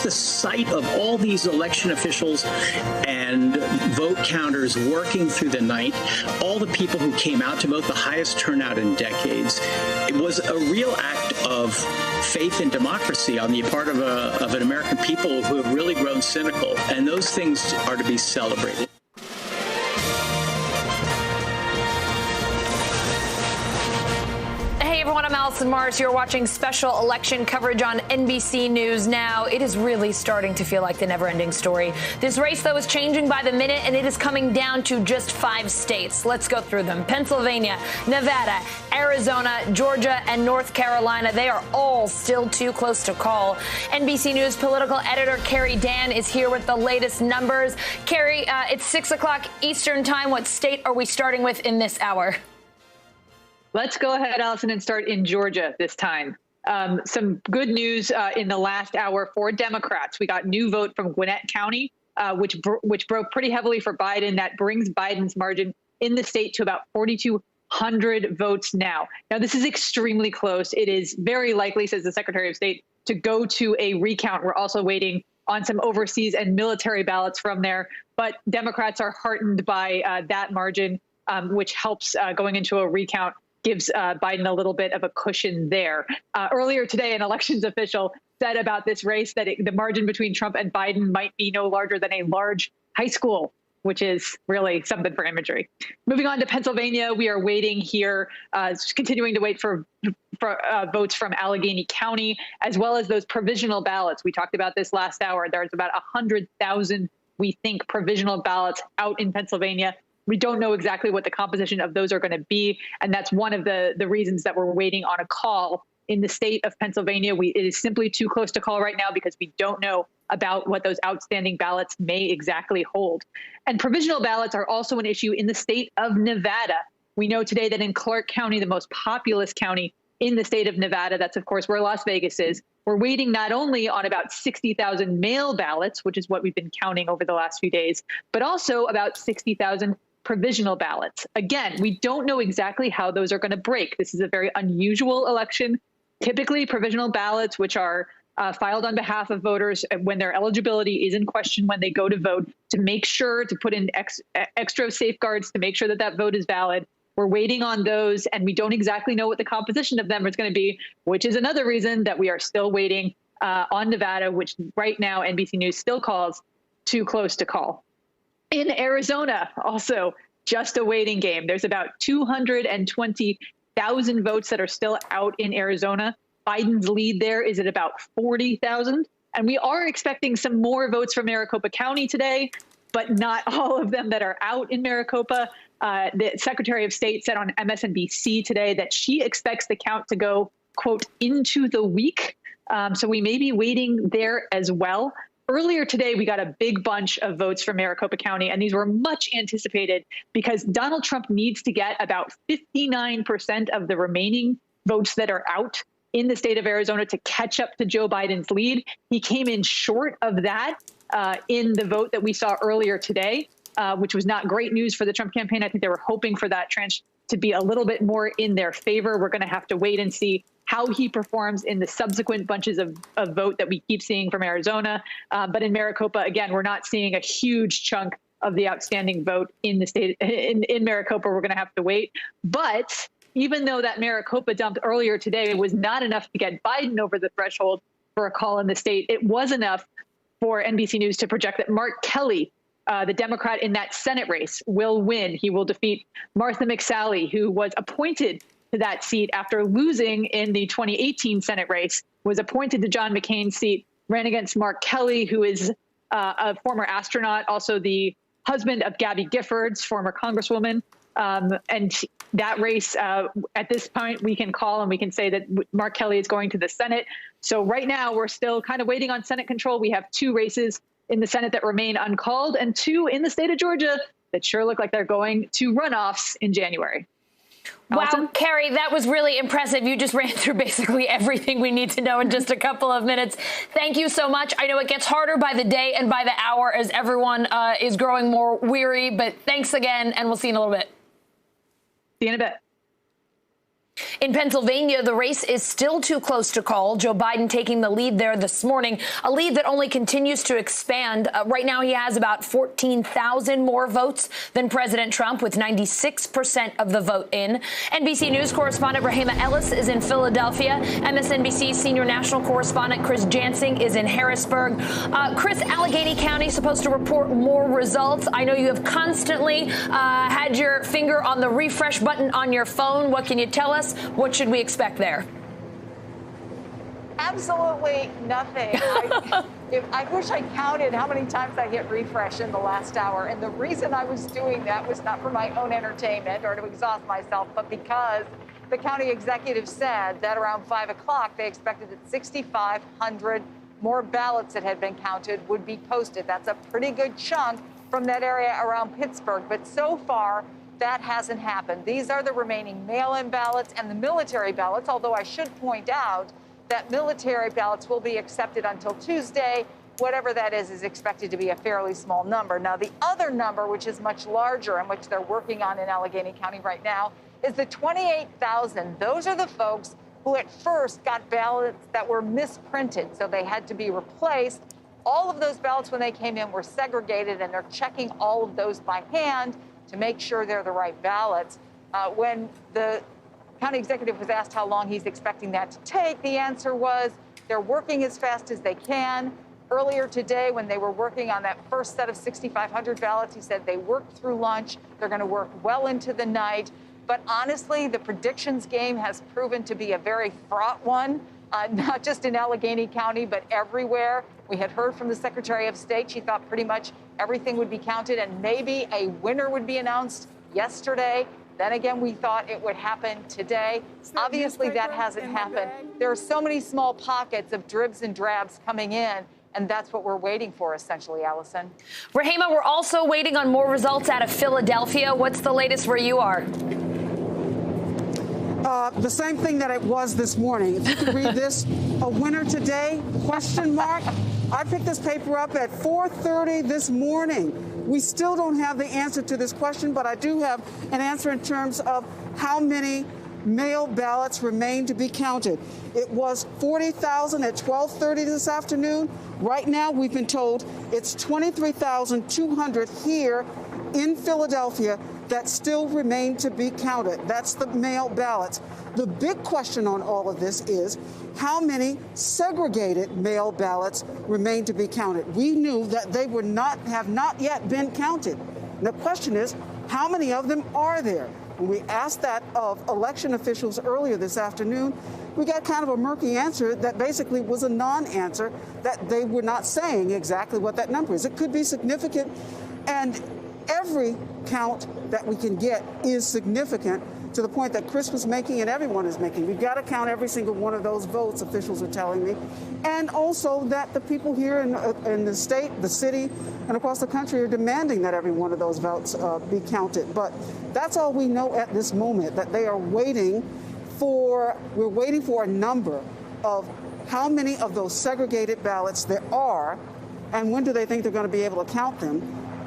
The sight of all these election officials and vote counters working through the night, all the people who came out to vote, the highest turnout in decades, it was a real act of faith in democracy on the part of an American people who have really grown cynical, and those things are to be celebrated. Hey everyone, I'm Allison Morris. You're watching special election coverage on NBC News Now. It is really starting to feel like the never-ending story. This race, though, is changing by the minute, and it is coming down to just 5 states. Let's go through them. Pennsylvania, Nevada, Arizona, Georgia, and North Carolina. They are all still too close to call. NBC News political editor Carrie Dan is here with the latest numbers. Carrie, it's 6 o'clock Eastern time. What state are we starting with in this hour? Let's go ahead, Allison, and start in Georgia this time. Some good news in the last hour for Democrats. We got new vote from Gwinnett County, which broke pretty heavily for Biden. That brings Biden's margin in the state to about 4,200 votes now. Now, this is extremely close. It is very likely, says the Secretary of State, to go to a recount. We're also waiting on some overseas and military ballots from there. But Democrats are heartened by that margin, which helps going into a recount. Gives Biden a little bit of a cushion there. Earlier today, an elections official said about this race that the margin between Trump and Biden might be no larger than a large high school, which is really something for imagery. Moving on to Pennsylvania, we are waiting here, continuing to wait for votes from Allegheny County, as well as those provisional ballots. We talked about this last hour. There's about 100,000, we think, provisional ballots out in Pennsylvania. We don't know exactly what the composition of those are going to be, and that's one of the reasons that we're waiting on a call in the state of Pennsylvania. It is simply too close to call right now because we don't know about what those outstanding ballots may exactly hold. And provisional ballots are also an issue in the state of Nevada. We know today that in Clark County, the most populous county in the state of Nevada, that's, of course, where Las Vegas is, we're waiting not only on about 60,000 mail ballots, which is what we've been counting over the last few days, but also about 60,000 provisional ballots. Again, we don't know exactly how those are going to break. This is a very unusual election. Typically, provisional ballots, which are filed on behalf of voters when their eligibility is in question when they go to vote, to make sure to put in extra safeguards to make sure that that vote is valid. We're waiting on those, and we don't exactly know what the composition of them is going to be, which is another reason that we are still waiting on Nevada, which right now NBC News still calls too close to call. In Arizona, also just a waiting game. There's about 220,000 votes that are still out in Arizona. Biden's lead there is at about 40,000. And we are expecting some more votes from Maricopa County today, but not all of them that are out in Maricopa. The Secretary of State said on MSNBC today that she expects the count to go, quote, into the week. So we may be waiting there as well. Earlier today, we got a big bunch of votes from Maricopa County, and these were much anticipated because Donald Trump needs to get about 59% of the remaining votes that are out in the state of Arizona to catch up to Joe Biden's lead. He came in short of that in the vote that we saw earlier today, which was not great news for the Trump campaign. I think they were hoping for that tranche to be a little bit more in their favor. We're going to have to wait and see how he performs in the subsequent bunches of vote that we keep seeing from Arizona. But in Maricopa, again, we're not seeing a huge chunk of the outstanding vote in the state. In Maricopa, we're going to have to wait. But even though that Maricopa dump earlier today was not enough to get Biden over the threshold for a call in the state, it was enough for NBC News to project that Mark Kelly, the Democrat in that Senate race, will win. He will defeat Martha McSally, who was appointed to that seat after losing in the 2018 Senate race, was appointed to John McCain's seat, ran against Mark Kelly, who is a former astronaut, also the husband of Gabby Giffords, former Congresswoman. And that race, at this point, we can call and we can say that Mark Kelly is going to the Senate. So right now, we're still kind of waiting on Senate control. We have 2 races in the Senate that remain uncalled and 2 in the state of Georgia that sure look like they're going to runoffs in January. Wow, Carrie, that was really impressive. You just ran through basically everything we need to know in just a couple of minutes. Thank you so much. I know it gets harder by the day and by the hour as everyone is growing more weary, but thanks again, and we'll see you in a little bit. See you in a bit. In Pennsylvania, the race is still too close to call. Joe Biden taking the lead there this morning, a lead that only continues to expand. Right now, he has about 14,000 more votes than President Trump, with 96% of the vote in. NBC News correspondent Rahima Ellis is in Philadelphia. MSNBC senior national correspondent Chris Jansing is in Harrisburg. Chris, Allegheny County is supposed to report more results. I know you have constantly had your finger on the refresh button on your phone. What can you tell us? What should we expect there? Absolutely nothing. I wish I counted how many times I hit refresh in the last hour. And the reason I was doing that was not for my own entertainment or to exhaust myself, but because the county executive said that around 5 o'clock, they expected that 6,500 more ballots that had been counted would be posted. That's a pretty good chunk from that area around Pittsburgh. But so far, that hasn't happened. These are the remaining mail-in ballots and the military ballots, although I should point out that military ballots will be accepted until Tuesday. Whatever that is expected to be a fairly small number. Now, the other number, which is much larger and which they're working on in Allegheny County right now, is the 28,000. Those are the folks who at first got ballots that were misprinted, so they had to be replaced. All of those ballots when they came in were segregated, and they're checking all of those by hand to make sure they're the right ballots. When the county executive was asked how long he's expecting that to take, the answer was they're working as fast as they can. Earlier today, when they were working on that first set of 6,500 ballots, he said they worked through lunch. They're going to work well into the night. But honestly, the predictions game has proven to be a very fraught one, not just in Allegheny County, but everywhere. We had heard from the Secretary of State. She thought pretty much everything would be counted and maybe a winner would be announced yesterday. Then again, we thought it would happen today. Obviously, that hasn't happened. There are so many small pockets of dribs and drabs coming in, and that's what we're waiting for, essentially, Allison. Rahima, we're also waiting on more results out of Philadelphia. What's the latest where you are? The same thing that it was this morning. If you could read this, a winner today, question mark. I picked this paper up at 4:30 this morning. We still don't have the answer to this question, but I do have an answer in terms of how many mail ballots remain to be counted. It was 40,000 at 12:30 this afternoon. Right now, we've been told it's 23,200 here in Philadelphia that still remain to be counted. That's the mail ballots. The big question on all of this is how many segregated mail ballots remain to be counted. We knew that they have not yet been counted. And the question is, how many of them are there? When we asked that of election officials earlier this afternoon, we got kind of a murky answer that basically was a non-answer, that they were not saying exactly what that number is. It could be significant, and every count that we can get is significant, to the point that Chris was making and everyone is making. We've got to count every single one of those votes, officials are telling me. And also that the people here in the state, the city, and across the country are demanding that every one of those votes be counted. But that's all we know at this moment, that they are waiting for, we're waiting for a number of how many of those segregated ballots there are, and when do they think they're going to be able to count them.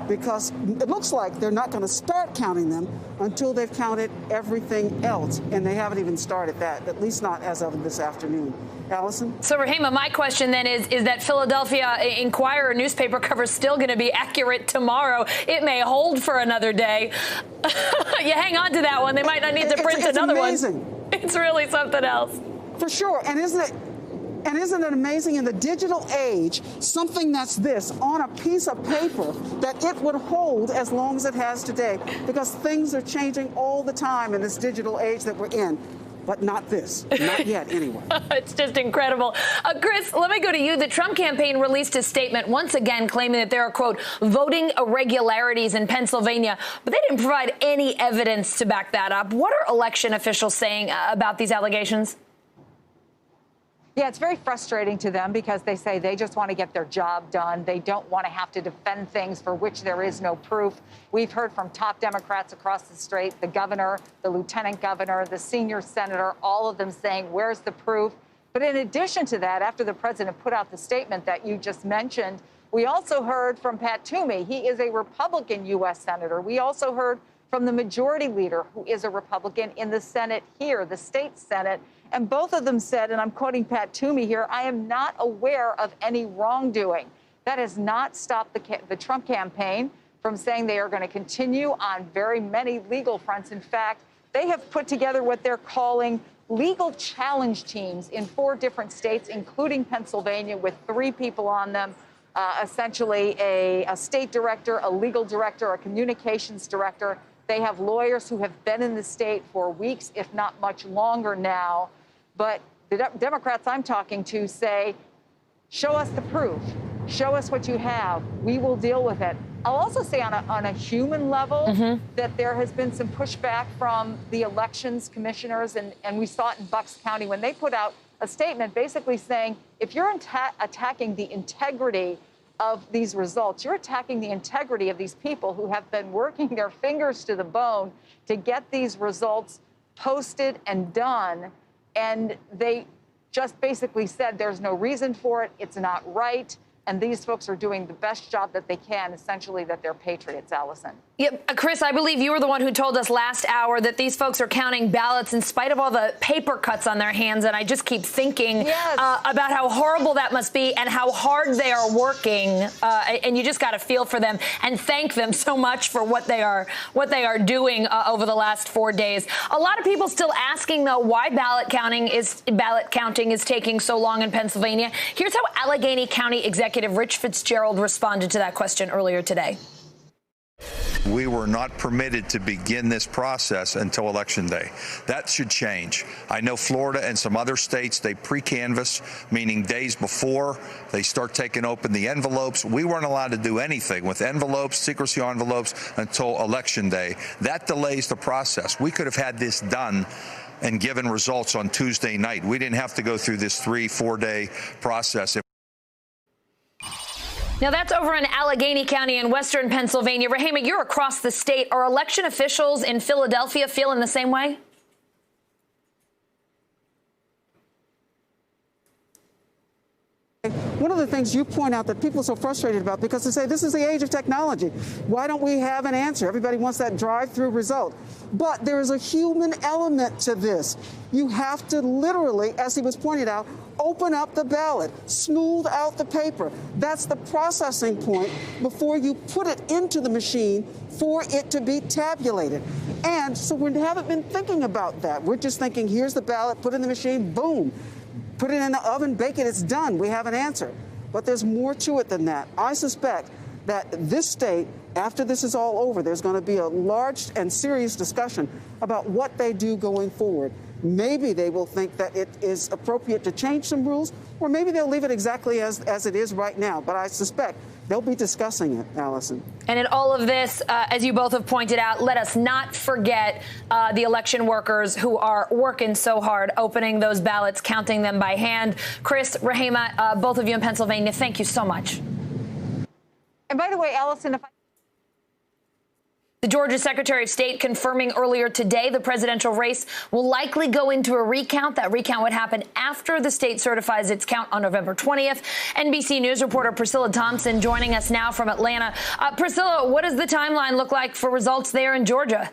because it looks like they're not going to start counting them until they've counted everything else. And they haven't even started that, at least not as of this afternoon. Allison? So, Rahima, my question then is that Philadelphia Inquirer newspaper cover is still going to be accurate tomorrow? It may hold for another day. You hang on to that one. They might not need to print another amazing. one. It's really something else. For sure. And isn't it amazing in the digital age, something that's this on a piece of paper, that it would hold as long as it has today, because things are changing all the time in this digital age that we're in. But not this. Not yet, anyway. It's just incredible. Chris, let me go to you. The Trump campaign released a statement once again claiming that there are, quote, voting irregularities in Pennsylvania, but they didn't provide any evidence to back that up. What are election officials saying about these allegations? Yeah, it's very frustrating to them because they say they just want to get their job done. They don't want to have to defend things for which there is no proof. We've heard from top Democrats across the state, the governor, the lieutenant governor, the senior senator, all of them saying, where's the proof? But in addition to that, after the president put out the statement that you just mentioned, we also heard from Pat Toomey. He is a Republican U.S. senator. We also heard from the majority leader, who is a Republican in the Senate here, the state Senate. And both of them said, and I'm quoting Pat Toomey here, I am not aware of any wrongdoing. That has not stopped the Trump campaign from saying they are going to continue on very many legal fronts. In fact, they have put together what they're calling legal challenge teams in 4 different states, including Pennsylvania, with 3 people on them, essentially a state director, a legal director, a communications director. They have lawyers who have been in the state for weeks, if not much longer now. But the Democrats I'm talking to say, show us the proof. Show us what you have. We will deal with it. I'll also say on a human level that there has been some pushback from the elections commissioners, and we saw it in Bucks County when they put out a statement basically saying, if you're attacking the integrity of these results, you're attacking the integrity of these people who have been working their fingers to the bone to get these results posted and done. And they just basically said there's no reason for it. It's not right. And these folks are doing the best job that they can, essentially, that they're patriots, Allison. Yep. Chris, I believe you were the one who told us last hour that these folks are counting ballots in spite of all the paper cuts on their hands. And I just keep thinking about how horrible that must be and how hard they are working. And you just got to feel for them and thank them so much for what they are doing over the last 4 days. A lot of people still asking, though, why ballot counting is taking so long in Pennsylvania. Here's how Allegheny County Executive Rich Fitzgerald responded to that question earlier today. We were not permitted to begin this process until Election Day. That should change. I know Florida and some other states, they pre-canvass, meaning days before they start taking open the envelopes. We weren't allowed to do anything with envelopes, secrecy envelopes, until Election Day. That delays the process. We could have had this done and given results on Tuesday night. We didn't have to go through this 3-4 day process. Now, that's over in Allegheny County in western Pennsylvania. Rahima, you're across the state. Are election officials in Philadelphia feeling the same way? One of the things you point out that people are so frustrated about, because they say this is the age of technology. Why don't we have an answer? Everybody wants that drive-through result. But there is a human element to this. You have to literally, as he was pointed out, open up the ballot, smooth out the paper. That's the processing point before you put it into the machine for it to be tabulated. And so we haven't been thinking about that. We're just thinking, here's the ballot, put it in the machine, boom. Put it in the oven, bake it, it's done. We have an answer. But there's more to it than that. I suspect that this state, after this is all over, there's going to be a large and serious discussion about what they do going forward. Maybe they will think that it is appropriate to change some rules, or maybe they'll leave it exactly as it is right now. But I suspect they'll be discussing it, Allison. And in all of this, as you both have pointed out, let us not forget the election workers who are working so hard, opening those ballots, counting them by hand. Chris, Rahima, both of you in Pennsylvania, thank you so much. And by the way, Allison, if I The Georgia Secretary of State confirming earlier today the presidential race will likely go into a recount. That recount would happen after the state certifies its count on November 20th. NBC News reporter Priscilla Thompson joining us now from Atlanta. Priscilla, what does the timeline look like for results there in Georgia?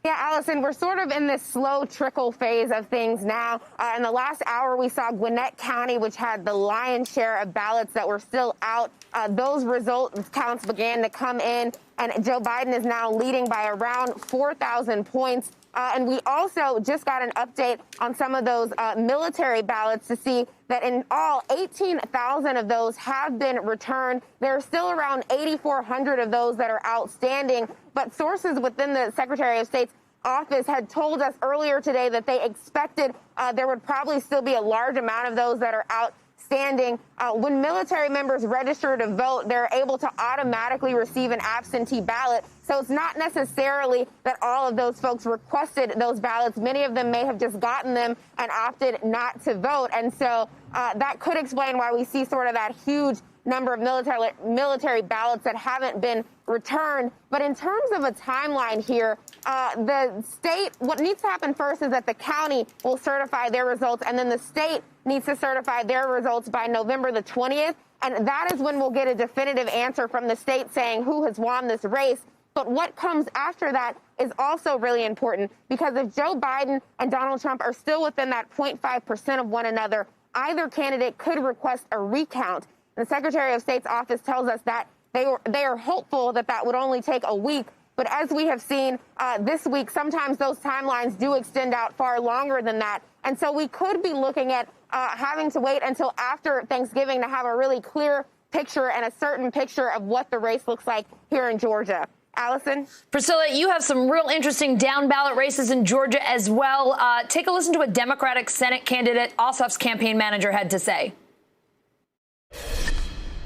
Yeah, Allison, we're sort of in this slow trickle phase of things now. In the last hour, we saw Gwinnett County, which had the lion's share of ballots that were still out. Those result counts began to come in, and Joe Biden is now leading by around 4,000 points. And we also just got an update on some of those military ballots to see that in all, 18,000 of those have been returned. There are still around 8,400 of those that are outstanding. But sources within the Secretary of State's office had told us earlier today that they expected there would probably still be a large amount of those that are outstanding. When military members register to vote, they're able to automatically receive an absentee ballot. So it's not necessarily that all of those folks requested those ballots. Many of them may have just gotten them and opted not to vote. And so that could explain why we see sort of that huge number of military ballots that haven't been returned. But in terms of a timeline here, the state, what needs to happen first is that the county will certify their results, and then the state needs to certify their results by November the 20th. And that is when we'll get a definitive answer from the state saying who has won this race. But what comes after that is also really important, because if Joe Biden and Donald Trump are still within that 0.5% of one another, either candidate could request a recount. The Secretary of State's office tells us that they are hopeful that that would only take a week. But as we have seen this week, sometimes those timelines do extend out far longer than that. And so we could be looking at having to wait until after Thanksgiving to have a really clear picture and a certain picture of what the race looks like here in Georgia. Allison? Priscilla, you have some real interesting down ballot races in Georgia as well. Take a listen to what Democratic Senate candidate Ossoff's campaign manager had to say.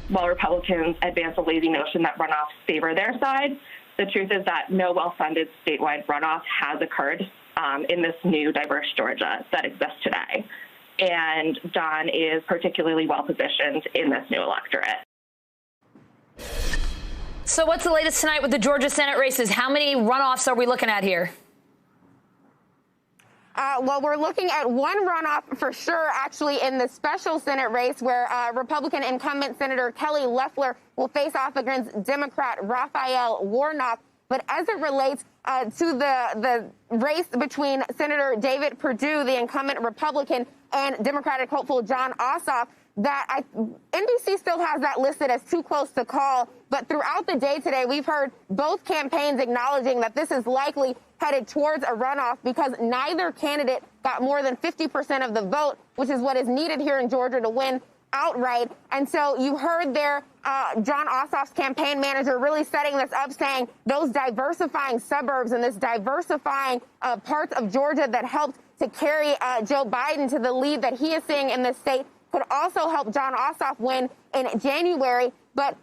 While Republicans advance a lazy notion that runoffs favor their side, the truth is that no well-funded statewide runoff has occurred in this new diverse Georgia that exists today. And Don is particularly well-positioned in this new electorate. So what's the latest tonight with the Georgia Senate races? How many runoffs are we looking at here? Well, we're looking at one runoff for sure, actually, in the special Senate race where Republican incumbent Senator Kelly Loeffler will face off against Democrat Raphael Warnock. But as it relates to the race between Senator David Perdue, the incumbent Republican, and Democratic hopeful Jon Ossoff, that NBC still has that listed as too close to call. But throughout the day today, we've heard both campaigns acknowledging that this is likely headed towards a runoff because neither candidate got more than 50% of the vote, which is what is needed here in Georgia to win outright. And so you heard there Jon Ossoff's campaign manager really setting this up, saying those diversifying suburbs and this diversifying parts of Georgia that helped to carry Joe Biden to the lead that he is seeing in this state could also help Jon Ossoff win in January. But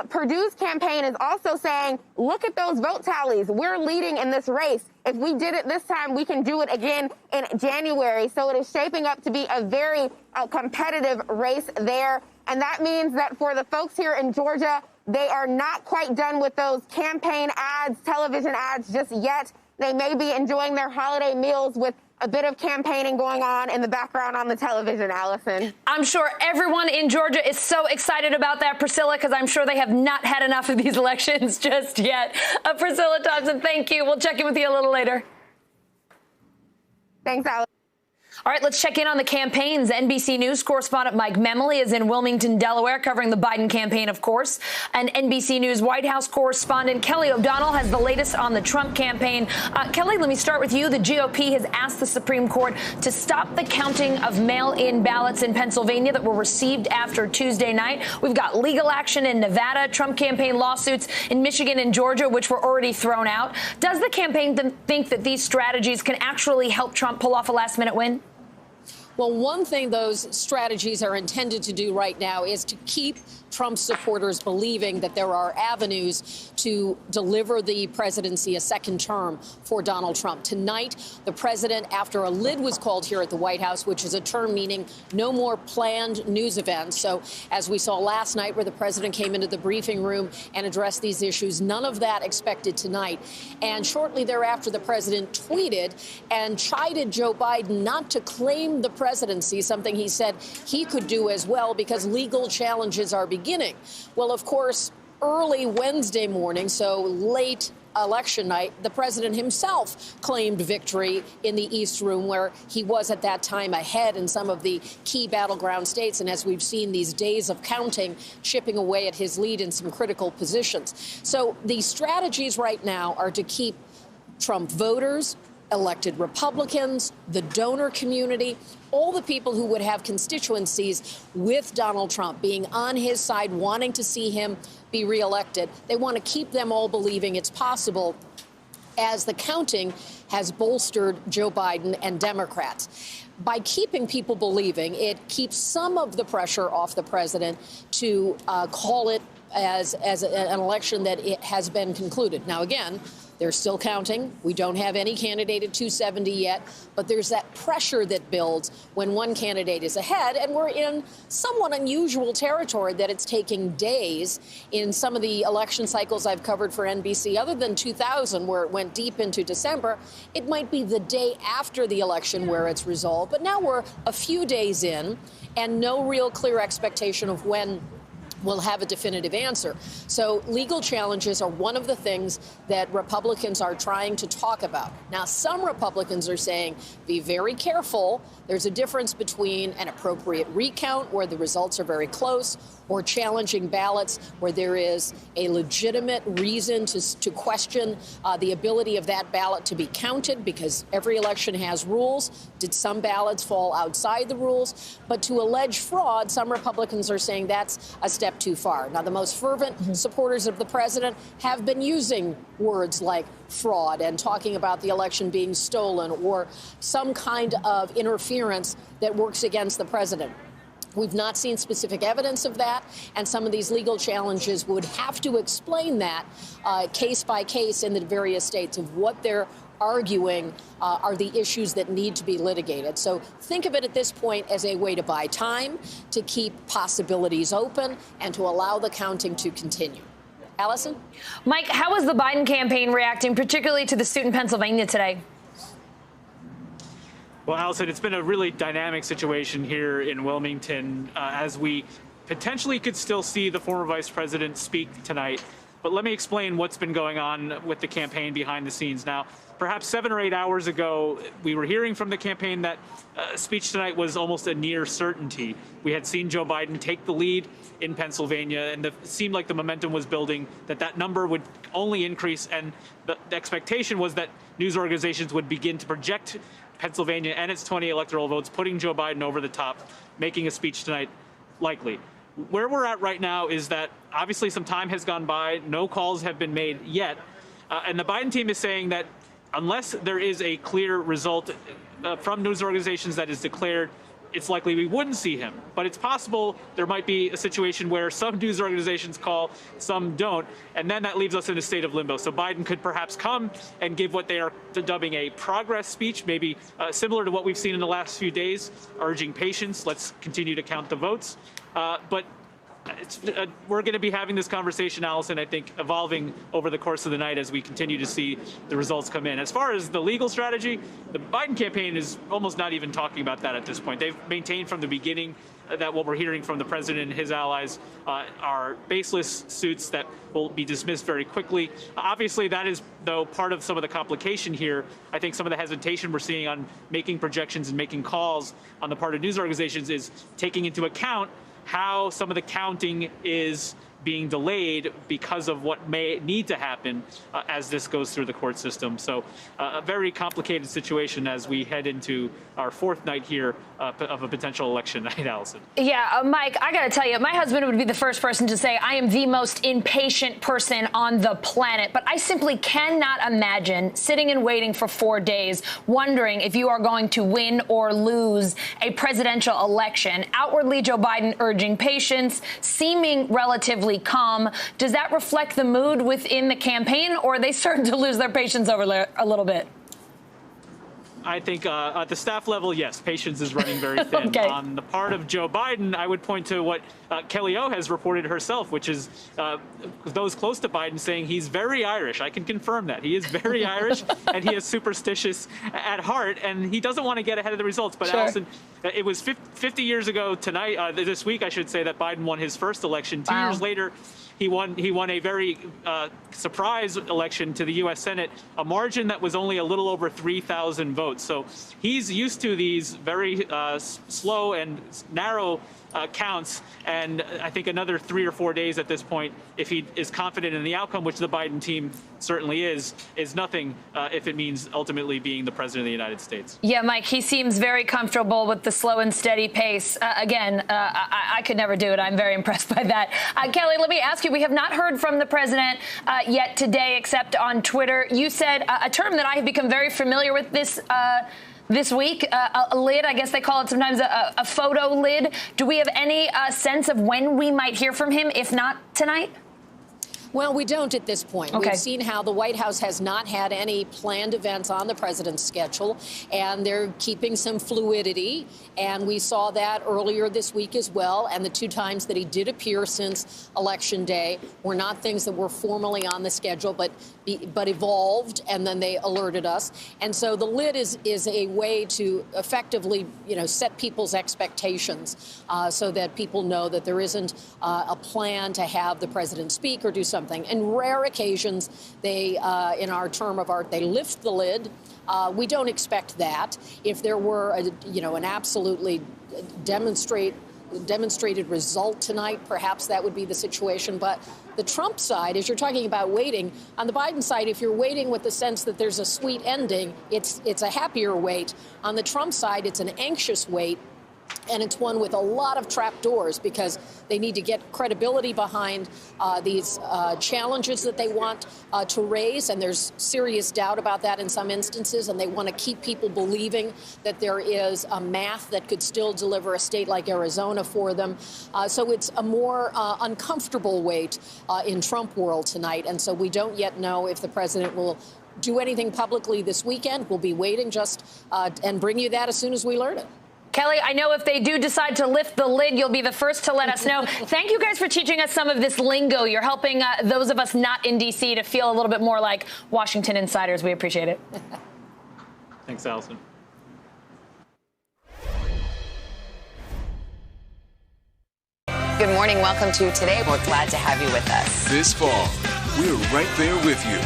Perdue's campaign is also saying, look at those vote tallies. We're leading in this race. If we did it this time, we can do it again in January. So it is shaping up to be a very competitive race there. And that means that for the folks here in Georgia, they are not quite done with those campaign ads, television ads just yet. They may be enjoying their holiday meals with a bit of campaigning going on in the background on the television, Allison. I'm sure everyone in Georgia is so excited about that, Priscilla, because I'm sure they have not had enough of these elections just yet. Priscilla Thompson, thank you. We'll check in with you a little later. Thanks, Allison. All right, let's check in on the campaigns. NBC News correspondent Mike Memley is in Wilmington, Delaware, covering the Biden campaign, of course. And NBC News White House correspondent Kelly O'Donnell has the latest on the Trump campaign. Kelly, let me start with you. The GOP has asked the Supreme Court to stop the counting of mail-in ballots in Pennsylvania that were received after Tuesday night. We've got legal action in Nevada, Trump campaign lawsuits in Michigan and Georgia, which were already thrown out. Does the campaign think that these strategies can actually help Trump pull off a last-minute win? Well, one thing those strategies are intended to do right now is to keep Trump supporters believing that there are avenues to deliver the presidency a second term for Donald Trump. Tonight, the president, after a lid was called here at the White House, which is a term meaning no more planned news events. So as we saw last night where the president came into the briefing room and addressed these issues, none of that expected tonight. And shortly thereafter, the president tweeted and chided Joe Biden not to claim the presidency, something he said he could do as well because legal challenges are beginning. Well, of course, early Wednesday morning, so late election night, the president himself claimed victory in the East Room, where he was at that time ahead in some of the key battleground states. And as we've seen these days of counting, chipping away at his lead in some critical positions. So the strategies right now are to keep Trump voters, elected Republicans, the donor community, all the people who would have constituencies with Donald Trump being on his side, wanting to see him be reelected. They want to keep them all believing it's possible, as the counting has bolstered Joe Biden and Democrats. By keeping people believing, it keeps some of the pressure off the president to call it as an election that it has been concluded. Now, again, they're still counting. We don't have any candidate at 270 yet, but there's that pressure that builds when one candidate is ahead, and we're in somewhat unusual territory that it's taking days in some of the election cycles I've covered for NBC. Other than 2000, where it went deep into December, it might be the day after the election where it's resolved. But now we're a few days in, and no real clear expectation of when we'll have a definitive answer. So legal challenges are one of the things that Republicans are trying to talk about. Now, some Republicans are saying, be very careful. There's a difference between an appropriate recount where the results are very close, or challenging ballots where there is a legitimate reason to question the ability of that ballot to be counted, because every election has rules. Did some ballots fall outside the rules? But to allege fraud, some Republicans are saying that's a step too far. Now, the most fervent supporters of the president have been using words like fraud and talking about the election being stolen or some kind of interference that works against the president. We've not seen specific evidence of that, and some of these legal challenges would have to explain that case by case in the various states of what they're arguing are the issues that need to be litigated. So think of it at this point as a way to buy time, to keep possibilities open, and to allow the counting to continue. Allison? Mike, how is the Biden campaign reacting, particularly to the suit in Pennsylvania today? Well, Allison, it's been a really dynamic situation here in Wilmington as we potentially could still see the former vice president speak tonight. But let me explain what's been going on with the campaign behind the scenes. Now, perhaps 7 or 8 hours ago, we were hearing from the campaign that speech tonight was almost a near certainty. We had seen Joe Biden take the lead in Pennsylvania, and it seemed like the momentum was building, that number would only increase. And the expectation was that news organizations would begin to project Pennsylvania and its 20 electoral votes, putting Joe Biden over the top, making a speech tonight likely. Where we're at right now is that obviously some time has gone by, no calls have been made yet, and the Biden team is saying that unless there is a clear result from news organizations that is declared, it's likely we wouldn't see him. But it's possible there might be a situation where some news organizations call, some don't, and then that leaves us in a state of limbo. So Biden could perhaps come and give what they are dubbing a progress speech, maybe similar to what we've seen in the last few days, urging patience. Let's continue to count the votes. But we're going to be having this conversation, Allison, I think, evolving over the course of the night as we continue to see the results come in. As far as the legal strategy, the Biden campaign is almost not even talking about that at this point. They've maintained from the beginning that what we're hearing from the president and his allies are baseless suits that will be dismissed very quickly. Obviously, that is, though, part of some of the complication here. I think some of the hesitation we're seeing on making projections and making calls on the part of news organizations is taking into account how some of the counting is being delayed because of what may need to happen as this goes through the court system. So a very complicated situation as we head into our fourth night here of a potential election night, Allison. Yeah, Mike, I got to tell you, my husband would be the first person to say I am the most impatient person on the planet, but I simply cannot imagine sitting and waiting for 4 days, wondering if you are going to win or lose a presidential election. Outwardly, Joe Biden urging patience, seeming relatively calm. Does that reflect the mood within the campaign, or are they starting to lose their patience over there a little bit? I think at the staff level, yes, patience is running very thin. Okay. On the part of Joe Biden, I would point to what Kelly O has reported herself, which is those close to Biden saying he's very Irish. I can confirm that. He is very Irish, and he is superstitious at heart, and he doesn't want to get ahead of the results. But, Sure. Allison, it was 50 years ago tonight, this week, I should say, that Biden won his first election. 2 years later, he won a very surprise election to the U.S. Senate, a margin that was only a little over 3,000 votes. So he's used to these very slow and narrow counts, and I think another 3 or 4 days at this point, if he is confident in the outcome, which the Biden team certainly is nothing if it means ultimately being the president of the United States. Yeah, Mike, he seems very comfortable with the slow and steady pace. I could never do it. I'm very impressed by that. Kelly, let me ask you, we have not heard from the president yet today, except on Twitter. You said a term that I have become very familiar with this week, a lid. I guess they call it sometimes a photo lid. Do we have any sense of when we might hear from him, if not tonight? Well, we don't at this point. Okay. We've seen how the White House has not had any planned events on the president's schedule, and they're keeping some fluidity. And we saw that earlier this week as well. And the 2 times that he did appear since Election Day were not things that were formally on the schedule, but evolved, and then they alerted us. And so the lid is a way to effectively, set people's expectations so that people know that there isn't a plan to have the president speak or do something. In rare occasions, they, in our term of art, they lift the lid. We don't expect that. If there were, an absolutely demonstrated result tonight, perhaps that would be the situation. But the Trump side, as you're talking about waiting, on the Biden side, if you're waiting with the sense that there's a sweet ending, it's a happier wait. On the Trump side, it's an anxious wait. And it's one with a lot of trapdoors because they need to get credibility behind these challenges that they want to raise. And there's serious doubt about that in some instances. And they want to keep people believing that there is a math that could still deliver a state like Arizona for them. So it's a more uncomfortable wait in Trump world tonight. And so we don't yet know if the president will do anything publicly this weekend. We'll be waiting and bring you that as soon as we learn it. Kelly, I know if they do decide to lift the lid, you'll be the first to let us know. Thank you guys for teaching us some of this lingo. You're helping those of us not in D.C. to feel a little bit more like Washington insiders. We appreciate it. Thanks, Allison. Good morning. Welcome to Today. We're glad to have you with us. This fall, we're right there with you.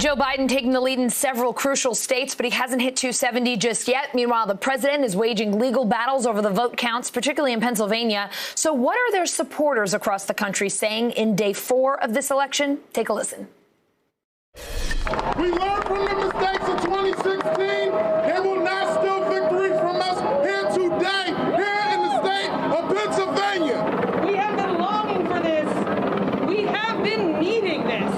Joe Biden taking the lead in several crucial states, but he hasn't hit 270 just yet. Meanwhile, the president is waging legal battles over the vote counts, particularly in Pennsylvania. So what are their supporters across the country saying in day 4 of this election? Take a listen. We learned from the mistakes of 2016. They will not steal victory from us here today, here in the state of Pennsylvania. We have been longing for this. We have been needing this.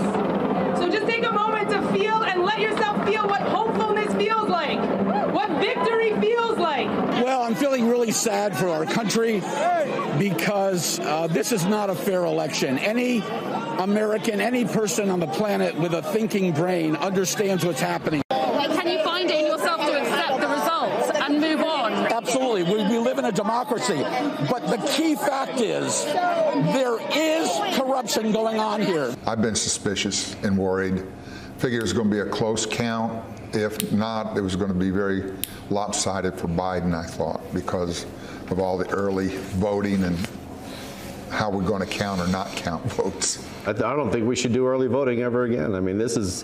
So just take a moment to feel and let yourself feel what hopefulness feels like, what victory feels like. Well, I'm feeling really sad for our country because this is not a fair election. Any American, any person on the planet with a thinking brain understands what's happening. Can you find it in yourself to accept the results and move on? Absolutely. We live in a democracy. But the key fact is there is corruption going on here. I've been suspicious and worried. Figured it was going to be a close count. If not, it was going to be very lopsided for Biden, I thought, because of all the early voting and how we're going to count or not count votes. I don't think we should do early voting ever again. I mean, it's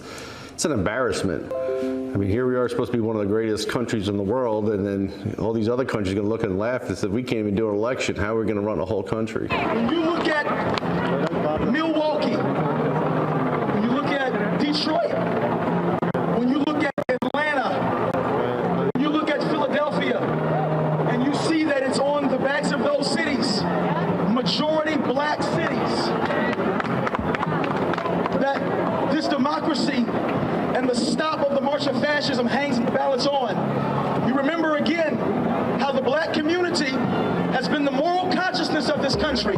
an embarrassment. I mean, here we are supposed to be one of the greatest countries in the world, and then all these other countries are going to look and laugh and say, we can't even do an election. How are we going to run a whole country? When you look at Milwaukee, when you look at Detroit, when you look at Atlanta, when you look at Philadelphia, and you see that it's on the backs of those cities, majority black cities, that this democracy and the stop of the march of fascism hangs ballots on. You remember again how the black community has been the moral consciousness of this country.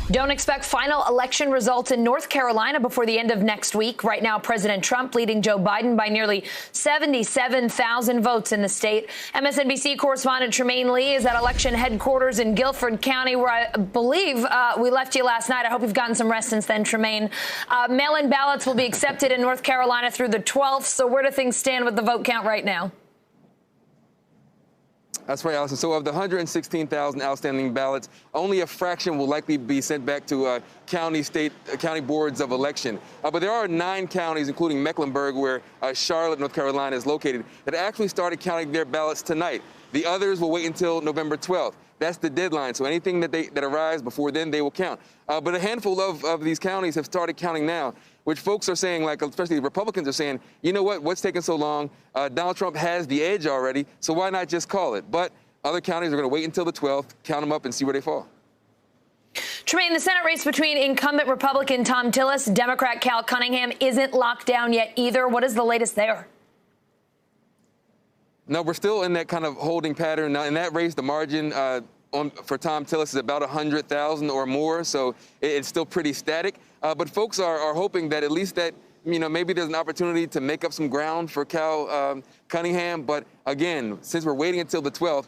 Don't expect final election results in North Carolina before the end of next week. Right now, President Trump leading Joe Biden by nearly 77,000 votes in the state. MSNBC correspondent Tremaine Lee is at election headquarters in Guilford County, where I believe we left you last night. I hope you've gotten some rest since then, Tremaine. Mail-in ballots will be accepted in North Carolina through the 12th. So where do things stand with the vote count right now? That's right, Allison. So of the 116,000 outstanding ballots, only a fraction will likely be sent back to county boards of election. But there are 9 counties, including Mecklenburg, where Charlotte, North Carolina is located, that actually started counting their ballots tonight. The others will wait until November 12th. That's the deadline. So anything that arrives before then, they will count. But a handful of these counties have started counting now, which folks are saying, like especially the Republicans are saying, you know what, what's taking so long? Donald Trump has the edge already, so why not just call it? But other counties are going to wait until the 12th, count them up, and see where they fall. Tremaine, the Senate race between incumbent Republican Tom Tillis, Democrat Cal Cunningham isn't locked down yet either. What is the latest there? No, we're still in that kind of holding pattern. Now, in that race, the margin for Tom Tillis is about 100,000 or more, so it's still pretty static. But folks are hoping that at least that, maybe there's an opportunity to make up some ground for Cal Cunningham. But again, since we're waiting until the 12th,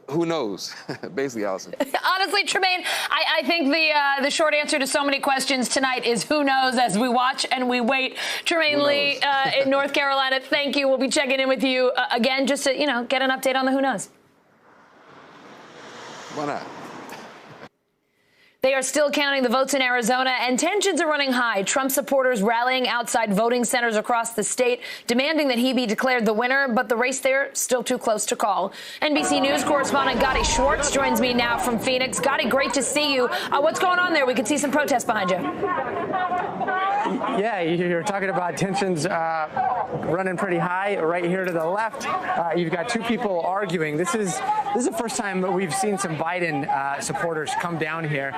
who knows? Basically, Allison. Honestly, Tremaine, I think the short answer to so many questions tonight is who knows as we watch and we wait. Tremaine Lee in North Carolina, thank you. We'll be checking in with you again just to, get an update on the who knows. Why not? They are still counting the votes in Arizona, and tensions are running high. Trump supporters rallying outside voting centers across the state, demanding that he be declared the winner, but the race there still too close to call. NBC News correspondent Gotti Schwartz joins me now from Phoenix. Gotti, great to see you. What's going on there? We can see some protests behind you. Yeah, you're talking about tensions running pretty high. Right here to the left, you've got 2 people arguing. This is the first time we've seen some Biden supporters come down here.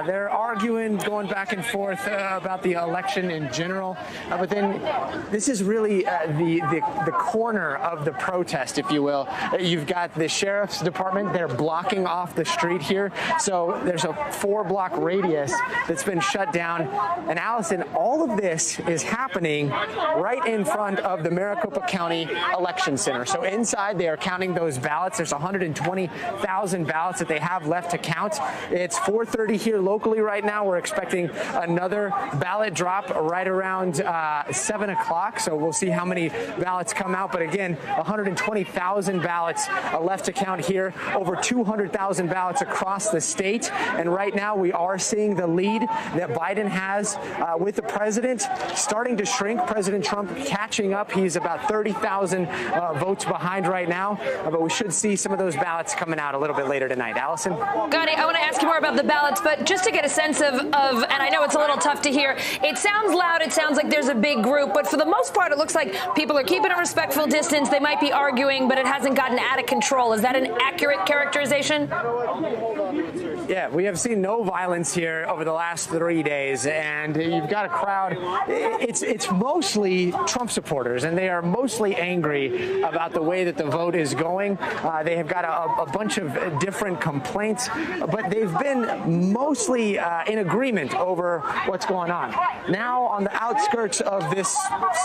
They're arguing, going back and forth about the election in general. But then this is really the corner of the protest, if you will. You've got the sheriff's department. They're blocking off the street here. So there's a 4-block radius that's been shut down. And Allison, all of this is happening right in front of the Maricopa County Election Center. So inside, they are counting those ballots. There's 120,000 ballots that they have left to count. It's 4:30 here locally right now. We're expecting another ballot drop right around 7 o'clock. So we'll see how many ballots come out. But again, 120,000 ballots left to count here, over 200,000 ballots across the state. And right now we are seeing the lead that Biden has with the president starting to shrink. President Trump catching up. He's about 30,000 votes behind right now, but we should see some of those ballots coming out a little bit later tonight. Allison? Gotti, I want to ask you more about the ballots, but just to get a sense of, and I know it's a little tough to hear, it sounds loud, it sounds like there's a big group, but for the most part, it looks like people are keeping a respectful distance. They might be arguing, but it hasn't gotten out of control. Is that an accurate characterization? Yeah, we have seen no violence here over the last 3 days, and you've got a crowd. It's mostly Trump supporters, and they are mostly angry about the way that the vote is going. They have got a bunch of different complaints, but they've been mostly in agreement over what's going on. Now, on the outskirts of this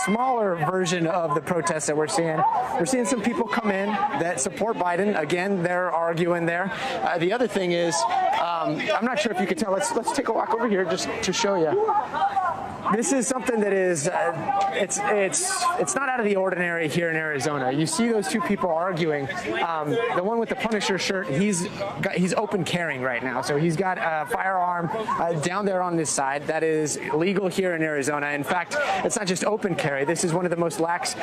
smaller version of the protest that we're seeing some people come in that support Biden. Again, they're arguing there. The other thing is, I'm not sure if you can tell. Let's take a walk over here just to show you. This is something that is, it's not out of the ordinary here in Arizona. You see those two people arguing. The one with the Punisher shirt, he's open carrying right now. So he's got a firearm down there on this side. That is legal here in Arizona. In fact, it's not just open carry. This is one of the most lax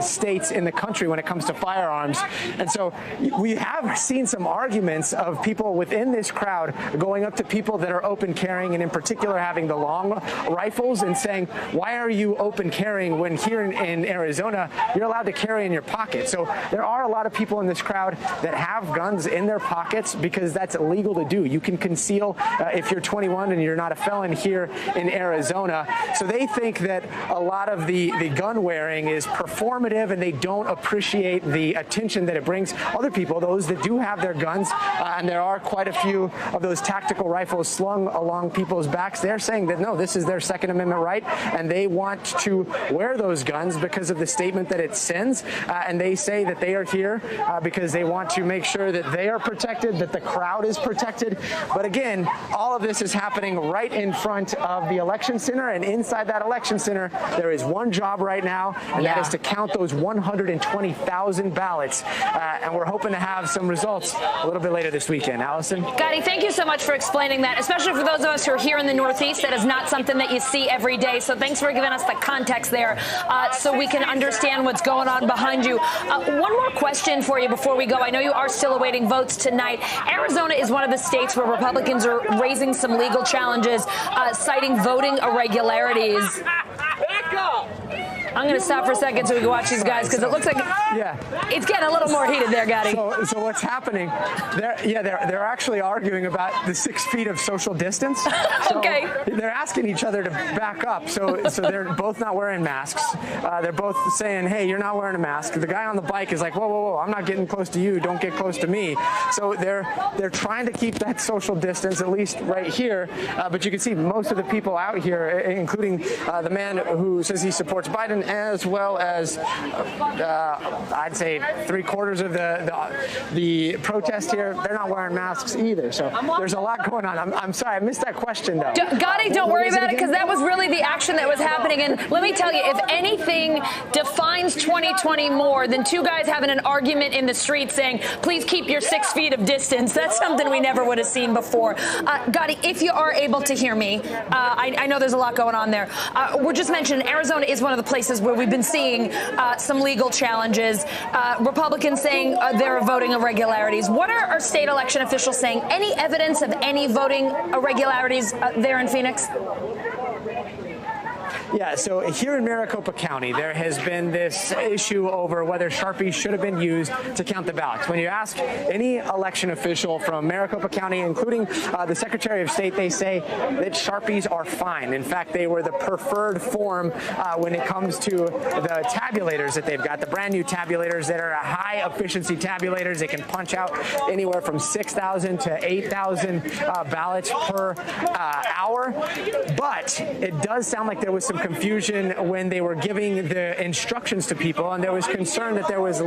states in the country when it comes to firearms. And so we have seen some arguments of people within this crowd going up to people that are open carrying, and in particular having the long rifles, and saying, why are you open carrying when here in Arizona you're allowed to carry in your pocket? So there are a lot of people in this crowd that have guns in their pockets because that's illegal to do. You can conceal if you're 21 and you're not a felon here in Arizona. So they think that a lot of the gun wearing is performative, and they don't appreciate the attention that it brings other people, those that do have their guns, and there are quite a few of those tactical rifles slung along people's backs. They're saying that no, this is their Second Amendment right, and they want to wear those guns because of the statement that it sends, and they say that they are here because they want to make sure that they are protected, that the crowd is protected. But again, all of this is happening right in front of the election center, and inside that election center, there is one job right now, and that is to count those 120,000 ballots, and we're hoping to have some results a little bit later this weekend. Allison? Gotti, thank you so much for explaining that, especially for those of us who are here in the Northeast. That is not something that you see every day. So thanks for giving us the context there so we can understand what's going on behind you. One more question for you before we go. I know you are still awaiting votes tonight. Arizona is one of the states where Republicans are raising some legal challenges, citing voting irregularities. I'm going to stop for a second so we can watch these guys, because it looks like it's getting a little more heated there, Gotti. So what's happening? They're actually arguing about the 6 feet of social distance. So okay. They're asking each other to back up. So they're both not wearing masks. They're both saying, hey, you're not wearing a mask. The guy on the bike is like, whoa, whoa, whoa, I'm not getting close to you. Don't get close to me. So they're trying to keep that social distance, at least right here. But you can see most of the people out here, including the man who says he supports Biden, as well as I'd say 3/4 of the protest here, they're not wearing masks either. So there's a lot going on. I'm sorry, I missed that question though. Gotti, don't worry about it, because that was really the action that was happening. And let me tell you, if anything defines 2020 more than two guys having an argument in the street saying, please keep your 6 feet of distance, that's something we never would have seen before. Gotti, if you are able to hear me, I know there's a lot going on there. We're just mentioning Arizona is one of the places where we've been seeing some legal challenges. Republicans saying there are voting irregularities. What are our state election officials saying? Any evidence of any voting irregularities there in Phoenix? Yeah, so here in Maricopa County, there has been this issue over whether Sharpies should have been used to count the ballots. When you ask any election official from Maricopa County, including the Secretary of State, they say that Sharpies are fine. In fact, they were the preferred form when it comes to the tabulators that they've got, the brand new tabulators that are high efficiency tabulators. They can punch out anywhere from 6,000 to 8,000 ballots per hour. But it does sound like there was was some confusion when they were giving the instructions to people, and there was concern that there was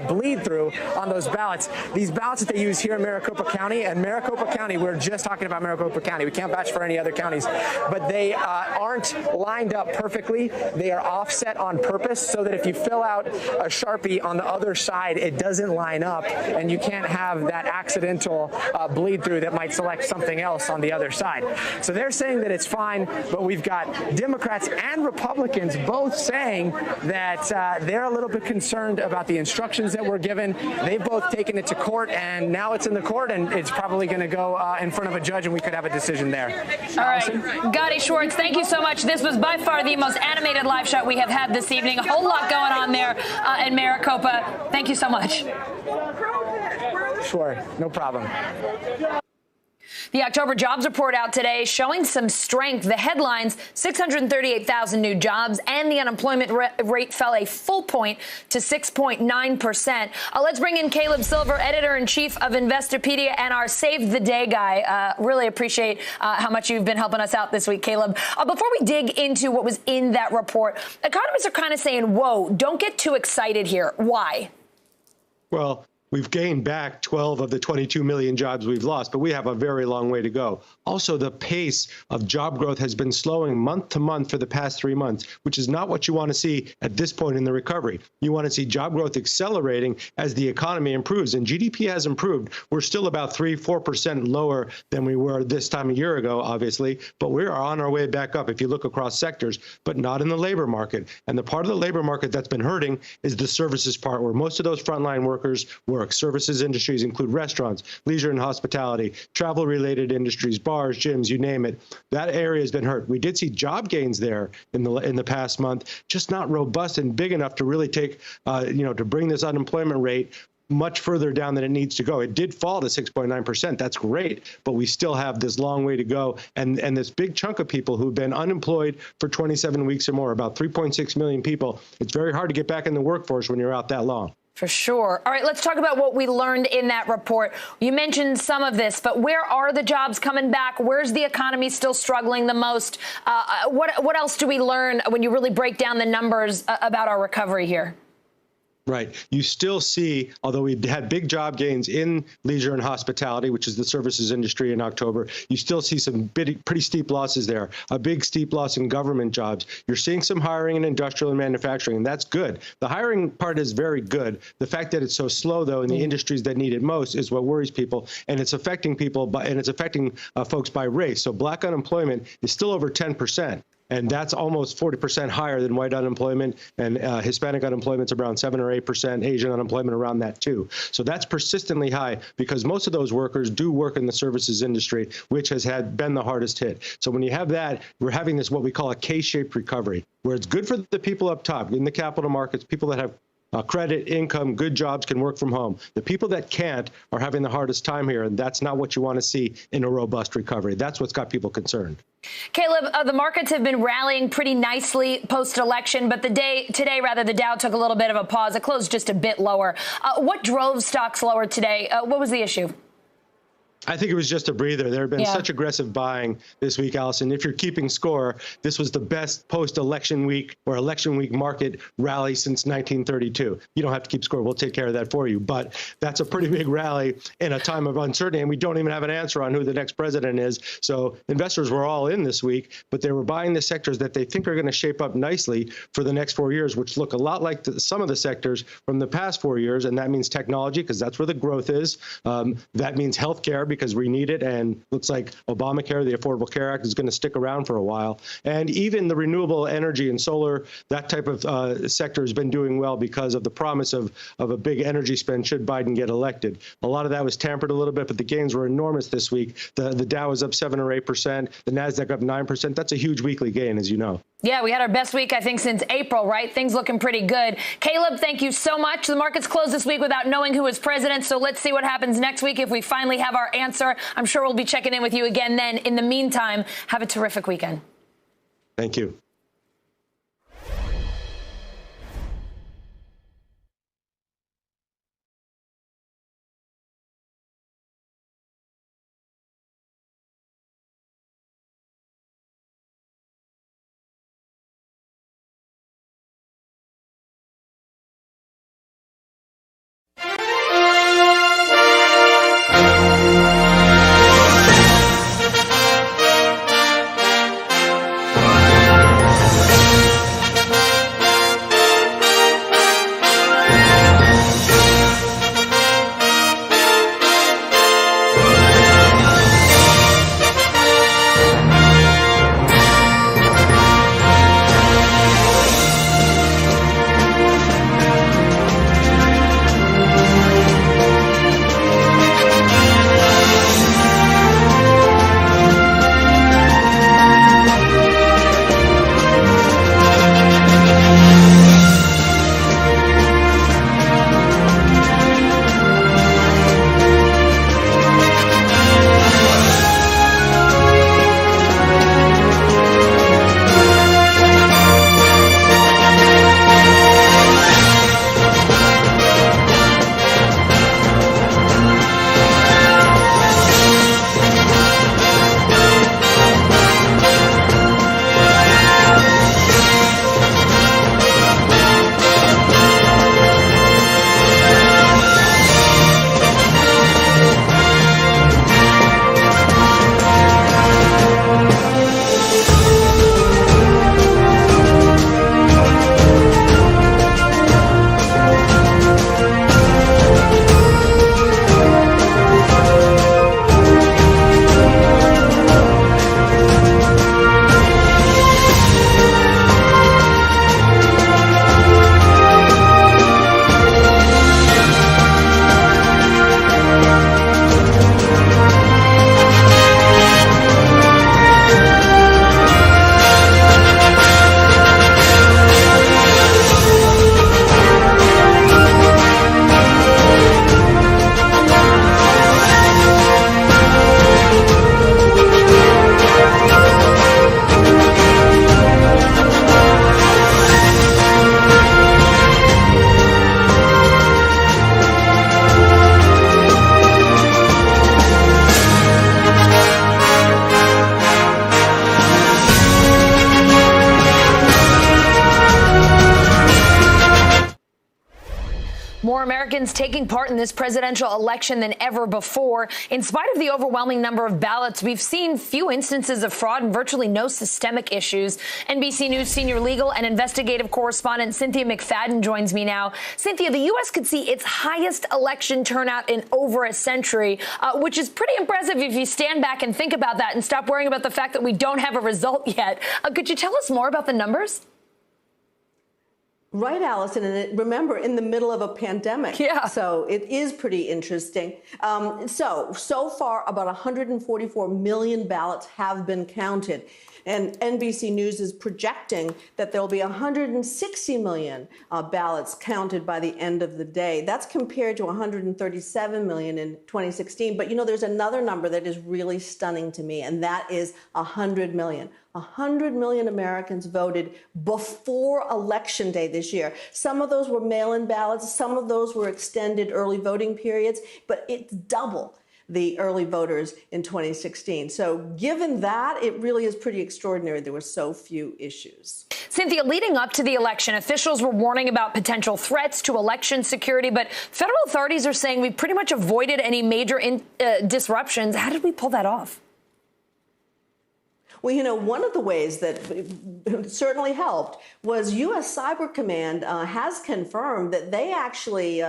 bleed through on those ballots. These ballots that they use here in Maricopa County, and Maricopa County, we're just talking about Maricopa County. We can't vouch for any other counties, but they aren't lined up perfectly. They are offset on purpose so that if you fill out a Sharpie on the other side, it doesn't line up, and you can't have that accidental bleed through that might select something else on the other side. So they're saying that it's fine, but we've got Democrats and Republicans both saying that they're a little bit concerned about the instructions that were given. They've both taken it to court, and now it's in the court, and it's probably going to go in front of a judge, and we could have a decision there. All right, Gadi Schwartz, thank you so much. This was by far the most animated live shot we have had this evening. A whole lot going on there in Maricopa. Thank you so much. Sure, no problem. The October jobs report out today showing some strength. The headlines, 638,000 new jobs, and the unemployment rate fell a full point to 6.9%. Let's bring in Caleb Silver, editor-in-chief of Investopedia and our Save the Day guy. Really appreciate how much you've been helping us out this week, Caleb. Before we dig into what was in that report, economists are kind of saying, whoa, don't get too excited here. Why? Well, we've gained back 12 of the 22 million jobs we've lost, but we have a very long way to go. Also, the pace of job growth has been slowing month to month for the past 3 months, which is not what you want to see at this point in the recovery. You want to see job growth accelerating as the economy improves, and GDP has improved. We're still about 3-4% lower than we were this time a year ago, obviously, but we are on our way back up if you look across sectors, but not in the labor market. And the part of the labor market that's been hurting is the services part, where most of those frontline workers work. Services industries include restaurants, leisure and hospitality, travel-related industries, bars, gyms, you name it. That area has been hurt. We did see job gains there in the past month, just not robust and big enough to really take, to bring this unemployment rate much further down than it needs to go. It did fall to 6.9%. That's great, but we still have this long way to go. And this big chunk of people who've been unemployed for 27 weeks or more, about 3.6 million people, it's very hard to get back in the workforce when you're out that long. For sure. All right, let's talk about what we learned in that report. You mentioned some of this, but where are the jobs coming back? Where's the economy still struggling the most? What else do we learn when you really break down the numbers about our recovery here? Right. You still see, although we had big job gains in leisure and hospitality, which is the services industry in October, you still see some pretty steep losses there, a big steep loss in government jobs. You're seeing some hiring in industrial and manufacturing, and that's good. The hiring part is very good. The fact that it's so slow, though, in the industries that need it most is what worries people, and it's affecting people, and it's affecting folks by race. So black unemployment is still over 10%. And that's almost 40% higher than white unemployment, and Hispanic unemployment's around 7 or 8%, Asian unemployment around that too. So that's persistently high because most of those workers do work in the services industry, which has been the hardest hit. So when you have that, we're having this what we call a K-shaped recovery, where it's good for the people up top in the capital markets, people that have credit, income, good jobs, can work from home. The people that can't are having the hardest time here, and that's not what you want to see in a robust recovery. That's what's got people concerned. Caleb, the markets have been rallying pretty nicely post-election, but today, the Dow took a little bit of a pause. It closed just a bit lower. What drove stocks lower today? What was the issue? I think it was just a breather. There had been such aggressive buying this week, Allison. If you're keeping score, this was the best post-election week or election week market rally since 1932. You don't have to keep score. We'll take care of that for you. But that's a pretty big rally in a time of uncertainty, and we don't even have an answer on who the next president is. So investors were all in this week, but they were buying the sectors that they think are going to shape up nicely for the next 4 years, which look a lot like some of the sectors from the past 4 years. And that means technology, because that's where the growth is. That means healthcare, because we need it, and looks like Obamacare, the Affordable Care Act, is going to stick around for a while. And even the renewable energy and solar, that type of sector has been doing well because of the promise of a big energy spend should Biden get elected. A lot of that was tampered a little bit, but the gains were enormous this week. The Dow was up 7 or 8%, the NASDAQ up 9%. That's a huge weekly gain, as you know. Yeah, we had our best week, I think, since April, right? Things looking pretty good. Caleb, thank you so much. The markets closed this week without knowing who is president, so let's see what happens next week if we finally have our answer. I'm sure we'll be checking in with you again then. In the meantime, have a terrific weekend. Thank you. more Americans taking part in this presidential election than ever before. In spite of the overwhelming number of ballots, we've seen few instances of fraud and virtually no systemic issues. NBC News senior legal and investigative correspondent Cynthia McFadden joins me now. Cynthia, the U.S. could see its highest election turnout in over a century, which is pretty impressive if you stand back and think about that and stop worrying about the fact that we don't have a result yet. Could you tell us more about the numbers? Right, Allison, and remember, in the middle of a pandemic. Yeah. So it is pretty interesting. So far, about 144 million ballots have been counted. And NBC News is projecting that there'll be 160 million ballots counted by the end of the day. That's compared to 137 million in 2016. But, you know, there's another number that is really stunning to me, and that is 100 million. 100 million Americans voted before Election Day this year. Some of those were mail-in ballots. Some of those were extended early voting periods. But it's double the early voters in 2016. So given that, it really is pretty extraordinary there were so few issues. Cynthia, leading up to the election, officials were warning about potential threats to election security, but federal authorities are saying we pretty much avoided any major disruptions. How did we pull that off? Well, you know, one of the ways that certainly helped was U.S. Cyber Command has confirmed that they actually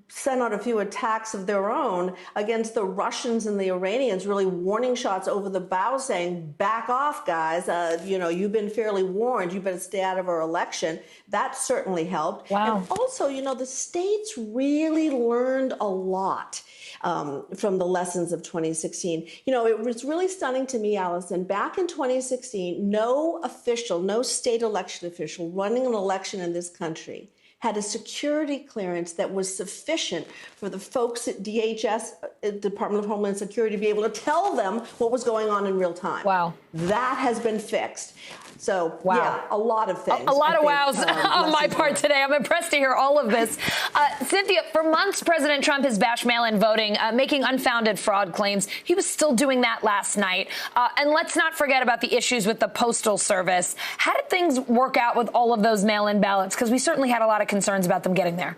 sent out a few attacks of their own against the Russians and the Iranians, really warning shots over the bow saying, back off, guys. You know, you've been fairly warned. You better stay out of our election. That certainly helped. Wow. And also, you know, the states really learned a lot from the lessons of 2016. You know, it was really stunning to me, Allison. Back in 2016, no state election official running an election in this country had a security clearance that was sufficient for the folks at DHS, Department of Homeland Security, to be able to tell them what was going on in real time. Wow. That has been fixed. So, wow. Yeah, a lot of things. A lot of wows on my part today. I'm impressed to hear all of this. Cynthia, for months, President Trump has bashed mail-in voting, making unfounded fraud claims. He was still doing that last night. And let's not forget about the issues with the Postal Service. How did things work out with all of those mail-in ballots? Because we certainly had a lot of concerns about them getting there.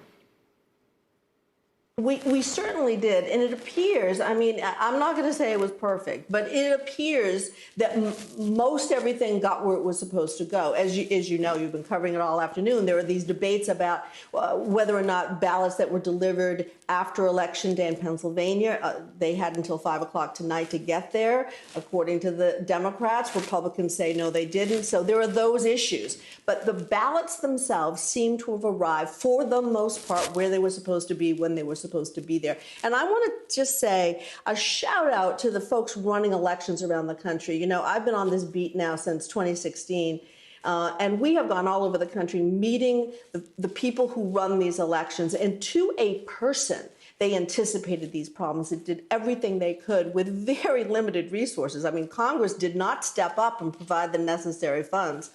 We certainly did. And it appears, I mean, I'm not going to say it was perfect, but it appears that most everything got where it was supposed to go. As you know, you've been covering it all afternoon. There are these debates about whether or not ballots that were delivered after Election Day in Pennsylvania, they had until 5 o'clock tonight to get there. According to the Democrats, Republicans say no, they didn't. So there are those issues. But the ballots themselves seem to have arrived, for the most part, where they were supposed to be when they were supposed to be there. And I want to just say a shout out to the folks running elections around the country. You know, I've been on this beat now since 2016. And we have gone all over the country meeting the people who run these elections. And to a person, they anticipated these problems and did everything they could with very limited resources. I mean, Congress did not step up and provide the necessary funds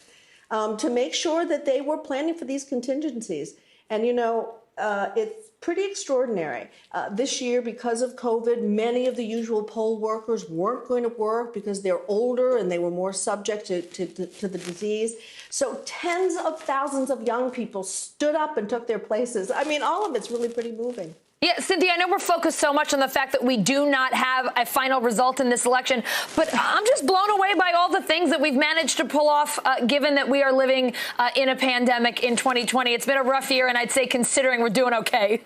to make sure that they were planning for these contingencies. And, you know, it's pretty extraordinary. This year, because of COVID, many of the usual poll workers weren't going to work because they're older and they were more subject to the disease. So tens of thousands of young people stood up and took their places. I mean, all of it's really pretty moving. Yeah, Cynthia, I know we're focused so much on the fact that we do not have a final result in this election, but I'm just blown away by all the things that we've managed to pull off, given that we are living in a pandemic in 2020. It's been a rough year, and I'd say considering we're doing okay.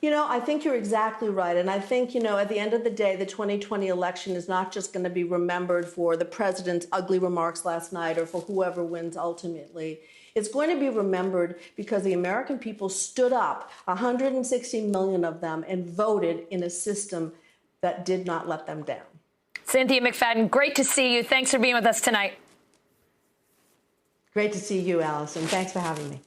You know, I think you're exactly right. And I think, you know, at the end of the day, the 2020 election is not just going to be remembered for the president's ugly remarks last night or for whoever wins ultimately. It's going to be remembered because the American people stood up, 160 million of them, and voted in a system that did not let them down. Cynthia McFadden, great to see you. Thanks for being with us tonight. Great to see you, Allison. Thanks for having me.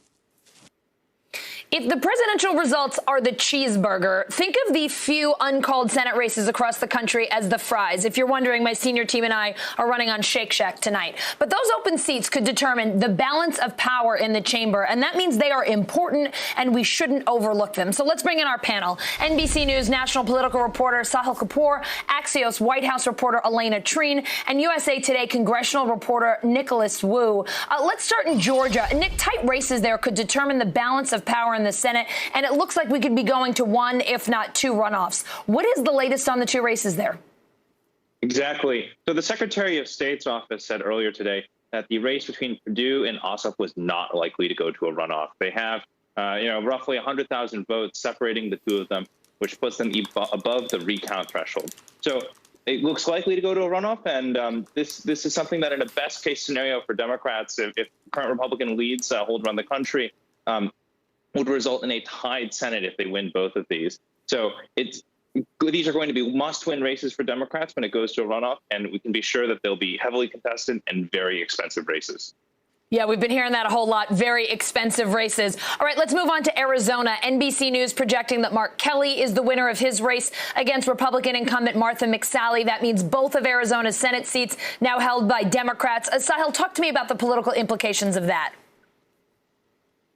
If the presidential results are the cheeseburger, think of the few uncalled Senate races across the country as the fries. If you're wondering, my senior team and I are running on Shake Shack tonight. But those open seats could determine the balance of power in the chamber, and that means they are important and we shouldn't overlook them. So let's bring in our panel. NBC News national political reporter Sahil Kapoor, Axios White House reporter Elena Treen, and USA Today congressional reporter Nicholas Wu. Let's start in Georgia. Nick, tight races there could determine the balance of power in the Senate, and it looks like we could be going to one, if not two, runoffs. What is the latest on the two races there? Exactly. So the Secretary of State's office said earlier today that the race between Perdue and Ossoff was not likely to go to a runoff. They have, roughly 100,000 votes separating the two of them, which puts them above the recount threshold. So it looks likely to go to a runoff, and this is something that, in a best case scenario for Democrats, if current Republican leads hold around the country, would result in a tied Senate if they win both of these. So these are going to be must-win races for Democrats when it goes to a runoff, and we can be sure that they'll be heavily contested and very expensive races. Yeah, we've been hearing that a whole lot. Very expensive races. All right, let's move on to Arizona. NBC News projecting that Mark Kelly is the winner of his race against Republican incumbent Martha McSally. That means both of Arizona's Senate seats now held by Democrats. Sahil, talk to me about the political implications of that.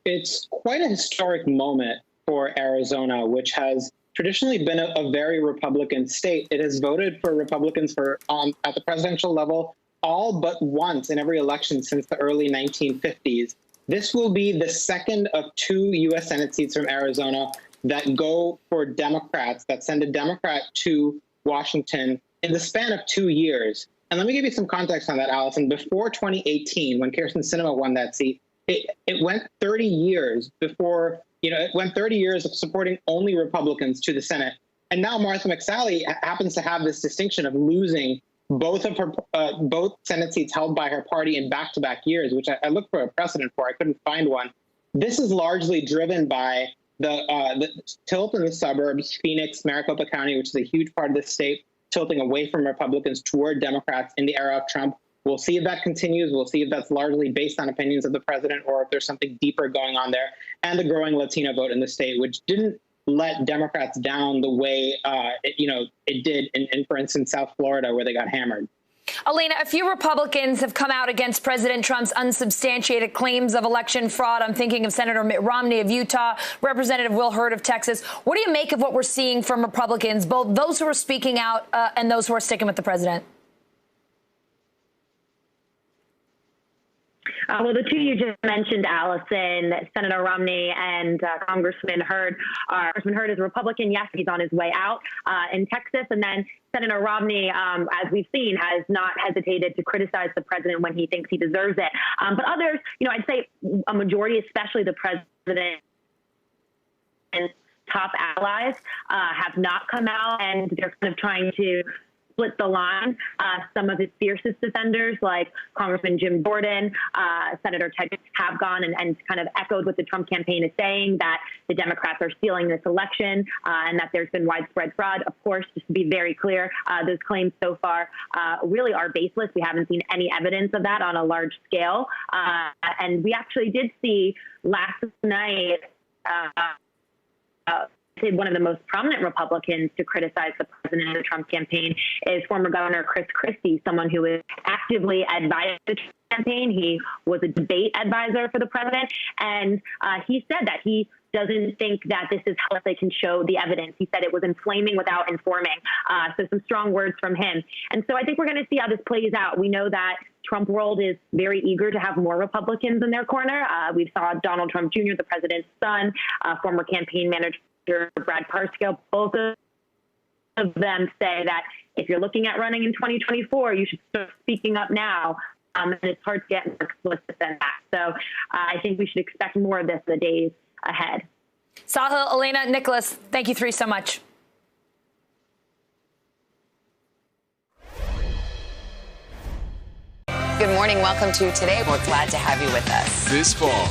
It's quite a historic moment for Arizona, which has traditionally been a very Republican state. It has voted for Republicans at the presidential level all but once in every election since the early 1950s. This will be the second of two U.S. Senate seats from Arizona that go for Democrats, that send a Democrat to Washington in the span of 2 years. And let me give you some context on that, Allison. Before 2018, when Kyrsten Sinema won that seat, it went 30 years before, it went 30 years of supporting only Republicans to the Senate. And now Martha McSally happens to have this distinction of losing both Senate seats held by her party in back-to-back years, which I looked for a precedent for. I couldn't find one. This is largely driven by the tilt in the suburbs, Phoenix, Maricopa County, which is a huge part of the state, tilting away from Republicans toward Democrats in the era of Trump. We'll see if that continues. We'll see if that's largely based on opinions of the president or if there's something deeper going on there. And the growing Latino vote in the state, which didn't let Democrats down the way it did in, for instance, South Florida, where they got hammered. Elena, a few Republicans have come out against President Trump's unsubstantiated claims of election fraud. I'm thinking of Senator Mitt Romney of Utah, Representative Will Hurd of Texas. What do you make of what we're seeing from Republicans, both those who are speaking out and those who are sticking with the president? Well, the two you just mentioned, Allison, Senator Romney and Congressman Hurd. Congressman Hurd is a Republican. Yes, he's on his way out in Texas. And then Senator Romney, as we've seen, has not hesitated to criticize the president when he thinks he deserves it. But others, I'd say a majority, especially the president and top allies, have not come out, and they're kind of trying to split the line. Some of his fiercest defenders, like Congressman Jim Jordan, Senator Ted, have gone and kind of echoed what the Trump campaign is saying, that the Democrats are stealing this election and that there's been widespread fraud. Of course, just to be very clear, those claims so far really are baseless. We haven't seen any evidence of that on a large scale. And we actually did see last night one of the most prominent Republicans to criticize the president and the Trump campaign is former Governor Chris Christie, someone who is actively advising the Trump campaign. He was a debate advisor for the president, and he said that he doesn't think that this is how they can show the evidence. He said it was inflaming without informing. So some strong words from him. And so I think we're going to see how this plays out. We know that Trump world is very eager to have more Republicans in their corner. We saw Donald Trump Jr., the president's son, former campaign manager Brad Parscale, both of them say that if you're looking at running in 2024, you should start speaking up now. And it's hard to get more explicit than that. So I think we should expect more of this in the days ahead. Sahil, Elena, Nicholas, thank you three so much. Good morning. Welcome to Today. We're glad to have you with us. This fall,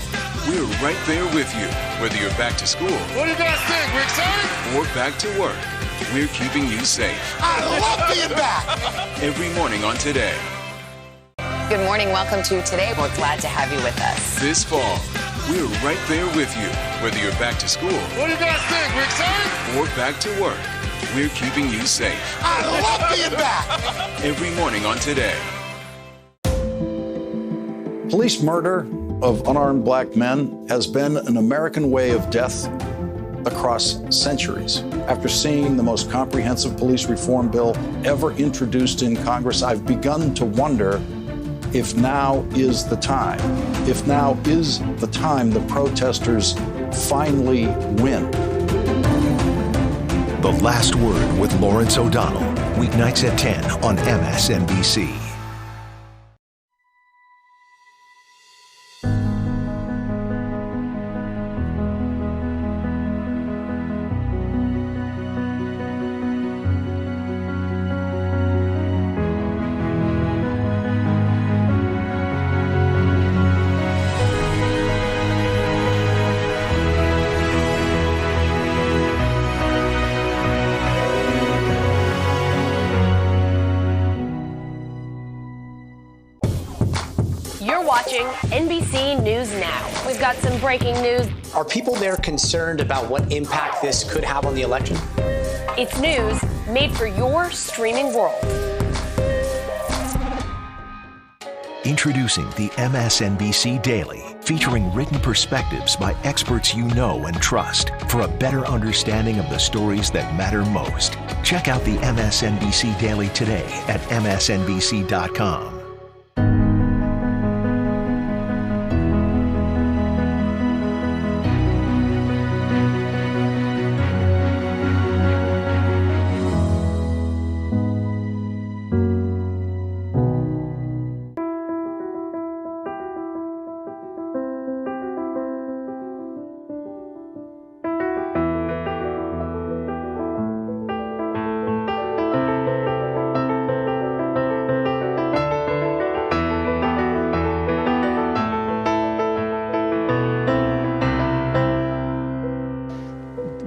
we're right there with you, whether you're back to school. What do you guys think? We're excited? Or back to work. We're keeping you safe. I love being back. Every morning on Today. Good morning. Welcome to Today. We're glad to have you with us. This fall, we're right there with you, whether you're back to school. What do you guys think? We're excited? Or back to work. We're keeping you safe. I love being back. Every morning on Today. Police murder of unarmed black men has been an American way of death across centuries. After seeing the most comprehensive police reform bill ever introduced in Congress, I've begun to wonder if now is the time. If now is the time the protesters finally win. The Last Word with Lawrence O'Donnell, weeknights at 10 on MSNBC. You're watching NBC News Now. We've got some breaking news. Are people there concerned about what impact this could have on the election? It's news made for your streaming world. Introducing the MSNBC Daily, featuring written perspectives by experts you know and trust for a better understanding of the stories that matter most. Check out the MSNBC Daily today at msnbc.com.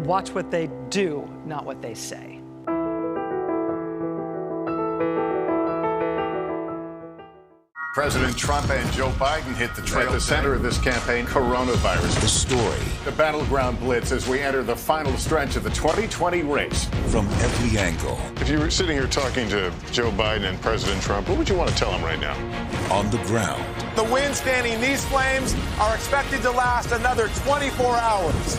Watch what they do, not what they say. President Trump and Joe Biden hit the trail. At the center of this campaign, coronavirus. The story. The battleground blitz as we enter the final stretch of the 2020 race. From every angle. If you were sitting here talking to Joe Biden and President Trump, what would you want to tell them right now? On the ground. The wind standing these flames are expected to last another 24 hours.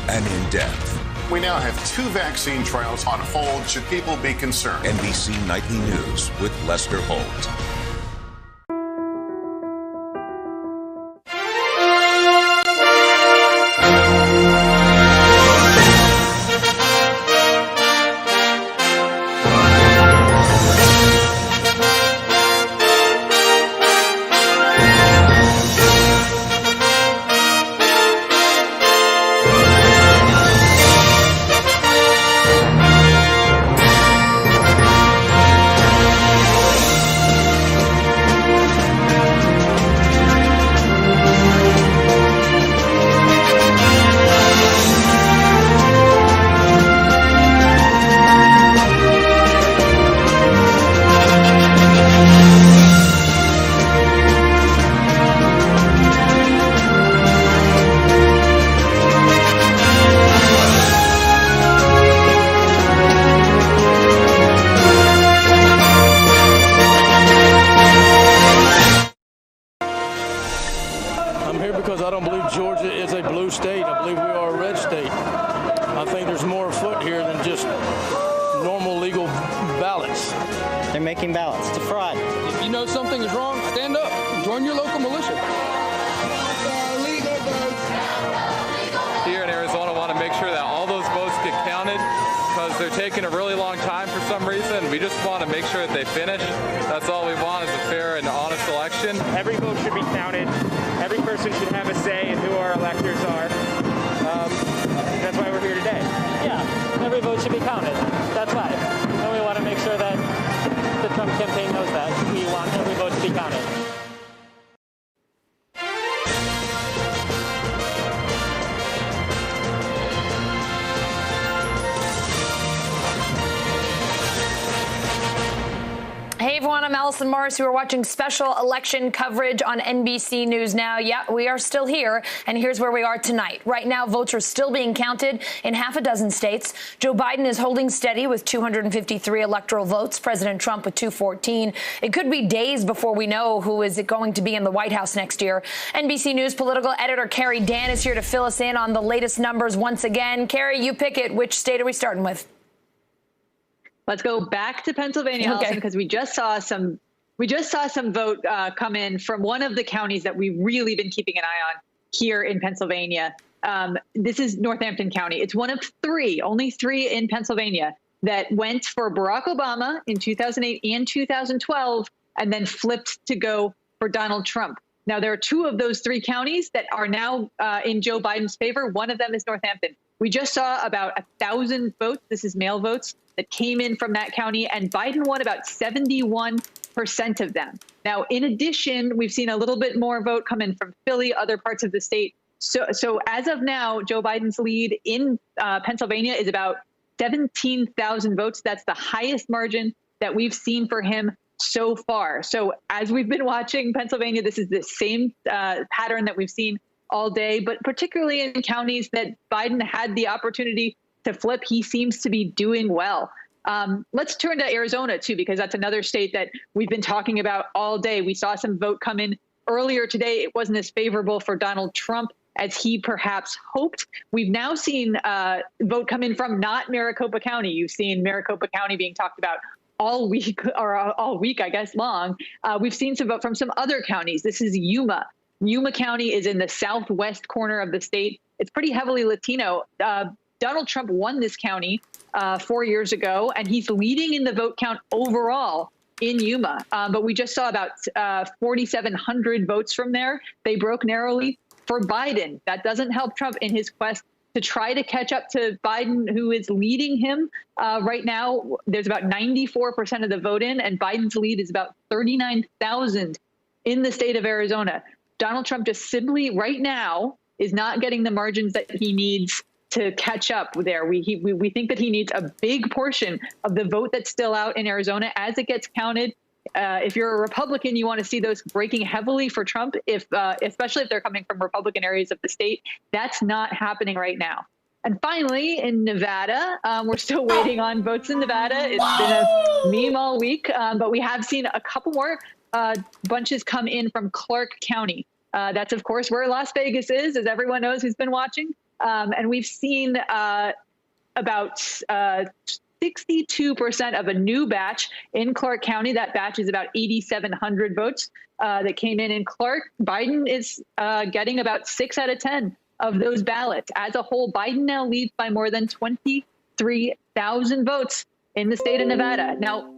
And in depth. We now have 2 vaccine trials on hold. Should people be concerned? NBC Nightly News with Lester Holt. Every vote should be counted. Every person should have a say in who our electors are. That's why we're here today. Yeah, every vote should be counted. That's why. And we want to make sure that the Trump campaign knows that. We want every vote to be counted. Hey everyone, I'm Allison Morris. You are watching special election coverage on NBC News Now. Yeah, we are still here, and here's where we are tonight. Right now, votes are still being counted in half a dozen states. Joe Biden is holding steady with 253 electoral votes, President Trump with 214. It could be days before we know who is going to be in the White House next year. NBC News political editor Carrie Dan is here to fill us in on the latest numbers once again. Carrie, you pick it. Which state are we starting with? Let's go back to Pennsylvania, Allison, because we just saw some vote come in from one of the counties that we've really been keeping an eye on here in Pennsylvania. This is Northampton County. It's one of only three in Pennsylvania that went for Barack Obama in 2008 and 2012, and then flipped to go for Donald Trump. Now, there are two of those three counties that are now in Joe Biden's favor. One of them is Northampton. We just saw about 1,000 votes. This is mail votes that came in from that county, and Biden won about 71% of them. Now, in addition, we've seen a little bit more vote come in from Philly, other parts of the state. So as of now, Joe Biden's lead in Pennsylvania is about 17,000 votes. That's the highest margin that we've seen for him so far. So as we've been watching Pennsylvania, this is the same pattern that we've seen all day, but particularly in counties that Biden had the opportunity to flip, he seems to be doing well. Let's turn to Arizona, too, because that's another state that we've been talking about all day. We saw some vote come in earlier today. It wasn't as favorable for Donald Trump as he perhaps hoped. We've now seen vote come in from not Maricopa County. You've seen Maricopa County being talked about all week, I guess, long. We've seen some vote from some other counties. This is Yuma. Yuma County is in the southwest corner of the state. It's pretty heavily Latino. Donald Trump won this county 4 years ago, and he's leading in the vote count overall in Yuma. But we just saw about 4,700 votes from there. They broke narrowly for Biden. That doesn't help Trump in his quest to try to catch up to Biden, who is leading him right now. There's about 94% of the vote in, and Biden's lead is about 39,000 in the state of Arizona. Donald Trump just simply right now is not getting the margins that he needs to catch up there. We think that he needs a big portion of the vote that's still out in Arizona as it gets counted. If you're a Republican, you want to see those breaking heavily for Trump, especially if they're coming from Republican areas of the state. That's not happening right now. And finally, in Nevada, we're still waiting on votes in Nevada. It's been a meme all week, but we have seen a couple more bunches come in from Clark County. That's, of course, where Las Vegas is, as everyone knows who's been watching. And we've seen about 62% of a new batch in Clark County. That batch is about 8,700 votes that came in Clark. Biden is getting about 6 out of 10 of those ballots. As a whole, Biden now leads by more than 23,000 votes in the state of Nevada. Now,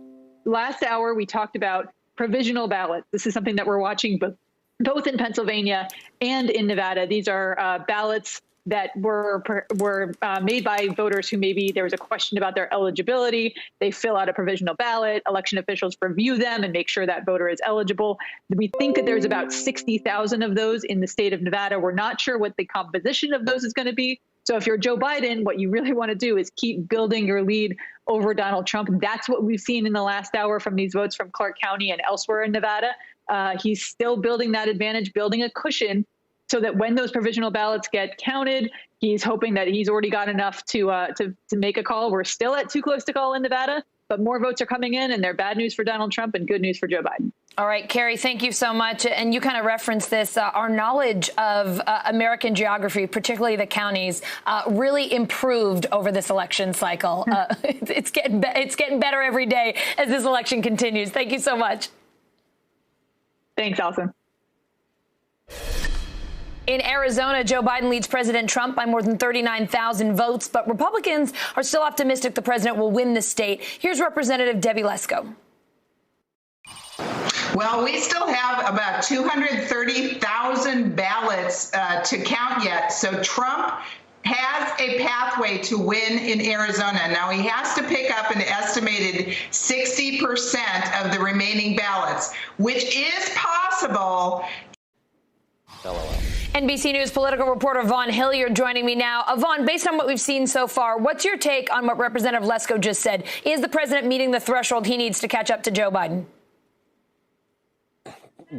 last hour, we talked about provisional ballots. This is something that we're watching both in Pennsylvania and in Nevada. These are ballots that were made by voters who maybe there was a question about their eligibility. They fill out a provisional ballot. Election officials review them and make sure that voter is eligible. We think that there's about 60,000 of those in the state of Nevada. We're not sure what the composition of those is going to be. So if you're Joe Biden, what you really want to do is keep building your lead over Donald Trump. That's what we've seen in the last hour from these votes from Clark County and elsewhere in Nevada. He's still building that advantage, building a cushion, so that when those provisional ballots get counted, he's hoping that he's already got enough to make a call. We're still at too close to call in Nevada, but more votes are coming in, and they're bad news for Donald Trump and good news for Joe Biden. All right, Carrie, thank you so much. And you kind of referenced this. Our knowledge of American geography, particularly the counties, really improved over this election cycle. It's getting better every day as this election continues. Thank you so much. Thanks, Allison. In Arizona, Joe Biden leads President Trump by more than 39,000 votes, but Republicans are still optimistic the president will win the state. Here's Representative Debbie Lesko. Well, we still have about 230,000 ballots to count yet, so Trump has a pathway to win in Arizona. Now, he has to pick up an estimated 60% of the remaining ballots, which is possible. NBC News political reporter Vaughn Hilliard joining me now. Vaughn, based on what we've seen so far, what's your take on what Representative Lesko just said? Is the president meeting the threshold he needs to catch up to Joe Biden?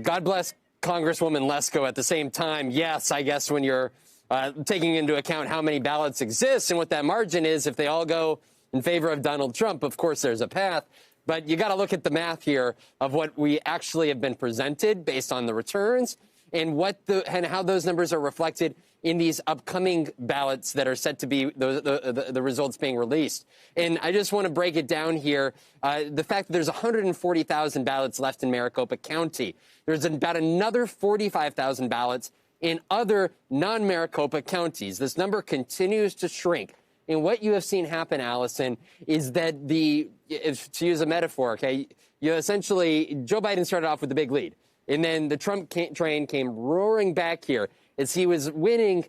God bless Congresswoman Lesko. At the same time, yes, I guess when you're taking into account how many ballots exist and what that margin is, if they all go in favor of Donald Trump, of course, there's a path. But you got to look at the math here of what we actually have been presented based on the returns and how those numbers are reflected in these upcoming ballots that are set to be the results being released. And I just want to break it down here. The fact that there's 140,000 ballots left in Maricopa County. There's about another 45,000 ballots in other non-Maricopa counties. This number continues to shrink. And what you have seen happen, Allison, is that to use a metaphor, okay, you essentially, Joe Biden started off with the big lead. And then the Trump train came roaring back here as he was winning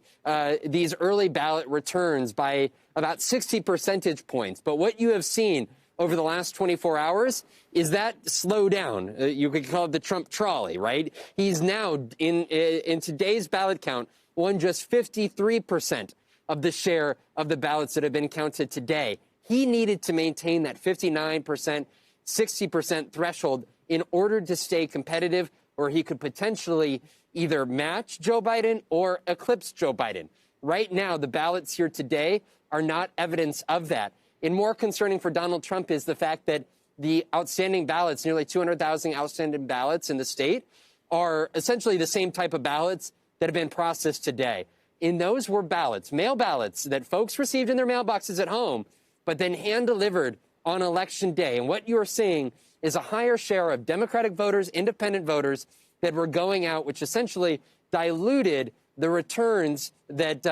these early ballot returns by about 60 percentage points. But what you have seen over the last 24 hours is that slow down. You could call it the Trump trolley, right? He's now, in today's ballot count, won just 53% of the share of the ballots that have been counted today. He needed to maintain that 59%, 60% threshold in order to stay competitive, or he could potentially either match Joe Biden or eclipse Joe Biden. Right now, the ballots here today are not evidence of that. And more concerning for Donald Trump is the fact that the outstanding ballots, nearly 200,000 outstanding ballots in the state, are essentially the same type of ballots that have been processed today. And those were ballots, mail ballots, that folks received in their mailboxes at home, but then hand-delivered on Election Day. And what you're seeing is a higher share of Democratic voters, independent voters that were going out, which essentially diluted the returns that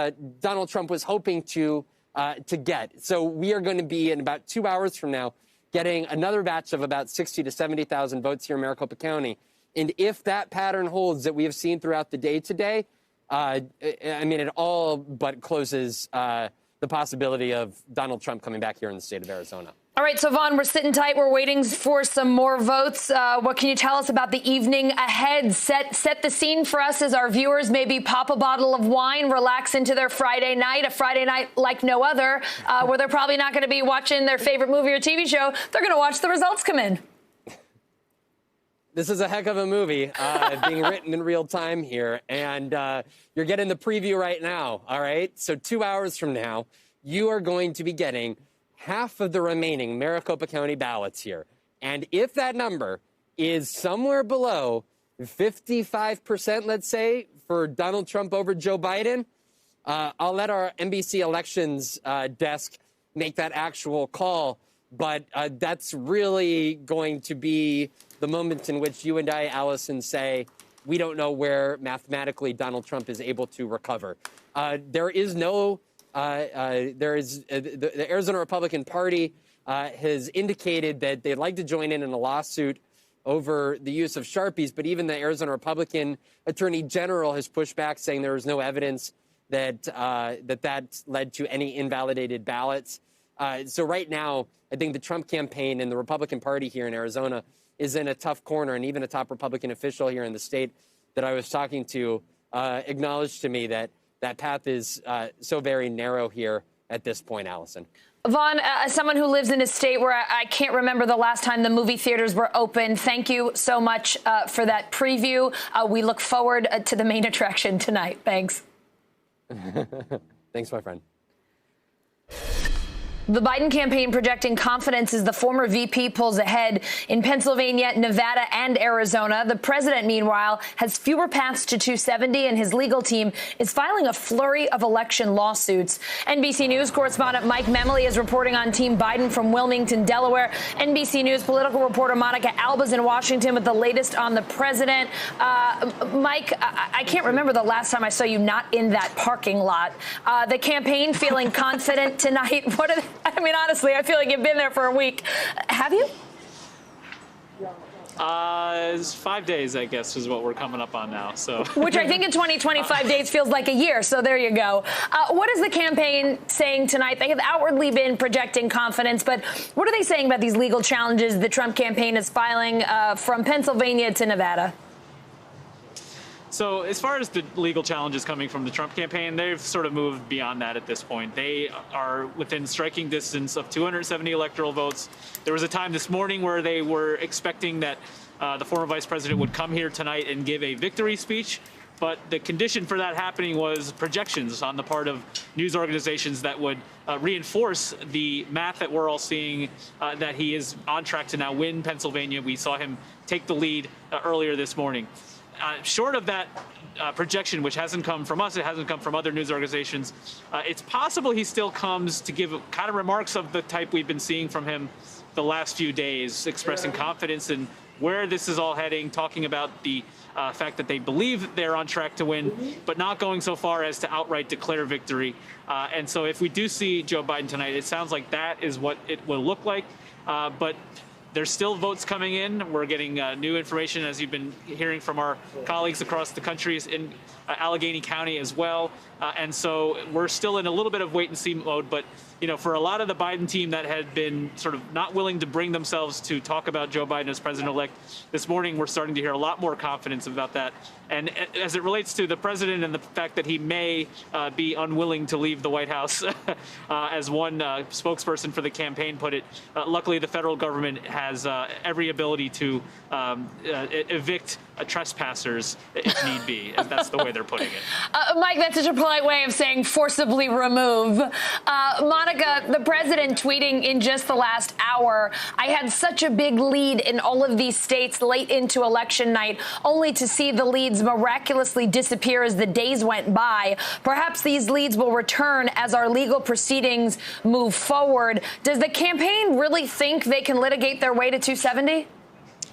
Donald Trump was hoping to get. So we are going to be, in about 2 hours from now, getting another batch of about 60 to 70,000 votes here in Maricopa County. And if that pattern holds that we have seen throughout the day today, I mean, it all but closes the possibility of Donald Trump coming back here in the state of Arizona. All right, so Vaughn, we're sitting tight. We're waiting for some more votes. What can you tell us about the evening ahead? Set the scene for us as our viewers maybe pop a bottle of wine, relax into their Friday night, a Friday night like no other, where they're probably not going to be watching their favorite movie or TV show. They're going to watch the results come in. This is a heck of a movie being written in real time here. And you're getting the preview right now, all right? So 2 hours from now, you are going to be getting half of the remaining Maricopa County ballots here. And if that number is somewhere below 55%, let's say, for Donald Trump over Joe Biden, I'll let our NBC elections desk make that actual call. But that's really going to be the moment in which you and I, Allison, say, we don't know where mathematically Donald Trump is able to recover. There is no... the Arizona Republican Party has indicated that they'd like to join in a lawsuit over the use of Sharpies, but even the Arizona Republican Attorney General has pushed back, saying there is no evidence that that led to any invalidated ballots. So right now, I think the Trump campaign and the Republican Party here in Arizona is in a tough corner, and even a top Republican official here in the state that I was talking to acknowledged to me that that path is so very narrow here at this point, Allison. Vaughn, as someone who lives in a state where I can't remember the last time the movie theaters were open, thank you so much for that preview. We look forward to the main attraction tonight. Thanks. Thanks, my friend. The Biden campaign projecting confidence as the former VP pulls ahead in Pennsylvania, Nevada, and Arizona. The president, meanwhile, has fewer paths to 270, and his legal team is filing a flurry of election lawsuits. NBC News correspondent Mike Memley is reporting on Team Biden from Wilmington, Delaware. NBC News political reporter Monica Alba's in Washington with the latest on the president. Mike, I can't remember the last time I saw you not in that parking lot. The campaign feeling confident tonight. I mean, honestly, I feel like you've been there for a week. Have you? It's 5 days, I guess, is what we're coming up on now. So, which I think in 2025 days feels like a year. So there you go. What is the campaign saying tonight? They have outwardly been projecting confidence, but what are they saying about these legal challenges the Trump campaign is filing from Pennsylvania to Nevada? So as far as the legal challenges coming from the Trump campaign, they've sort of moved beyond that at this point. They are within striking distance of 270 electoral votes. There was a time this morning where they were expecting that the former vice president would come here tonight and give a victory speech. But the condition for that happening was projections on the part of news organizations that would reinforce the math that we're all seeing, that he is on track to now win Pennsylvania. We saw him take the lead earlier this morning. Short of that projection, which hasn't come from us, it hasn't come from other news organizations, it's possible he still comes to give kind of remarks of the type we've been seeing from him the last few days, expressing confidence in where this is all heading, talking about the fact that they believe they're on track to win, but not going so far as to outright declare victory. And so if we do see Joe Biden tonight, it sounds like that is what it will look like. But there's still votes coming in. We're getting new information, as you've been hearing from our colleagues across the country in Allegheny County as well. And so we're still in a little bit of wait and see mode. But, you know, for a lot of the Biden team that had been sort of not willing to bring themselves to talk about Joe Biden as president-elect, this morning we're starting to hear a lot more confidence about that. And as it relates to the president and the fact that he may be unwilling to leave the White House, as one spokesperson for the campaign put it, luckily the federal government has every ability to evict trespassers if need be. That's the way they're putting it. Mike, that's such a polite way of saying forcibly remove. Monica, the president tweeting in just the last hour, I had such a big lead in all of these states late into election night, only to see the leads miraculously disappear as the days went by. Perhaps these leads will return as our legal proceedings move forward. Does the campaign really think they can litigate their way to 270?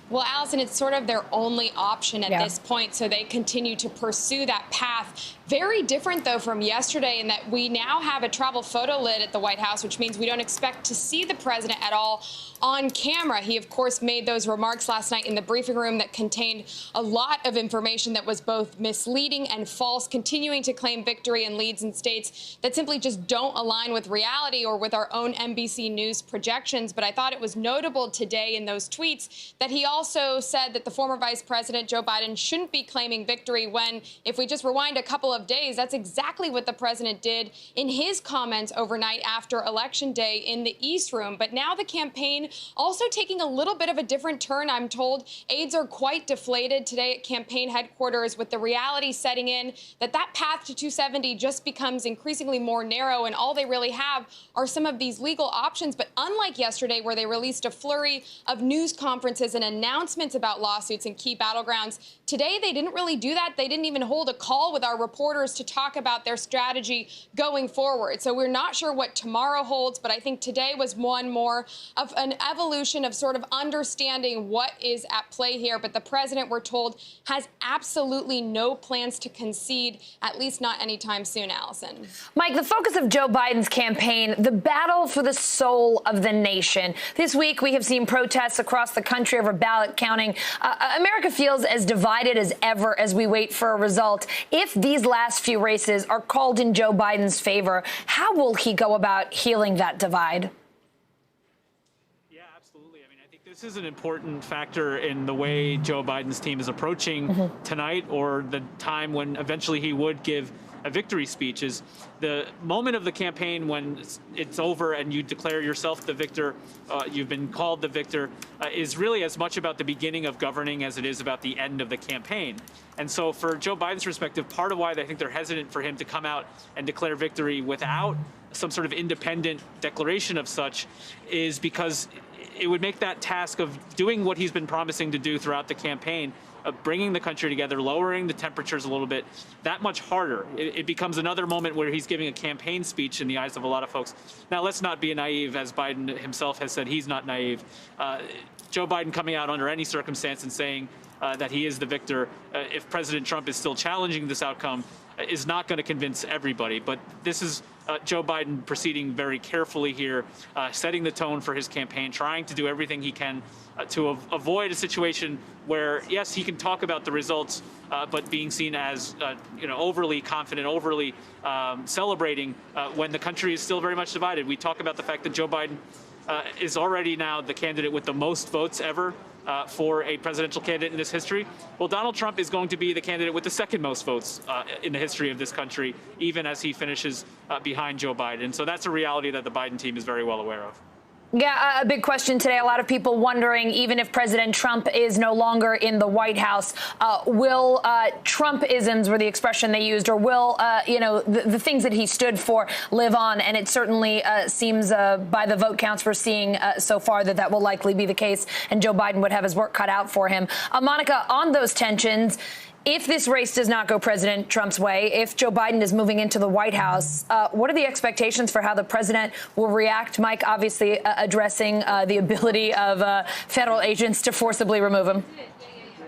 Well, Allison, it's sort of their only option at this point, so they continue to pursue that path. Very different, though, from yesterday in that we now have a travel photo lid at the White House, which means we don't expect to see the president at all on camera. He, of course, made those remarks last night in the briefing room that contained a lot of information that was both misleading and false, continuing to claim victory in leads in states that simply just don't align with reality or with our own NBC News projections. But I thought it was notable today in those tweets that he also said that the former Vice President Joe Biden shouldn't be claiming victory when, if we just rewind a couple of days, that's exactly what the president did in his comments overnight after Election Day in the East Room. But now the campaign also taking a little bit of a different turn, I'm told. Aides are quite deflated today at campaign headquarters with the reality setting in that path to 270 just becomes increasingly more narrow, and all they really have are some of these legal options. But unlike yesterday, where they released a flurry of news conferences and announcements about lawsuits in key battlegrounds, today they didn't really do that. They didn't even hold a call with our reporters to talk about their strategy going forward. So we're not sure what tomorrow holds, but I think today was one more of an evolution of sort of understanding what is at play here. But the president, we're told, has absolutely no plans to concede, at least not anytime soon, Allison. Mike, the focus of Joe Biden's campaign, the battle for the soul of the nation. This week, we have seen protests across the country over ballot counting. America feels as divided as ever as we wait for a result. If these last few races are called in Joe Biden's favor, how will he go about healing that divide? This is an important factor in the way Joe Biden's team is approaching tonight, or the time when eventually he would give a victory speech. Is the moment of the campaign when it's over and you declare yourself the victor, you've been called the victor, is really as much about the beginning of governing as it is about the end of the campaign. And so for Joe Biden's perspective, part of why they think they're hesitant for him to come out and declare victory without some sort of independent declaration of such is because it would make that task of doing what he's been promising to do throughout the campaign, of bringing the country together, lowering the temperatures a little bit, that much harder. It becomes another moment where he's giving a campaign speech in the eyes of a lot of folks. Now, let's not be naive, as Biden himself has said he's not naive. Joe Biden coming out under any circumstance and saying that he is the victor, if President Trump is still challenging this outcome, is not going to convince everybody. But this is Joe Biden proceeding very carefully here, setting the tone for his campaign, trying to do everything he can to avoid a situation where, yes, he can talk about the results, but being seen as overly confident, overly celebrating when the country is still very much divided. We talk about the fact that Joe Biden is already now the candidate with the most votes ever for a presidential candidate in this history. Well, Donald Trump is going to be the candidate with the second most votes in the history of this country, even as he finishes behind Joe Biden. So that's a reality that the Biden team is very well aware of. Yeah, a big question today. A lot of people wondering, even if President Trump is no longer in the White House, will Trumpisms were the expression they used, or will, the things that he stood for live on? And it certainly seems by the vote counts we're seeing so far that will likely be the case, and Joe Biden would have his work cut out for him. Monica, on those tensions, If this race does not go President Trump's way, if Joe Biden is moving into the White House, what are the expectations for how the president will react? Mike, obviously addressing the ability of federal agents to forcibly remove him.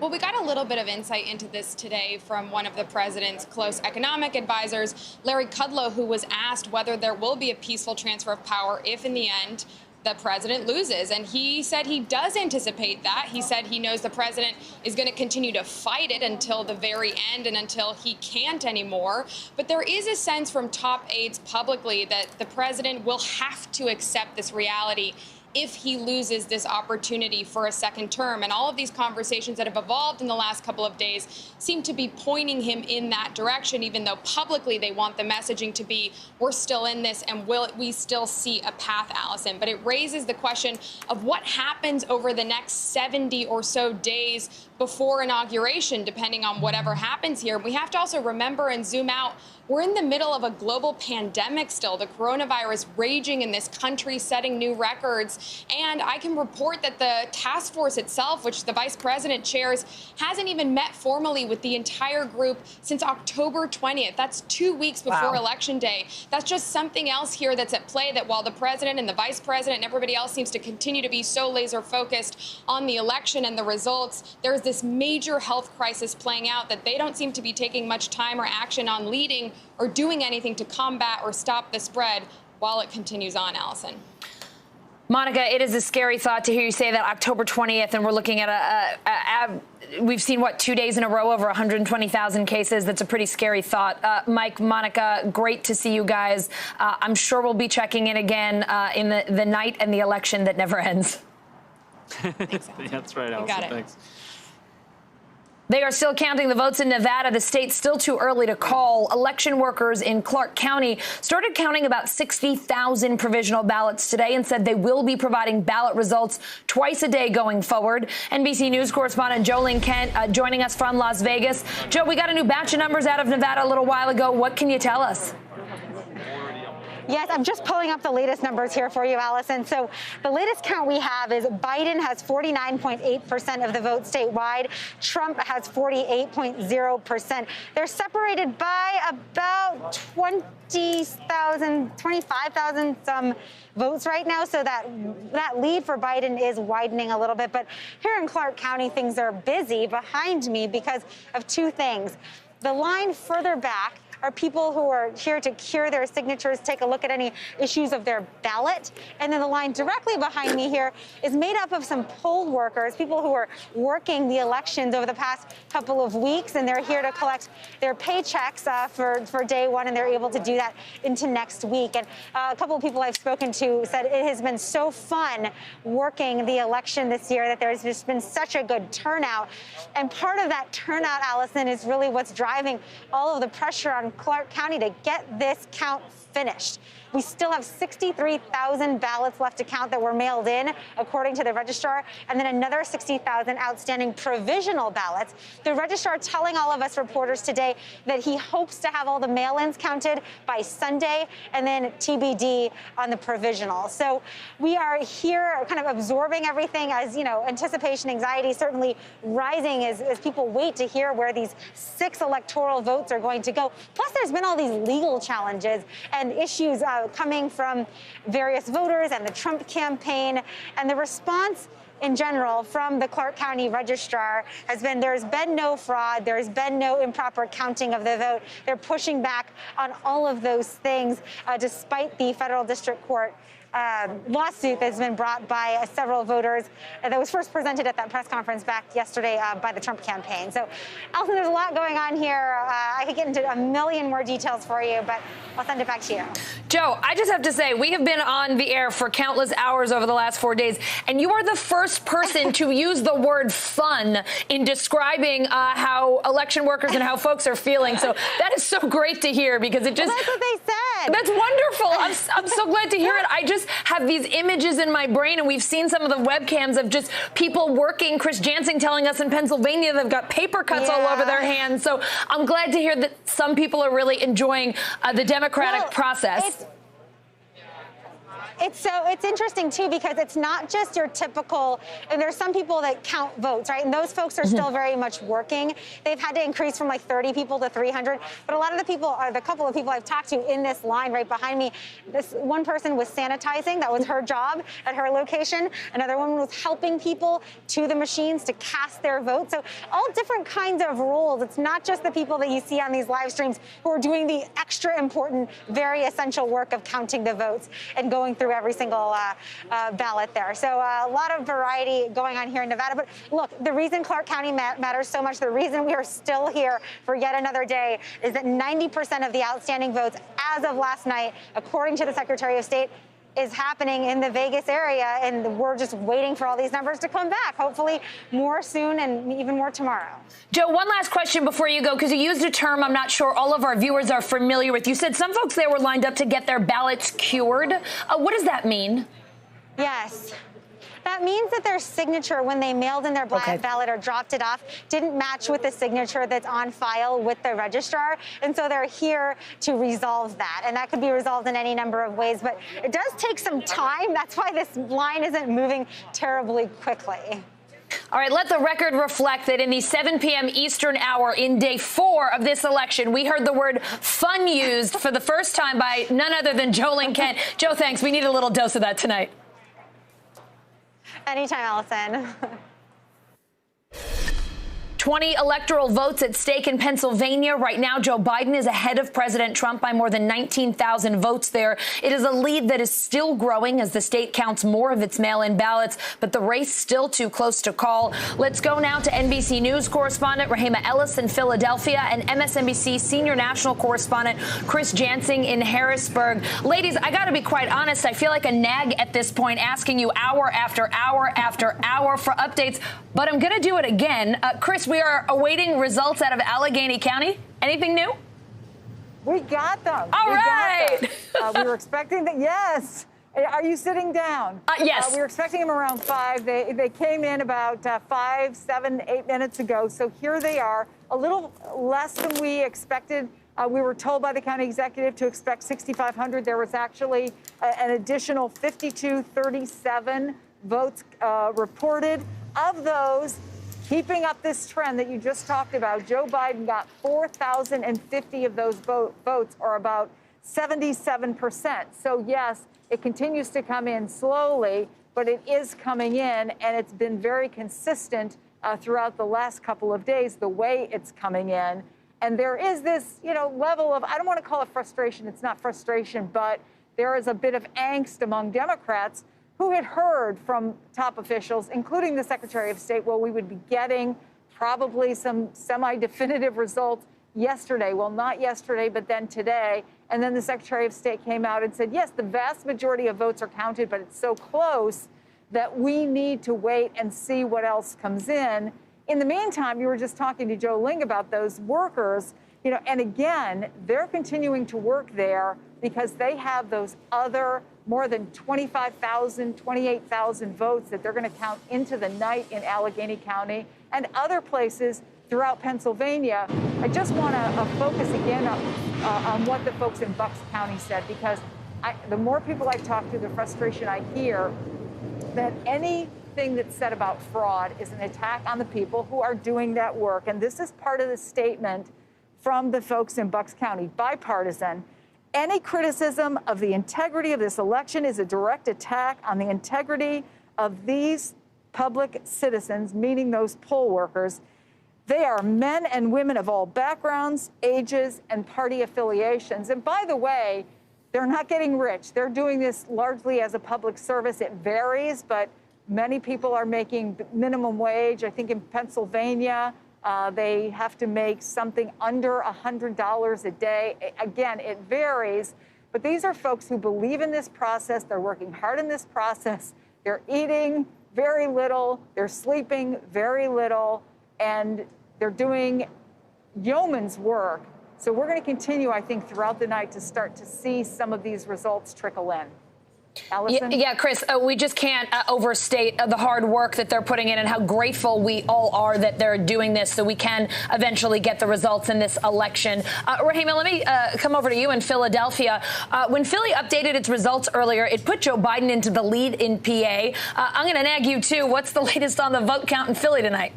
Well, we got a little bit of insight into this today from one of the president's close economic advisors, Larry Kudlow, who was asked whether there will be a peaceful transfer of power if in the end the president loses. And he said he does anticipate that. He said he knows the president is going to continue to fight it until the very end and until he can't anymore. But there is a sense from top aides publicly that the president will have to accept this reality if he loses this opportunity for a second term. And all of these conversations that have evolved in the last couple of days seem to be pointing him in that direction, even though publicly they want the messaging to be, we're still in this and will we still see a path, Allison? But it raises the question of what happens over the next 70 or so days before inauguration, depending on whatever happens here. We have to also remember and zoom out. We're in the middle of a global pandemic still, the coronavirus raging in this country, setting new records. And I can report that the task force itself, which the vice president chairs, hasn't even met formally with the entire group since October 20th. That's 2 weeks before Election Day. That's just something else here that's at play, that while the president and the vice president and everybody else seems to continue to be so laser focused on the election and the results, there's this major health crisis playing out that they don't seem to be taking much time or action on leading or doing anything to combat or stop the spread while it continues on, Allison. Monica, it is a scary thought to hear you say that October 20th, and we're looking at we've seen, 2 days in a row over 120,000 cases. That's a pretty scary thought. Mike, Monica, great to see you guys. I'm sure we'll be checking in again in the night and the election that never ends. That's right, Allison. Thanks. They are still counting the votes in Nevada. The state's still too early to call. Election workers in Clark County started counting about 60,000 provisional ballots today and said they will be providing ballot results twice a day going forward. NBC News correspondent Jolene Kent joining us from Las Vegas. Joe, we got a new batch of numbers out of Nevada a little while ago. What can you tell us? Yes, I'm just pulling up the latest numbers here for you, Allison. So the latest count we have is Biden has 49.8% of the vote statewide. Trump has 48.0%. They're separated by about 20,000, 25,000 some votes right now. So that lead for Biden is widening a little bit. But here in Clark County, things are busy behind me because of two things. The line further back are people who are here to cure their signatures, take a look at any issues of their ballot. And then the line directly behind me here is made up of some poll workers, people who are working the elections over the past couple of weeks, and they're here to collect their paychecks for day one, and they're able to do that into next week. And a couple of people I've spoken to said it has been so fun working the election this year, that there's just been such a good turnout. And part of that turnout, Allison, is really what's driving all of the pressure on Clark County to get this count finished. We still have 63,000 ballots left to count that were mailed in, according to the registrar, and then another 60,000 outstanding provisional ballots. The registrar telling all of us reporters today that he hopes to have all the mail-ins counted by Sunday, and then TBD on the provisional. So we are here kind of absorbing everything, as, you know, anticipation, anxiety certainly rising as people wait to hear where these 6 electoral votes are going to go. Plus, there's been all these legal challenges and issues coming from various voters and the Trump campaign. And the response in general from the Clark County registrar has been there's been no fraud, there's been no improper counting of the vote. They're pushing back on all of those things, despite the federal district court lawsuit that's been brought by several voters that was first presented at that press conference back yesterday by the Trump campaign. So, Allison, there's a lot going on here. I could get into a million more details for you, but I'll send it back to you. Joe, I just have to say, we have been on the air for countless hours over the last 4 days, and you are the first person to use the word fun in describing how election workers and how folks are feeling. So that is so great to hear, because it just... Well, that's what they said. That's wonderful. I'm so glad to hear it. I just have these images in my brain, and we've seen some of the webcams of just people working. Chris Jansen telling us in Pennsylvania they've got paper cuts all over their hands. So I'm glad to hear that some people are really enjoying the democratic process. It's interesting too, because it's not just your typical, and there's some people that count votes, right? And those folks are still very much working. They've had to increase from like 30 people to 300. But a lot of the people, the couple of people I've talked to in this line right behind me, this one person was sanitizing. That was her job at her location. Another woman was helping people to the machines to cast their vote. So all different kinds of roles. It's not just the people that you see on these live streams who are doing the extra important, very essential work of counting the votes and going through every single ballot there. So a lot of variety going on here in Nevada. But look, the reason Clark County matters so much, the reason we are still here for yet another day, is that 90% of the outstanding votes as of last night, according to the Secretary of State, is happening in the Vegas area, and we're just waiting for all these numbers to come back. Hopefully more soon and even more tomorrow. Joe, one last question before you go, because you used a term I'm not sure all of our viewers are familiar with. You said some folks there were lined up to get their ballots cured. What does that mean? Yes. That means that their signature, when they mailed in their ballot or dropped it off, didn't match with the signature that's on file with the registrar. And so they're here to resolve that. And that could be resolved in any number of ways. But it does take some time. That's why this line isn't moving terribly quickly. All right, let the record reflect that in the 7 p.m. Eastern hour in day 4 of this election, we heard the word fun used for the first time by none other than Joe Kent. Joe, thanks. We need a little dose of that tonight. Anytime, Allison. 20 electoral votes at stake in Pennsylvania. Right now, Joe Biden is ahead of President Trump by more than 19,000 votes there. It is a lead that is still growing as the state counts more of its mail-in ballots, but the race still too close to call. Let's go now to NBC News correspondent Rahima Ellis in Philadelphia and MSNBC senior national correspondent Chris Jansing in Harrisburg. Ladies, I got to be quite honest. I feel like a nag at this point, asking you hour after hour after hour for updates, but I'm going to do it again. Chris, we are awaiting results out of Allegheny County. Anything new? We got them. All right. We were expecting that. Yes. Are you sitting down? Yes. We were expecting them around 5. They came in about 5, 7, 8 minutes ago. So here they are, a little less than we expected. We were told by the county executive to expect 6,500. There was actually an additional 5,237 votes reported. Of those, keeping up this trend that you just talked about, Joe Biden got 4,050 of those votes, or about 77%. So, yes, it continues to come in slowly, but it is coming in, and it's been very consistent throughout the last couple of days, the way it's coming in. And there is this, level of, I don't want to call it frustration. It's not frustration, but there is a bit of angst among Democrats who had heard from top officials, including the Secretary of State, well, we would be getting probably some semi-definitive results yesterday. Well, not yesterday, but then today. And then the Secretary of State came out and said, yes, the vast majority of votes are counted, but it's so close that we need to wait and see what else comes in. In the meantime, you were just talking to Joe Ling about those workers, and again, they're continuing to work there because they have those other more than 25,000, 28,000 votes that they're going to count into the night in Allegheny County and other places throughout Pennsylvania. I just want to focus again on what the folks in Bucks County said, because the more people I talk to, the frustration I hear that anything that's said about fraud is an attack on the people who are doing that work. And this is part of the statement from the folks in Bucks County, bipartisan. Any criticism of the integrity of this election is a direct attack on the integrity of these public citizens, meaning those poll workers. They are men and women of all backgrounds, ages, and party affiliations. And by the way, they're not getting rich. They're doing this largely as a public service. It varies, but many people are making minimum wage. I think in Pennsylvania, they have to make something under $100 a day. Again, it varies, but these are folks who believe in this process. They're working hard in this process. They're eating very little. They're sleeping very little, and they're doing yeoman's work. So we're going to continue, I think, throughout the night to start to see some of these results trickle in. Allison? Yeah, Chris, we just can't overstate the hard work that they're putting in and how grateful we all are that they're doing this so we can eventually get the results in this election. Rahima, let me come over to you in Philadelphia. When Philly updated its results earlier, it put Joe Biden into the lead in PA. I'm going to nag you, too. What's the latest on the vote count in Philly tonight?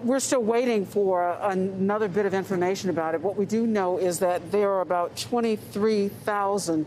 We're still waiting for another bit of information about it. What we do know is that there are about 23,000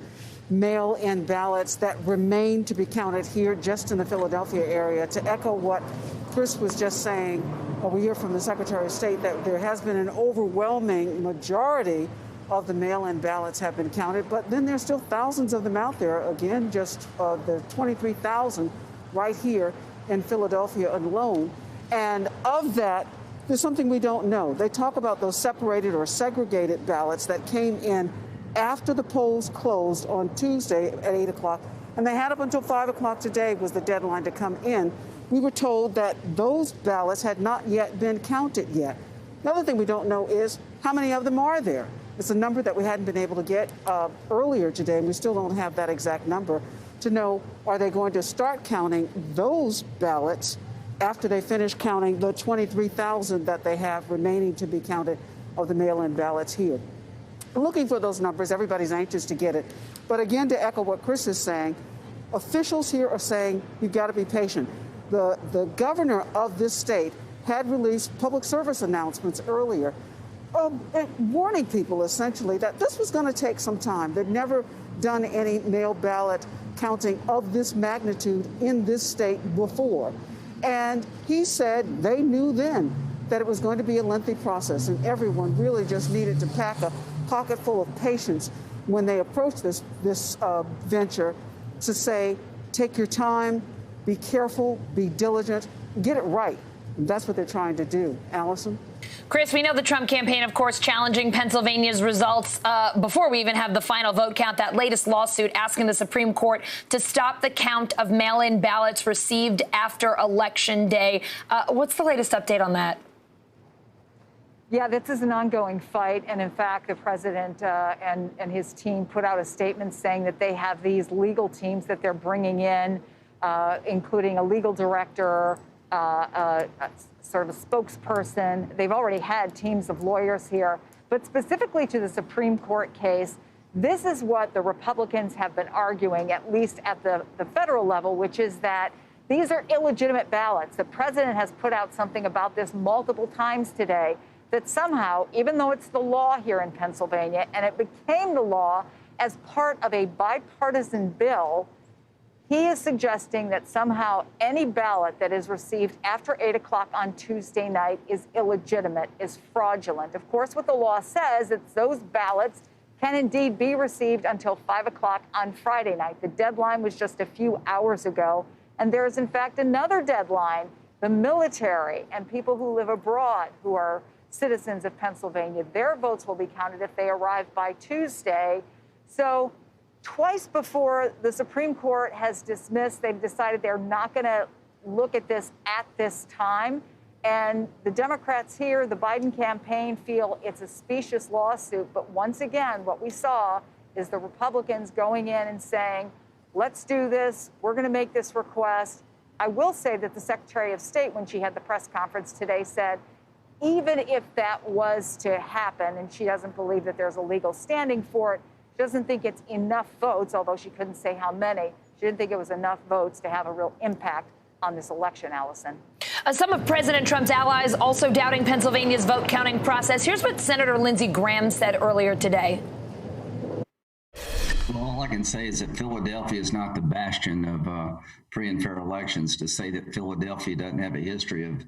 mail-in ballots that remain to be counted here just in the Philadelphia area. To echo what Chris was just saying, we hear from the Secretary of State that there has been an overwhelming majority of the mail-in ballots have been counted, but then there's still thousands of them out there. Again, just the 23,000 right here in Philadelphia alone. And of that, there's something we don't know. They talk about those separated or segregated ballots that came in after the polls closed on Tuesday at 8 o'clock. And they had up until 5 o'clock today was the deadline to come in. We were told that those ballots had not yet been counted yet. The other thing we don't know is how many of them are there. It's a number that we hadn't been able to get earlier today, and we still don't have that exact number to know, are they going to start counting those ballots after they finish counting the 23,000 that they have remaining to be counted of the mail-in ballots here. Looking for those numbers, everybody's anxious to get it. But again, to echo what Chris is saying, officials here are saying you've got to be patient. The governor of this state had released public service announcements earlier, warning people essentially that this was going to take some time. They'd never done any mail ballot counting of this magnitude in this state before. And he said they knew then that it was going to be a lengthy process, and everyone really just needed to pack a pocket full of patience when they approached this venture to say, take your time, be careful, be diligent, get it right. And that's what they're trying to do. Allison? Chris, we know the Trump campaign, of course, challenging Pennsylvania's results before we even have the final vote count. That latest lawsuit asking the Supreme Court to stop the count of mail-in ballots received after Election Day. What's the latest update on that? Yeah, this is an ongoing fight. And in fact, the president and his team put out a statement saying that they have these legal teams that they're bringing in, including a legal director, sort of a spokesperson. They've already had teams of lawyers here. But specifically to the Supreme Court case, this is what the Republicans have been arguing, at least at the federal level, which is that these are illegitimate ballots. The president has put out something about this multiple times today, that somehow, even though it's the law here in Pennsylvania, and it became the law as part of a bipartisan bill, he is suggesting that somehow any ballot that is received after 8 o'clock on Tuesday night is illegitimate, is fraudulent. Of course, what the law says is those ballots can indeed be received until 5 o'clock on Friday night. The deadline was just a few hours ago. And there is, in fact, another deadline. The military and people who live abroad who are citizens of Pennsylvania, their votes will be counted if they arrive by Tuesday. So twice before the Supreme Court has dismissed, they've decided they're not going to look at this at this time. And the Democrats here, the Biden campaign, feel it's a specious lawsuit. But once again, what we saw is the Republicans going in and saying, let's do this. We're going to make this request. I will say that the Secretary of State, when she had the press conference today, said, even if that was to happen, and she doesn't believe that there's a legal standing for it, she doesn't think it's enough votes, although she couldn't say how many. She didn't think it was enough votes to have a real impact on this election, Allison. Some of President Trump's allies also doubting Pennsylvania's vote counting process. Here's what Senator Lindsey Graham said earlier today. Well, all I can say is that Philadelphia is not the bastion of free and fair elections. To say that Philadelphia doesn't have a history of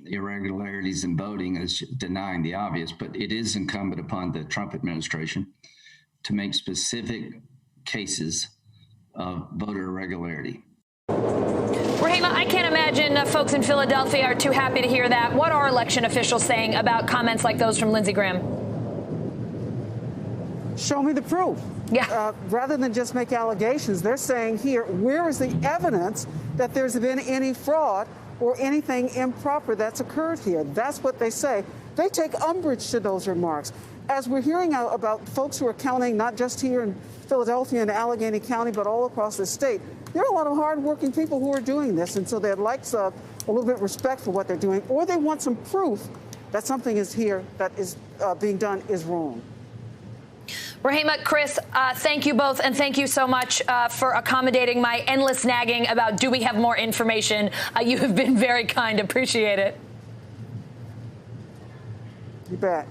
irregularities in voting is denying the obvious, but it is incumbent upon the Trump administration to make specific cases of voter irregularity. Rahima, I can't imagine folks in Philadelphia are too happy to hear that. What are election officials saying about comments like those from Lindsey Graham? Show me the proof. Yeah. Rather than just make allegations, they're saying here, where is the evidence that there's been any fraud or anything improper that's occurred here? That's what they say. They take umbrage to those remarks. as we're hearing about folks who are counting, not just here in Philadelphia and Allegheny County, but all across the state, there are a lot of hardworking people who are doing this, and so they'd like a little bit of respect for what they're doing, or they want some proof that something is here that is being done is wrong. Rahima, Chris, thank you both, and thank you so much for accommodating my endless nagging about do we have more information. You have been very kind. Appreciate it. You bet.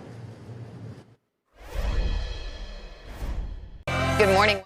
Good morning.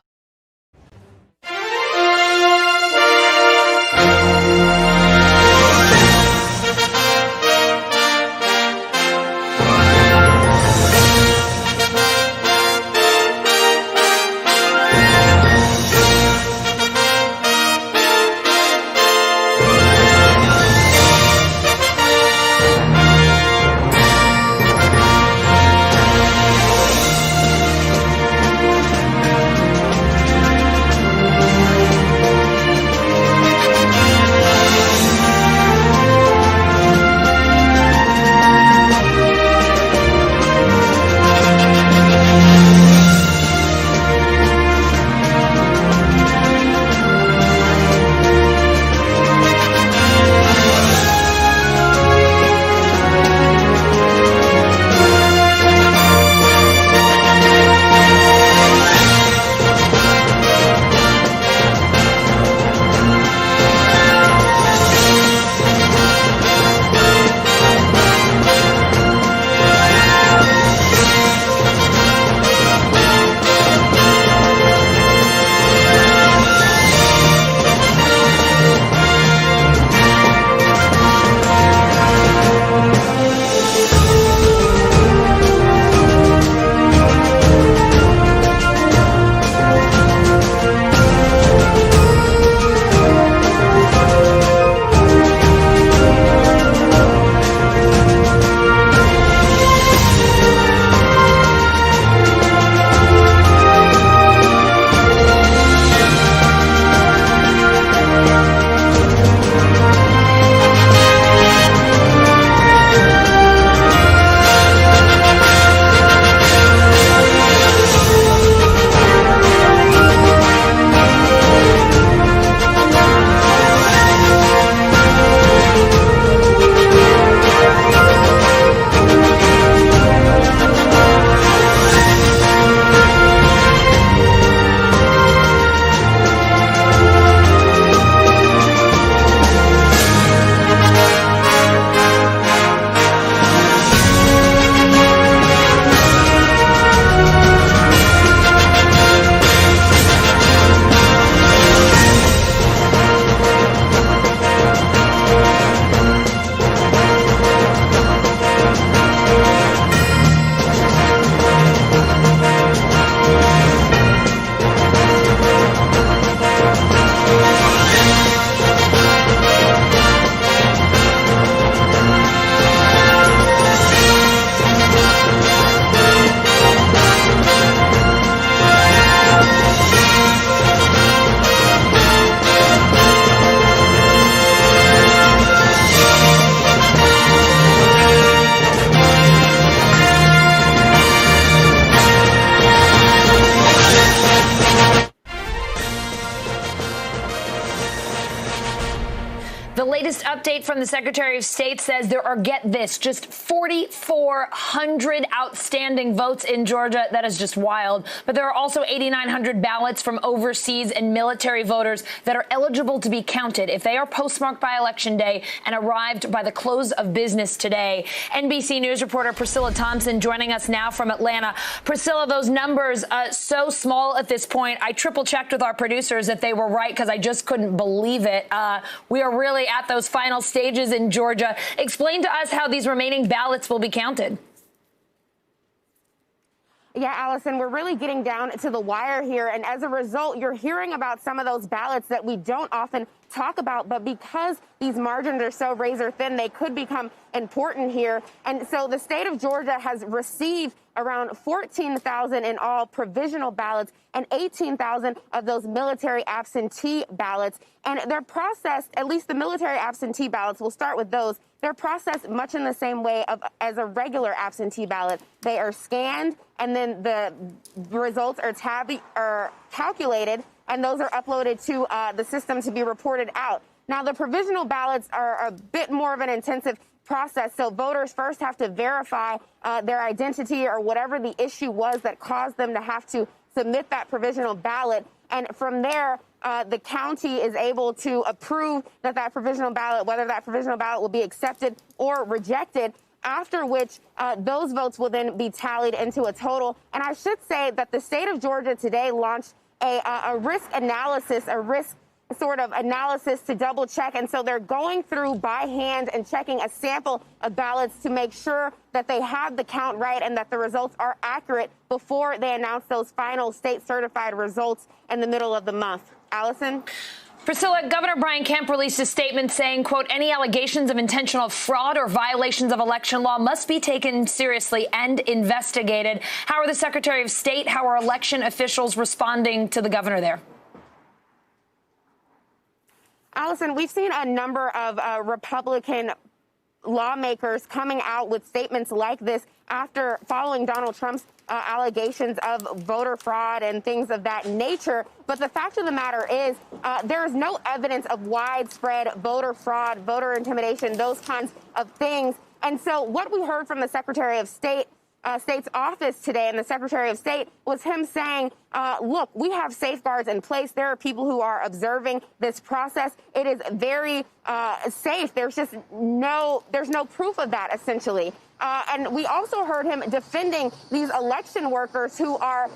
The latest update from the Secretary of State says there are, get this, just 4,400 outstanding votes in Georgia. That is just wild. But there are also 8,900 ballots from overseas and military voters that are eligible to be counted if they are postmarked by Election Day and arrived by the close of business today. NBC News reporter Priscilla Thompson joining us now from Atlanta. Priscilla, those numbers so small at this point. I triple checked with our producers that they were right because I just couldn't believe it. We are really at those final stages in Georgia. Explain to us how these remaining ballots will be counted. Yeah, Allison, we're really getting down to the wire here. And as a result, you're hearing about some of those ballots that we don't often talk about, but because these margins are so razor thin, they could become important here. And so the state of Georgia has received around 14,000 in all provisional ballots and 18,000 of those military absentee ballots. And they're processed, at least the military absentee ballots, we'll start with those. They're processed much in the same way as a regular absentee ballot. They are scanned, and then the results are calculated, and those are uploaded to the system to be reported out. Now, the provisional ballots are a bit more of an intensive process. So voters first have to verify their identity or whatever the issue was that caused them to have to submit that provisional ballot. And from there, the county is able to approve that provisional ballot, whether that provisional ballot will be accepted or rejected, after which those votes will then be tallied into a total. And I should say that the state of Georgia today launched a risk analysis, a risk sort of analysis to double check. And so they're going through by hand and checking a sample of ballots to make sure that they have the count right and that the results are accurate before they announce those final state certified results in the middle of the month. Allison? Priscilla, Governor Brian Kemp released a statement saying, quote, any allegations of intentional fraud or violations of election law must be taken seriously and investigated. How are the Secretary of State, how are election officials responding to the governor there? Allison, we've seen a number of Republican lawmakers coming out with statements like this after following Donald Trump's allegations of voter fraud and things of that nature. But the fact of the matter is there is no evidence of widespread voter fraud, voter intimidation, those kinds of things. And so what we heard from the Secretary of State's office today, and the Secretary of State, was him saying, look, we have safeguards in place. There are people who are observing this process. It is very safe. There's no proof of that, essentially. And we also heard him defending these election workers who are,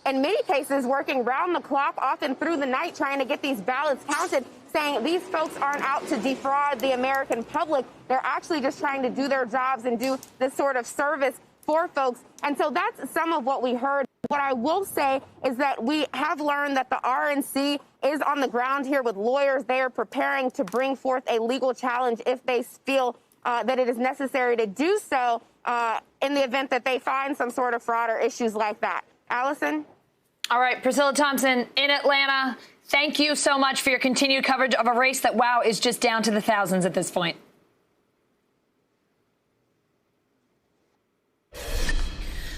in many cases, working round the clock, often through the night, trying to get these ballots counted, saying these folks aren't out to defraud the American public. They're actually just trying to do their jobs and do this sort of service for folks. And so that's some of what we heard. What I will say is that we have learned that the RNC is on the ground here with lawyers. They are preparing to bring forth a legal challenge if they feel that it is necessary to do so in the event that they find some sort of fraud or issues like that. Allison? All right, Priscilla Thompson in Atlanta, thank you so much for your continued coverage of a race that, wow, is just down to the thousands at this point.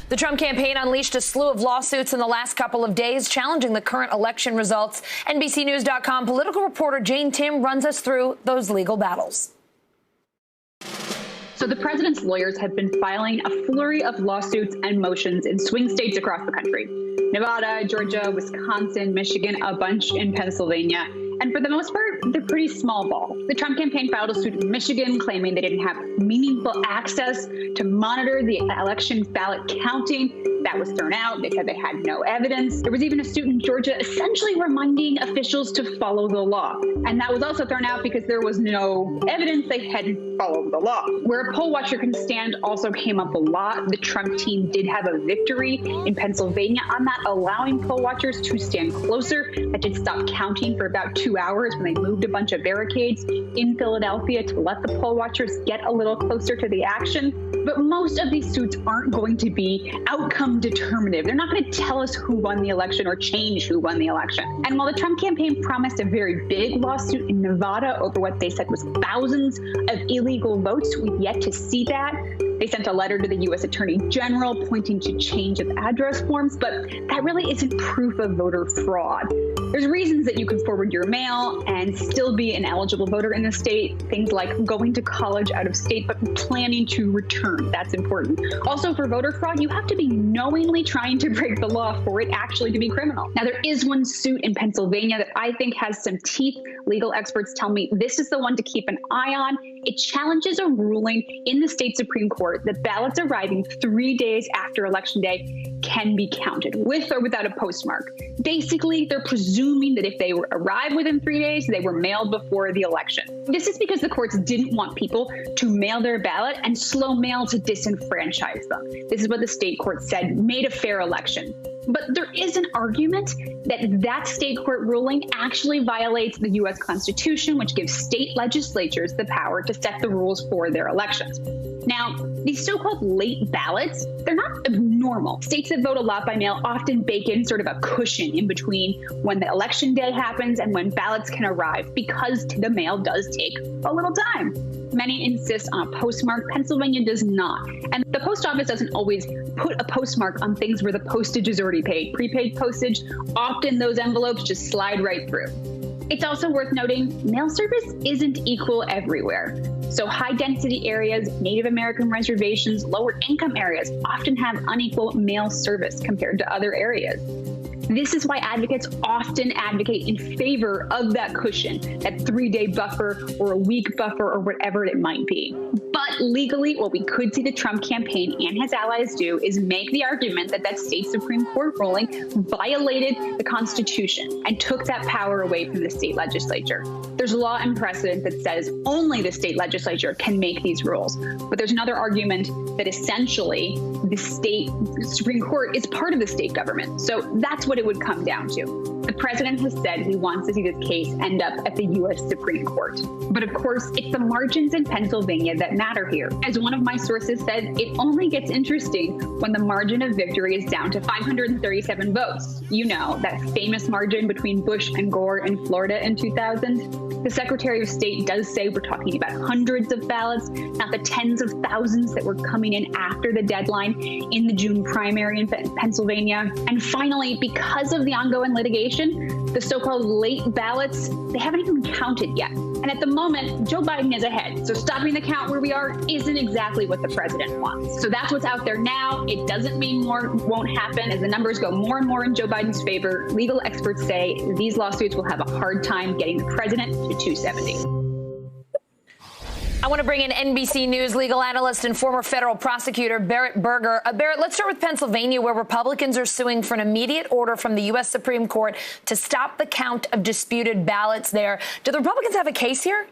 The Trump campaign unleashed a slew of lawsuits in the last couple of days challenging the current election results. NBCNews.com political reporter Jane Tim runs us through those legal battles. So the president's lawyers have been filing a flurry of lawsuits and motions in swing states across the country. Nevada, Georgia, Wisconsin, Michigan, a bunch in Pennsylvania. And for the most part, they're pretty small ball. The Trump campaign filed a suit in Michigan claiming they didn't have meaningful access to monitor the election ballot counting. That was thrown out. They said they had no evidence. There was even a suit in Georgia essentially reminding officials to follow the law. And that was also thrown out because there was no evidence they hadn't followed the law. Where a poll watcher can stand also came up a lot. The Trump team did have a victory in Pennsylvania on that, allowing poll watchers to stand closer. That did stop counting for about 2 hours when they moved a bunch of barricades in Philadelphia to let the poll watchers get a little closer to the action. But most of these suits aren't going to be outcome determinative. They're not going to tell us who won the election or change who won the election. And while the Trump campaign promised a very big lawsuit in Nevada over what they said was thousands of illegal votes, we've yet to see that. They sent a letter to the U.S. Attorney General pointing to change of address forms, but that really isn't proof of voter fraud. There's reasons that you can forward your mail and still be an eligible voter in the state. Things like going to college out of state, but planning to return. That's important. Also, for voter fraud, you have to be knowingly trying to break the law for it actually to be criminal. Now, there is one suit in Pennsylvania that I think has some teeth. Legal experts tell me this is the one to keep an eye on. It challenges a ruling in the state Supreme Court that ballots arriving 3 days after Election Day can be counted, with or without a postmark. Basically, they're presuming that if they arrive within 3 days, they were mailed before the election. This is because the courts didn't want people to mail their ballot and slow mail to disenfranchise them. This is what the state court said made a fair election. But there is an argument that that state court ruling actually violates the U.S. Constitution, which gives state legislatures the power to set the rules for their elections. Now, these so-called late ballots, they're not abnormal. States that vote a lot by mail often bake in sort of a cushion in between when the election day happens and when ballots can arrive, because the mail does take a little time. Many insist on a postmark. Pennsylvania does not. And the post office doesn't always put a postmark on things where the postage is already paid. Prepaid postage, often those envelopes just slide right through. It's also worth noting, mail service isn't equal everywhere. So high-density areas, Native American reservations, lower-income areas often have unequal mail service compared to other areas. This is why advocates often advocate in favor of that cushion, that 3-day buffer or a week buffer or whatever it might be. But legally, what we could see the Trump campaign and his allies do is make the argument that that state Supreme Court ruling violated the Constitution and took that power away from the state legislature. There's law and precedent that says only the state legislature can make these rules. But there's another argument that essentially the state Supreme Court is part of the state government. So that's what it would come down to. The president has said he wants to see this case end up at the U.S. Supreme Court. But of course, it's the margins in Pennsylvania that matter here. As one of my sources said, it only gets interesting when the margin of victory is down to 537 votes. You know, that famous margin between Bush and Gore in Florida in 2000. The Secretary of State does say we're talking about hundreds of ballots, not the tens of thousands that were coming in after the deadline in the June primary in Pennsylvania. And finally, because of the ongoing litigation, the so-called late ballots, they haven't even counted yet. And at the moment, Joe Biden is ahead. So stopping the count where we are isn't exactly what the president wants. So that's what's out there now. It doesn't mean more won't happen. As the numbers go more and more in Joe Biden's favor, legal experts say these lawsuits will have a hard time getting the president to 270. I want to bring in NBC News legal analyst and former federal prosecutor Barrett Berger. Barrett, let's start with Pennsylvania, where Republicans are suing for an immediate order from the U.S. Supreme Court to stop the count of disputed ballots there. Do the Republicans have a case here?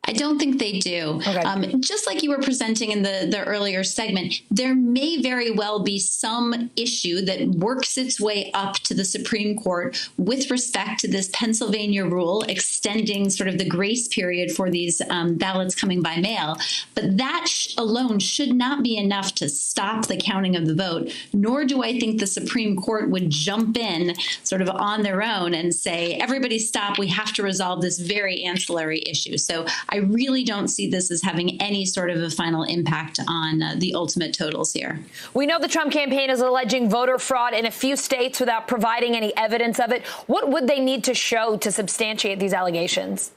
I don't think they do. Okay. Just like you were presenting in the earlier segment, there may very well be some issue that works its way up to the Supreme Court with respect to this Pennsylvania rule extending sort of the grace period for these ballots coming by mail. But that alone should not be enough to stop the counting of the vote, nor do I think the Supreme Court would jump in sort of on their own and say, everybody stop, we have to resolve this very ancillary issue. So I really don't see this as having any sort of a final impact on the ultimate totals here. We know the Trump campaign is alleging voter fraud in a few states without providing any evidence of it. What would they need to show to substantiate these allegations?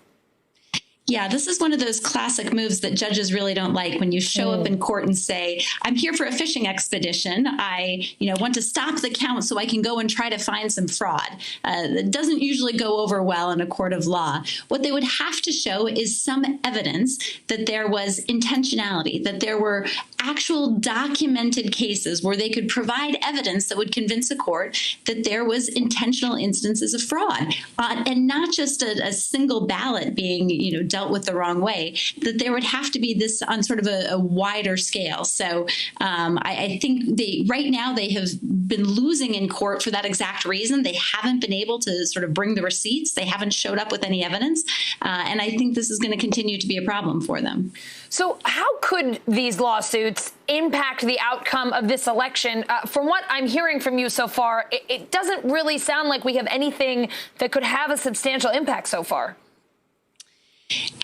Yeah, this is one of those classic moves that judges really don't like, when you show up in court and say, I'm here for a fishing expedition. I, want to stop the count so I can go and try to find some fraud. It doesn't usually go over well in a court of law. What they would have to show is some evidence that there was intentionality, that there were actual documented cases where they could provide evidence that would convince a court that there was intentional instances of fraud, and not just a single ballot being, dealt with the wrong way, that there would have to be this on sort of a wider scale. So I think right now they have been losing in court for that exact reason. They haven't been able to sort of bring the receipts. They haven't showed up with any evidence. And I think this is going to continue to be a problem for them. So how could these lawsuits impact the outcome of this election? From what I'm hearing from you so far, it doesn't really sound like we have anything that could have a substantial impact so far.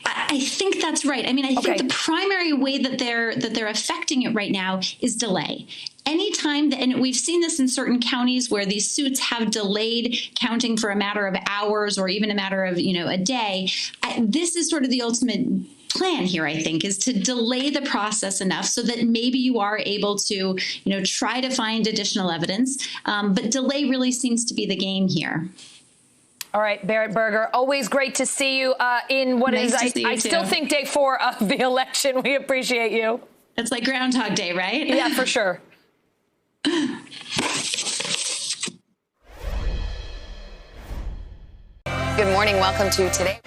I think that's right. I mean, I think the primary way that they're affecting it right now is delay. Anytime, and we've seen this in certain counties where these suits have delayed counting for a matter of hours or even a matter of, a day. This is sort of the ultimate plan here, I think, is to delay the process enough so that maybe you are able to, try to find additional evidence. But delay really seems to be the game here. All right, Barrett Berger, always great to see you in what is, I still think, day 4 of the election. We appreciate you. It's like Groundhog Day, right? Yeah, for sure. Good morning. Welcome to Today.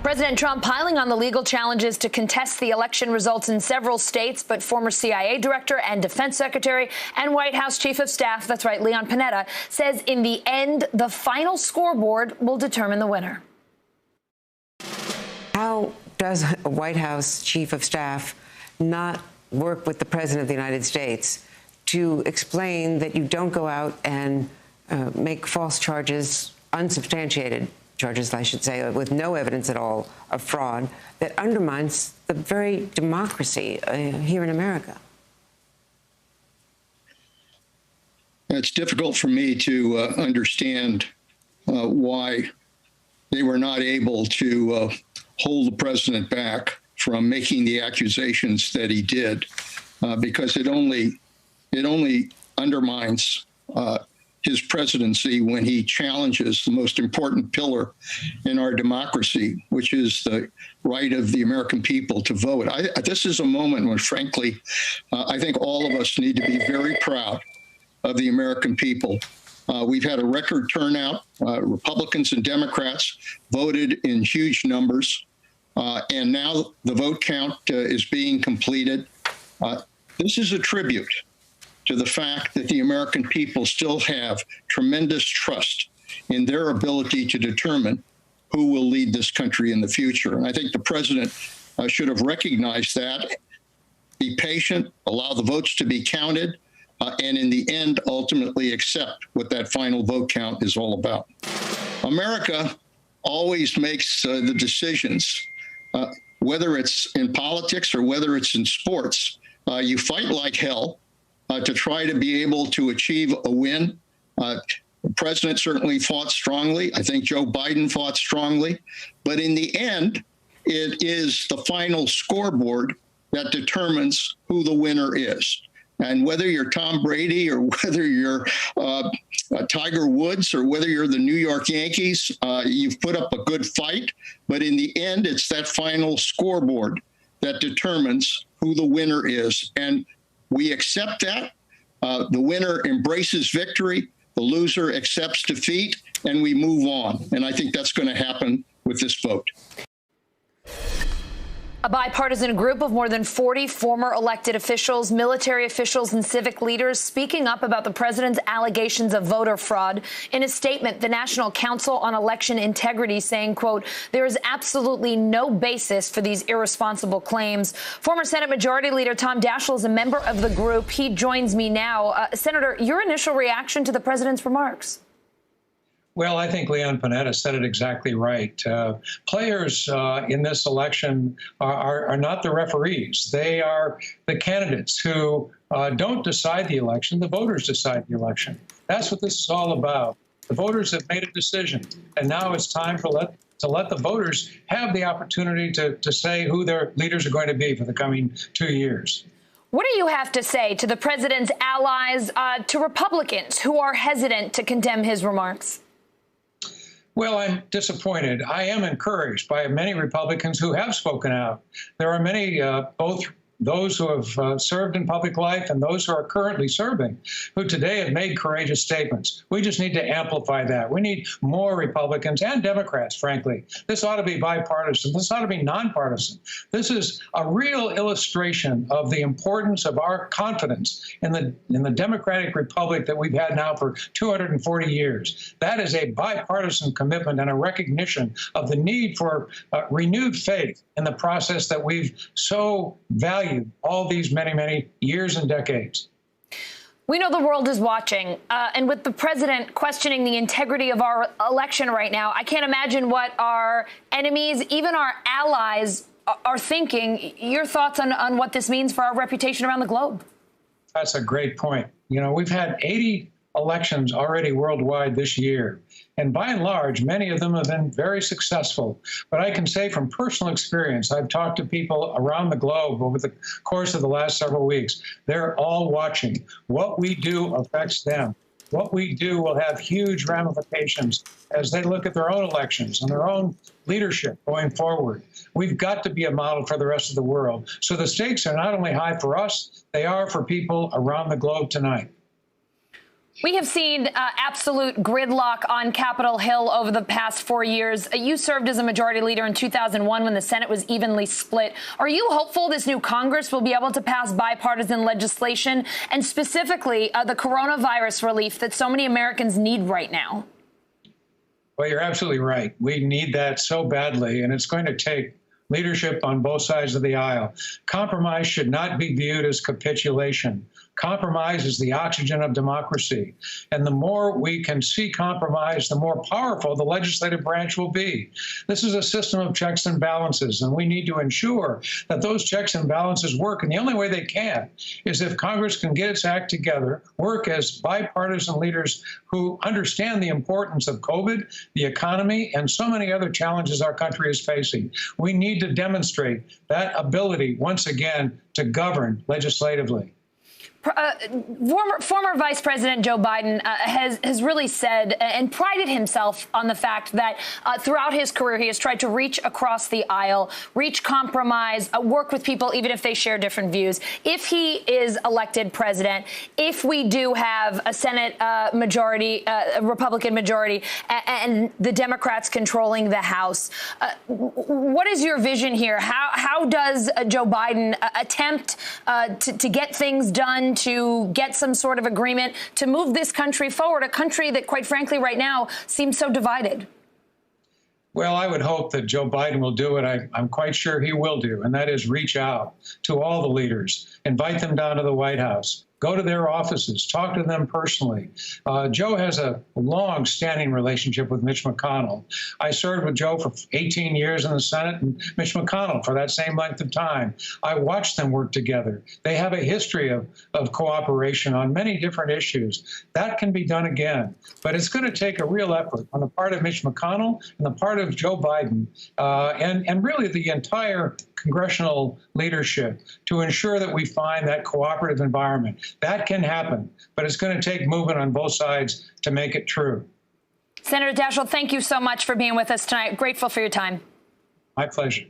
President Trump piling on the legal challenges to contest the election results in several states, but former CIA director and defense secretary and White House chief of staff, that's right, Leon Panetta, says in the end, the final scoreboard will determine the winner. How does a White House chief of staff not work with the president of the United States to explain that you don't go out and make false charges, unsubstantiated charges, I should say, with no evidence at all of fraud that undermines the very democracy here in America? It's difficult for me to understand why they were not able to hold the president back from making the accusations that he did, because it only undermines his presidency when he challenges the most important pillar in our democracy, which is the right of the American people to vote. This is a moment when, frankly, I think all of us need to be very proud of the American people. We've had a record turnout. Republicans and Democrats voted in huge numbers, and now the vote count is being completed. This is a tribute to the fact that the American people still have tremendous trust in their ability to determine who will lead this country in the future. And I think the president should have recognized that, be patient, allow the votes to be counted, and in the end, ultimately accept what that final vote count is all about. America always makes the decisions, whether it's in politics or whether it's in sports. You fight like hell to try to be able to achieve a win. The president certainly fought strongly. I think Joe Biden fought strongly. But in the end, it is the final scoreboard that determines who the winner is. And whether you're Tom Brady or whether you're Tiger Woods or whether you're the New York Yankees, you've put up a good fight. But in the end, it's that final scoreboard that determines who the winner is. And we accept that. The winner embraces victory. The loser accepts defeat, and we move on. And I think that's going to happen with this vote. A bipartisan group of more than 40 former elected officials, military officials, and civic leaders speaking up about the president's allegations of voter fraud. In a statement, the National Council on Election Integrity saying, quote, there is absolutely no basis for these irresponsible claims. Former Senate Majority Leader Tom Daschle is a member of the group. He joins me now. Senator, your initial reaction to the president's remarks? Well, I think Leon Panetta said it exactly right. Players in this election are not the referees. They are the candidates who don't decide the election. The voters decide the election. That's what this is all about. The voters have made a decision, and now it's time to let the voters have the opportunity to say who their leaders are going to be for the coming 2 years. What do you have to say to the president's allies, to Republicans who are hesitant to condemn his remarks? Well, I'm disappointed. I am encouraged by many Republicans who have spoken out. There are many, both those who have served in public life and those who are currently serving, who today have made courageous statements. We just need to amplify that. We need more Republicans and Democrats, frankly. This ought to be bipartisan. This ought to be nonpartisan. This is a real illustration of the importance of our confidence in the democratic republic that we've had now for 240 years. That is a bipartisan commitment and a recognition of the need for renewed faith in the process that we've so valued all these many, many years and decades. We know the world is watching, and with the president questioning the integrity of our election right now, I can't imagine what our enemies, even our allies, are thinking. Your thoughts on what this means for our reputation around the globe? That's a great point. You know, we've had 80 elections already worldwide this year. And by and large, many of them have been very successful. But I can say from personal experience, I've talked to people around the globe over the course of the last several weeks. They're all watching. What we do affects them. What we do will have huge ramifications as they look at their own elections and their own leadership going forward. We've got to be a model for the rest of the world. So the stakes are not only high for us, they are for people around the globe tonight. We have seen absolute gridlock on Capitol Hill over the past 4 years. You served as a majority leader in 2001 when the Senate was evenly split. Are you hopeful this new Congress will be able to pass bipartisan legislation and specifically the coronavirus relief that so many Americans need right now? Well, you're absolutely right. We need that so badly, and it's going to take leadership on both sides of the aisle. Compromise should not be viewed as capitulation. Compromise is the oxygen of democracy. And the more we can see compromise, the more powerful the legislative branch will be. This is a system of checks and balances, and we need to ensure that those checks and balances work. And the only way they can is if Congress can get its act together, work as bipartisan leaders who understand the importance of COVID, the economy, and so many other challenges our country is facing. We need to demonstrate that ability once again to govern legislatively. Former Vice President Joe Biden has really said and prided himself on the fact that throughout his career, he has tried to reach across the aisle, reach compromise, work with people, even if they share different views. If he is elected president, if we do have a Senate majority, a Republican majority, and the Democrats controlling the House, what is your vision here? How does Joe Biden attempt to get things done, to get some sort of agreement to move this country forward, a country that, quite frankly, right now seems so divided? Well, I would hope that Joe Biden will do what I'm quite sure he will do, and that is reach out to all the leaders, invite them down to the White House, go to their offices, talk to them personally. Joe has a long-standing relationship with Mitch McConnell. I served with Joe for 18 years in the Senate and Mitch McConnell for that same length of time. I watched them work together. They have a history of cooperation on many different issues. That can be done again, but it's going to take a real effort on the part of Mitch McConnell and the part of Joe Biden and really the entire congressional leadership to ensure that we find that cooperative environment. That can happen, but it's going to take movement on both sides to make it true. Senator Daschle, thank you so much for being with us tonight. Grateful for your time. My pleasure.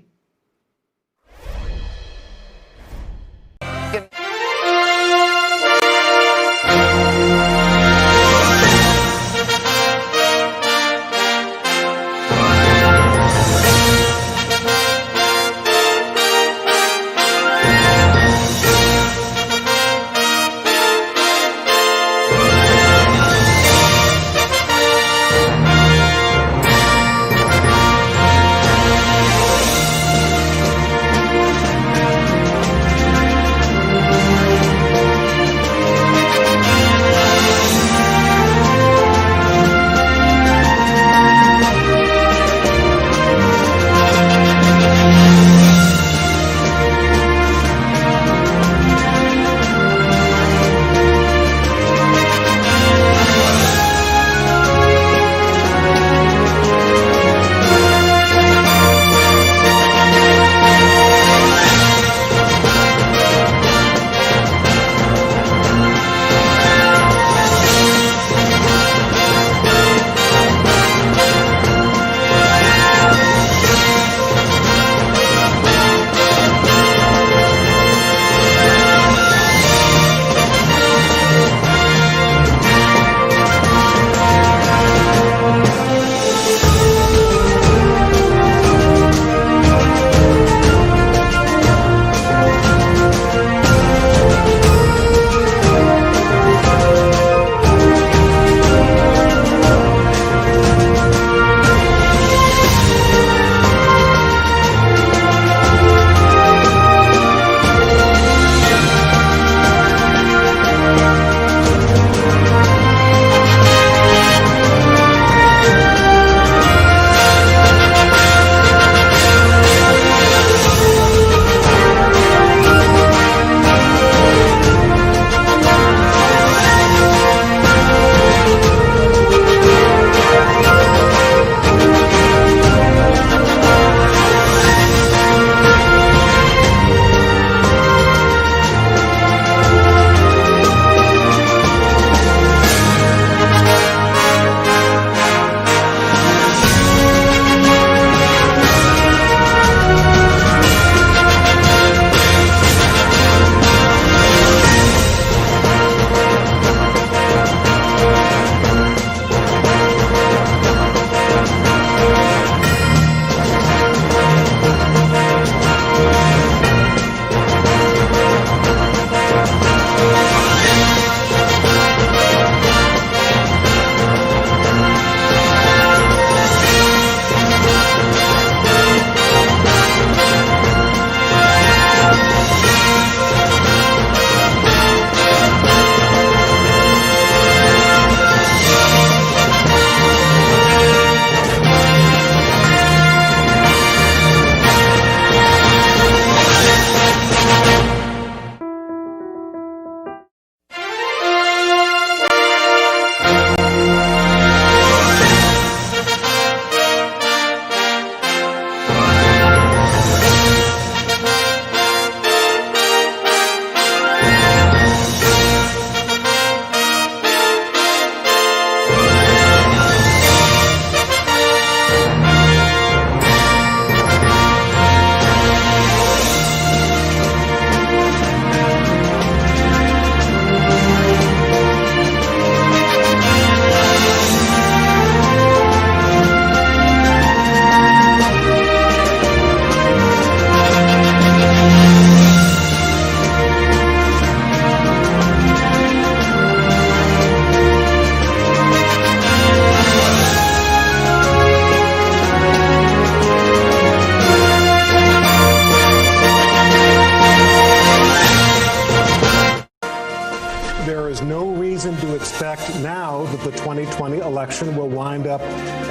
election will wind up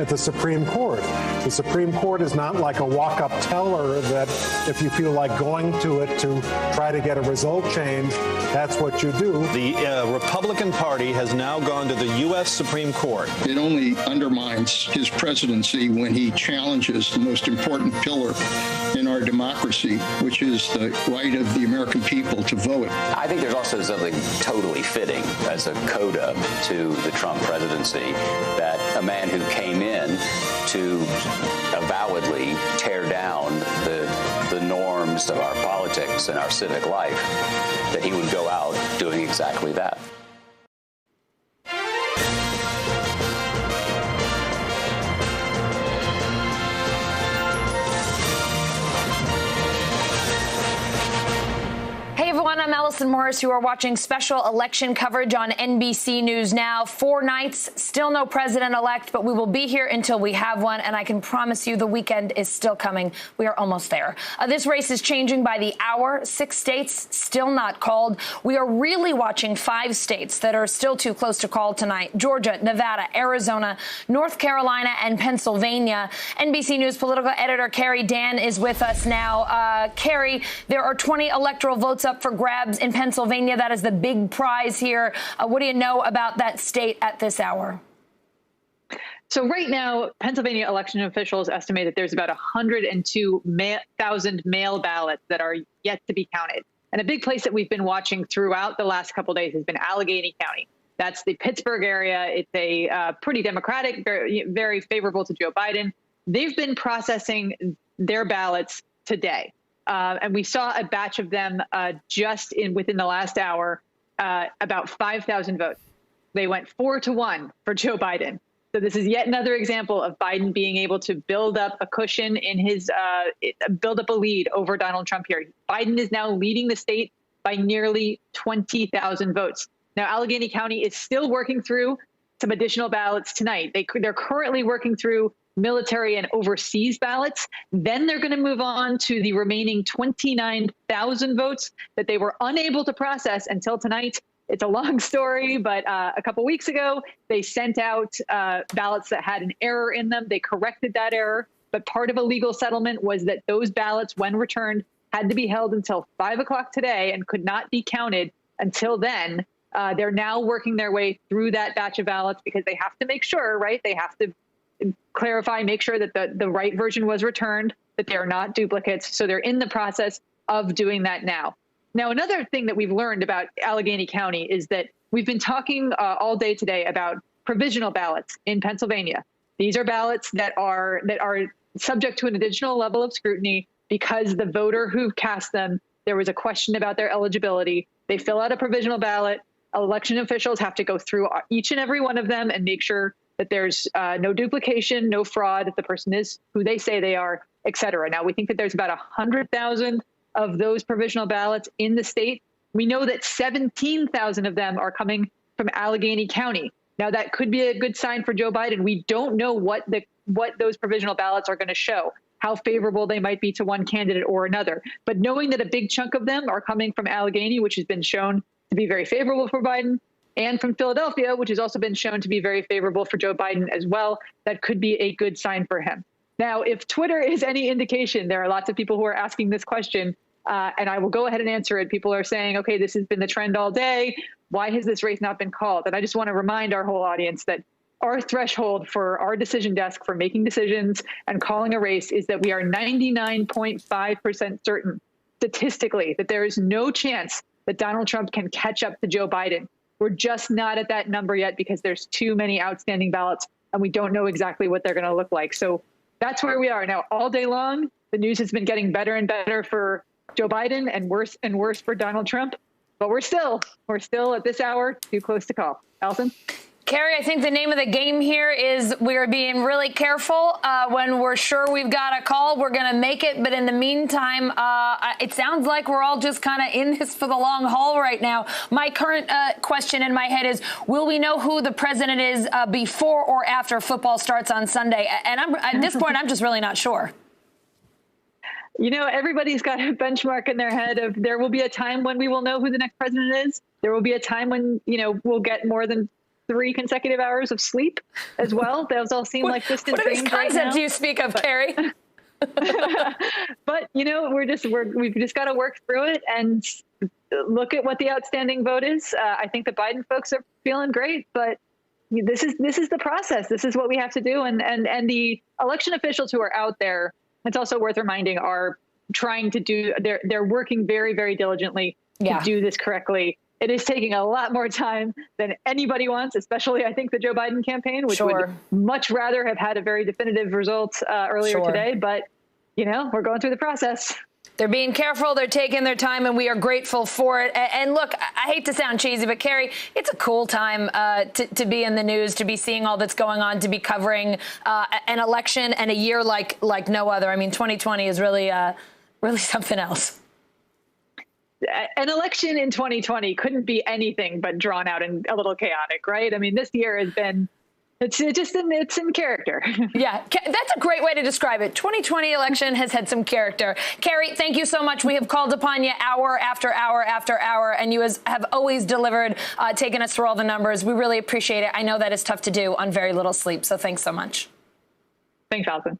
at the Supreme Court. The Supreme Court is not like a walk-up teller that if you feel like going to it to try to get a result change, that's what you do. The Republican Party has now gone to the U.S. Supreme Court. It only undermines his presidency when he challenges the most important pillar in our democracy, which is the right of the American people to vote. I think there's also something totally fitting as a coda to the Trump presidency, that a man who came in to avowedly tear down the norms of our politics and our civic life, that he would go out doing exactly that. Hey everyone, I'm Allison Morris. You are watching special election coverage on NBC News Now. 4 nights, still no president-elect, but we will be here until we have one, and I can promise you the weekend is still coming. We are almost there. This race is changing by the hour. 6 states still not called. We are really watching 5 states that are still too close to call tonight: Georgia, Nevada, Arizona, North Carolina, and Pennsylvania. NBC News political editor Carrie Dan is with us now. Carrie, there are 20 electoral votes up for grabs in Pennsylvania. That is the big prize here. What do you know about that state at this hour? So right now, Pennsylvania election officials estimate that there's about 102,000 mail ballots that are yet to be counted. And a big place that we've been watching throughout the last couple of days has been Allegheny County. That's the Pittsburgh area. It's a pretty Democratic, very favorable to Joe Biden. They've been processing their ballots today. And we saw a batch of them just within the last hour, about 5,000 votes. They went 4-1 for Joe Biden. So this is yet another example of Biden being able to build up a cushion in his, build up a lead over Donald Trump here. Biden is now leading the state by nearly 20,000 votes. Now, Allegheny County is still working through some additional ballots tonight. They're currently working through military and overseas ballots. Then they're going to move on to the remaining 29,000 votes that they were unable to process until tonight. It's a long story, but a couple weeks ago, they sent out ballots that had an error in them. They corrected that error. But part of a legal settlement was that those ballots, when returned, had to be held until 5 o'clock today and could not be counted until then. They're now working their way through that batch of ballots because they have to make sure, right? They have to clarify, make sure that the right version was returned, that they are not duplicates. So they're in the process of doing that now. Now, another thing that we've learned about Allegheny County is that we've been talking all day today about provisional ballots in Pennsylvania. These are ballots that are subject to an additional level of scrutiny because the voter who cast them, there was a question about their eligibility. They fill out a provisional ballot. Election officials have to go through each and every one of them and make sure that there's no duplication, no fraud, that the person is who they say they are, et cetera. Now, we think that there's about 100,000 of those provisional ballots in the state. We know that 17,000 of them are coming from Allegheny County. Now, that could be a good sign for Joe Biden. We don't know what those provisional ballots are going to show, how favorable they might be to one candidate or another. But knowing that a big chunk of them are coming from Allegheny, which has been shown to be very favorable for Biden, and from Philadelphia, which has also been shown to be very favorable for Joe Biden as well, that could be a good sign for him. Now, if Twitter is any indication, there are lots of people who are asking this question, and I will go ahead and answer it. People are saying, okay, this has been the trend all day. Why has this race not been called? And I just want to remind our whole audience that our threshold for our decision desk for making decisions and calling a race is that we are 99.5% certain statistically that there is no chance that Donald Trump can catch up to Joe Biden. We're just not at that number yet because there's too many outstanding ballots and we don't know exactly what they're going to look like. So that's where we are now. All day long, the news has been getting better and better for Joe Biden and worse for Donald Trump. But we're still at this hour too close to call. Allison? Carrie, I think the name of the game here is we're being really careful. When we're sure we've got a call, we're going to make it. But in the meantime, it sounds like we're all just kind of in this for the long haul right now. My current question in my head is, will we know who the president is before or after football starts on Sunday? And at this point, I'm just really not sure. You know, everybody's got a benchmark in their head of there will be a time when we will know who the next president is. There will be a time when, we'll get more than 3 consecutive hours of sleep as well. Those all seem like distant what dreams right now. What do you speak of, Carrie? But, you know, we've just got to work through it and look at what the outstanding vote is. I think the Biden folks are feeling great, but this is the process. This is what we have to do. And the election officials who are out there, it's also worth reminding, are trying to do, they're working very, very diligently to do this correctly. It is taking a lot more time than anybody wants, especially, I think, the Joe Biden campaign, which would much rather have had a very definitive result earlier today. But, you know, we're going through the process. They're being careful. They're taking their time, and we are grateful for it. And look, I hate to sound cheesy, but Carrie, it's a cool time to be in the news, to be seeing all that's going on, to be covering an election and a year like no other. I mean, 2020 is really something else. An election in 2020 couldn't be anything but drawn out and a little chaotic, right? I mean, this year has been, it's in character. Yeah, that's a great way to describe it. 2020 election has had some character. Carrie, thank you so much. We have called upon you hour after hour after hour, and you have always delivered, taking us through all the numbers. We really appreciate it. I know that is tough to do on very little sleep, so thanks so much. Thanks, Allison.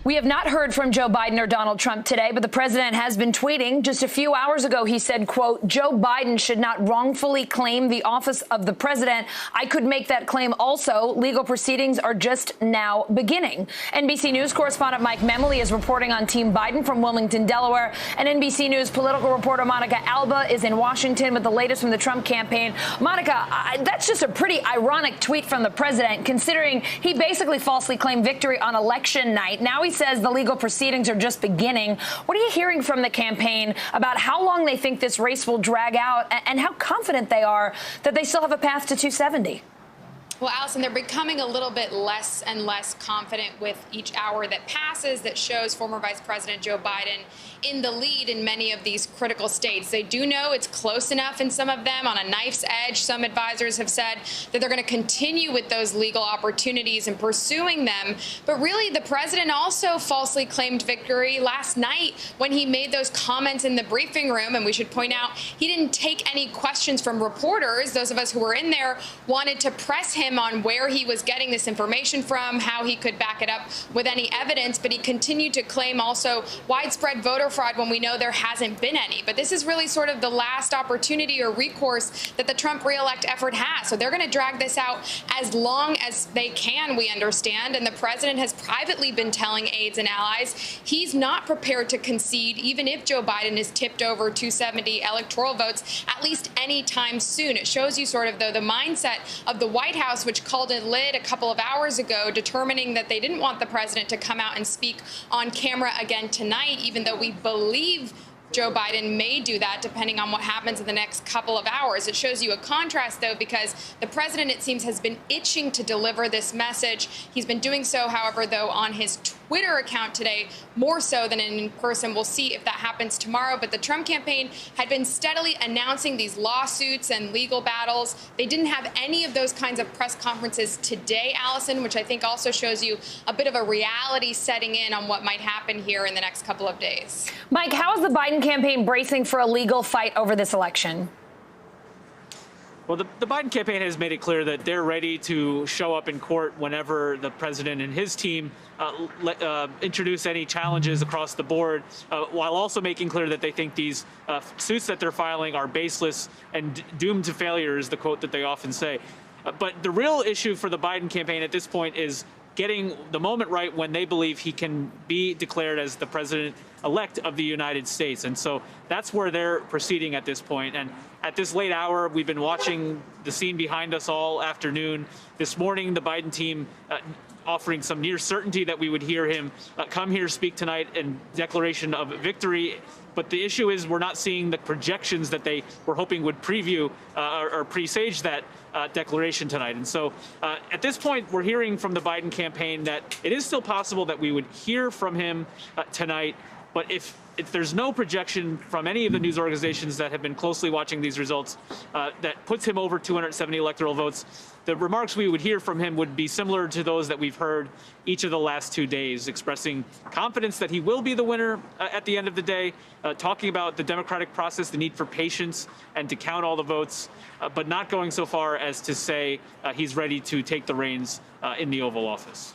We have not heard from Joe Biden or Donald Trump today, but the president has been tweeting. Just a few hours ago, he said, quote, Joe Biden should not wrongfully claim the office of the president. I could make that claim also. Legal proceedings are just now beginning. NBC News correspondent Mike Memoli is reporting on Team Biden from Wilmington, Delaware. And NBC News political reporter Monica Alba is in Washington with the latest from the Trump campaign. Monica, that's just a pretty ironic tweet from the president, considering he basically falsely claimed victory on election night. Now he says the legal proceedings are just beginning. What are you hearing from the campaign about how long they think this race will drag out and how confident they are that they still have a path to 270? Well, Allison, they're becoming a little bit less and less confident with each hour that passes that shows former Vice President Joe Biden in the lead in many of these critical states. They do know it's close enough in some of them, on a knife's edge. Some advisors have said that they're going to continue with those legal opportunities and pursuing them. But really, the president also falsely claimed victory last night when he made those comments in the briefing room. And we should point out, he didn't take any questions from reporters. Those of us who were in there wanted to press him on where he was getting this information from, how he could back it up with any evidence. But he continued to claim also widespread voter fraud when we know there hasn't been any. But this is really sort of the last opportunity or recourse that the Trump reelect effort has. So they're going to drag this out as long as they can, we understand. And the president has privately been telling aides and allies he's not prepared to concede, even if Joe Biden is tipped over 270 electoral votes, at least any time soon. It shows you sort of, though, the mindset of the White House, which called it lid a couple of hours ago, determining that they didn't want the president to come out and speak on camera again tonight, even though we believe Joe Biden may do that depending on what happens in the next couple of hours. It shows you a contrast, though, because the president, it seems, has been itching to deliver this message. He's been doing so, however, though, on his Twitter account today, more so than in person. We'll see if that happens tomorrow. But the Trump campaign had been steadily announcing these lawsuits and legal battles. They didn't have any of those kinds of press conferences today, Allison, which I think also shows you a bit of a reality setting in on what might happen here in the next couple of days. Mike, how is the Biden campaign bracing for a legal fight over this election? Well, the Biden campaign has made it clear that they're ready to show up in court whenever the president and his team introduce any challenges across the board, while also making clear that they think these suits that they're filing are baseless and doomed to failure, is the quote that they often say. But the real issue for the Biden campaign at this point is getting the moment right when they believe he can be declared as the president-elect of the United States. And so that's where they're proceeding at this point. And at this late hour, we've been watching the scene behind us all afternoon. This morning, the Biden team offering some near certainty that we would hear him come here, speak tonight in declaration of victory. But the issue is we're not seeing the projections that they were hoping would preview or presage that declaration tonight. And so at this point, we're hearing from the Biden campaign that it is still possible that we would hear from him tonight. But if there's no projection from any of the news organizations that have been closely watching these results that puts him over 270 electoral votes, the remarks we would hear from him would be similar to those that we've heard each of the last 2 days, expressing confidence that he will be the winner at the end of the day, talking about the democratic process, the need for patience and to count all the votes, but not going so far as to say he's ready to take the reins in the Oval Office.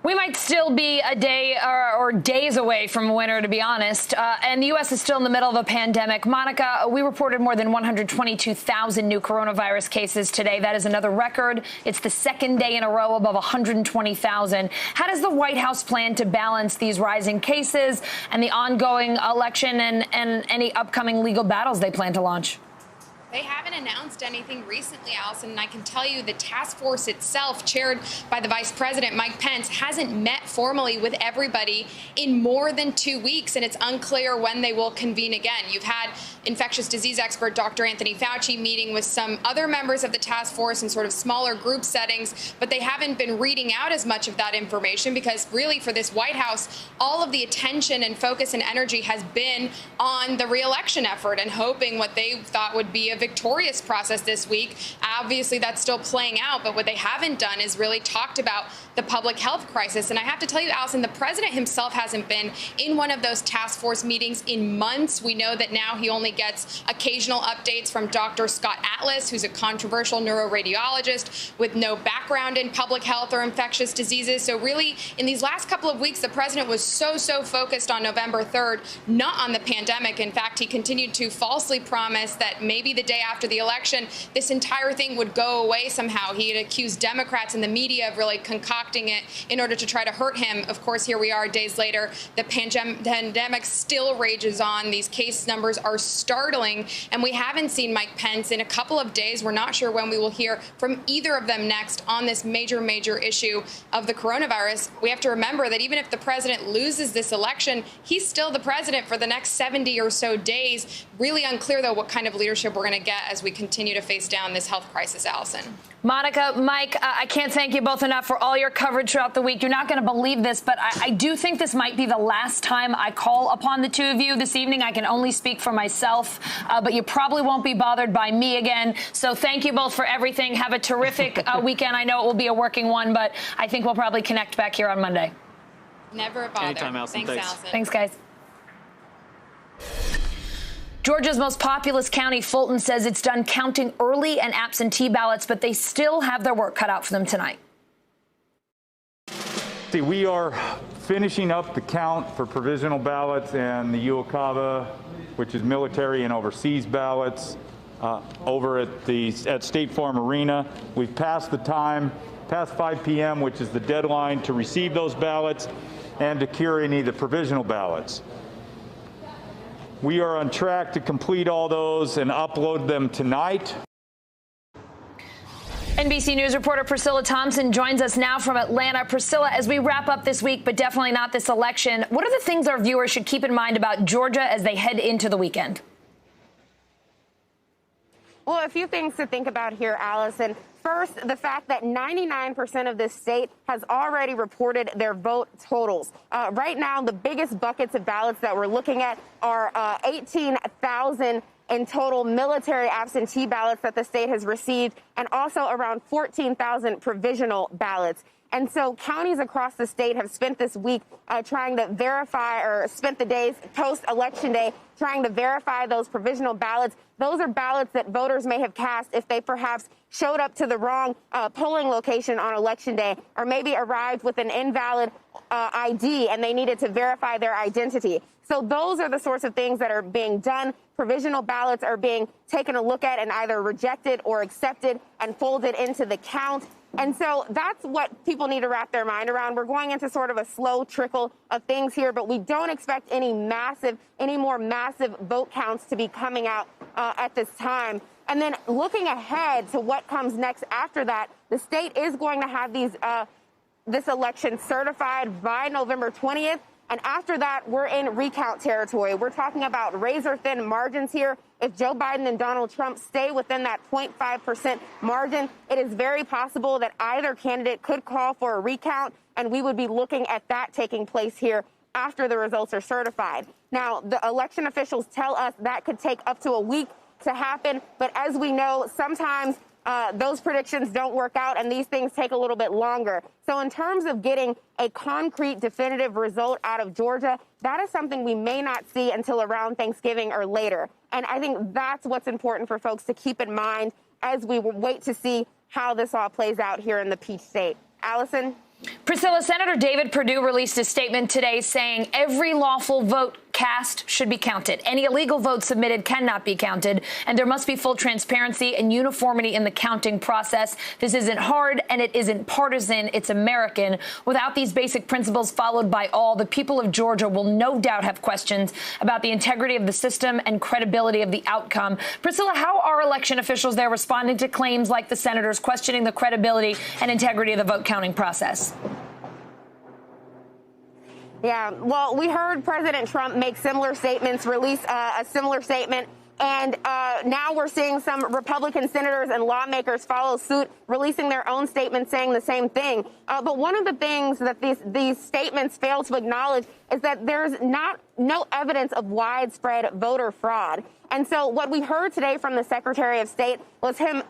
We might still be a day or days away from a winner, to be honest. And the U.S. is still in the middle of a pandemic. Monica, we reported more than 122,000 new coronavirus cases today. That is another record. It's the second day in a row above 120,000. How does the White House plan to balance these rising cases and the ongoing election and any upcoming legal battles they plan to launch? They haven't announced anything recently, Allison, and I can tell you the task force itself, chaired by the Vice President, Mike Pence, hasn't met formally with everybody in more than 2 weeks, and it's unclear when they will convene again. You've had infectious disease expert Dr. Anthony Fauci meeting with some other members of the task force in sort of smaller group settings, but they haven't been reading out as much of that information because really for this White House, all of the attention and focus and energy has been on the re-election effort and hoping what they thought would be a victorious process this week. Obviously, that's still playing out, but what they haven't done is really talked about the public health crisis. And I have to tell you, Allison, the president himself hasn't been in one of those task force meetings in months. We know that now he only gets occasional updates from Dr. Scott Atlas, who's a controversial neuroradiologist with no background in public health or infectious diseases. So really, in these last couple of weeks, the president was so focused on November 3rd, not on the pandemic. In fact, he continued to falsely promise that maybe the day after the election, this entire thing would go away somehow. He had accused Democrats and the media of really concocting it in order to try to hurt him. Of course, here we are days later. The pandemic still rages on. These case numbers are startling, and we haven't seen Mike Pence in a couple of days. We're not sure when we will hear from either of them next on this major issue of the coronavirus. We have to remember that even if the president loses this election, he's still the president for the next 70 or so days. Really unclear, though, what kind of leadership we're going to get as we continue to face down this health crisis, Allison. Monica, Mike, I can't thank you both enough for all your coverage throughout the week. You're not going to believe this, but I do think this might be the last time I call upon the two of you this evening. I can only speak for myself, but you probably won't be bothered by me again. So thank you both for everything. Have a terrific weekend. I know it will be a working one, but I think we'll probably connect back here on Monday. Never a bother. Anytime, Allison. Thanks, Allison. Thanks, guys. Georgia's most populous county, Fulton, says it's done counting early and absentee ballots, but they still have their work cut out for them tonight. See, we are finishing up the count for provisional ballots and the UOCAVA, which is military and overseas ballots, over at State Farm Arena. We've passed the time, past 5 p.m., which is the deadline to receive those ballots and to cure any of the provisional ballots. We are on track to complete all those and upload them tonight. NBC News reporter Priscilla Thompson joins us now from Atlanta. Priscilla, as we wrap up this week, but definitely not this election, what are the things our viewers should keep in mind about Georgia as they head into the weekend? Well, a few things to think about here, Allison. First, the fact that 99% of this state has already reported their vote totals. Right now, the biggest buckets of ballots that we're looking at are 18,000 in total military absentee ballots that the state has received, and also around 14,000 provisional ballots. And so counties across the state have spent this week trying to verify, or spent the days post-election day trying to verify those provisional ballots. Those are ballots that voters may have cast if they perhaps showed up to the wrong polling location on Election Day, or maybe arrived with an invalid ID and they needed to verify their identity. So those are the sorts of things that are being done. Provisional ballots are being taken a look at and either rejected or accepted and folded into the count. And so that's what people need to wrap their mind around. We're going into sort of a slow trickle of things here, but we don't expect any more massive vote counts to be coming out at this time. And then looking ahead to what comes next after that, the state is going to have this election certified by November 20th. And after that, we're in recount territory. We're talking about razor-thin margins here. If Joe Biden and Donald Trump stay within that 0.5% margin, it is very possible that either candidate could call for a recount, and we would be looking at that taking place here after the results are certified. Now, the election officials tell us that could take up to a week to happen, but as we know, sometimes those predictions don't work out and these things take a little bit longer. So in terms of getting a concrete, definitive result out of Georgia, that is something we may not see until around Thanksgiving or later. And I think that's what's important for folks to keep in mind as we wait to see how this all plays out here in the Peach State. Allison? Priscilla, Senator David Perdue released a statement today saying every lawful vote cast should be counted. Any illegal votes submitted cannot be counted, and there must be full transparency and uniformity in the counting process. This isn't hard, and it isn't partisan. It's American. Without these basic principles followed by all, the people of Georgia will no doubt have questions about the integrity of the system and credibility of the outcome. Priscilla, how are election officials there responding to claims like the senators questioning the credibility and integrity of the vote counting process? Yeah, well, we heard President Trump make similar statements, release a similar statement, and now we're seeing some Republican senators and lawmakers follow suit, releasing their own statements saying the same thing. But one of the things that these statements fail to acknowledge is that there's no evidence of widespread voter fraud. And so what we heard today from the Secretary of State was him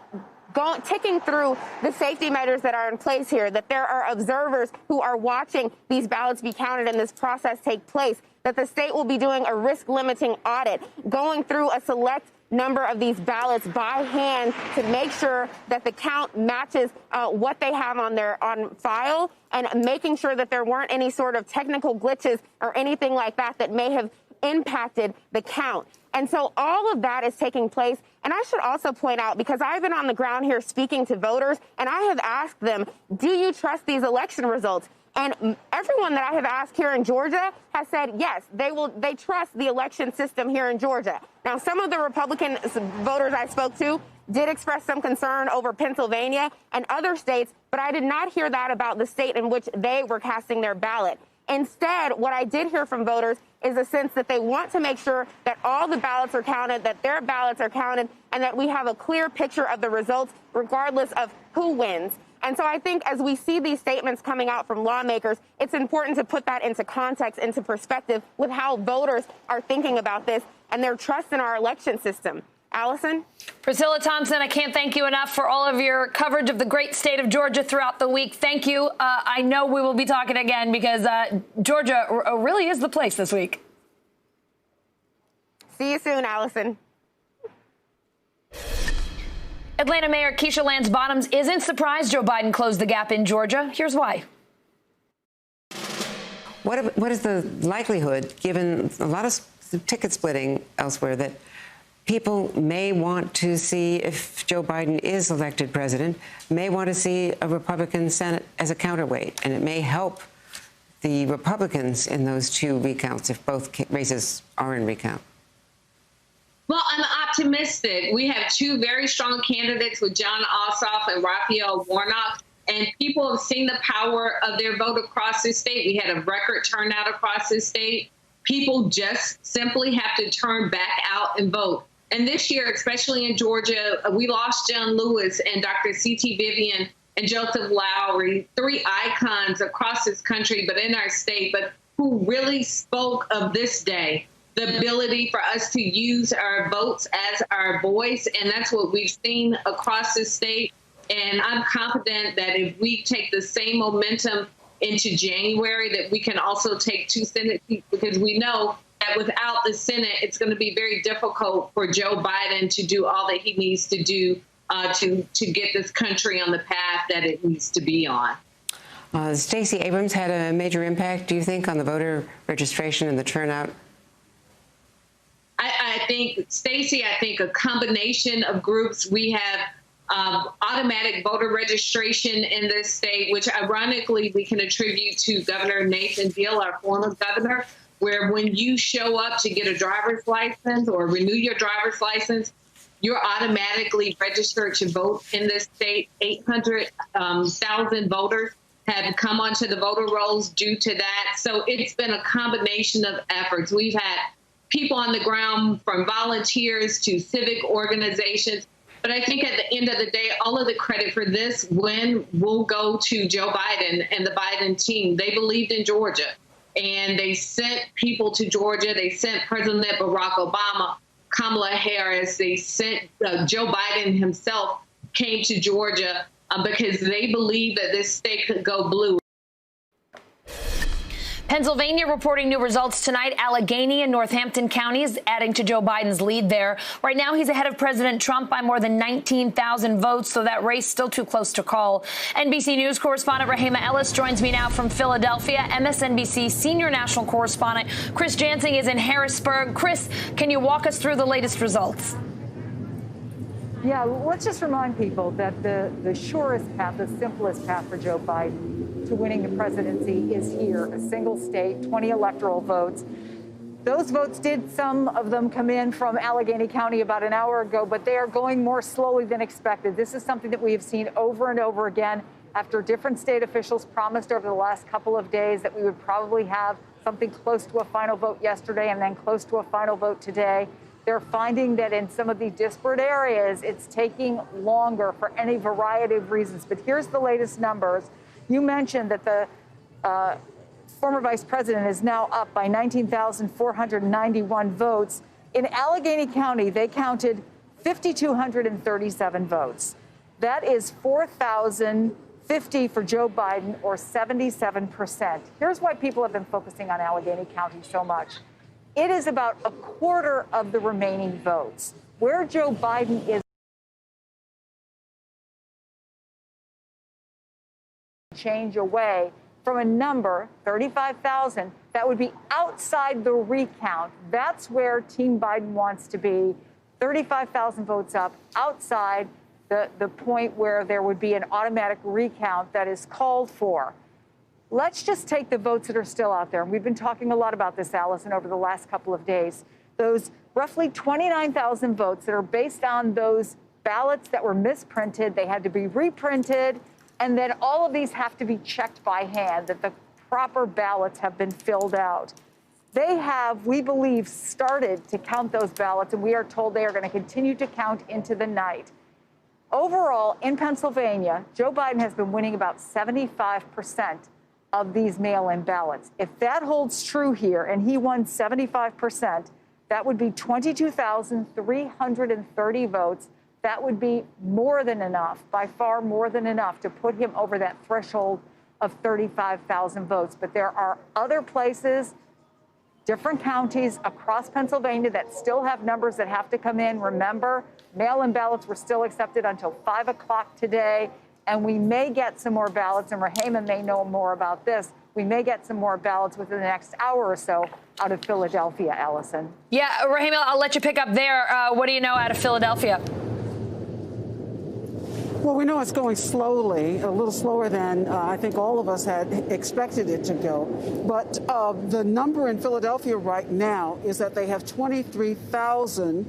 ticking through the safety measures that are in place here, that there are observers who are watching these ballots be counted and this process take place, that the state will be doing a risk-limiting audit, going through a select number of these ballots by hand to make sure that the count matches what they have on file, and making sure that there weren't any sort of technical glitches or anything like that that may have impacted the count. And so all of that is taking place. And I should also point out, because I've been on the ground here speaking to voters, and I have asked them, do you trust these election results? And everyone that I have asked here in Georgia has said, yes, they trust the election system here in Georgia. Now, some of the Republican voters I spoke to did express some concern over Pennsylvania and other states, but I did not hear that about the state in which they were casting their ballot. Instead, what I did hear from voters is a sense that they want to make sure that all the ballots are counted, that their ballots are counted, and that we have a clear picture of the results regardless of who wins. And so I think as we see these statements coming out from lawmakers, it's important to put that into context, into perspective with how voters are thinking about this and their trust in our election system. Allison? Priscilla Thompson, I can't thank you enough for all of your coverage of the great state of Georgia throughout the week. Thank you. I know we will be talking again because Georgia really is the place this week. See you soon, Allison. Atlanta Mayor Keisha Lance Bottoms isn't surprised Joe Biden closed the gap in Georgia. Here's why. What is the likelihood, given a lot of ticket splitting elsewhere, that people may want to see, if Joe Biden is elected president, may want to see a Republican Senate as a counterweight, and it may help the Republicans in those two recounts if both races are in recount? Well, I'm optimistic. We have two very strong candidates with John Ossoff and Raphael Warnock, and people have seen the power of their vote across the state. We had a record turnout across the state. People just simply have to turn back out and vote. And this year, especially in Georgia, we lost John Lewis and Dr. C.T. Vivian and Joseph Lowry, three icons across this country, but in our state, but who really spoke of this day, the ability for us to use our votes as our voice. And that's what we've seen across the state. And I'm confident that if we take the same momentum into January, that we can also take two Senate seats, because we know that without the Senate, it's going to be very difficult for Joe Biden to do all that he needs to do to get this country on the path that it needs to be on. Stacey Abrams had a major impact, do you think, on the voter registration and the turnout? I think, Stacey, I think a combination of groups. We have automatic voter registration in this state, which ironically we can attribute to Governor Nathan Deal, our former governor, where when you show up to get a driver's license or renew your driver's license, you're automatically registered to vote in this state. 800,000 voters have come onto the voter rolls due to that. So it's been a combination of efforts. We've had people on the ground, from volunteers to civic organizations. But I think at the end of the day, all of the credit for this win will go to Joe Biden and the Biden team. They believed in Georgia. and they sent people to Georgia. They sent President Barack Obama, Kamala Harris. They sent Joe Biden himself came to Georgia because they believe that this state could go blue. Pennsylvania reporting new results tonight. Allegheny and Northampton counties adding to Joe Biden's lead there. Right now, he's ahead of President Trump by more than 19,000 votes, so that race still too close to call. NBC News correspondent Rahima Ellis joins me now from Philadelphia. MSNBC senior national correspondent Chris Jansing is in Harrisburg. Chris, can you walk us through the latest results? Yeah, let's just remind people that the surest path, the simplest path for Joe Biden to winning the presidency is here, a single state, 20 electoral votes. Those votes some of them come in from Allegheny County about an hour ago, but they are going more slowly than expected. This is something that we have seen over and over again after different state officials promised over the last couple of days that we would probably have something close to a final vote yesterday and then close to a final vote today. They're finding that in some of these disparate areas, it's taking longer for any variety of reasons. But here's the latest numbers. You mentioned that the former vice president is now up by 19,491 votes. In Allegheny County, they counted 5,237 votes. That is 4,050 for Joe Biden, or 77%. Here's why people have been focusing on Allegheny County so much. It is about a quarter of the remaining votes. Where Joe Biden is change away from a number, 35,000, that would be outside the recount. That's where Team Biden wants to be, 35,000 votes up, outside the point where there would be an automatic recount that is called for. Let's just take the votes that are still out there. And we've been talking a lot about this, Allison, over the last couple of days. Those roughly 29,000 votes that are based on those ballots that were misprinted, they had to be reprinted, and then all of these have to be checked by hand, that the proper ballots have been filled out. They have, we believe, started to count those ballots, and we are told they are going to continue to count into the night. Overall, in Pennsylvania, Joe Biden has been winning about 75% of these mail-in ballots. If that holds true here, and he won 75%, that would be 22,330 votes. That would be more than enough, by far more than enough, to put him over that threshold of 35,000 votes. But there are other places, different counties across Pennsylvania that still have numbers that have to come in. Remember, mail-in ballots were still accepted until 5 o'clock today. And we may get some more ballots, and Rahima may know more about this. We may get some more ballots within the next hour or so out of Philadelphia, Allison. Yeah, Rahima, I'll let you pick up there. What do you know out of Philadelphia? Well, we know it's going slowly, a little slower than I think all of us had expected it to go. But the number in Philadelphia right now is that they have 23,000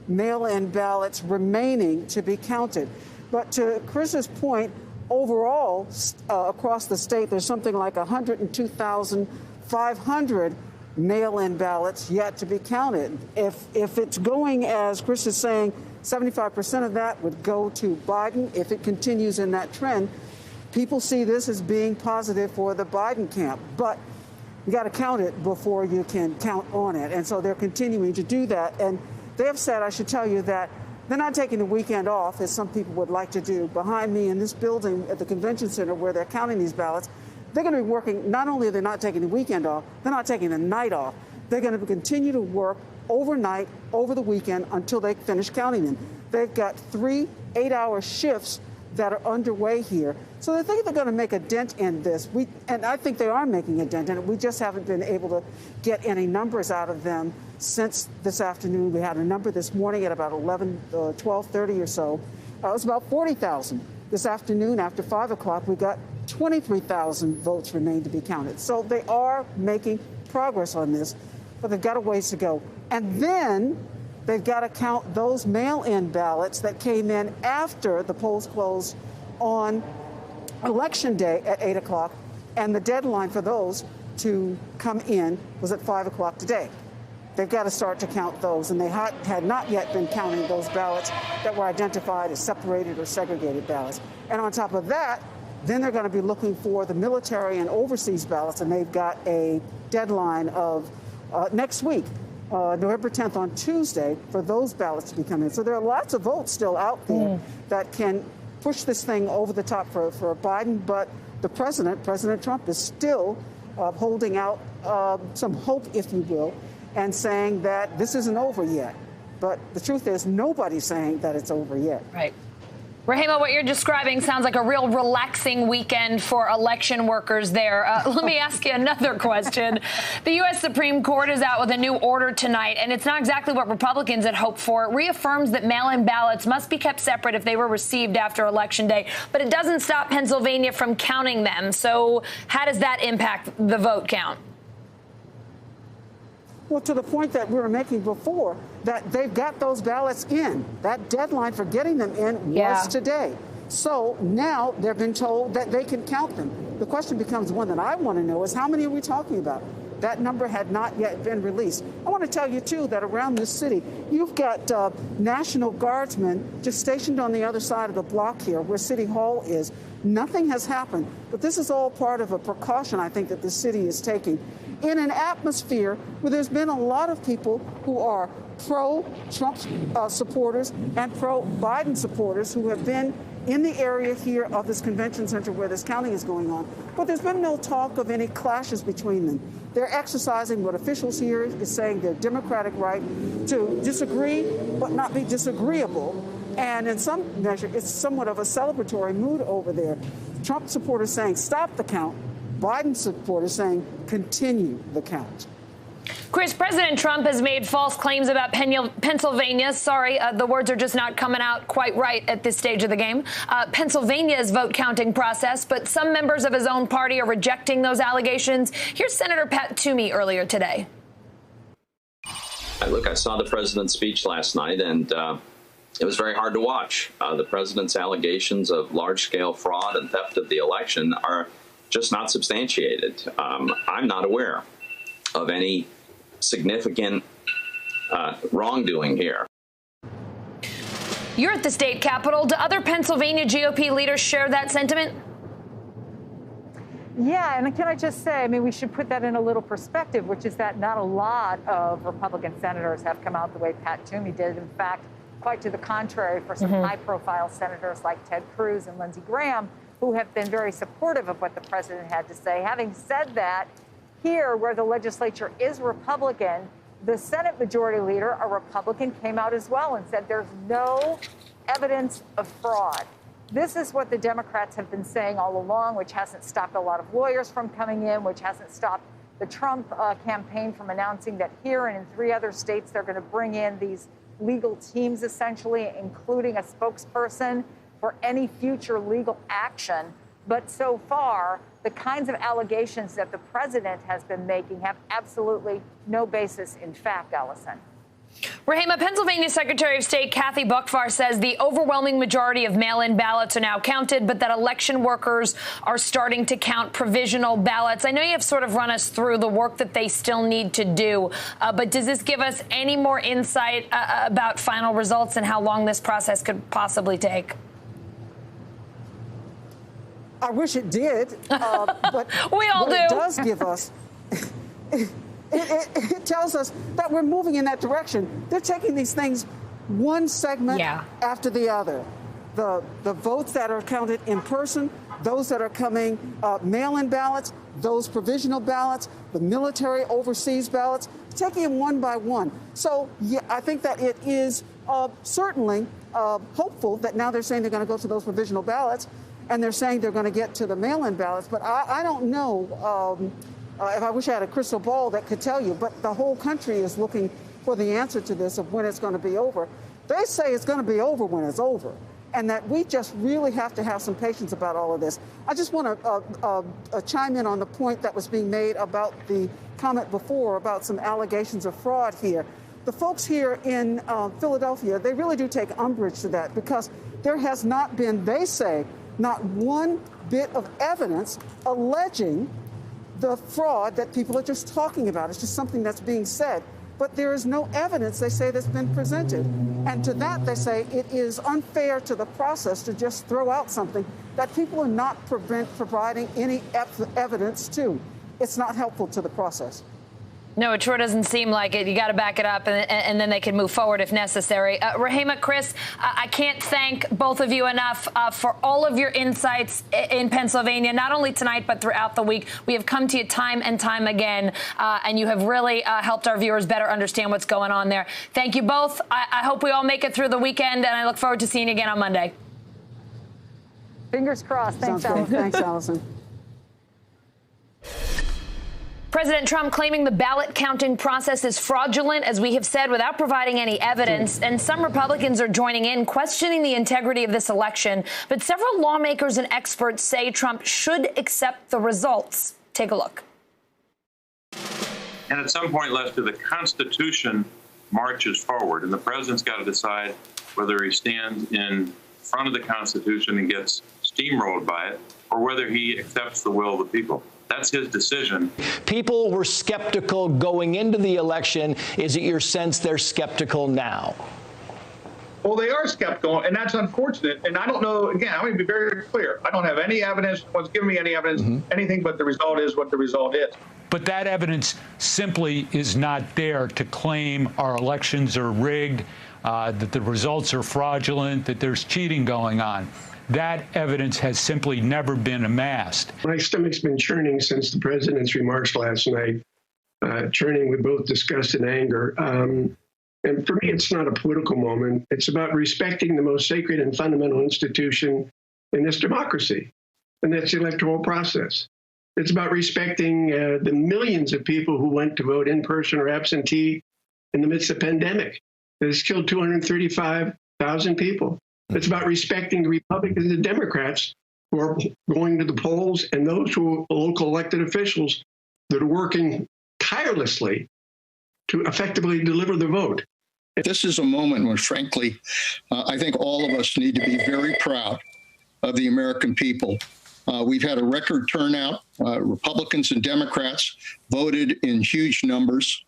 mail-in ballots remaining to be counted. But to Chris's point, overall, across the state, there's something like 102,500 mail-in ballots yet to be counted. If it's going as Chris is saying, 75% of that would go to Biden. If it continues in that trend, people see this as being positive for the Biden camp. But you got to count it before you can count on it. And so they're continuing to do that. And they have said, I should tell you, that they're not taking the weekend off, as some people would like to do. Behind me in this building at the convention center where they're counting these ballots, they're going to be working. Not only are they not taking the weekend off, they're not taking the night off. They're going to continue to work overnight, over the weekend, until they finish counting them. They've got 3 8-hour shifts that are underway here. So they think they're going to make a dent in this. And I think they are making a dent in it. We just haven't been able to get any numbers out of them since this afternoon. We had a number this morning at about 12:30 or so. It was about 40,000. This afternoon, after 5 o'clock, we got 23,000 votes remain to be counted. So they are making progress on this, but they've got a ways to go. And then they've got to count those mail-in ballots that came in after the polls closed on Election Day at 8 o'clock, and the deadline for those to come in was at 5 o'clock today. They've got to start to count those, and they had not yet been counting those ballots that were identified as separated or segregated ballots. And on top of that, Then they're going to be looking for the military and overseas ballots, and they've got a deadline of next week, November 10th on Tuesday, for those ballots to be coming in. So there are lots of votes still out there that can push this thing over the top for Biden, but the President Trump, is still holding out some hope, if you will, and saying that this isn't over yet. But the truth is, nobody's saying that it's over yet. Right. Rahima, what you're describing sounds like a real relaxing weekend for election workers there. Let me ask you another question. The U.S. Supreme Court is out with a new order tonight, and it's not exactly what Republicans had hoped for. It reaffirms that mail-in ballots must be kept separate if they were received after Election Day, but it doesn't stop Pennsylvania from counting them. So how does that impact the vote count? Well, to the point that we were making before, that they've got those ballots in. That deadline for getting them in was today. So now they've been told that they can count them. The question becomes one that I want to know is how many are we talking about? That number had not yet been released. I want to tell you, too, that around this city, you've got National Guardsmen just stationed on the other side of the block here where City Hall is. Nothing has happened, but this is all part of a precaution, I think, that the city is taking in an atmosphere where there's been a lot of people who are pro-Trump supporters and pro-Biden supporters who have been in the area here of this convention center where this counting is going on. But there's been no talk of any clashes between them. They're exercising what officials here is saying their democratic right to disagree but not be disagreeable. And in some measure, it's somewhat of a celebratory mood over there. Trump supporters saying stop the count. Biden supporters saying continue the count. Chris, President Trump has made false claims about Pennsylvania. Sorry, the words are just not coming out quite right at this stage of the game. Pennsylvania's vote counting process, but some members of his own party are rejecting those allegations. Here's Senator Pat Toomey earlier today. Look, I saw the president's speech last night, and it was very hard to watch. The president's allegations of large-scale fraud and theft of the election are just not substantiated. I'm not aware of any significant wrongdoing here. You're at the state capitol. Do other Pennsylvania GOP leaders share that sentiment? Yeah, and can I just say, I mean, we should put that in a little perspective, which is that not a lot of Republican senators have come out the way Pat Toomey did. In fact, quite to the contrary for some high-profile senators like Ted Cruz and Lindsey Graham, who have been very supportive of what the president had to say. Having said that, here, where the legislature is Republican, the Senate Majority Leader, a Republican, came out as well and said there's no evidence of fraud. This is what the Democrats have been saying all along, which hasn't stopped a lot of lawyers from coming in, which hasn't stopped the Trump campaign from announcing that here and in 3 other states they're going to bring in these legal teams, essentially, including a spokesperson for any future legal action. But so far, the kinds of allegations that the president has been making have absolutely no basis in fact, Allison. Rahima, Pennsylvania Secretary of State Kathy Buckfar says the overwhelming majority of mail-in ballots are now counted, but that election workers are starting to count provisional ballots. I know you have sort of run us through the work that they still need to do, but does this give us any more insight about final results and how long this process could possibly take? I wish it did, but we all what do. It does give us, it tells us that we're moving in that direction. They're taking these things one segment after the other. The votes that are counted in person, those that are coming mail-in ballots, those provisional ballots, the military overseas ballots, taking them one by one. So yeah, I think that it is certainly hopeful that now they're saying they're going to go to those provisional ballots. And they're saying they're going to get to the mail-in ballots. But I don't know if I wish I had a crystal ball that could tell you. But the whole country is looking for the answer to this of when it's going to be over. They say it's going to be over when it's over. And that we just really have to have some patience about all of this. I just want to chime in on the point that was being made about the comment before about some allegations of fraud here. The folks here in Philadelphia, they really do take umbrage to that because there has not been, they say, not one bit of evidence alleging the fraud that people are just talking about. It's just something that's being said. but there is no evidence, they say, that's been presented. And to that, they say it is unfair to the process to just throw out something that people are not providing any evidence to. It's not helpful to the process. No, it sure doesn't seem like it. You got to back it up, and then they can move forward if necessary. Rahima, Chris, I can't thank both of you enough for all of your insights in Pennsylvania, not only tonight, but throughout the week. We have come to you time and time again, and you have really helped our viewers better understand what's going on there. Thank you both. I hope we all make it through the weekend, and I look forward to seeing you again on Monday. Fingers crossed. Thanks, Sounds Allison. good. Thanks, Allison. President Trump claiming the ballot counting process is fraudulent, as we have said, without providing any evidence. And some Republicans are joining in, questioning the integrity of this election. But several lawmakers and experts say Trump should accept the results. Take a look. And at some point, Lester, the Constitution marches forward, and the president's got to decide whether he stands in front of the Constitution and gets steamrolled by it, or whether he accepts the will of the people. That's his decision. People were skeptical going into the election. Is it your sense they're skeptical now? Well, they are skeptical, and that's unfortunate. And I don't know, again, I'm going to be very clear. I don't have any evidence. No one's given me any evidence, anything but the result is what the result is. But that evidence simply is not there to claim our elections are rigged, that the results are fraudulent, that there's cheating going on. That evidence has simply never been amassed. My stomach's been churning since the president's remarks last night, churning with both disgust and anger. And for me, it's not a political moment. It's about respecting the most sacred and fundamental institution in this democracy, and that's the electoral process. It's about respecting the millions of people who went to vote in person or absentee in the midst of a pandemic that has killed 235,000 people. It's about respecting the Republicans and Democrats who are going to the polls and those who are local elected officials that are working tirelessly to effectively deliver the vote. This is a moment when, frankly, I think all of us need to be very proud of the American people. We've had a record turnout. Republicans and Democrats voted in huge numbers.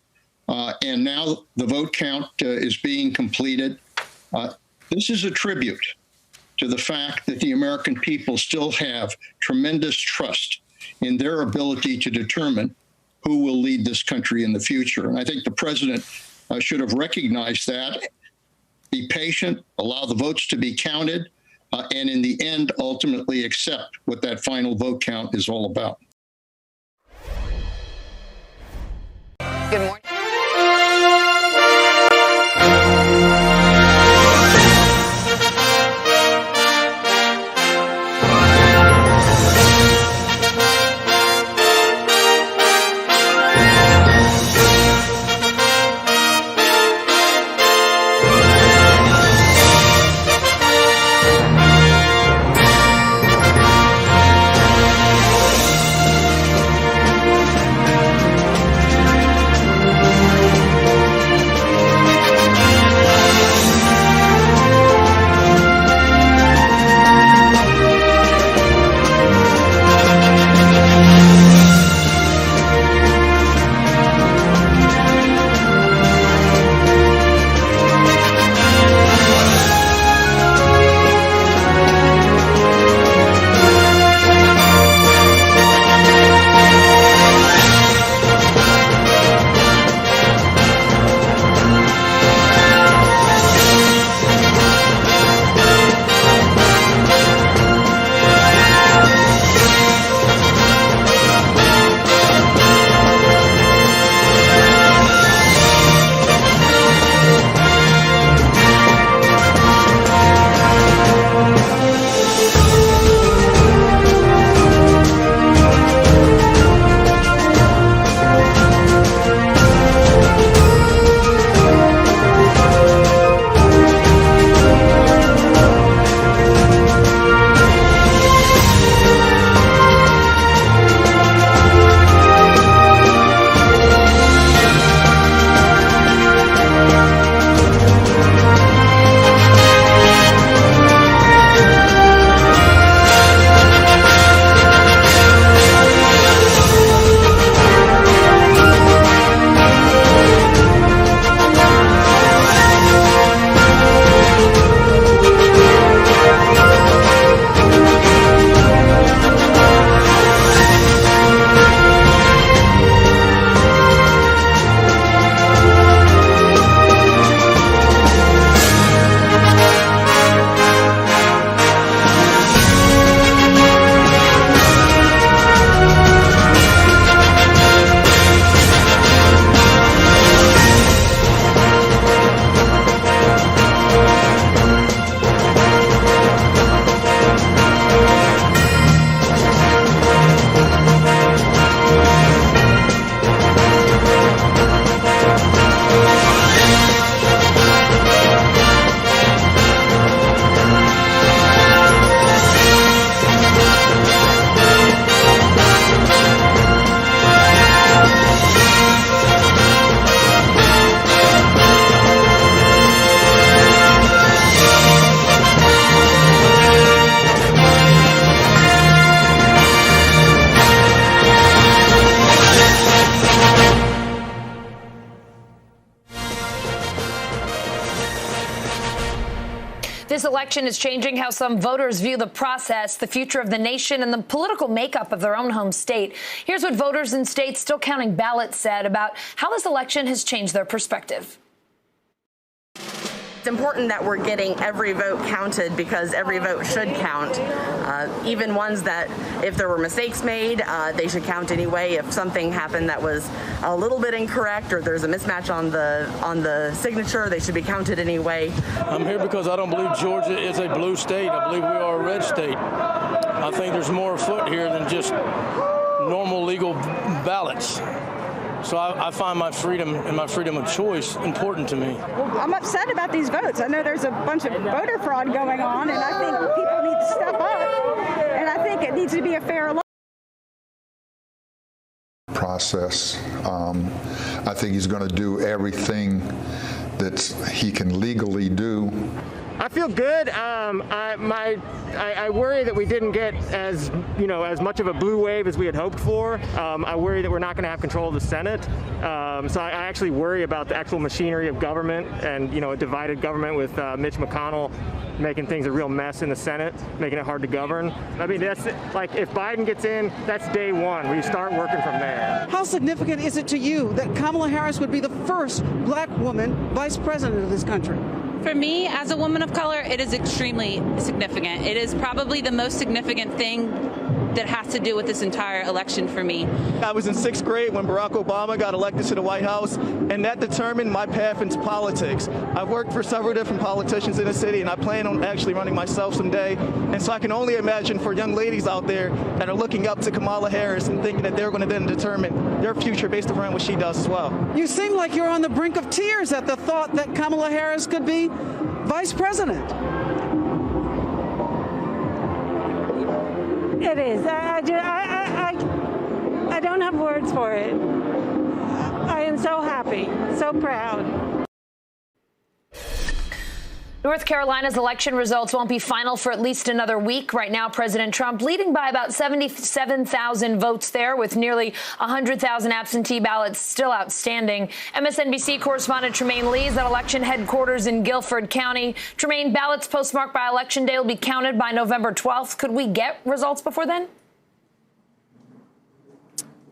And now the vote count is being completed. This is a tribute to the fact that the American people still have tremendous trust in their ability to determine who will lead this country in the future. And I think the president should have recognized that, be patient, allow the votes to be counted, and in the end, ultimately accept what that final vote count is all about. Good morning. This election is changing how some voters view the process, the future of the nation, and the political makeup of their own home state. Here's what voters in states still counting ballots said about how this election has changed their perspective. It's important that we're getting every vote counted because every vote should count, even ones that if there were mistakes made, they should count anyway. If something happened that was a little bit incorrect or there's a mismatch on the signature, they should be counted anyway. I'm here because I don't believe Georgia is a blue state. I believe we are a red state. I think there's more afoot here than just normal legal ballots. So I find my freedom and my freedom of choice important to me. Well, I'm upset about these votes. I know there's a bunch of voter fraud going on, and I think people need to step up, and I think it needs to be a fair election. Process. I think he's going to do everything that he can legally do. I feel good. I worry that we didn't get as much of a blue wave as we had hoped for. I worry that we're not going to have control of the Senate. So I actually worry about the actual machinery of government and a divided government with Mitch McConnell making things a real mess in the Senate, making it hard to govern. I mean, that's like if Biden gets in, that's day one. We start working from there. How significant is it to you that Kamala Harris would be the first black woman vice president of this country? For me, as a woman of color, it is extremely significant. It is probably the most significant thing that has to do with this entire election for me. I was in 6th grade when Barack Obama got elected to the White House, and that determined my path into politics. I've worked for several different politicians in the city, and I plan on actually running myself someday. And so I can only imagine for young ladies out there that are looking up to Kamala Harris and thinking that they're going to then determine their future based upon what she does as well. You seem like you're on the brink of tears at the thought that Kamala Harris could be vice president. It is. I don't have words for it. I am so happy, so proud. North Carolina's election results won't be final for at least another week. Right now, President Trump leading by about 77,000 votes there, with nearly 100,000 absentee ballots still outstanding. MSNBC correspondent Tremaine Lee is at election headquarters in Guilford County. Tremaine, ballots postmarked by Election Day will be counted by November 12th. Could we get results before then?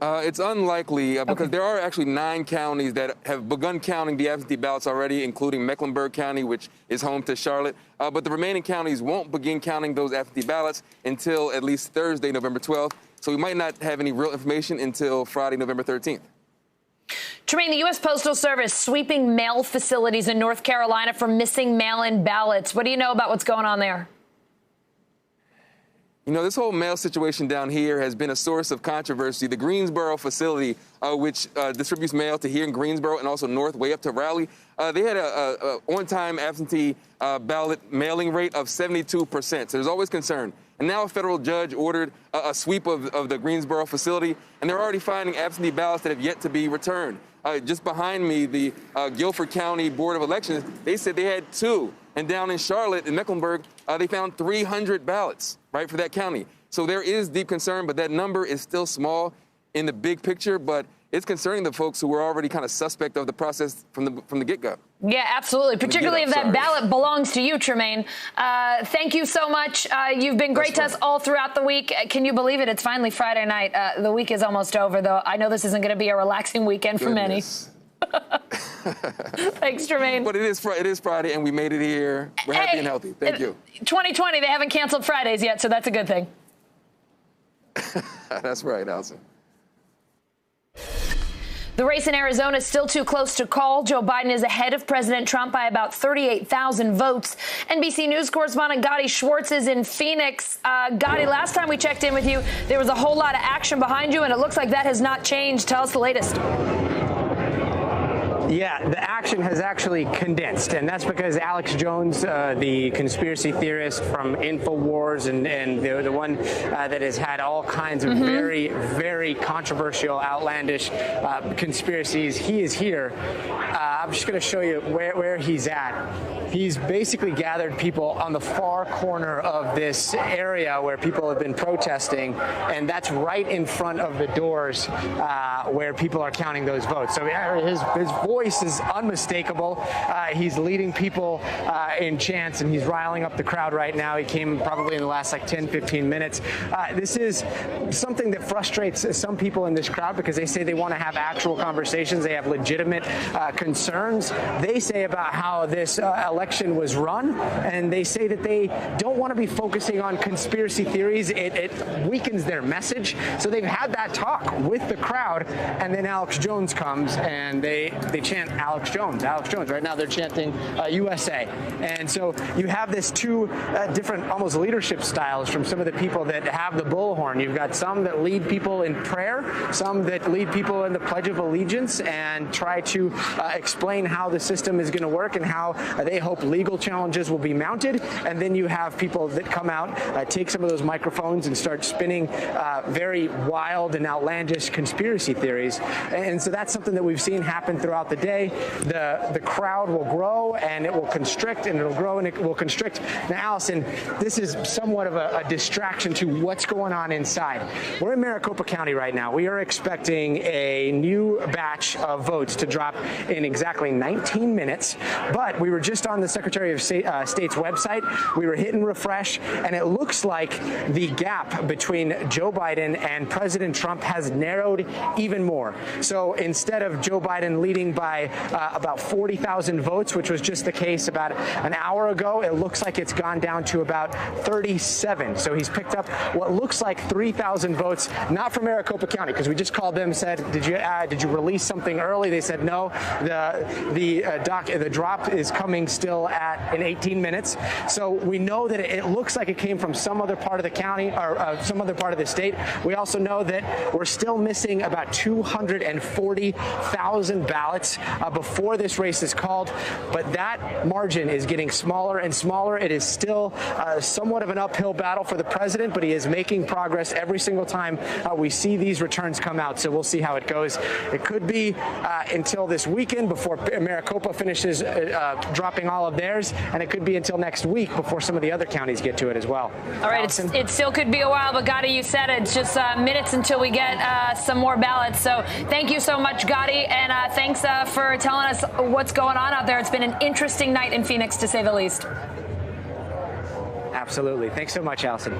It's unlikely because there are actually 9 counties that have begun counting the absentee ballots already, including Mecklenburg County, which is home to Charlotte. But the remaining counties won't begin counting those absentee ballots until at least Thursday, November 12th. So we might not have any real information until Friday, November 13th. Tremaine, the U.S. Postal Service sweeping mail facilities in North Carolina for missing mail-in ballots. What do you know about what's going on there? This whole mail situation down here has been a source of controversy. The Greensboro facility, which distributes mail to here in Greensboro and also north, way up to Raleigh, they had a on-time absentee ballot mailing rate of 72%. So there's always concern. And now a federal judge ordered a sweep of the Greensboro facility, and they're already finding absentee ballots that have yet to be returned. Just behind me, the Guilford County Board of Elections, they said they had 2. And down in Charlotte, in Mecklenburg, they found 300 ballots, right, for that county. So there is deep concern, but that number is still small in the big picture. But it's concerning the folks who were already kind of suspect of the process from the get-go. Yeah, absolutely, particularly if that ballot belongs to you, Tremaine. Thank you so much. You've been great to us all throughout the week. Can you believe it? It's finally Friday night. The week is almost over, though. I know this isn't going to be a relaxing weekend for many. Thanks, Tremaine. But it is Friday, and we made it here. We're happy and healthy. Thank you. 2020, they haven't canceled Fridays yet, so that's a good thing. That's right, Allison. The race in Arizona is still too close to call. Joe Biden is ahead of President Trump by about 38,000 votes. NBC News correspondent Gadi Schwartz is in Phoenix. Gadi, last time we checked in with you, there was a whole lot of action behind you, and it looks like that has not changed. Tell us the latest. Yeah, the action has actually condensed, and that's because Alex Jones, the conspiracy theorist from InfoWars and the one that has had all kinds of very, very controversial, outlandish conspiracies, he is here. I'm just going to show you where he's at. he's basically gathered people on the far corner of this area where people have been protesting, and that's right in front of the doors where people are counting those votes. So his voice is unmistakable. He's leading people in chants, and he's riling up the crowd right now. He came probably in the last 10, 15 minutes. This is something that frustrates some people in this crowd because they say they want to have actual conversations. They have legitimate concerns. They say about how this election was run, and they say that they don't want to be focusing on conspiracy theories. It weakens their message. So they've had that talk with the crowd, and then Alex Jones comes and they chant Alex Jones, Alex Jones. Right now they're chanting USA. And so you have this two different almost leadership styles from some of the people that have the bullhorn. You've got some that lead people in prayer, some that lead people in the Pledge of Allegiance and try to explain how the system is going to work and how they hope legal challenges will be mounted. And then you have people that come out, take some of those microphones and start spinning very wild and outlandish conspiracy theories. And so that's something that we've seen happen throughout the day. The crowd will grow and it will constrict, and it'll grow and it will constrict. Now, Allison, this is somewhat of a distraction to what's going on inside. We're in Maricopa County right now. We are expecting a new batch of votes to drop in exactly 19 minutes, but we were just on the Secretary of State's website. We were hitting refresh, and it looks like the gap between Joe Biden and President Trump has narrowed even more. So instead of Joe Biden leading by about 40,000 votes, which was just the case about an hour ago, it looks like it's gone down to about 37. So he's picked up what looks like 3,000 votes, not from Maricopa County, because we just called them and said, did you release something early? They said no. The drop is coming still in 18 minutes. So we know that it looks like it came from some other part of the county or some other part of the state. We also know that we're still missing about 240,000 ballots before this race is called, but that margin is getting smaller and smaller. It is still somewhat of an uphill battle for the president, but he is making progress every single time we see these returns come out. So we'll see how it goes. It could be until this weekend before Maricopa finishes dropping all of theirs, and it could be until next week before some of the other counties get to it as well. All right, it still could be a while, but Gotti, you said it's just minutes until we get some more ballots. So thank you so much, Gotti, and thanks for telling us what's going on out there. It's been an interesting night in Phoenix, to say the least. Absolutely. Thanks so much, Allison.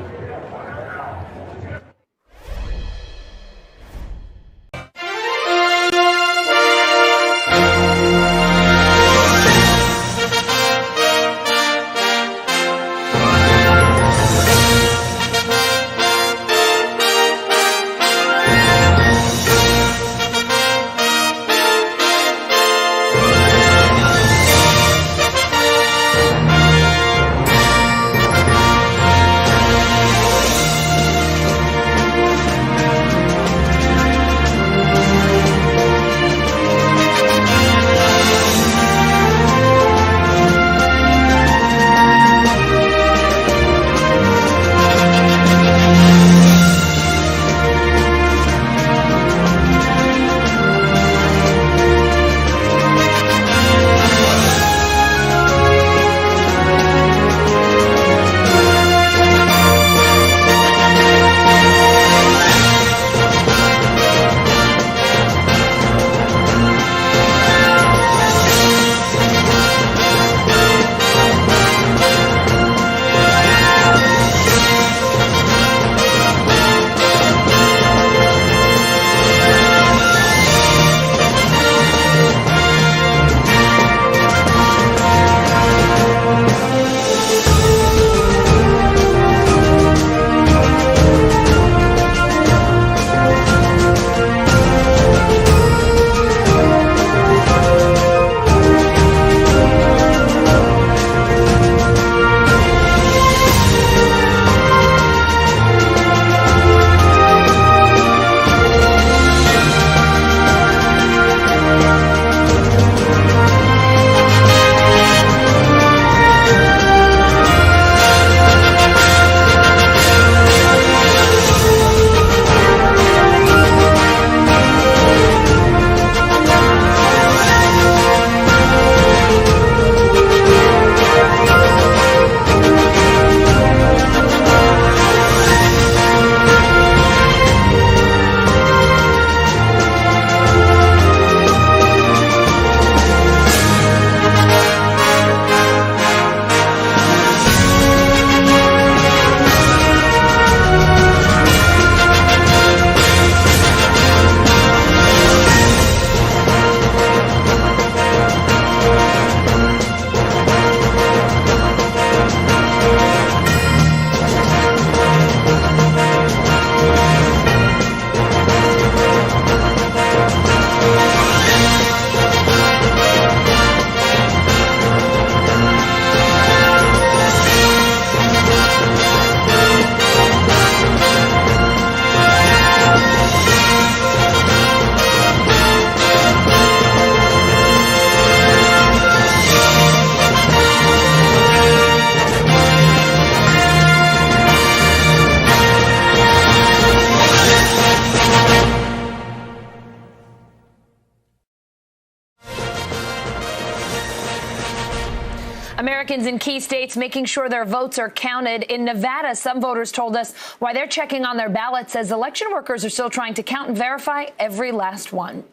Americans in key states making sure their votes are counted. In Nevada, some voters told us why they're checking on their ballots as election workers are still trying to count and verify every last one.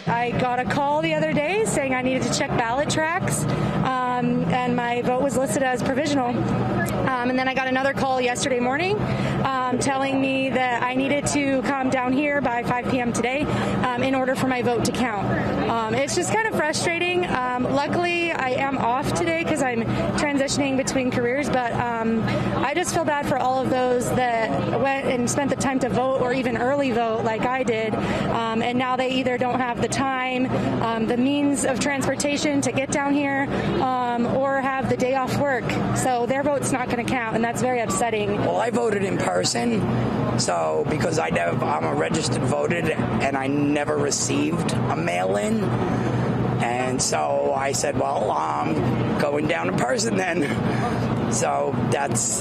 I got a call the other day saying I needed to check ballot tracks, and my vote was listed as provisional. And then I got another call yesterday morning telling me that I needed to come down here by 5 p.m. today in order for my vote to count. It's just kind of frustrating. Luckily, I am off today because I'm transitioning between careers, but I just feel bad for all of those that went and spent the time to vote or even early vote like I did, and now they either don't have the time, the means of transportation to get down here, or have the day off work. So their vote's not going to count, and that's very upsetting. Well, I voted in person, so because I'm a registered voter and I never received a mail-in. And so I said, well, I'm going down in person then. So that's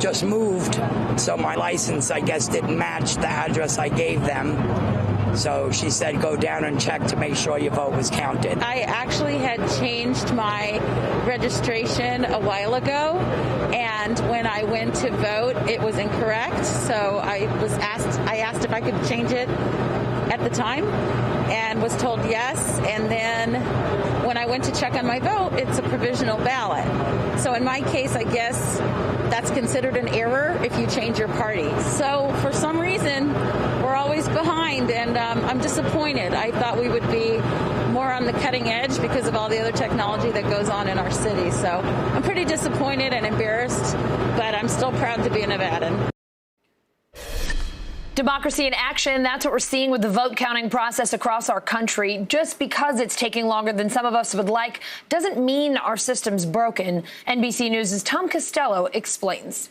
just moved. So my license, I guess, didn't match the address I gave them. So she said, go down and check to make sure your vote was counted. I actually had changed my registration a while ago, and when I went to vote, it was incorrect. So I asked if I could change it at the time and was told yes. And then when I went to check on my vote, it's a provisional ballot. So in my case, I guess that's considered an error if you change your party. So for some reason, we're always behind, and I'm disappointed. I thought we would be more on the cutting edge because of all the other technology that goes on in our city. So I'm pretty disappointed and embarrassed, but I'm still proud to be a Nevadan. Democracy in action. That's what we're seeing with the vote counting process across our country. Just because it's taking longer than some of us would like doesn't mean our system's broken. NBC News' Tom Costello explains.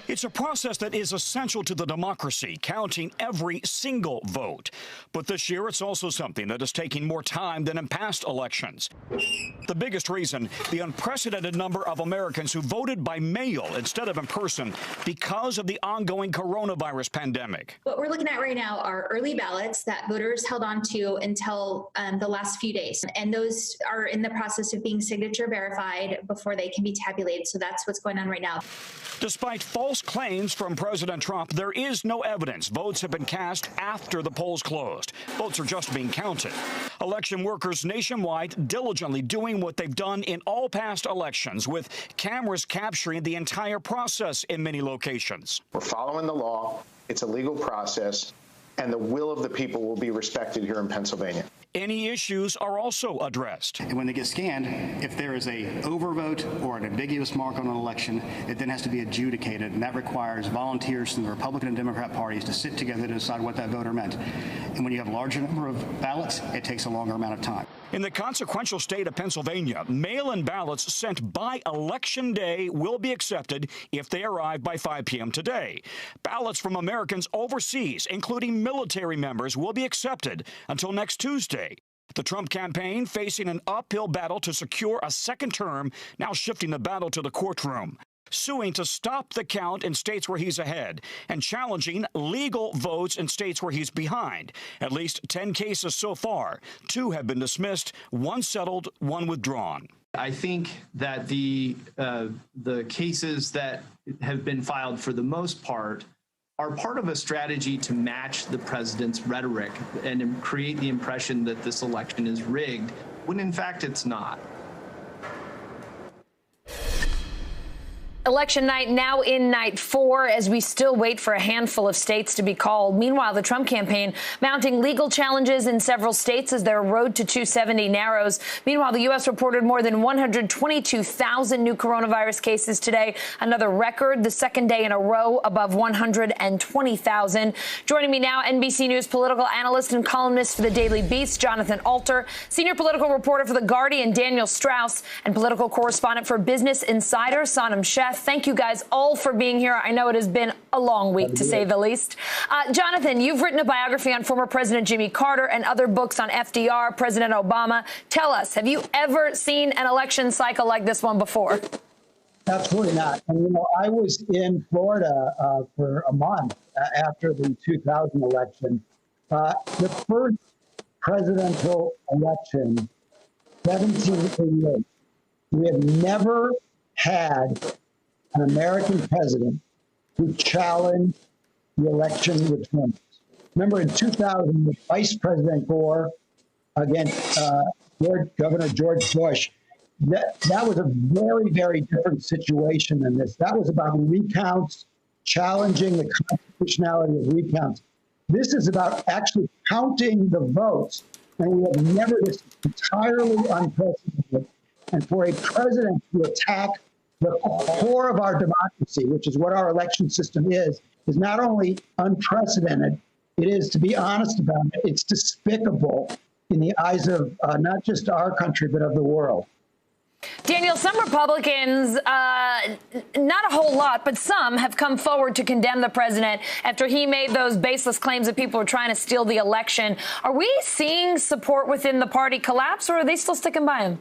It's a process that is essential to the democracy, counting every single vote. But this year, it's also something that is taking more time than in past elections. The biggest reason, the unprecedented number of Americans who voted by mail instead of in person because of the ongoing coronavirus pandemic. What we're looking at right now are early ballots that voters held on to until the last few days. And those are in the process of being signature verified before they can be tabulated. So that's what's going on right now. Despite false claims from President Trump, there is no evidence votes have been cast after the polls closed. Votes are just being counted. Election workers nationwide diligently doing what they've done in all past elections, with cameras capturing the entire process in many locations. We're following the law. It's a legal process, and the will of the people will be respected here in Pennsylvania. Any issues are also addressed. And when they get scanned, if there is a overvote or an ambiguous mark on an election, it then has to be adjudicated, and that requires volunteers from the Republican and Democrat parties to sit together to decide what that voter meant. And when you have a larger number of ballots, it takes a longer amount of time. In the consequential state of Pennsylvania, mail-in ballots sent by Election Day will be accepted if they arrive by 5 p.m. today. Ballots from Americans overseas, including military members, will be accepted until next Tuesday. The Trump campaign facing an uphill battle to secure a second term, now shifting the battle to the courtroom, suing to stop the count in states where he's ahead, and challenging legal votes in states where he's behind. At least 10 cases so far. 2 have been dismissed, 1 settled, 1 withdrawn. I think that the cases that have been filed for the most part are part of a strategy to match the president's rhetoric and create the impression that this election is rigged, when in fact it's not. Election night now in night 4 as we still wait for a handful of states to be called. Meanwhile, the Trump campaign mounting legal challenges in several states as their road to 270 narrows. Meanwhile, the U.S. reported more than 122,000 new coronavirus cases today, another record, the second day in a row above 120,000. Joining me now, NBC News political analyst and columnist for the Daily Beast, Jonathan Alter, senior political reporter for The Guardian, Daniel Strauss, and political correspondent for Business Insider, Sonam Sheth. Thank you guys all for being here. I know it has been a long week, to say the least. Jonathan, you've written a biography on former President Jimmy Carter and other books on FDR, President Obama. Tell us, have you ever seen an election cycle like this one before? Absolutely not. And, you know, I was in Florida for a month after the 2000 election. The first presidential election, 1788, we have never had an American president who challenged the election returns. Remember in 2000, with Vice President Gore against Governor George Bush, that was a very, very different situation than this. That was about recounts, challenging the constitutionality of recounts. This is about actually counting the votes, and we have never, this is entirely unprecedented. And for a president to attack the core of our democracy, which is what our election system is not only unprecedented, it is, to be honest about it, it's despicable in the eyes of not just our country, but of the world. Daniel, some Republicans, not a whole lot, but some have come forward to condemn the president after he made those baseless claims that people were trying to steal the election. Are we seeing support within the party collapse, or are they still sticking by him?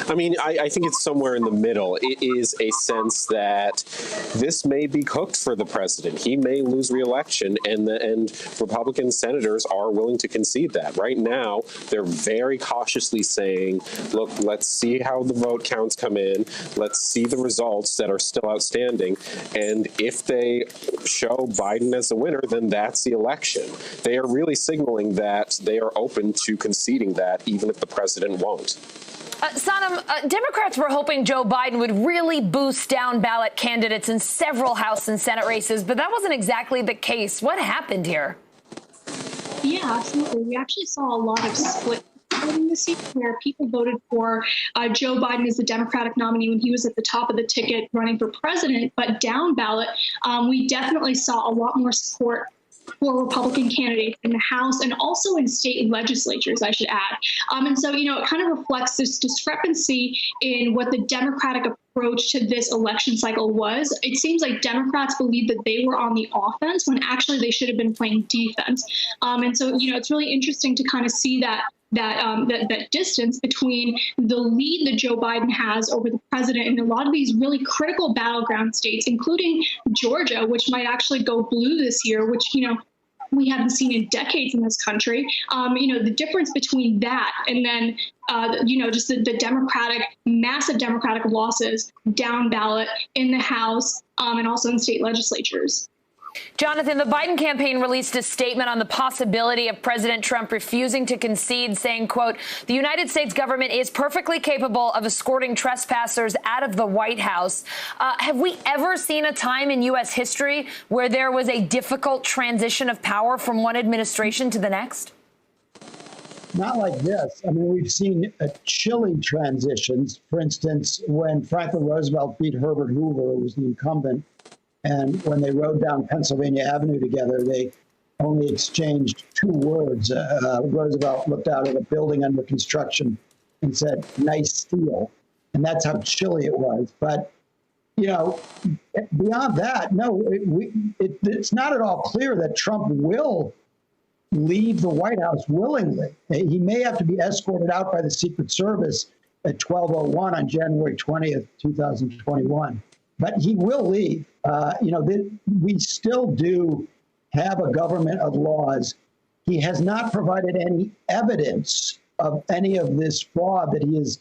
I mean, I think it's somewhere in the middle. It is a sense that this may be cooked for the president. He may lose re-election, and Republican senators are willing to concede that. Right now, they're very cautiously saying, look, let's see how the vote counts come in. Let's see the results that are still outstanding. And if they show Biden as the winner, then that's the election. They are really signaling that they are open to conceding that, even if the president won't. Sonam, Democrats were hoping Joe Biden would really boost down ballot candidates in several House and Senate races, but that wasn't exactly the case. What happened here? Yeah, absolutely. We actually saw a lot of split voting this year where people voted for Joe Biden as the Democratic nominee when he was at the top of the ticket running for president, but down ballot, we definitely saw a lot more support for Republican candidates in the House and also in state legislatures, I should add. And so, it kind of reflects this discrepancy in what the Democratic approach to this election cycle was. It seems like Democrats believe that they were on the offense when actually they should have been playing defense. And so, it's really interesting to kind of see that distance between the lead that Joe Biden has over the president in a lot of these really critical battleground states, including Georgia, which might actually go blue this year, which, we haven't seen in decades in this country. The difference between that and then, just the massive Democratic losses down ballot in the House and also in state legislatures. Jonathan, the Biden campaign released a statement on the possibility of President Trump refusing to concede, saying, quote, the United States government is perfectly capable of escorting trespassers out of the White House. Have we ever seen a time in U.S. history where there was a difficult transition of power from one administration to the next? Not like this. I mean, we've seen chilly transitions. For instance, when Franklin Roosevelt beat Herbert Hoover, who was the incumbent, and when they rode down Pennsylvania Avenue together, they only exchanged 2 words. Roosevelt looked out at a building under construction and said, nice steel. And that's how chilly it was. But, beyond that, no, it's not at all clear that Trump will leave the White House willingly. He may have to be escorted out by the Secret Service at 12:01 on January 20th, 2021. But he will leave. We still do have a government of laws. He has not provided any evidence of any of this fraud that he is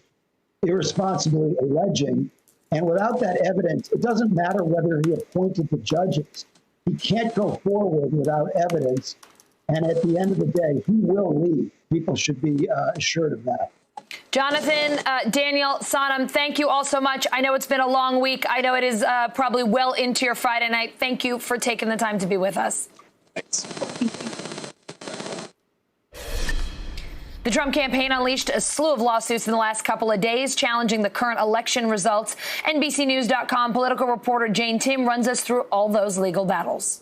irresponsibly alleging. And without that evidence, it doesn't matter whether he appointed the judges. He can't go forward without evidence. And at the end of the day, he will leave. People should be assured of that. Jonathan, Daniel, Sonam, thank you all so much. I know it's been a long week. I know it is probably well into your Friday night. Thank you for taking the time to be with us. Thanks. The Trump campaign unleashed a slew of lawsuits in the last couple of days challenging the current election results. NBCNews.com political reporter Jane Tim runs us through all those legal battles.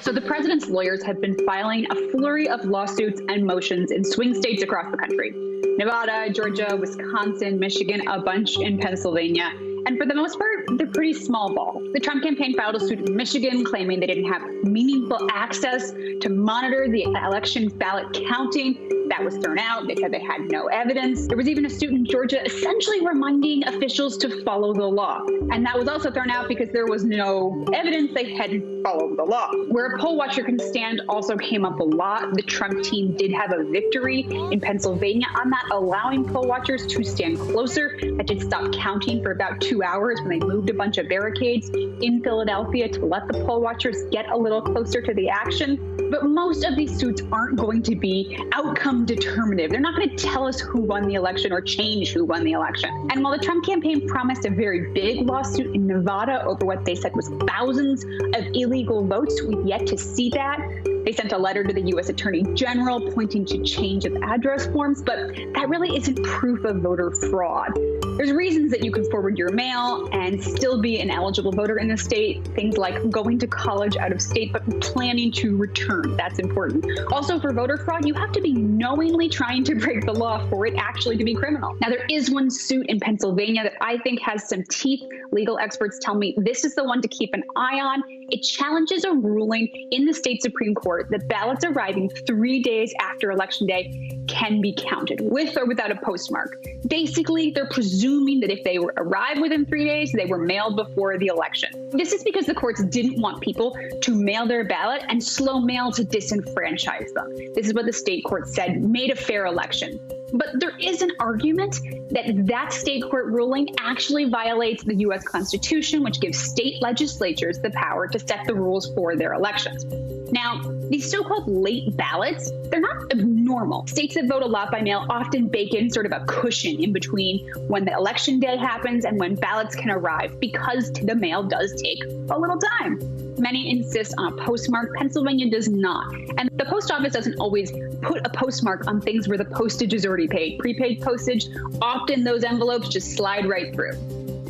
So the president's lawyers have been filing a flurry of lawsuits and motions in swing states across the country. Nevada, Georgia, Wisconsin, Michigan, a bunch in Pennsylvania. And for the most part, they're pretty small ball. The Trump campaign filed a suit in Michigan claiming they didn't have meaningful access to monitor the election ballot counting. That was thrown out. They said they had no evidence. There was even a suit in Georgia essentially reminding officials to follow the law. And that was also thrown out because there was no evidence they hadn't followed the law. Where a poll watcher can stand also came up a lot. The Trump team did have a victory in Pennsylvania on that, allowing poll watchers to stand closer. That did stop counting for about 2 hours when they moved a bunch of barricades in Philadelphia to let the poll watchers get a little closer to the action. But most of these suits aren't going to be outcome determinative. They're not going to tell us who won the election or change who won the election. And while the Trump campaign promised a very big lawsuit in Nevada over what they said was thousands of illegal votes, we've yet to see that. They sent a letter to the U.S. Attorney General pointing to change of address forms, but that really isn't proof of voter fraud. There's reasons that you can forward your mail and still be an eligible voter in the state. Things like going to college out of state, but planning to return. That's important. Also, for voter fraud, you have to be knowingly trying to break the law for it actually to be criminal. Now, there is one suit in Pennsylvania that I think has some teeth. Legal experts tell me this is the one to keep an eye on. It challenges a ruling in the state Supreme Court that ballots arriving 3 days after Election Day can be counted, with or without a postmark. Basically, they're presuming that if they arrive within 3 days, they were mailed before the election. This is because the courts didn't want people to mail their ballot and slow mail to disenfranchise them. This is what the state court said made a fair election. But there is an argument that that state court ruling actually violates the U.S. Constitution, which gives state legislatures the power to set the rules for their elections. Now, these so-called late ballots, they're not abnormal. States that vote a lot by mail often bake in sort of a cushion in between when the election day happens and when ballots can arrive, because the mail does take a little time. Many insist on a postmark. Pennsylvania does not. And the post office doesn't always put a postmark on things where the postage is already paid. Prepaid postage, often those envelopes just slide right through.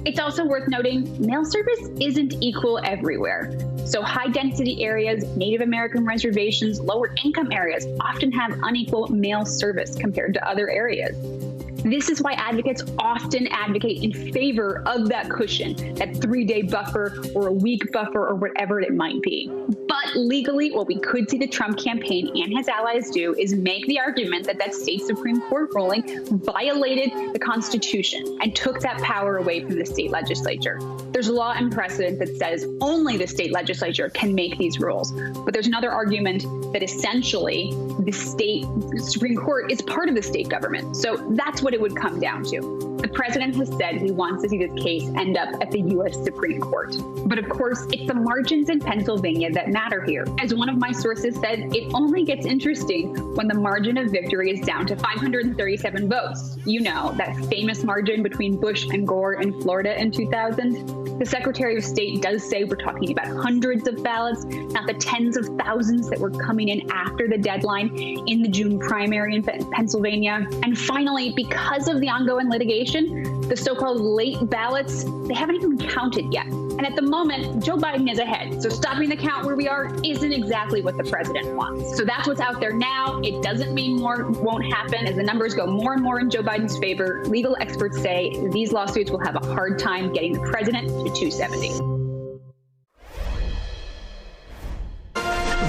It's also worth noting, mail service isn't equal everywhere. So high-density areas, Native American reservations, lower-income areas often have unequal mail service compared to other areas. This is why advocates often advocate in favor of that cushion, that 3-day buffer or a week buffer or whatever it might be. But legally, what we could see the Trump campaign and his allies do is make the argument that that state Supreme Court ruling violated the Constitution and took that power away from the state legislature. There's law and precedent that says only the state legislature can make these rules. But there's another argument that essentially the state Supreme Court is part of the state government. So that's what it would come down to. The president has said he wants to see this case end up at the U.S. Supreme Court. But of course, it's the margins in Pennsylvania that matter here. As one of my sources said, it only gets interesting when the margin of victory is down to 537 votes. You know, that famous margin between Bush and Gore in Florida in 2000. The Secretary of State does say we're talking about hundreds of ballots, not the tens of thousands that were coming in after the deadline in the June primary in Pennsylvania. And finally, because of the ongoing litigation, the so-called late ballots, they haven't even counted yet. And at the moment, Joe Biden is ahead. So stopping the count where we are isn't exactly what the president wants. So that's what's out there now. It doesn't mean more won't happen. As the numbers go more and more in Joe Biden's favor, legal experts say these lawsuits will have a hard time getting the president to 270.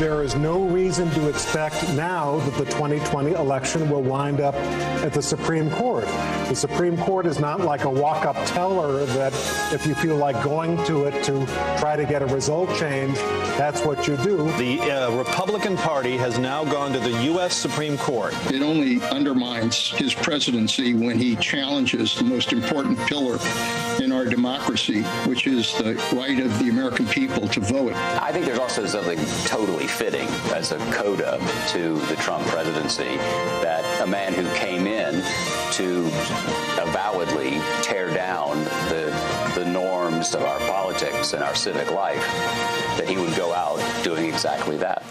There is no reason to expect now that the 2020 election will wind up at the Supreme Court. The Supreme Court is not like a walk-up teller that if you feel like going to it to try to get a result change, that's what you do. The Republican Party has now gone to the U.S. Supreme Court. It only undermines his presidency when he challenges the most important pillar in our democracy, which is the right of the American people to vote. I think there's also something totally fitting as a coda to the Trump presidency that a man who came in to avowedly tear down the norms of our politics and our civic life, that he would go out doing exactly that.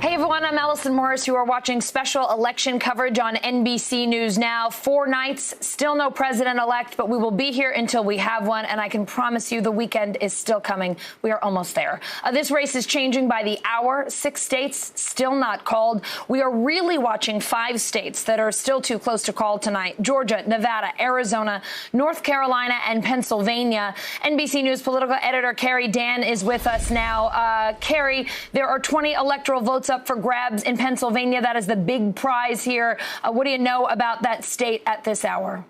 Hey everyone, I'm Allison Morris. You are watching special election coverage on NBC News Now. 4 nights, still no president-elect, but we will be here until we have one, and I can promise you the weekend is still coming. We are almost there. This race is changing by the hour. 6 states still not called. We are really watching 5 states that are still too close to call tonight: Georgia, Nevada, Arizona, North Carolina, and Pennsylvania. NBC News political editor Carrie Dan is with us now. Carrie, there are 20 electoral votes up for grabs in Pennsylvania. That is the big prize here. What do you know about that state at this hour?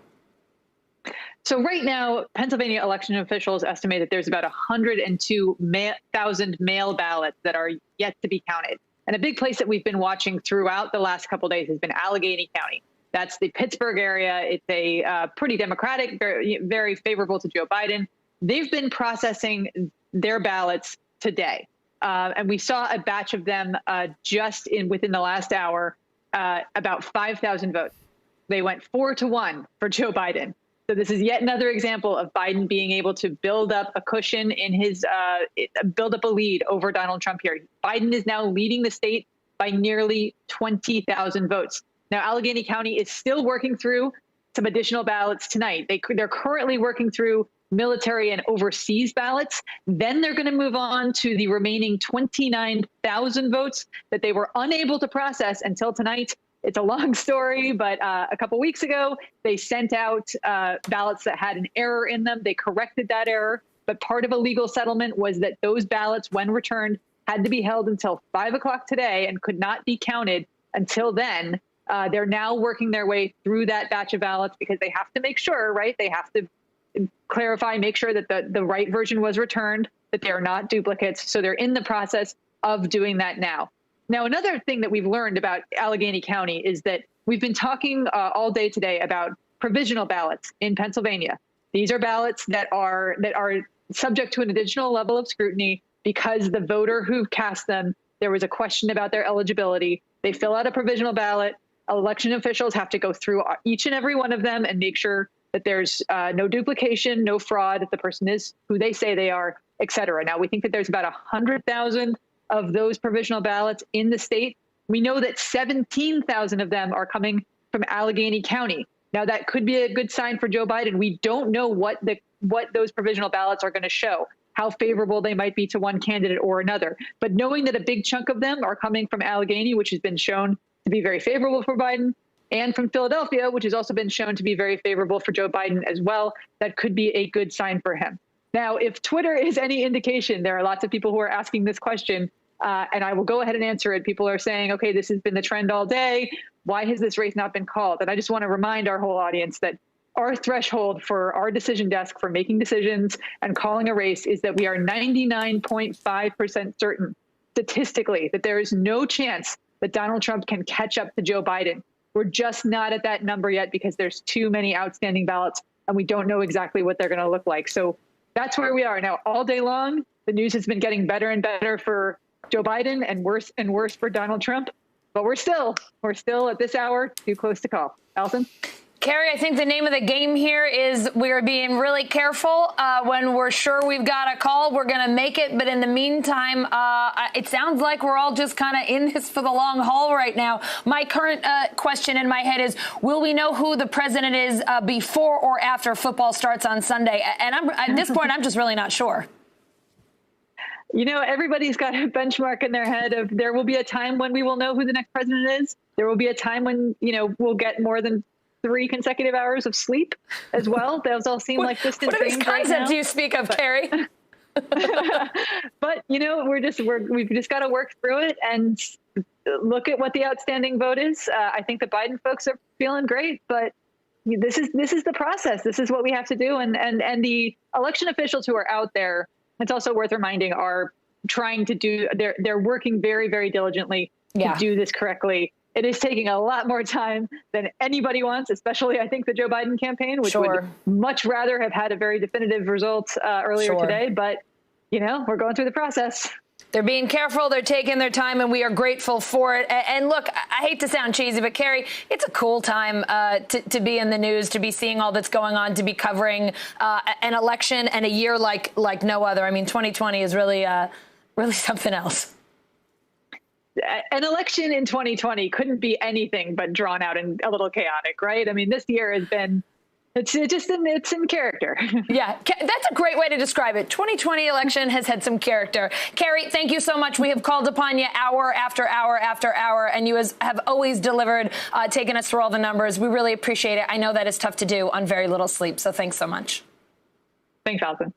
So right now, Pennsylvania election officials estimate that there's about 102,000 mail ballots that are yet to be counted. And a big place that we've been watching throughout the last couple of days has been Allegheny County. That's the Pittsburgh area. It's a pretty Democratic, very favorable to Joe Biden. They've been processing their ballots today. And we saw a batch of them just within the last hour, about 5,000 votes. They went 4-1 for Joe Biden. So this is yet another example of Biden being able to build up a cushion in his, build up a lead over Donald Trump here. Biden is now leading the state by nearly 20,000 votes. Now, Allegheny County is still working through some additional ballots tonight. They're currently working through military and overseas ballots. Then they're going to move on to the remaining 29,000 votes that they were unable to process until tonight. It's a long story, but a couple weeks ago, they sent out ballots that had an error in them. They corrected that error. But part of a legal settlement was that those ballots, when returned, had to be held until 5 o'clock today and could not be counted until then. They're now working their way through that batch of ballots because they have to make sure, right? They have to clarify, make sure that the right version was returned, that they're not duplicates. So they're in the process of doing that now. Now, another thing that we've learned about Allegheny County is that we've been talking all day today about provisional ballots in Pennsylvania. These are ballots that are subject to an additional level of scrutiny because the voter who cast them, there was a question about their eligibility. They fill out a provisional ballot. Election officials have to go through each and every one of them and make sure that there's no duplication, no fraud, that the person is who they say they are, et cetera. Now, we think that there's about 100,000 of those provisional ballots in the state. We know that 17,000 of them are coming from Allegheny County. Now, that could be a good sign for Joe Biden. We don't know what those provisional ballots are going to show, how favorable they might be to one candidate or another. But knowing that a big chunk of them are coming from Allegheny, which has been shown to be very favorable for Biden, and from Philadelphia, which has also been shown to be very favorable for Joe Biden as well, that could be a good sign for him. Now, if Twitter is any indication, there are lots of people who are asking this question, and I will go ahead and answer it. People are saying, okay, this has been the trend all day. Why has this race not been called? And I just want to remind our whole audience that our threshold for our decision desk for making decisions and calling a race is that we are 99.5% certain statistically that there is no chance that Donald Trump can catch up to Joe Biden. We're just not at that number yet because there's too many outstanding ballots and we don't know exactly what they're going to look like. So that's where we are now. All day long, the news has been getting better and better for Joe Biden and worse for Donald Trump. But we're still at this hour too close to call. Allison? Carrie, I think the name of the game here is we're being really careful. When we're sure we've got a call, we're going to make it. But in the meantime, it sounds like we're all just kind of in this for the long haul right now. My current question in my head is, will we know who the president is before or after football starts on Sunday? And at this point, I'm just really not sure. You know, everybody's got a benchmark in their head of there will be a time when we will know who the next president is. There will be a time when, we'll get more than 3 consecutive hours of sleep as well. Those all seem like distant dreams right now. What concepts do you speak of, Carrie? But, we've just got to work through it and look at what the outstanding vote is. I think the Biden folks are feeling great, but this is the process. This is what we have to do. And the election officials who are out there, it's also worth reminding, are trying to do, they're working very, very diligently to do this correctly. It is taking a lot more time than anybody wants, especially, I think, the Joe Biden campaign, which would much rather have had a very definitive result earlier today. But, we're going through the process. They're being careful. They're taking their time, and we are grateful for it. And look, I hate to sound cheesy, but Carrie, it's a cool time to be in the news, to be seeing all that's going on, to be covering an election and a year like no other. I mean, 2020 is really something else. an election in 2020 couldn't be anything but drawn out and a little chaotic, right? I mean, this year has been, it's in character. Yeah, that's a great way to describe it. 2020 election has had some character. Carrie, thank you so much. We have called upon you hour after hour after hour, and you have always delivered, taking us through all the numbers. We really appreciate it. I know that is tough to do on very little sleep, so thanks so much. Thanks, Allison.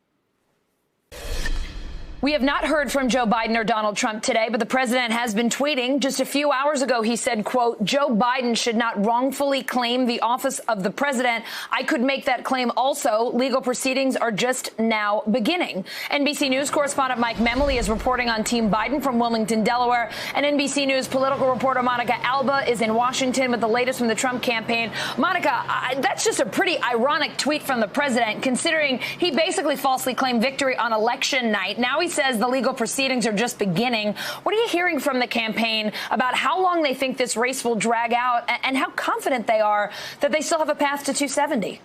We have not heard from Joe Biden or Donald Trump today, but the president has been tweeting. Just a few hours ago, he said, quote, Joe Biden should not wrongfully claim the office of the president. I could make that claim also. Legal proceedings are just now beginning. NBC News correspondent Mike Memoli is reporting on Team Biden from Wilmington, Delaware. And NBC News political reporter Monica Alba is in Washington with the latest from the Trump campaign. Monica, that's just a pretty ironic tweet from the president, considering he basically falsely claimed victory on election night. Now he says the legal proceedings are just beginning. What are you hearing from the campaign about how long they think this race will drag out and how confident they are that they still have a path to 270?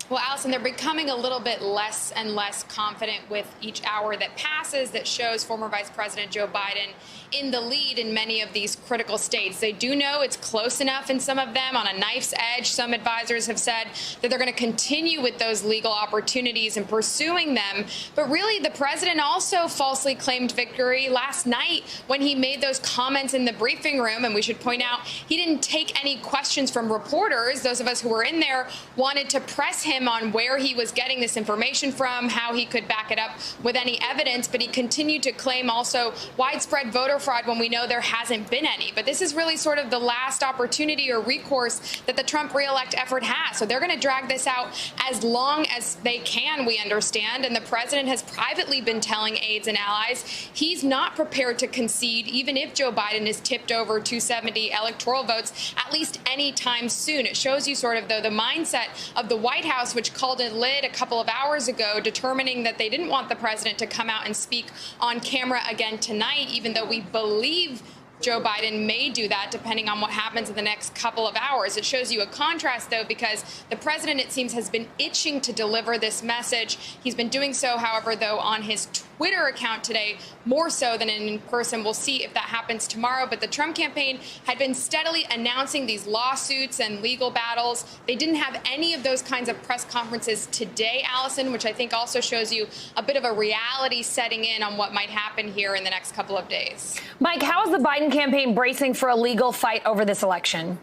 Well, Allison, they're becoming a little bit less and less confident with each hour that passes that shows former Vice President Joe Biden in the lead in many of these critical states. They do know it's close enough in some of them, on a knife's edge. Some advisors have said that they're going to continue with those legal opportunities and pursuing them. But really, the president also falsely claimed victory last night when he made those comments in the briefing room. And we should point out, he didn't take any questions from reporters. Those of us who were in there wanted to press him on where he was getting this information from, how he could back it up with any evidence. But he continued to claim also widespread voter fraud when we know there hasn't been any. But this is really sort of the last opportunity or recourse that the Trump reelect effort has. So they're going to drag this out as long as they can, we understand. And the president has privately been telling aides and allies he's not prepared to concede, even if Joe Biden is tipped over 270 electoral votes, at least anytime soon. It shows you sort of, though, the mindset of the White House, which called it lid a couple of hours ago, determining that they didn't want the president to come out and speak on camera again tonight, even though we believe Joe Biden may do that depending on what happens in the next couple of hours. It shows you a contrast, though, because the president, it seems, has been itching to deliver this message. He's been doing so, however, though, on his Twitter account today, more so than in person. We'll see if that happens tomorrow. But the Trump campaign had been steadily announcing these lawsuits and legal battles. They didn't have any of those kinds of press conferences today, Allison, which I think also shows you a bit of a reality setting in on what might happen here in the next couple of days. Mike, how is the Biden campaign bracing for a legal fight over this election?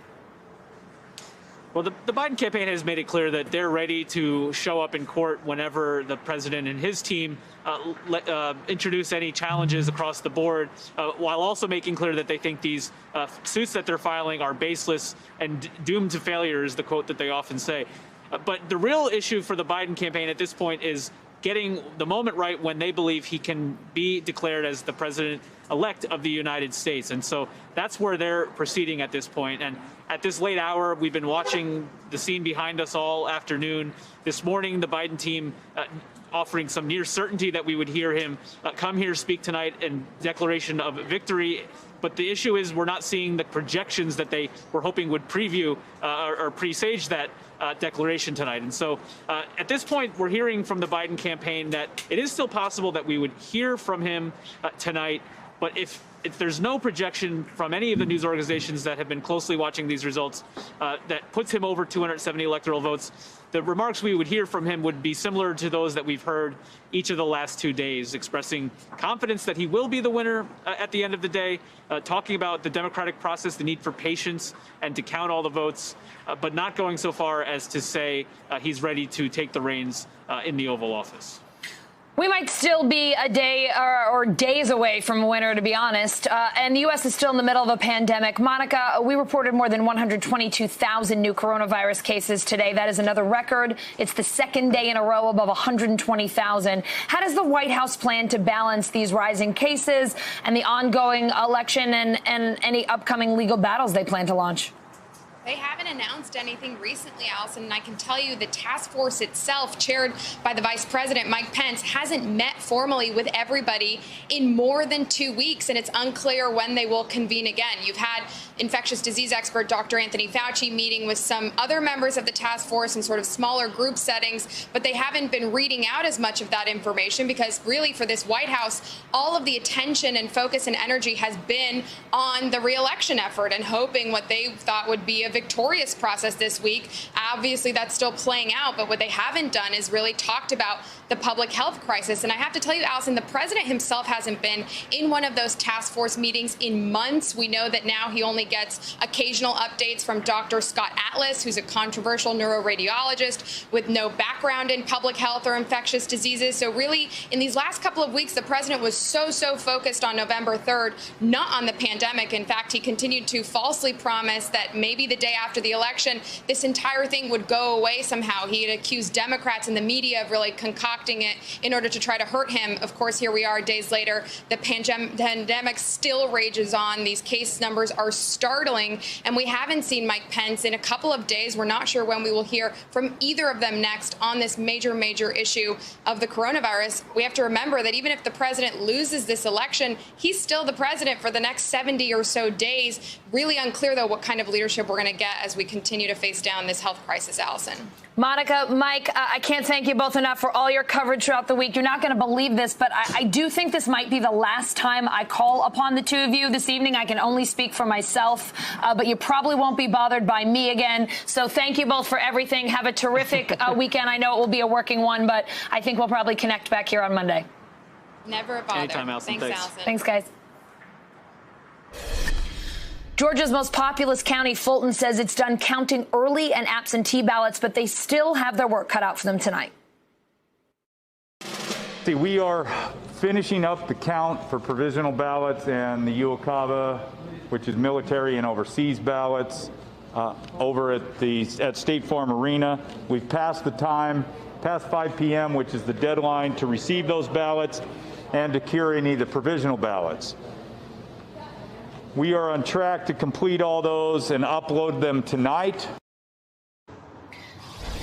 Well, the Biden campaign has made it clear that they're ready to show up in court whenever the president and his team introduce any challenges across the board, while also making clear that they think these suits that they're filing are baseless and doomed to failure, is the quote that they often say. But the real issue for the Biden campaign at this point is getting the moment right when they believe he can be declared as the president-elect of the United States. And so that's where they're proceeding at this point. And at this late hour, we've been watching the scene behind us all afternoon. This morning, the Biden team offering some near certainty that we would hear him come here, speak tonight in declaration of victory. But the issue is we're not seeing the projections that they were hoping would preview or presage that declaration tonight. And so at this point, we're hearing from the Biden campaign that it is still possible that we would hear from him tonight. But if there's no projection from any of the news organizations that have been closely watching these results that puts him over 270 electoral votes, the remarks we would hear from him would be similar to those that we've heard each of the last 2 days, expressing confidence that he will be the winner at the end of the day, talking about the democratic process, the need for patience and to count all the votes, but not going so far as to say he's ready to take the reins in the Oval Office. We might still be a day or days away from a winner, to be honest. And the U.S. is still in the middle of a pandemic. Monica, we reported more than 122,000 new coronavirus cases today. That is another record. It's the second day in a row above 120,000. How does the White House plan to balance these rising cases and the ongoing election and any upcoming legal battles they plan to launch? They haven't announced anything recently, Allison, and I can tell you the task force itself, chaired by the Vice President, Mike Pence, hasn't met formally with everybody in more than 2 weeks, and it's unclear when they will convene again. You've had infectious disease expert Dr. Anthony Fauci meeting with some other members of the task force in sort of smaller group settings, but they haven't been reading out as much of that information because really for this White House, all of the attention and focus and energy has been on the re-election effort and hoping what they thought would be a victorious process this week. Obviously, that's still playing out, but what they haven't done is really talked about the public health crisis. And I have to tell you, Allison, the president himself hasn't been in one of those task force meetings in months. We know that now he only gets occasional updates from Dr. Scott Atlas, who's a controversial neuroradiologist with no background in public health or infectious diseases. So really, in these last couple of weeks, the president was so focused on November 3rd, not on the pandemic. In fact, he continued to falsely promise that maybe the day after the election, this entire thing would go away somehow. He had accused Democrats and the media of really concocting it in order to try to hurt him. Of course, here we are days later. The pandemic still rages on. These case numbers are startling, and we haven't seen Mike Pence in a couple of days. We're not sure when we will hear from either of them next on this major issue of the coronavirus. We have to remember that even if the president loses this election, he's still the president for the next 70 or so days. Really unclear, though, what kind of leadership we're going to get as we continue to face down this health crisis, Allison. Monica, Mike, I can't thank you both enough for all your coverage throughout the week. You're not going to believe this, but I do think this might be the last time I call upon the two of you this evening. I can only speak for myself, but you probably won't be bothered by me again. So thank you both for everything. Have a terrific weekend. I know it will be a working one, but I think we'll probably connect back here on Monday. Never a bother. Anytime, Allison. Thanks, Allison. Thanks, guys. Georgia's most populous county, Fulton, says it's done counting early and absentee ballots, but they still have their work cut out for them tonight. See, we are finishing up the count for provisional ballots and the UOCAVA, which is military and overseas ballots, over at State Farm Arena. We've passed the time, past 5 p.m., which is the deadline to receive those ballots and to cure any of the provisional ballots. We are on track to complete all those and upload them tonight.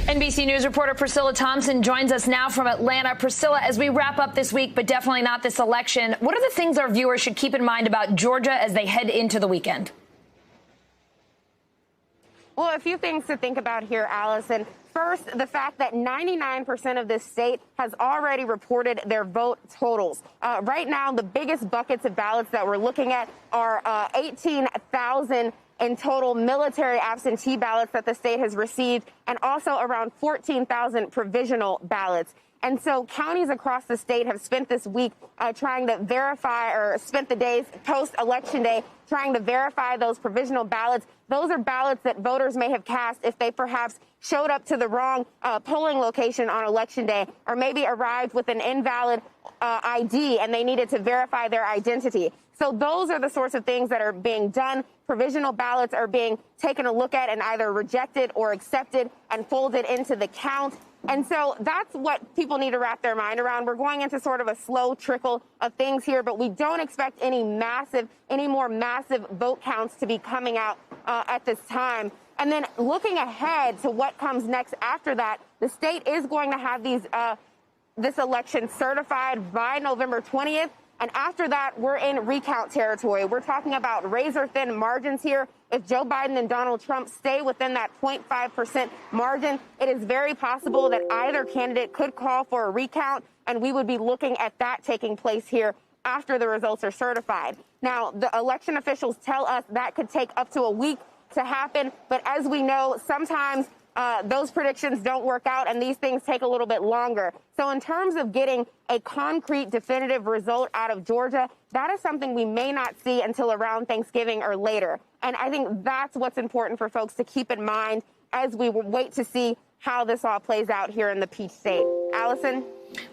NBC News reporter Priscilla Thompson joins us now from Atlanta. Priscilla, as we wrap up this week, but definitely not this election, what are the things our viewers should keep in mind about Georgia as they head into the weekend? Well, a few things to think about here, Allison. First, the fact that 99% of this state has already reported their vote totals. Right now, the biggest buckets of ballots that we're looking at are 18,000 in total military absentee ballots that the state has received, and also around 14,000 provisional ballots. And so counties across the state have spent this week trying to verify, or spent the days post-election day trying to verify those provisional ballots. Those are ballots that voters may have cast if they perhaps showed up to the wrong polling location on Election Day, or maybe arrived with an invalid ID and they needed to verify their identity. So those are the sorts of things that are being done. Provisional ballots are being taken a look at and either rejected or accepted and folded into the count. And so that's what people need to wrap their mind around. We're going into sort of a slow trickle of things here, but we don't expect any more massive vote counts to be coming out at this time. And then looking ahead to what comes next after that, the state is going to have this election certified by November 20th. And after that, we're in recount territory. We're talking about razor-thin margins here. If Joe Biden and Donald Trump stay within that 0.5% margin, it is very possible that either candidate could call for a recount, and we would be looking at that taking place here after the results are certified. Now, the election officials tell us that could take up to a week to happen, but as we know, sometimes those predictions don't work out, and these things take a little bit longer. So in terms of getting a concrete, definitive result out of Georgia, that is something we may not see until around Thanksgiving or later. And I think that's what's important for folks to keep in mind as we wait to see how this all plays out here in the Peach State. Allison?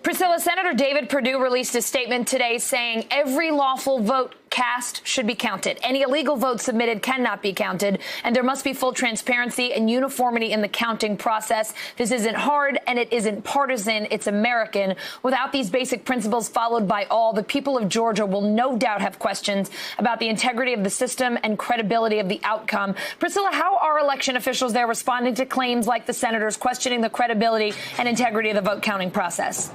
Priscilla, Senator David Perdue released a statement today saying every lawful vote cast should be counted. Any illegal votes submitted cannot be counted, and there must be full transparency and uniformity in the counting process. This isn't hard, and it isn't partisan. It's American. Without these basic principles followed by all, the people of Georgia will no doubt have questions about the integrity of the system and credibility of the outcome. Priscilla, how are election officials there responding to claims like the senators questioning the credibility and integrity of the vote counting process?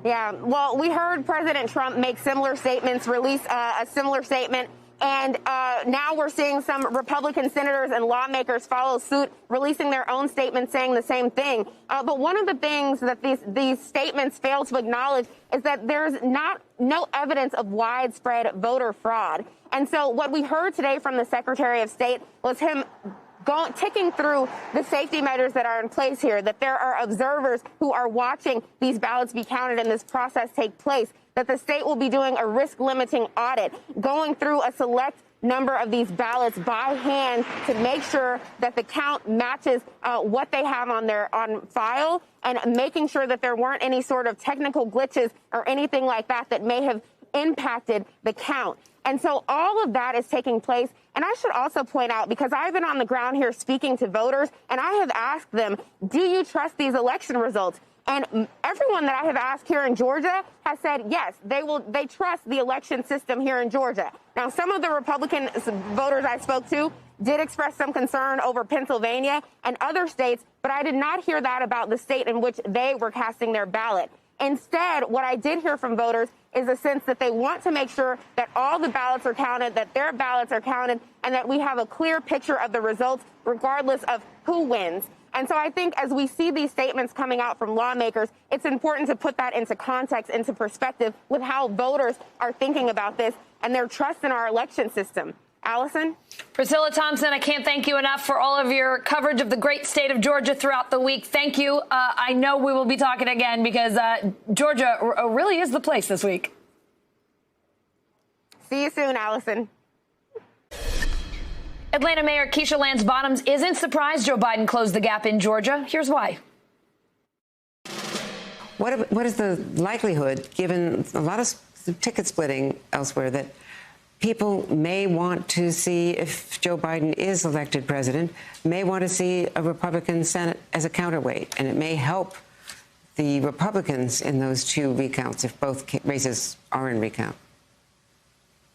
Yeah, well, we heard President Trump make similar statements, release a similar statement And now we're seeing some Republican senators and lawmakers follow suit, releasing their own statements saying the same thing. But one of the things that these statements fail to acknowledge is that there's no evidence of widespread voter fraud. And so what we heard today from the Secretary of State was him ticking through the safety measures that are in place here, that there are observers who are watching these ballots be counted and this process take place, that the state will be doing a risk-limiting audit, going through a select number of these ballots by hand to make sure that the count matches what they have on file, and making sure that there weren't any sort of technical glitches or anything like that that may have impacted the count. And so all of that is taking place. And I should also point out, because I've been on the ground here speaking to voters, and I have asked them, do you trust these election results? And everyone that I have asked here in Georgia has said, yes, they trust the election system here in Georgia. Now, some of the Republican voters I spoke to did express some concern over Pennsylvania and other states, but I did not hear that about the state in which they were casting their ballot. Instead, what I did hear from voters is a sense that they want to make sure that all the ballots are counted, that their ballots are counted, and that we have a clear picture of the results regardless of who wins. And so I think as we see these statements coming out from lawmakers, it's important to put that into context, into perspective with how voters are thinking about this and their trust in our election system. Allison? Priscilla Thompson, I can't thank you enough for all of your coverage of the great state of Georgia throughout the week. Thank you. I know we will be talking again because Georgia really is the place this week. See you soon, Allison. Atlanta Mayor Keisha Lance Bottoms isn't surprised Joe Biden closed the gap in Georgia. Here's why. What is the likelihood, given a lot of ticket splitting elsewhere, that people may want to see, if Joe Biden is elected president, may want to see a Republican Senate as a counterweight, and it may help the Republicans in those two recounts if both races are in recount?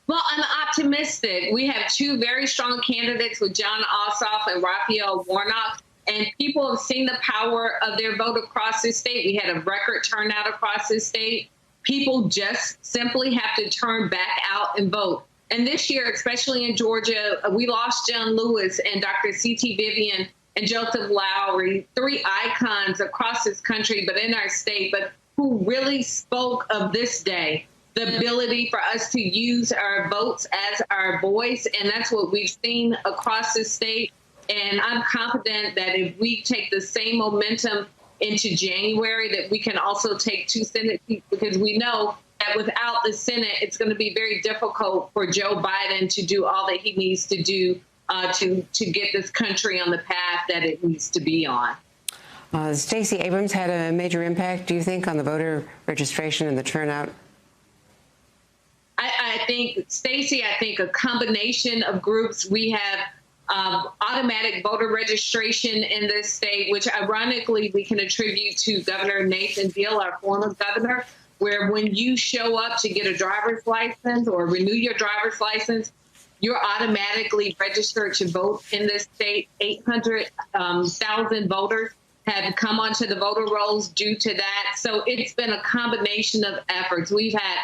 Well, I'm optimistic. We have two very strong candidates with John Ossoff and Raphael Warnock, and people have seen the power of their vote across this state. We had a record turnout across this state. People just simply have to turn back out and vote. And this year, especially in Georgia, we lost John Lewis and Dr. C.T. Vivian and Joseph Lowry, three icons across this country, but in our state, but who really spoke of this day, the ability for us to use our votes as our voice. And that's what we've seen across the state. And I'm confident that if we take the same momentum into January, that we can also take two Senate seats, because we know that without the Senate, it's going to be very difficult for Joe Biden to do all that he needs to do to get this country on the path that it needs to be on. Stacey Abrams had a major impact, do you think, on the voter registration and the turnout? I think, Stacey, a combination of groups. We have automatic voter registration in this state, which ironically we can attribute to Governor Nathan Deal, our former governor, where when you show up to get a driver's license or renew your driver's license, you're automatically registered to vote in this state. 800,000 voters have come onto the voter rolls due to that. So it's been a combination of efforts. We've had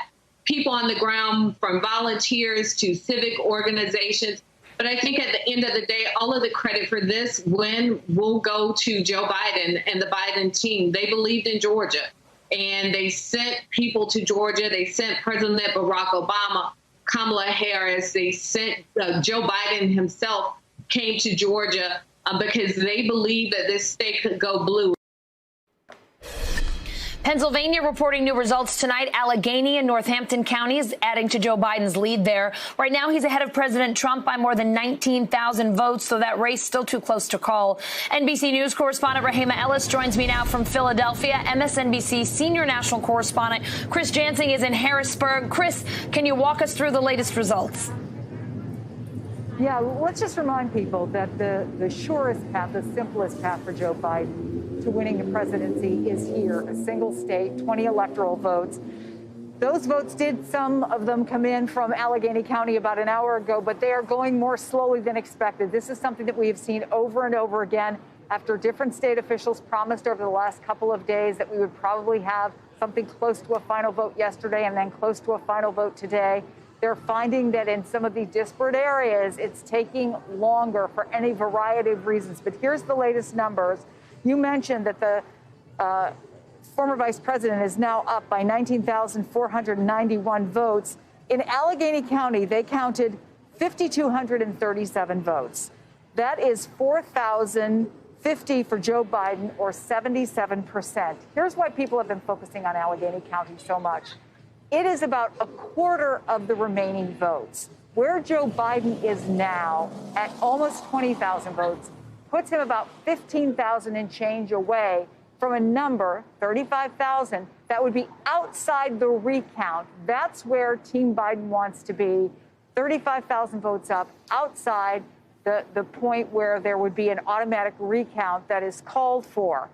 people on the ground, from volunteers to civic organizations. But I think at the end of the day, all of the credit for this win will go to Joe Biden and the Biden team. They believed in Georgia, and they sent people to Georgia. They sent President Barack Obama, Kamala Harris. They sent Joe Biden himself came to Georgia because they believe that this state could go blue. Pennsylvania reporting new results tonight. Allegheny and Northampton counties adding to Joe Biden's lead there. Right now, he's ahead of President Trump by more than 19,000 votes, so that race still too close to call. NBC News correspondent Rahima Ellis joins me now from Philadelphia. MSNBC senior national correspondent Chris Jansing is in Harrisburg. Chris, can you walk us through the latest results? Yeah, let's just remind people that the surest path, the simplest path for Joe Biden to winning the presidency is here, a single state, 20 electoral votes. Those votes some of them come in from Allegheny County about an hour ago, but they are going more slowly than expected. This is something that we have seen over and over again after different state officials promised over the last couple of days that we would probably have something close to a final vote yesterday and then close to a final vote today. They're finding that in some of these disparate areas, it's taking longer for any variety of reasons. But here's the latest numbers. You mentioned that the former vice president is now up by 19,491 votes. In Allegheny County, they counted 5,237 votes. That is 4,050 for Joe Biden, or 77%. Here's why people have been focusing on Allegheny County so much. It is about a quarter of the remaining votes. Where Joe Biden is now at almost 20,000 votes puts him about 15,000 and change away from a number, 35,000, that would be outside the recount. That's where Team Biden wants to be, 35,000 votes up, outside the point where there would be an automatic recount that is called for.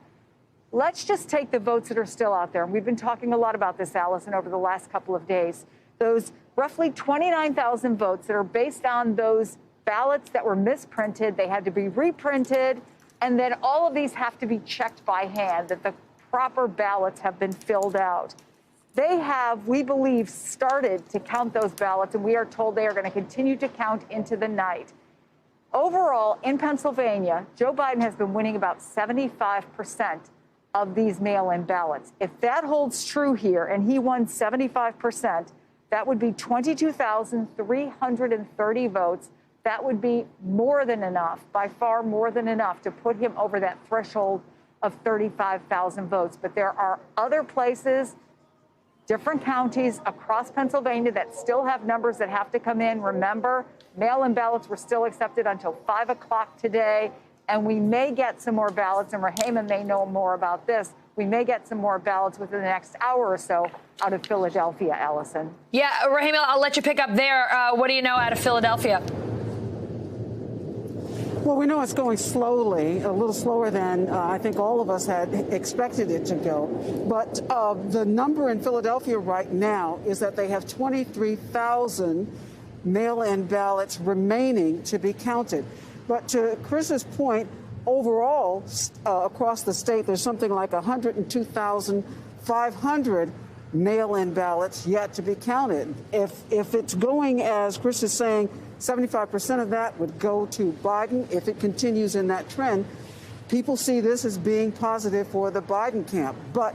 Let's just take the votes that are still out there. And we've been talking a lot about this, Allison, over the last couple of days. Those roughly 29,000 votes that are based on those ballots that were misprinted, they had to be reprinted, and then all of these have to be checked by hand, that the proper ballots have been filled out. They have, we believe, started to count those ballots, and we are told they are going to continue to count into the night. Overall, in Pennsylvania, Joe Biden has been winning about 75% of these mail-in ballots. If that holds true here, and he won 75%, that would be 22,330 votes. That would be more than enough, by far more than enough, to put him over that threshold of 35,000 votes. But there are other places, different counties across Pennsylvania, that still have numbers that have to come in. Remember, mail-in ballots were still accepted until 5 o'clock today, and we may get some more ballots, and Rahema may know more about this. We may get some more ballots within the next hour or so out of Philadelphia, Allison. Yeah, Rahema, I'll let you pick up there. What do you know out of Philadelphia? Well, we know it's going slowly, a little slower than I think all of us had expected it to go. But the number in Philadelphia right now is that they have 23,000 mail-in ballots remaining to be counted. But to Chris's point, overall, across the state, there's something like 102,500 mail-in ballots yet to be counted. If it's going as Chris is saying, 75% of that would go to Biden. If it continues in that trend, people see this as being positive for the Biden camp. But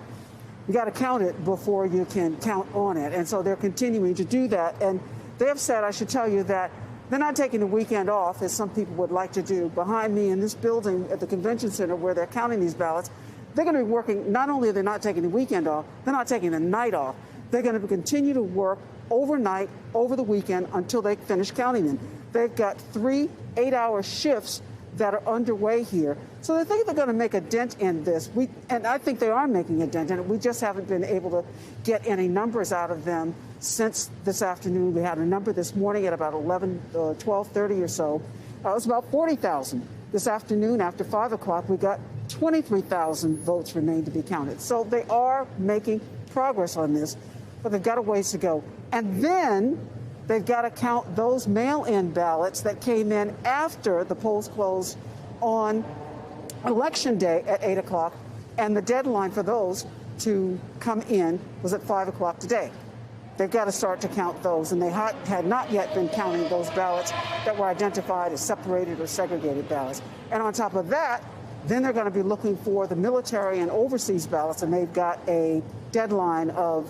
you got to count it before you can count on it. And so they're continuing to do that. And they have said, I should tell you, that they're not taking the weekend off, as some people would like to do. Behind me in this building at the convention center where they're counting these ballots, they're going to be working. Not only are they not taking the weekend off, they're not taking the night off. They're going to continue to work overnight, over the weekend, until they finish counting them. They've got 3 8-hour shifts that are underway here. So they think they're going to make a dent in this. And I think they are making a dent in it. We just haven't been able to get any numbers out of them since this afternoon. We had a number this morning at about 12:30 or so. It was about 40,000. This afternoon, after 5 o'clock, we got 23,000 votes remain to be counted. So they are making progress on this, but they've got a ways to go. And then they've got to count those mail-in ballots that came in after the polls closed on Election Day at 8 o'clock. And the deadline for those to come in was at 5 o'clock today. They've got to start to count those. And they had not yet been counting those ballots that were identified as separated or segregated ballots. And on top of that, then they're going to be looking for the military and overseas ballots. And they've got a deadline of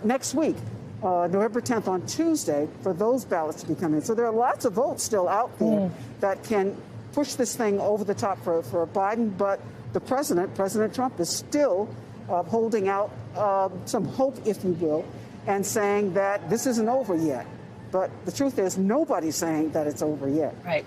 next week, November 10th on Tuesday, for those ballots to be coming in. So there are lots of votes still out there that can push this thing over the top for Biden. But the President Trump, is still holding out some hope, if you will, and saying that this isn't over yet. But the truth is, nobody's saying that it's over yet. Right.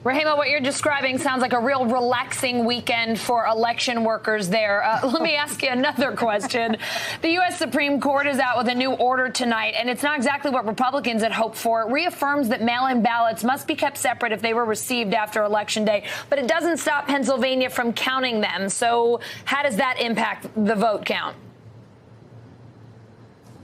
Rahema, what you're describing sounds like a real relaxing weekend for election workers there. Let me ask you another question. The U.S. Supreme Court is out with a new order tonight, and it's not exactly what Republicans had hoped for. It reaffirms that mail-in ballots must be kept separate if they were received after Election Day, but it doesn't stop Pennsylvania from counting them. So how does that impact the vote count?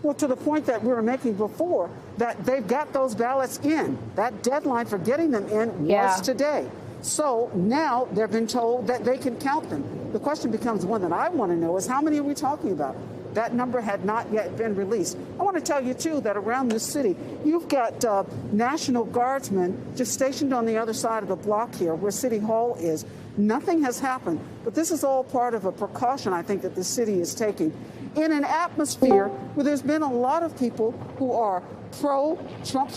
Well, to the point that we were making before, that they've got those ballots in. That deadline for getting them in was today. So now they've been told that they can count them. The question becomes one that I want to know is, how many are we talking about? That number had not yet been released. I want to tell you, too, that around this city, you've got National Guardsmen just stationed on the other side of the block here where City Hall is. Nothing has happened, but this is all part of a precaution, I think, that the city is taking in an atmosphere where there's been a lot of people who are pro-Trump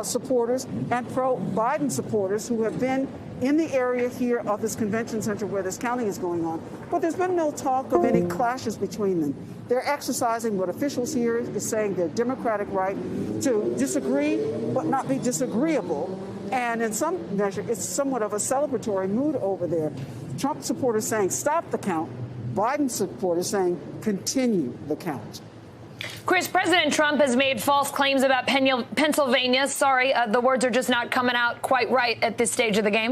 supporters and pro-Biden supporters who have been in the area here of this convention center where this counting is going on. But there's been no talk of any clashes between them. They're exercising what officials here is saying their democratic right to disagree but not be disagreeable. And in some measure, it's somewhat of a celebratory mood over there. Trump supporters saying stop the count. Biden supporters saying continue the count. Chris, President Trump has made false claims about Pennsylvania. Sorry, the words are just not coming out quite right at this stage of the game.